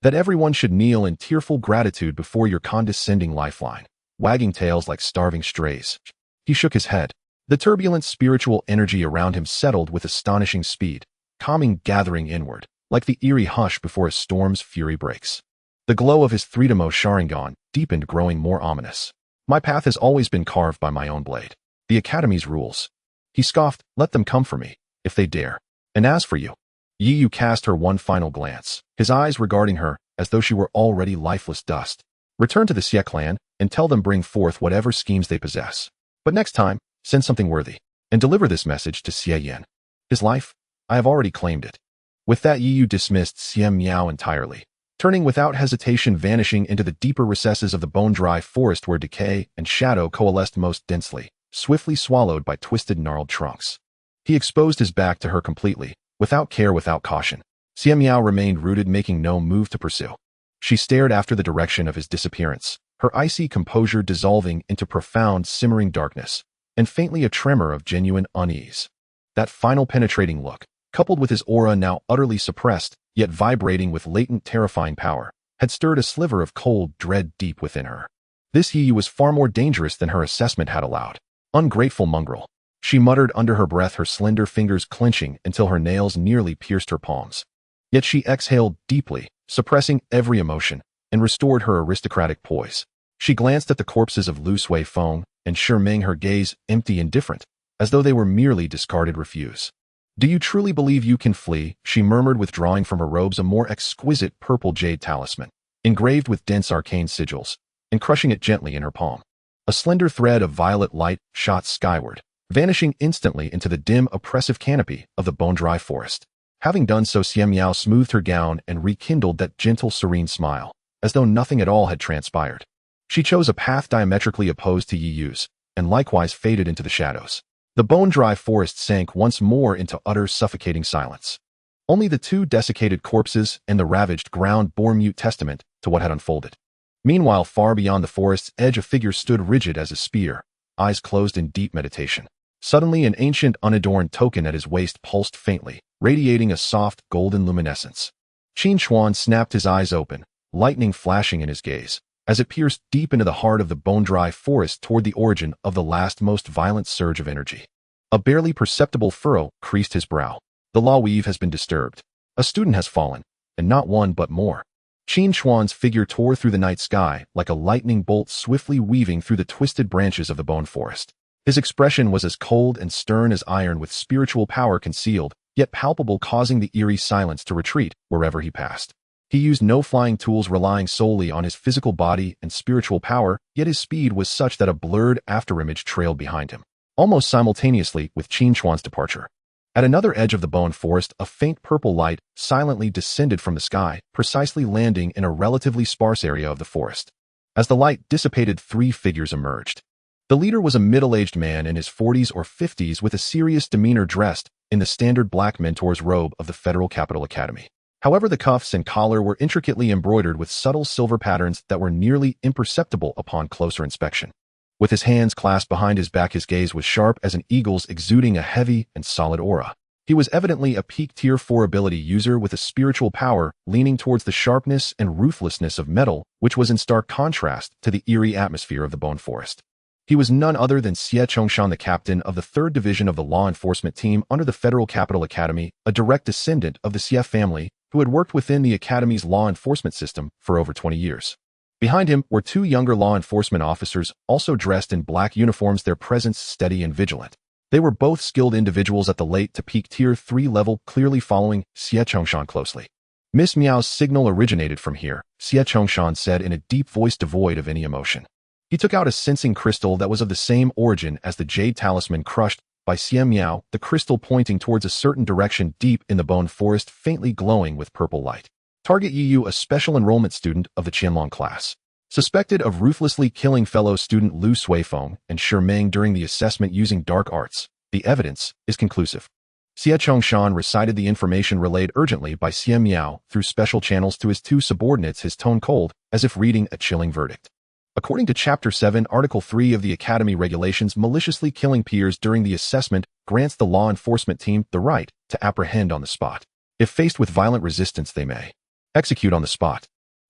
That everyone should kneel in tearful gratitude before your condescending lifeline, wagging tails like starving strays? He shook his head. The turbulent spiritual energy around him settled with astonishing speed, calming, gathering inward, like the eerie hush before a storm's fury breaks. The glow of his three-demo Sharingan deepened, growing more ominous. My path has always been carved by my own blade. The Academy's rules. He scoffed, let them come for me, if they dare. And as for you, Yi Yu cast her one final glance, his eyes regarding her as though she were already lifeless dust. Return to the Xie clan and tell them bring forth whatever schemes they possess. But next time, send something worthy, and deliver this message to Xie Yan. His life? I have already claimed it. With that, Yi Yu dismissed Xie Miao entirely, turning without hesitation, vanishing into the deeper recesses of the bone-dry forest where decay and shadow coalesced most densely, swiftly swallowed by twisted, gnarled trunks. He exposed his back to her completely, without care, without caution. Xie Miao remained rooted, making no move to pursue. She stared after the direction of his disappearance, her icy composure dissolving into profound, simmering darkness, and faintly a tremor of genuine unease. That final penetrating look, coupled with his aura now utterly suppressed, yet vibrating with latent terrifying power, had stirred a sliver of cold dread deep within her. This Yi Yu was far more dangerous than her assessment had allowed. Ungrateful mongrel. She muttered under her breath, her slender fingers clenching until her nails nearly pierced her palms. Yet she exhaled deeply, suppressing every emotion, and restored her aristocratic poise. She glanced at the corpses of Lu Suifeng and Shi Ming, her gaze empty, indifferent, as though they were merely discarded refuse. Do you truly believe you can flee? She murmured, withdrawing from her robes a more exquisite purple jade talisman. engraved with dense arcane sigils, and crushing it gently in her palm. A slender thread of violet light shot skyward, vanishing instantly into the dim, oppressive canopy of the bone-dry forest. Having done so, Xian Miao smoothed her gown and rekindled that gentle, serene smile, as though nothing at all had transpired. She chose a path diametrically opposed to Yi Yu's, and likewise faded into the shadows. The bone-dry forest sank once more into utter, suffocating silence. Only the two desiccated corpses and the ravaged ground bore mute testament to what had unfolded. Meanwhile, far beyond the forest's edge, a figure stood rigid as a spear, eyes closed in deep meditation. Suddenly, an ancient, unadorned token at his waist pulsed faintly, radiating a soft, golden luminescence. Qin Xuan snapped his eyes open, lightning flashing in his gaze, as it pierced deep into the heart of the bone-dry forest toward the origin of the last most violent surge of energy. A barely perceptible furrow creased his brow. The law weave has been disturbed. A student has fallen, and not one but more. Qin Xuan's figure tore through the night sky like a lightning bolt swiftly weaving through the twisted branches of the bone forest. His expression was as cold and stern as iron, with spiritual power concealed, yet palpable, causing the eerie silence to retreat wherever he passed. He used no flying tools, relying solely on his physical body and spiritual power, yet his speed was such that a blurred afterimage trailed behind him, almost simultaneously with Qin Xuan's departure. At another edge of the bone forest, a faint purple light silently descended from the sky, precisely landing in a relatively sparse area of the forest. As the light dissipated, three figures emerged. The leader was a middle-aged man in his 40s or 50s with a serious demeanor, dressed in the standard black mentor's robe of the Federal Capital Academy. However, the cuffs and collar were intricately embroidered with subtle silver patterns that were nearly imperceptible upon closer inspection. With his hands clasped behind his back, his gaze was sharp as an eagle's, exuding a heavy and solid aura. He was evidently a peak Tier 4 ability user with a spiritual power leaning towards the sharpness and ruthlessness of metal, which was in stark contrast to the eerie atmosphere of the bone forest. He was none other than Xie Chongshan, the captain of the 3rd Division of the Law Enforcement Team under the Federal Capital Academy, a direct descendant of the Xie family who had worked within the Academy's law enforcement system for over 20 years. Behind him were two younger law enforcement officers, also dressed in black uniforms, their presence steady and vigilant. They were both skilled individuals at the late to peak Tier 3 level, clearly following Xie Chongshan closely. Miss Miao's signal originated from here, Xie Chongshan said in a deep voice devoid of any emotion. He took out a sensing crystal that was of the same origin as the jade talisman crushed by Xian Miao, the crystal pointing towards a certain direction deep in the bone forest, faintly glowing with purple light. Target Yi Yu, a special enrollment student of the Qianlong class. Suspected of ruthlessly killing fellow student Lu Suifeng and Shimeng during the assessment using dark arts. The evidence is conclusive. Xie Chongshan recited the information relayed urgently by Xian Miao through special channels to his two subordinates, his tone cold, as if reading a chilling verdict. According to Chapter 7, Article 3 of the Academy Regulations, maliciously killing peers during the assessment grants the law enforcement team the right to apprehend on the spot. If faced with violent resistance, they may execute on the spot.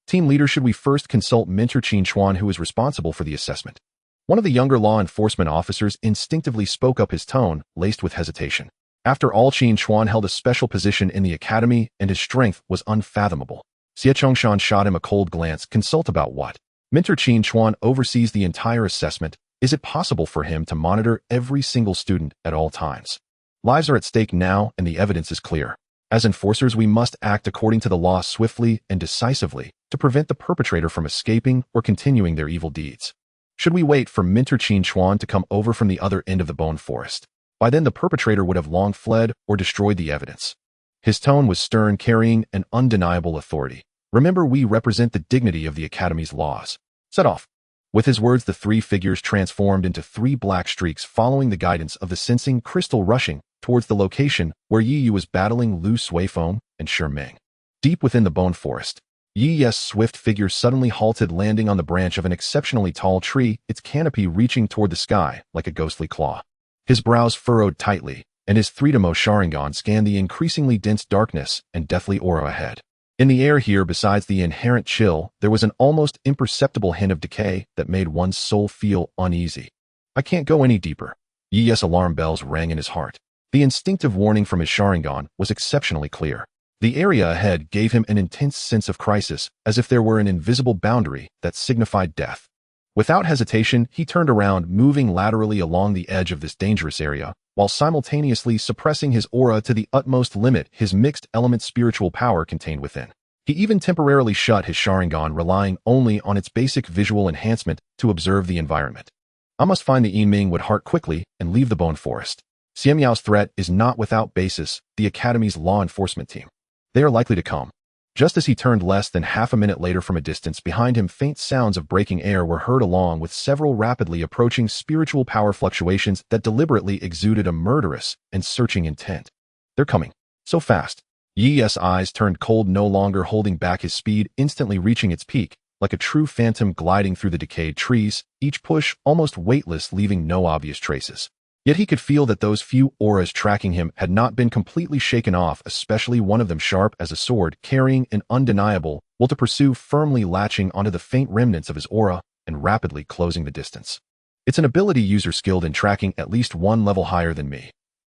Team leader, should we first consult Mentor Qin Xuan, who is responsible for the assessment? One of the younger law enforcement officers instinctively spoke up, his tone laced with hesitation. After all, Qin Xuan held a special position in the academy and his strength was unfathomable. Xie Chongshan shot him a cold glance. Consult about what? Mentor Qin Xuan oversees the entire assessment. Is it possible for him to monitor every single student at all times? Lives are at stake now, and the evidence is clear. As enforcers, we must act according to the law swiftly and decisively to prevent the perpetrator from escaping or continuing their evil deeds. Should we wait for Mentor Qin Xuan to come over from the other end of the bone forest? By then, the perpetrator would have long fled or destroyed the evidence. His tone was stern, carrying an undeniable authority. Remember, we represent the dignity of the Academy's laws. Set off. With his words, the three figures transformed into three black streaks, following the guidance of the sensing crystal, rushing towards the location where Yi Yu was battling Lu Suifeng and Shimeng. Deep within the bone forest, Yi Yu's swift figure suddenly halted, landing on the branch of an exceptionally tall tree, its canopy reaching toward the sky like a ghostly claw. His brows furrowed tightly, and his 3-demo Sharingan scanned the increasingly dense darkness and deathly aura ahead. In the air here, besides the inherent chill, there was an almost imperceptible hint of decay that made one's soul feel uneasy. I can't go any deeper. Yi Yu's alarm bells rang in his heart. The instinctive warning from his Sharingan was exceptionally clear. The area ahead gave him an intense sense of crisis, as if there were an invisible boundary that signified death. Without hesitation, he turned around, moving laterally along the edge of this dangerous area, while simultaneously suppressing his aura to the utmost limit his mixed element spiritual power contained within. He even temporarily shut his Sharingan, relying only on its basic visual enhancement to observe the environment. I must find the Yiming wood heart quickly and leave the bone forest. Xiamiao's threat is not without basis, the Academy's law enforcement team. They are likely to come. Just as he turned less than half a minute later from a distance, behind him faint sounds of breaking air were heard along with several rapidly approaching spiritual power fluctuations that deliberately exuded a murderous and searching intent. They're coming. So fast. Yi's eyes turned cold, no longer holding back his speed, instantly reaching its peak, like a true phantom gliding through the decayed trees, each push almost weightless, leaving no obvious traces. Yet he could feel that those few auras tracking him had not been completely shaken off, especially one of them sharp as a sword, carrying an undeniable will to pursue, firmly latching onto the faint remnants of his aura and rapidly closing the distance. It's an ability user skilled in tracking at least one level higher than me.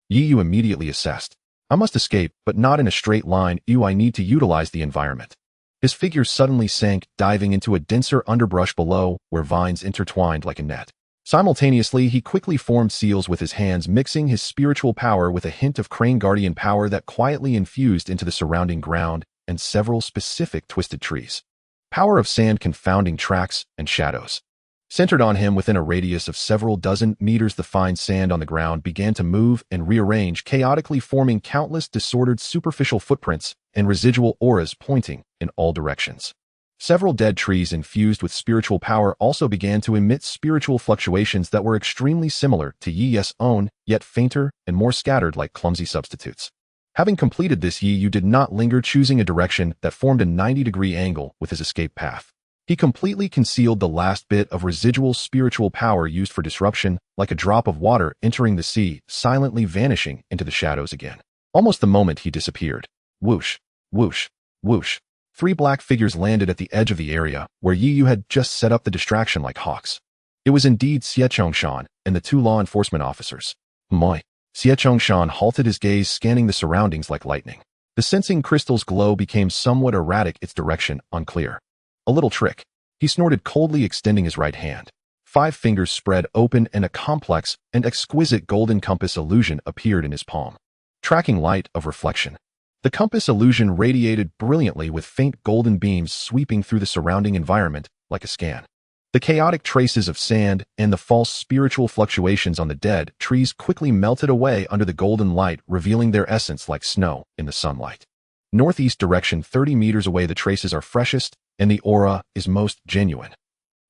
Yu immediately assessed. I must escape, but not in a straight line. I need to utilize the environment. His figure suddenly sank, diving into a denser underbrush below, where vines intertwined like a net. Simultaneously, he quickly formed seals with his hands, mixing his spiritual power with a hint of Crane Guardian power that quietly infused into the surrounding ground and several specific twisted trees. Power of sand confounding tracks and shadows. Centered on him within a radius of several dozen meters, the fine sand on the ground began to move and rearrange, chaotically forming countless disordered superficial footprints and residual auras pointing in all directions. Several dead trees infused with spiritual power also began to emit spiritual fluctuations that were extremely similar to Yi's own, yet fainter and more scattered like clumsy substitutes. Having completed this, Yi did not linger, choosing a direction that formed a 90-degree angle with his escape path. He completely concealed the last bit of residual spiritual power used for disruption, like a drop of water entering the sea, silently vanishing into the shadows again. Almost the moment he disappeared. Whoosh, whoosh, whoosh. 3 black figures landed at the edge of the area, where Yu had just set up the distraction like hawks. It was indeed Xie Chongshan and the 2 law enforcement officers. Moi. Xie Chongshan halted, his gaze scanning the surroundings like lightning. The sensing crystal's glow became somewhat erratic, its direction unclear. A little trick. He snorted coldly, extending his right hand. 5 fingers spread open and a complex and exquisite golden compass illusion appeared in his palm. Tracking light of reflection. The compass illusion radiated brilliantly with faint golden beams sweeping through the surrounding environment like a scan. The chaotic traces of sand and the false spiritual fluctuations on the dead trees quickly melted away under the golden light, revealing their essence like snow in the sunlight. Northeast direction, 30 meters away, the traces are freshest and the aura is most genuine.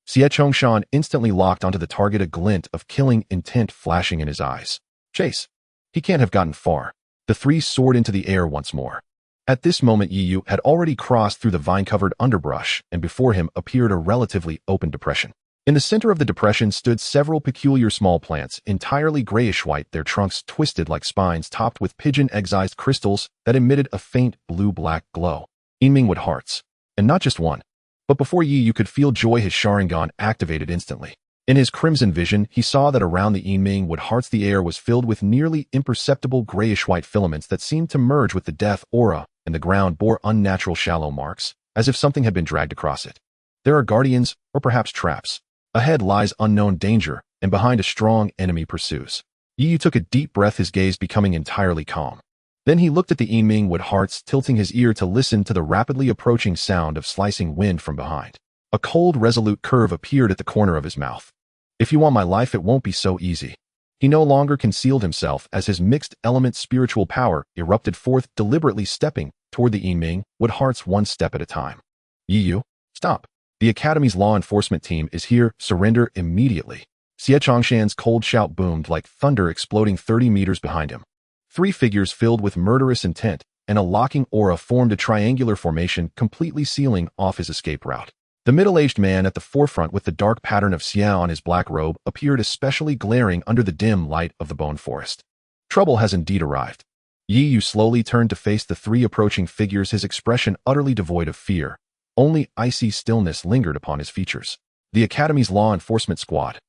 Xie Chongshan instantly locked onto the target, a glint of killing intent flashing in his eyes. Chase. He can't have gotten far. The 3 soared into the air once more. At this moment, Yu had already crossed through the vine-covered underbrush, and before him appeared a relatively open depression. In the center of the depression stood several peculiar small plants, entirely grayish-white, their trunks twisted like spines topped with pigeon-egg-sized crystals that emitted a faint blue-black glow. Yiming wood hearts. And not just one. But before Yu could feel joy, his Sharingan activated instantly. In his crimson vision, he saw that around the Yiming wood hearts the air was filled with nearly imperceptible grayish-white filaments that seemed to merge with the death aura, and the ground bore unnatural shallow marks, as if something had been dragged across it. There are guardians, or perhaps traps. Ahead lies unknown danger, and behind a strong enemy pursues. Yu took a deep breath, his gaze becoming entirely calm. Then he looked at the Yiming wood hearts, tilting his ear to listen to the rapidly approaching sound of slicing wind from behind. A cold, resolute curve appeared at the corner of his mouth. If you want my life, it won't be so easy. He no longer concealed himself as his mixed element spiritual power erupted forth, deliberately stepping toward the Yiming wood hearts one step at a time. Yu, stop. The Academy's law enforcement team is here. Surrender immediately. Xie Chongshan's cold shout boomed like thunder, exploding 30 meters behind him. 3 figures filled with murderous intent and a locking aura formed a triangular formation, completely sealing off his escape route. The middle-aged man at the forefront with the dark pattern of Xia on his black robe appeared especially glaring under the dim light of the bone forest. Trouble has indeed arrived. Yu slowly turned to face the 3 approaching figures, his expression utterly devoid of fear. Only icy stillness lingered upon his features. The Academy's law enforcement squad.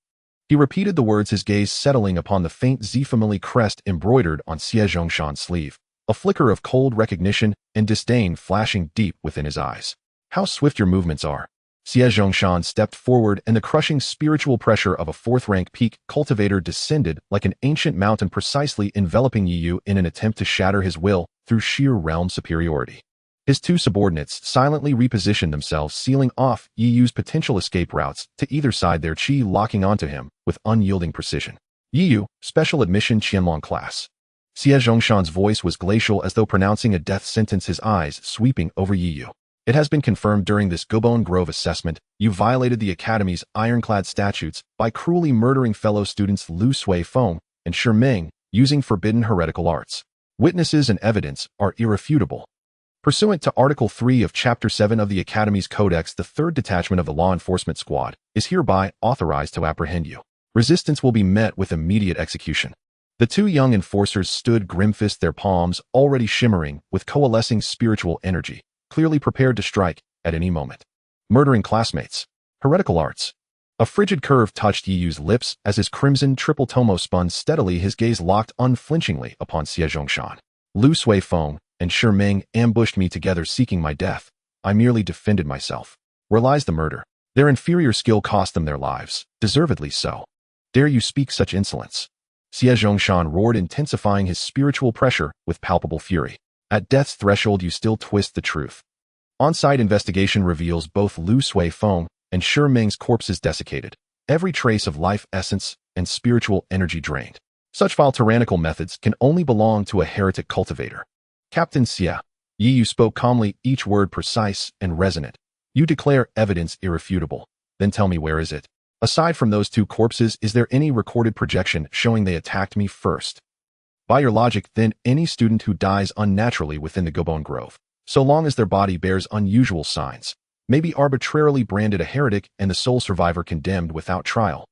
He repeated the words, his gaze settling upon the faint Z-family crest embroidered on Xie Zhongshan's sleeve, a flicker of cold recognition and disdain flashing deep within his eyes. How swift your movements are. Xie Zhongshan stepped forward, and the crushing spiritual pressure of a 4th-rank peak cultivator descended like an ancient mountain, precisely enveloping Yu in an attempt to shatter his will through sheer realm superiority. His two subordinates silently repositioned themselves, sealing off Yi Yu's potential escape routes to either side, their chi locking onto him with unyielding precision. Yi Yu, Special Admission Qianlong Class. Xie Zhongshan's voice was glacial, as though pronouncing a death sentence, his eyes sweeping over Yi Yu. It has been confirmed during this Gobon Grove assessment, you violated the Academy's ironclad statutes by cruelly murdering fellow students Lu Sui Feng and Shi Ming using forbidden heretical arts. Witnesses and evidence are irrefutable. Pursuant to Article 3 of Chapter 7 of the Academy's Codex, the 3rd Detachment of the Law Enforcement Squad is hereby authorized to apprehend you. Resistance will be met with immediate execution. The two young enforcers stood grim-faced, their palms already shimmering with coalescing spiritual energy, clearly prepared to strike at any moment. Murdering classmates. Heretical arts. A frigid curve touched Yi Yu's lips as his crimson triple tomo spun steadily, his gaze locked unflinchingly upon Xie Zhongshan. Lu Sui Feng and Shi Ming ambushed me together, seeking my death. I merely defended myself. Where lies the murder? Their inferior skill cost them their lives, deservedly so. Dare you speak such insolence? Xie Zhongshan roared, intensifying his spiritual pressure with palpable fury. At death's threshold you still twist the truth. On-site investigation reveals both Lu Sui Feng and Shi Ming's corpses desiccated, every trace of life essence and spiritual energy drained. Such vile tyrannical methods can only belong to a heretic cultivator. Captain Xie, Yi Yu spoke calmly, each word precise and resonant. You declare evidence irrefutable. Then tell me, where is it? Aside from those two corpses, is there any recorded projection showing they attacked me first? By your logic, then, any student who dies unnaturally within the Gobon Grove, so long as their body bears unusual signs, may be arbitrarily branded a heretic and the sole survivor condemned without trial.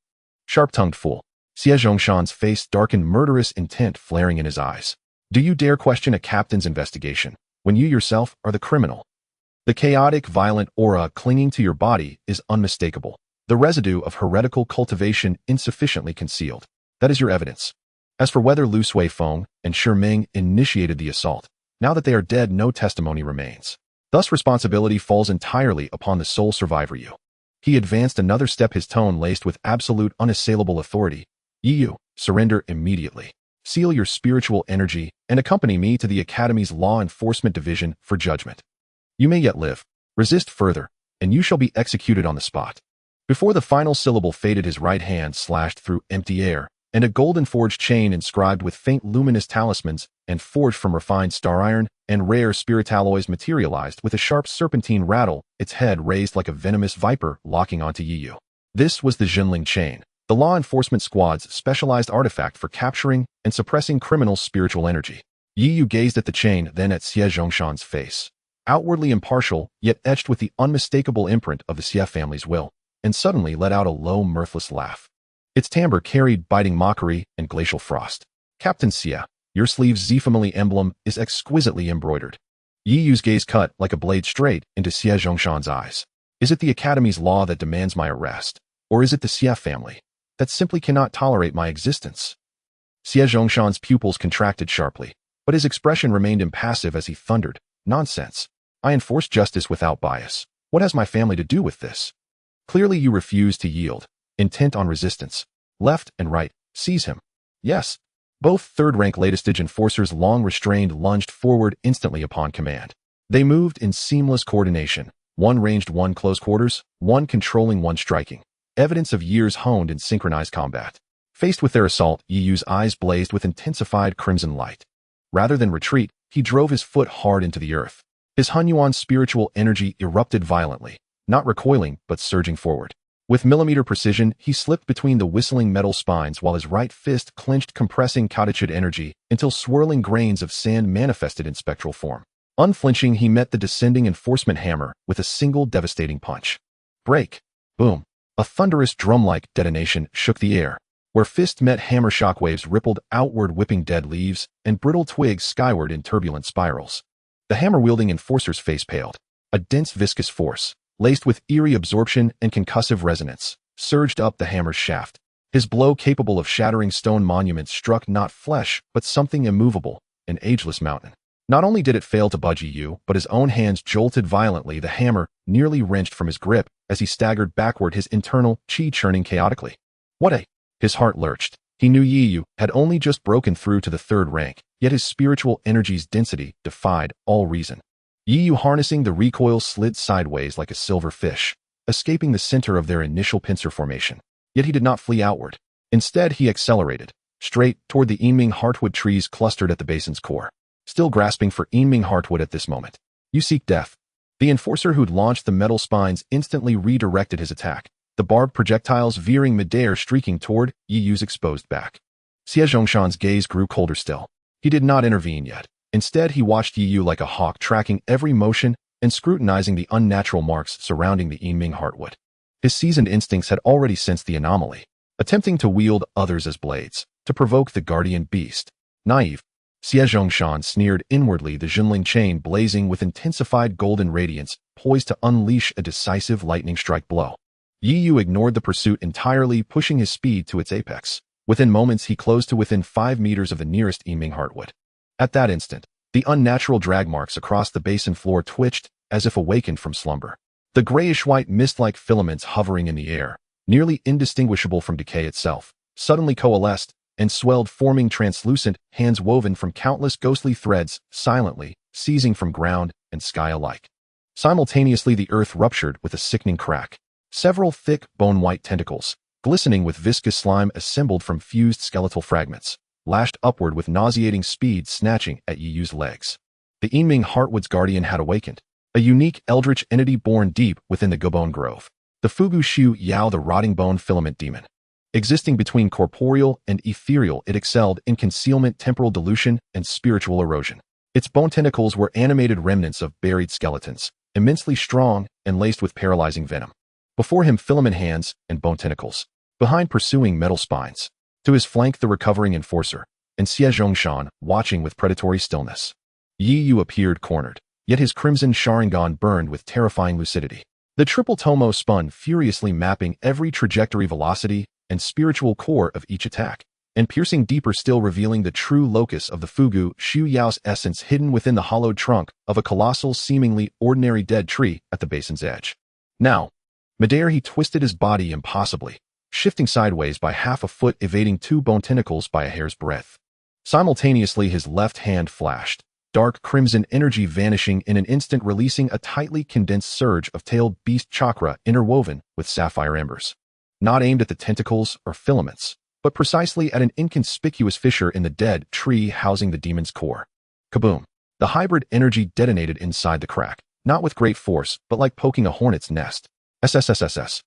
Sharp-tongued fool. Xie Zhongshan's face darkened, murderous intent flaring in his eyes. Do you dare question a captain's investigation when you yourself are the criminal? The chaotic, violent aura clinging to your body is unmistakable. The residue of heretical cultivation insufficiently concealed. That is your evidence. As for whether Lu Sui Feng and Shi Ming initiated the assault, now that they are dead, no testimony remains. Thus responsibility falls entirely upon the sole survivor, you. He advanced another step, his tone laced with absolute, unassailable authority. Yi Yu, surrender immediately. Seal your spiritual energy and accompany me to the Academy's Law Enforcement Division for judgment. You may yet live. Resist further, and you shall be executed on the spot. Before the final syllable faded, his right hand slashed through empty air, and a golden forged chain inscribed with faint luminous talismans and forged from refined star iron and rare spirit alloys materialized with a sharp serpentine rattle, its head raised like a venomous viper locking onto Yi Yu. This was the Jinling chain, the law enforcement squad's specialized artifact for capturing and suppressing criminal spiritual energy. Yi Yu gazed at the chain, then at Xie Zhongshan's face. Outwardly impartial, yet etched with the unmistakable imprint of the Xie family's will, and suddenly let out a low, mirthless laugh. Its timbre carried biting mockery and glacial frost. Captain Xie, your sleeve's Z-family emblem is exquisitely embroidered. Yi Yu's gaze cut like a blade straight into Xie Zhongshan's eyes. Is it the Academy's law that demands my arrest? Or is it the Xie family that simply cannot tolerate my existence? Xie Zhongshan's pupils contracted sharply, but his expression remained impassive as he thundered, nonsense. I enforce justice without bias. What has my family to do with this? Clearly you refuse to yield, intent on resistance. Left and right, seize him. Yes. Both third-rank latestage enforcers, long restrained, lunged forward instantly upon command. They moved in seamless coordination, one ranged, one close quarters, one controlling, one striking. Evidence of years honed in synchronized combat. Faced with their assault, Yi Yu's eyes blazed with intensified crimson light. Rather than retreat, he drove his foot hard into the earth. His Hunyuan spiritual energy erupted violently, not recoiling but surging forward. With millimeter precision, he slipped between the whistling metal spines while his right fist clenched, compressing Kadachid energy until swirling grains of sand manifested in spectral form. Unflinching, he met the descending enforcement hammer with a single devastating punch. Break! Boom! A thunderous drum-like detonation shook the air. Where fist met hammer, shockwaves rippled outward, whipping dead leaves and brittle twigs skyward in turbulent spirals. The hammer-wielding enforcer's face paled. A dense viscous force, laced with eerie absorption and concussive resonance, surged up the hammer's shaft. His blow, capable of shattering stone monuments, struck not flesh, but something immovable, an ageless mountain. Not only did it fail to budge Yi Yu, but his own hands jolted violently, the hammer nearly wrenched from his grip as he staggered backward, his internal chi churning chaotically. What a... His heart lurched. He knew Yi Yu had only just broken through to the third rank, yet his spiritual energy's density defied all reason. Yu harnessing the recoil slid sideways like a silver fish, escaping the center of their initial pincer formation. Yet he did not flee outward. Instead, he accelerated, straight toward the Yinming heartwood trees clustered at the basin's core. Still grasping for Yinming heartwood at this moment. You seek death. The enforcer who'd launched the metal spines instantly redirected his attack, the barbed projectiles veering midair streaking toward Yiyu's exposed back. Xie Zhongshan's gaze grew colder still. He did not intervene yet. Instead, he watched Yiyu like a hawk, tracking every motion and scrutinizing the unnatural marks surrounding the Yinming heartwood. His seasoned instincts had already sensed the anomaly, attempting to wield others as blades, to provoke the guardian beast. Naive. Xie Zhongshan sneered inwardly, the Junling chain blazing with intensified golden radiance, poised to unleash a decisive lightning strike blow. Yiyu ignored the pursuit entirely, pushing his speed to its apex. Within moments, he closed to within 5 meters of the nearest Yinming heartwood. At that instant, the unnatural drag marks across the basin floor twitched, as if awakened from slumber. The grayish-white mist-like filaments hovering in the air, nearly indistinguishable from decay itself, suddenly coalesced and swelled, forming translucent hands woven from countless ghostly threads, silently seizing from ground and sky alike. Simultaneously, the earth ruptured with a sickening crack. Several thick, bone-white tentacles, glistening with viscous slime assembled from fused skeletal fragments, lashed upward with nauseating speed, snatching at Yiyu's legs. The Yinming heartwood's guardian had awakened, a unique eldritch entity born deep within the Gobone Grove. The Fugu Shu Yao, the rotting bone filament demon. Existing between corporeal and ethereal, it excelled in concealment, temporal dilution, and spiritual erosion. Its bone tentacles were animated remnants of buried skeletons, immensely strong and laced with paralyzing venom. Before him, filament hands and bone tentacles. Behind, pursuing metal spines. To his flank, the recovering enforcer, and Xie Zhongshan, watching with predatory stillness. Yiyu appeared cornered, yet his crimson Sharingan burned with terrifying lucidity. The triple tomo spun furiously, mapping every trajectory, velocity, and spiritual core of each attack, and piercing deeper still, revealing the true locus of the Fugu Shu Yao's essence hidden within the hollowed trunk of a colossal, seemingly ordinary dead tree at the basin's edge. Now, midair, he twisted his body impossibly, shifting sideways by half a foot, evading 2 bone tentacles by a hair's breadth. Simultaneously, his left hand flashed, dark crimson energy vanishing in an instant, releasing a tightly condensed surge of tailed beast chakra interwoven with sapphire embers. Not aimed at the tentacles or filaments, but precisely at an inconspicuous fissure in the dead tree housing the demon's core. Kaboom! The hybrid energy detonated inside the crack, not with great force, but like poking a hornet's nest. SSSSS.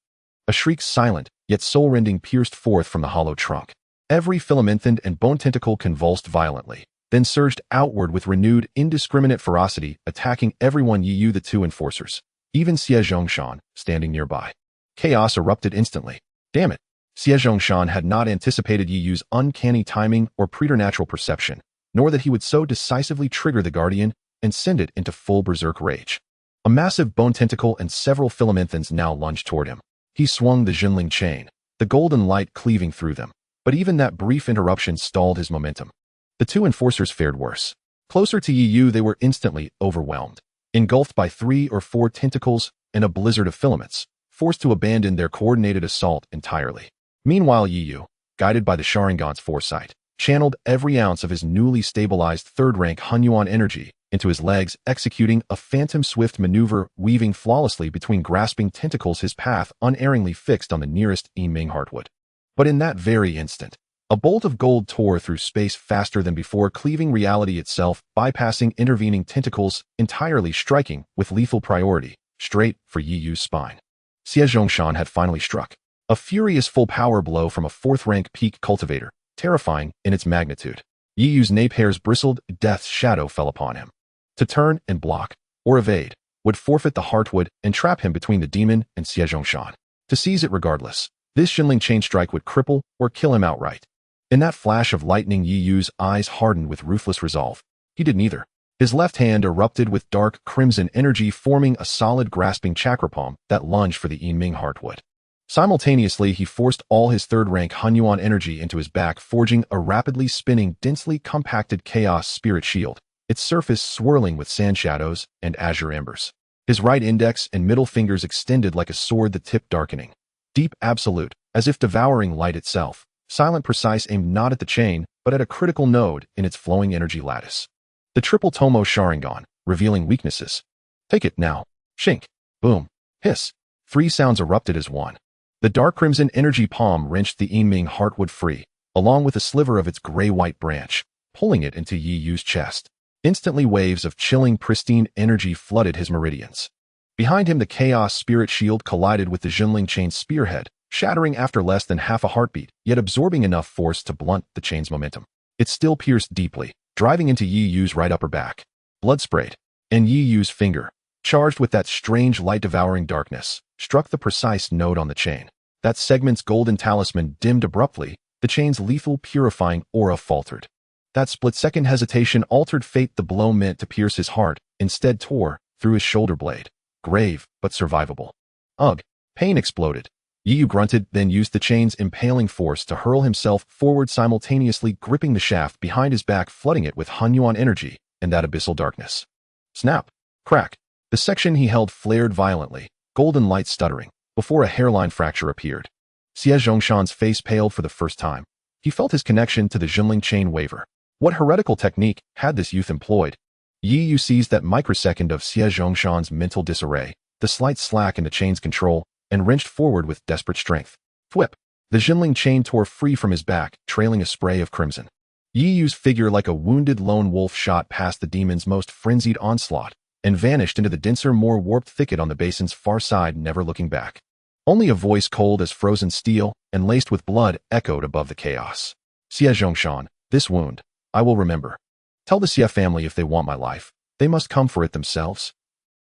A shriek, silent, yet soul-rending, pierced forth from the hollow trunk. Every filamented and bone tentacle convulsed violently, then surged outward with renewed, indiscriminate ferocity, attacking everyone. Yiyu, the 2 enforcers, even Xie Zhongshan, standing nearby. Chaos erupted instantly. Damn it! Xie Zhongshan had not anticipated Yiyu's uncanny timing or preternatural perception, nor that he would so decisively trigger the guardian and send it into full berserk rage. A massive bone tentacle and several filamenthans now lunged toward him. He swung the Junling chain, the golden light cleaving through them, but even that brief interruption stalled his momentum. The 2 enforcers fared worse. Closer to Yiyu, they were instantly overwhelmed, engulfed by 3 or 4 tentacles and a blizzard of filaments, forced to abandon their coordinated assault entirely. Meanwhile, Yiyu, guided by the Sharingan's foresight, channeled every ounce of his newly stabilized 3rd-rank Hunyuan energy into his legs, executing a phantom swift maneuver, weaving flawlessly between grasping tentacles, his path unerringly fixed on the nearest Yinming heartwood. But in that very instant, a bolt of gold tore through space faster than before, cleaving reality itself, bypassing intervening tentacles, entirely striking with lethal priority, straight for Yiyu's spine. Xie Zhongshan had finally struck. A furious full-power blow from a 4th-rank peak cultivator, terrifying in its magnitude. Yiyu's nape hairs bristled, death's shadow fell upon him. To turn and block, or evade, would forfeit the heartwood and trap him between the demon and Xie Zhongshan. To seize it regardless, this Junling chain strike would cripple or kill him outright. In that flash of lightning, Yiyu's eyes hardened with ruthless resolve. He did neither. His left hand erupted with dark crimson energy, forming a solid grasping chakra palm that lunged for the Yinming heartwood. Simultaneously, he forced all his 3rd-rank Hunyuan energy into his back, forging a rapidly spinning, densely compacted chaos spirit shield, its surface swirling with sand shadows and azure embers. His right index and middle fingers extended like a sword, the tip darkening. Deep, absolute, as if devouring light itself. Silent, precise, aimed not at the chain, but at a critical node in its flowing energy lattice. The triple tomo Sharingan, revealing weaknesses. Take it now. Shink. Boom. Hiss. Three sounds erupted as one. The dark crimson energy palm wrenched the Yinming heartwood free, along with a sliver of its gray-white branch, pulling it into Yi Yu's chest. Instantly waves of chilling, pristine energy flooded his meridians. Behind him, the chaos spirit shield collided with the Junling chain spearhead, shattering after less than half a heartbeat, yet absorbing enough force to blunt the chain's momentum. It still pierced deeply, driving into Yi Yu's right upper back. Blood sprayed, and Yi Yu's finger, charged with that strange light-devouring darkness, struck the precise node on the chain. That segment's golden talisman dimmed abruptly, the chain's lethal, purifying aura faltered. That split-second hesitation altered fate. The blow meant to pierce his heart, instead tore through his shoulder blade. Grave, but survivable. Ugh! Pain exploded. Yi Yu grunted, then used the chain's impaling force to hurl himself forward, simultaneously gripping the shaft behind his back, flooding it with Hunyuan energy and that abyssal darkness. Snap! Crack! The section he held flared violently, golden light stuttering, before a hairline fracture appeared. Xie Zhongshan's face paled for the first time. He felt his connection to the Junling chain waver. What heretical technique had this youth employed? Yi Yu seized that microsecond of Xie Zhongshan's mental disarray, the slight slack in the chain's control, and wrenched forward with desperate strength. Thwip! The Junling chain tore free from his back, trailing a spray of crimson. Yi Yu's figure, like a wounded lone wolf, shot past the demon's most frenzied onslaught, and vanished into the denser, more warped thicket on the basin's far side, never looking back. Only a voice cold as frozen steel and laced with blood echoed above the chaos. Xie Zhongshan, this wound, I will remember. Tell the Xie family if they want my life, they must come for it themselves.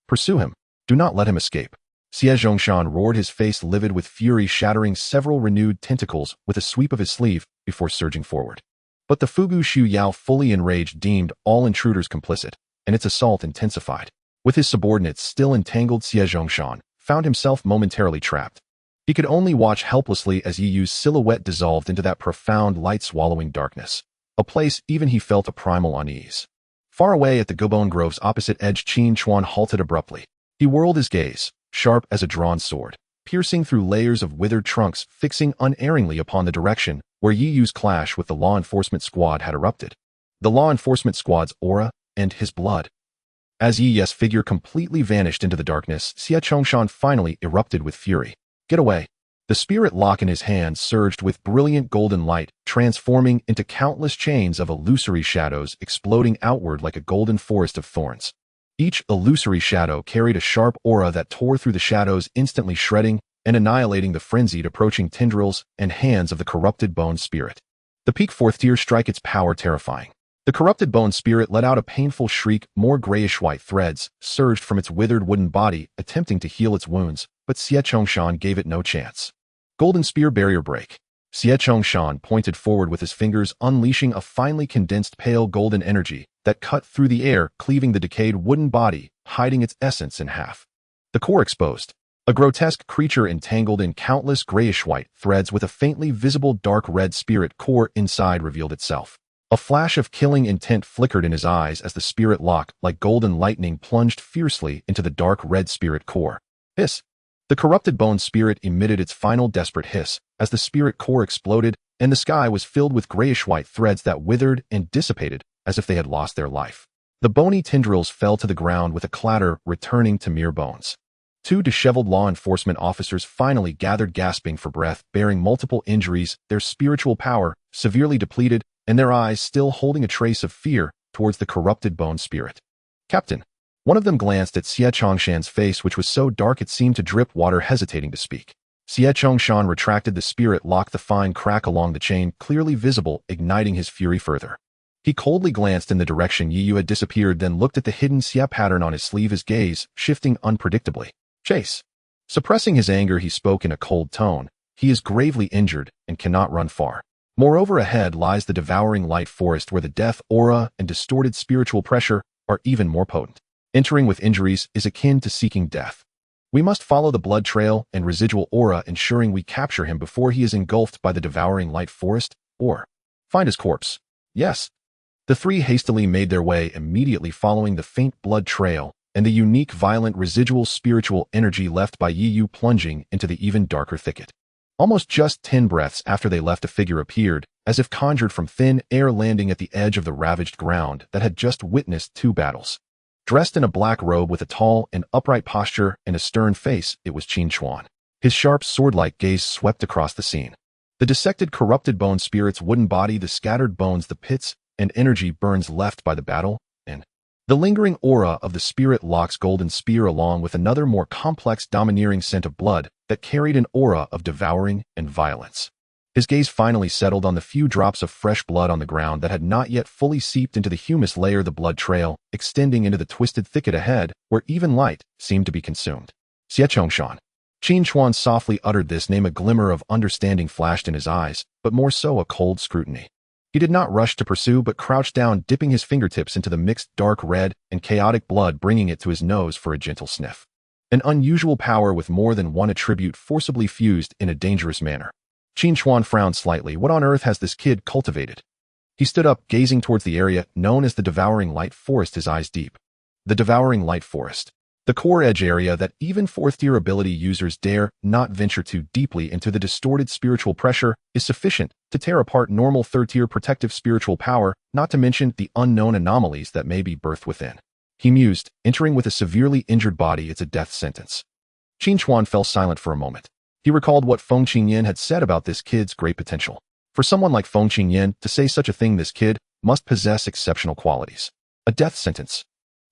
Pursue him. Do not let him escape. Xie Zhongshan roared, his face livid with fury, shattering several renewed tentacles with a sweep of his sleeve before surging forward. But the Fugu Shu Yao, fully enraged, deemed all intruders complicit, and its assault intensified. With his subordinates still entangled, Xie Zhongshan found himself momentarily trapped. He could only watch helplessly as Yi Yu's silhouette dissolved into that profound, light-swallowing darkness, a place even he felt a primal unease. Far away at the Gobone Grove's opposite edge, Qin Chuan halted abruptly. He whirled his gaze, sharp as a drawn sword, piercing through layers of withered trunks, fixing unerringly upon the direction where Yi Yu's clash with the law enforcement squad had erupted. The law enforcement squad's aura and his blood. As Yi Yu's figure completely vanished into the darkness, Xie Zhongshan finally erupted with fury. Get away! The spirit lock in his hand surged with brilliant golden light, transforming into countless chains of illusory shadows, exploding outward like a golden forest of thorns. Each illusory shadow carried a sharp aura that tore through the shadows, instantly shredding and annihilating the frenzied approaching tendrils and hands of the corrupted bone spirit. The peak fourth tier strike, its power terrifying. The corrupted bone spirit let out a painful shriek. More grayish-white threads surged from its withered wooden body, attempting to heal its wounds, but Xie Zhongshan gave it no chance. Golden spear barrier break. Xie Zhongshan pointed forward with his fingers, unleashing a finely condensed pale golden energy that cut through the air, cleaving the decayed wooden body, hiding its essence in half. The core exposed. A grotesque creature entangled in countless grayish-white threads with a faintly visible dark red spirit core inside revealed itself. A flash of killing intent flickered in his eyes as the spirit lock, like golden lightning, plunged fiercely into the dark red spirit core. Hiss! The corrupted bone spirit emitted its final desperate hiss as the spirit core exploded, and the sky was filled with grayish-white threads that withered and dissipated as if they had lost their life. The bony tendrils fell to the ground with a clatter, returning to mere bones. Two disheveled law enforcement officers finally gathered, gasping for breath, bearing multiple injuries, their spiritual power severely depleted, and their eyes still holding a trace of fear towards the corrupted bone spirit. Captain. One of them glanced at Xie Zhongshan's face, which was so dark it seemed to drip water, hesitating to speak. Xie Zhongshan retracted the spirit lock, the fine crack along the chain clearly visible, igniting his fury further. He coldly glanced in the direction Yi Yu had disappeared, then looked at the hidden Xie pattern on his sleeve, his gaze shifting unpredictably. Chase. Suppressing his anger, he spoke in a cold tone. He is gravely injured and cannot run far. Moreover, ahead lies the devouring light forest, where the death aura and distorted spiritual pressure are even more potent. Entering with injuries is akin to seeking death. We must follow the blood trail and residual aura, ensuring we capture him before he is engulfed by the devouring light forest, or find his corpse. Yes. The three hastily made their way, immediately following the faint blood trail and the unique violent residual spiritual energy left by Yi Yu, plunging into the even darker thicket. Almost just 10 breaths after they left, a figure appeared, as if conjured from thin air, landing at the edge of the ravaged ground that had just witnessed two battles. Dressed in a black robe with a tall and upright posture and a stern face, it was Qin Chuan. His sharp, sword-like gaze swept across the scene. The dissected, corrupted bone spirit's wooden body, the scattered bones, the pits and energy burns left by the battle, and the lingering aura of the spirit Locke's golden spear, along with another more complex, domineering scent of blood that carried an aura of devouring and violence. His gaze finally settled on the few drops of fresh blood on the ground that had not yet fully seeped into the humus layer, the blood trail extending into the twisted thicket ahead, where even light seemed to be consumed. Xie Chongshan. Qin Chuan softly uttered this name. A glimmer of understanding flashed in his eyes, but more so a cold scrutiny. He did not rush to pursue, but crouched down, dipping his fingertips into the mixed dark red and chaotic blood, bringing it to his nose for a gentle sniff. An unusual power with more than one attribute forcibly fused in a dangerous manner. Qin Chuan frowned slightly. What on earth has this kid cultivated? He stood up, gazing towards the area known as the Devouring Light Forest, his eyes deep. The Devouring Light Forest. The core edge area that even fourth-tier ability users dare not venture too deeply into. The distorted spiritual pressure is sufficient to tear apart normal third-tier protective spiritual power, not to mention the unknown anomalies that may be birthed within. He mused, entering with a severely injured body. It's a death sentence. Qin Chuan fell silent for a moment. He recalled what Feng Qingyan had said about this kid's great potential. For someone like Feng Qingyan to say such a thing, this kid must possess exceptional qualities. A death sentence.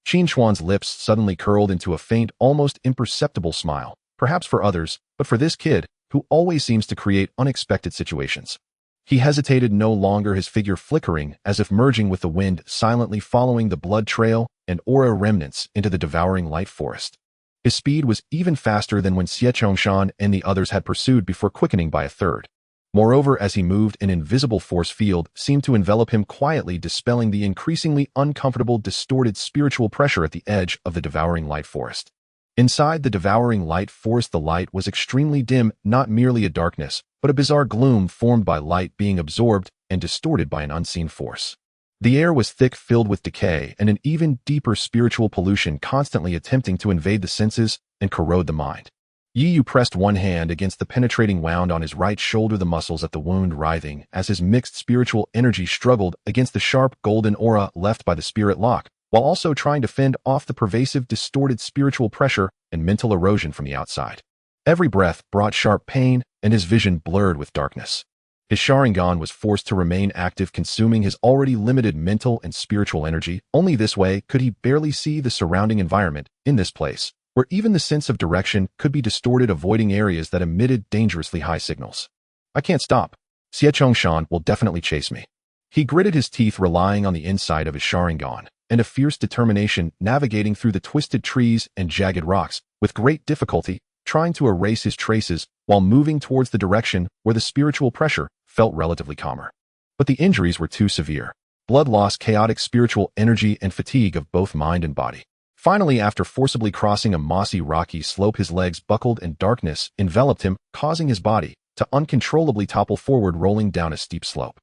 Qin Chuan's lips suddenly curled into a faint, almost imperceptible smile, perhaps for others, but for this kid, who always seems to create unexpected situations. He hesitated no longer, his figure flickering as if merging with the wind, silently following the blood trail and aura remnants into the Devouring Light Forest. His speed was even faster than when Xie Chongshan and the others had pursued, before quickening by a third. Moreover, as he moved, an invisible force field seemed to envelop him, quietly dispelling the increasingly uncomfortable, distorted spiritual pressure at the edge of the Devouring Light Forest. Inside the Devouring Light Forest, the light was extremely dim, not merely a darkness, but a bizarre gloom formed by light being absorbed and distorted by an unseen force. The air was thick, filled with decay and an even deeper spiritual pollution, constantly attempting to invade the senses and corrode the mind. Yi Yu pressed one hand against the penetrating wound on his right shoulder, the muscles at the wound writhing as his mixed spiritual energy struggled against the sharp golden aura left by the spirit lock, while also trying to fend off the pervasive, distorted spiritual pressure and mental erosion from the outside. Every breath brought sharp pain, and his vision blurred with darkness. His Sharingan was forced to remain active, consuming his already limited mental and spiritual energy. Only this way could he barely see the surrounding environment in this place, where even the sense of direction could be distorted, avoiding areas that emitted dangerously high signals. I can't stop. Xie Chongshan will definitely chase me. He gritted his teeth, relying on the insight of his Sharingan and a fierce determination, navigating through the twisted trees and jagged rocks, with great difficulty, trying to erase his traces while moving towards the direction where the spiritual pressure felt relatively calmer. But the injuries were too severe. Blood loss, chaotic spiritual energy, and fatigue of both mind and body. Finally, after forcibly crossing a mossy, rocky slope, his legs buckled and darkness enveloped him, causing his body to uncontrollably topple forward, rolling down a steep slope.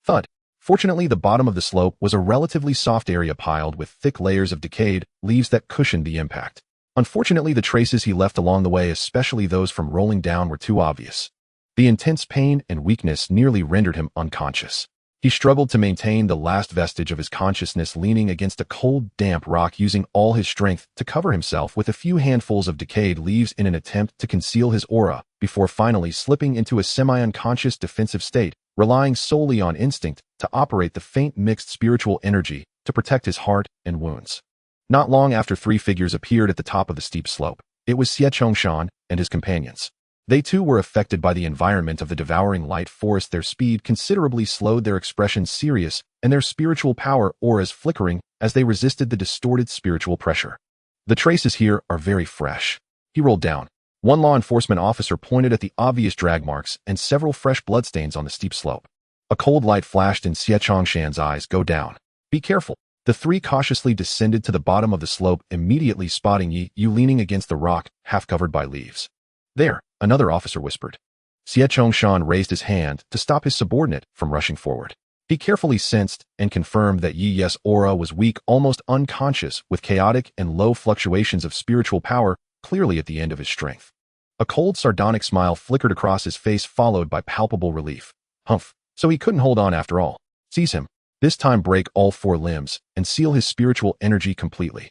Thud. Fortunately, the bottom of the slope was a relatively soft area piled with thick layers of decayed leaves that cushioned the impact. Unfortunately, the traces he left along the way, especially those from rolling down, were too obvious. The intense pain and weakness nearly rendered him unconscious. He struggled to maintain the last vestige of his consciousness, leaning against a cold, damp rock, using all his strength to cover himself with a few handfuls of decayed leaves in an attempt to conceal his aura, before finally slipping into a semi-unconscious defensive state, relying solely on instinct to operate the faint mixed spiritual energy to protect his heart and wounds. Not long after, three figures appeared at the top of the steep slope. It was Xie Chongshan and his companions. They too were affected by the environment of the Devouring Light Forest. Their speed considerably slowed, their expressions serious, and their spiritual power auras flickering as they resisted the distorted spiritual pressure. The traces here are very fresh. He rolled down. One law enforcement officer pointed at the obvious drag marks and several fresh bloodstains on the steep slope. A cold light flashed in Xie Chongshan's eyes. Go down. Be careful. The three cautiously descended to the bottom of the slope, immediately spotting Yi Yu leaning against the rock, half covered by leaves. There, another officer whispered. Xie Chongshan raised his hand to stop his subordinate from rushing forward. He carefully sensed and confirmed that Yi Yu's aura was weak, almost unconscious, with chaotic and low fluctuations of spiritual power clearly at the end of his strength. A cold, sardonic smile flickered across his face, followed by palpable relief. Humph, so he couldn't hold on after all. Seize him. This time break all four limbs and seal his spiritual energy completely.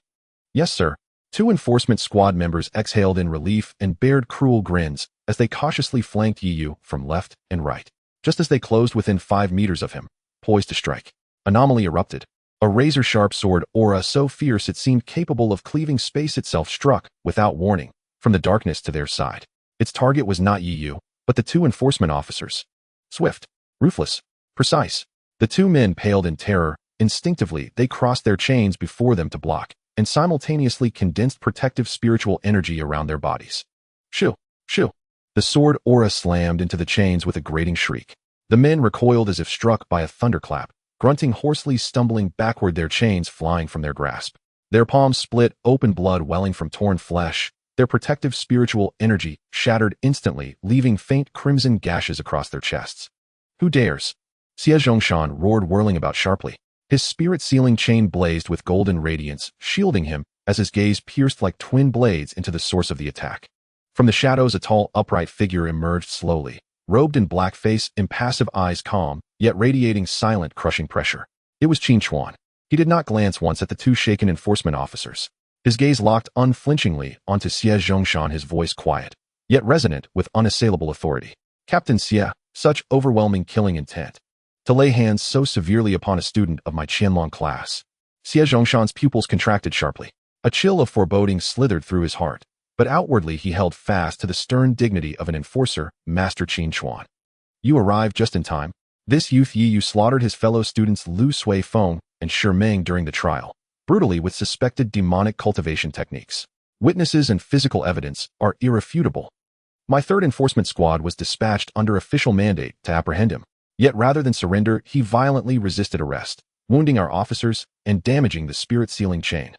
Yes, sir. Two enforcement squad members exhaled in relief and bared cruel grins as they cautiously flanked Yu from left and right. Just as they closed within 5 meters of him, poised to strike, Anomaly erupted. A razor-sharp sword aura so fierce it seemed capable of cleaving space itself struck, without warning, from the darkness to their side. Its target was not Yu, but the two enforcement officers. Swift, ruthless, precise. The two men paled in terror. Instinctively, they crossed their chains before them to block, and simultaneously condensed protective spiritual energy around their bodies. Shoo! Shoo! The sword aura slammed into the chains with a grating shriek. The men recoiled as if struck by a thunderclap, grunting hoarsely, stumbling backward, their chains flying from their grasp. Their palms split open, blood welling from torn flesh, their protective spiritual energy shattered instantly, leaving faint crimson gashes across their chests. Who dares? Xie Zhongshan roared, whirling about sharply. His spirit-sealing chain blazed with golden radiance, shielding him as his gaze pierced like twin blades into the source of the attack. From the shadows, a tall, upright figure emerged slowly, robed in black face, impassive eyes calm, yet radiating silent, crushing pressure. It was Qin Chuan. He did not glance once at the two shaken enforcement officers. His gaze locked unflinchingly onto Xie Zhongshan, his voice quiet, yet resonant with unassailable authority. Captain Xie, such overwhelming killing intent. To lay hands so severely upon a student of my Qianlong class. Xie Zhongshan's pupils contracted sharply. A chill of foreboding slithered through his heart, but outwardly he held fast to the stern dignity of an enforcer, Master Qin Chuan. You arrived just in time. This youth Yu slaughtered his fellow students Lu Suifeng and Shimeng during the trial, brutally with suspected demonic cultivation techniques. Witnesses and physical evidence are irrefutable. My third enforcement squad was dispatched under official mandate to apprehend him. Yet rather than surrender, he violently resisted arrest, wounding our officers and damaging the spirit-sealing chain.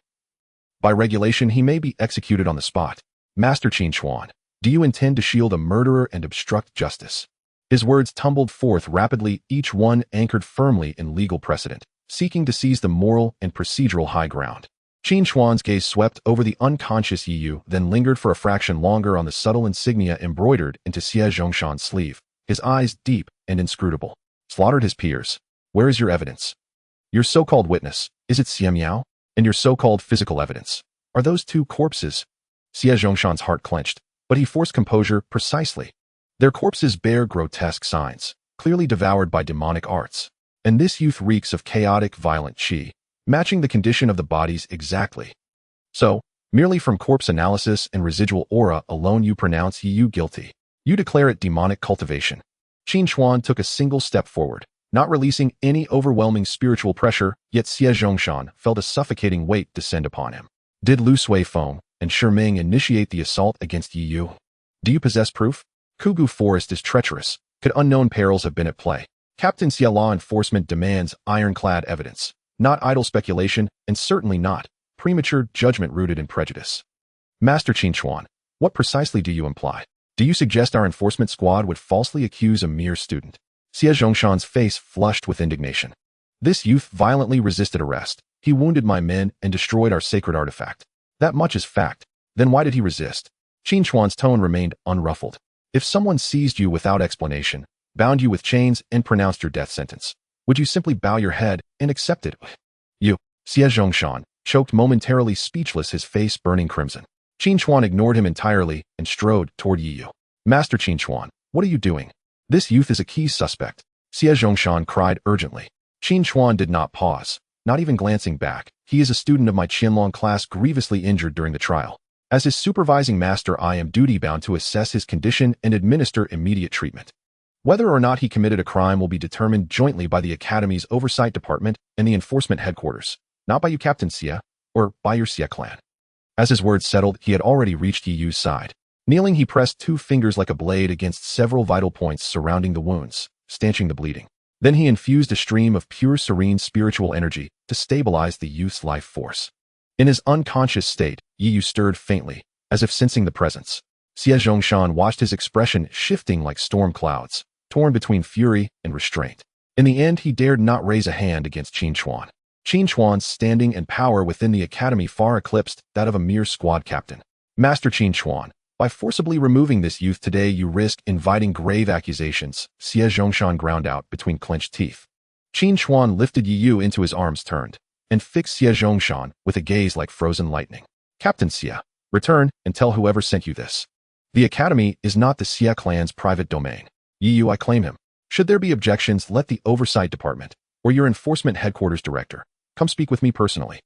By regulation, he may be executed on the spot. Master Qin Chuan, do you intend to shield a murderer and obstruct justice? His words tumbled forth rapidly, each one anchored firmly in legal precedent, seeking to seize the moral and procedural high ground. Qin Chuan's gaze swept over the unconscious Yu, then lingered for a fraction longer on the subtle insignia embroidered into Xie Zhongshan's sleeve, his eyes deep and inscrutable. Slaughtered his peers. Where is your evidence? Your so-called witness, is it Xie Miao? And your so-called physical evidence, are those two corpses? Xie Zhongshan's heart clenched, but he forced composure precisely. Their corpses bear grotesque signs, clearly devoured by demonic arts. And this youth reeks of chaotic, violent qi, matching the condition of the bodies exactly. So, merely from corpse analysis and residual aura alone you pronounce Yu guilty. You declare it demonic cultivation. Qin Chuan took a single step forward, not releasing any overwhelming spiritual pressure, yet Xie Zhongshan felt a suffocating weight descend upon him. Did Lu Suifeng and Shimeng initiate the assault against Yu? Do you possess proof? Kugu Forest is treacherous. Could unknown perils have been at play? Captain Xie, law enforcement demands ironclad evidence, not idle speculation, and certainly not premature judgment rooted in prejudice. Master Qin Chuan, what precisely do you imply? Do you suggest our enforcement squad would falsely accuse a mere student? Xie Zhongshan's face flushed with indignation. This youth violently resisted arrest. He wounded my men and destroyed our sacred artifact. That much is fact. Then why did he resist? Qin Chuan's tone remained unruffled. If someone seized you without explanation, bound you with chains, and pronounced your death sentence, would you simply bow your head and accept it? You, Xie Zhongshan, choked momentarily speechless, his face burning crimson. Qin Chuan ignored him entirely and strode toward Yu. Master Qin Chuan, what are you doing? This youth is a key suspect. Xie Zhongshan cried urgently. Qin Chuan did not pause, not even glancing back. He is a student of my Qianlong class grievously injured during the trial. As his supervising master, I am duty-bound to assess his condition and administer immediate treatment. Whether or not he committed a crime will be determined jointly by the Academy's Oversight Department and the Enforcement Headquarters, not by you, Captain Xie, or by your Xie clan. As his words settled, he had already reached Yu's side. Kneeling, he pressed two fingers like a blade against several vital points surrounding the wounds, stanching the bleeding. Then he infused a stream of pure, serene spiritual energy to stabilize the youth's life force. In his unconscious state, Yu stirred faintly, as if sensing the presence. Xie Zhongshan watched his expression shifting like storm clouds, torn between fury and restraint. In the end, he dared not raise a hand against Qin Chuan. Qin Chuan's standing and power within the academy far eclipsed that of a mere squad captain. Master Qin Chuan, by forcibly removing this youth today, you risk inviting grave accusations, Xie Zhongshan ground out between clenched teeth. Qin Chuan lifted Yu into his arms, turned. and fixed Xie Zhongshan with a gaze like frozen lightning. Captain Xie, return and tell whoever sent you this. The academy is not the Xie clan's private domain. I claim him. Should there be objections, let the oversight department, or your enforcement headquarters director, come speak with me personally.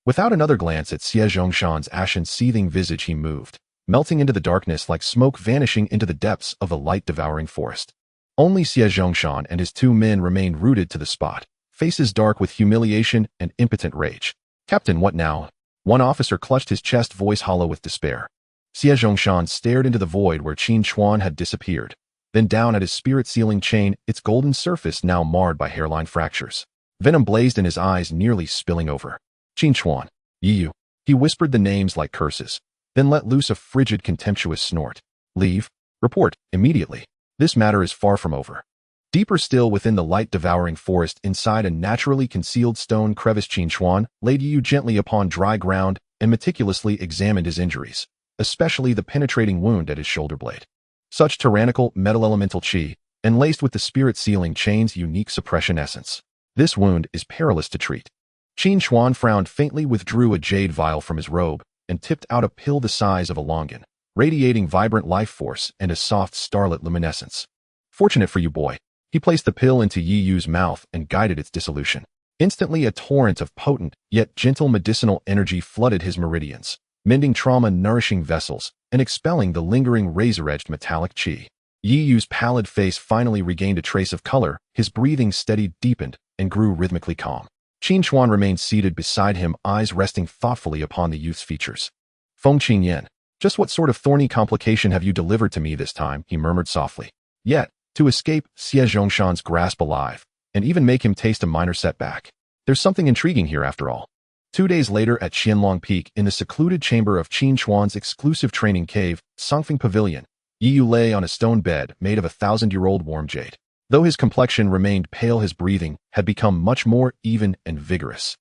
Without another glance at Xie Zhongshan's ashen, seething visage, he moved, melting into the darkness like smoke vanishing into the depths of the light-devouring forest. Only Xie Zhongshan and his 2 men remained rooted to the spot, faces dark with humiliation and impotent rage. Captain, what now? One officer clutched his chest, voice hollow with despair. Xie Zhongshan stared into the void where Qin Chuan had disappeared, then down at his spirit-sealing chain, its golden surface now marred by hairline fractures. Venom blazed in his eyes, nearly spilling over. Qin Chuan, Yiyu. He whispered the names like curses, then let loose a frigid, contemptuous snort. Leave. Report, immediately. This matter is far from over. Deeper still within the light-devouring forest, inside a naturally concealed stone crevice, Qin Chuan laid Yiyu gently upon dry ground and meticulously examined his injuries, especially the penetrating wound at his shoulder blade. Such tyrannical metal elemental chi, and laced with the spirit-sealing chain's unique suppression essence. This wound is perilous to treat. Qin Chuan frowned faintly, withdrew a jade vial from his robe, and tipped out a pill the size of a longan, radiating vibrant life force and a soft starlit luminescence. Fortunate for you, boy. He placed the pill into Yiyu's mouth and guided its dissolution. Instantly, a torrent of potent, yet gentle medicinal energy flooded his meridians, mending trauma-nourishing vessels and expelling the lingering razor-edged metallic chi. Yiyu's pallid face finally regained a trace of color, his breathing steadied, deepened, and grew rhythmically calm. Qin Chuan remained seated beside him, eyes resting thoughtfully upon the youth's features. Feng Qingyan, just what sort of thorny complication have you delivered to me this time? He murmured softly. Yet, to escape Xie Zhongshan's grasp alive, and even make him taste a minor setback. There's something intriguing here after all. 2 days later at Qianlong Peak, in the secluded chamber of Qin Chuan's exclusive training cave, Songfeng Pavilion, Yiyu lay on a stone bed made of 1,000-year-old warm jade. Though his complexion remained pale, his breathing had become much more even and vigorous.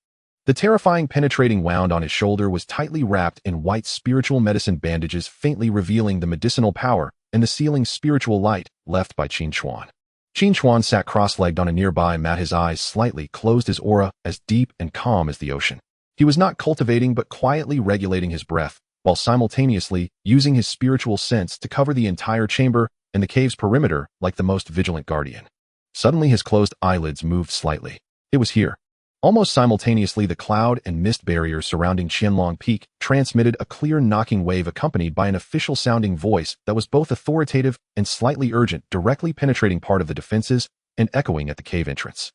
The terrifying penetrating wound on his shoulder was tightly wrapped in white spiritual medicine bandages, faintly revealing the medicinal power and the sealing spiritual light left by Qin Chuan. Qin Chuan sat cross-legged on a nearby mat, his eyes slightly closed, his aura as deep and calm as the ocean. He was not cultivating but quietly regulating his breath, while simultaneously using his spiritual sense to cover the entire chamber and the cave's perimeter like the most vigilant guardian. Suddenly his closed eyelids moved slightly. It was here. Almost simultaneously, the cloud and mist barriers surrounding Qianlong Peak transmitted a clear knocking wave accompanied by an official-sounding voice that was both authoritative and slightly urgent, directly penetrating part of the defenses and echoing at the cave entrance.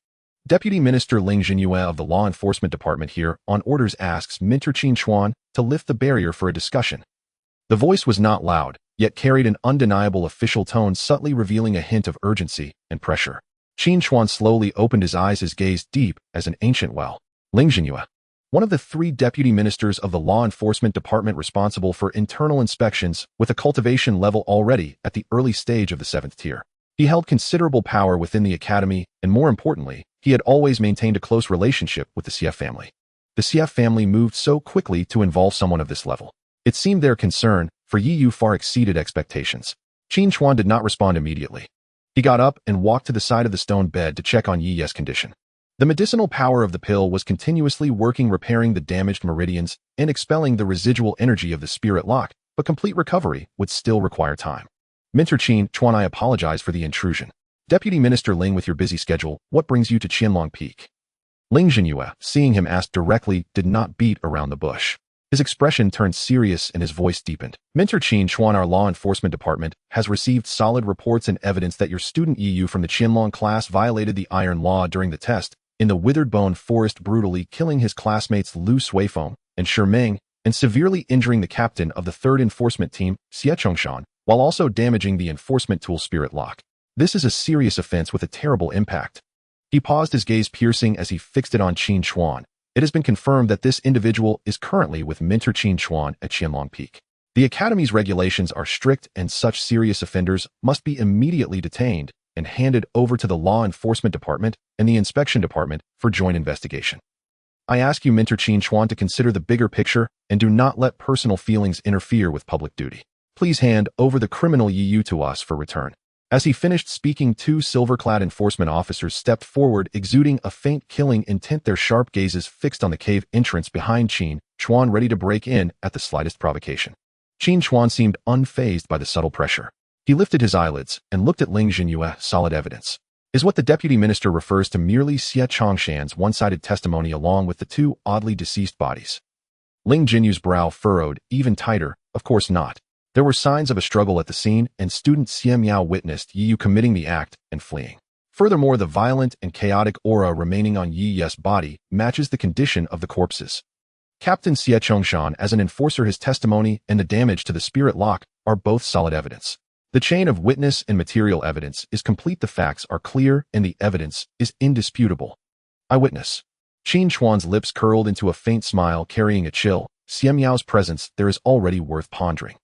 Deputy Minister Ling Jinyue of the Law Enforcement Department here, on orders, asks Mentor Qin Chuan to lift the barrier for a discussion. The voice was not loud, yet carried an undeniable official tone, subtly revealing a hint of urgency and pressure. Qin Chuan slowly opened his eyes, his gaze deep as an ancient well. Ling Jinyue, one of the 3 deputy ministers of the Law Enforcement Department responsible for internal inspections, with a cultivation level already at the early stage of the 7th tier. He held considerable power within the academy, and more importantly, he had always maintained a close relationship with the Xie family. The Xie family moved so quickly to involve someone of this level. It seemed their concern for Yiyu far exceeded expectations. Qin Chuan did not respond immediately. He got up and walked to the side of the stone bed to check on Yiyu's condition. The medicinal power of the pill was continuously working, repairing the damaged meridians and expelling the residual energy of the spirit lock, but complete recovery would still require time. Mentor Qin Chuan, I apologize for the intrusion. Deputy Minister Ling, with your busy schedule, what brings you to Qianlong Peak? Ling Jinyue, seeing him ask directly, did not beat around the bush. His expression turned serious and his voice deepened. Mentor Qin Chuan, our law enforcement department has received solid reports and evidence that your student Yiyu from the Qianlong class violated the iron law during the test in the Withered Bone Forest, brutally killing his classmates Lu Suifeng and Shimeng and severely injuring the captain of the 3rd Enforcement Team, Xie Chongshan, while also damaging the enforcement tool Spirit Lock. This is a serious offense with a terrible impact. He paused, his gaze piercing as he fixed it on Qin Chuan. It has been confirmed that this individual is currently with Mentor Qin Chuan at Qianlong Peak. The Academy's regulations are strict, and such serious offenders must be immediately detained and handed over to the Law Enforcement Department and the Inspection Department for joint investigation. I ask you, Mentor Qin Chuan, to consider the bigger picture and do not let personal feelings interfere with public duty. Please hand over the criminal Yiyu to us for return. As he finished speaking, two silver-clad enforcement officers stepped forward, exuding a faint killing intent, their sharp gazes fixed on the cave entrance behind Qin Chuan, ready to break in at the slightest provocation. Qin Chuan seemed unfazed by the subtle pressure. He lifted his eyelids and looked at Ling Jinyue. Solid evidence is what the deputy minister refers to merely Xie Chongshan's one-sided testimony along with the two oddly deceased bodies. Ling Jinyue's brow furrowed even tighter. Of course not. There were signs of a struggle at the scene, and student Xie Miao witnessed Yi Yu committing the act and fleeing. Furthermore, the violent and chaotic aura remaining on Yi Yu's body matches the condition of the corpses. Captain Xie Chongshan as an enforcer, his testimony, and the damage to the spirit lock are both solid evidence. The chain of witness and material evidence is complete. The facts are clear and the evidence is indisputable. Eyewitness. Qin Chuan's lips curled into a faint smile, carrying a chill. Xie Miao's presence there is already worth pondering.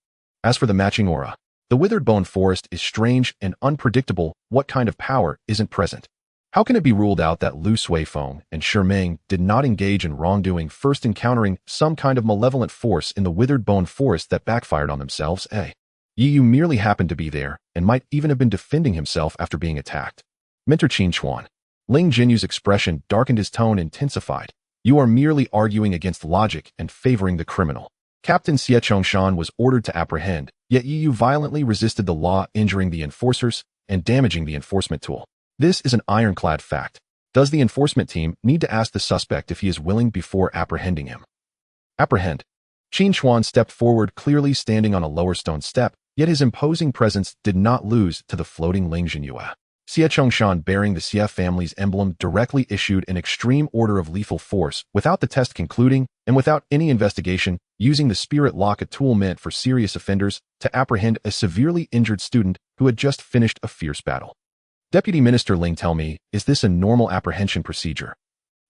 As for the matching aura, the withered bone forest is strange and unpredictable. What kind of power isn't present? How can it be ruled out that Lu Suifeng and Shimeng did not engage in wrongdoing, first encountering some kind of malevolent force in the withered bone forest that backfired on themselves? Yi Yu merely happened to be there and might even have been defending himself after being attacked. Mentor Qin Chuan. Ling Jinyue's expression darkened, his tone intensified. You are merely arguing against logic and favoring the criminal. Captain Xie Chongshan was ordered to apprehend, yet Yi Yu violently resisted the law, injuring the enforcers and damaging the enforcement tool. This is an ironclad fact. Does the enforcement team need to ask the suspect if he is willing before apprehending him? Apprehend. Qin Chuan stepped forward, clearly standing on a lower stone step, yet his imposing presence did not lose to the floating Ling Jinyue. Xie Chongshan, bearing the Xie family's emblem, directly issued an extreme order of lethal force without the test concluding and without any investigation, using the spirit lock, a tool meant for serious offenders, to apprehend a severely injured student who had just finished a fierce battle. Deputy Minister Ling, tell me, is this a normal apprehension procedure?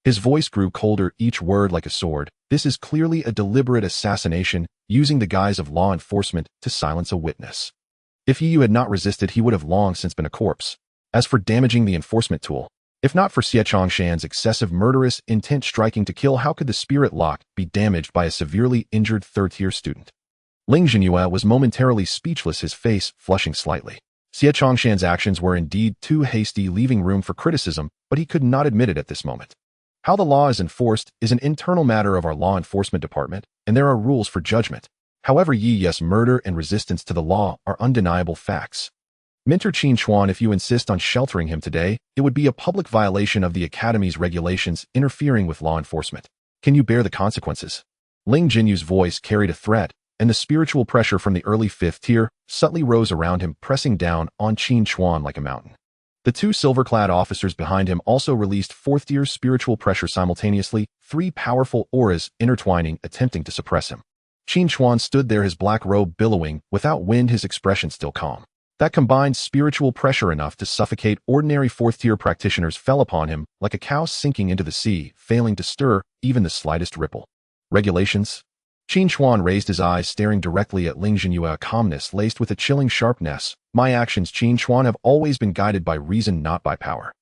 His voice grew colder, each word like a sword. This is clearly a deliberate assassination, using the guise of law enforcement to silence a witness. If Yi Yu had not resisted, he would have long since been a corpse. As for damaging the enforcement tool, if not for Xie Chongshan's excessive murderous intent striking to kill, how could the spirit lock be damaged by a severely injured third-tier student? Ling Jinyue was momentarily speechless, his face flushing slightly. Xie Chongshan's actions were indeed too hasty, leaving room for criticism, but he could not admit it at this moment. How the law is enforced is an internal matter of our law enforcement department, and there are rules for judgment. However, Yi Yu's murder and resistance to the law are undeniable facts. Mentor Qin Chuan, if you insist on sheltering him today, it would be a public violation of the Academy's regulations, interfering with law enforcement. Can you bear the consequences? Ling Jinyue's voice carried a threat, and the spiritual pressure from the early fifth tier subtly rose around him, pressing down on Qin Chuan like a mountain. The two silver-clad officers behind him also released fourth-tier spiritual pressure simultaneously, three powerful auras intertwining, attempting to suppress him. Qin Chuan stood there, his black robe billowing, without wind, his expression still calm. That combined spiritual pressure enough to suffocate ordinary fourth-tier practitioners fell upon him like a cow sinking into the sea, failing to stir even the slightest ripple. Regulations? Qin Chuan raised his eyes, staring directly at Ling Jinyue, a calmness laced with a chilling sharpness. My actions, Qin Chuan, have always been guided by reason, not by power.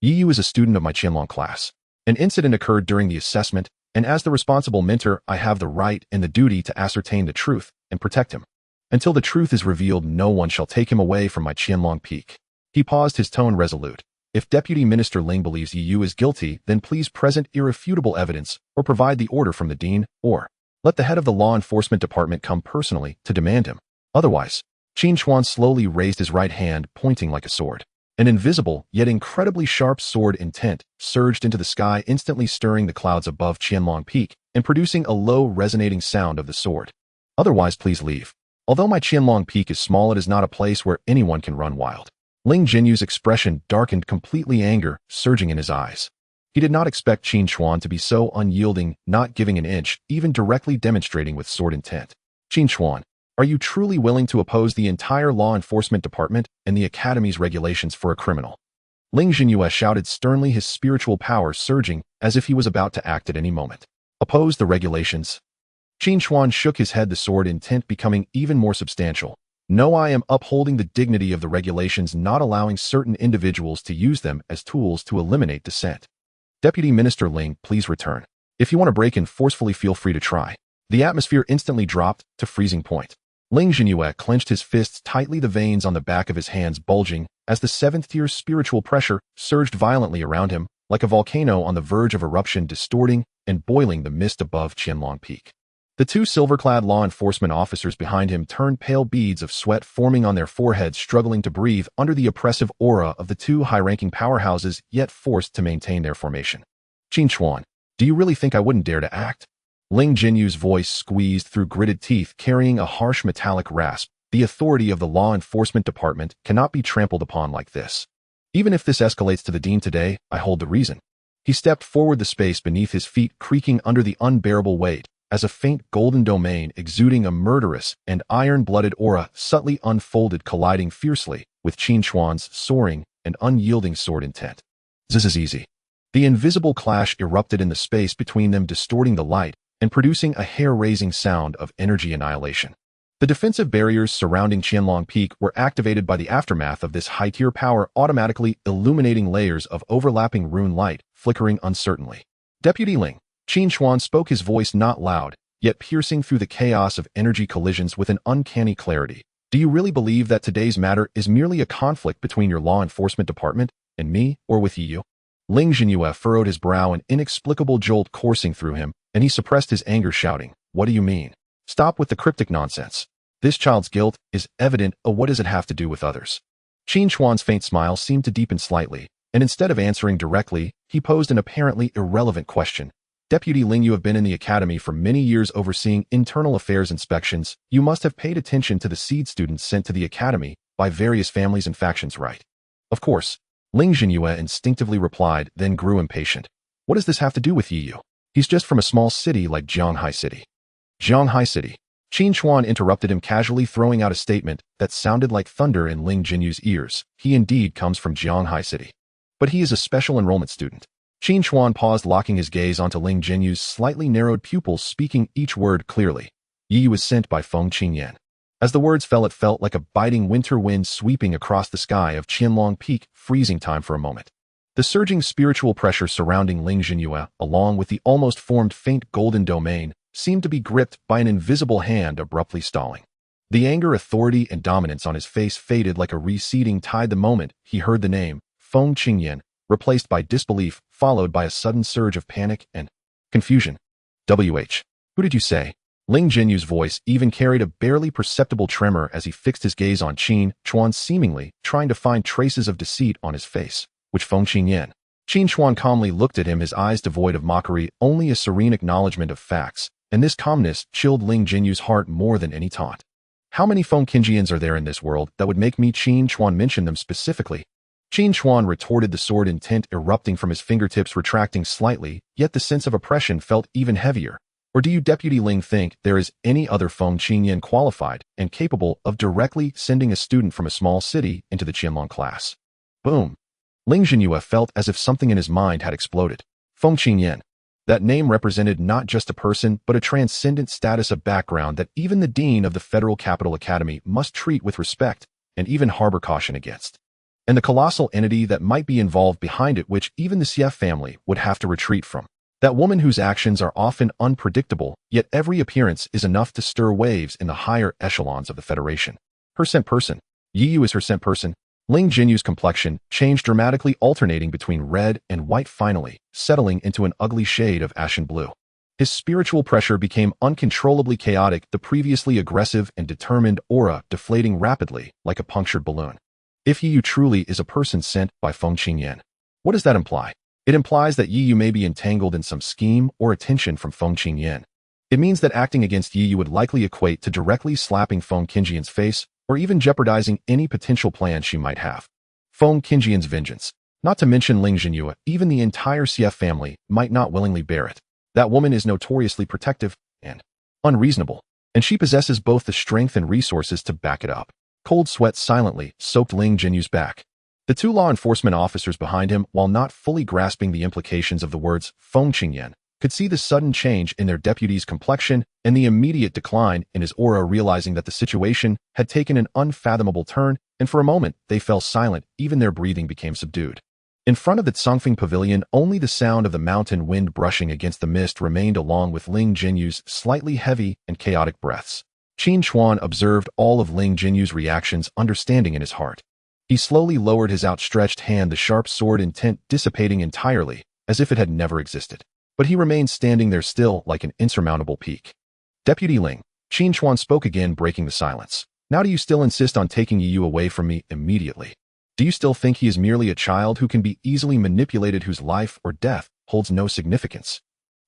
Yi Yu is a student of my Qianlong class. An incident occurred during the assessment, and as the responsible mentor, I have the right and the duty to ascertain the truth and protect him. Until the truth is revealed, no one shall take him away from my Qianlong peak. He paused, his tone resolute. If Deputy Minister Ling believes Yi Yu is guilty, then please present irrefutable evidence or provide the order from the dean, or let the head of the law enforcement department come personally to demand him. Otherwise, Qin Chuan slowly raised his right hand, pointing like a sword. An invisible, yet incredibly sharp sword intent surged into the sky, instantly stirring the clouds above Qianlong Peak and producing a low, resonating sound of the sword. Otherwise, please leave. Although my Qianlong Peak is small, it is not a place where anyone can run wild. Ling Jinyue's expression darkened completely, anger surging in his eyes. He did not expect Qin Chuan to be so unyielding, not giving an inch, even directly demonstrating with sword intent. Qin Chuan, are you truly willing to oppose the entire law enforcement department and the Academy's regulations for a criminal? Ling Jinyue shouted sternly, his spiritual power surging as if he was about to act at any moment. Oppose the regulations? Qin Chuan shook his head, the sword intent becoming even more substantial. No, I am upholding the dignity of the regulations, not allowing certain individuals to use them as tools to eliminate dissent. Deputy Minister Ling, please return. If you want to break in forcefully, feel free to try. The atmosphere instantly dropped to freezing point. Ling Jinyue clenched his fists tightly, the veins on the back of his hands bulging, as the seventh-tier spiritual pressure surged violently around him, like a volcano on the verge of eruption, distorting and boiling the mist above Qianlong Peak. The two silver-clad law enforcement officers behind him turned pale, beads of sweat forming on their foreheads, struggling to breathe under the oppressive aura of the two high-ranking powerhouses, yet forced to maintain their formation. Qin Chuan, do you really think I wouldn't dare to act? Ling Jinyu's voice squeezed through gritted teeth, carrying a harsh metallic rasp. The authority of the law enforcement department cannot be trampled upon like this. Even if this escalates to the dean today, I hold the reason. He stepped forward, the space beneath his feet creaking under the unbearable weight, as a faint golden domain exuding a murderous and iron-blooded aura subtly unfolded, colliding fiercely with Qin Chuan's soaring and unyielding sword intent. This is easy. The invisible clash erupted in the space between them, distorting the light and producing a hair-raising sound of energy annihilation. The defensive barriers surrounding Qianlong Peak were activated by the aftermath of this high-tier power, automatically illuminating layers of overlapping rune light, flickering uncertainly. Deputy Ling, Qin Chuan spoke, his voice not loud, yet piercing through the chaos of energy collisions with an uncanny clarity. Do you really believe that today's matter is merely a conflict between your law enforcement department and me, or with you? Ling Jinyue furrowed his brow, an inexplicable jolt coursing through him, and he suppressed his anger, shouting, "What do you mean? Stop with the cryptic nonsense. This child's guilt is evident. What does it have to do with others?" Qin Chuan's faint smile seemed to deepen slightly, and instead of answering directly, he posed an apparently irrelevant question. Deputy Ling, you have been in the academy for many years overseeing internal affairs inspections. You must have paid attention to the seed students sent to the academy by various families and factions, right? Of course. Ling Jinyue instinctively replied, then grew impatient. What does this have to do with Yiyu? He's just from a small city like Jianghai City. Jianghai City. Qin Chuan interrupted him casually, throwing out a statement that sounded like thunder in Ling Jinyu's ears. He indeed comes from Jianghai City. But he is a special enrollment student. Qin Chuan paused, locking his gaze onto Ling Jinyu's slightly narrowed pupils, speaking each word clearly. Yiyu was sent by Feng Qingyan. As the words fell, it felt like a biting winter wind sweeping across the sky of Qianlong Peak, freezing time for a moment. The surging spiritual pressure surrounding Ling Jinyue, along with the almost formed faint golden domain, seemed to be gripped by an invisible hand, abruptly stalling. The anger, authority, and dominance on his face faded like a receding tide the moment he heard the name, Feng Qingyan, replaced by disbelief, followed by a sudden surge of panic and confusion. "WH. Who did you say?" Ling Jinyu's voice even carried a barely perceptible tremor as he fixed his gaze on Qin Chuan, seemingly trying to find traces of deceit on his face. Which Feng Qingyan? Qin Chuan calmly looked at him, his eyes devoid of mockery, only a serene acknowledgement of facts, and this calmness chilled Ling Jinyu's heart more than any taunt. How many Feng Qingyans are there in this world that would make me? Qin Chuan mention them specifically. Qin Chuan retorted, the sword intent erupting from his fingertips, retracting slightly, yet the sense of oppression felt even heavier. Or do you, Deputy Ling, think there is any other Feng Qingyan qualified and capable of directly sending a student from a small city into the Qianlong class? Boom. Ling Jinyue felt as if something in his mind had exploded. Feng Qingyan. That name represented not just a person, but a transcendent status, of background that even the dean of the Federal Capital Academy must treat with respect and even harbor caution against. And the colossal entity that might be involved behind it, which even the Xie family would have to retreat from. That woman whose actions are often unpredictable, yet every appearance is enough to stir waves in the higher echelons of the Federation. Her sent person. Yiyu is her sent person. Ling Jinyu's complexion changed dramatically, alternating between red and white, finally settling into an ugly shade of ashen blue. His spiritual pressure became uncontrollably chaotic, the previously aggressive and determined aura deflating rapidly like a punctured balloon. If Yiyu truly is a person sent by Feng Qingyan, what does that imply? It implies that Yiyu may be entangled in some scheme or attention from Feng Qingyan. It means that acting against Yiyu would likely equate to directly slapping Feng Qingyan's face, or even jeopardizing any potential plan she might have. Feng Qingyan's vengeance. Not to mention Ling Jinyue, even the entire Xie family might not willingly bear it. That woman is notoriously protective and unreasonable, and she possesses both the strength and resources to back it up. Cold sweat silently soaked Ling Jinyu's back. The two law enforcement officers behind him, while not fully grasping the implications of the words Feng Qingyan, could see the sudden change in their deputy's complexion and the immediate decline in his aura, realizing that the situation had taken an unfathomable turn, and for a moment they fell silent, even their breathing became subdued. In front of the Tsongfeng Pavilion, only the sound of the mountain wind brushing against the mist remained, along with Ling Jinyu's slightly heavy and chaotic breaths. Qin Chuan observed all of Ling Jinyu's reactions, understanding in his heart. He slowly lowered his outstretched hand, the sharp sword intent dissipating entirely, as if it had never existed. But he remained standing there still, like an insurmountable peak. Deputy Ling, Qin Chuan spoke again, breaking the silence. Now do you still insist on taking Yu away from me immediately? Do you still think he is merely a child who can be easily manipulated, whose life or death holds no significance?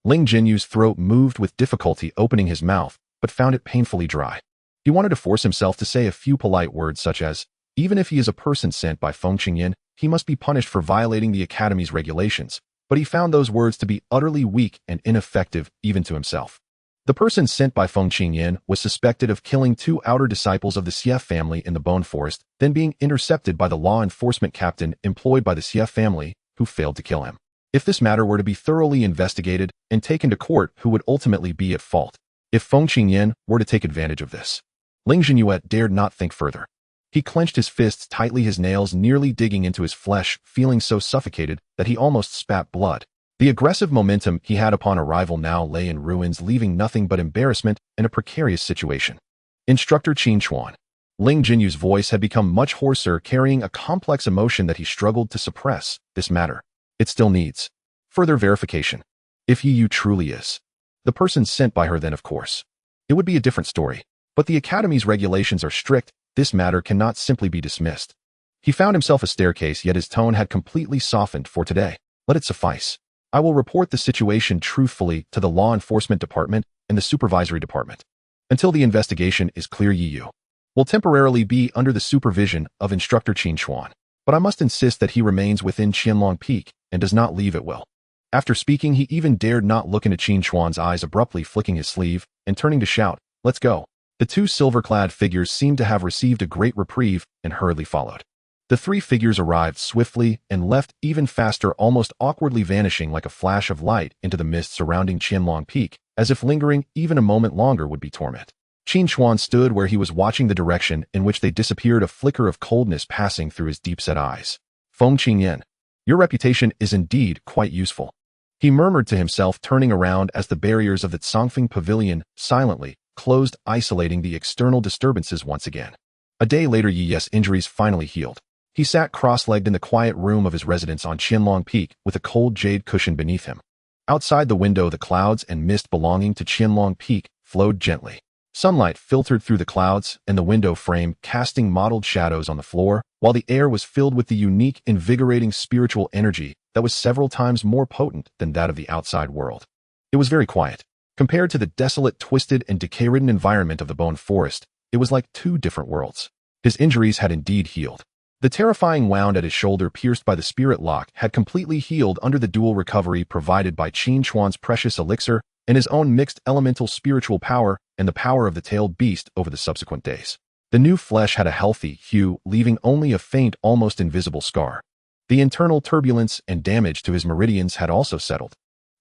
Ling Jinyu's throat moved with difficulty, opening his mouth, but found it painfully dry. He wanted to force himself to say a few polite words such as, even if he is a person sent by Feng Qingyan, he must be punished for violating the Academy's regulations, but he found those words to be utterly weak and ineffective even to himself. The person sent by Feng Qingyan was suspected of killing 2 outer disciples of the Xie family in the Bone Forest, then being intercepted by the law enforcement captain employed by the Xie family, who failed to kill him. If this matter were to be thoroughly investigated and taken to court, who would ultimately be at fault? If Feng Qingyan were to take advantage of this? Ling Jinyue dared not think further. He clenched his fists tightly, his nails nearly digging into his flesh, feeling so suffocated that he almost spat blood. The aggressive momentum he had upon arrival now lay in ruins, leaving nothing but embarrassment and a precarious situation. Instructor Qin Chuan. Ling Jinyu's voice had become much hoarser, carrying a complex emotion that he struggled to suppress. This matter, it still needs further verification. If Yu truly is the person sent by her, then of course it would be a different story. But the Academy's regulations are strict. This matter cannot simply be dismissed. He found himself a staircase, yet his tone had completely softened. For today, let it suffice. I will report the situation truthfully to the law enforcement department and the supervisory department. Until the investigation is clear, Yu will temporarily be under the supervision of Instructor Qin Chuan. But I must insist that he remains within Qianlong Peak and does not leave at will. After speaking, he even dared not look into Qin Chuan's eyes, abruptly flicking his sleeve and turning to shout, "Let's go." The 2 silver-clad figures seemed to have received a great reprieve and hurriedly followed. The 3 figures arrived swiftly and left even faster, almost awkwardly vanishing like a flash of light into the mist surrounding Qianlong Peak, as if lingering even a moment longer would be torment. Qin Chuan stood where he was, watching the direction in which they disappeared, a flicker of coldness passing through his deep-set eyes. Feng Qingyan, your reputation is indeed quite useful, he murmured to himself, turning around as the barriers of the Zhongfeng Pavilion silently closed, isolating the external disturbances once again. A day later, Yi's injuries finally healed. He sat cross-legged in the quiet room of his residence on Qianlong Peak with a cold jade cushion beneath him. Outside the window, the clouds and mist belonging to Qianlong Peak flowed gently. Sunlight filtered through the clouds and the window frame, casting mottled shadows on the floor, while the air was filled with the unique, invigorating spiritual energy that was several times more potent than that of the outside world. It was very quiet. Compared to the desolate, twisted, and decay-ridden environment of the Bone Forest, it was like 2 different worlds. His injuries had indeed healed. The terrifying wound at his shoulder, pierced by the spirit lock, had completely healed under the dual recovery provided by Qin Chuan's precious elixir and his own mixed elemental spiritual power and the power of the tailed beast over the subsequent days. The new flesh had a healthy hue, leaving only a faint, almost invisible scar. The internal turbulence and damage to his meridians had also settled.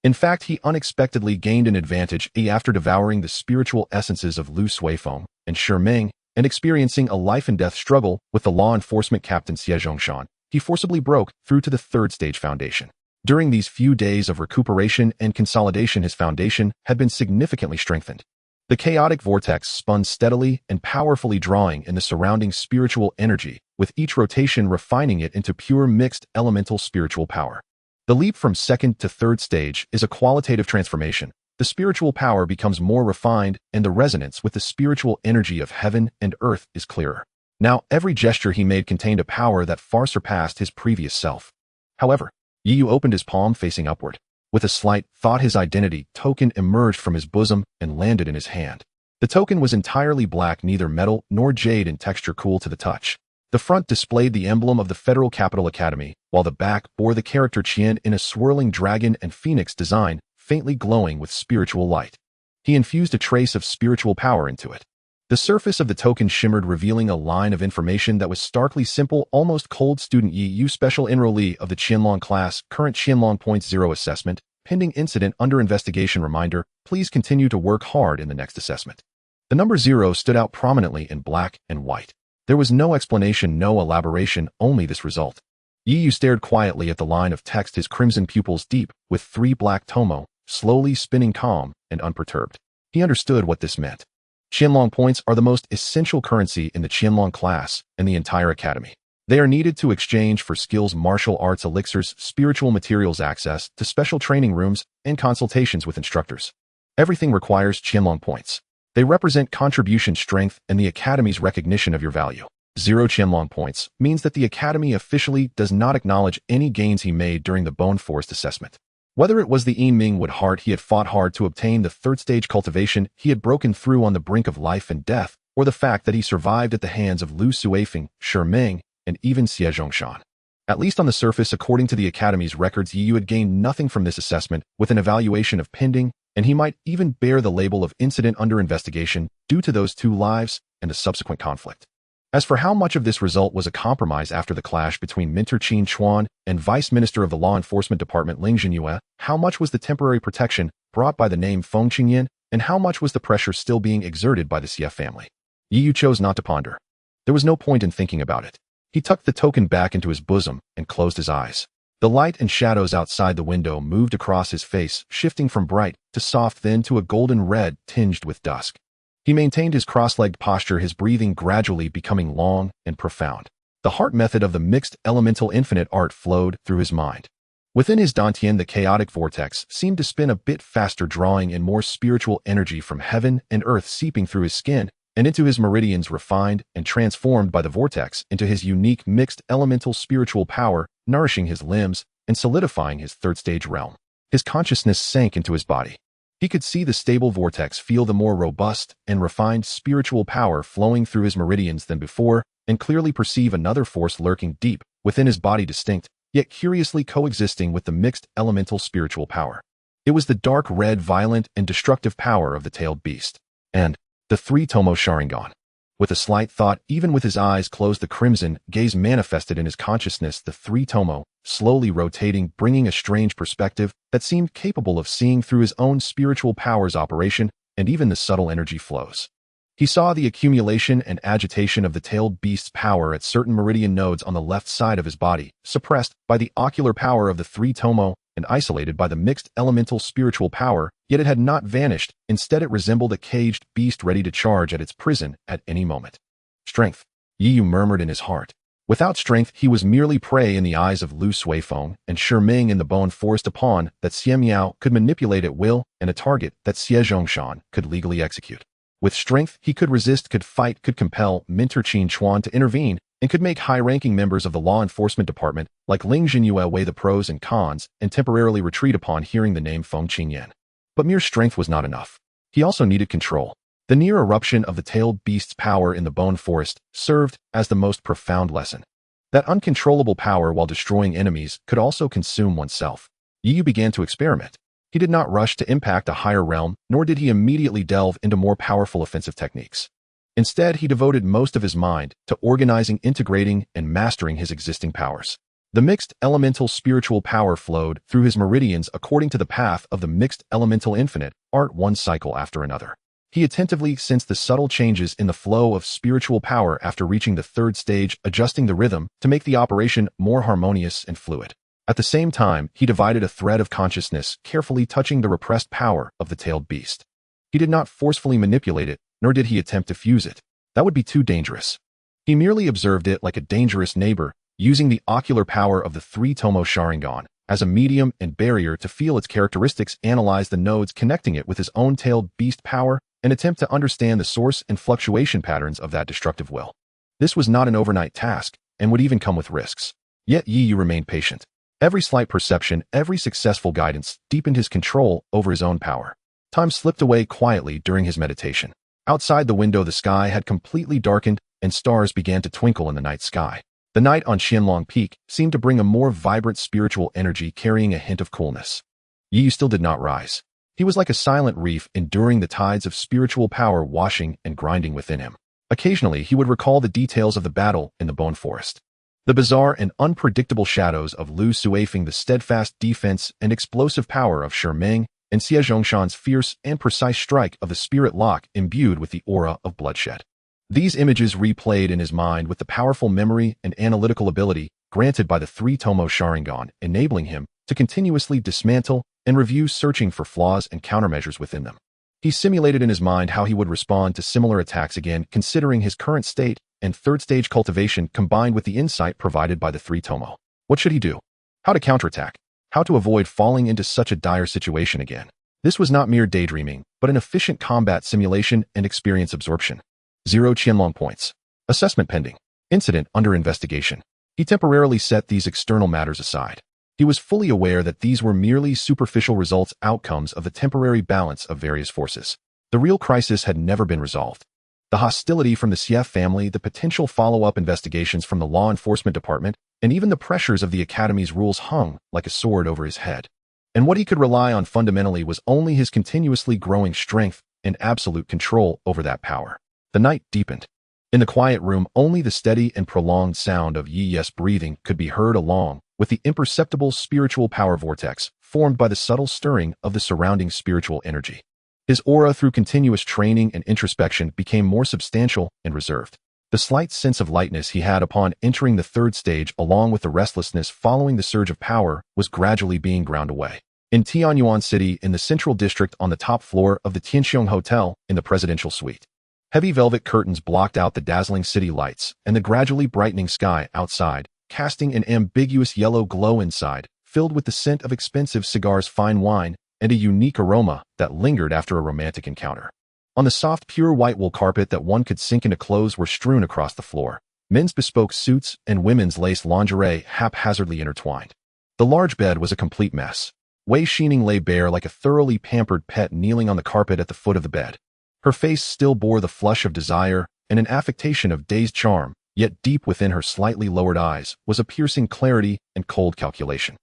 In fact, he unexpectedly gained an advantage after devouring the spiritual essences of Lu Suifeng and Shi Ming and experiencing a life-and-death struggle with the law enforcement captain Xie Zhongshan. He forcibly broke through to the 3rd stage foundation. During these few days of recuperation and consolidation, his foundation had been significantly strengthened. The chaotic vortex spun steadily and powerfully, drawing in the surrounding spiritual energy, with each rotation refining it into pure mixed elemental spiritual power. The leap from 2nd to 3rd stage is a qualitative transformation. The spiritual power becomes more refined, and the resonance with the spiritual energy of heaven and earth is clearer. Now, every gesture he made contained a power that far surpassed his previous self. However, Yu opened his palm, facing upward. With a slight thought, his identity token emerged from his bosom and landed in his hand. The token was entirely black, neither metal nor jade in texture, cool to the touch. The front displayed the emblem of the Federal Capital Academy, while the back bore the character Qian in a swirling dragon and phoenix design, faintly glowing with spiritual light. He infused a trace of spiritual power into it. The surface of the token shimmered, revealing a line of information that was starkly simple, almost cold. Student Yu, special enrollee of the Qianlong class, current Qianlong .0 assessment, pending incident under investigation. Reminder, please continue to work hard in the next assessment. The number 0 stood out prominently in black and white. There was no explanation, no elaboration, only this result. Yu stared quietly at the line of text, his crimson pupils deep, with 3 black tomo, slowly spinning, calm and unperturbed. He understood what this meant. Qianlong points are the most essential currency in the Qianlong class and the entire academy. They are needed to exchange for skills, martial arts elixirs, spiritual materials, access to special training rooms, and consultations with instructors. Everything requires Qianlong points. They represent contribution strength and the academy's recognition of your value. 0 Qianlong points means that the academy officially does not acknowledge any gains he made during the Bone Forest assessment. Whether it was the Yinming Wood Heart he had fought hard to obtain, the third stage cultivation he had broken through on the brink of life and death, or the fact that he survived at the hands of Lu Suifeng, Shiming, and even Xie Zhongshan. At least on the surface, according to the Academy's records, Yi Yu had gained nothing from this assessment, with an evaluation of pending, and he might even bear the label of incident under investigation due to those 2 lives and the subsequent conflict. As for how much of this result was a compromise after the clash between Minter Qin Chuan and Vice Minister of the Law Enforcement Department Ling Jinyue, how much was the temporary protection brought by the name Feng Qingyan, and how much was the pressure still being exerted by the Xie family? Yi Yu chose not to ponder. There was no point in thinking about it. He tucked the token back into his bosom and closed his eyes. The light and shadows outside the window moved across his face, shifting from bright to soft, then to a golden red tinged with dusk. He maintained his cross-legged posture, his breathing gradually becoming long and profound. The heart method of the mixed elemental infinite art flowed through his mind. Within his dantian, the chaotic vortex seemed to spin a bit faster, drawing in more spiritual energy from heaven and earth, seeping through his skin and into his meridians, refined and transformed by the vortex into his unique mixed elemental spiritual power, nourishing his limbs and solidifying his third stage realm. His consciousness sank into his body. He could see the stable vortex, feel the more robust and refined spiritual power flowing through his meridians than before, and clearly perceive another force lurking deep within his body, distinct, yet curiously coexisting with the mixed elemental spiritual power. It was the dark red, violent, and destructive power of the tailed beast. And the 3 Tomo Sharingan. With a slight thought, even with his eyes closed, the crimson gaze manifested in his consciousness, the 3 Tomo, slowly rotating, bringing a strange perspective that seemed capable of seeing through his own spiritual power's operation and even the subtle energy flows. He saw the accumulation and agitation of the tailed beast's power at certain meridian nodes on the left side of his body, suppressed by the ocular power of the 3 Tomo and isolated by the mixed elemental spiritual power, yet it had not vanished. Instead, it resembled a caged beast ready to charge at its prison at any moment. Strength, Yi Yu murmured in his heart. Without strength, he was merely prey in the eyes of Lu Suifeng and Shiming in the Bone Forest, a pawn that Xie Miao could manipulate at will and a target that Xie Zhongshan could legally execute. With strength, he could resist, could fight, could compel Minter Qin Chuan to intervene, and could make high-ranking members of the law enforcement department like Ling Jinyue weigh the pros and cons and temporarily retreat upon hearing the name Feng Qingyan. But mere strength was not enough. He also needed control. The near eruption of the tailed beast's power in the Bone Forest served as the most profound lesson. That uncontrollable power, while destroying enemies, could also consume oneself. Yi Yu began to experiment. He did not rush to impact a higher realm, nor did he immediately delve into more powerful offensive techniques. Instead, he devoted most of his mind to organizing, integrating, and mastering his existing powers. The mixed elemental spiritual power flowed through his meridians according to the path of the mixed elemental infinite art, one cycle after another. He attentively sensed the subtle changes in the flow of spiritual power after reaching the 3rd stage, adjusting the rhythm to make the operation more harmonious and fluid. At the same time, he divided a thread of consciousness, carefully touching the repressed power of the tailed beast. He did not forcefully manipulate it, nor did he attempt to fuse it. That would be too dangerous. He merely observed it like a dangerous neighbor, using the ocular power of the 3 Tomo Sharingan as a medium and barrier to feel its characteristics, analyze the nodes connecting it with his own tailed beast power, and attempt to understand the source and fluctuation patterns of that destructive will. This was not an overnight task, and would even come with risks. Yet Yi Yu remained patient. Every slight perception, every successful guidance deepened his control over his own power. Time slipped away quietly during his meditation. Outside the window, the sky had completely darkened, and stars began to twinkle in the night sky. The night on Qianlong Peak seemed to bring a more vibrant spiritual energy, carrying a hint of coolness. Yi Yu still did not rise. He was like a silent reef, enduring the tides of spiritual power washing and grinding within him. Occasionally, he would recall the details of the battle in the Bone Forest. The bizarre and unpredictable shadows of Lu Suifeng, the steadfast defense and explosive power of Shiming, and Xie Zhongshan's fierce and precise strike of the spirit lock imbued with the aura of bloodshed. These images replayed in his mind with the powerful memory and analytical ability granted by the 3 Tomo Sharingan, enabling him to continuously dismantle and review, searching for flaws and countermeasures within them. He simulated in his mind how he would respond to similar attacks again, considering his current state and third-stage cultivation combined with the insight provided by the 3 Tomo. What should he do? How to counterattack? How to avoid falling into such a dire situation again? This was not mere daydreaming, but an efficient combat simulation and experience absorption. 0 Qianlong points. Assessment pending. Incident under investigation. He temporarily set these external matters aside. He was fully aware that these were merely superficial outcomes of the temporary balance of various forces. The real crisis had never been resolved. The hostility from the Xie family, the potential follow-up investigations from the law enforcement department, and even the pressures of the Academy's rules hung like a sword over his head. And what he could rely on fundamentally was only his continuously growing strength and absolute control over that power. The night deepened. In the quiet room, only the steady and prolonged sound of Yi's breathing could be heard, along with the imperceptible spiritual power vortex formed by the subtle stirring of the surrounding spiritual energy. His aura, through continuous training and introspection, became more substantial and reserved. The slight sense of lightness he had upon entering the 3rd stage, along with the restlessness following the surge of power, was gradually being ground away. In Tianyuan City, in the central district, on the top floor of the Tianxiong Hotel, in the presidential suite, heavy velvet curtains blocked out the dazzling city lights and the gradually brightening sky outside, casting an ambiguous yellow glow inside, filled with the scent of expensive cigars, fine wine, and a unique aroma that lingered after a romantic encounter. On the soft, pure white wool carpet that one could sink into clothes were strewn across the floor, men's bespoke suits and women's lace lingerie haphazardly intertwined. The large bed was a complete mess. Wei Xining lay bare like a thoroughly pampered pet, kneeling on the carpet at the foot of the bed. Her face still bore the flush of desire and an affectation of dazed charm, yet deep within her slightly lowered eyes was a piercing clarity and cold calculation.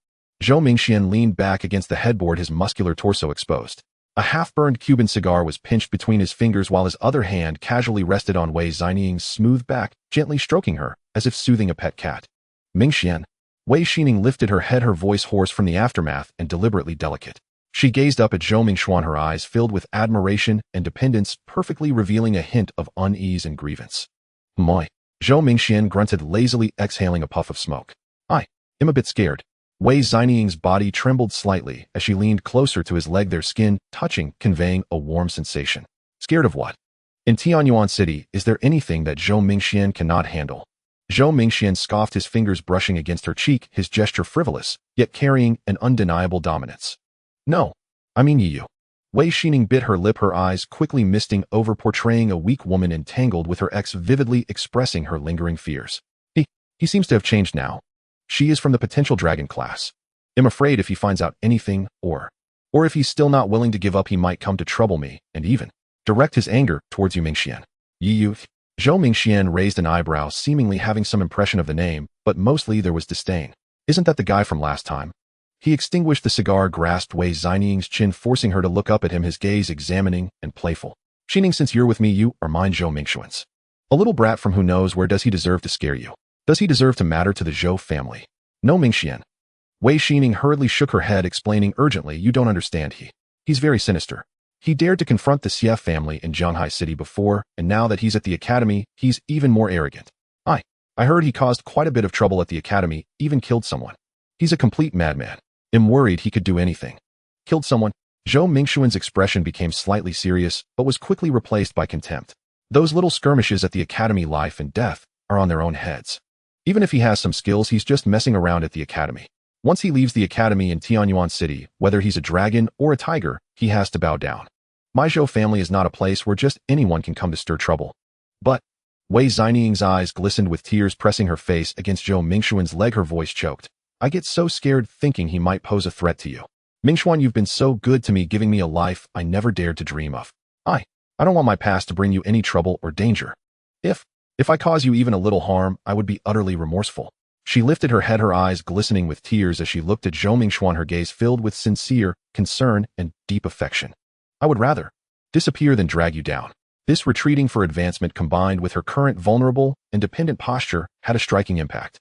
Zhou Mingxian leaned back against the headboard, his muscular torso exposed. A half-burned Cuban cigar was pinched between his fingers while his other hand casually rested on Wei Xining's smooth back, gently stroking her, as if soothing a pet cat. Mingxian. Wei Xining lifted her head, her voice hoarse from the aftermath and deliberately delicate. She gazed up at Zhou Mingxuan, her eyes filled with admiration and dependence, perfectly revealing a hint of unease and grievance. Moi. Zhou Mingxian grunted, lazily exhaling a puff of smoke. I am a bit scared. Wei Xining's body trembled slightly as she leaned closer to his leg, their skin touching, conveying a warm sensation. Scared of what? In Tianyuan City, is there anything that Zhou Mingxian cannot handle? Zhou Mingxian scoffed, his fingers brushing against her cheek, his gesture frivolous, yet carrying an undeniable dominance. No, I mean you. Wei Xining bit her lip, her eyes quickly misting over, portraying a weak woman entangled with her ex, vividly expressing her lingering fears. He seems to have changed now. She is from the potential dragon class. I'm afraid if he finds out anything, or if he's still not willing to give up, he might come to trouble me and even direct his anger towards you, Mingxian. You. Zhou Mingxian raised an eyebrow, seemingly having some impression of the name, but mostly there was disdain. Isn't that the guy from last time? He extinguished the cigar, grasped Wei Xining's chin, forcing her to look up at him, his gaze examining and playful. Xining, since you're with me, you are mine, Zhou Mingxuan's. A little brat from who knows where. Does he deserve to scare you? Does he deserve to matter to the Zhou family? No, Mingxian. Wei Xining hurriedly shook her head, explaining urgently, you don't understand. He's very sinister. He dared to confront the Xie family in Zhanghai City before, and now that he's at the academy, he's even more arrogant. I heard he caused quite a bit of trouble at the academy, even killed someone. He's a complete madman. I'm worried he could do anything. Killed someone? Zhou Mingxuan's expression became slightly serious, but was quickly replaced by contempt. Those little skirmishes at the academy, life and death, are on their own heads. Even if he has some skills, he's just messing around at the academy. Once he leaves the academy in Tianyuan City, whether he's a dragon or a tiger, he has to bow down. My Zhou family is not a place where just anyone can come to stir trouble. But Wei Xining's eyes glistened with tears, pressing her face against Zhou Mingxuan's leg, her voice choked. I get so scared thinking he might pose a threat to you. Mingxuan, you've been so good to me, giving me a life I never dared to dream of. I don't want my past to bring you any trouble or danger. If I cause you even a little harm, I would be utterly remorseful. She lifted her head, her eyes glistening with tears as she looked at Zhou Mingxuan, her gaze filled with sincere concern and deep affection. I would rather disappear than drag you down. This retreating for advancement, combined with her current vulnerable and dependent posture, had a striking impact.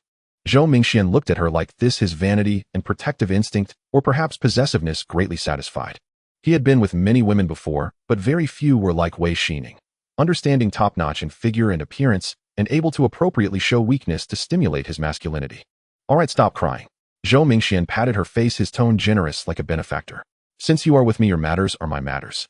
Zhou Mingxian looked at her like this, his vanity and protective instinct, or perhaps possessiveness, greatly satisfied. He had been with many women before, but very few were like Wei Xining. Understanding, top-notch in figure and appearance, and able to appropriately show weakness to stimulate his masculinity. All right, stop crying. Zhou Mingxian patted her face, his tone generous like a benefactor. Since you are with me, your matters are my matters.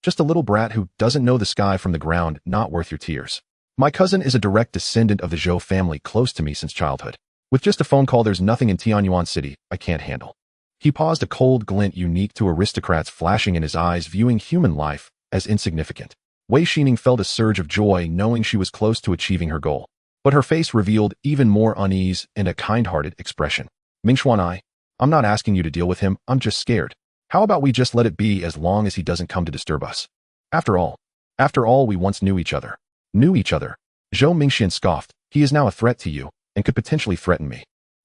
Just a little brat who doesn't know the sky from the ground, not worth your tears. My cousin is a direct descendant of the Zhou family, close to me since childhood. With just a phone call, there's nothing in Tianyuan City I can't handle. He paused, a cold glint unique to aristocrats flashing in his eyes, viewing human life as insignificant. Wei Xining felt a surge of joy knowing she was close to achieving her goal. But her face revealed even more unease and a kind-hearted expression. Mingxuan, I'm not asking you to deal with him, I'm just scared. How about we just let it be as long as he doesn't come to disturb us? After all, we once knew each other. Knew each other. Zhou Mingxian scoffed. He is now a threat to you and could potentially threaten me.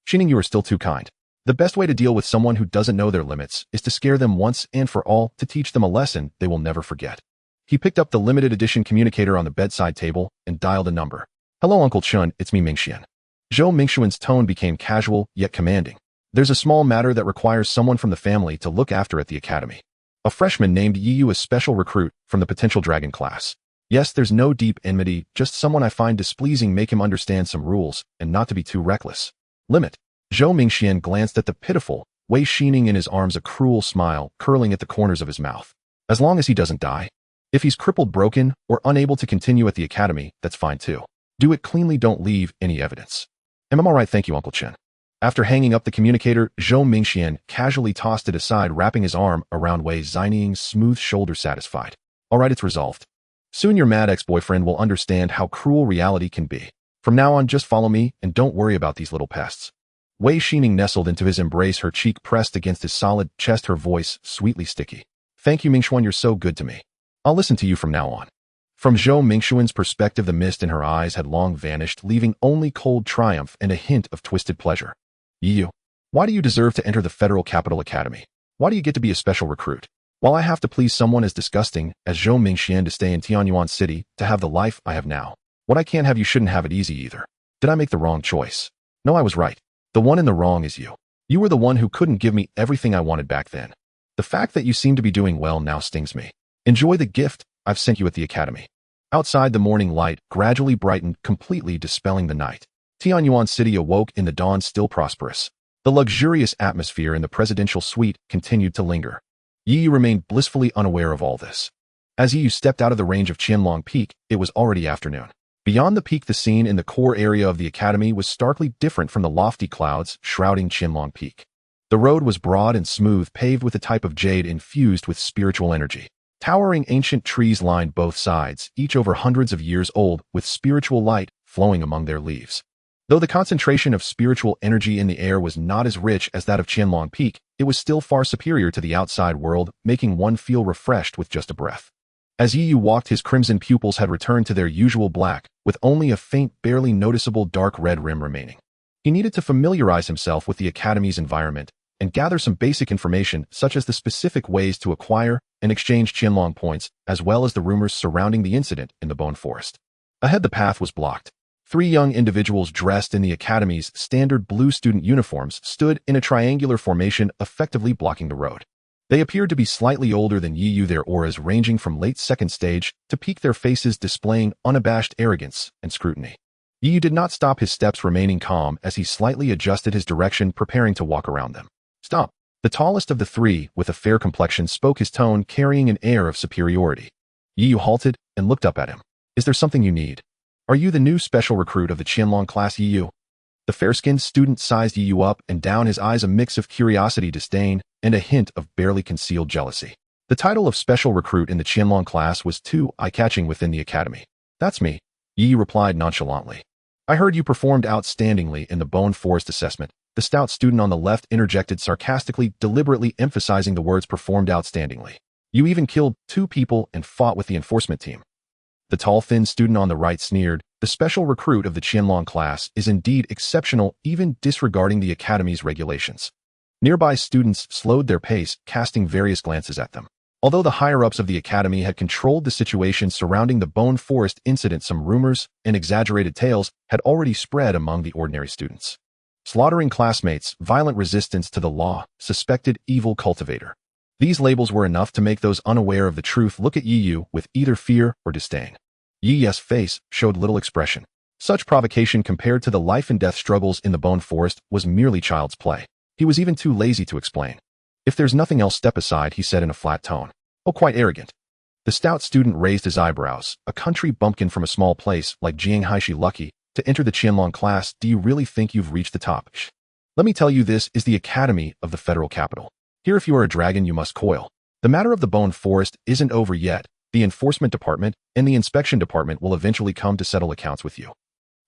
Xining, you are still too kind. The best way to deal with someone who doesn't know their limits is to scare them once and for all, to teach them a lesson they will never forget. He picked up the limited edition communicator on the bedside table and dialed a number. Hello, Uncle Chun, it's me, Mingxian. Zhou Mingxuan's tone became casual yet commanding. There's a small matter that requires someone from the family to look after at the academy. A freshman named Yiyu, a special recruit from the potential dragon class. Yes, there's no deep enmity, just someone I find displeasing. Make him understand some rules and not to be too reckless. Limit. Zhou Mingxian glanced at the pitiful Wei Xining in his arms, a cruel smile curling at the corners of his mouth. As long as he doesn't die. If he's crippled, broken, or unable to continue at the academy, that's fine too. Do it cleanly, don't leave any evidence. Am I right? Thank you, Uncle Chen. After hanging up the communicator, Zhou Mingxian casually tossed it aside, wrapping his arm around Wei Xining's smooth shoulder, satisfied. All right, it's resolved. Soon your mad ex-boyfriend will understand how cruel reality can be. From now on, just follow me and don't worry about these little pests. Wei Xining nestled into his embrace, her cheek pressed against his solid chest, her voice sweetly sticky. Thank you, Mingxuan, you're so good to me. I'll listen to you from now on. From Zhou Mingxuan's perspective, the mist in her eyes had long vanished, leaving only cold triumph and a hint of twisted pleasure. Yiyu, why do you deserve to enter the Federal Capital Academy? Why do you get to be a special recruit? While I have to please someone as disgusting as Zhou Mingxian to stay in Tianyuan City to have the life I have now, what I can't have, you shouldn't have it easy either. Did I make the wrong choice? No, I was right. The one in the wrong is you. You were the one who couldn't give me everything I wanted back then. The fact that you seem to be doing well now stings me. Enjoy the gift I've sent you at the academy. Outside, the morning light gradually brightened, completely dispelling the night. Tianyuan City awoke in the dawn, still prosperous. The luxurious atmosphere in the presidential suite continued to linger. Yiyu remained blissfully unaware of all this. As Yiyu stepped out of the range of Qianlong Peak, it was already afternoon. Beyond the peak, the scene in the core area of the academy was starkly different from the lofty clouds shrouding Qianlong Peak. The road was broad and smooth, paved with a type of jade infused with spiritual energy. Towering ancient trees lined both sides, each over hundreds of years old, with spiritual light flowing among their leaves. Though the concentration of spiritual energy in the air was not as rich as that of Qianlong Peak, it was still far superior to the outside world, making one feel refreshed with just a breath. As Yiyu walked, his crimson pupils had returned to their usual black, with only a faint, barely noticeable dark red rim remaining. He needed to familiarize himself with the academy's environment and gather some basic information, such as the specific ways to acquire and exchange Qianlong points, as well as the rumors surrounding the incident in the Bone Forest. Ahead, the path was blocked. 3 young individuals dressed in the academy's standard blue student uniforms stood in a triangular formation, effectively blocking the road. They appeared to be slightly older than Yiyu, their auras ranging from late second stage to peak, their faces displaying unabashed arrogance and scrutiny. Yiyu did not stop his steps, remaining calm as he slightly adjusted his direction, preparing to walk around them. Stop. The tallest of the 3, with a fair complexion, spoke, his tone carrying an air of superiority. Yiyu halted and looked up at him. Is there something you need? Are you the new special recruit of the Qianlong class, Yiyu? The fair-skinned student sized Yiyu up and down, his eyes a mix of curiosity, disdain, and a hint of barely concealed jealousy. The title of special recruit in the Qianlong class was too eye-catching within the academy. That's me, Yiyu replied nonchalantly. I heard you performed outstandingly in the Bone Forest assessment. The stout student on the left interjected sarcastically, deliberately emphasizing the words performed outstandingly. You even killed 2 people and fought with the enforcement team. The tall, thin student on the right sneered. The special recruit of the Qianlong class is indeed exceptional, even disregarding the academy's regulations. Nearby students slowed their pace, casting various glances at them. Although the higher-ups of the academy had controlled the situation surrounding the Bone Forest incident, some rumors and exaggerated tales had already spread among the ordinary students. Slaughtering classmates, violent resistance to the law, suspected evil cultivator. These labels were enough to make those unaware of the truth look at Yiyu with either fear or disdain. Yiyu's face showed little expression. Such provocation compared to the life-and-death struggles in the Bone Forest was merely child's play. He was even too lazy to explain. If there's nothing else, step aside, he said in a flat tone. Oh, quite arrogant. The stout student raised his eyebrows. A country bumpkin from a small place like Jianghaishi lucky to enter the Qianlong class. Do you really think you've reached the top? Let me tell you, this is the Academy of the Federal Capital. Here, if you are a dragon, you must coil. The matter of the Bone Forest isn't over yet. The Enforcement Department and the Inspection Department will eventually come to settle accounts with you.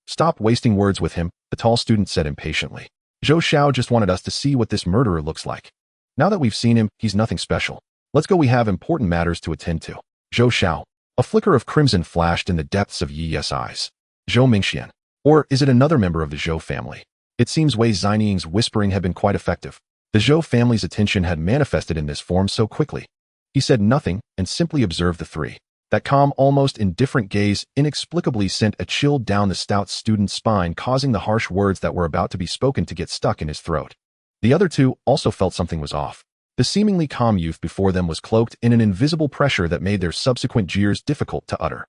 Stop wasting words with him, the tall student said impatiently. Zhou Xiao just wanted us to see what this murderer looks like. Now that we've seen him, he's nothing special. Let's go, we have important matters to attend to. Zhou Xiao. A flicker of crimson flashed in the depths of Yi Yes' eyes. Zhou Mingxian. Or is it another member of the Zhou family? It seems Wei Xinying's whispering had been quite effective. The Zhou family's attention had manifested in this form so quickly. He said nothing and simply observed the three. That calm, almost indifferent gaze inexplicably sent a chill down the stout student's spine, causing the harsh words that were about to be spoken to get stuck in his throat. The other two also felt something was off. The seemingly calm youth before them was cloaked in an invisible pressure that made their subsequent jeers difficult to utter.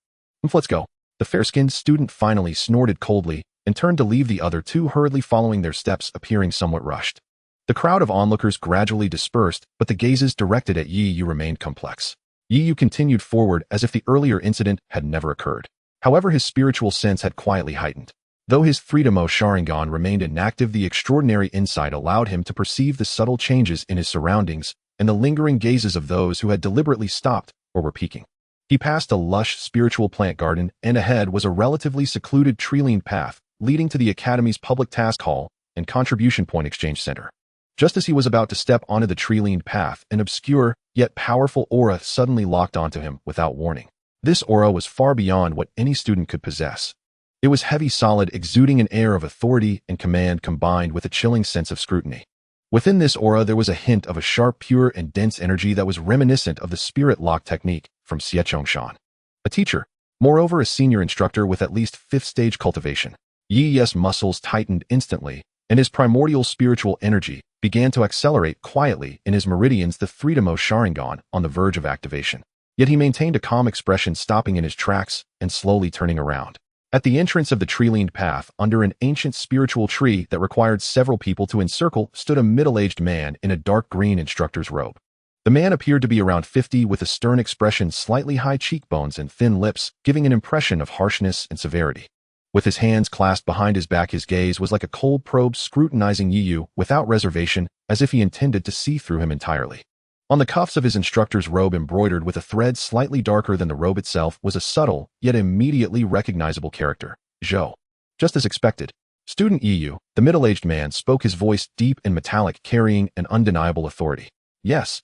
Let's go. The fair-skinned student finally snorted coldly and turned to leave, the other two hurriedly following their steps, appearing somewhat rushed. The crowd of onlookers gradually dispersed, but the gazes directed at Yi Yu remained complex. Yi Yu continued forward as if the earlier incident had never occurred. However, his spiritual sense had quietly heightened. Though his 3-mo Sharingan remained inactive, the extraordinary insight allowed him to perceive the subtle changes in his surroundings and the lingering gazes of those who had deliberately stopped or were peeking. He passed a lush spiritual plant garden, and ahead was a relatively secluded tree-lined path leading to the Academy's public task hall and contribution point exchange center. Just as he was about to step onto the tree-lined path, an obscure, yet powerful aura suddenly locked onto him without warning. This aura was far beyond what any student could possess. It was heavy, solid, exuding an air of authority and command combined with a chilling sense of scrutiny. Within this aura there was a hint of a sharp, pure, and dense energy that was reminiscent of the spirit lock technique from Xie. A teacher, moreover a senior instructor with at least 5th stage cultivation. Yi Yes' muscles tightened instantly, and his primordial spiritual energy began to accelerate quietly in his meridians, the 3-mo Sharingan on the verge of activation. Yet he maintained a calm expression, stopping in his tracks and slowly turning around. At the entrance of the tree-lined path, under an ancient spiritual tree that required several people to encircle, stood a middle-aged man in a dark green instructor's robe. The man appeared to be around 50, with a stern expression, slightly high cheekbones, and thin lips, giving an impression of harshness and severity. With his hands clasped behind his back, his gaze was like a cold probe scrutinizing Yi Yu without reservation, as if he intended to see through him entirely. On the cuffs of his instructor's robe, embroidered with a thread slightly darker than the robe itself, was a subtle, yet immediately recognizable character, Zhou. Just as expected, student Yi Yu, the middle-aged man, spoke, his voice deep and metallic, carrying an undeniable authority. Yes,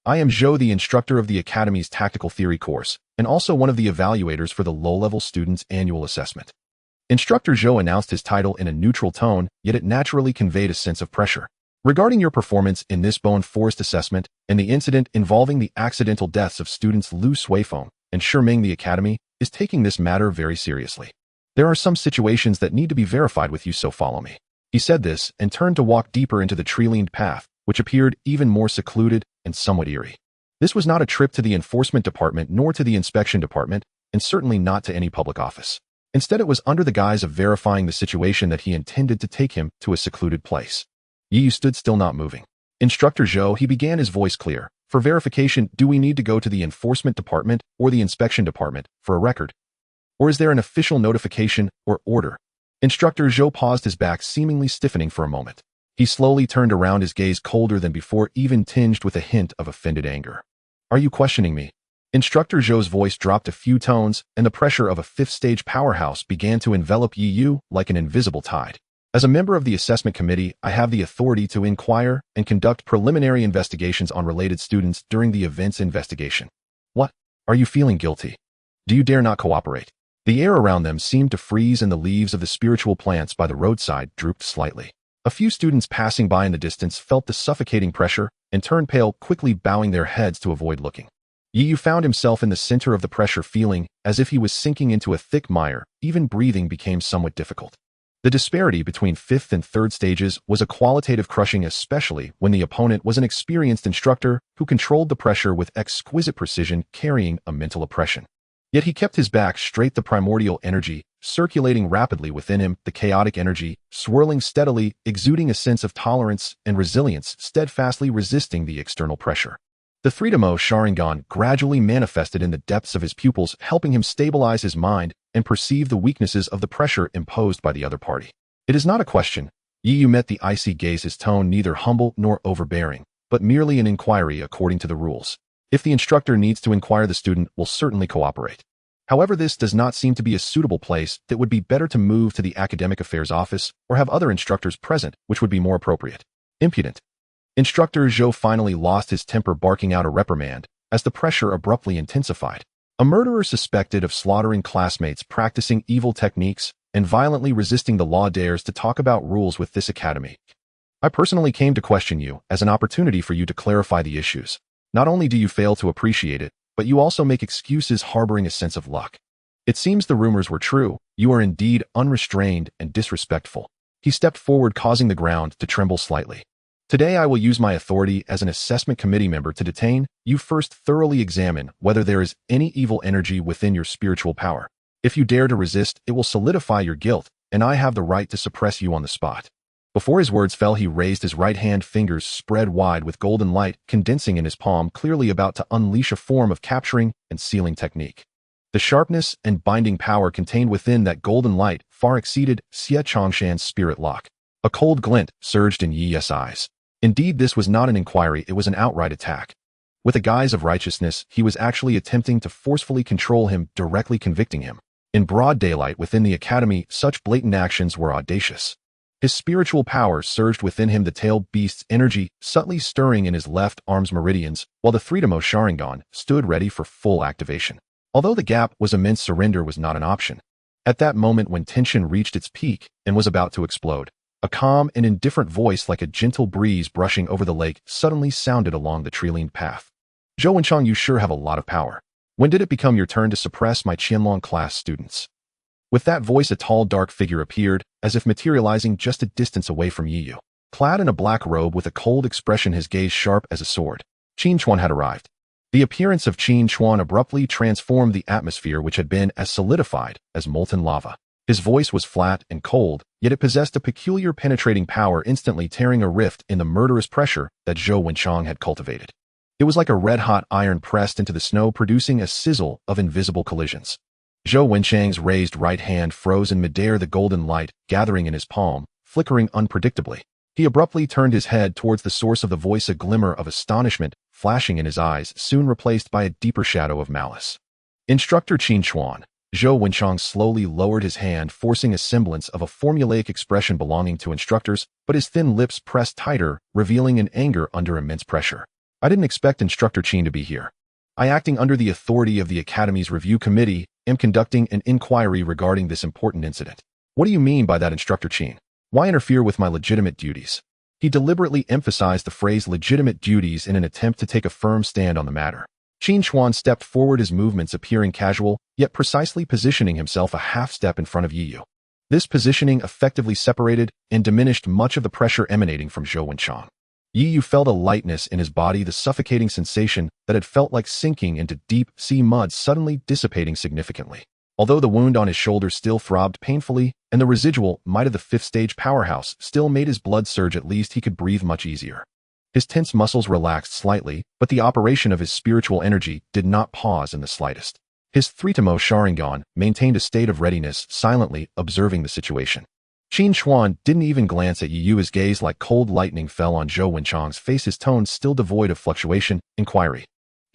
I am Zhou, the instructor of the Academy's Tactical Theory course, and also one of the evaluators for the low-level students' annual assessment. Instructor Zhou announced his title in a neutral tone, yet it naturally conveyed a sense of pressure. Regarding your performance in this Bone Forest assessment and the incident involving the accidental deaths of students Lu Suifeng and Shiming, the Academy is taking this matter very seriously. There are some situations that need to be verified with you, so follow me. He said this and turned to walk deeper into the tree-lined path, which appeared even more secluded and somewhat eerie. This was not a trip to the Enforcement Department nor to the Inspection Department, and certainly not to any public office. Instead, it was under the guise of verifying the situation that he intended to take him to a secluded place. Yi Yu stood still, not moving. Instructor Zhou, he began, his voice clear. For verification, do we need to go to the Enforcement Department or the Inspection Department for a record? Or is there an official notification or order? Instructor Zhou paused, his back seemingly stiffening for a moment. He slowly turned around, his gaze colder than before, even tinged with a hint of offended anger. Are you questioning me? Instructor Zhou's voice dropped a few tones, and the pressure of a 5th-stage powerhouse began to envelop Yi Yu like an invisible tide. As a member of the assessment committee, I have the authority to inquire and conduct preliminary investigations on related students during the event's investigation. What? Are you feeling guilty? Do you dare not cooperate? The air around them seemed to freeze, and the leaves of the spiritual plants by the roadside drooped slightly. A few students passing by in the distance felt the suffocating pressure and turned pale, quickly bowing their heads to avoid looking. Yi Yu found himself in the center of the pressure, feeling as if he was sinking into a thick mire. Even breathing became somewhat difficult. The disparity between 5th and 3rd stages was a qualitative crushing, especially when the opponent was an experienced instructor who controlled the pressure with exquisite precision, carrying a mental oppression. Yet he kept his back straight, the primordial energy circulating rapidly within him, the chaotic energy swirling steadily, exuding a sense of tolerance and resilience, steadfastly resisting the external pressure. The three-demo Sharingan gradually manifested in the depths of his pupils, helping him stabilize his mind and perceive the weaknesses of the pressure imposed by the other party. It is not a question. Yi Yu met the icy gaze, his tone neither humble nor overbearing, but merely an inquiry according to the rules. If the instructor needs to inquire, the student will certainly cooperate. However, this does not seem to be a suitable place. That would be better to move to the academic affairs office or have other instructors present, which would be more appropriate. Impudent. Instructor Zhou finally lost his temper, barking out a reprimand as the pressure abruptly intensified. A murderer suspected of slaughtering classmates, practicing evil techniques, and violently resisting the law dares to talk about rules with this academy. I personally came to question you as an opportunity for you to clarify the issues. Not only do you fail to appreciate it, but you also make excuses, harboring a sense of luck. It seems the rumors were true. You are indeed unrestrained and disrespectful. He stepped forward, causing the ground to tremble slightly. Today I will use my authority as an assessment committee member to detain you. First, thoroughly examine whether there is any evil energy within your spiritual power. If you dare to resist, it will solidify your guilt, and I have the right to suppress you on the spot. Before his words fell, he raised his right hand, fingers spread wide with golden light condensing in his palm, clearly about to unleash a form of capturing and sealing technique. The sharpness and binding power contained within that golden light far exceeded Xie Chongshan's spirit lock. A cold glint surged in Yi Yu's eyes. Indeed, this was not an inquiry, it was an outright attack. With a guise of righteousness, he was actually attempting to forcefully control him, directly convicting him. In broad daylight within the academy, such blatant actions were audacious. His spiritual power surged within him, the tail beast's energy subtly stirring in his left arm's meridians, while the three-demo Sharingan stood ready for full activation. Although the gap was immense, surrender was not an option. At that moment, when tension reached its peak and was about to explode, a calm and indifferent voice, like a gentle breeze brushing over the lake, suddenly sounded along the tree-lined path. Zhou Wenchang, you sure have a lot of power. When did it become your turn to suppress my Qianlong class students? With that voice, a tall, dark figure appeared, as if materializing just a distance away from Yi Yu. Clad in a black robe with a cold expression, his gaze sharp as a sword, Qin Chuan had arrived. The appearance of Qin Chuan abruptly transformed the atmosphere, which had been as solidified as molten lava. His voice was flat and cold, yet it possessed a peculiar penetrating power, instantly tearing a rift in the murderous pressure that Zhou Wenchang had cultivated. It was like a red-hot iron pressed into the snow, producing a sizzle of invisible collisions. Zhou Wenchang's raised right hand froze in midair, the golden light gathering in his palm, flickering unpredictably. He abruptly turned his head towards the source of the voice, a glimmer of astonishment flashing in his eyes, soon replaced by a deeper shadow of malice. Instructor Qin Chuan. Zhou Wenchang slowly lowered his hand, forcing a semblance of a formulaic expression belonging to instructors, but his thin lips pressed tighter, revealing an anger under immense pressure. I didn't expect Instructor Qin to be here. I, acting under the authority of the Academy's review committee, am conducting an inquiry regarding this important incident. What do you mean by that, Instructor Qin? Why interfere with my legitimate duties? He deliberately emphasized the phrase legitimate duties in an attempt to take a firm stand on the matter. Qin Chuan stepped forward, his movements appearing casual, yet precisely positioning himself a half step in front of Yi Yu. This positioning effectively separated and diminished much of the pressure emanating from Zhou Wenchang. Yi Yu felt a lightness in his body, the suffocating sensation that had felt like sinking into deep sea mud suddenly dissipating significantly. Although the wound on his shoulder still throbbed painfully, and the residual might of the fifth-stage powerhouse still made his blood surge, at least he could breathe much easier. His tense muscles relaxed slightly, but the operation of his spiritual energy did not pause in the slightest. His three-tomo Sharingan maintained a state of readiness, silently observing the situation. Qin Chuan didn't even glance at Yi Yu. His gaze, like cold lightning, fell on Zhou Wenchang's face, his tone still devoid of fluctuation. Inquiry.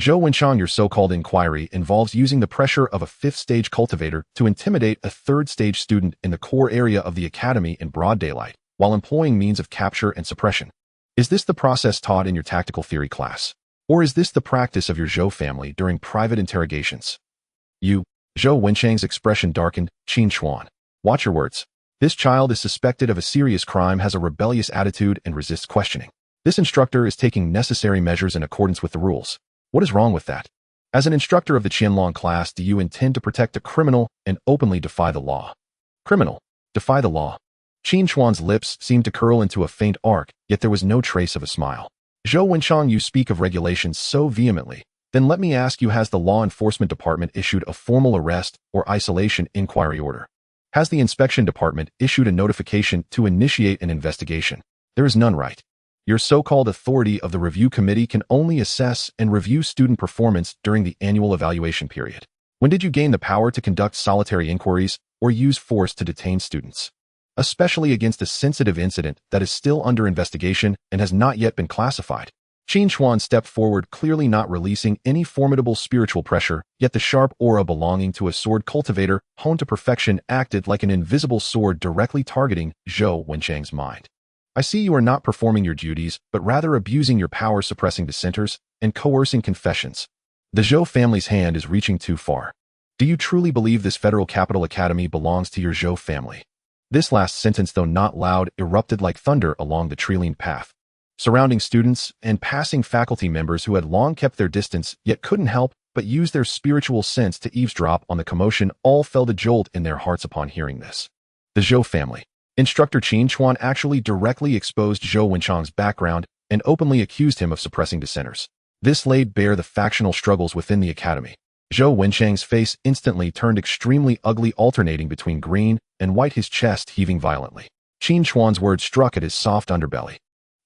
Zhou Wenchang, your so-called inquiry involves using the pressure of a fifth-stage cultivator to intimidate a third-stage student in the core area of the academy in broad daylight, while employing means of capture and suppression. Is this the process taught in your tactical theory class? Or is this the practice of your Zhou family during private interrogations? You. Zhou Wenchang's expression darkened. Qin Chuan. Watch your words. This child is suspected of a serious crime, has a rebellious attitude, and resists questioning. This instructor is taking necessary measures in accordance with the rules. What is wrong with that? As an instructor of the Qianlong class, do you intend to protect a criminal and openly defy the law? Criminal. Defy the law. Qin Chuan's lips seemed to curl into a faint arc, yet there was no trace of a smile. Zhou Wenchang, you speak of regulations so vehemently. Then let me ask you, has the law enforcement department issued a formal arrest or isolation inquiry order? Has the inspection department issued a notification to initiate an investigation? There is none, right? Your so-called authority of the review committee can only assess and review student performance during the annual evaluation period. When did you gain the power to conduct solitary inquiries or use force to detain students? Especially against a sensitive incident that is still under investigation and has not yet been classified. Qin Chuan stepped forward, clearly not releasing any formidable spiritual pressure, yet the sharp aura belonging to a sword cultivator, honed to perfection, acted like an invisible sword directly targeting Zhou Wenchang's mind. I see you are not performing your duties, but rather abusing your power, suppressing dissenters and coercing confessions. The Zhou family's hand is reaching too far. Do you truly believe this Federal Capital Academy belongs to your Zhou family? This last sentence, though not loud, erupted like thunder along the tree-lined path. Surrounding students and passing faculty members who had long kept their distance yet couldn't help but use their spiritual sense to eavesdrop on the commotion all felt a jolt in their hearts upon hearing this. The Zhou family. Instructor Qin Chuan actually directly exposed Zhou Wenchang's background and openly accused him of suppressing dissenters. This laid bare the factional struggles within the academy. Zhou Wenchang's face instantly turned extremely ugly, alternating between green and white, his chest heaving violently. Qin Chuan's words struck at his soft underbelly.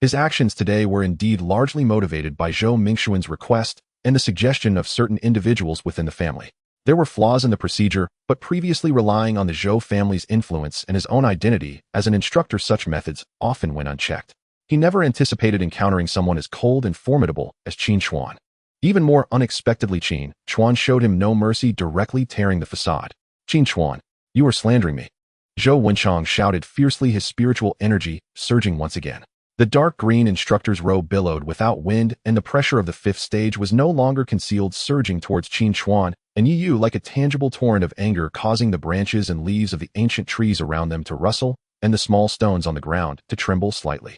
His actions today were indeed largely motivated by Zhou Mingxuan's request and the suggestion of certain individuals within the family. There were flaws in the procedure, but previously relying on the Zhou family's influence and his own identity as an instructor, such methods often went unchecked. He never anticipated encountering someone as cold and formidable as Qin Chuan. Even more unexpectedly, Qin Chuan showed him no mercy, directly tearing the facade. Qin Chuan, you are slandering me. Zhou Wenchang shouted fiercely, his spiritual energy surging once again. The dark green instructor's robe billowed without wind, and the pressure of the fifth stage was no longer concealed, surging towards Qin Chuan and Yu like a tangible torrent of anger, causing the branches and leaves of the ancient trees around them to rustle and the small stones on the ground to tremble slightly.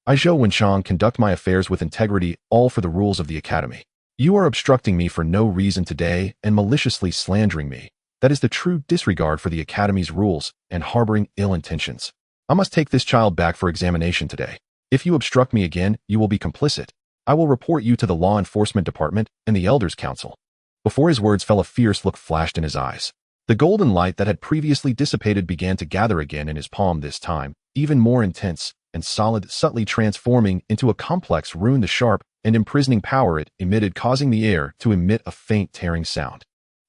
I, Zhou Wenchang, conduct my affairs with integrity, all for the rules of the academy. You are obstructing me for no reason today and maliciously slandering me. That is the true disregard for the academy's rules and harboring ill intentions. I must take this child back for examination today. If you obstruct me again, you will be complicit. I will report you to the Law Enforcement Department and the Elders' Council. Before his words fell, a fierce look flashed in his eyes. The golden light that had previously dissipated began to gather again in his palm, this time even more intense and solid, subtly transforming into a complex rune. The sharp and imprisoning power it emitted causing the air to emit a faint tearing sound.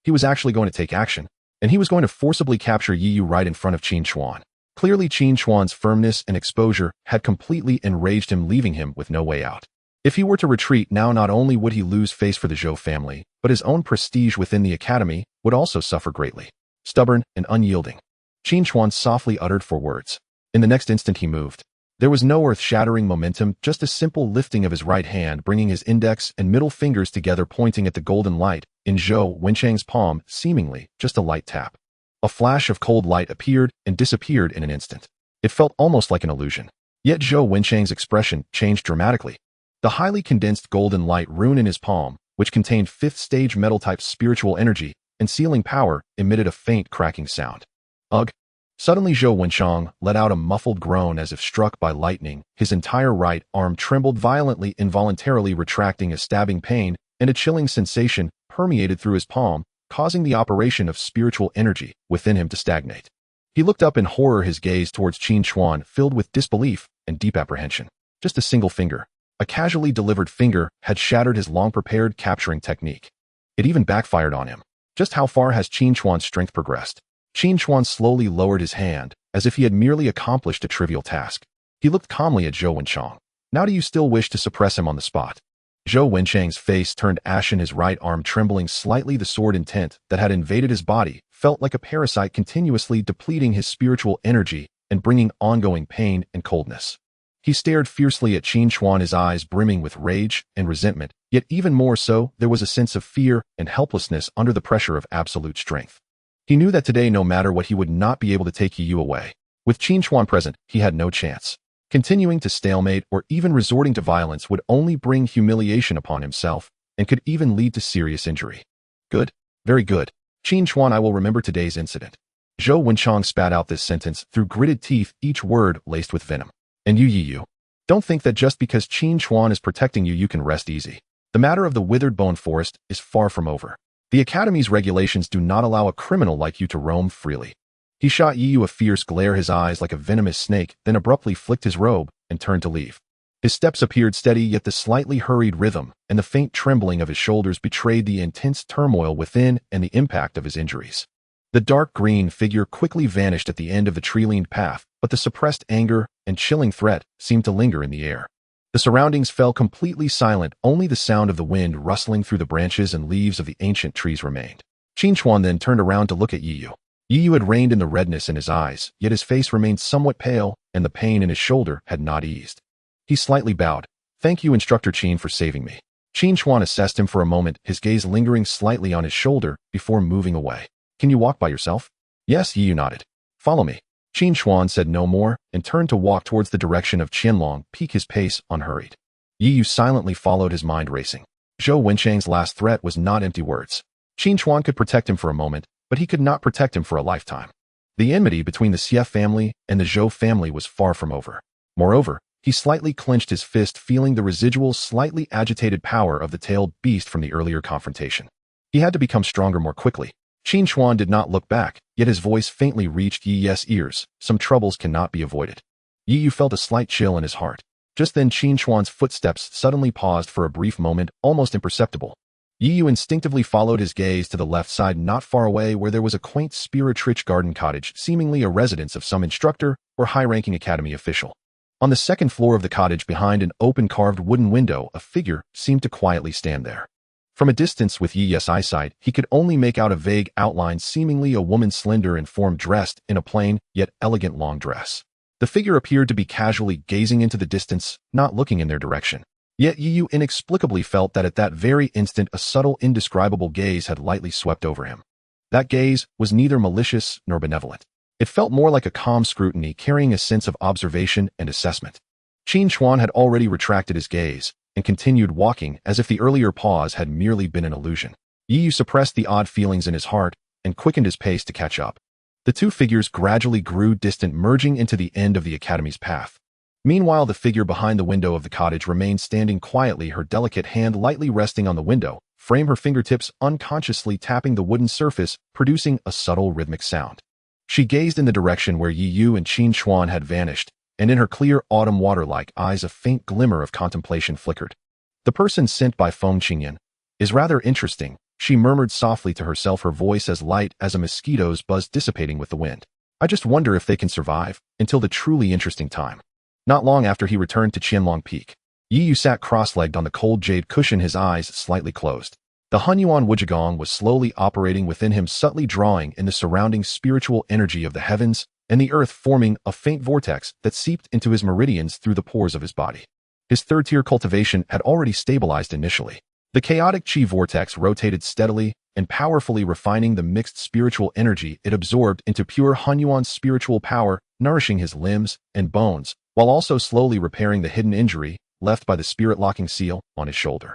He was actually going to take action, and he was going to forcibly capture Yu right in front of Qin Chuan. Clearly, Qin Chuan's firmness and exposure had completely enraged him, leaving him with no way out. If he were to retreat now, not only would he lose face for the Zhou family, but his own prestige within the academy would also suffer greatly. Stubborn and unyielding, Qin Chuan softly uttered 4 words. In the next instant he moved. There was no earth-shattering momentum, just a simple lifting of his right hand, bringing his index and middle fingers together, pointing at the golden light in Zhou Wenchang's palm, seemingly just a light tap. A flash of cold light appeared and disappeared in an instant. It felt almost like an illusion. Yet Zhou Wenchang's expression changed dramatically. The highly condensed golden light rune in his palm, which contained 5th stage metal-type spiritual energy and sealing power, emitted a faint cracking sound. Ugh! Suddenly Zhou Wenchang let out a muffled groan as if struck by lightning. His entire right arm trembled violently, involuntarily retracting. A stabbing pain and a chilling sensation permeated through his palm, causing the operation of spiritual energy within him to stagnate. He looked up in horror, his gaze towards Qin Chuan filled with disbelief and deep apprehension. Just a single finger, a casually delivered finger, had shattered his long-prepared capturing technique. It even backfired on him. Just how far has Qin Chuan's strength progressed? Qin Chuan slowly lowered his hand, as if he had merely accomplished a trivial task. He looked calmly at Zhou Wenchang. Now do you still wish to suppress him on the spot? Zhou Wenchang's face turned ashen, his right arm trembling slightly. The sword intent that had invaded his body felt like a parasite, continuously depleting his spiritual energy and bringing ongoing pain and coldness. He stared fiercely at Qin Chuan, his eyes brimming with rage and resentment, yet even more so, there was a sense of fear and helplessness under the pressure of absolute strength. He knew that today, no matter what, he would not be able to take Yu away. With Qin Chuan present, he had no chance. Continuing to stalemate or even resorting to violence would only bring humiliation upon himself and could even lead to serious injury. Good. Very good. Qin Chuan, I will remember today's incident. Zhou Wenchang spat out this sentence through gritted teeth, each word laced with venom. And you. Don't think that just because Qin Chuan is protecting you, you can rest easy. The matter of the withered bone forest is far from over. The Academy's regulations do not allow a criminal like you to roam freely. He shot Yu a fierce glare, his eyes like a venomous snake, then abruptly flicked his robe and turned to leave. His steps appeared steady, yet the slightly hurried rhythm and the faint trembling of his shoulders betrayed the intense turmoil within and the impact of his injuries. The dark green figure quickly vanished at the end of the tree-lined path, but the suppressed anger and chilling threat seemed to linger in the air. The surroundings fell completely silent, only the sound of the wind rustling through the branches and leaves of the ancient trees remained. Qin Chuan then turned around to look at Yi Yu. Yi Yu had reined in the redness in his eyes, yet his face remained somewhat pale, and the pain in his shoulder had not eased. He slightly bowed. "Thank you, Instructor Qin, for saving me." Qin Chuan assessed him for a moment, his gaze lingering slightly on his shoulder before moving away. "Can you walk by yourself?" "Yes," Yi Yu nodded. "Follow me." Qin Chuan said no more and turned to walk towards the direction of Qianlong, peak his pace unhurried. Yi Yu silently followed, his mind racing. Zhou Wenchang's last threat was not empty words. Qin Chuan could protect him for a moment, but he could not protect him for a lifetime. The enmity between the Xie family and the Zhou family was far from over. Moreover, he slightly clenched his fist, feeling the residual, slightly agitated power of the tailed beast from the earlier confrontation. He had to become stronger more quickly. Qin Chuan did not look back, yet his voice faintly reached Yi Yu's ears. "Some troubles cannot be avoided." Yi Yu felt a slight chill in his heart. Just then Qin Chuan's footsteps suddenly paused for a brief moment, almost imperceptible. Yi Yu instinctively followed his gaze to the left side, not far away, where there was a quaint spirit-rich garden cottage, seemingly a residence of some instructor or high-ranking academy official. On the second floor of the cottage, behind an open carved wooden window, a figure seemed to quietly stand there. From a distance, with Yi Yu's eyesight, he could only make out a vague outline, seemingly a woman slender in form, dressed in a plain yet elegant long dress. The figure appeared to be casually gazing into the distance, not looking in their direction. Yet Yi Yu inexplicably felt that at that very instant a subtle, indescribable gaze had lightly swept over him. That gaze was neither malicious nor benevolent. It felt more like a calm scrutiny, carrying a sense of observation and assessment. Qin Chuan had already retracted his gaze and continued walking as if the earlier pause had merely been an illusion. Yi Yu suppressed the odd feelings in his heart and quickened his pace to catch up. The two figures gradually grew distant, merging into the end of the academy's path. Meanwhile, the figure behind the window of the cottage remained standing quietly, her delicate hand lightly resting on the window frame, her fingertips unconsciously tapping the wooden surface, producing a subtle rhythmic sound. She gazed in the direction where Yi Yu and Qin Chuan had vanished, and in her clear autumn water-like eyes a faint glimmer of contemplation flickered. "The person sent by Feng Qingyan is rather interesting," she murmured softly to herself, her voice as light as a mosquito's buzz dissipating with the wind. "I just wonder if they can survive until the truly interesting time." Not long after he returned to Qianlong Peak, Yi Yu sat cross-legged on the cold jade cushion, his eyes slightly closed. The Hunyuan Wujigong was slowly operating within him, subtly drawing in the surrounding spiritual energy of the heavens and the earth, forming a faint vortex that seeped into his meridians through the pores of his body. His third-tier cultivation had already stabilized initially. The chaotic chi vortex rotated steadily and powerfully, refining the mixed spiritual energy it absorbed into pure Hunyuan spiritual power, nourishing his limbs and bones, while also slowly repairing the hidden injury left by the spirit-locking seal on his shoulder.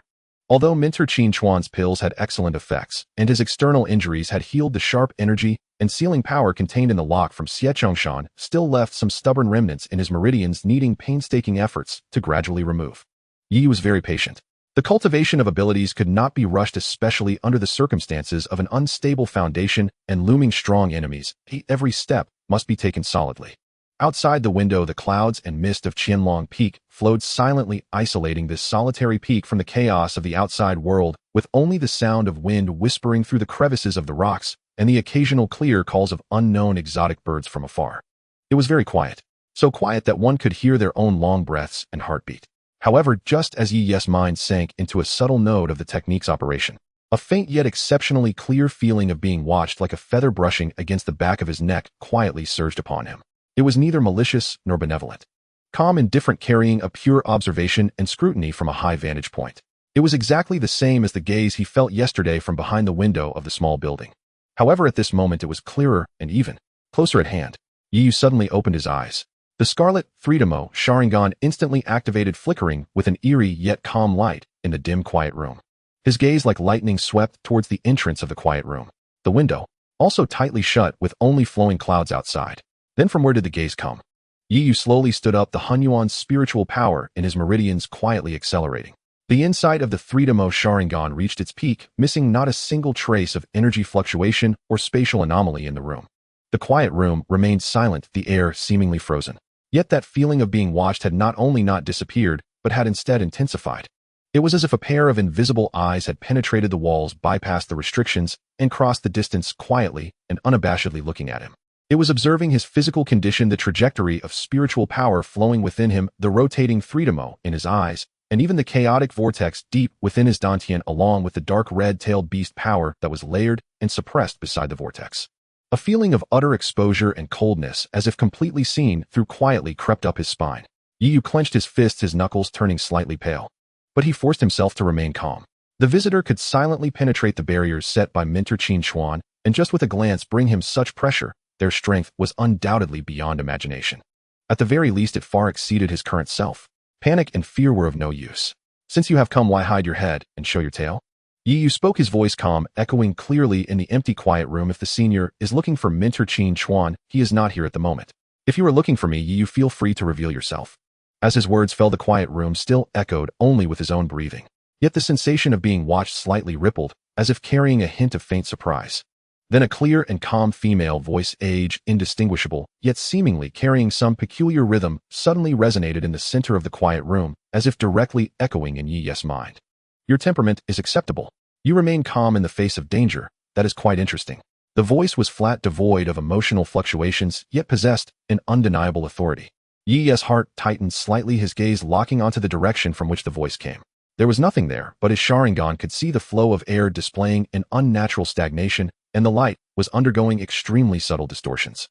Although Mentor Qin Chuan's pills had excellent effects, and his external injuries had healed, the sharp energy and sealing power contained in the lock from Xie still left some stubborn remnants in his meridians, needing painstaking efforts to gradually remove. Yi was very patient. The cultivation of abilities could not be rushed, especially under the circumstances of an unstable foundation and looming strong enemies. Every step must be taken solidly. Outside the window, the clouds and mist of Qianlong Peak flowed silently, isolating this solitary peak from the chaos of the outside world, with only the sound of wind whispering through the crevices of the rocks and the occasional clear calls of unknown exotic birds from afar. It was very quiet, so quiet that one could hear their own long breaths and heartbeat. However, just as Yi Yu's mind sank into a subtle node of the technique's operation, a faint yet exceptionally clear feeling of being watched, like a feather brushing against the back of his neck, quietly surged upon him. It was neither malicious nor benevolent. Calm, indifferent, carrying a pure observation and scrutiny from a high vantage point. It was exactly the same as the gaze he felt yesterday from behind the window of the small building. However, at this moment it was clearer and even closer at hand. Yi Yu suddenly opened his eyes. The scarlet 3-demo Sharingan instantly activated, flickering with an eerie yet calm light in the dim, quiet room. His gaze like lightning swept towards the entrance of the quiet room. The window, also tightly shut with only flowing clouds outside. Then from where did the gaze come? Yi Yu slowly stood up, the Hunyuan's spiritual power in his meridians quietly accelerating. The insight of the 3-demo Sharingan reached its peak, missing not a single trace of energy fluctuation or spatial anomaly in the room. The quiet room remained silent, the air seemingly frozen. Yet that feeling of being watched had not only not disappeared, but had instead intensified. It was as if a pair of invisible eyes had penetrated the walls, bypassed the restrictions, and crossed the distance quietly and unabashedly looking at him. It was observing his physical condition, the trajectory of spiritual power flowing within him, the rotating freedomo in his eyes, and even the chaotic vortex deep within his dantian, along with the dark red-tailed beast power that was layered and suppressed beside the vortex. A feeling of utter exposure and coldness, as if completely seen through, quietly crept up his spine. Yu clenched his fists, his knuckles turning slightly pale. But he forced himself to remain calm. The visitor could silently penetrate the barriers set by Mentor Qin Xuan, and just with a glance bring him such pressure. Their strength was undoubtedly beyond imagination. At the very least, it far exceeded his current self. Panic and fear were of no use. Since you have come, why hide your head and show your tail? Yu spoke, his voice calm, echoing clearly in the empty quiet room. If the senior is looking for Mentor Qin Xuan, he is not here at the moment. If you are looking for me, Yu, feel free to reveal yourself. As his words fell, the quiet room still echoed only with his own breathing. Yet the sensation of being watched slightly rippled, as if carrying a hint of faint surprise. Then a clear and calm female voice, age indistinguishable, yet seemingly carrying some peculiar rhythm, suddenly resonated in the center of the quiet room, as if directly echoing in Yi's mind. Your temperament is acceptable. You remain calm in the face of danger. That is quite interesting. The voice was flat, devoid of emotional fluctuations, yet possessed an undeniable authority. Yi's heart tightened slightly, his gaze locking onto the direction from which the voice came. There was nothing there, but his Sharingan could see the flow of air displaying an unnatural stagnation, and the light was undergoing extremely subtle distortions.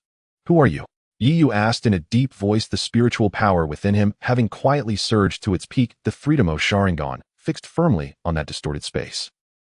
Who are you? Yu asked in a deep voice, the spiritual power within him having quietly surged to its peak, the freedomo Sharingan fixed firmly on that distorted space.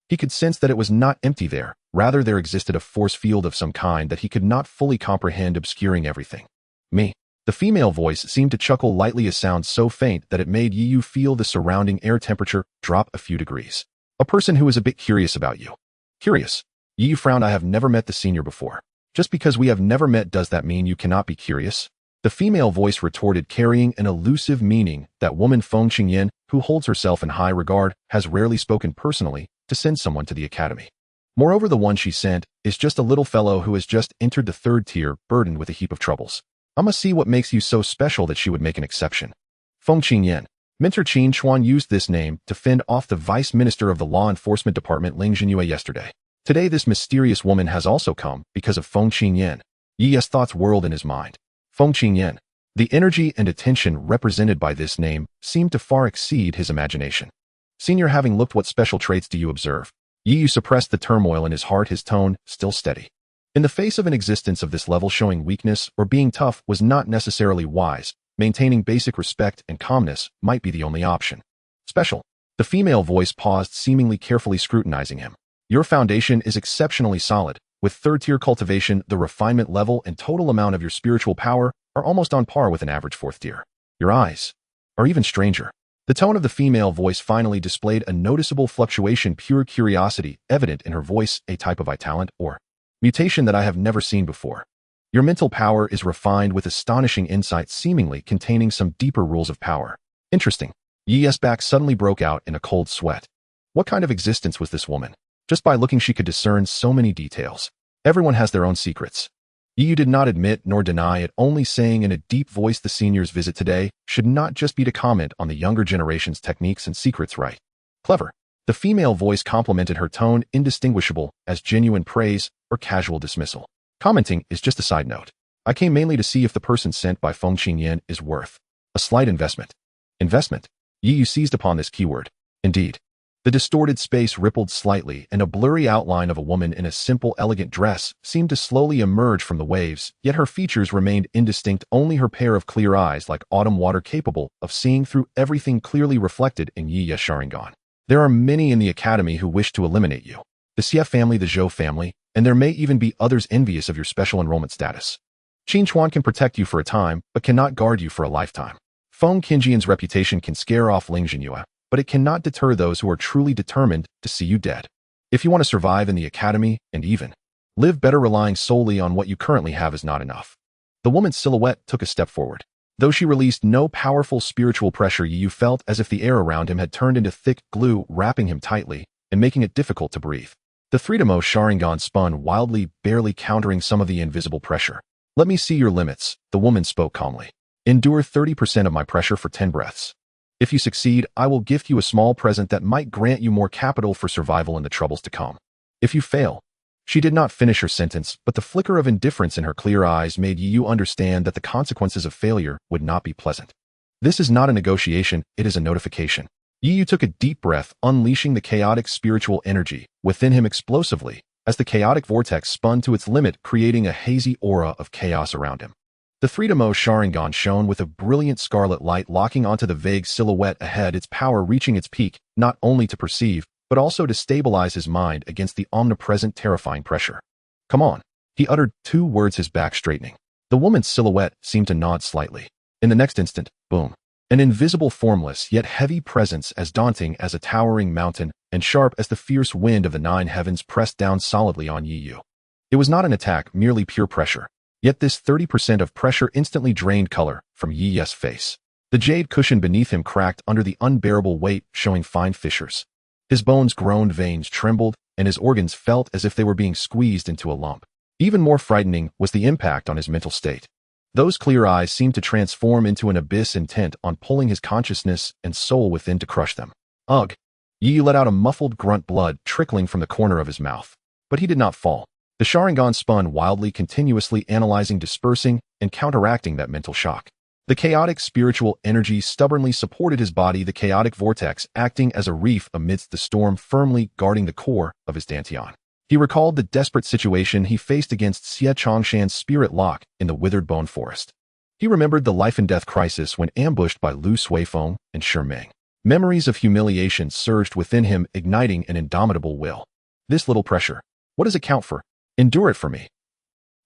He could sense that it was not empty there, rather there existed a force field of some kind that he could not fully comprehend, obscuring everything. Me. The female voice seemed to chuckle lightly, a sound so faint that it made Yu feel the surrounding air temperature drop a few degrees. A person who is a bit curious about you. Curious? Yu frowned. I have never met the senior before. Just because we have never met, does that mean you cannot be curious? The female voice retorted, carrying an elusive meaning. That woman Feng Qingyan, who holds herself in high regard, has rarely spoken personally to send someone to the academy. Moreover, the one she sent is just a little fellow who has just entered the 3rd tier, burdened with a heap of troubles. I must see what makes you so special that she would make an exception. Feng Qingyan. Mentor Qin Xuan used this name to fend off the Vice Minister of the Law Enforcement Department, Ling Jinyue, yesterday. Today, this mysterious woman has also come because of Feng Qingyan. Yi's thoughts whirled in his mind. Feng Qingyan. The energy and attention represented by this name seemed to far exceed his imagination. Senior, having looked, what special traits do you observe? Yu suppressed the turmoil in his heart, his tone still steady. In the face of an existence of this level, showing weakness or being tough was not necessarily wise. Maintaining basic respect and calmness might be the only option. Special. The female voice paused, seemingly carefully scrutinizing him. Your foundation is exceptionally solid. With 3rd tier cultivation, the refinement level and total amount of your spiritual power are almost on par with an average 4th tier. Your eyes are even stranger. The tone of the female voice finally displayed a noticeable fluctuation, pure curiosity evident in her voice, a type of talent or mutation that I have never seen before. Your mental power is refined with astonishing insight, seemingly containing some deeper rules of power. Interesting. Yi's back suddenly broke out in a cold sweat. What kind of existence was this woman? Just by looking, she could discern so many details. Everyone has their own secrets. Yu did not admit nor deny it, only saying in a deep voice, the senior's visit today should not just be to comment on the younger generation's techniques and secrets, right? Clever. The female voice complimented, her tone indistinguishable as genuine praise or casual dismissal. Commenting is just a side note. I came mainly to see if the person sent by Feng Qingyan is worth a slight investment. Investment? Yu seized upon this keyword. Indeed. The distorted space rippled slightly, and a blurry outline of a woman in a simple, elegant dress seemed to slowly emerge from the waves, yet her features remained indistinct, only her pair of clear eyes like autumn water capable of seeing through everything, clearly reflected in Yi's Sharingan. There are many in the academy who wish to eliminate you. The Xie family, the Zhou family, and there may even be others envious of your special enrollment status. Qin Xuan can protect you for a time, but cannot guard you for a lifetime. Feng Qingyan's reputation can scare off Ling Jinyue, but it cannot deter those who are truly determined to see you dead. If you want to survive in the academy, and even live better, relying solely on what you currently have is not enough. The woman's silhouette took a step forward. Though she released no powerful spiritual pressure, Yu felt as if the air around him had turned into thick glue, wrapping him tightly and making it difficult to breathe. The freedomo Sharingan spun wildly, barely countering some of the invisible pressure. Let me see your limits, the woman spoke calmly. Endure 30% of my pressure for 10 breaths. If you succeed, I will gift you a small present that might grant you more capital for survival in the troubles to come. If you fail—" She did not finish her sentence, but the flicker of indifference in her clear eyes made Yu understand that the consequences of failure would not be pleasant. This is not a negotiation, it is a notification. Yu took a deep breath, unleashing the chaotic spiritual energy within him explosively, as the chaotic vortex spun to its limit, creating a hazy aura of chaos around him. The three-tomo Sharingan shone with a brilliant scarlet light, locking onto the vague silhouette ahead, its power reaching its peak, not only to perceive, but also to stabilize his mind against the omnipresent terrifying pressure. "Come on," he uttered, 2 words, his back straightening. The woman's silhouette seemed to nod slightly. In the next instant, boom. An invisible, formless, yet heavy presence as daunting as a towering mountain and sharp as the fierce wind of the 9 heavens pressed down solidly on Yu. It was not an attack, merely pure pressure. Yet this 30% of pressure instantly drained color from Yu's face. The jade cushion beneath him cracked under the unbearable weight, showing fine fissures. His bones groaned, veins trembled, and his organs felt as if they were being squeezed into a lump. Even more frightening was the impact on his mental state. Those clear eyes seemed to transform into an abyss, intent on pulling his consciousness and soul within to crush them. Ugh! Yi let out a muffled grunt, blood trickling from the corner of his mouth. But he did not fall. The Sharingan spun wildly, continuously analyzing, dispersing, and counteracting that mental shock. The chaotic spiritual energy stubbornly supported his body, the chaotic vortex acting as a reef amidst the storm, firmly guarding the core of his dantian. He recalled the desperate situation he faced against Xie Chongshan's spirit lock in the withered bone forest. He remembered the life-and-death crisis when ambushed by Lu Suifeng and Shi Ming. Memories of humiliation surged within him, igniting an indomitable will. This little pressure, what does it count for? Endure it for me.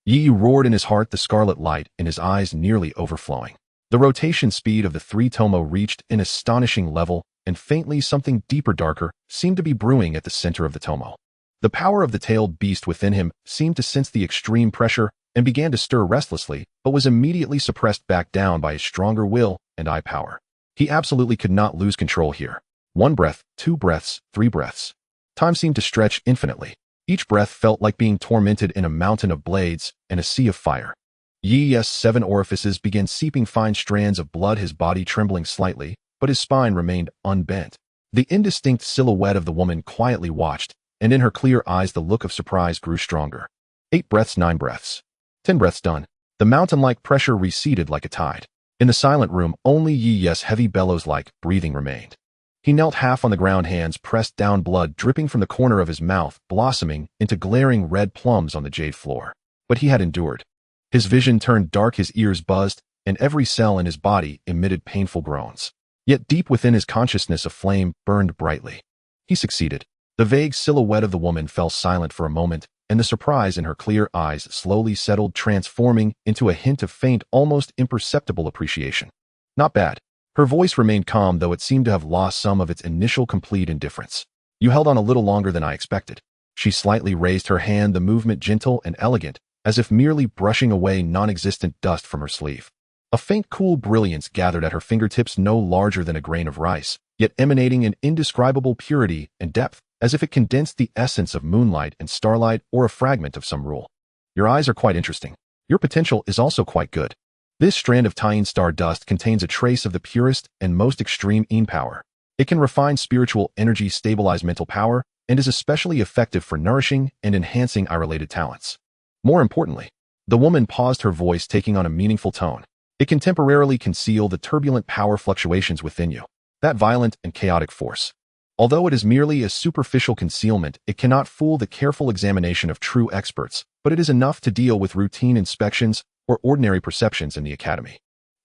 Yi roared in his heart, the scarlet light in his eyes nearly overflowing. The rotation speed of the 3-tomo reached an astonishing level, and faintly something deeper, darker, seemed to be brewing at the center of the tomo. The power of the tailed beast within him seemed to sense the extreme pressure and began to stir restlessly, but was immediately suppressed back down by his stronger will and eye power. He absolutely could not lose control here. 1 breath, 2 breaths, 3 breaths. Time seemed to stretch infinitely. Each breath felt like being tormented in a mountain of blades and a sea of fire. Yi's 7 orifices began seeping fine strands of blood, his body trembling slightly, but his spine remained unbent. The indistinct silhouette of the woman quietly watched, and in her clear eyes the look of surprise grew stronger. 8 breaths, 9 breaths. 10 breaths done. The mountain-like pressure receded like a tide. In the silent room, only Yi's heavy bellows-like breathing remained. He knelt half on the ground, hands pressed down, blood dripping from the corner of his mouth, blossoming into glaring red plums on the jade floor. But he had endured. His vision turned dark, his ears buzzed, and every cell in his body emitted painful groans. Yet deep within his consciousness a flame burned brightly. He succeeded. The vague silhouette of the woman fell silent for a moment, and the surprise in her clear eyes slowly settled, transforming into a hint of faint, almost imperceptible appreciation. Not bad. Her voice remained calm, though it seemed to have lost some of its initial complete indifference. You held on a little longer than I expected. She slightly raised her hand, the movement gentle and elegant, as if merely brushing away non-existent dust from her sleeve. A faint cool brilliance gathered at her fingertips, no larger than a grain of rice, yet emanating an indescribable purity and depth, as if it condensed the essence of moonlight and starlight or a fragment of some rule. Your eyes are quite interesting. Your potential is also quite good. This strand of Tyene star dust contains a trace of the purest and most extreme Yin power. It can refine spiritual energy, stabilize mental power, and is especially effective for nourishing and enhancing eye-related talents. More importantly, the woman paused, her voice taking on a meaningful tone. It can temporarily conceal the turbulent power fluctuations within you, that violent and chaotic force. Although it is merely a superficial concealment, it cannot fool the careful examination of true experts, but it is enough to deal with routine inspections or ordinary perceptions in the academy.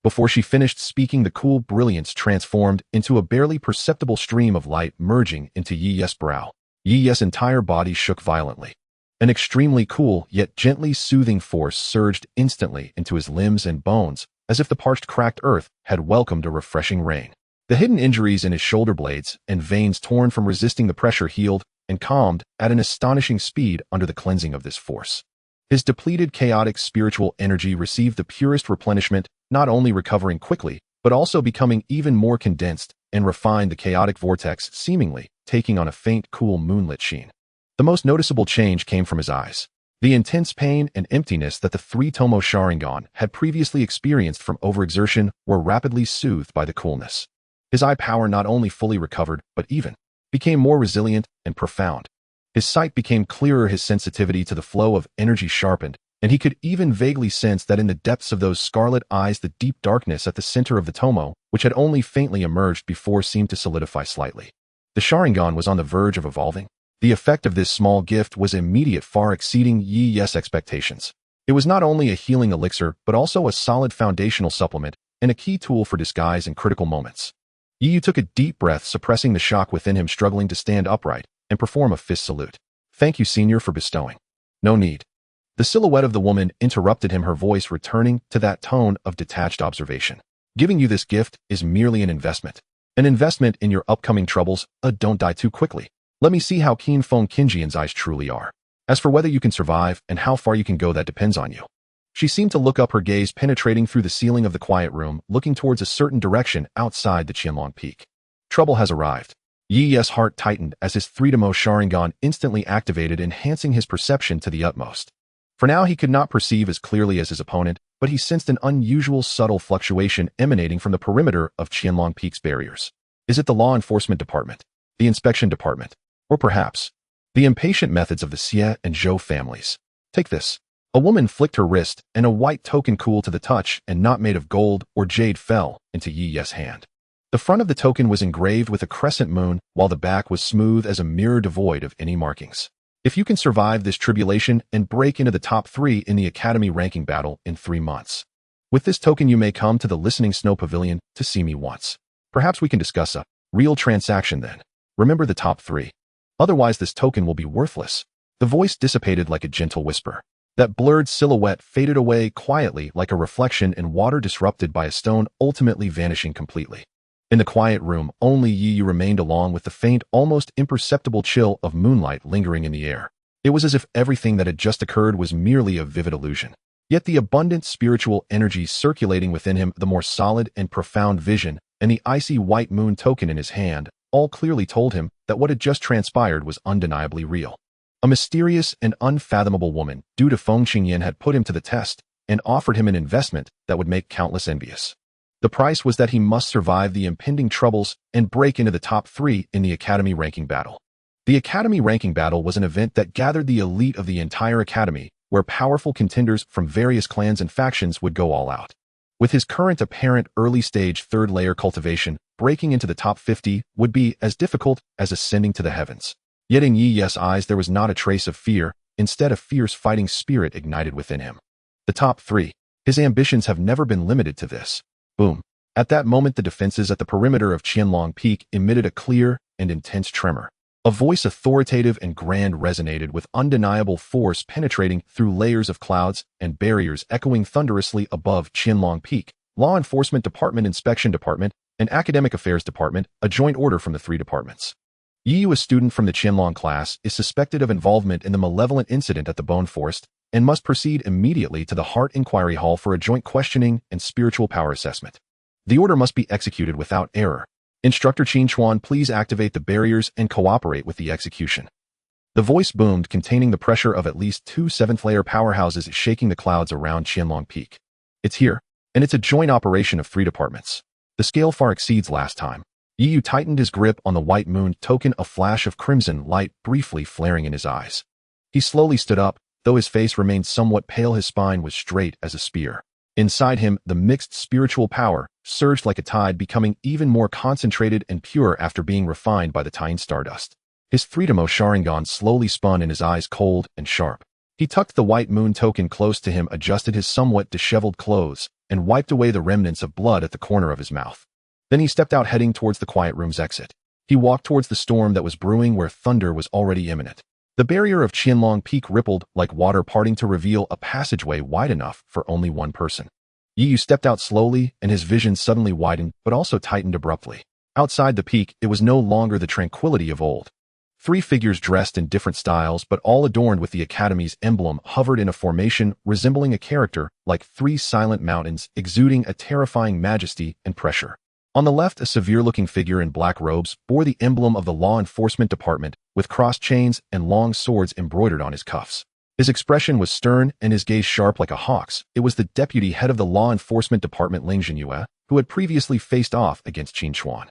Before she finished speaking, the cool brilliance transformed into a barely perceptible stream of light, merging into Yi's brow. Yi's entire body shook violently. An extremely cool, yet gently soothing force surged instantly into his limbs and bones, as if the parched, cracked earth had welcomed a refreshing rain. The hidden injuries in his shoulder blades and veins, torn from resisting the pressure, healed and calmed at an astonishing speed under the cleansing of this force. His depleted, chaotic spiritual energy received the purest replenishment, not only recovering quickly, but also becoming even more condensed and refined, the chaotic vortex seemingly taking on a faint, cool, moonlit sheen. The most noticeable change came from his eyes. The intense pain and emptiness that the 3-tomo Sharingan had previously experienced from overexertion were rapidly soothed by the coolness. His eye power not only fully recovered, but even became more resilient and profound. His sight became clearer, his sensitivity to the flow of energy sharpened, and he could even vaguely sense that in the depths of those scarlet eyes the deep darkness at the center of the tomo, which had only faintly emerged before, seemed to solidify slightly. The Sharingan was on the verge of evolving. The effect of this small gift was immediate, far exceeding Yi Yu's expectations. It was not only a healing elixir, but also a solid foundational supplement and a key tool for disguise in critical moments. Yi Yu took a deep breath, suppressing the shock within him, struggling to stand upright and perform a fist salute. "Thank you, Senior, for bestowing." "No need." The silhouette of the woman interrupted him, her voice returning to that tone of detached observation. "Giving you this gift is merely an investment. An investment in your upcoming troubles. Don't die too quickly. Let me see how keen Feng Qingjian's eyes truly are. As for whether you can survive and how far you can go, that depends on you." She seemed to look up, her gaze penetrating through the ceiling of the quiet room, looking towards a certain direction outside the Qianlong Peak. Trouble has arrived. Yi Yu's heart tightened as his 3-Demo Sharingan instantly activated, enhancing his perception to the utmost. For now he could not perceive as clearly as his opponent, but he sensed an unusual subtle fluctuation emanating from the perimeter of Qianlong Peak's barriers. Is it the law enforcement department? The inspection department? Or perhaps the impatient methods of the Xie and Zhou families? Take this. A woman flicked her wrist, and a white token, cool to the touch and not made of gold or jade, fell into Yi Yu's hand. The front of the token was engraved with a crescent moon, while the back was smooth as a mirror devoid of any markings. "If you can survive this tribulation and break into the top 3 in the Academy ranking battle in 3 months, with this token you may come to the Listening Snow Pavilion to see me once. Perhaps we can discuss a real transaction then. Remember the top 3. Otherwise this token will be worthless." The voice dissipated like a gentle whisper. That blurred silhouette faded away quietly like a reflection in water disrupted by a stone, ultimately vanishing completely. In the quiet room, only Yi Yu remained, along with the faint, almost imperceptible chill of moonlight lingering in the air. It was as if everything that had just occurred was merely a vivid illusion. Yet the abundant spiritual energy circulating within him, the more solid and profound vision, and the icy white moon token in his hand, all clearly told him that what had just transpired was undeniably real. A mysterious and unfathomable woman, due to Feng Qingyan, had put him to the test and offered him an investment that would make countless envious. The price was that he must survive the impending troubles and break into the top 3 in the Academy ranking battle. The Academy ranking battle was an event that gathered the elite of the entire Academy, where powerful contenders from various clans and factions would go all out. With his current apparent early-stage 3rd-layer cultivation, breaking into the top 50 would be as difficult as ascending to the heavens. Yet in Yi Yu's eyes there was not a trace of fear, instead a fierce fighting spirit ignited within him. The top 3. His ambitions have never been limited to this. Boom. At that moment the defenses at the perimeter of Qianlong Peak emitted a clear and intense tremor. A voice authoritative and grand resonated with undeniable force, penetrating through layers of clouds and barriers, echoing thunderously above Qianlong Peak. Law Enforcement Department, Inspection Department, and Academic Affairs Department, a joint order from the 3 departments. Yi Yu, a student from the Qianlong class, is suspected of involvement in the malevolent incident at the Bone Forest and must proceed immediately to the Heart Inquiry Hall for a joint questioning and spiritual power assessment. The order must be executed without error. Instructor Qin Chuan, please activate the barriers and cooperate with the execution. The voice boomed, containing the pressure of at least 2 7th-layer powerhouses shaking the clouds around Qianlong Peak. It's here, and it's a joint operation of 3 departments. The scale far exceeds last time. Yi Yu tightened his grip on the white moon token, a flash of crimson light briefly flaring in his eyes. He slowly stood up, though his face remained somewhat pale. His spine was straight as a spear. Inside him, the mixed spiritual power surged like a tide, becoming even more concentrated and pure after being refined by the Tying stardust. His 3-Demo Sharingan slowly spun in his eyes, cold and sharp. He tucked the white moon token close to him, adjusted his somewhat disheveled clothes, and wiped away the remnants of blood at the corner of his mouth. Then he stepped out, heading towards the quiet room's exit. He walked towards the storm that was brewing, where thunder was already imminent. The barrier of Qianlong Peak rippled like water, parting to reveal a passageway wide enough for only one person. Yi Yu stepped out slowly, and his vision suddenly widened, but also tightened abruptly. Outside the peak, it was no longer the tranquility of old. 3 figures dressed in different styles, but all adorned with the Academy's emblem, hovered in a formation resembling a character, like 3 silent mountains, exuding a terrifying majesty and pressure. On the left, a severe-looking figure in black robes bore the emblem of the Law Enforcement Department, with crossed chains and long swords embroidered on his cuffs. His expression was stern and his gaze sharp like a hawk's. It was the deputy head of the Law Enforcement Department, Ling Jinyue, who had previously faced off against Qin Chuan.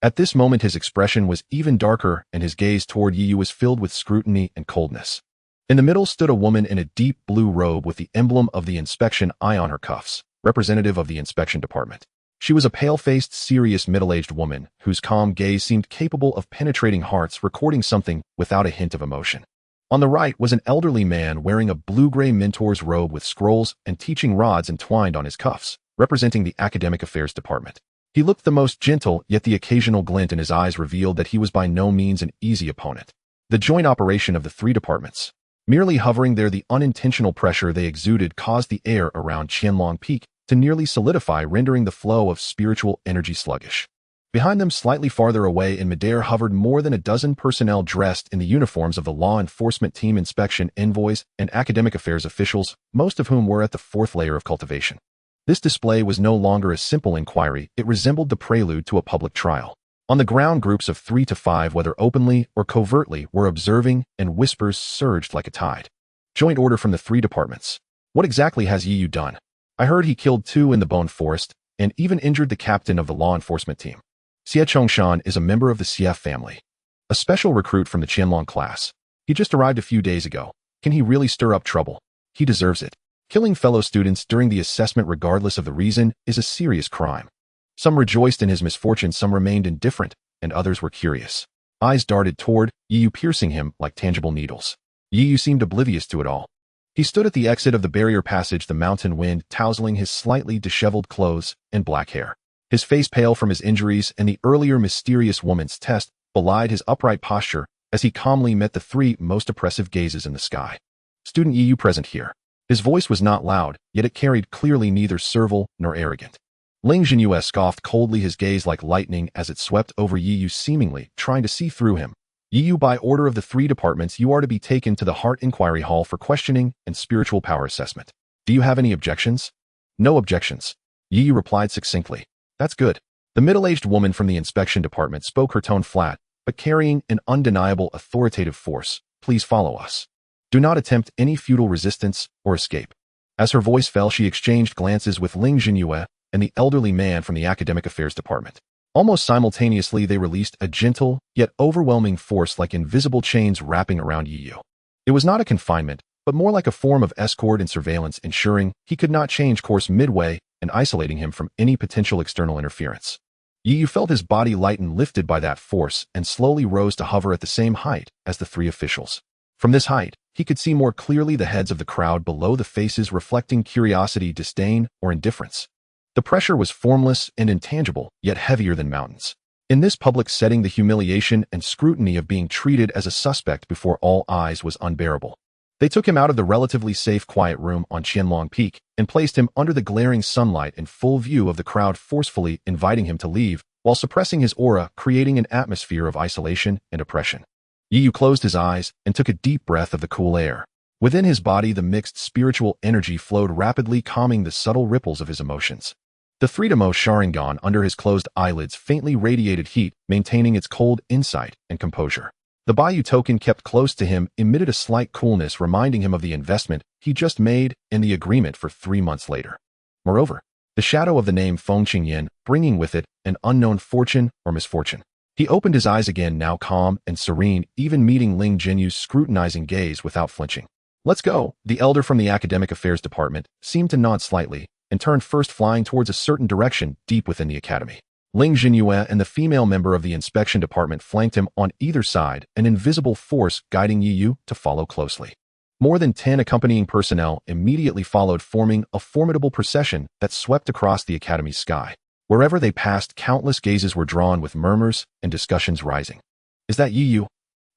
At this moment his expression was even darker and his gaze toward Yu was filled with scrutiny and coldness. In the middle stood a woman in a deep blue robe with the emblem of the inspection eye on her cuffs, representative of the inspection department. She was a pale-faced, serious middle-aged woman whose calm gaze seemed capable of penetrating hearts, recording something without a hint of emotion. On the right was an elderly man wearing a blue-gray mentor's robe with scrolls and teaching rods entwined on his cuffs, representing the academic affairs department. He looked the most gentle, yet the occasional glint in his eyes revealed that he was by no means an easy opponent. The joint operation of the three departments, merely hovering there, the unintentional pressure they exuded caused the air around Qianlong Peak to nearly solidify, rendering the flow of spiritual energy sluggish. Behind them, slightly farther away in midair, hovered more than a dozen personnel dressed in the uniforms of the law enforcement team, inspection envoys, and academic affairs officials, most of whom were at the fourth layer of cultivation. This display was no longer a simple inquiry, it resembled the prelude to a public trial. On the ground, groups of 3 to 5, whether openly or covertly, were observing, and whispers surged like a tide. Joint order from the three departments. What exactly has Yu done? I heard he killed 2 in the Bone Forest, and even injured the captain of the law enforcement team. Xie Chongshan is a member of the Xie family, a special recruit from the Qianlong class. He just arrived a few days ago. Can he really stir up trouble? He deserves it. Killing fellow students during the assessment regardless of the reason is a serious crime. Some rejoiced in his misfortune, some remained indifferent, and others were curious. Eyes darted toward Yu, piercing him like tangible needles. Yu seemed oblivious to it all. He stood at the exit of the barrier passage, the mountain wind tousling his slightly disheveled clothes and black hair. His face, pale from his injuries and the earlier mysterious woman's test, belied his upright posture as he calmly met the 3 most oppressive gazes in the sky. Student Yu present here. His voice was not loud, yet it carried clearly neither servile nor arrogant. Ling Jinyue scoffed coldly, his gaze like lightning as it swept over Yu, seemingly trying to see through him. Yu, by order of the 3 departments, you are to be taken to the Heart Inquiry Hall for questioning and spiritual power assessment. Do you have any objections? No objections. Yu replied succinctly. That's good. The middle-aged woman from the inspection department spoke, her tone flat, but carrying an undeniable authoritative force. Please follow us. Do not attempt any futile resistance or escape. As her voice fell, she exchanged glances with Ling Jinyue and the elderly man from the academic affairs department. Almost simultaneously, they released a gentle, yet overwhelming force like invisible chains wrapping around Yu. It was not a confinement, but more like a form of escort and surveillance, ensuring he could not change course midway and isolating him from any potential external interference. Yu felt his body lighten, lifted by that force, and slowly rose to hover at the same height as the 3 officials. From this height, he could see more clearly the heads of the crowd below, the faces reflecting curiosity, disdain, or indifference. The pressure was formless and intangible, yet heavier than mountains. In this public setting, the humiliation and scrutiny of being treated as a suspect before all eyes was unbearable. They took him out of the relatively safe, quiet room on Qianlong Peak and placed him under the glaring sunlight in full view of the crowd, forcefully inviting him to leave, while suppressing his aura, creating an atmosphere of isolation and oppression. Yu closed his eyes and took a deep breath of the cool air. Within his body, the mixed spiritual energy flowed rapidly, calming the subtle ripples of his emotions. The 3-demo Sharingan under his closed eyelids faintly radiated heat, maintaining its cold insight and composure. The Bayou token kept close to him emitted a slight coolness, reminding him of the investment he just made and the agreement for 3 months later. Moreover, the shadow of the name Feng Qingyan, bringing with it an unknown fortune or misfortune. He opened his eyes again, now calm and serene, even meeting Ling Jinyu's scrutinizing gaze without flinching. Let's go. The elder from the academic affairs department seemed to nod slightly and turned, first flying towards a certain direction deep within the academy. Ling Jinyue and the female member of the inspection department flanked him on either side, an invisible force guiding Yu to follow closely. More than 10 accompanying personnel immediately followed, forming a formidable procession that swept across the academy's sky. Wherever they passed, countless gazes were drawn, with murmurs and discussions rising. Is that Yu?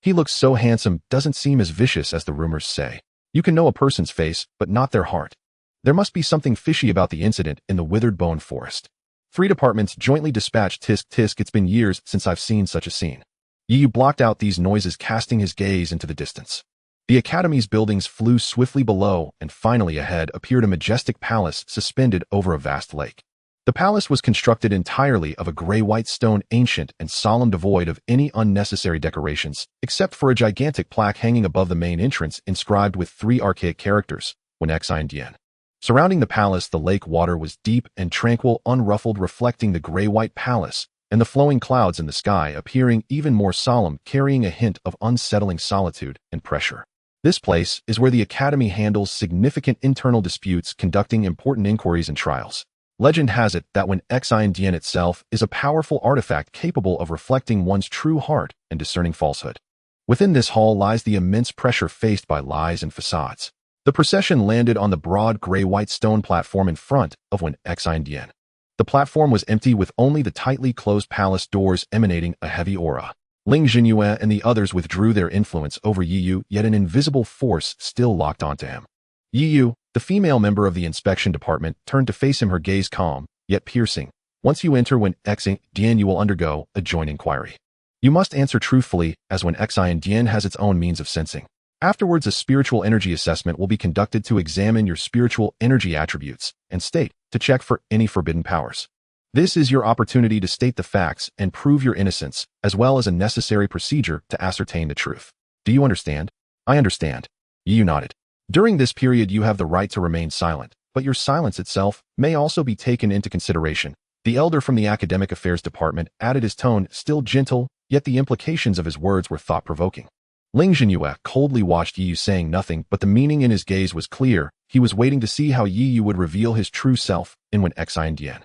He looks so handsome, doesn't seem as vicious as the rumors say. You can know a person's face, but not their heart. There must be something fishy about the incident in the withered bone forest. 3 departments jointly dispatched. Tisk tisk, it's been years since I've seen such a scene. Yu blocked out these noises, casting his gaze into the distance. The academy's buildings flew swiftly below, and finally ahead appeared a majestic palace suspended over a vast lake. The palace was constructed entirely of a gray-white stone, ancient and solemn, devoid of any unnecessary decorations, except for a gigantic plaque hanging above the main entrance inscribed with 3 archaic characters, Wen Xin Dian. Surrounding the palace, the lake water was deep and tranquil, unruffled, reflecting the gray-white palace, and the flowing clouds in the sky appearing even more solemn, carrying a hint of unsettling solitude and pressure. This place is where the Academy handles significant internal disputes, conducting important inquiries and trials. Legend has it that when Xian itself is a powerful artifact capable of reflecting one's true heart and discerning falsehood. Within this hall lies the immense pressure faced by lies and facades. The procession landed on the broad gray-white stone platform in front of Wen Xian. The platform was empty, with only the tightly closed palace doors emanating a heavy aura. Ling Jinyue and the others withdrew their influence over Yiyu, yet an invisible force still locked onto him. Yiyu, the female member of the inspection department, turned to face him, her gaze calm, yet piercing. Once you enter Wen Xian, you will undergo a joint inquiry. You must answer truthfully, as Wen Xian has its own means of sensing. Afterwards, a spiritual energy assessment will be conducted to examine your spiritual energy attributes and state to check for any forbidden powers. This is your opportunity to state the facts and prove your innocence, as well as a necessary procedure to ascertain the truth. Do you understand? I understand. Yiyu nodded. During this period, you have the right to remain silent, but your silence itself may also be taken into consideration. The elder from the Academic Affairs Department added, his tone still gentle, yet the implications of his words were thought-provoking. Ling Jinyue coldly watched Yiyu, saying nothing, but the meaning in his gaze was clear. He was waiting to see how Yiyu would reveal his true self in Wen Xian.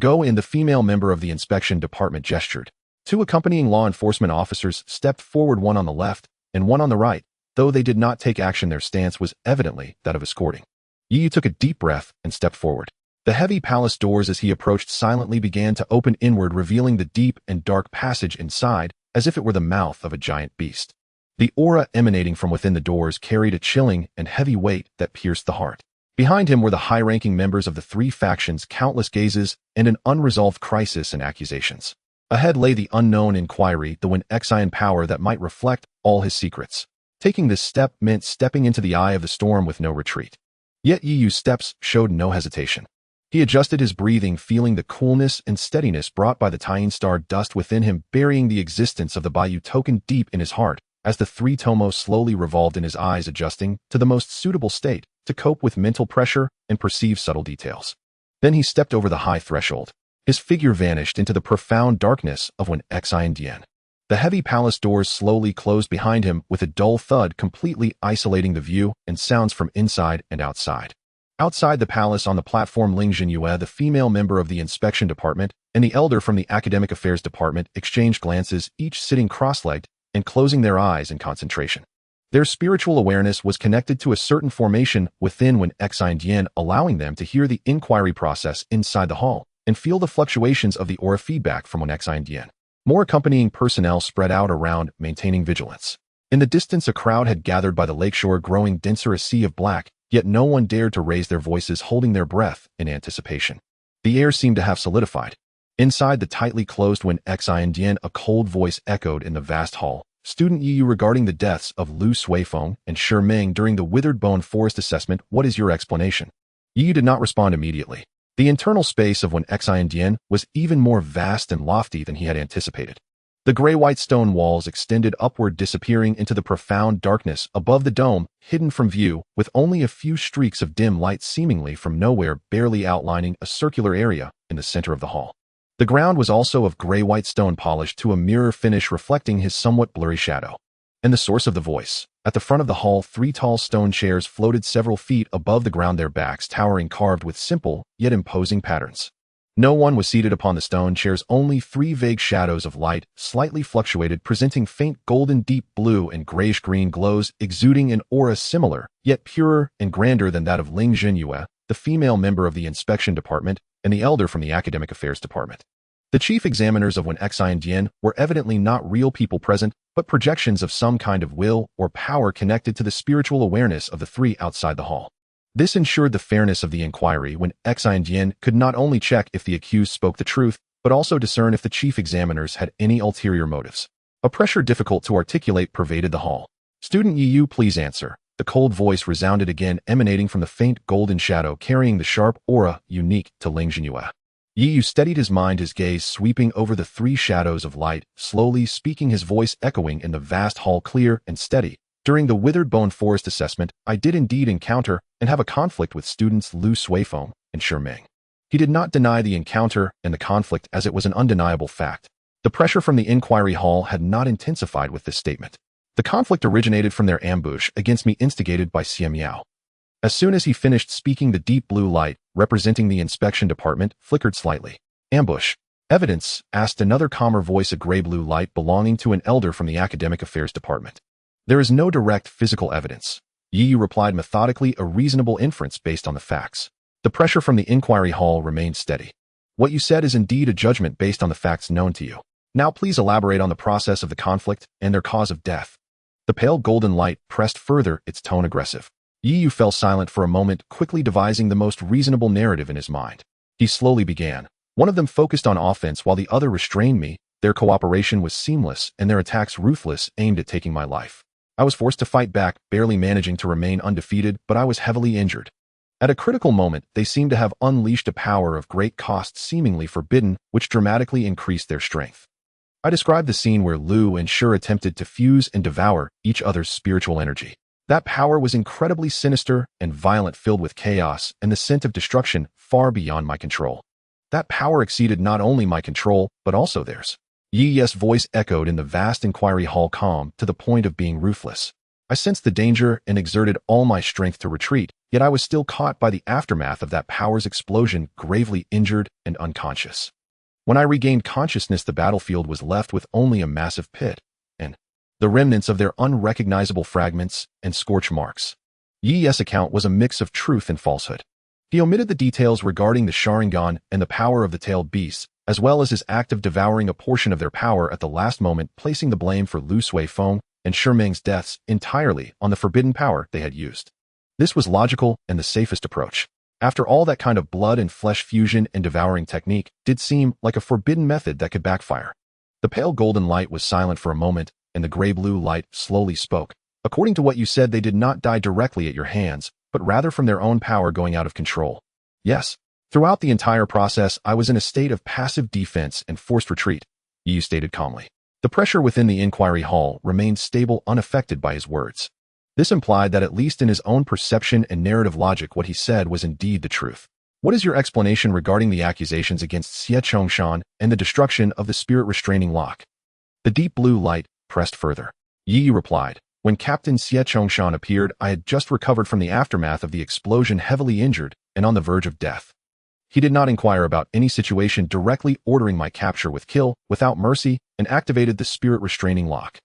Go in, the female member of the inspection department gestured. Two accompanying law enforcement officers stepped forward, one on the left and one on the right. Though they did not take action, their stance was evidently that of escorting. Yiyu took a deep breath and stepped forward. The heavy palace doors, as he approached, silently began to open inward, revealing the deep and dark passage inside, as if it were the mouth of a giant beast. The aura emanating from within the doors carried a chilling and heavy weight that pierced the heart. Behind him were the high-ranking members of the three factions, countless gazes, and an unresolved crisis and accusations. Ahead lay the unknown inquiry, the Wen Xian power that might reflect all his secrets. Taking this step meant stepping into the eye of the storm with no retreat. Yet Yiyu's steps showed no hesitation. He adjusted his breathing, feeling the coolness and steadiness brought by the Tying Star dust within him, burying the existence of the Bayou token deep in his heart, as the three tomos slowly revolved in his eyes, adjusting to the most suitable state to cope with mental pressure and perceive subtle details. Then he stepped over the high threshold. His figure vanished into the profound darkness of Wen Xian. The heavy palace doors slowly closed behind him with a dull thud, completely isolating the view and sounds from inside and outside. Outside the palace, on the platform, Ling Jinyue, the female member of the inspection department, and the elder from the academic affairs department exchanged glances, each sitting cross-legged and closing their eyes in concentration. Their spiritual awareness was connected to a certain formation within Wen Xian, allowing them to hear the inquiry process inside the hall and feel the fluctuations of the aura feedback from Wen Xian. More accompanying personnel spread out around, maintaining vigilance. In the distance, a crowd had gathered by the lakeshore, growing denser, a sea of black, yet no one dared to raise their voices, holding their breath in anticipation. The air seemed to have solidified. Inside the tightly closed Wen Xian, a cold voice echoed in the vast hall. Student Yiyu, regarding the deaths of Lu Suifeng and Shi Meng during the Withered Bone Forest assessment, what is your explanation? Yiyu did not respond immediately. The internal space of Wen Xian was even more vast and lofty than he had anticipated. The gray-white stone walls extended upward, disappearing into the profound darkness above the dome, hidden from view, with only a few streaks of dim light seemingly from nowhere barely outlining a circular area in the center of the hall. The ground was also of gray-white stone, polished to a mirror finish, reflecting his somewhat blurry shadow. And the source of the voice. At the front of the hall, three tall stone chairs floated several feet above the ground, their backs towering, carved with simple yet imposing patterns. No one was seated upon the stone chairs, only three vague shadows of light, slightly fluctuated, presenting faint golden, deep blue and grayish-green glows, exuding an aura similar, yet purer and grander than that of Ling Jinyue, the female member of the inspection department, and the elder from the academic affairs department. The chief examiners of Wen Xian were evidently not real people present, but projections of some kind of will or power connected to the spiritual awareness of the three outside the hall. This ensured the fairness of the inquiry. Wen Xian could not only check if the accused spoke the truth, but also discern if the chief examiners had any ulterior motives. A pressure difficult to articulate pervaded the hall. Student Yiyu, please answer. The cold voice resounded again, emanating from the faint golden shadow, carrying the sharp aura unique to Ling Jinyue. Yiyu steadied his mind, his gaze sweeping over the three shadows of light, slowly speaking, his voice echoing in the vast hall, clear and steady. During the Withered Bone Forest assessment, I did indeed encounter and have a conflict with students Lu Suifeng and Shi Meng. He did not deny the encounter and the conflict as it was an undeniable fact. The pressure from the inquiry hall had not intensified with this statement. The conflict originated from their ambush against me instigated by Xie Miao. As soon as he finished speaking, the deep blue light, representing the inspection department, flickered slightly. Ambush. Evidence? Asked another calmer voice, a gray-blue light belonging to an elder from the academic affairs department. There is no direct physical evidence. Yi replied methodically, a reasonable inference based on the facts. The pressure from the inquiry hall remained steady. What you said is indeed a judgment based on the facts known to you. Now please elaborate on the process of the conflict and their cause of death. The pale golden light pressed further, its tone aggressive. Yi fell silent for a moment, quickly devising the most reasonable narrative in his mind. He slowly began. One of them focused on offense while the other restrained me. Their cooperation was seamless and their attacks ruthless, aimed at taking my life. I was forced to fight back, barely managing to remain undefeated, but I was heavily injured. At a critical moment, they seemed to have unleashed a power of great cost seemingly forbidden, which dramatically increased their strength. I described the scene where Lu and Shur attempted to fuse and devour each other's spiritual energy. That power was incredibly sinister and violent, filled with chaos and the scent of destruction far beyond my control. That power exceeded not only my control, but also theirs. Yi's voice echoed in the vast inquiry hall, calm to the point of being ruthless. I sensed the danger and exerted all my strength to retreat, yet I was still caught by the aftermath of that power's explosion, gravely injured and unconscious. When I regained consciousness, the battlefield was left with only a massive pit, and the remnants of their unrecognizable fragments and scorch marks. Yi's account was a mix of truth and falsehood. He omitted the details regarding the Sharingan and the power of the tailed beasts, as well as his act of devouring a portion of their power at the last moment, placing the blame for Lu Suifeng and Shiming's deaths entirely on the forbidden power they had used. This was logical and the safest approach. After all, that kind of blood and flesh fusion and devouring technique did seem like a forbidden method that could backfire. The pale golden light was silent for a moment, and the gray-blue light slowly spoke. According to what you said, they did not die directly at your hands, but rather from their own power going out of control. Yes. Throughout the entire process, I was in a state of passive defense and forced retreat, Yi stated calmly. The pressure within the inquiry hall remained stable, unaffected by his words. This implied that at least in his own perception and narrative logic, what he said was indeed the truth. What is your explanation regarding the accusations against Xie Chongshan and the destruction of the spirit restraining lock? The deep blue light pressed further. Yi replied, when Captain Xie Chongshan appeared, I had just recovered from the aftermath of the explosion, heavily injured and on the verge of death. He did not inquire about any situation, directly ordering my capture with kill, without mercy, and activated the spirit restraining lock.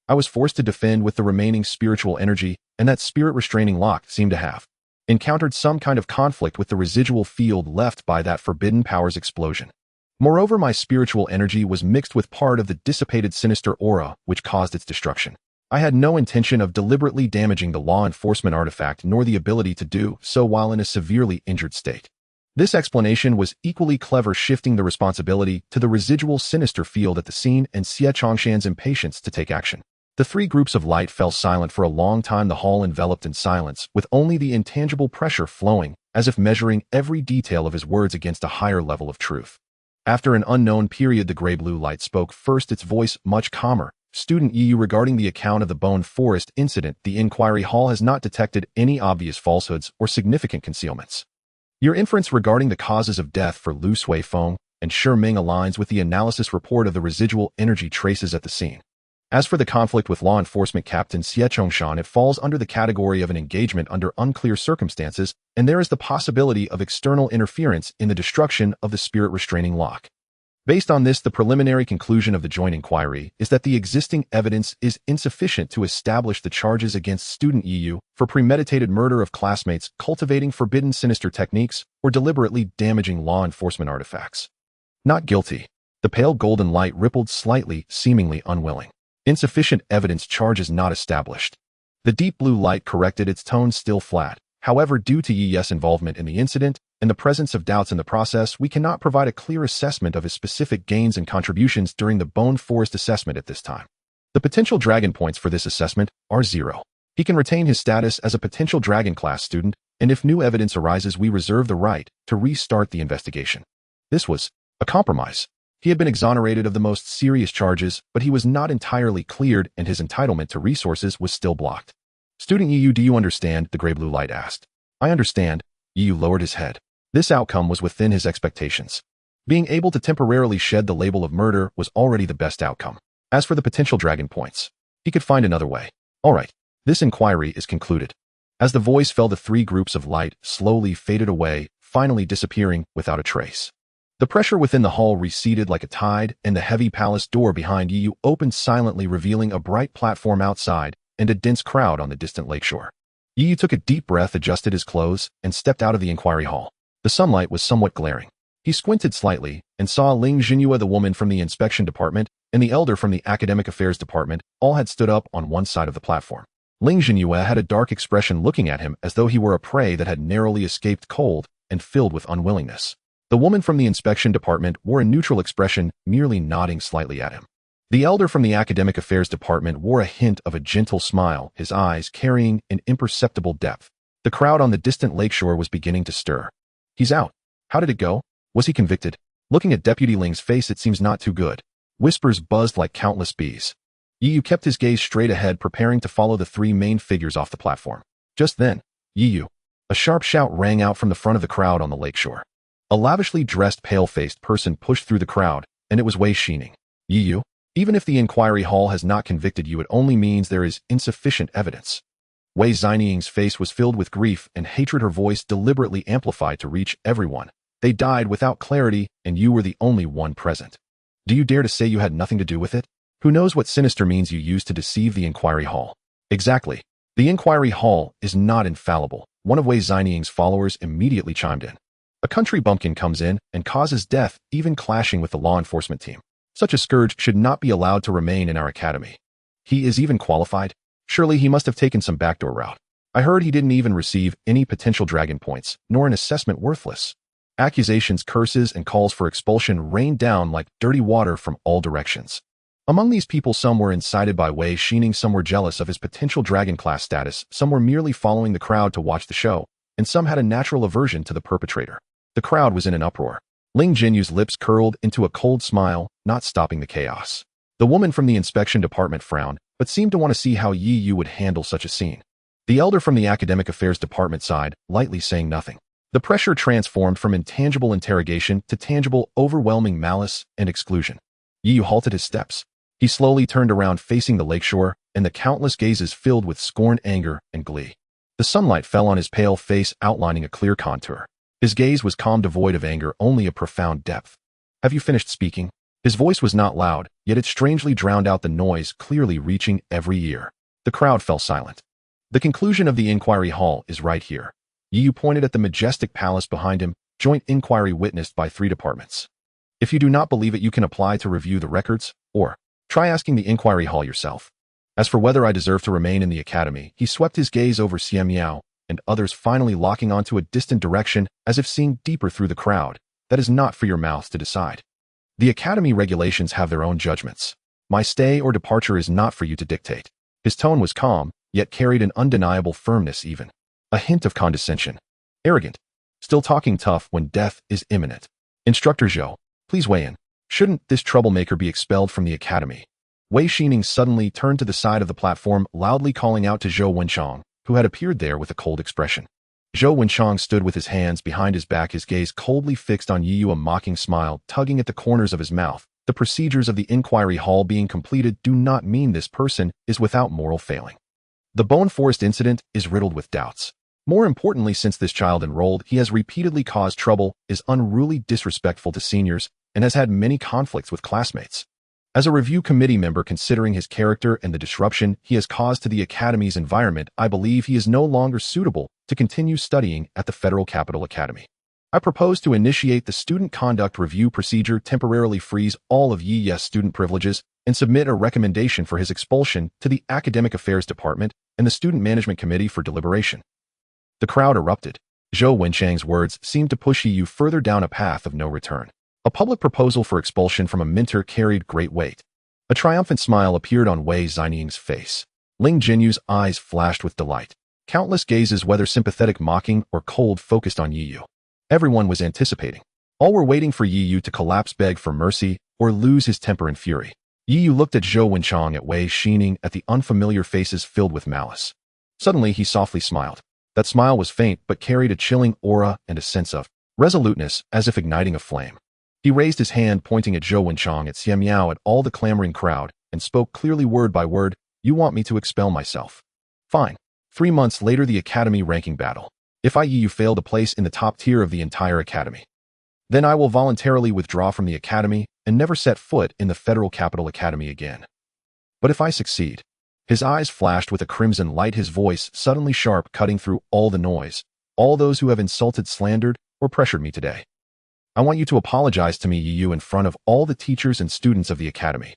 I was forced to defend with the remaining spiritual energy, and that spirit restraining lock seemed to have encountered some kind of conflict with the residual field left by that forbidden power's explosion. Moreover, my spiritual energy was mixed with part of the dissipated sinister aura which caused its destruction. I had no intention of deliberately damaging the law enforcement artifact, nor the ability to do so while in a severely injured state. This explanation was equally clever, shifting the responsibility to the residual sinister field at the scene and Xie Chongshan's impatience to take action. The three groups of light fell silent for a long time, the hall enveloped in silence, with only the intangible pressure flowing, as if measuring every detail of his words against a higher level of truth. After an unknown period, the gray-blue light spoke first, its voice much calmer. Student Yi, regarding the account of the Bone Forest incident, the inquiry hall has not detected any obvious falsehoods or significant concealments. Your inference regarding the causes of death for Lu Suifeng and Shi Ming aligns with the analysis report of the residual energy traces at the scene. As for the conflict with law enforcement Captain Xie Chongshan, it falls under the category of an engagement under unclear circumstances, and there is the possibility of external interference in the destruction of the spirit restraining lock. Based on this, the preliminary conclusion of the joint inquiry is that the existing evidence is insufficient to establish the charges against student EU for premeditated murder of classmates, cultivating forbidden sinister techniques, or deliberately damaging law enforcement artifacts. Not guilty. The pale golden light rippled slightly, seemingly unwilling. Insufficient evidence, charges not established. The deep blue light corrected, its tone still flat. However, due to Yi's involvement in the incident and the presence of doubts in the process, we cannot provide a clear assessment of his specific gains and contributions during the Bone Forest assessment at this time. The potential dragon points for this assessment are 0. He can retain his status as a potential dragon class student, and if new evidence arises, we reserve the right to restart the investigation. This was a compromise. He had been exonerated of the most serious charges, but he was not entirely cleared, and his entitlement to resources was still blocked. Student EU, do you understand? The gray-blue light asked. I understand. EU lowered his head. This outcome was within his expectations. Being able to temporarily shed the label of murder was already the best outcome. As for the potential dragon points, he could find another way. All right, this inquiry is concluded. As the voice fell, the three groups of light slowly faded away, finally disappearing without a trace. The pressure within the hall receded like a tide, and the heavy palace door behind Yu opened silently, revealing a bright platform outside and a dense crowd on the distant lakeshore. Yu took a deep breath, adjusted his clothes, and stepped out of the inquiry hall. The sunlight was somewhat glaring. He squinted slightly and saw Ling Jinhua, the woman from the inspection department, and the elder from the academic affairs department, all had stood up on one side of the platform. Ling Jinhua had a dark expression, looking at him as though he were a prey that had narrowly escaped cold and filled with unwillingness. The woman from the inspection department wore a neutral expression, merely nodding slightly at him. The elder from the academic affairs department wore a hint of a gentle smile, his eyes carrying an imperceptible depth. The crowd on the distant lakeshore was beginning to stir. He's out. How did it go? Was he convicted? Looking at Deputy Ling's face, it seems not too good. Whispers buzzed like countless bees. Yu kept his gaze straight ahead, preparing to follow the three main figures off the platform. Just then, Yu! A sharp shout rang out from the front of the crowd on the lakeshore. A lavishly dressed, pale-faced person pushed through the crowd, and it was Wei Xining. Yu, even if the inquiry hall has not convicted you, it only means there is insufficient evidence. Wei Xining's face was filled with grief and hatred, her voice deliberately amplified to reach everyone. They died without clarity, and you were the only one present. Do you dare to say you had nothing to do with it? Who knows what sinister means you used to deceive the inquiry hall? Exactly. The inquiry hall is not infallible. One of Wei Xining's followers immediately chimed in. A country bumpkin comes in and causes death, even clashing with the law enforcement team. Such a scourge should not be allowed to remain in our academy. He is even qualified? Surely he must have taken some backdoor route. I heard he didn't even receive any potential dragon points, nor an assessment worthless. Accusations, curses, and calls for expulsion rained down like dirty water from all directions. Among these people, some were incited by Wei Xining, some were jealous of his potential dragon class status, some were merely following the crowd to watch the show, and some had a natural aversion to the perpetrator. The crowd was in an uproar. Ling Jinyu's lips curled into a cold smile, not stopping the chaos. The woman from the inspection department frowned, but seemed to want to see how Yi Yu would handle such a scene. The elder from the academic affairs department sighed, lightly saying nothing. The pressure transformed from intangible interrogation to tangible, overwhelming malice and exclusion. Yi Yu halted his steps. He slowly turned around, facing the lakeshore, and the countless gazes filled with scorn, anger, and glee. The sunlight fell on his pale face, outlining a clear contour. His gaze was calm, devoid of anger, only a profound depth. Have you finished speaking? His voice was not loud, yet it strangely drowned out the noise, clearly reaching every ear. The crowd fell silent. The conclusion of the inquiry hall is right here. Yi Yu pointed at the majestic palace behind him, joint inquiry witnessed by 3 departments. If you do not believe it, you can apply to review the records, or try asking the inquiry hall yourself. As for whether I deserve to remain in the academy, he swept his gaze over Xian Miao and others, finally locking onto a distant direction as if seeing deeper through the crowd. That is not for your mouth to decide. The academy regulations have their own judgments. My stay or departure is not for you to dictate. His tone was calm, yet carried an undeniable firmness, even a hint of condescension. Arrogant. Still talking tough when death is imminent. Instructor Zhou, please weigh in. Shouldn't this troublemaker be expelled from the academy? Wei Xining suddenly turned to the side of the platform, loudly calling out to Zhou Wenchang, who had appeared there with a cold expression. Zhou Wenchang stood with his hands behind his back, his gaze coldly fixed on Yi Yu, a mocking smile tugging at the corners of his mouth. The procedures of the inquiry hall being completed do not mean this person is without moral failing. The Bone Forest incident is riddled with doubts. More importantly, since this child enrolled, he has repeatedly caused trouble, is unruly, disrespectful to seniors, and has had many conflicts with classmates. As a review committee member, considering his character and the disruption he has caused to the academy's environment, I believe he is no longer suitable to continue studying at the Federal Capital Academy. I propose to initiate the student conduct review procedure, temporarily freeze all of Yi Yu's student privileges, and submit a recommendation for his expulsion to the Academic Affairs Department and the Student Management Committee for deliberation. The crowd erupted. Zhou Wenchang's words seemed to push Yi Yu further down a path of no return. A public proposal for expulsion from a mentor carried great weight. A triumphant smile appeared on Wei Xining's face. Ling Jinyu's eyes flashed with delight. Countless gazes, whether sympathetic, mocking, or cold, focused on Yi Yu. Everyone was anticipating. All were waiting for Yi Yu to collapse, beg for mercy, or lose his temper in fury. Yi Yu looked at Zhou Wenchang, at Wei Xining, at the unfamiliar faces filled with malice. Suddenly he softly smiled. That smile was faint but carried a chilling aura and a sense of resoluteness as if igniting a flame. He raised his hand pointing at Zhou Wenchang at Xian Miao at all the clamoring crowd and spoke clearly word by word, "You want me to expel myself? Fine. 3 months later the academy ranking battle. If you fail to place in the top tier of the entire academy, then I will voluntarily withdraw from the academy and never set foot in the Federal Capital Academy again. But if I succeed..." His eyes flashed with a crimson light, his voice suddenly sharp, cutting through all the noise. "All those who have insulted, slandered, or pressured me today, I want you to apologize to me, you, in front of all the teachers and students of the academy."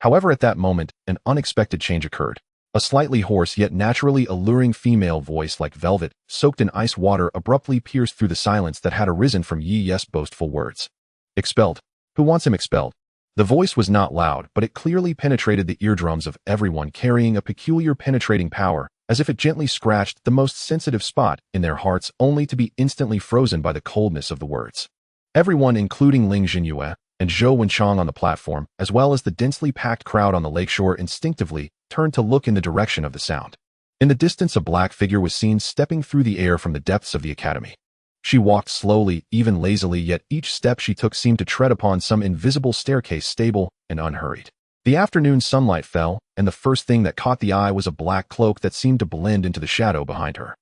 However, at that moment, an unexpected change occurred. A slightly hoarse yet naturally alluring female voice like velvet, soaked in ice water, abruptly pierced through the silence that had arisen from Yi Yes' boastful words. "Expelled? Who wants him expelled?" The voice was not loud, but it clearly penetrated the eardrums of everyone, carrying a peculiar penetrating power, as if it gently scratched the most sensitive spot in their hearts, only to be instantly frozen by the coldness of the words. Everyone, including Ling Jinyue and Zhou Wenchang on the platform, as well as the densely packed crowd on the lakeshore, instinctively turned to look in the direction of the sound. In the distance, a black figure was seen stepping through the air from the depths of the academy. She walked slowly, even lazily, yet each step she took seemed to tread upon some invisible staircase, stable and unhurried. The afternoon sunlight fell, and the first thing that caught the eye was a black cloak that seemed to blend into the shadow behind her.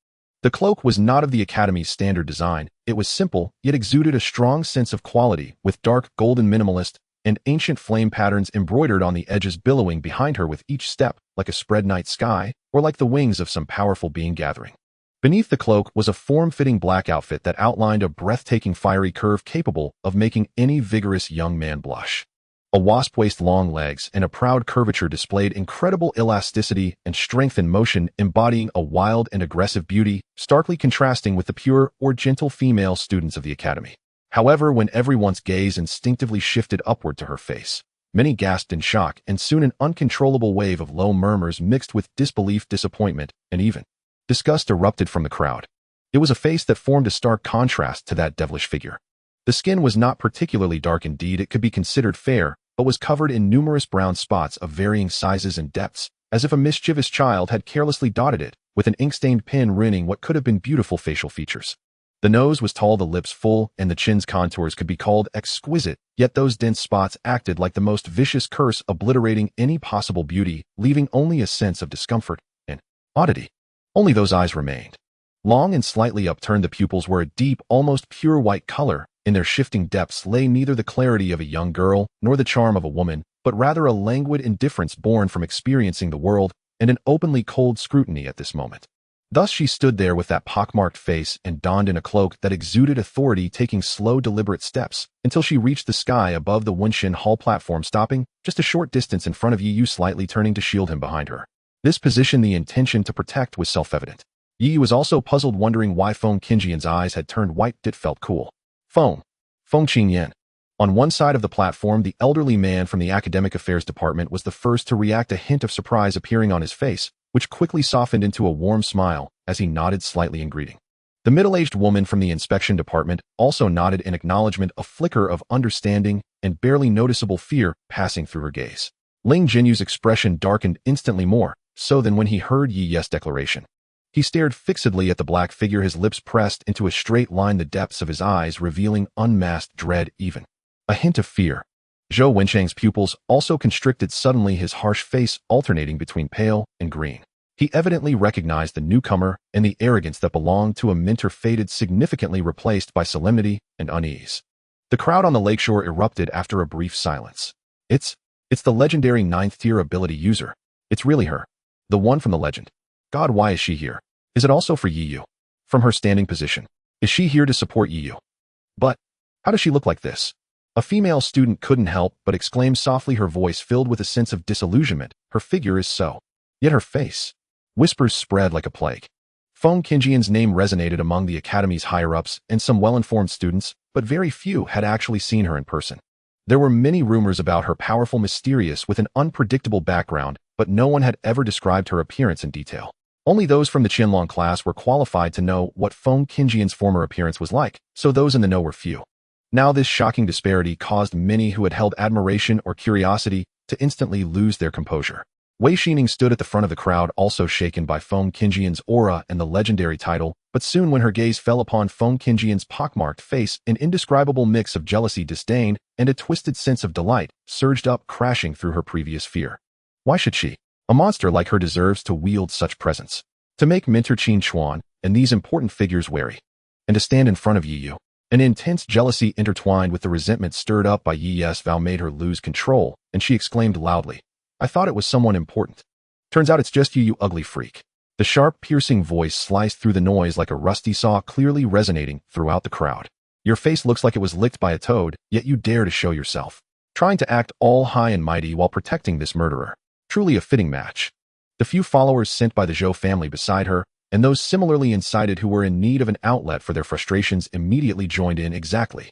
The cloak was not of the academy's standard design. It was simple, yet exuded a strong sense of quality, with dark golden minimalist and ancient flame patterns embroidered on the edges, billowing behind her with each step, like a spread night sky, or like the wings of some powerful being gathering. Beneath the cloak was a form-fitting black outfit that outlined a breathtaking fiery curve capable of making any vigorous young man blush. A wasp waist, long legs, and a proud curvature displayed incredible elasticity and strength in motion, embodying a wild and aggressive beauty, starkly contrasting with the pure or gentle female students of the academy. However, when everyone's gaze instinctively shifted upward to her face, many gasped in shock, and soon an uncontrollable wave of low murmurs mixed with disbelief, disappointment, and even disgust erupted from the crowd. It was a face that formed a stark contrast to that devilish figure. The skin was not particularly dark, indeed it could be considered fair, but was covered in numerous brown spots of varying sizes and depths, as if a mischievous child had carelessly dotted it with an ink-stained pen, ruining what could have been beautiful facial features. The nose was tall, the lips full, and the chin's contours could be called exquisite, yet those dense spots acted like the most vicious curse, obliterating any possible beauty, leaving only a sense of discomfort and oddity. Only those eyes remained. Long and slightly upturned, the pupils were a deep, almost pure white color. In their shifting depths lay neither the clarity of a young girl nor the charm of a woman, but rather a languid indifference born from experiencing the world and an openly cold scrutiny at this moment. Thus she stood there with that pockmarked face and donned in a cloak that exuded authority, taking slow, deliberate steps until she reached the sky above the Wenshin Hall platform, stopping just a short distance in front of Yi Yu, slightly turning to shield him behind her. This position, the intention to protect, was self-evident. Yi Yu was also puzzled, wondering why Feng Qingyan's eyes had turned white. It felt cool. Feng Qingyan. On one side of the platform, the elderly man from the Academic Affairs Department was the first to react, a hint of surprise appearing on his face, which quickly softened into a warm smile as he nodded slightly in greeting. The middle-aged woman from the Inspection Department also nodded in acknowledgement, a flicker of understanding and barely noticeable fear passing through her gaze. Ling Jinyu's expression darkened instantly, more so than when he heard Yi Yes' declaration. He stared fixedly at the black figure, his lips pressed into a straight line, the depths of his eyes revealing unmasked dread, even a hint of fear. Zhou Wenchang's pupils also constricted suddenly, his harsh face alternating between pale and green. He evidently recognized the newcomer, and the arrogance that belonged to a mentor faded, significantly replaced by solemnity and unease. The crowd on the lakeshore erupted after a brief silence. It's the legendary 9th-tier ability user. It's really her. The one from the legend. God, why is she here? Is it also for Yi Yu? From her standing position, is she here to support Yi Yu? But how does she look like this? A female student couldn't help but exclaim softly, her voice filled with a sense of disillusionment. Her figure is so. Yet her face. Whispers spread like a plague. Feng Qingyan's name resonated among the academy's higher-ups and some well-informed students, but very few had actually seen her in person. There were many rumors about her, powerful, mysterious, with an unpredictable background, but no one had ever described her appearance in detail. Only those from the Qianlong class were qualified to know what Feng Qingyan's former appearance was like, so those in the know were few. Now this shocking disparity caused many who had held admiration or curiosity to instantly lose their composure. Wei Xining stood at the front of the crowd, also shaken by Feng Qingjian's aura and the legendary title, but soon when her gaze fell upon Feng Qingjian's pockmarked face, an indescribable mix of jealousy, disdain, and a twisted sense of delight surged up, crashing through her previous fear. Why should she? A monster like her deserves to wield such presence, to make Minter Qin Chuan and these important figures wary, and to stand in front of Yi Yu. An intense jealousy intertwined with the resentment stirred up by Yi Yu's vow made her lose control, and she exclaimed loudly, "I thought it was someone important. Turns out it's just you, you ugly freak." The sharp, piercing voice sliced through the noise like a rusty saw, clearly resonating throughout the crowd. "Your face looks like it was licked by a toad, yet you dare to show yourself, trying to act all high and mighty while protecting this murderer. Truly a fitting match." The few followers sent by the Zhou family beside her, and those similarly incited who were in need of an outlet for their frustrations, immediately joined in. Exactly.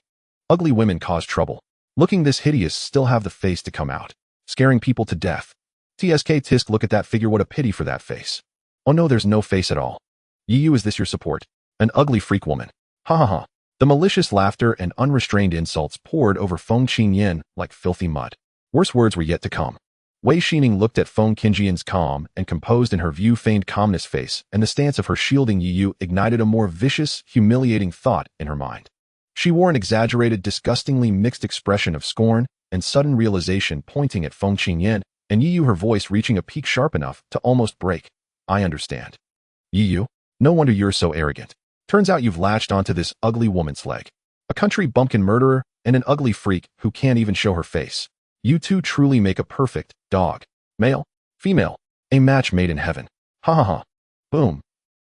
Ugly women cause trouble. Looking this hideous, still have the face to come out, scaring people to death. Tsk tisk, look at that figure, what a pity for that face. Oh no, there's no face at all. Yi Yu, is this your support? An ugly freak woman. Ha ha ha. The malicious laughter and unrestrained insults poured over Feng Qingyan like filthy mud. Worse words were yet to come. Wei Xining looked at Feng Qingjian's calm and composed in her view feigned calmness face, and the stance of her shielding Yi Yu ignited a more vicious, humiliating thought in her mind. She wore an exaggerated, disgustingly mixed expression of scorn and sudden realization, pointing at Feng Qingyan, and Yi Yu, her voice reaching a peak sharp enough to almost break. "I understand. Yi Yu, no wonder you're so arrogant. Turns out you've latched onto this ugly woman's leg. A country bumpkin murderer and an ugly freak who can't even show her face. You two truly make a perfect dog. Male, female, a match made in heaven. Ha ha ha." Boom.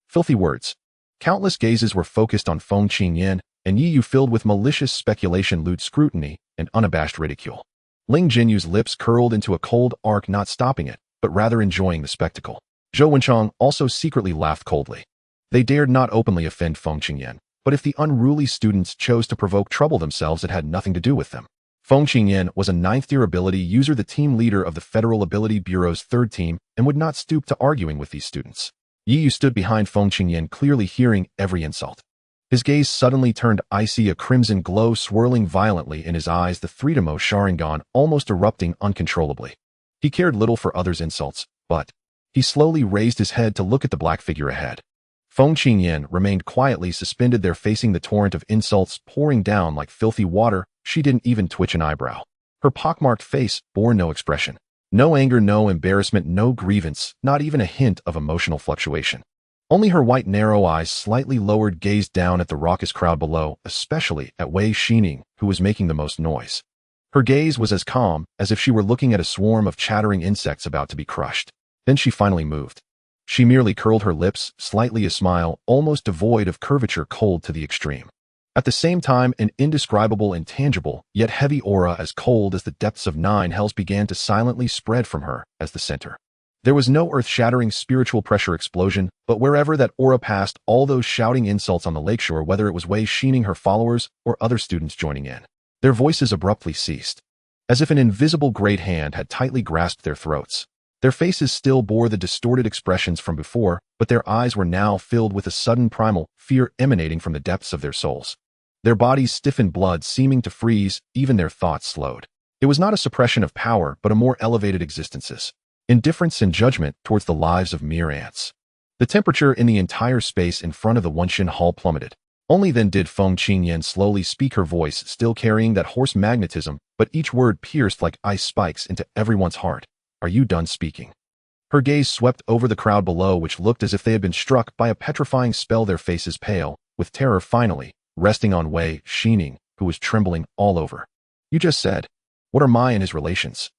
Filthy words. Countless gazes were focused on Feng Qingyan, and Yi Yu, filled with malicious speculation, lewd scrutiny, and unabashed ridicule. Ling Jinyu's lips curled into a cold arc, not stopping it, but rather enjoying the spectacle. Zhou Wenchang also secretly laughed coldly. They dared not openly offend Feng Qingyan, but if the unruly students chose to provoke trouble themselves, it had nothing to do with them. Feng Qingyan was a 9th-tier ability user, the team leader of the Federal Ability Bureau's 3rd team, and would not stoop to arguing with these students. Yi Yu stood behind Feng Qingyan, clearly hearing every insult. His gaze suddenly turned icy, a crimson glow swirling violently in his eyes, the Freedomo Sharingan almost erupting uncontrollably. He cared little for others' insults, but he slowly raised his head to look at the black figure ahead. Feng Qingyan remained quietly suspended there, facing the torrent of insults pouring down like filthy water. She didn't even twitch an eyebrow. Her pockmarked face bore no expression. No anger, no embarrassment, no grievance, not even a hint of emotional fluctuation. Only her white narrow eyes, slightly lowered, gazed down at the raucous crowd below, especially at Wei Xining, who was making the most noise. Her gaze was as calm as if she were looking at a swarm of chattering insects about to be crushed. Then she finally moved. She merely curled her lips, slightly a smile, almost devoid of curvature, cold to the extreme. At the same time, an indescribable, intangible, yet heavy aura as cold as the depths of 9 hells began to silently spread from her as the center. There was no earth-shattering spiritual pressure explosion, but wherever that aura passed, all those shouting insults on the lakeshore, whether it was Wei Xining, her followers, or other students joining in, their voices abruptly ceased, as if an invisible great hand had tightly grasped their throats. Their faces still bore the distorted expressions from before, but their eyes were now filled with a sudden primal fear emanating from the depths of their souls. Their bodies stiffened, blood seeming to freeze, even their thoughts slowed. It was not a suppression of power, but a more elevated existence's indifference and judgment towards the lives of mere ants. The temperature in the entire space in front of the Wenshin Hall plummeted. Only then did Feng Qingyan slowly speak, her voice still carrying that hoarse magnetism, but each word pierced like ice spikes into everyone's heart. "Are you done speaking?" Her gaze swept over the crowd below, which looked as if they had been struck by a petrifying spell, their faces pale, with terror finally resting on Wei Xining, who was trembling all over. "You just said, what are my and his relations?"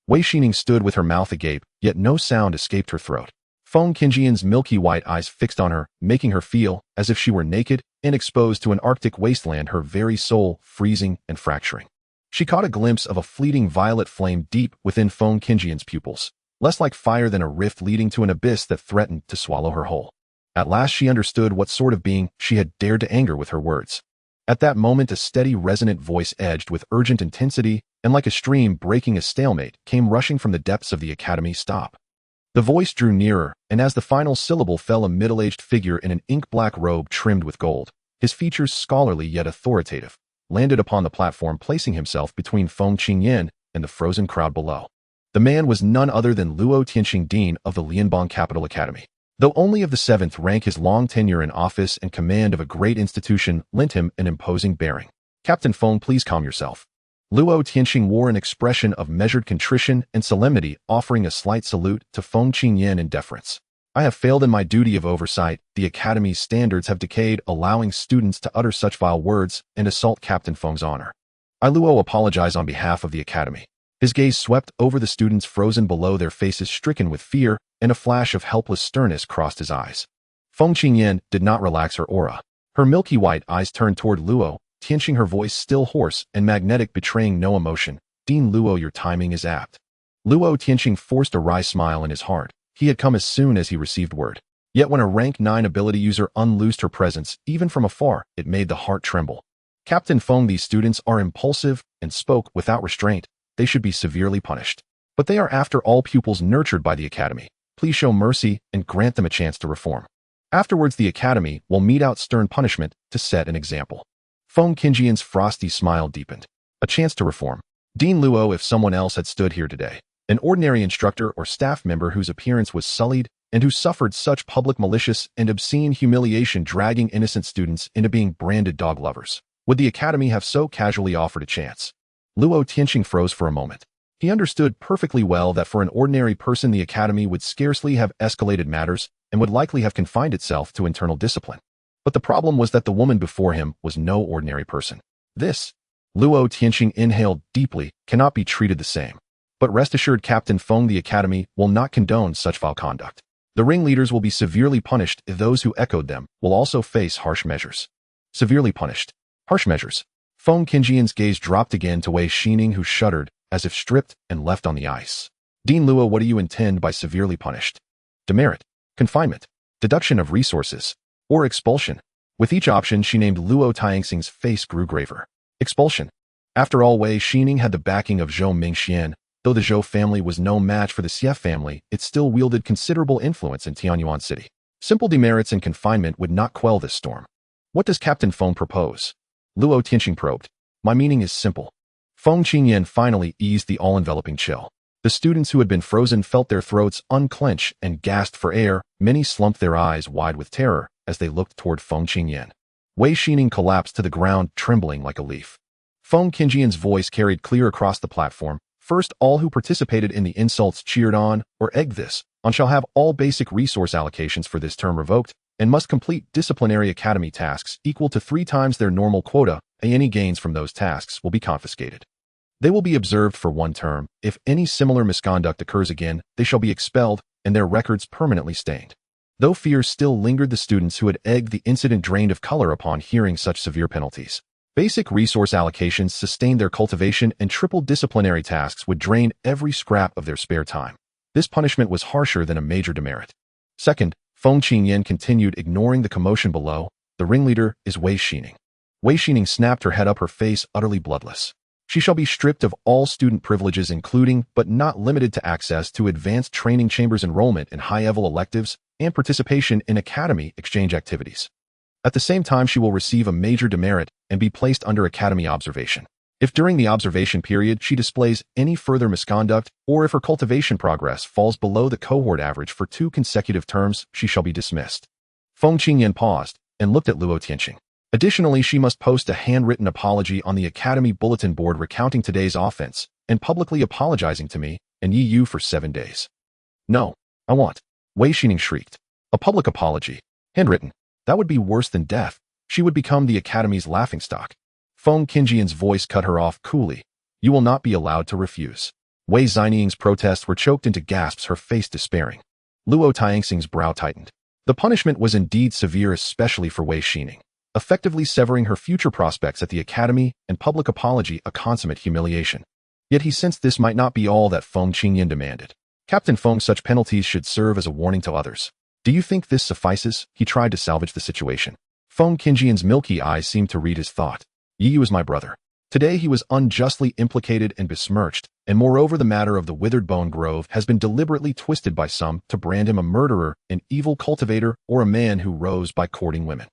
Wei Xining stood with her mouth agape, yet no sound escaped her throat. Feng Qingjian's milky white eyes fixed on her, making her feel as if she were naked and exposed to an Arctic wasteland, her very soul freezing and fracturing. She caught a glimpse of a fleeting violet flame deep within Feng Qingjian's pupils, less like fire than a rift leading to an abyss that threatened to swallow her whole. At last she understood what sort of being she had dared to anger with her words. At that moment, a steady, resonant voice edged with urgent intensity, and like a stream breaking a stalemate, came rushing from the depths of the academy. "Stop." The voice drew nearer, and as the final syllable fell, a middle-aged figure in an ink-black robe trimmed with gold, his features scholarly yet authoritative, landed upon the platform, placing himself between Feng Qingyan and the frozen crowd below. The man was none other than Luo Tianxing, dean of the Lianbang Capital Academy. Though only of the 7th rank, his long tenure in office and command of a great institution lent him an imposing bearing. Captain Feng, please calm yourself. Luo Tianxing wore an expression of measured contrition and solemnity, offering a slight salute to Feng Qingyan in deference. I have failed in my duty of oversight. The Academy's standards have decayed, allowing students to utter such vile words and assault Captain Feng's honor. I, Luo, apologize on behalf of the Academy. His gaze swept over the students frozen below, their faces stricken with fear, and a flash of helpless sternness crossed his eyes. Feng Qingyan did not relax her aura. Her milky white eyes turned toward Luo Tianxing, her voice still hoarse and magnetic, betraying no emotion. Dean Luo, your timing is apt. Luo Tianxing forced a wry smile in his heart. He had come as soon as he received word. Yet when a rank 9 ability user unloosed her presence, even from afar, it made the heart tremble. Captain Feng, these students are impulsive and spoke without restraint. They should be severely punished. But they are, after all, pupils nurtured by the Academy. Please show mercy and grant them a chance to reform. Afterwards, the Academy will mete out stern punishment to set an example. Feng Qingyan's frosty smile deepened. A chance to reform. Dean Luo, if someone else had stood here today, an ordinary instructor or staff member whose appearance was sullied and who suffered such public malicious and obscene humiliation, dragging innocent students into being branded dog lovers, would the Academy have so casually offered a chance? Luo Tianxing froze for a moment. He understood perfectly well that for an ordinary person, the Academy would scarcely have escalated matters and would likely have confined itself to internal discipline. But the problem was that the woman before him was no ordinary person. This, Luo Tianxing inhaled deeply, cannot be treated the same. But rest assured, Captain Feng, the Academy will not condone such foul conduct. The ringleaders will be severely punished. Those who echoed them will also face harsh measures. Severely punished. Harsh measures. Feng Qingyan's gaze dropped again to Wei Xining, who shuddered, as if stripped and left on the ice. Dean Luo, what do you intend by severely punished? Demerit, confinement, deduction of resources, or expulsion? With each option she named, Luo Tianxing's face grew graver. Expulsion. After all, Wei Xining had the backing of Zhou Mingxian. Though the Zhou family was no match for the Xie family, it still wielded considerable influence in Tianyuan City. Simple demerits and confinement would not quell this storm. What does Captain Feng propose? Luo Tianxing probed. My meaning is simple. Feng Qingyan finally eased the all-enveloping chill. The students who had been frozen felt their throats unclench and gasped for air. Many slumped their eyes wide with terror as they looked toward Feng Qingyan. Wei Xining collapsed to the ground, trembling like a leaf. Feng Qingyan's voice carried clear across the platform. First, all who participated in the insults cheered on or egged this on shall have all basic resource allocations for this term revoked and must complete disciplinary academy tasks equal to 3 times their normal quota. Any gains from those tasks will be confiscated. They will be observed for 1 term. If any similar misconduct occurs again, they shall be expelled and their records permanently stained. Though fear still lingered, the students who had egged the incident drained of color upon hearing such severe penalties. Basic resource allocations sustained their cultivation, and triple disciplinary tasks would drain every scrap of their spare time. This punishment was harsher than a major demerit. Second, Feng Qingyan continued, ignoring the commotion below. The ringleader is Wei Xining. Wei Xining snapped her head up, her face utterly bloodless. She shall be stripped of all student privileges, including, but not limited to, access to advanced training chambers, enrollment in high-level electives, and participation in academy exchange activities. At the same time, she will receive a major demerit and be placed under academy observation. If during the observation period she displays any further misconduct, or if her cultivation progress falls below the cohort average for 2 consecutive terms, she shall be dismissed. Feng Qingyan paused and looked at Luo Tianxing. Additionally, she must post a handwritten apology on the academy bulletin board recounting today's offense and publicly apologizing to me and you for 7 days. No, I want. Wei Xining shrieked. A public apology. Handwritten. That would be worse than death. She would become the academy's laughingstock. Feng Qingyan's voice cut her off coolly. You will not be allowed to refuse. Wei Xining's protests were choked into gasps, her face despairing. Luo Tianxing's brow tightened. The punishment was indeed severe, especially for Wei Xining, effectively severing her future prospects at the academy, and public apology a consummate humiliation. Yet he sensed this might not be all that Feng Qingyan demanded. Captain Feng, such penalties should serve as a warning to others. Do you think this suffices? He tried to salvage the situation. Feng Qingyan's milky eyes seemed to read his thought. Yi is my brother. Today he was unjustly implicated and besmirched, and moreover the matter of the withered bone grove has been deliberately twisted by some to brand him a murderer, an evil cultivator, or a man who rose by courting women.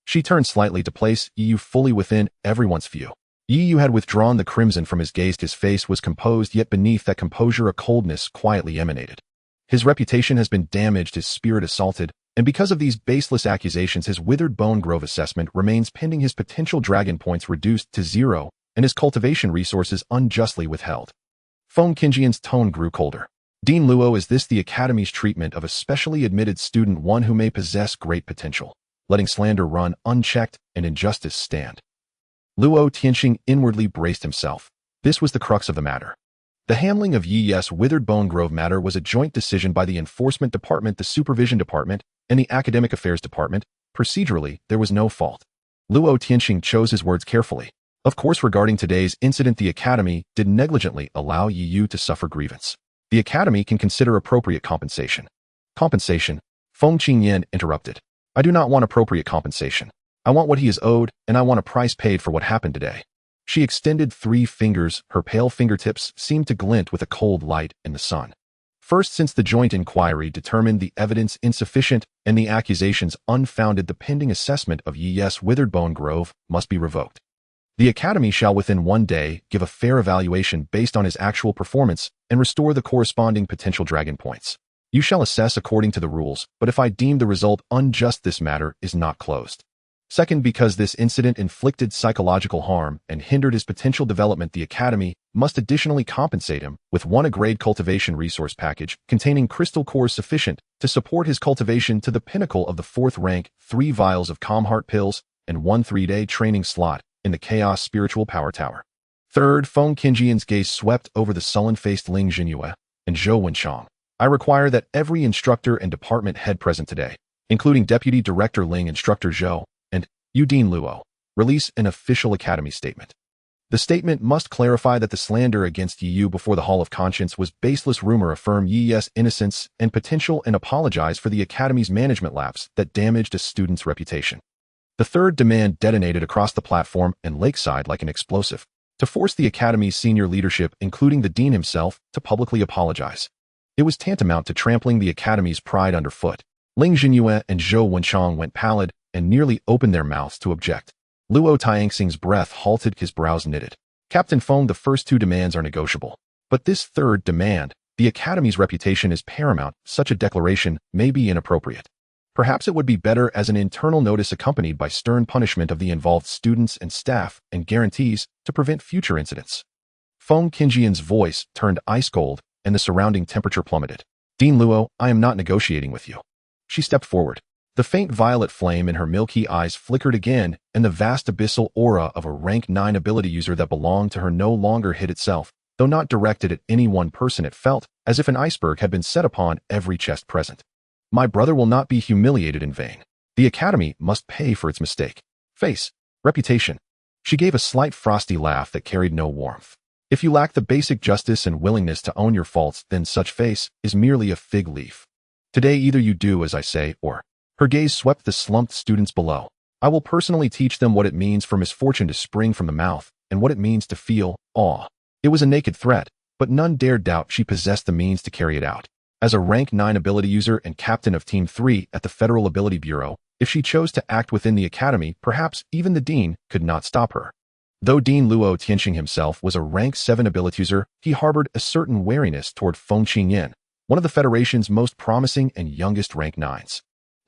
She turned slightly to place Yi fully within everyone's view. Yi Yu had withdrawn the crimson from his gaze. His face was composed, yet beneath that composure a coldness quietly emanated. His reputation has been damaged, his spirit assaulted, and because of these baseless accusations his withered bone grove assessment remains pending, his potential dragon points reduced to 0, and his cultivation resources unjustly withheld. Feng Qingjian's tone grew colder. Dean Luo, is this the Academy's treatment of a specially admitted student, one who may possess great potential, letting slander run unchecked and injustice stand? Luo Tianxing inwardly braced himself. This was the crux of the matter. The handling of Yi Yu's withered bone grove matter was a joint decision by the Enforcement Department, the Supervision Department, and the Academic Affairs Department. Procedurally, there was no fault. Luo Tianxing chose his words carefully. Of course, regarding today's incident, the Academy did negligently allow Yi Yu to suffer grievance. The Academy can consider appropriate compensation. Compensation? Feng Qingyan interrupted. I do not want appropriate compensation. I want what he is owed, and I want a price paid for what happened today. She extended 3 fingers. Her pale fingertips seemed to glint with a cold light in the sun. First, since the joint inquiry determined the evidence insufficient and the accusations unfounded, the pending assessment of Yi Yu's withered bone grove must be revoked. The Academy shall within 1 day give a fair evaluation based on his actual performance and restore the corresponding potential dragon points. You shall assess according to the rules, but if I deem the result unjust, this matter is not closed. Second, because this incident inflicted psychological harm and hindered his potential development, the Academy must additionally compensate him with 1 A-grade cultivation resource package containing crystal cores sufficient to support his cultivation to the pinnacle of the 4th rank, 3 vials of calm heart pills, and 1 3-day training slot in the Chaos Spiritual Power Tower. Third, Feng Qingjian's gaze swept over the sullen-faced Ling Jinyue and Zhou Wenchang. I require that every instructor and department head present today, including Deputy Director Ling, Instructor Zhou, and you, Dean Luo, release an official Academy statement. The statement must clarify that the slander against Yi Yu before the Hall of Conscience was baseless rumor, affirm Yi Yu's innocence and potential, and apologize for the Academy's management lapse that damaged a student's reputation. The third demand detonated across the platform and lakeside like an explosive, to force the Academy's senior leadership, including the Dean himself, to publicly apologize. It was tantamount to trampling the Academy's pride underfoot. Ling Jinyue and Zhou Wenchang went pallid and nearly opened their mouths to object. Luo Tianxing's breath halted, his brows knitted. Captain Feng, the first 2 demands are negotiable. But this third demand, the Academy's reputation is paramount. Such a declaration may be inappropriate. Perhaps it would be better as an internal notice accompanied by stern punishment of the involved students and staff and guarantees to prevent future incidents. Feng Qingjian's voice turned ice cold and the surrounding temperature plummeted. Dean Luo, I am not negotiating with you. She stepped forward. The faint violet flame in her milky eyes flickered again, and the vast abyssal aura of a rank 9 ability user that belonged to her no longer hid itself. Though not directed at any one person, it felt as if an iceberg had been set upon every chest present. My brother will not be humiliated in vain. The Academy must pay for its mistake. Face. Reputation. She gave a slight frosty laugh that carried no warmth. If you lack the basic justice and willingness to own your faults, then such face is merely a fig leaf. Today either you do as I say, or... Her gaze swept the slumped students below. I will personally teach them what it means for misfortune to spring from the mouth, and what it means to feel awe. It was a naked threat, but none dared doubt she possessed the means to carry it out. As a rank 9 ability user and captain of Team 3 at the Federal Ability Bureau, if she chose to act within the Academy, perhaps even the Dean could not stop her. Though Dean Luo Tianxing himself was a rank 7 ability user, he harbored a certain wariness toward Feng Qingyan, one of the Federation's most promising and youngest rank 9s.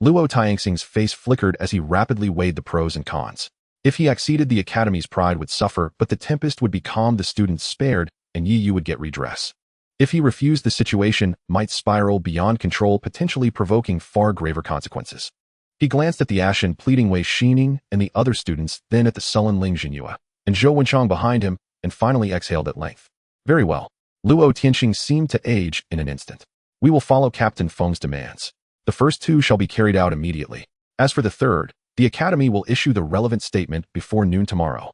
Luo Tianxing's face flickered as he rapidly weighed the pros and cons. If he acceded, the Academy's pride would suffer, but the tempest would be calmed, the students spared, and Yi Yu would get redress. If he refused, the situation might spiral beyond control, potentially provoking far graver consequences. He glanced at the ashen, pleading Wei Xining and the other students, then at the sullen Ling Jinyue and Zhou Wenchang behind him, and finally exhaled at length. Very well. Luo Tianxing seemed to age in an instant. We will follow Captain Feng's demands. The first 2 shall be carried out immediately. As for the third, the Academy will issue the relevant statement before noon tomorrow.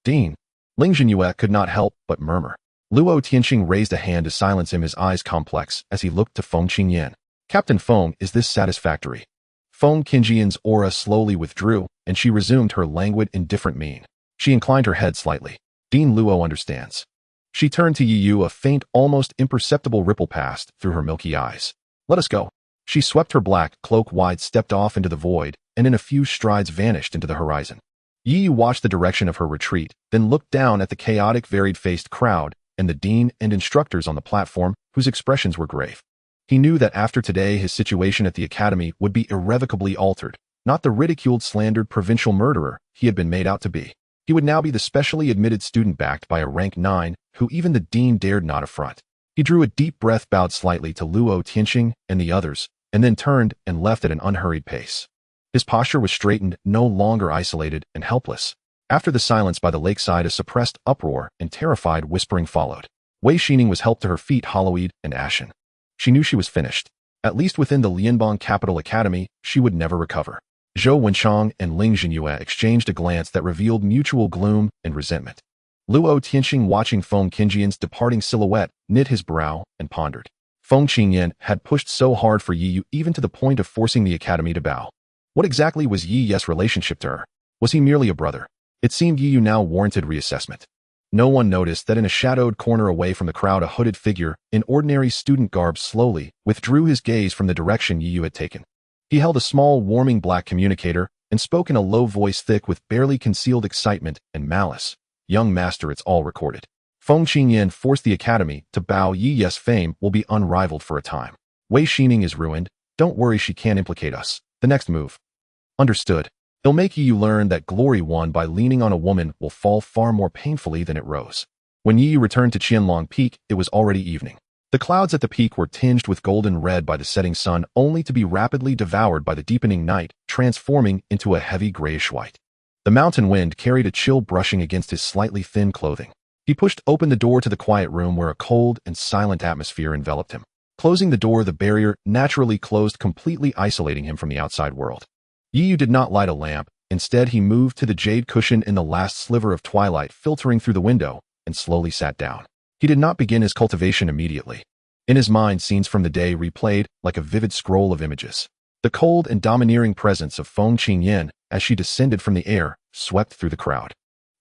Dean. Ling Jinyue could not help but murmur. Luo Tianxing raised a hand to silence him, his eyes complex as he looked to Feng Qingyan. Captain Feng, is this satisfactory? Feng Qingjian's aura slowly withdrew, and she resumed her languid, indifferent mien. She inclined her head slightly. Dean Luo understands. She turned to Yi Yu, a faint, almost imperceptible ripple passed through her milky eyes. Let us go. She swept her black cloak wide, stepped off into the void, and in a few strides vanished into the horizon. Yi Yu watched the direction of her retreat, then looked down at the chaotic, varied-faced crowd and the dean and instructors on the platform whose expressions were grave. He knew that after today his situation at the academy would be irrevocably altered, not the ridiculed, slandered provincial murderer he had been made out to be. He would now be the specially admitted student backed by a rank 9 who even the dean dared not affront. He drew a deep breath, bowed slightly to Luo Tianqing and the others, and then turned and left at an unhurried pace. His posture was straightened, no longer isolated and helpless. After the silence by the lakeside, a suppressed uproar and terrified whispering followed. Wei Xining was helped to her feet, hollow-eyed and ashen. She knew she was finished. At least within the Lianbang Capital Academy, she would never recover. Zhou Wenchang and Ling Jinyue exchanged a glance that revealed mutual gloom and resentment. Luo Tianqing, watching Feng Qingyan's departing silhouette, knit his brow and pondered. Feng Qingyan had pushed so hard for Yi Yu, even to the point of forcing the academy to bow. What exactly was Yi Yu's relationship to her? Was he merely a brother? It seemed Yi Yu now warranted reassessment. No one noticed that in a shadowed corner away from the crowd, a hooded figure in ordinary student garb slowly withdrew his gaze from the direction Yi Yu had taken. He held a small, warming black communicator and spoke in a low voice thick with barely concealed excitement and malice. Young master, it's all recorded. Feng Qingyan forced the academy to bow. Yi Yu's fame will be unrivaled for a time. Wei Xining is ruined. Don't worry, she can't implicate us. The next move. Understood. He'll make Yi Yu learn that glory won by leaning on a woman will fall far more painfully than it rose. When Yi Yu returned to Qianlong Peak, it was already evening. The clouds at the peak were tinged with golden red by the setting sun, only to be rapidly devoured by the deepening night, transforming into a heavy grayish white. The mountain wind carried a chill brushing against his slightly thin clothing. He pushed open the door to the quiet room where a cold and silent atmosphere enveloped him. Closing the door, the barrier naturally closed, completely isolating him from the outside world. Yi Yu did not light a lamp. Instead, he moved to the jade cushion in the last sliver of twilight filtering through the window and slowly sat down. He did not begin his cultivation immediately. In his mind, scenes from the day replayed like a vivid scroll of images. The cold and domineering presence of Feng Qingyan as she descended from the air swept through the crowd.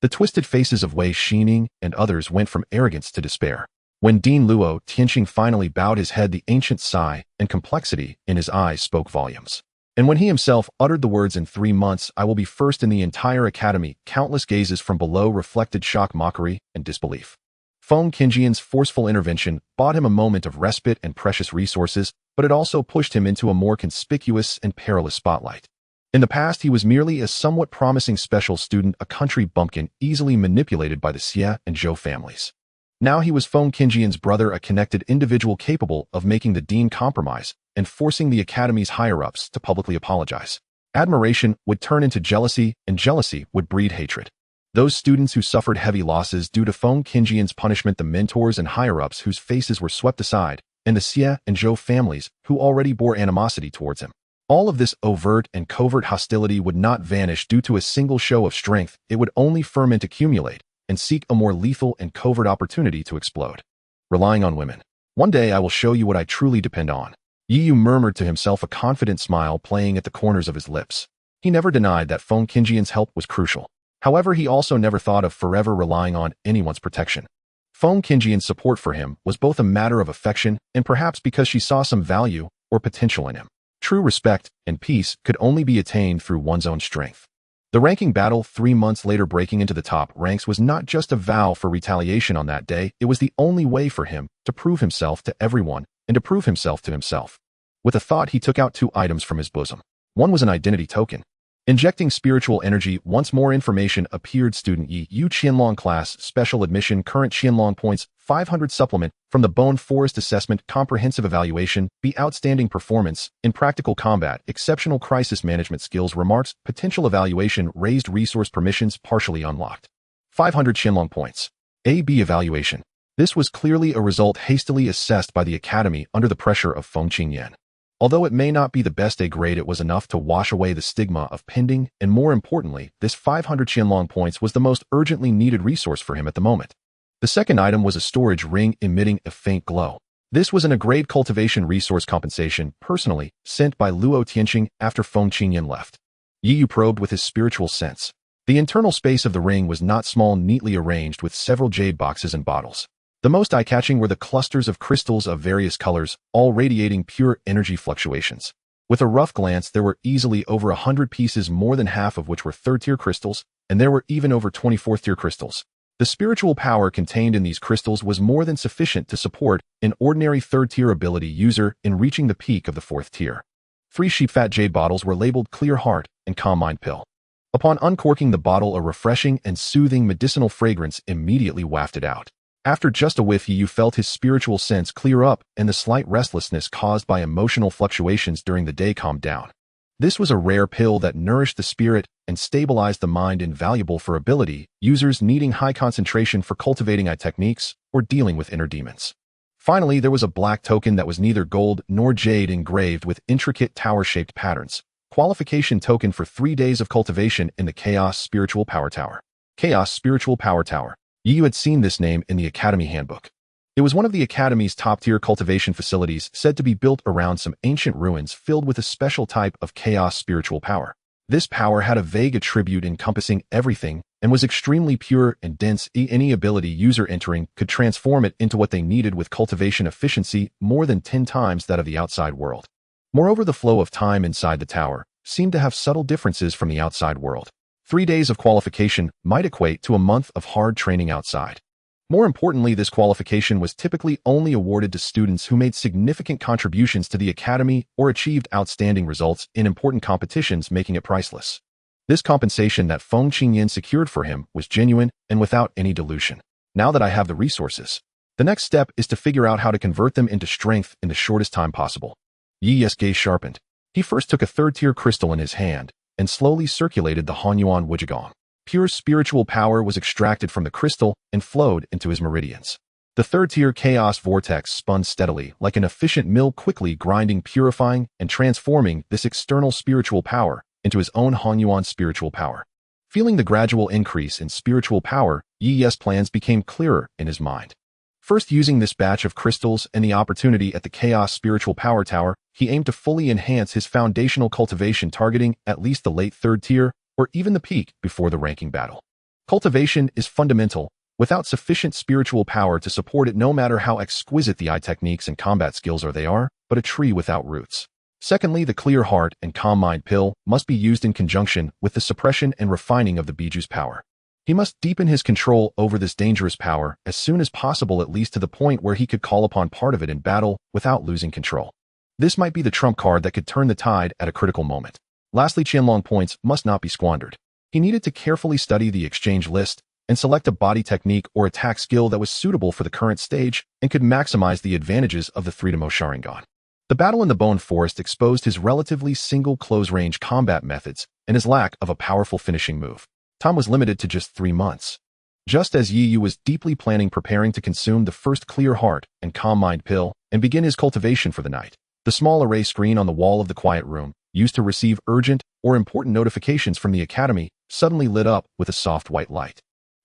The twisted faces of Wei Xining and others went from arrogance to despair. When Dean Luo Tianqing finally bowed his head, the ancient sigh and complexity in his eyes spoke volumes. And when he himself uttered the words, "In 3 months I will be first in the entire academy," countless gazes from below reflected shock, mockery, and disbelief. Feng Qingyan's forceful intervention bought him a moment of respite and precious resources, but it also pushed him into a more conspicuous and perilous spotlight. In the past, he was merely a somewhat promising special student, a country bumpkin easily manipulated by the Xie and Zhou families. Now he was Feng Qingyan's brother, a connected individual capable of making the dean compromise and forcing the academy's higher-ups to publicly apologize. Admiration would turn into jealousy, and jealousy would breed hatred. Those students who suffered heavy losses due to Feng Qingyan's punishment, the mentors and higher-ups whose faces were swept aside, and the Xie and Zhou families who already bore animosity towards him. All of this overt and covert hostility would not vanish due to a single show of strength. It would only ferment, accumulate, and seek a more lethal and covert opportunity to explode. Relying on women. One day I will show you what I truly depend on. Yi Yu murmured to himself, a confident smile playing at the corners of his lips. He never denied that Feng Qingyan's help was crucial. However, he also never thought of forever relying on anyone's protection. Feng Qingyan's support for him was both a matter of affection and perhaps because she saw some value or potential in him. True respect and peace could only be attained through one's own strength. The ranking battle 3 months later, breaking into the top ranks, was not just a vow for retaliation on that day. It was the only way for him to prove himself to everyone and to prove himself to himself. With a thought, he took out 2 items from his bosom. One was an identity token. Injecting spiritual energy, once more information appeared. Student Yi Yu, Qianlong class, special admission, current Qianlong points, 500 supplement from the Bone Forest Assessment, comprehensive evaluation, B, outstanding performance in practical combat, exceptional crisis management skills, remarks, potential evaluation, raised resource permissions partially unlocked. 500 Qianlong points. A, B evaluation. This was clearly a result hastily assessed by the academy under the pressure of Feng Qingyan. Although it may not be the best A grade, it was enough to wash away the stigma of pending, and more importantly, this 500 Qianlong points was the most urgently needed resource for him at the moment. The second item was a storage ring emitting a faint glow. This was an A-grade cultivation resource compensation, personally sent by Luo Tianqing after Feng Qingyan left. Yi Yu probed with his spiritual sense. The internal space of the ring was not small, neatly arranged with several jade boxes and bottles. The most eye-catching were the clusters of crystals of various colors, all radiating pure energy fluctuations. With a rough glance, there were easily over 100 pieces, more than half of which were third-tier crystals, and there were even over 24th-tier crystals. The spiritual power contained in these crystals was more than sufficient to support an ordinary 3rd-tier ability user in reaching the peak of the 4th tier. 3 sheepfat jade bottles were labeled Clear Heart and Calm Mind Pill. Upon uncorking the bottle, a refreshing and soothing medicinal fragrance immediately wafted out. After just a whiff, you felt his spiritual sense clear up and the slight restlessness caused by emotional fluctuations during the day calmed down. This was a rare pill that nourished the spirit and stabilized the mind, invaluable for ability users needing high concentration for cultivating eye techniques or dealing with inner demons. Finally, there was a black token that was neither gold nor jade, engraved with intricate tower-shaped patterns. Qualification token for 3 days of cultivation in the Chaos Spiritual Power Tower. Chaos Spiritual Power Tower. You had seen this name in the Academy Handbook. It was one of the Academy's top-tier cultivation facilities, said to be built around some ancient ruins filled with a special type of chaos spiritual power. This power had a vague attribute encompassing everything and was extremely pure and dense. Any ability user entering could transform it into what they needed with cultivation efficiency more than 10 times that of the outside world. Moreover, the flow of time inside the tower seemed to have subtle differences from the outside world. 3 days of qualification might equate to a month of hard training outside. More importantly, this qualification was typically only awarded to students who made significant contributions to the Academy or achieved outstanding results in important competitions, making it priceless. This compensation that Feng Qingyan secured for him was genuine and without any dilution. Now that I have the resources, the next step is to figure out how to convert them into strength in the shortest time possible. Yi's gaze sharpened. He first took a 3rd-tier crystal in his hand and slowly circulated the Hanyuan Wujigong. Pure spiritual power was extracted from the crystal and flowed into his meridians. The 3rd-tier chaos vortex spun steadily, like an efficient mill, quickly grinding, purifying, and transforming this external spiritual power into his own Hanyuan spiritual power. Feeling the gradual increase in spiritual power, Yi's plans became clearer in his mind. First, using this batch of crystals and the opportunity at the Chaos Spiritual Power Tower, he aimed to fully enhance his foundational cultivation, targeting at least the late 3rd tier or even the peak before the ranking battle. Cultivation is fundamental. Without sufficient spiritual power to support it, no matter how exquisite the eye techniques and combat skills are, they are but a tree without roots. Secondly, the Clear Heart and Calm Mind Pill must be used in conjunction with the suppression and refining of the Biju's power. He must deepen his control over this dangerous power as soon as possible, at least to the point where he could call upon part of it in battle without losing control. This might be the trump card that could turn the tide at a critical moment. Lastly, Qianlong points must not be squandered. He needed to carefully study the exchange list and select a body technique or attack skill that was suitable for the current stage and could maximize the advantages of the 3-Demo Sharingan. The battle in the Bone Forest exposed his relatively single close-range combat methods and his lack of a powerful finishing move. Time was limited to just 3 months. Just as Yi was deeply preparing to consume the first Clear Heart and Calm Mind Pill and begin his cultivation for the night, the small array screen on the wall of the quiet room, used to receive urgent or important notifications from the Academy, suddenly lit up with a soft white light.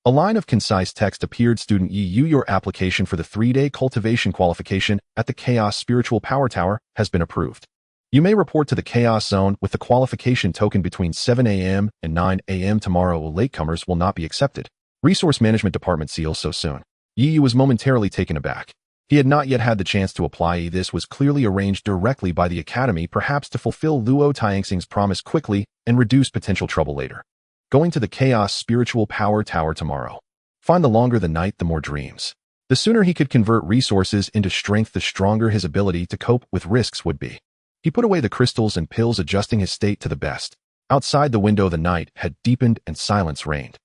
A line of concise text appeared. Student Yi, your application for the 3-day cultivation qualification at the Chaos Spiritual Power Tower has been approved. You may report to the Chaos Zone with the qualification token between 7 a.m. and 9 a.m. tomorrow. Latecomers will not be accepted. Resource Management Department seals so soon. Yi was momentarily taken aback. He had not yet had the chance to apply. This was clearly arranged directly by the Academy, perhaps to fulfill Luo Tianxing's promise quickly and reduce potential trouble later. Going to the Chaos Spiritual Power Tower tomorrow. Find the longer the night, the more dreams. The sooner he could convert resources into strength, the stronger his ability to cope with risks would be. He put away the crystals and pills, adjusting his state to the best. Outside the window, the night had deepened and silence reigned.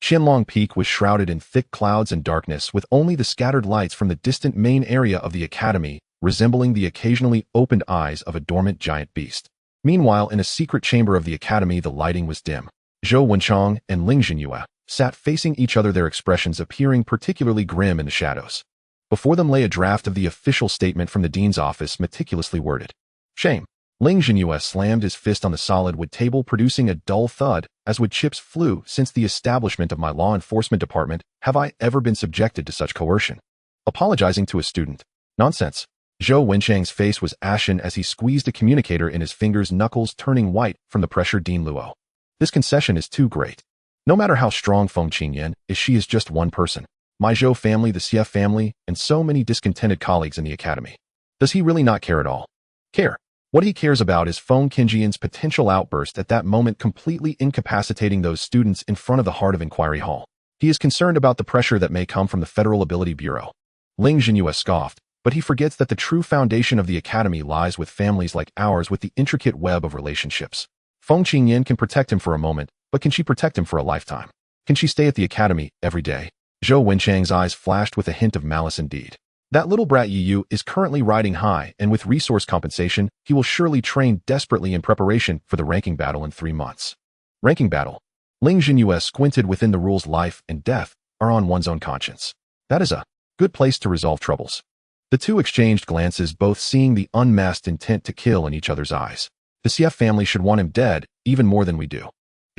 Qianlong Peak was shrouded in thick clouds and darkness, with only the scattered lights from the distant main area of the Academy resembling the occasionally opened eyes of a dormant giant beast. Meanwhile, in a secret chamber of the Academy, the lighting was dim. Zhou Wenchang and Ling Jinyue sat facing each other, their expressions appearing particularly grim in the shadows. Before them lay a draft of the official statement from the dean's office, meticulously worded. Shame. Ling Jinyue slammed his fist on the solid wood table, producing a dull thud as wood chips flew. Since the establishment of my law enforcement department, have I ever been subjected to such coercion? Apologizing to a student. Nonsense. Zhou Wenchang's face was ashen as he squeezed a communicator in his fingers, knuckles turning white from the pressure. Dean Luo. This concession is too great. No matter how strong Feng Qingyan is, she is just one person. My Zhou family, the Xie family, and so many discontented colleagues in the Academy. Does he really not care at all? Care. What he cares about is Feng Qingjian's potential outburst at that moment, completely incapacitating those students in front of the heart of Inquiry Hall. He is concerned about the pressure that may come from the Federal Ability Bureau. Ling Jinyue scoffed, but he forgets that the true foundation of the academy lies with families like ours with the intricate web of relationships. Feng Qingyan can protect him for a moment, but can she protect him for a lifetime? Can she stay at the academy every day? Zhou Wenchang's eyes flashed with a hint of malice indeed. That little brat Yu is currently riding high, and with resource compensation, he will surely train desperately in preparation for the ranking battle in 3 months. Ranking battle. Ling Jinyue squinted. Within the rules, life and death are on one's own conscience. That is a good place to resolve troubles. The two exchanged glances, both seeing the unmasked intent to kill in each other's eyes. The CF family should want him dead, even more than we do.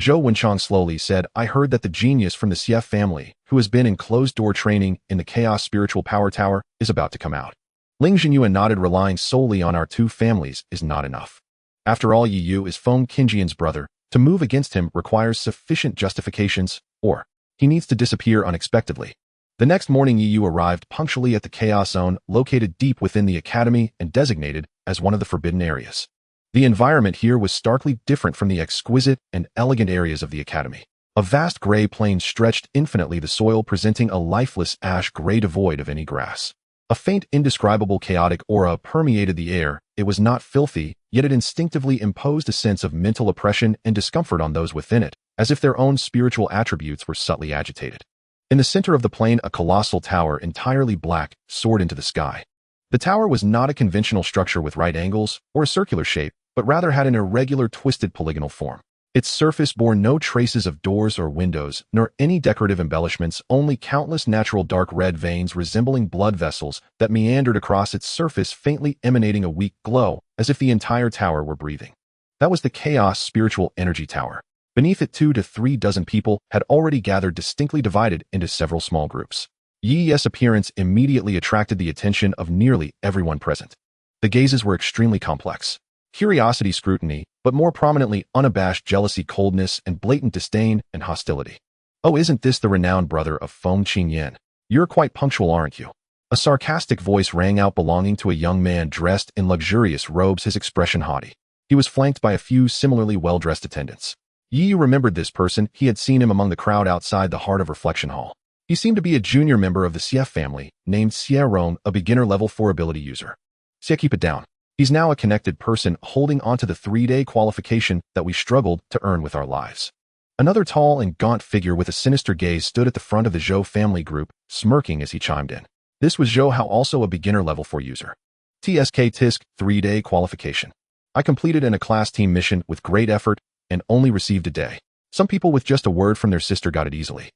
Zhou Wenchang slowly said, I heard that the genius from the CF family, who has been in closed-door training in the Chaos Spiritual Power Tower, is about to come out. Ling Jinyue nodded. Relying solely on our two families is not enough. After all, Yu is Feng Qingjian's brother. To move against him requires sufficient justifications, or he needs to disappear unexpectedly. The next morning, Yu arrived punctually at the Chaos Zone, located deep within the academy and designated as one of the forbidden areas. The environment here was starkly different from the exquisite and elegant areas of the academy. A vast gray plain stretched infinitely, the soil presenting a lifeless ash-gray devoid of any grass. A faint, indescribable chaotic aura permeated the air. It was not filthy, yet it instinctively imposed a sense of mental oppression and discomfort on those within it, as if their own spiritual attributes were subtly agitated. In the center of the plain, a colossal tower, entirely black, soared into the sky. The tower was not a conventional structure with right angles or a circular shape, but rather had an irregular, twisted polygonal form. Its surface bore no traces of doors or windows, nor any decorative embellishments, only countless natural dark red veins resembling blood vessels that meandered across its surface, faintly emanating a weak glow, as if the entire tower were breathing. That was the Chaos Spiritual Energy Tower. Beneath it, 2 to 3 dozen people had already gathered, distinctly divided into several small groups. Yi's appearance immediately attracted the attention of nearly everyone present. The gazes were extremely complex. Curiosity, scrutiny, but more prominently unabashed jealousy, coldness, and blatant disdain and hostility. Oh, isn't this the renowned brother of Feng Qingyan? You're quite punctual, aren't you? A sarcastic voice rang out, belonging to a young man dressed in luxurious robes, his expression haughty. He was flanked by a few similarly well-dressed attendants. Yi remembered this person. He had seen him among the crowd outside the Heart of Reflection Hall. He seemed to be a junior member of the CF family, named Xie Rong, a beginner level 4 ability user. Xie, keep it down. He's now a connected person holding onto the 3-day qualification that we struggled to earn with our lives. Another tall and gaunt figure with a sinister gaze stood at the front of the Zhou family group, smirking as he chimed in. This was Zhou Hao, also a beginner level 4 user. TSK 3-day qualification. I completed a class team mission with great effort and only received a day. Some people with just a word from their sister got it easily.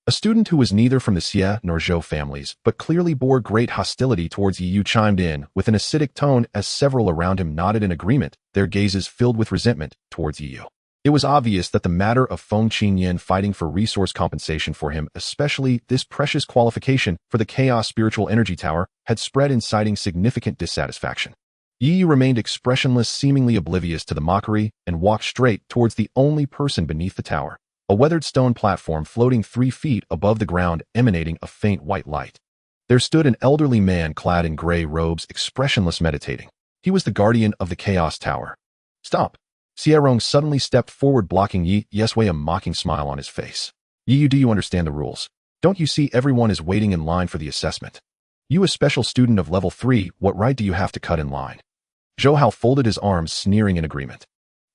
A student who was neither from the Xie nor Zhou families, but clearly bore great hostility towards Yu, chimed in with an acidic tone as several around him nodded in agreement, their gazes filled with resentment towards Yu. It was obvious that the matter of Feng Qingyan fighting for resource compensation for him, especially this precious qualification for the Chaos Spiritual Energy Tower, had spread, inciting significant dissatisfaction. Yu remained expressionless, seemingly oblivious to the mockery, and walked straight towards the only person beneath the tower. A weathered stone platform floating 3 feet above the ground, emanating a faint white light. There stood an elderly man clad in gray robes, expressionless, meditating. He was the guardian of the Chaos Tower. Stop! Xie Rong suddenly stepped forward, blocking Yi's way, a mocking smile on his face. Yi, do you understand the rules? Don't you see everyone is waiting in line for the assessment? You, a special student of level 3, what right do you have to cut in line? Zhou Hao folded his arms, sneering in agreement.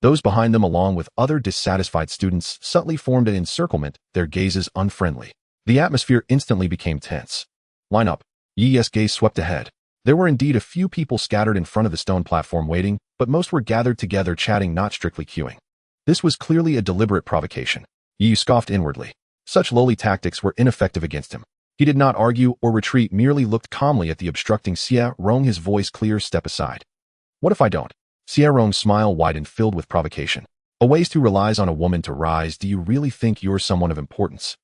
Those behind them, along with other dissatisfied students, subtly formed an encirclement, their gazes unfriendly. The atmosphere instantly became tense. Line up. Yi's gaze swept ahead. There were indeed a few people scattered in front of the stone platform waiting, but most were gathered together, chatting, not strictly queuing. This was clearly a deliberate provocation. Yi scoffed inwardly. Such lowly tactics were ineffective against him. He did not argue or retreat, merely looked calmly at the obstructing Xie Rong, his voice clear. Step aside. What if I don't? Xie Rong's smile widened, filled with provocation. A waste who relies on a woman to rise. Do you really think you're someone of importance?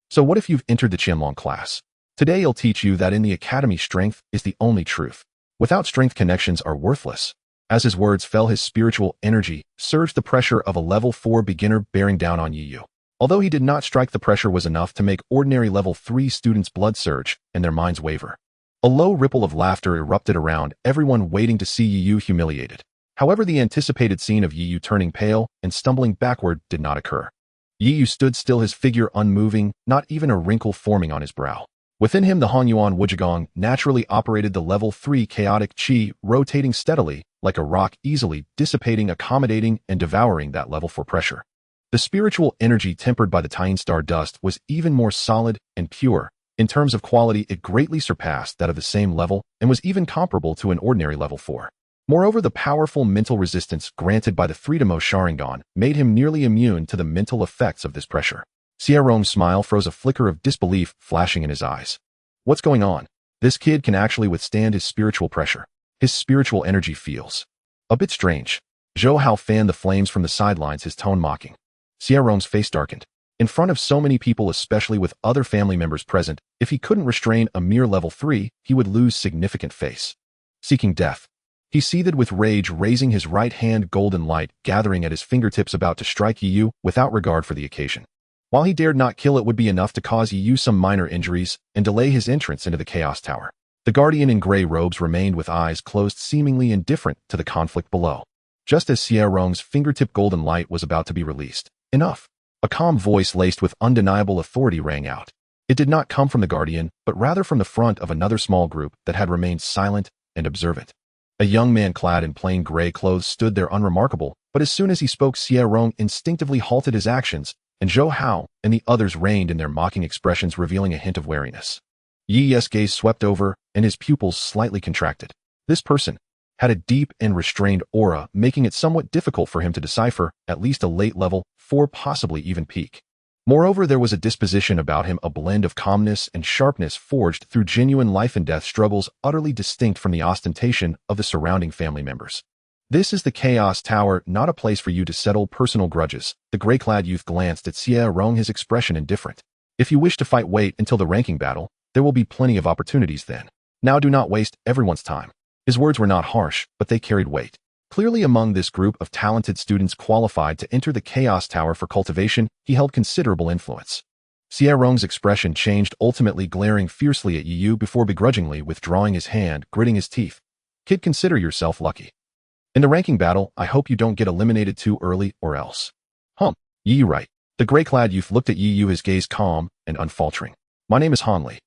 So what if you've entered the Qianlong class? Today I'll teach you that in the academy, strength is the only truth. Without strength, connections are worthless. As his words fell, his spiritual energy surged, the pressure of a level 4 beginner bearing down on Yu. Although he did not strike, the pressure was enough to make ordinary level 3 students' blood surge and their minds waver. A low ripple of laughter erupted around, everyone waiting to see Yu humiliated. However, the anticipated scene of Yi Yu turning pale and stumbling backward did not occur. Yi Yu stood still, his figure unmoving, not even a wrinkle forming on his brow. Within him, the Hanyuan Wujigong naturally operated the level 3 chaotic qi, rotating steadily, like a rock, easily dissipating, accommodating, and devouring that level 4 pressure. The spiritual energy tempered by the Tying Star dust was even more solid and pure. In terms of quality, it greatly surpassed that of the same level and was even comparable to an ordinary level 4. Moreover, the powerful mental resistance granted by the Freedomo Sharingan made him nearly immune to the mental effects of this pressure. Xiaorong's smile froze, a flicker of disbelief flashing in his eyes. What's going on? This kid can actually withstand his spiritual pressure. His spiritual energy feels a bit strange. Zhou Hao fanned the flames from the sidelines, his tone mocking. Xiaorong's face darkened. In front of so many people, especially with other family members present, if he couldn't restrain a mere level 3, he would lose significant face. Seeking death. He seethed with rage, raising his right hand, golden light gathering at his fingertips, about to strike Yi Yu without regard for the occasion. While he dared not kill, it would be enough to cause Yi Yu some minor injuries and delay his entrance into the Chaos Tower. The guardian in gray robes remained with eyes closed, seemingly indifferent to the conflict below. Just as Xiaorong's fingertip golden light was about to be released, enough! A calm voice laced with undeniable authority rang out. It did not come from the guardian, but rather from the front of another small group that had remained silent and observant. A young man clad in plain gray clothes stood there, unremarkable, but as soon as he spoke, Xiaorong instinctively halted his actions, and Zhou Hao and the others reined in their mocking expressions, revealing a hint of wariness. Yi Yu's gaze swept over, and his pupils slightly contracted. This person had a deep and restrained aura, making it somewhat difficult for him to decipher at least a late level 4, possibly even peak. Moreover, there was a disposition about him, a blend of calmness and sharpness forged through genuine life and death struggles, utterly distinct from the ostentation of the surrounding family members. This is the Chaos Tower, not a place for you to settle personal grudges. The gray-clad youth glanced at Xiaorong, his expression indifferent. If you wish to fight, wait until the ranking battle. There will be plenty of opportunities then. Now do not waste everyone's time. His words were not harsh, but they carried weight. Clearly, among this group of talented students qualified to enter the Chaos Tower for cultivation, he held considerable influence. Xiaorong's expression changed, ultimately glaring fiercely at Yi Yu before begrudgingly withdrawing his hand, gritting his teeth. Kid, consider yourself lucky. In the ranking battle, I hope you don't get eliminated too early or else. Yi Yu right. The gray-clad youth looked at Yi Yu, his gaze calm and unfaltering. My name is Han Li.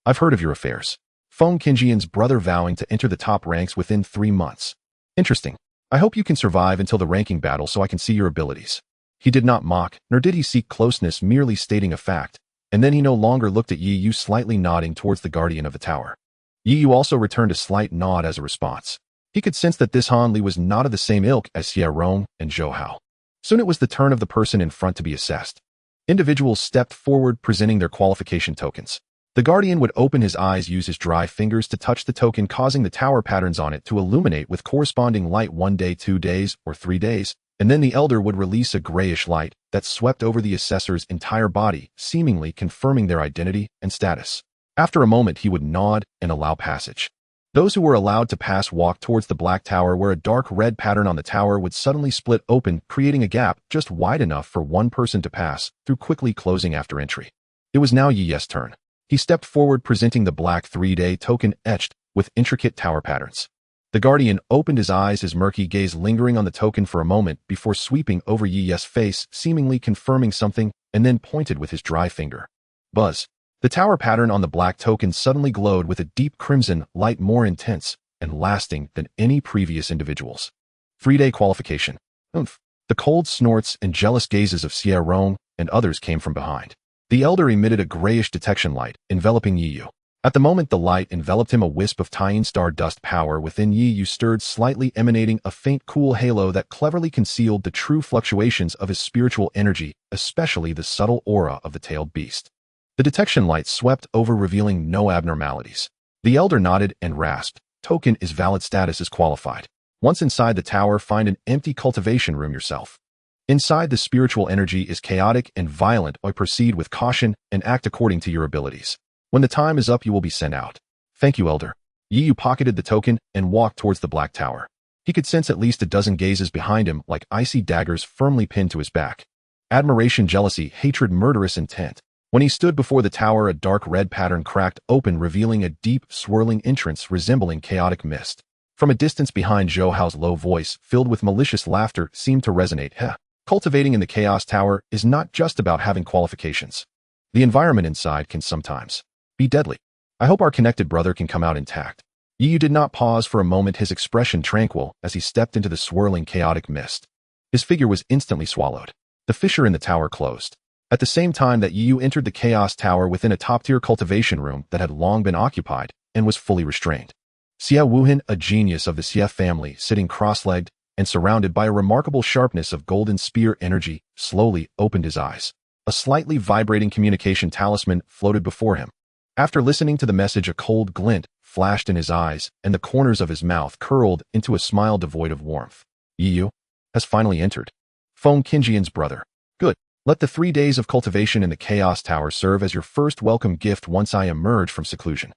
I've heard of your affairs. Feng Qinjian's brother vowing to enter the top ranks within 3 months. Interesting. I hope you can survive until the ranking battle so I can see your abilities. He did not mock, nor did he seek closeness, merely stating a fact, and then he no longer looked at Yi Yu, slightly nodding towards the guardian of the tower. Yi Yu also returned a slight nod as a response. He could sense that this Han Li was not of the same ilk as Xiaorong and Zhou Hao. Soon it was the turn of the person in front to be assessed. Individuals stepped forward, presenting their qualification tokens. The guardian would open his eyes, use his dry fingers to touch the token, causing the tower patterns on it to illuminate with corresponding light 1 day, 2 days, or 3 days, and then the elder would release a grayish light that swept over the assessor's entire body, seemingly confirming their identity and status. After a moment, he would nod and allow passage. Those who were allowed to pass walked towards the black tower, where a dark red pattern on the tower would suddenly split open, creating a gap just wide enough for one person to pass through, quickly closing after entry. It was now Yi Yu's turn. He stepped forward, presenting the black 3-day token etched with intricate tower patterns. The guardian opened his eyes, his murky gaze lingering on the token for a moment before sweeping over Yi Yu's face, seemingly confirming something, and then pointed with his dry finger. Buzz. The tower pattern on the black token suddenly glowed with a deep crimson light, more intense and lasting than any previous individual's. 3-day qualification. Oomph. The cold snorts and jealous gazes of Xiaorong and others came from behind. The elder emitted a grayish detection light, enveloping Yi Yu. At the moment the light enveloped him, a wisp of Tying Star dust power within Yi Yu stirred slightly, emanating a faint cool halo that cleverly concealed the true fluctuations of his spiritual energy, especially the subtle aura of the tailed beast. The detection light swept over, revealing no abnormalities. The elder nodded and rasped. Token is valid, status is qualified. Once inside the tower, find an empty cultivation room yourself. Inside, the spiritual energy is chaotic and violent. Proceed with caution and act according to your abilities. When the time is up, you will be sent out. Thank you, elder. Yi Yu pocketed the token and walked towards the black tower. He could sense at least a dozen gazes behind him, like icy daggers firmly pinned to his back. Admiration, jealousy, hatred, murderous intent. When he stood before the tower, a dark red pattern cracked open, revealing a deep, swirling entrance resembling chaotic mist. From a distance behind Zhou Hao's low voice, filled with malicious laughter, seemed to resonate. Heh. Cultivating in the Chaos Tower is not just about having qualifications. The environment inside can sometimes be deadly. I hope our connected brother can come out intact. Yu did not pause for a moment, his expression tranquil as he stepped into the swirling chaotic mist. His figure was instantly swallowed. The fissure in the tower closed. At the same time that Yu entered the Chaos Tower within a top-tier cultivation room that had long been occupied and was fully restrained. Xie Wuhan, a genius of the Xie family, sitting cross-legged and surrounded by a remarkable sharpness of golden spear energy, slowly opened his eyes. A slightly vibrating communication talisman floated before him. After listening to the message, a cold glint flashed in his eyes, and the corners of his mouth curled into a smile devoid of warmth. Yu has finally entered. Feng Qinjian's brother. Good. Let the 3 days of cultivation in the Chaos Tower serve as your first welcome gift once I emerge from seclusion.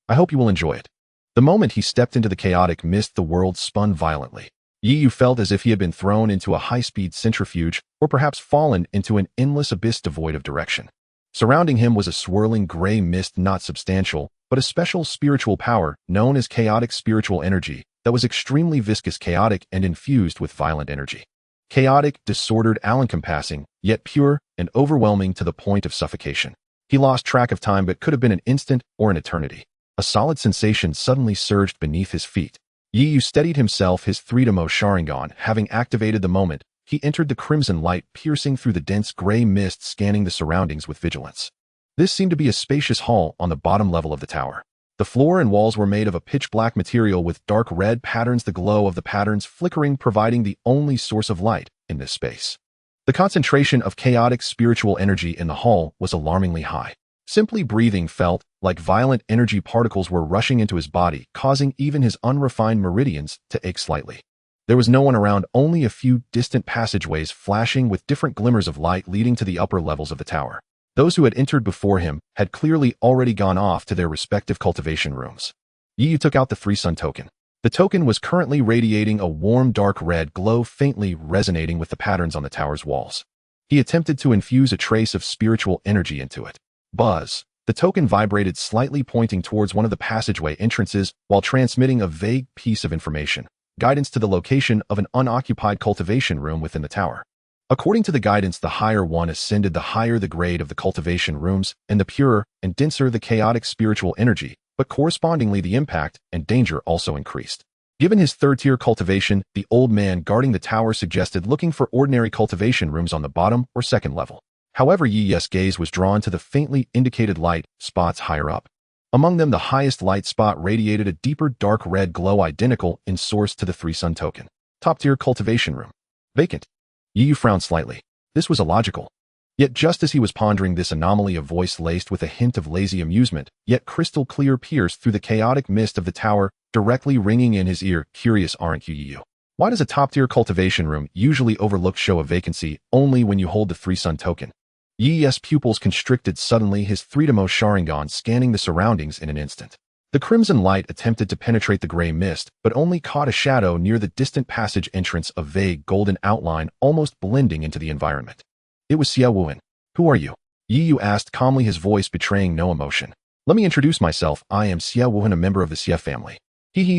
I hope you will enjoy it. The moment he stepped into the chaotic mist, the world spun violently. Yu felt as if he had been thrown into a high-speed centrifuge, or perhaps fallen into an endless abyss devoid of direction. Surrounding him was a swirling gray mist, not substantial, but a special spiritual power known as chaotic spiritual energy that was extremely viscous, chaotic, and infused with violent energy. Chaotic, disordered, all-encompassing, yet pure and overwhelming to the point of suffocation. He lost track of time, but could have been an instant or an eternity. A solid sensation suddenly surged beneath his feet. Yu steadied himself, his three-demo Sharingan having activated the moment he entered the crimson light piercing through the dense gray mist, scanning the surroundings with vigilance. This seemed to be a spacious hall on the bottom level of the tower. The floor and walls were made of a pitch-black material with dark red patterns, the glow of the patterns flickering, providing the only source of light in this space. The concentration of chaotic spiritual energy in the hall was alarmingly high. Simply breathing felt like violent energy particles were rushing into his body, causing even his unrefined meridians to ache slightly. There was no one around, only a few distant passageways flashing with different glimmers of light leading to the upper levels of the tower. Those who had entered before him had clearly already gone off to their respective cultivation rooms. Yu took out the 3-sun token. The token was currently radiating a warm dark red glow, faintly resonating with the patterns on the tower's walls. He attempted to infuse a trace of spiritual energy into it. Buzz. The token vibrated slightly, pointing towards one of the passageway entrances while transmitting a vague piece of information. Guidance to the location of an unoccupied cultivation room within the tower. According to the guidance, the higher one ascended, the higher the grade of the cultivation rooms, and the purer and denser the chaotic spiritual energy, but correspondingly the impact and danger also increased. Given his third-tier cultivation, the old man guarding the tower suggested looking for ordinary cultivation rooms on the bottom or second level. However, Yi's gaze was drawn to the faintly indicated light spots higher up. Among them, the highest light spot radiated a deeper dark red glow identical in source to the 3-sun token. Top-tier cultivation room. Vacant. Yu frowned slightly. This was illogical. Yet just as he was pondering this anomaly, a voice laced with a hint of lazy amusement, yet crystal clear, pierced through the chaotic mist of the tower, directly ringing in his ear. Curious, aren't you, Yu? Why does a top-tier cultivation room usually overlooked show a vacancy only when you hold the 3-sun token? Yi's pupils constricted suddenly, his 3-demo Sharingan scanning the surroundings in an instant. The crimson light attempted to penetrate the gray mist, but only caught a shadow near the distant passage entrance, a vague golden outline almost blending into the environment. It was Xie Wuhan. Who are you? Yu asked calmly, his voice betraying no emotion. Let me introduce myself. I am Xie Wuhan, a member of the Xie family.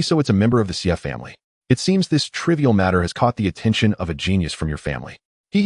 So it's a member of the Xie family. It seems this trivial matter has caught the attention of a genius from your family.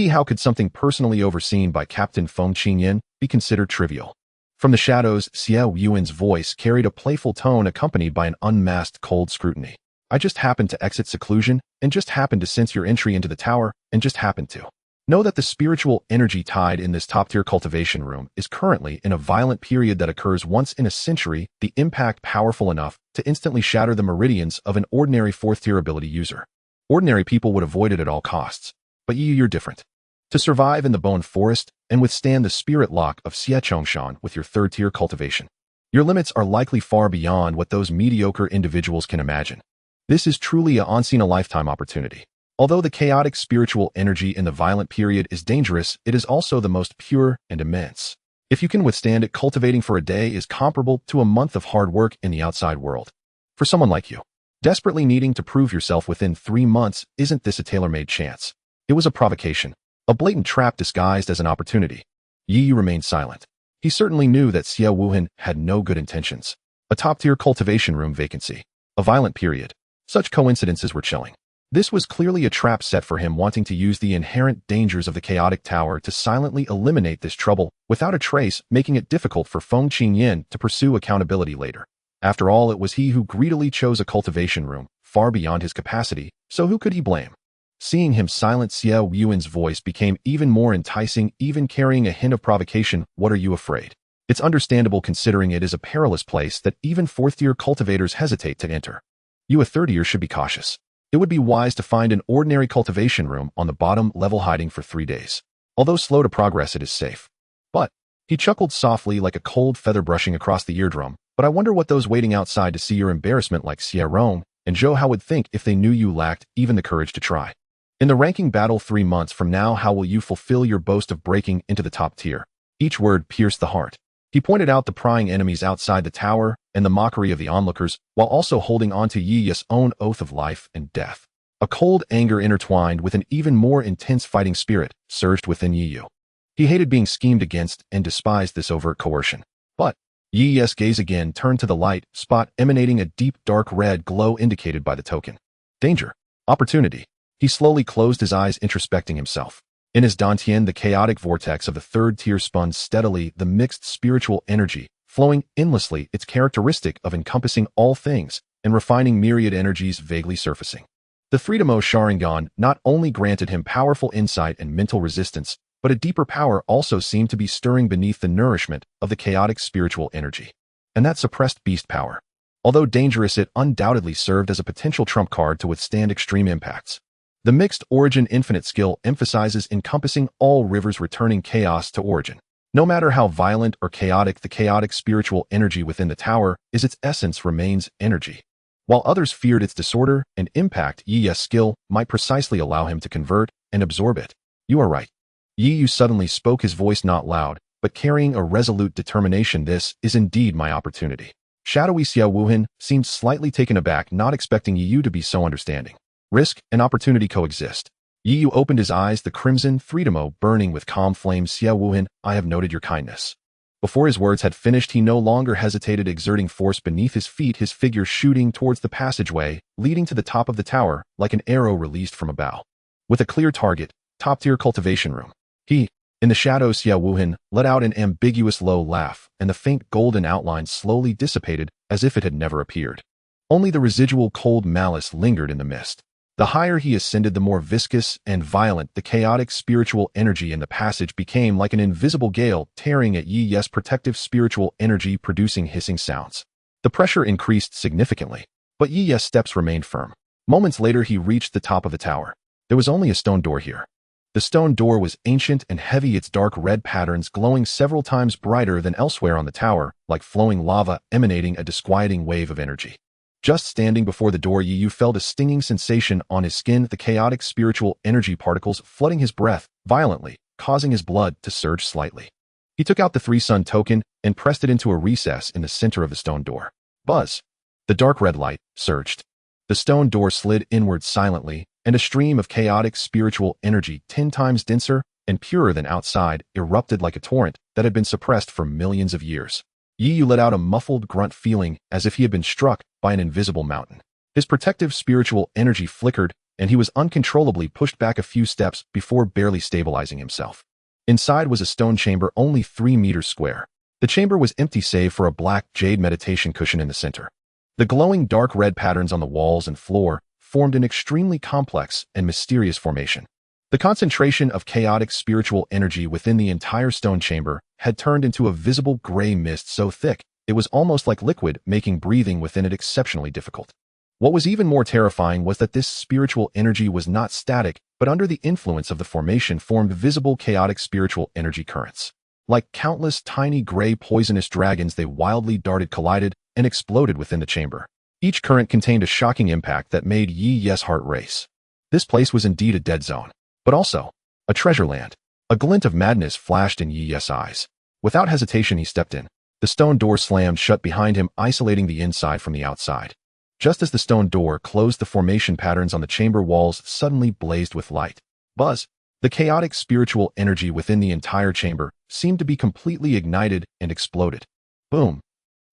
How could something personally overseen by Captain Feng Qinyan be considered trivial? From the shadows, Xie Yuan's voice carried a playful tone accompanied by an unmasked cold scrutiny. I just happened to exit seclusion, and just happened to sense your entry into the tower, and just happened to know that the spiritual energy tied in this top-tier cultivation room is currently in a violent period that occurs once in a century, the impact powerful enough to instantly shatter the meridians of an ordinary 4th-tier ability user. Ordinary people would avoid it at all costs. But you're different. To survive in the Bone Forest and withstand the spirit lock of Xie Chongshan with your 3rd-tier cultivation, your limits are likely far beyond what those mediocre individuals can imagine. This is truly a once-in-a-lifetime opportunity. Although the chaotic spiritual energy in the violent period is dangerous, it is also the most pure and immense. If you can withstand it, cultivating for a day is comparable to a month of hard work in the outside world. For someone like you, desperately needing to prove yourself within 3 months, isn't this a tailor-made chance? It was a provocation, a blatant trap disguised as an opportunity. Yi remained silent. He certainly knew that Xie Wuhan had no good intentions. A top-tier cultivation room vacancy. A violent period. Such coincidences were chilling. This was clearly a trap set for him, wanting to use the inherent dangers of the chaotic tower to silently eliminate this trouble without a trace, making it difficult for Feng Qingyan to pursue accountability later. After all, it was he who greedily chose a cultivation room, far beyond his capacity, so who could he blame? Seeing him silent, Xiao Yuan's voice became even more enticing, even carrying a hint of provocation. What are you afraid? It's understandable considering it is a perilous place that even fourth-year cultivators hesitate to enter. You a third-year should be cautious. It would be wise to find an ordinary cultivation room on the bottom level, hiding for 3 days. Although slow to progress, it is safe. But, he chuckled softly like a cold feather brushing across the eardrum, but I wonder what those waiting outside to see your embarrassment like Xiaorong and Zhou Hao would think if they knew you lacked even the courage to try. In the ranking battle 3 months from now, how will you fulfill your boast of breaking into the top tier? Each word pierced the heart. He pointed out the prying enemies outside the tower and the mockery of the onlookers, while also holding on to Yi Yi's own oath of life and death. A cold anger intertwined with an even more intense fighting spirit surged within Yi Yu. He hated being schemed against and despised this overt coercion. But Yi Yi's gaze again turned to the light spot emanating a deep dark red glow indicated by the token. Danger. Opportunity. He slowly closed his eyes, introspecting himself. In his dantian, the chaotic vortex of the third tier spun steadily, the mixed spiritual energy, flowing endlessly, its characteristic of encompassing all things and refining myriad energies vaguely surfacing. The Freedomo Sharingan not only granted him powerful insight and mental resistance, but a deeper power also seemed to be stirring beneath the nourishment of the chaotic spiritual energy. And that suppressed beast power. Although dangerous, it undoubtedly served as a potential trump card to withstand extreme impacts. The mixed origin infinite skill emphasizes encompassing all rivers, returning chaos to origin. No matter how violent or chaotic the chaotic spiritual energy within the tower is, its essence remains energy. While others feared its disorder and impact, Yi Yi's skill might precisely allow him to convert and absorb it. You are right. Yi Yu suddenly spoke, his voice not loud, but carrying a resolute determination. This is indeed my opportunity. Shadowy Xiao Wuhan seemed slightly taken aback, not expecting Yi Yu to be so understanding. Risk and opportunity coexist. Yi Yu opened his eyes, the crimson Freedomo burning with calm flames. Xiao Wuhan, I have noted your kindness. Before his words had finished, he no longer hesitated, exerting force beneath his feet, his figure shooting towards the passageway, leading to the top of the tower, like an arrow released from a bow. With a clear target, top-tier cultivation room. He, in the shadows, Xiao Wuhan, let out an ambiguous low laugh, and the faint golden outline slowly dissipated as if it had never appeared. Only the residual cold malice lingered in the mist. The higher he ascended, the more viscous and violent the chaotic spiritual energy in the passage became, like an invisible gale tearing at Yi Yi's protective spiritual energy, producing hissing sounds. The pressure increased significantly, but Yi Yi's steps remained firm. Moments later, he reached the top of the tower. There was only a stone door here. The stone door was ancient and heavy, its dark red patterns glowing several times brighter than elsewhere on the tower, like flowing lava emanating a disquieting wave of energy. Just standing before the door, Yi Yu felt a stinging sensation on his skin, the chaotic spiritual energy particles flooding his breath violently, causing his blood to surge slightly. He took out the 3-sun token and pressed it into a recess in the center of the stone door. Buzz! The dark red light surged. The stone door slid inward silently, and a stream of chaotic spiritual energy 10 times denser and purer than outside erupted like a torrent that had been suppressed for millions of years. Yi Yu let out a muffled grunt, feeling as if he had been struck by an invisible mountain. His protective spiritual energy flickered, and he was uncontrollably pushed back a few steps before barely stabilizing himself. Inside was a stone chamber only 3 meters square. The chamber was empty save for a black jade meditation cushion in the center. The glowing dark red patterns on the walls and floor formed an extremely complex and mysterious formation. The concentration of chaotic spiritual energy within the entire stone chamber had turned into a visible gray mist so thick it was almost like liquid, making breathing within it exceptionally difficult. What was even more terrifying was that this spiritual energy was not static, but under the influence of the formation formed visible chaotic spiritual energy currents. Like countless tiny gray poisonous dragons, they wildly darted, collided, and exploded within the chamber. Each current contained a shocking impact that made Yi Yi's heart race. This place was indeed a dead zone, but also a treasure land. A glint of madness flashed in Yi Yi's eyes. Without hesitation, he stepped in. The stone door slammed shut behind him, isolating the inside from the outside. Just as the stone door closed, the formation patterns on the chamber walls suddenly blazed with light. Buzz! The chaotic spiritual energy within the entire chamber seemed to be completely ignited and exploded. Boom!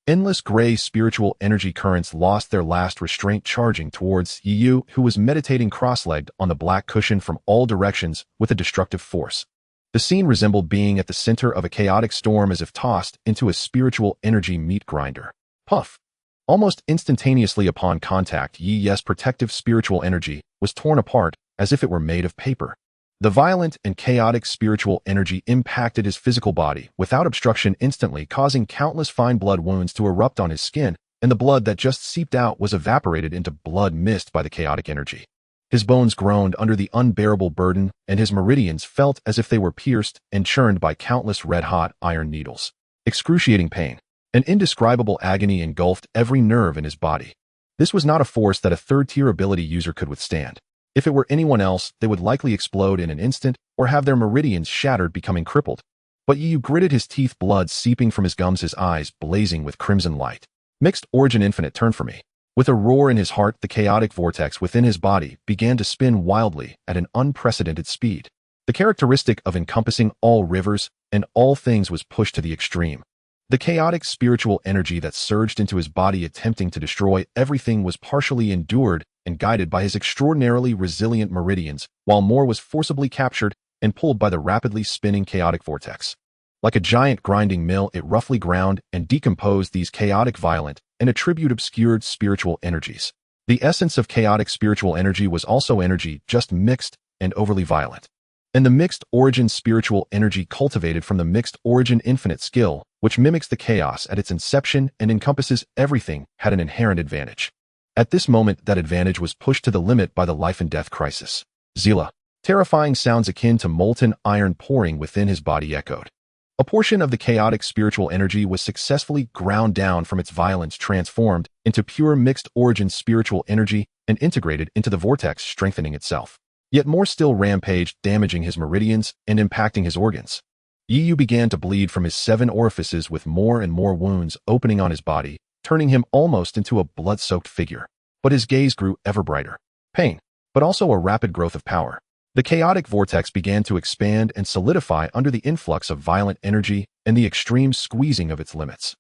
Endless gray spiritual energy currents lost their last restraint, charging towards Yu, who was meditating cross-legged on the black cushion from all directions with a destructive force. The scene resembled being at the center of a chaotic storm, as if tossed into a spiritual energy meat grinder. Puff! Almost instantaneously upon contact, Yi's protective spiritual energy was torn apart as if it were made of paper. The violent and chaotic spiritual energy impacted his physical body without obstruction, instantly causing countless fine blood wounds to erupt on his skin, and the blood that just seeped out was evaporated into blood mist by the chaotic energy. His bones groaned under the unbearable burden, and his meridians felt as if they were pierced and churned by countless red-hot iron needles. Excruciating pain, an indescribable agony engulfed every nerve in his body. This was not a force that a third-tier ability user could withstand. If it were anyone else, they would likely explode in an instant or have their meridians shattered, becoming crippled. But Yu gritted his teeth, blood seeping from his gums, his eyes blazing with crimson light. Mixed Origin Infinite, turn for me. With a roar in his heart, the chaotic vortex within his body began to spin wildly at an unprecedented speed. The characteristic of encompassing all rivers and all things was pushed to the extreme. The chaotic spiritual energy that surged into his body, attempting to destroy everything, was partially endured and guided by his extraordinarily resilient meridians, while more was forcibly captured and pulled by the rapidly spinning chaotic vortex. Like a giant grinding mill, it roughly ground and decomposed these chaotic, violent, and attribute obscured spiritual energies. The essence of chaotic spiritual energy was also energy, just mixed and overly violent. And the mixed origin spiritual energy cultivated from the mixed origin infinite skill, which mimics the chaos at its inception and encompasses everything, had an inherent advantage. At this moment, that advantage was pushed to the limit by the life and death crisis. Zila. Terrifying sounds akin to molten iron pouring within his body echoed. A portion of the chaotic spiritual energy was successfully ground down from its violence, transformed into pure mixed origin spiritual energy, and integrated into the vortex, strengthening itself. Yet more still rampaged, damaging his meridians and impacting his organs. Yu began to bleed from his 7 orifices, with more and more wounds opening on his body, turning him almost into a blood-soaked figure. But his gaze grew ever brighter. Pain, but also a rapid growth of power. The chaotic vortex began to expand and solidify under the influx of violent energy and the extreme squeezing of its limits.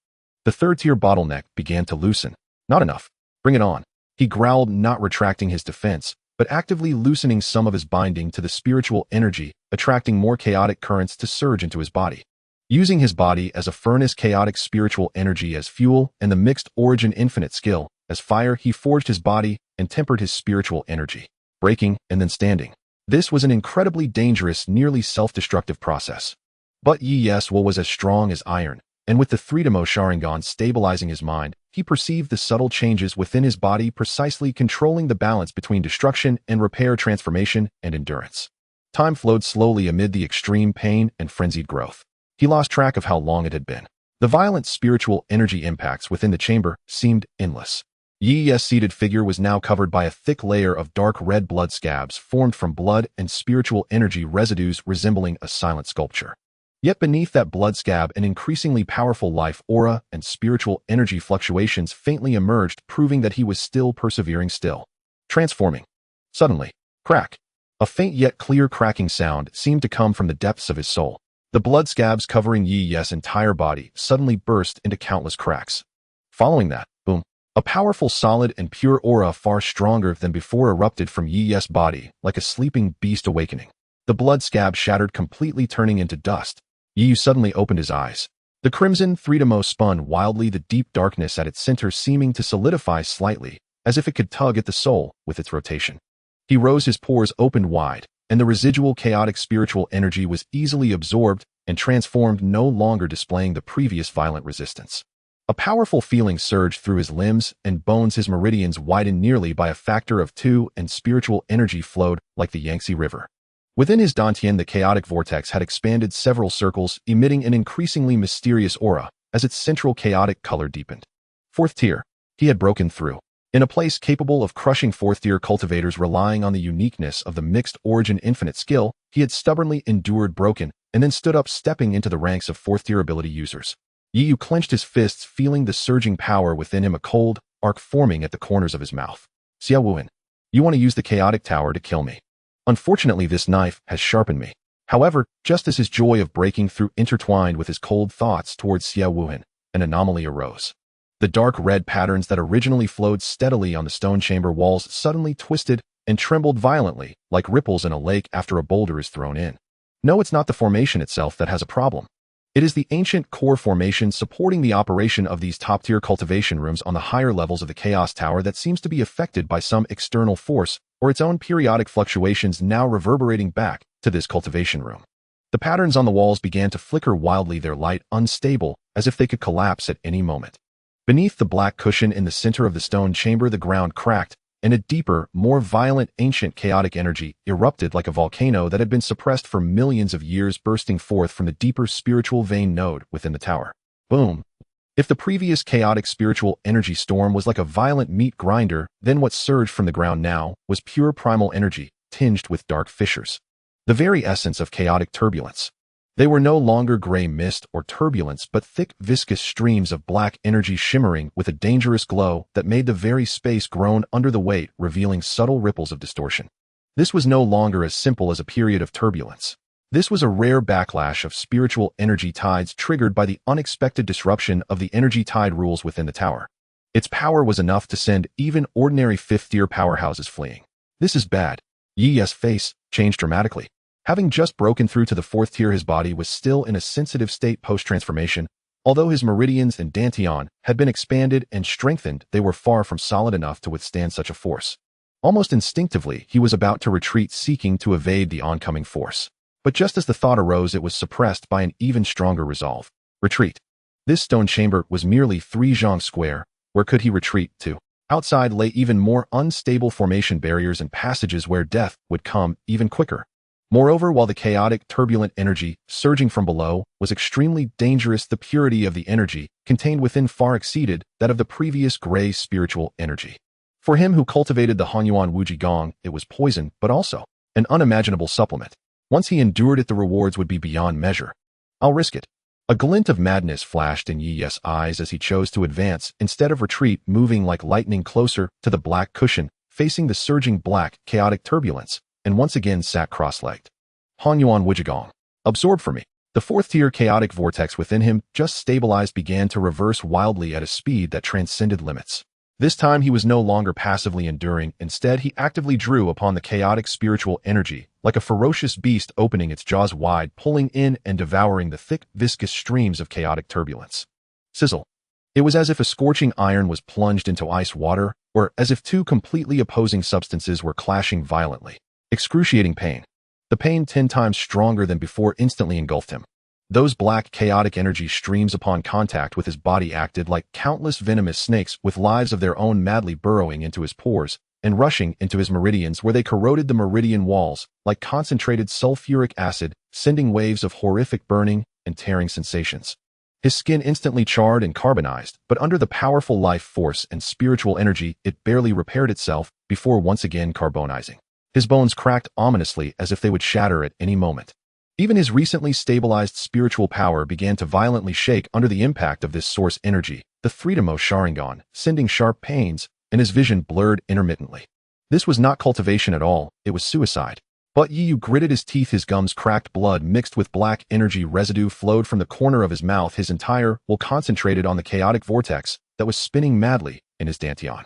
The third-tier bottleneck began to loosen. Not enough. Bring it on. He growled, not retracting his defense, but actively loosening some of his binding to the spiritual energy, attracting more chaotic currents to surge into his body. Using his body as a furnace, chaotic spiritual energy as fuel, and the mixed origin infinite skill as fire, he forged his body and tempered his spiritual energy. Breaking and then standing. This was an incredibly dangerous, nearly self-destructive process. But Yi's will was as strong as iron, and with the 3-demo Sharingan stabilizing his mind, he perceived the subtle changes within his body, precisely controlling the balance between destruction and repair, transformation and endurance. Time flowed slowly amid the extreme pain and frenzied growth. He lost track of how long it had been. The violent spiritual energy impacts within the chamber seemed endless. Yi's seated figure was now covered by a thick layer of dark red blood scabs formed from blood and spiritual energy residues, resembling a silent sculpture. Yet beneath that blood scab, an increasingly powerful life aura and spiritual energy fluctuations faintly emerged, proving that he was still persevering, still transforming. Suddenly, crack! A faint yet clear cracking sound seemed to come from the depths of his soul. The blood scabs covering Yi's entire body suddenly burst into countless cracks. Following that, boom! A powerful, solid, and pure aura far stronger than before erupted from Yi's body, like a sleeping beast awakening. The blood scab shattered completely, turning into dust. Yu suddenly opened his eyes. The crimson 3-demo spun wildly, the deep darkness at its center seeming to solidify slightly, as if it could tug at the soul with its rotation. He rose, his pores opened wide, and the residual chaotic spiritual energy was easily absorbed and transformed, no longer displaying the previous violent resistance. A powerful feeling surged through his limbs and bones, his meridians widened nearly by a factor of 2, and spiritual energy flowed like the Yangtze River. Within his dantian, the chaotic vortex had expanded several circles, emitting an increasingly mysterious aura as its central chaotic color deepened. 4th tier. He had broken through. In a place capable of crushing 4th-tier cultivators relying on the uniqueness of the mixed origin infinite skill, he had stubbornly endured broken and then stood up, stepping into the ranks of 4th-tier ability users. Yu clenched his fists, feeling the surging power within him, a cold arc forming at the corners of his mouth. Xia Wuhan, you want to use the chaotic tower to kill me. Unfortunately, this knife has sharpened me. However, just as his joy of breaking through intertwined with his cold thoughts towards Xia Wuhan, an anomaly arose. The dark red patterns that originally flowed steadily on the stone chamber walls suddenly twisted and trembled violently, like ripples in a lake after a boulder is thrown in. No, it's not the formation itself that has a problem. It is the ancient core formation supporting the operation of these top-tier cultivation rooms on the higher levels of the Chaos Tower that seems to be affected by some external force or its own periodic fluctuations now reverberating back to this cultivation room. The patterns on the walls began to flicker wildly, their light unstable, as if they could collapse at any moment. Beneath the black cushion in the center of the stone chamber, the ground cracked, and a deeper, more violent, ancient chaotic energy erupted like a volcano that had been suppressed for millions of years, bursting forth from the deeper spiritual vein node within the tower. Boom! If the previous chaotic spiritual energy storm was like a violent meat grinder, then what surged from the ground now was pure primal energy, tinged with dark fissures. The very essence of chaotic turbulence. They were no longer gray mist or turbulence, but thick, viscous streams of black energy shimmering with a dangerous glow that made the very space groan under the weight, revealing subtle ripples of distortion. This was no longer as simple as a period of turbulence. This was a rare backlash of spiritual energy tides triggered by the unexpected disruption of the energy tide rules within the tower. Its power was enough to send even ordinary fifth-tier powerhouses fleeing. This is bad. Yi's face changed dramatically. Having just broken through to the fourth tier, his body was still in a sensitive state post-transformation. Although his meridians and dantian had been expanded and strengthened, they were far from solid enough to withstand such a force. Almost instinctively, he was about to retreat, seeking to evade the oncoming force. But just as the thought arose, it was suppressed by an even stronger resolve. Retreat. This stone chamber was merely 3 zhang square. Where could he retreat to? Outside lay even more unstable formation barriers and passages where death would come even quicker. Moreover, while the chaotic, turbulent energy surging from below was extremely dangerous, the purity of the energy contained within far exceeded that of the previous gray spiritual energy. For him who cultivated the Hanyuan Wuji Gong, it was poison, but also an unimaginable supplement. Once he endured it, the rewards would be beyond measure. I'll risk it. A glint of madness flashed in Yi's eyes as he chose to advance instead of retreat, moving like lightning closer to the black cushion, facing the surging black, chaotic turbulence, and once again sat cross-legged. Hanyuan Wujigong. Absorb for me. The fourth-tier chaotic vortex within him, just stabilized, began to reverse wildly at a speed that transcended limits. This time he was no longer passively enduring. Instead, he actively drew upon the chaotic spiritual energy, like a ferocious beast opening its jaws wide, pulling in and devouring the thick, viscous streams of chaotic turbulence. Sizzle. It was as if a scorching iron was plunged into ice water, or as if 2 completely opposing substances were clashing violently. Excruciating pain. The pain 10 times stronger than before instantly engulfed him. Those black, chaotic energy streams upon contact with his body acted like countless venomous snakes with lives of their own, madly burrowing into his pores and rushing into his meridians, where they corroded the meridian walls like concentrated sulfuric acid, sending waves of horrific burning and tearing sensations. His skin instantly charred and carbonized, but under the powerful life force and spiritual energy, it barely repaired itself before once again carbonizing. His bones cracked ominously as if they would shatter at any moment. Even his recently stabilized spiritual power began to violently shake under the impact of this source energy, the freedommost Sharingan, sending sharp pains, and his vision blurred intermittently. This was not cultivation at all, it was suicide. But Yiyu gritted his teeth, his gums cracked, blood mixed with black energy residue flowed from the corner of his mouth, his entire will concentrated on the chaotic vortex that was spinning madly in his dantian.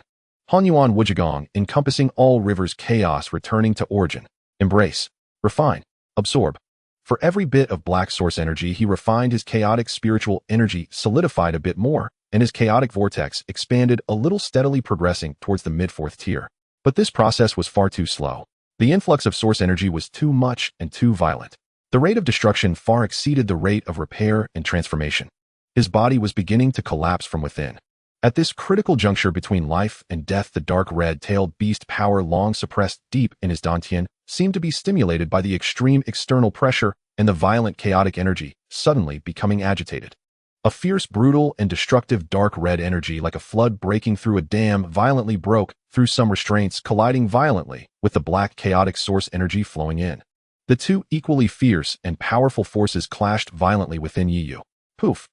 Hanyuan Wujigong, encompassing all rivers, chaos returning to origin. Embrace. Refine. Absorb. For every bit of black source energy, he refined his chaotic spiritual energy, solidified a bit more, and his chaotic vortex expanded a little, steadily progressing towards the mid-4th tier. But this process was far too slow. The influx of source energy was too much and too violent. The rate of destruction far exceeded the rate of repair and transformation. His body was beginning to collapse from within. At this critical juncture between life and death, the dark red-tailed beast power long suppressed deep in his dantian seemed to be stimulated by the extreme external pressure and the violent chaotic energy, suddenly becoming agitated. A fierce, brutal, and destructive dark red energy, like a flood breaking through a dam, violently broke through some restraints, colliding violently with the black chaotic source energy flowing in. The 2 equally fierce and powerful forces clashed violently within Yiyu. Poof!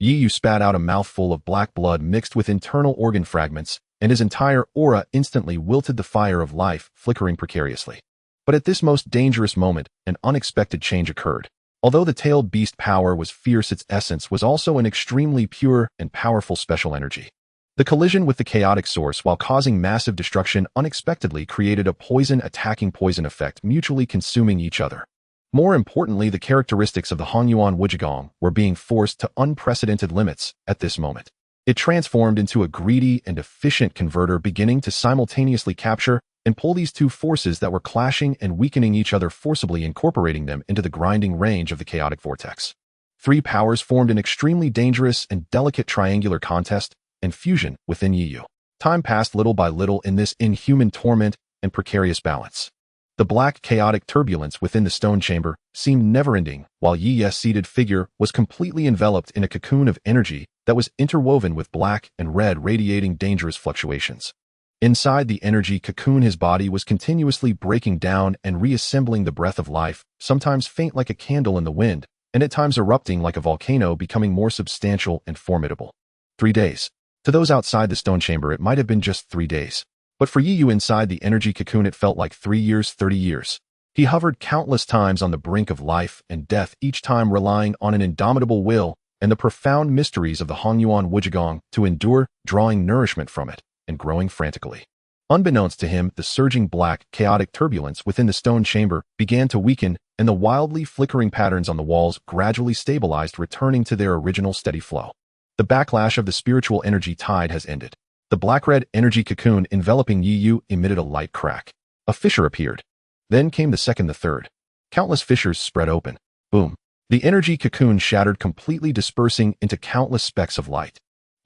Yiyu spat out a mouthful of black blood mixed with internal organ fragments, and his entire aura instantly wilted, the fire of life flickering precariously. But at this most dangerous moment, an unexpected change occurred. Although the tailed beast power was fierce, its essence was also an extremely pure and powerful special energy. The collision with the chaotic source, while causing massive destruction, unexpectedly created a poison-attacking poison effect, mutually consuming each other. More importantly, the characteristics of the Hongyuan Wujigong were being forced to unprecedented limits at this moment. It transformed into a greedy and efficient converter, beginning to simultaneously capture and pull these two forces that were clashing and weakening each other, forcibly incorporating them into the grinding range of the chaotic vortex. Three powers formed an extremely dangerous and delicate triangular contest and fusion within Yiyu. Time passed little by little in this inhuman torment and precarious balance. The black chaotic turbulence within the stone chamber seemed never-ending, while Yi's seated figure was completely enveloped in a cocoon of energy that was interwoven with black and red, radiating dangerous fluctuations. Inside the energy cocoon, his body was continuously breaking down and reassembling, the breath of life, sometimes faint like a candle in the wind, and at times erupting like a volcano, becoming more substantial and formidable. 3 days. To those outside the stone chamber, it might have been just 3 days. But for Yiyu inside the energy cocoon, it felt like 3 years, 30 years. He hovered countless times on the brink of life and death, each time relying on an indomitable will and the profound mysteries of the Hongyuan Wujigong to endure, drawing nourishment from it and growing frantically. Unbeknownst to him, the surging black, chaotic turbulence within the stone chamber began to weaken, and the wildly flickering patterns on the walls gradually stabilized, returning to their original steady flow. The backlash of the spiritual energy tide has ended. The black-red energy cocoon enveloping Yiyu emitted a light crack. A fissure appeared. Then came the second, the third. Countless fissures spread open. Boom. The energy cocoon shattered completely, dispersing into countless specks of light.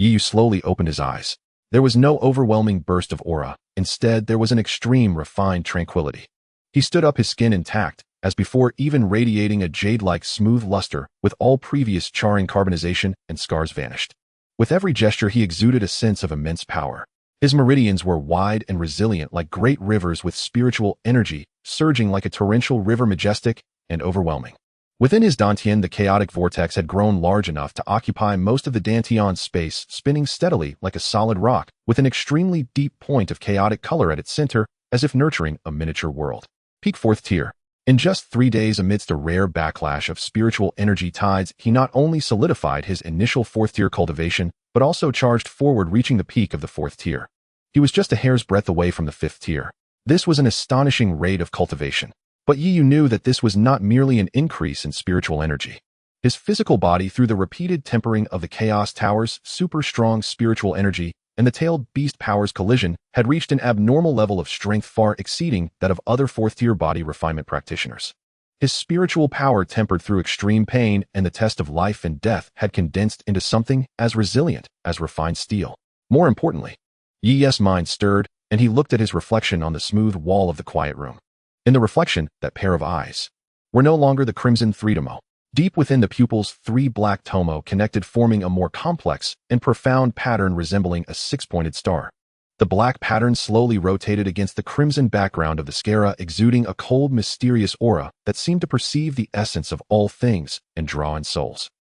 Yiyu slowly opened his eyes. There was no overwhelming burst of aura. Instead, there was an extreme, refined tranquility. He stood up, his skin intact, as before, even radiating a jade-like smooth luster, with all previous charring, carbonization, and scars vanished. With every gesture, he exuded a sense of immense power. His meridians were wide and resilient like great rivers, with spiritual energy surging like a torrential river, majestic and overwhelming. Within his dantian, the chaotic vortex had grown large enough to occupy most of the dantian's space, spinning steadily like a solid rock, with an extremely deep point of chaotic color at its center, as if nurturing a miniature world. Peak 4th tier. In just 3 days, amidst a rare backlash of spiritual energy tides, he not only solidified his initial 4th tier cultivation, but also charged forward, reaching the peak of the 4th tier. He was just a hair's breadth away from the 5th tier. This was an astonishing rate of cultivation. But Yiyu knew that this was not merely an increase in spiritual energy. His physical body, through the repeated tempering of the Chaos Tower's super strong spiritual energy and the Tailed Beast Power's collision, had reached an abnormal level of strength far exceeding that of other 4th-tier body refinement practitioners. His spiritual power, tempered through extreme pain and the test of life and death, had condensed into something as resilient as refined steel. More importantly, Yi's mind stirred, and he looked at his reflection on the smooth wall of the quiet room. In the reflection, that pair of eyes were no longer the crimson 3 tomo. Deep within the pupils, 3 black tomo connected, forming a more complex and profound pattern resembling a 6-pointed star. The black pattern slowly rotated against the crimson background of the sclera, exuding a cold, mysterious aura that seemed to perceive the essence of all things and draw in souls.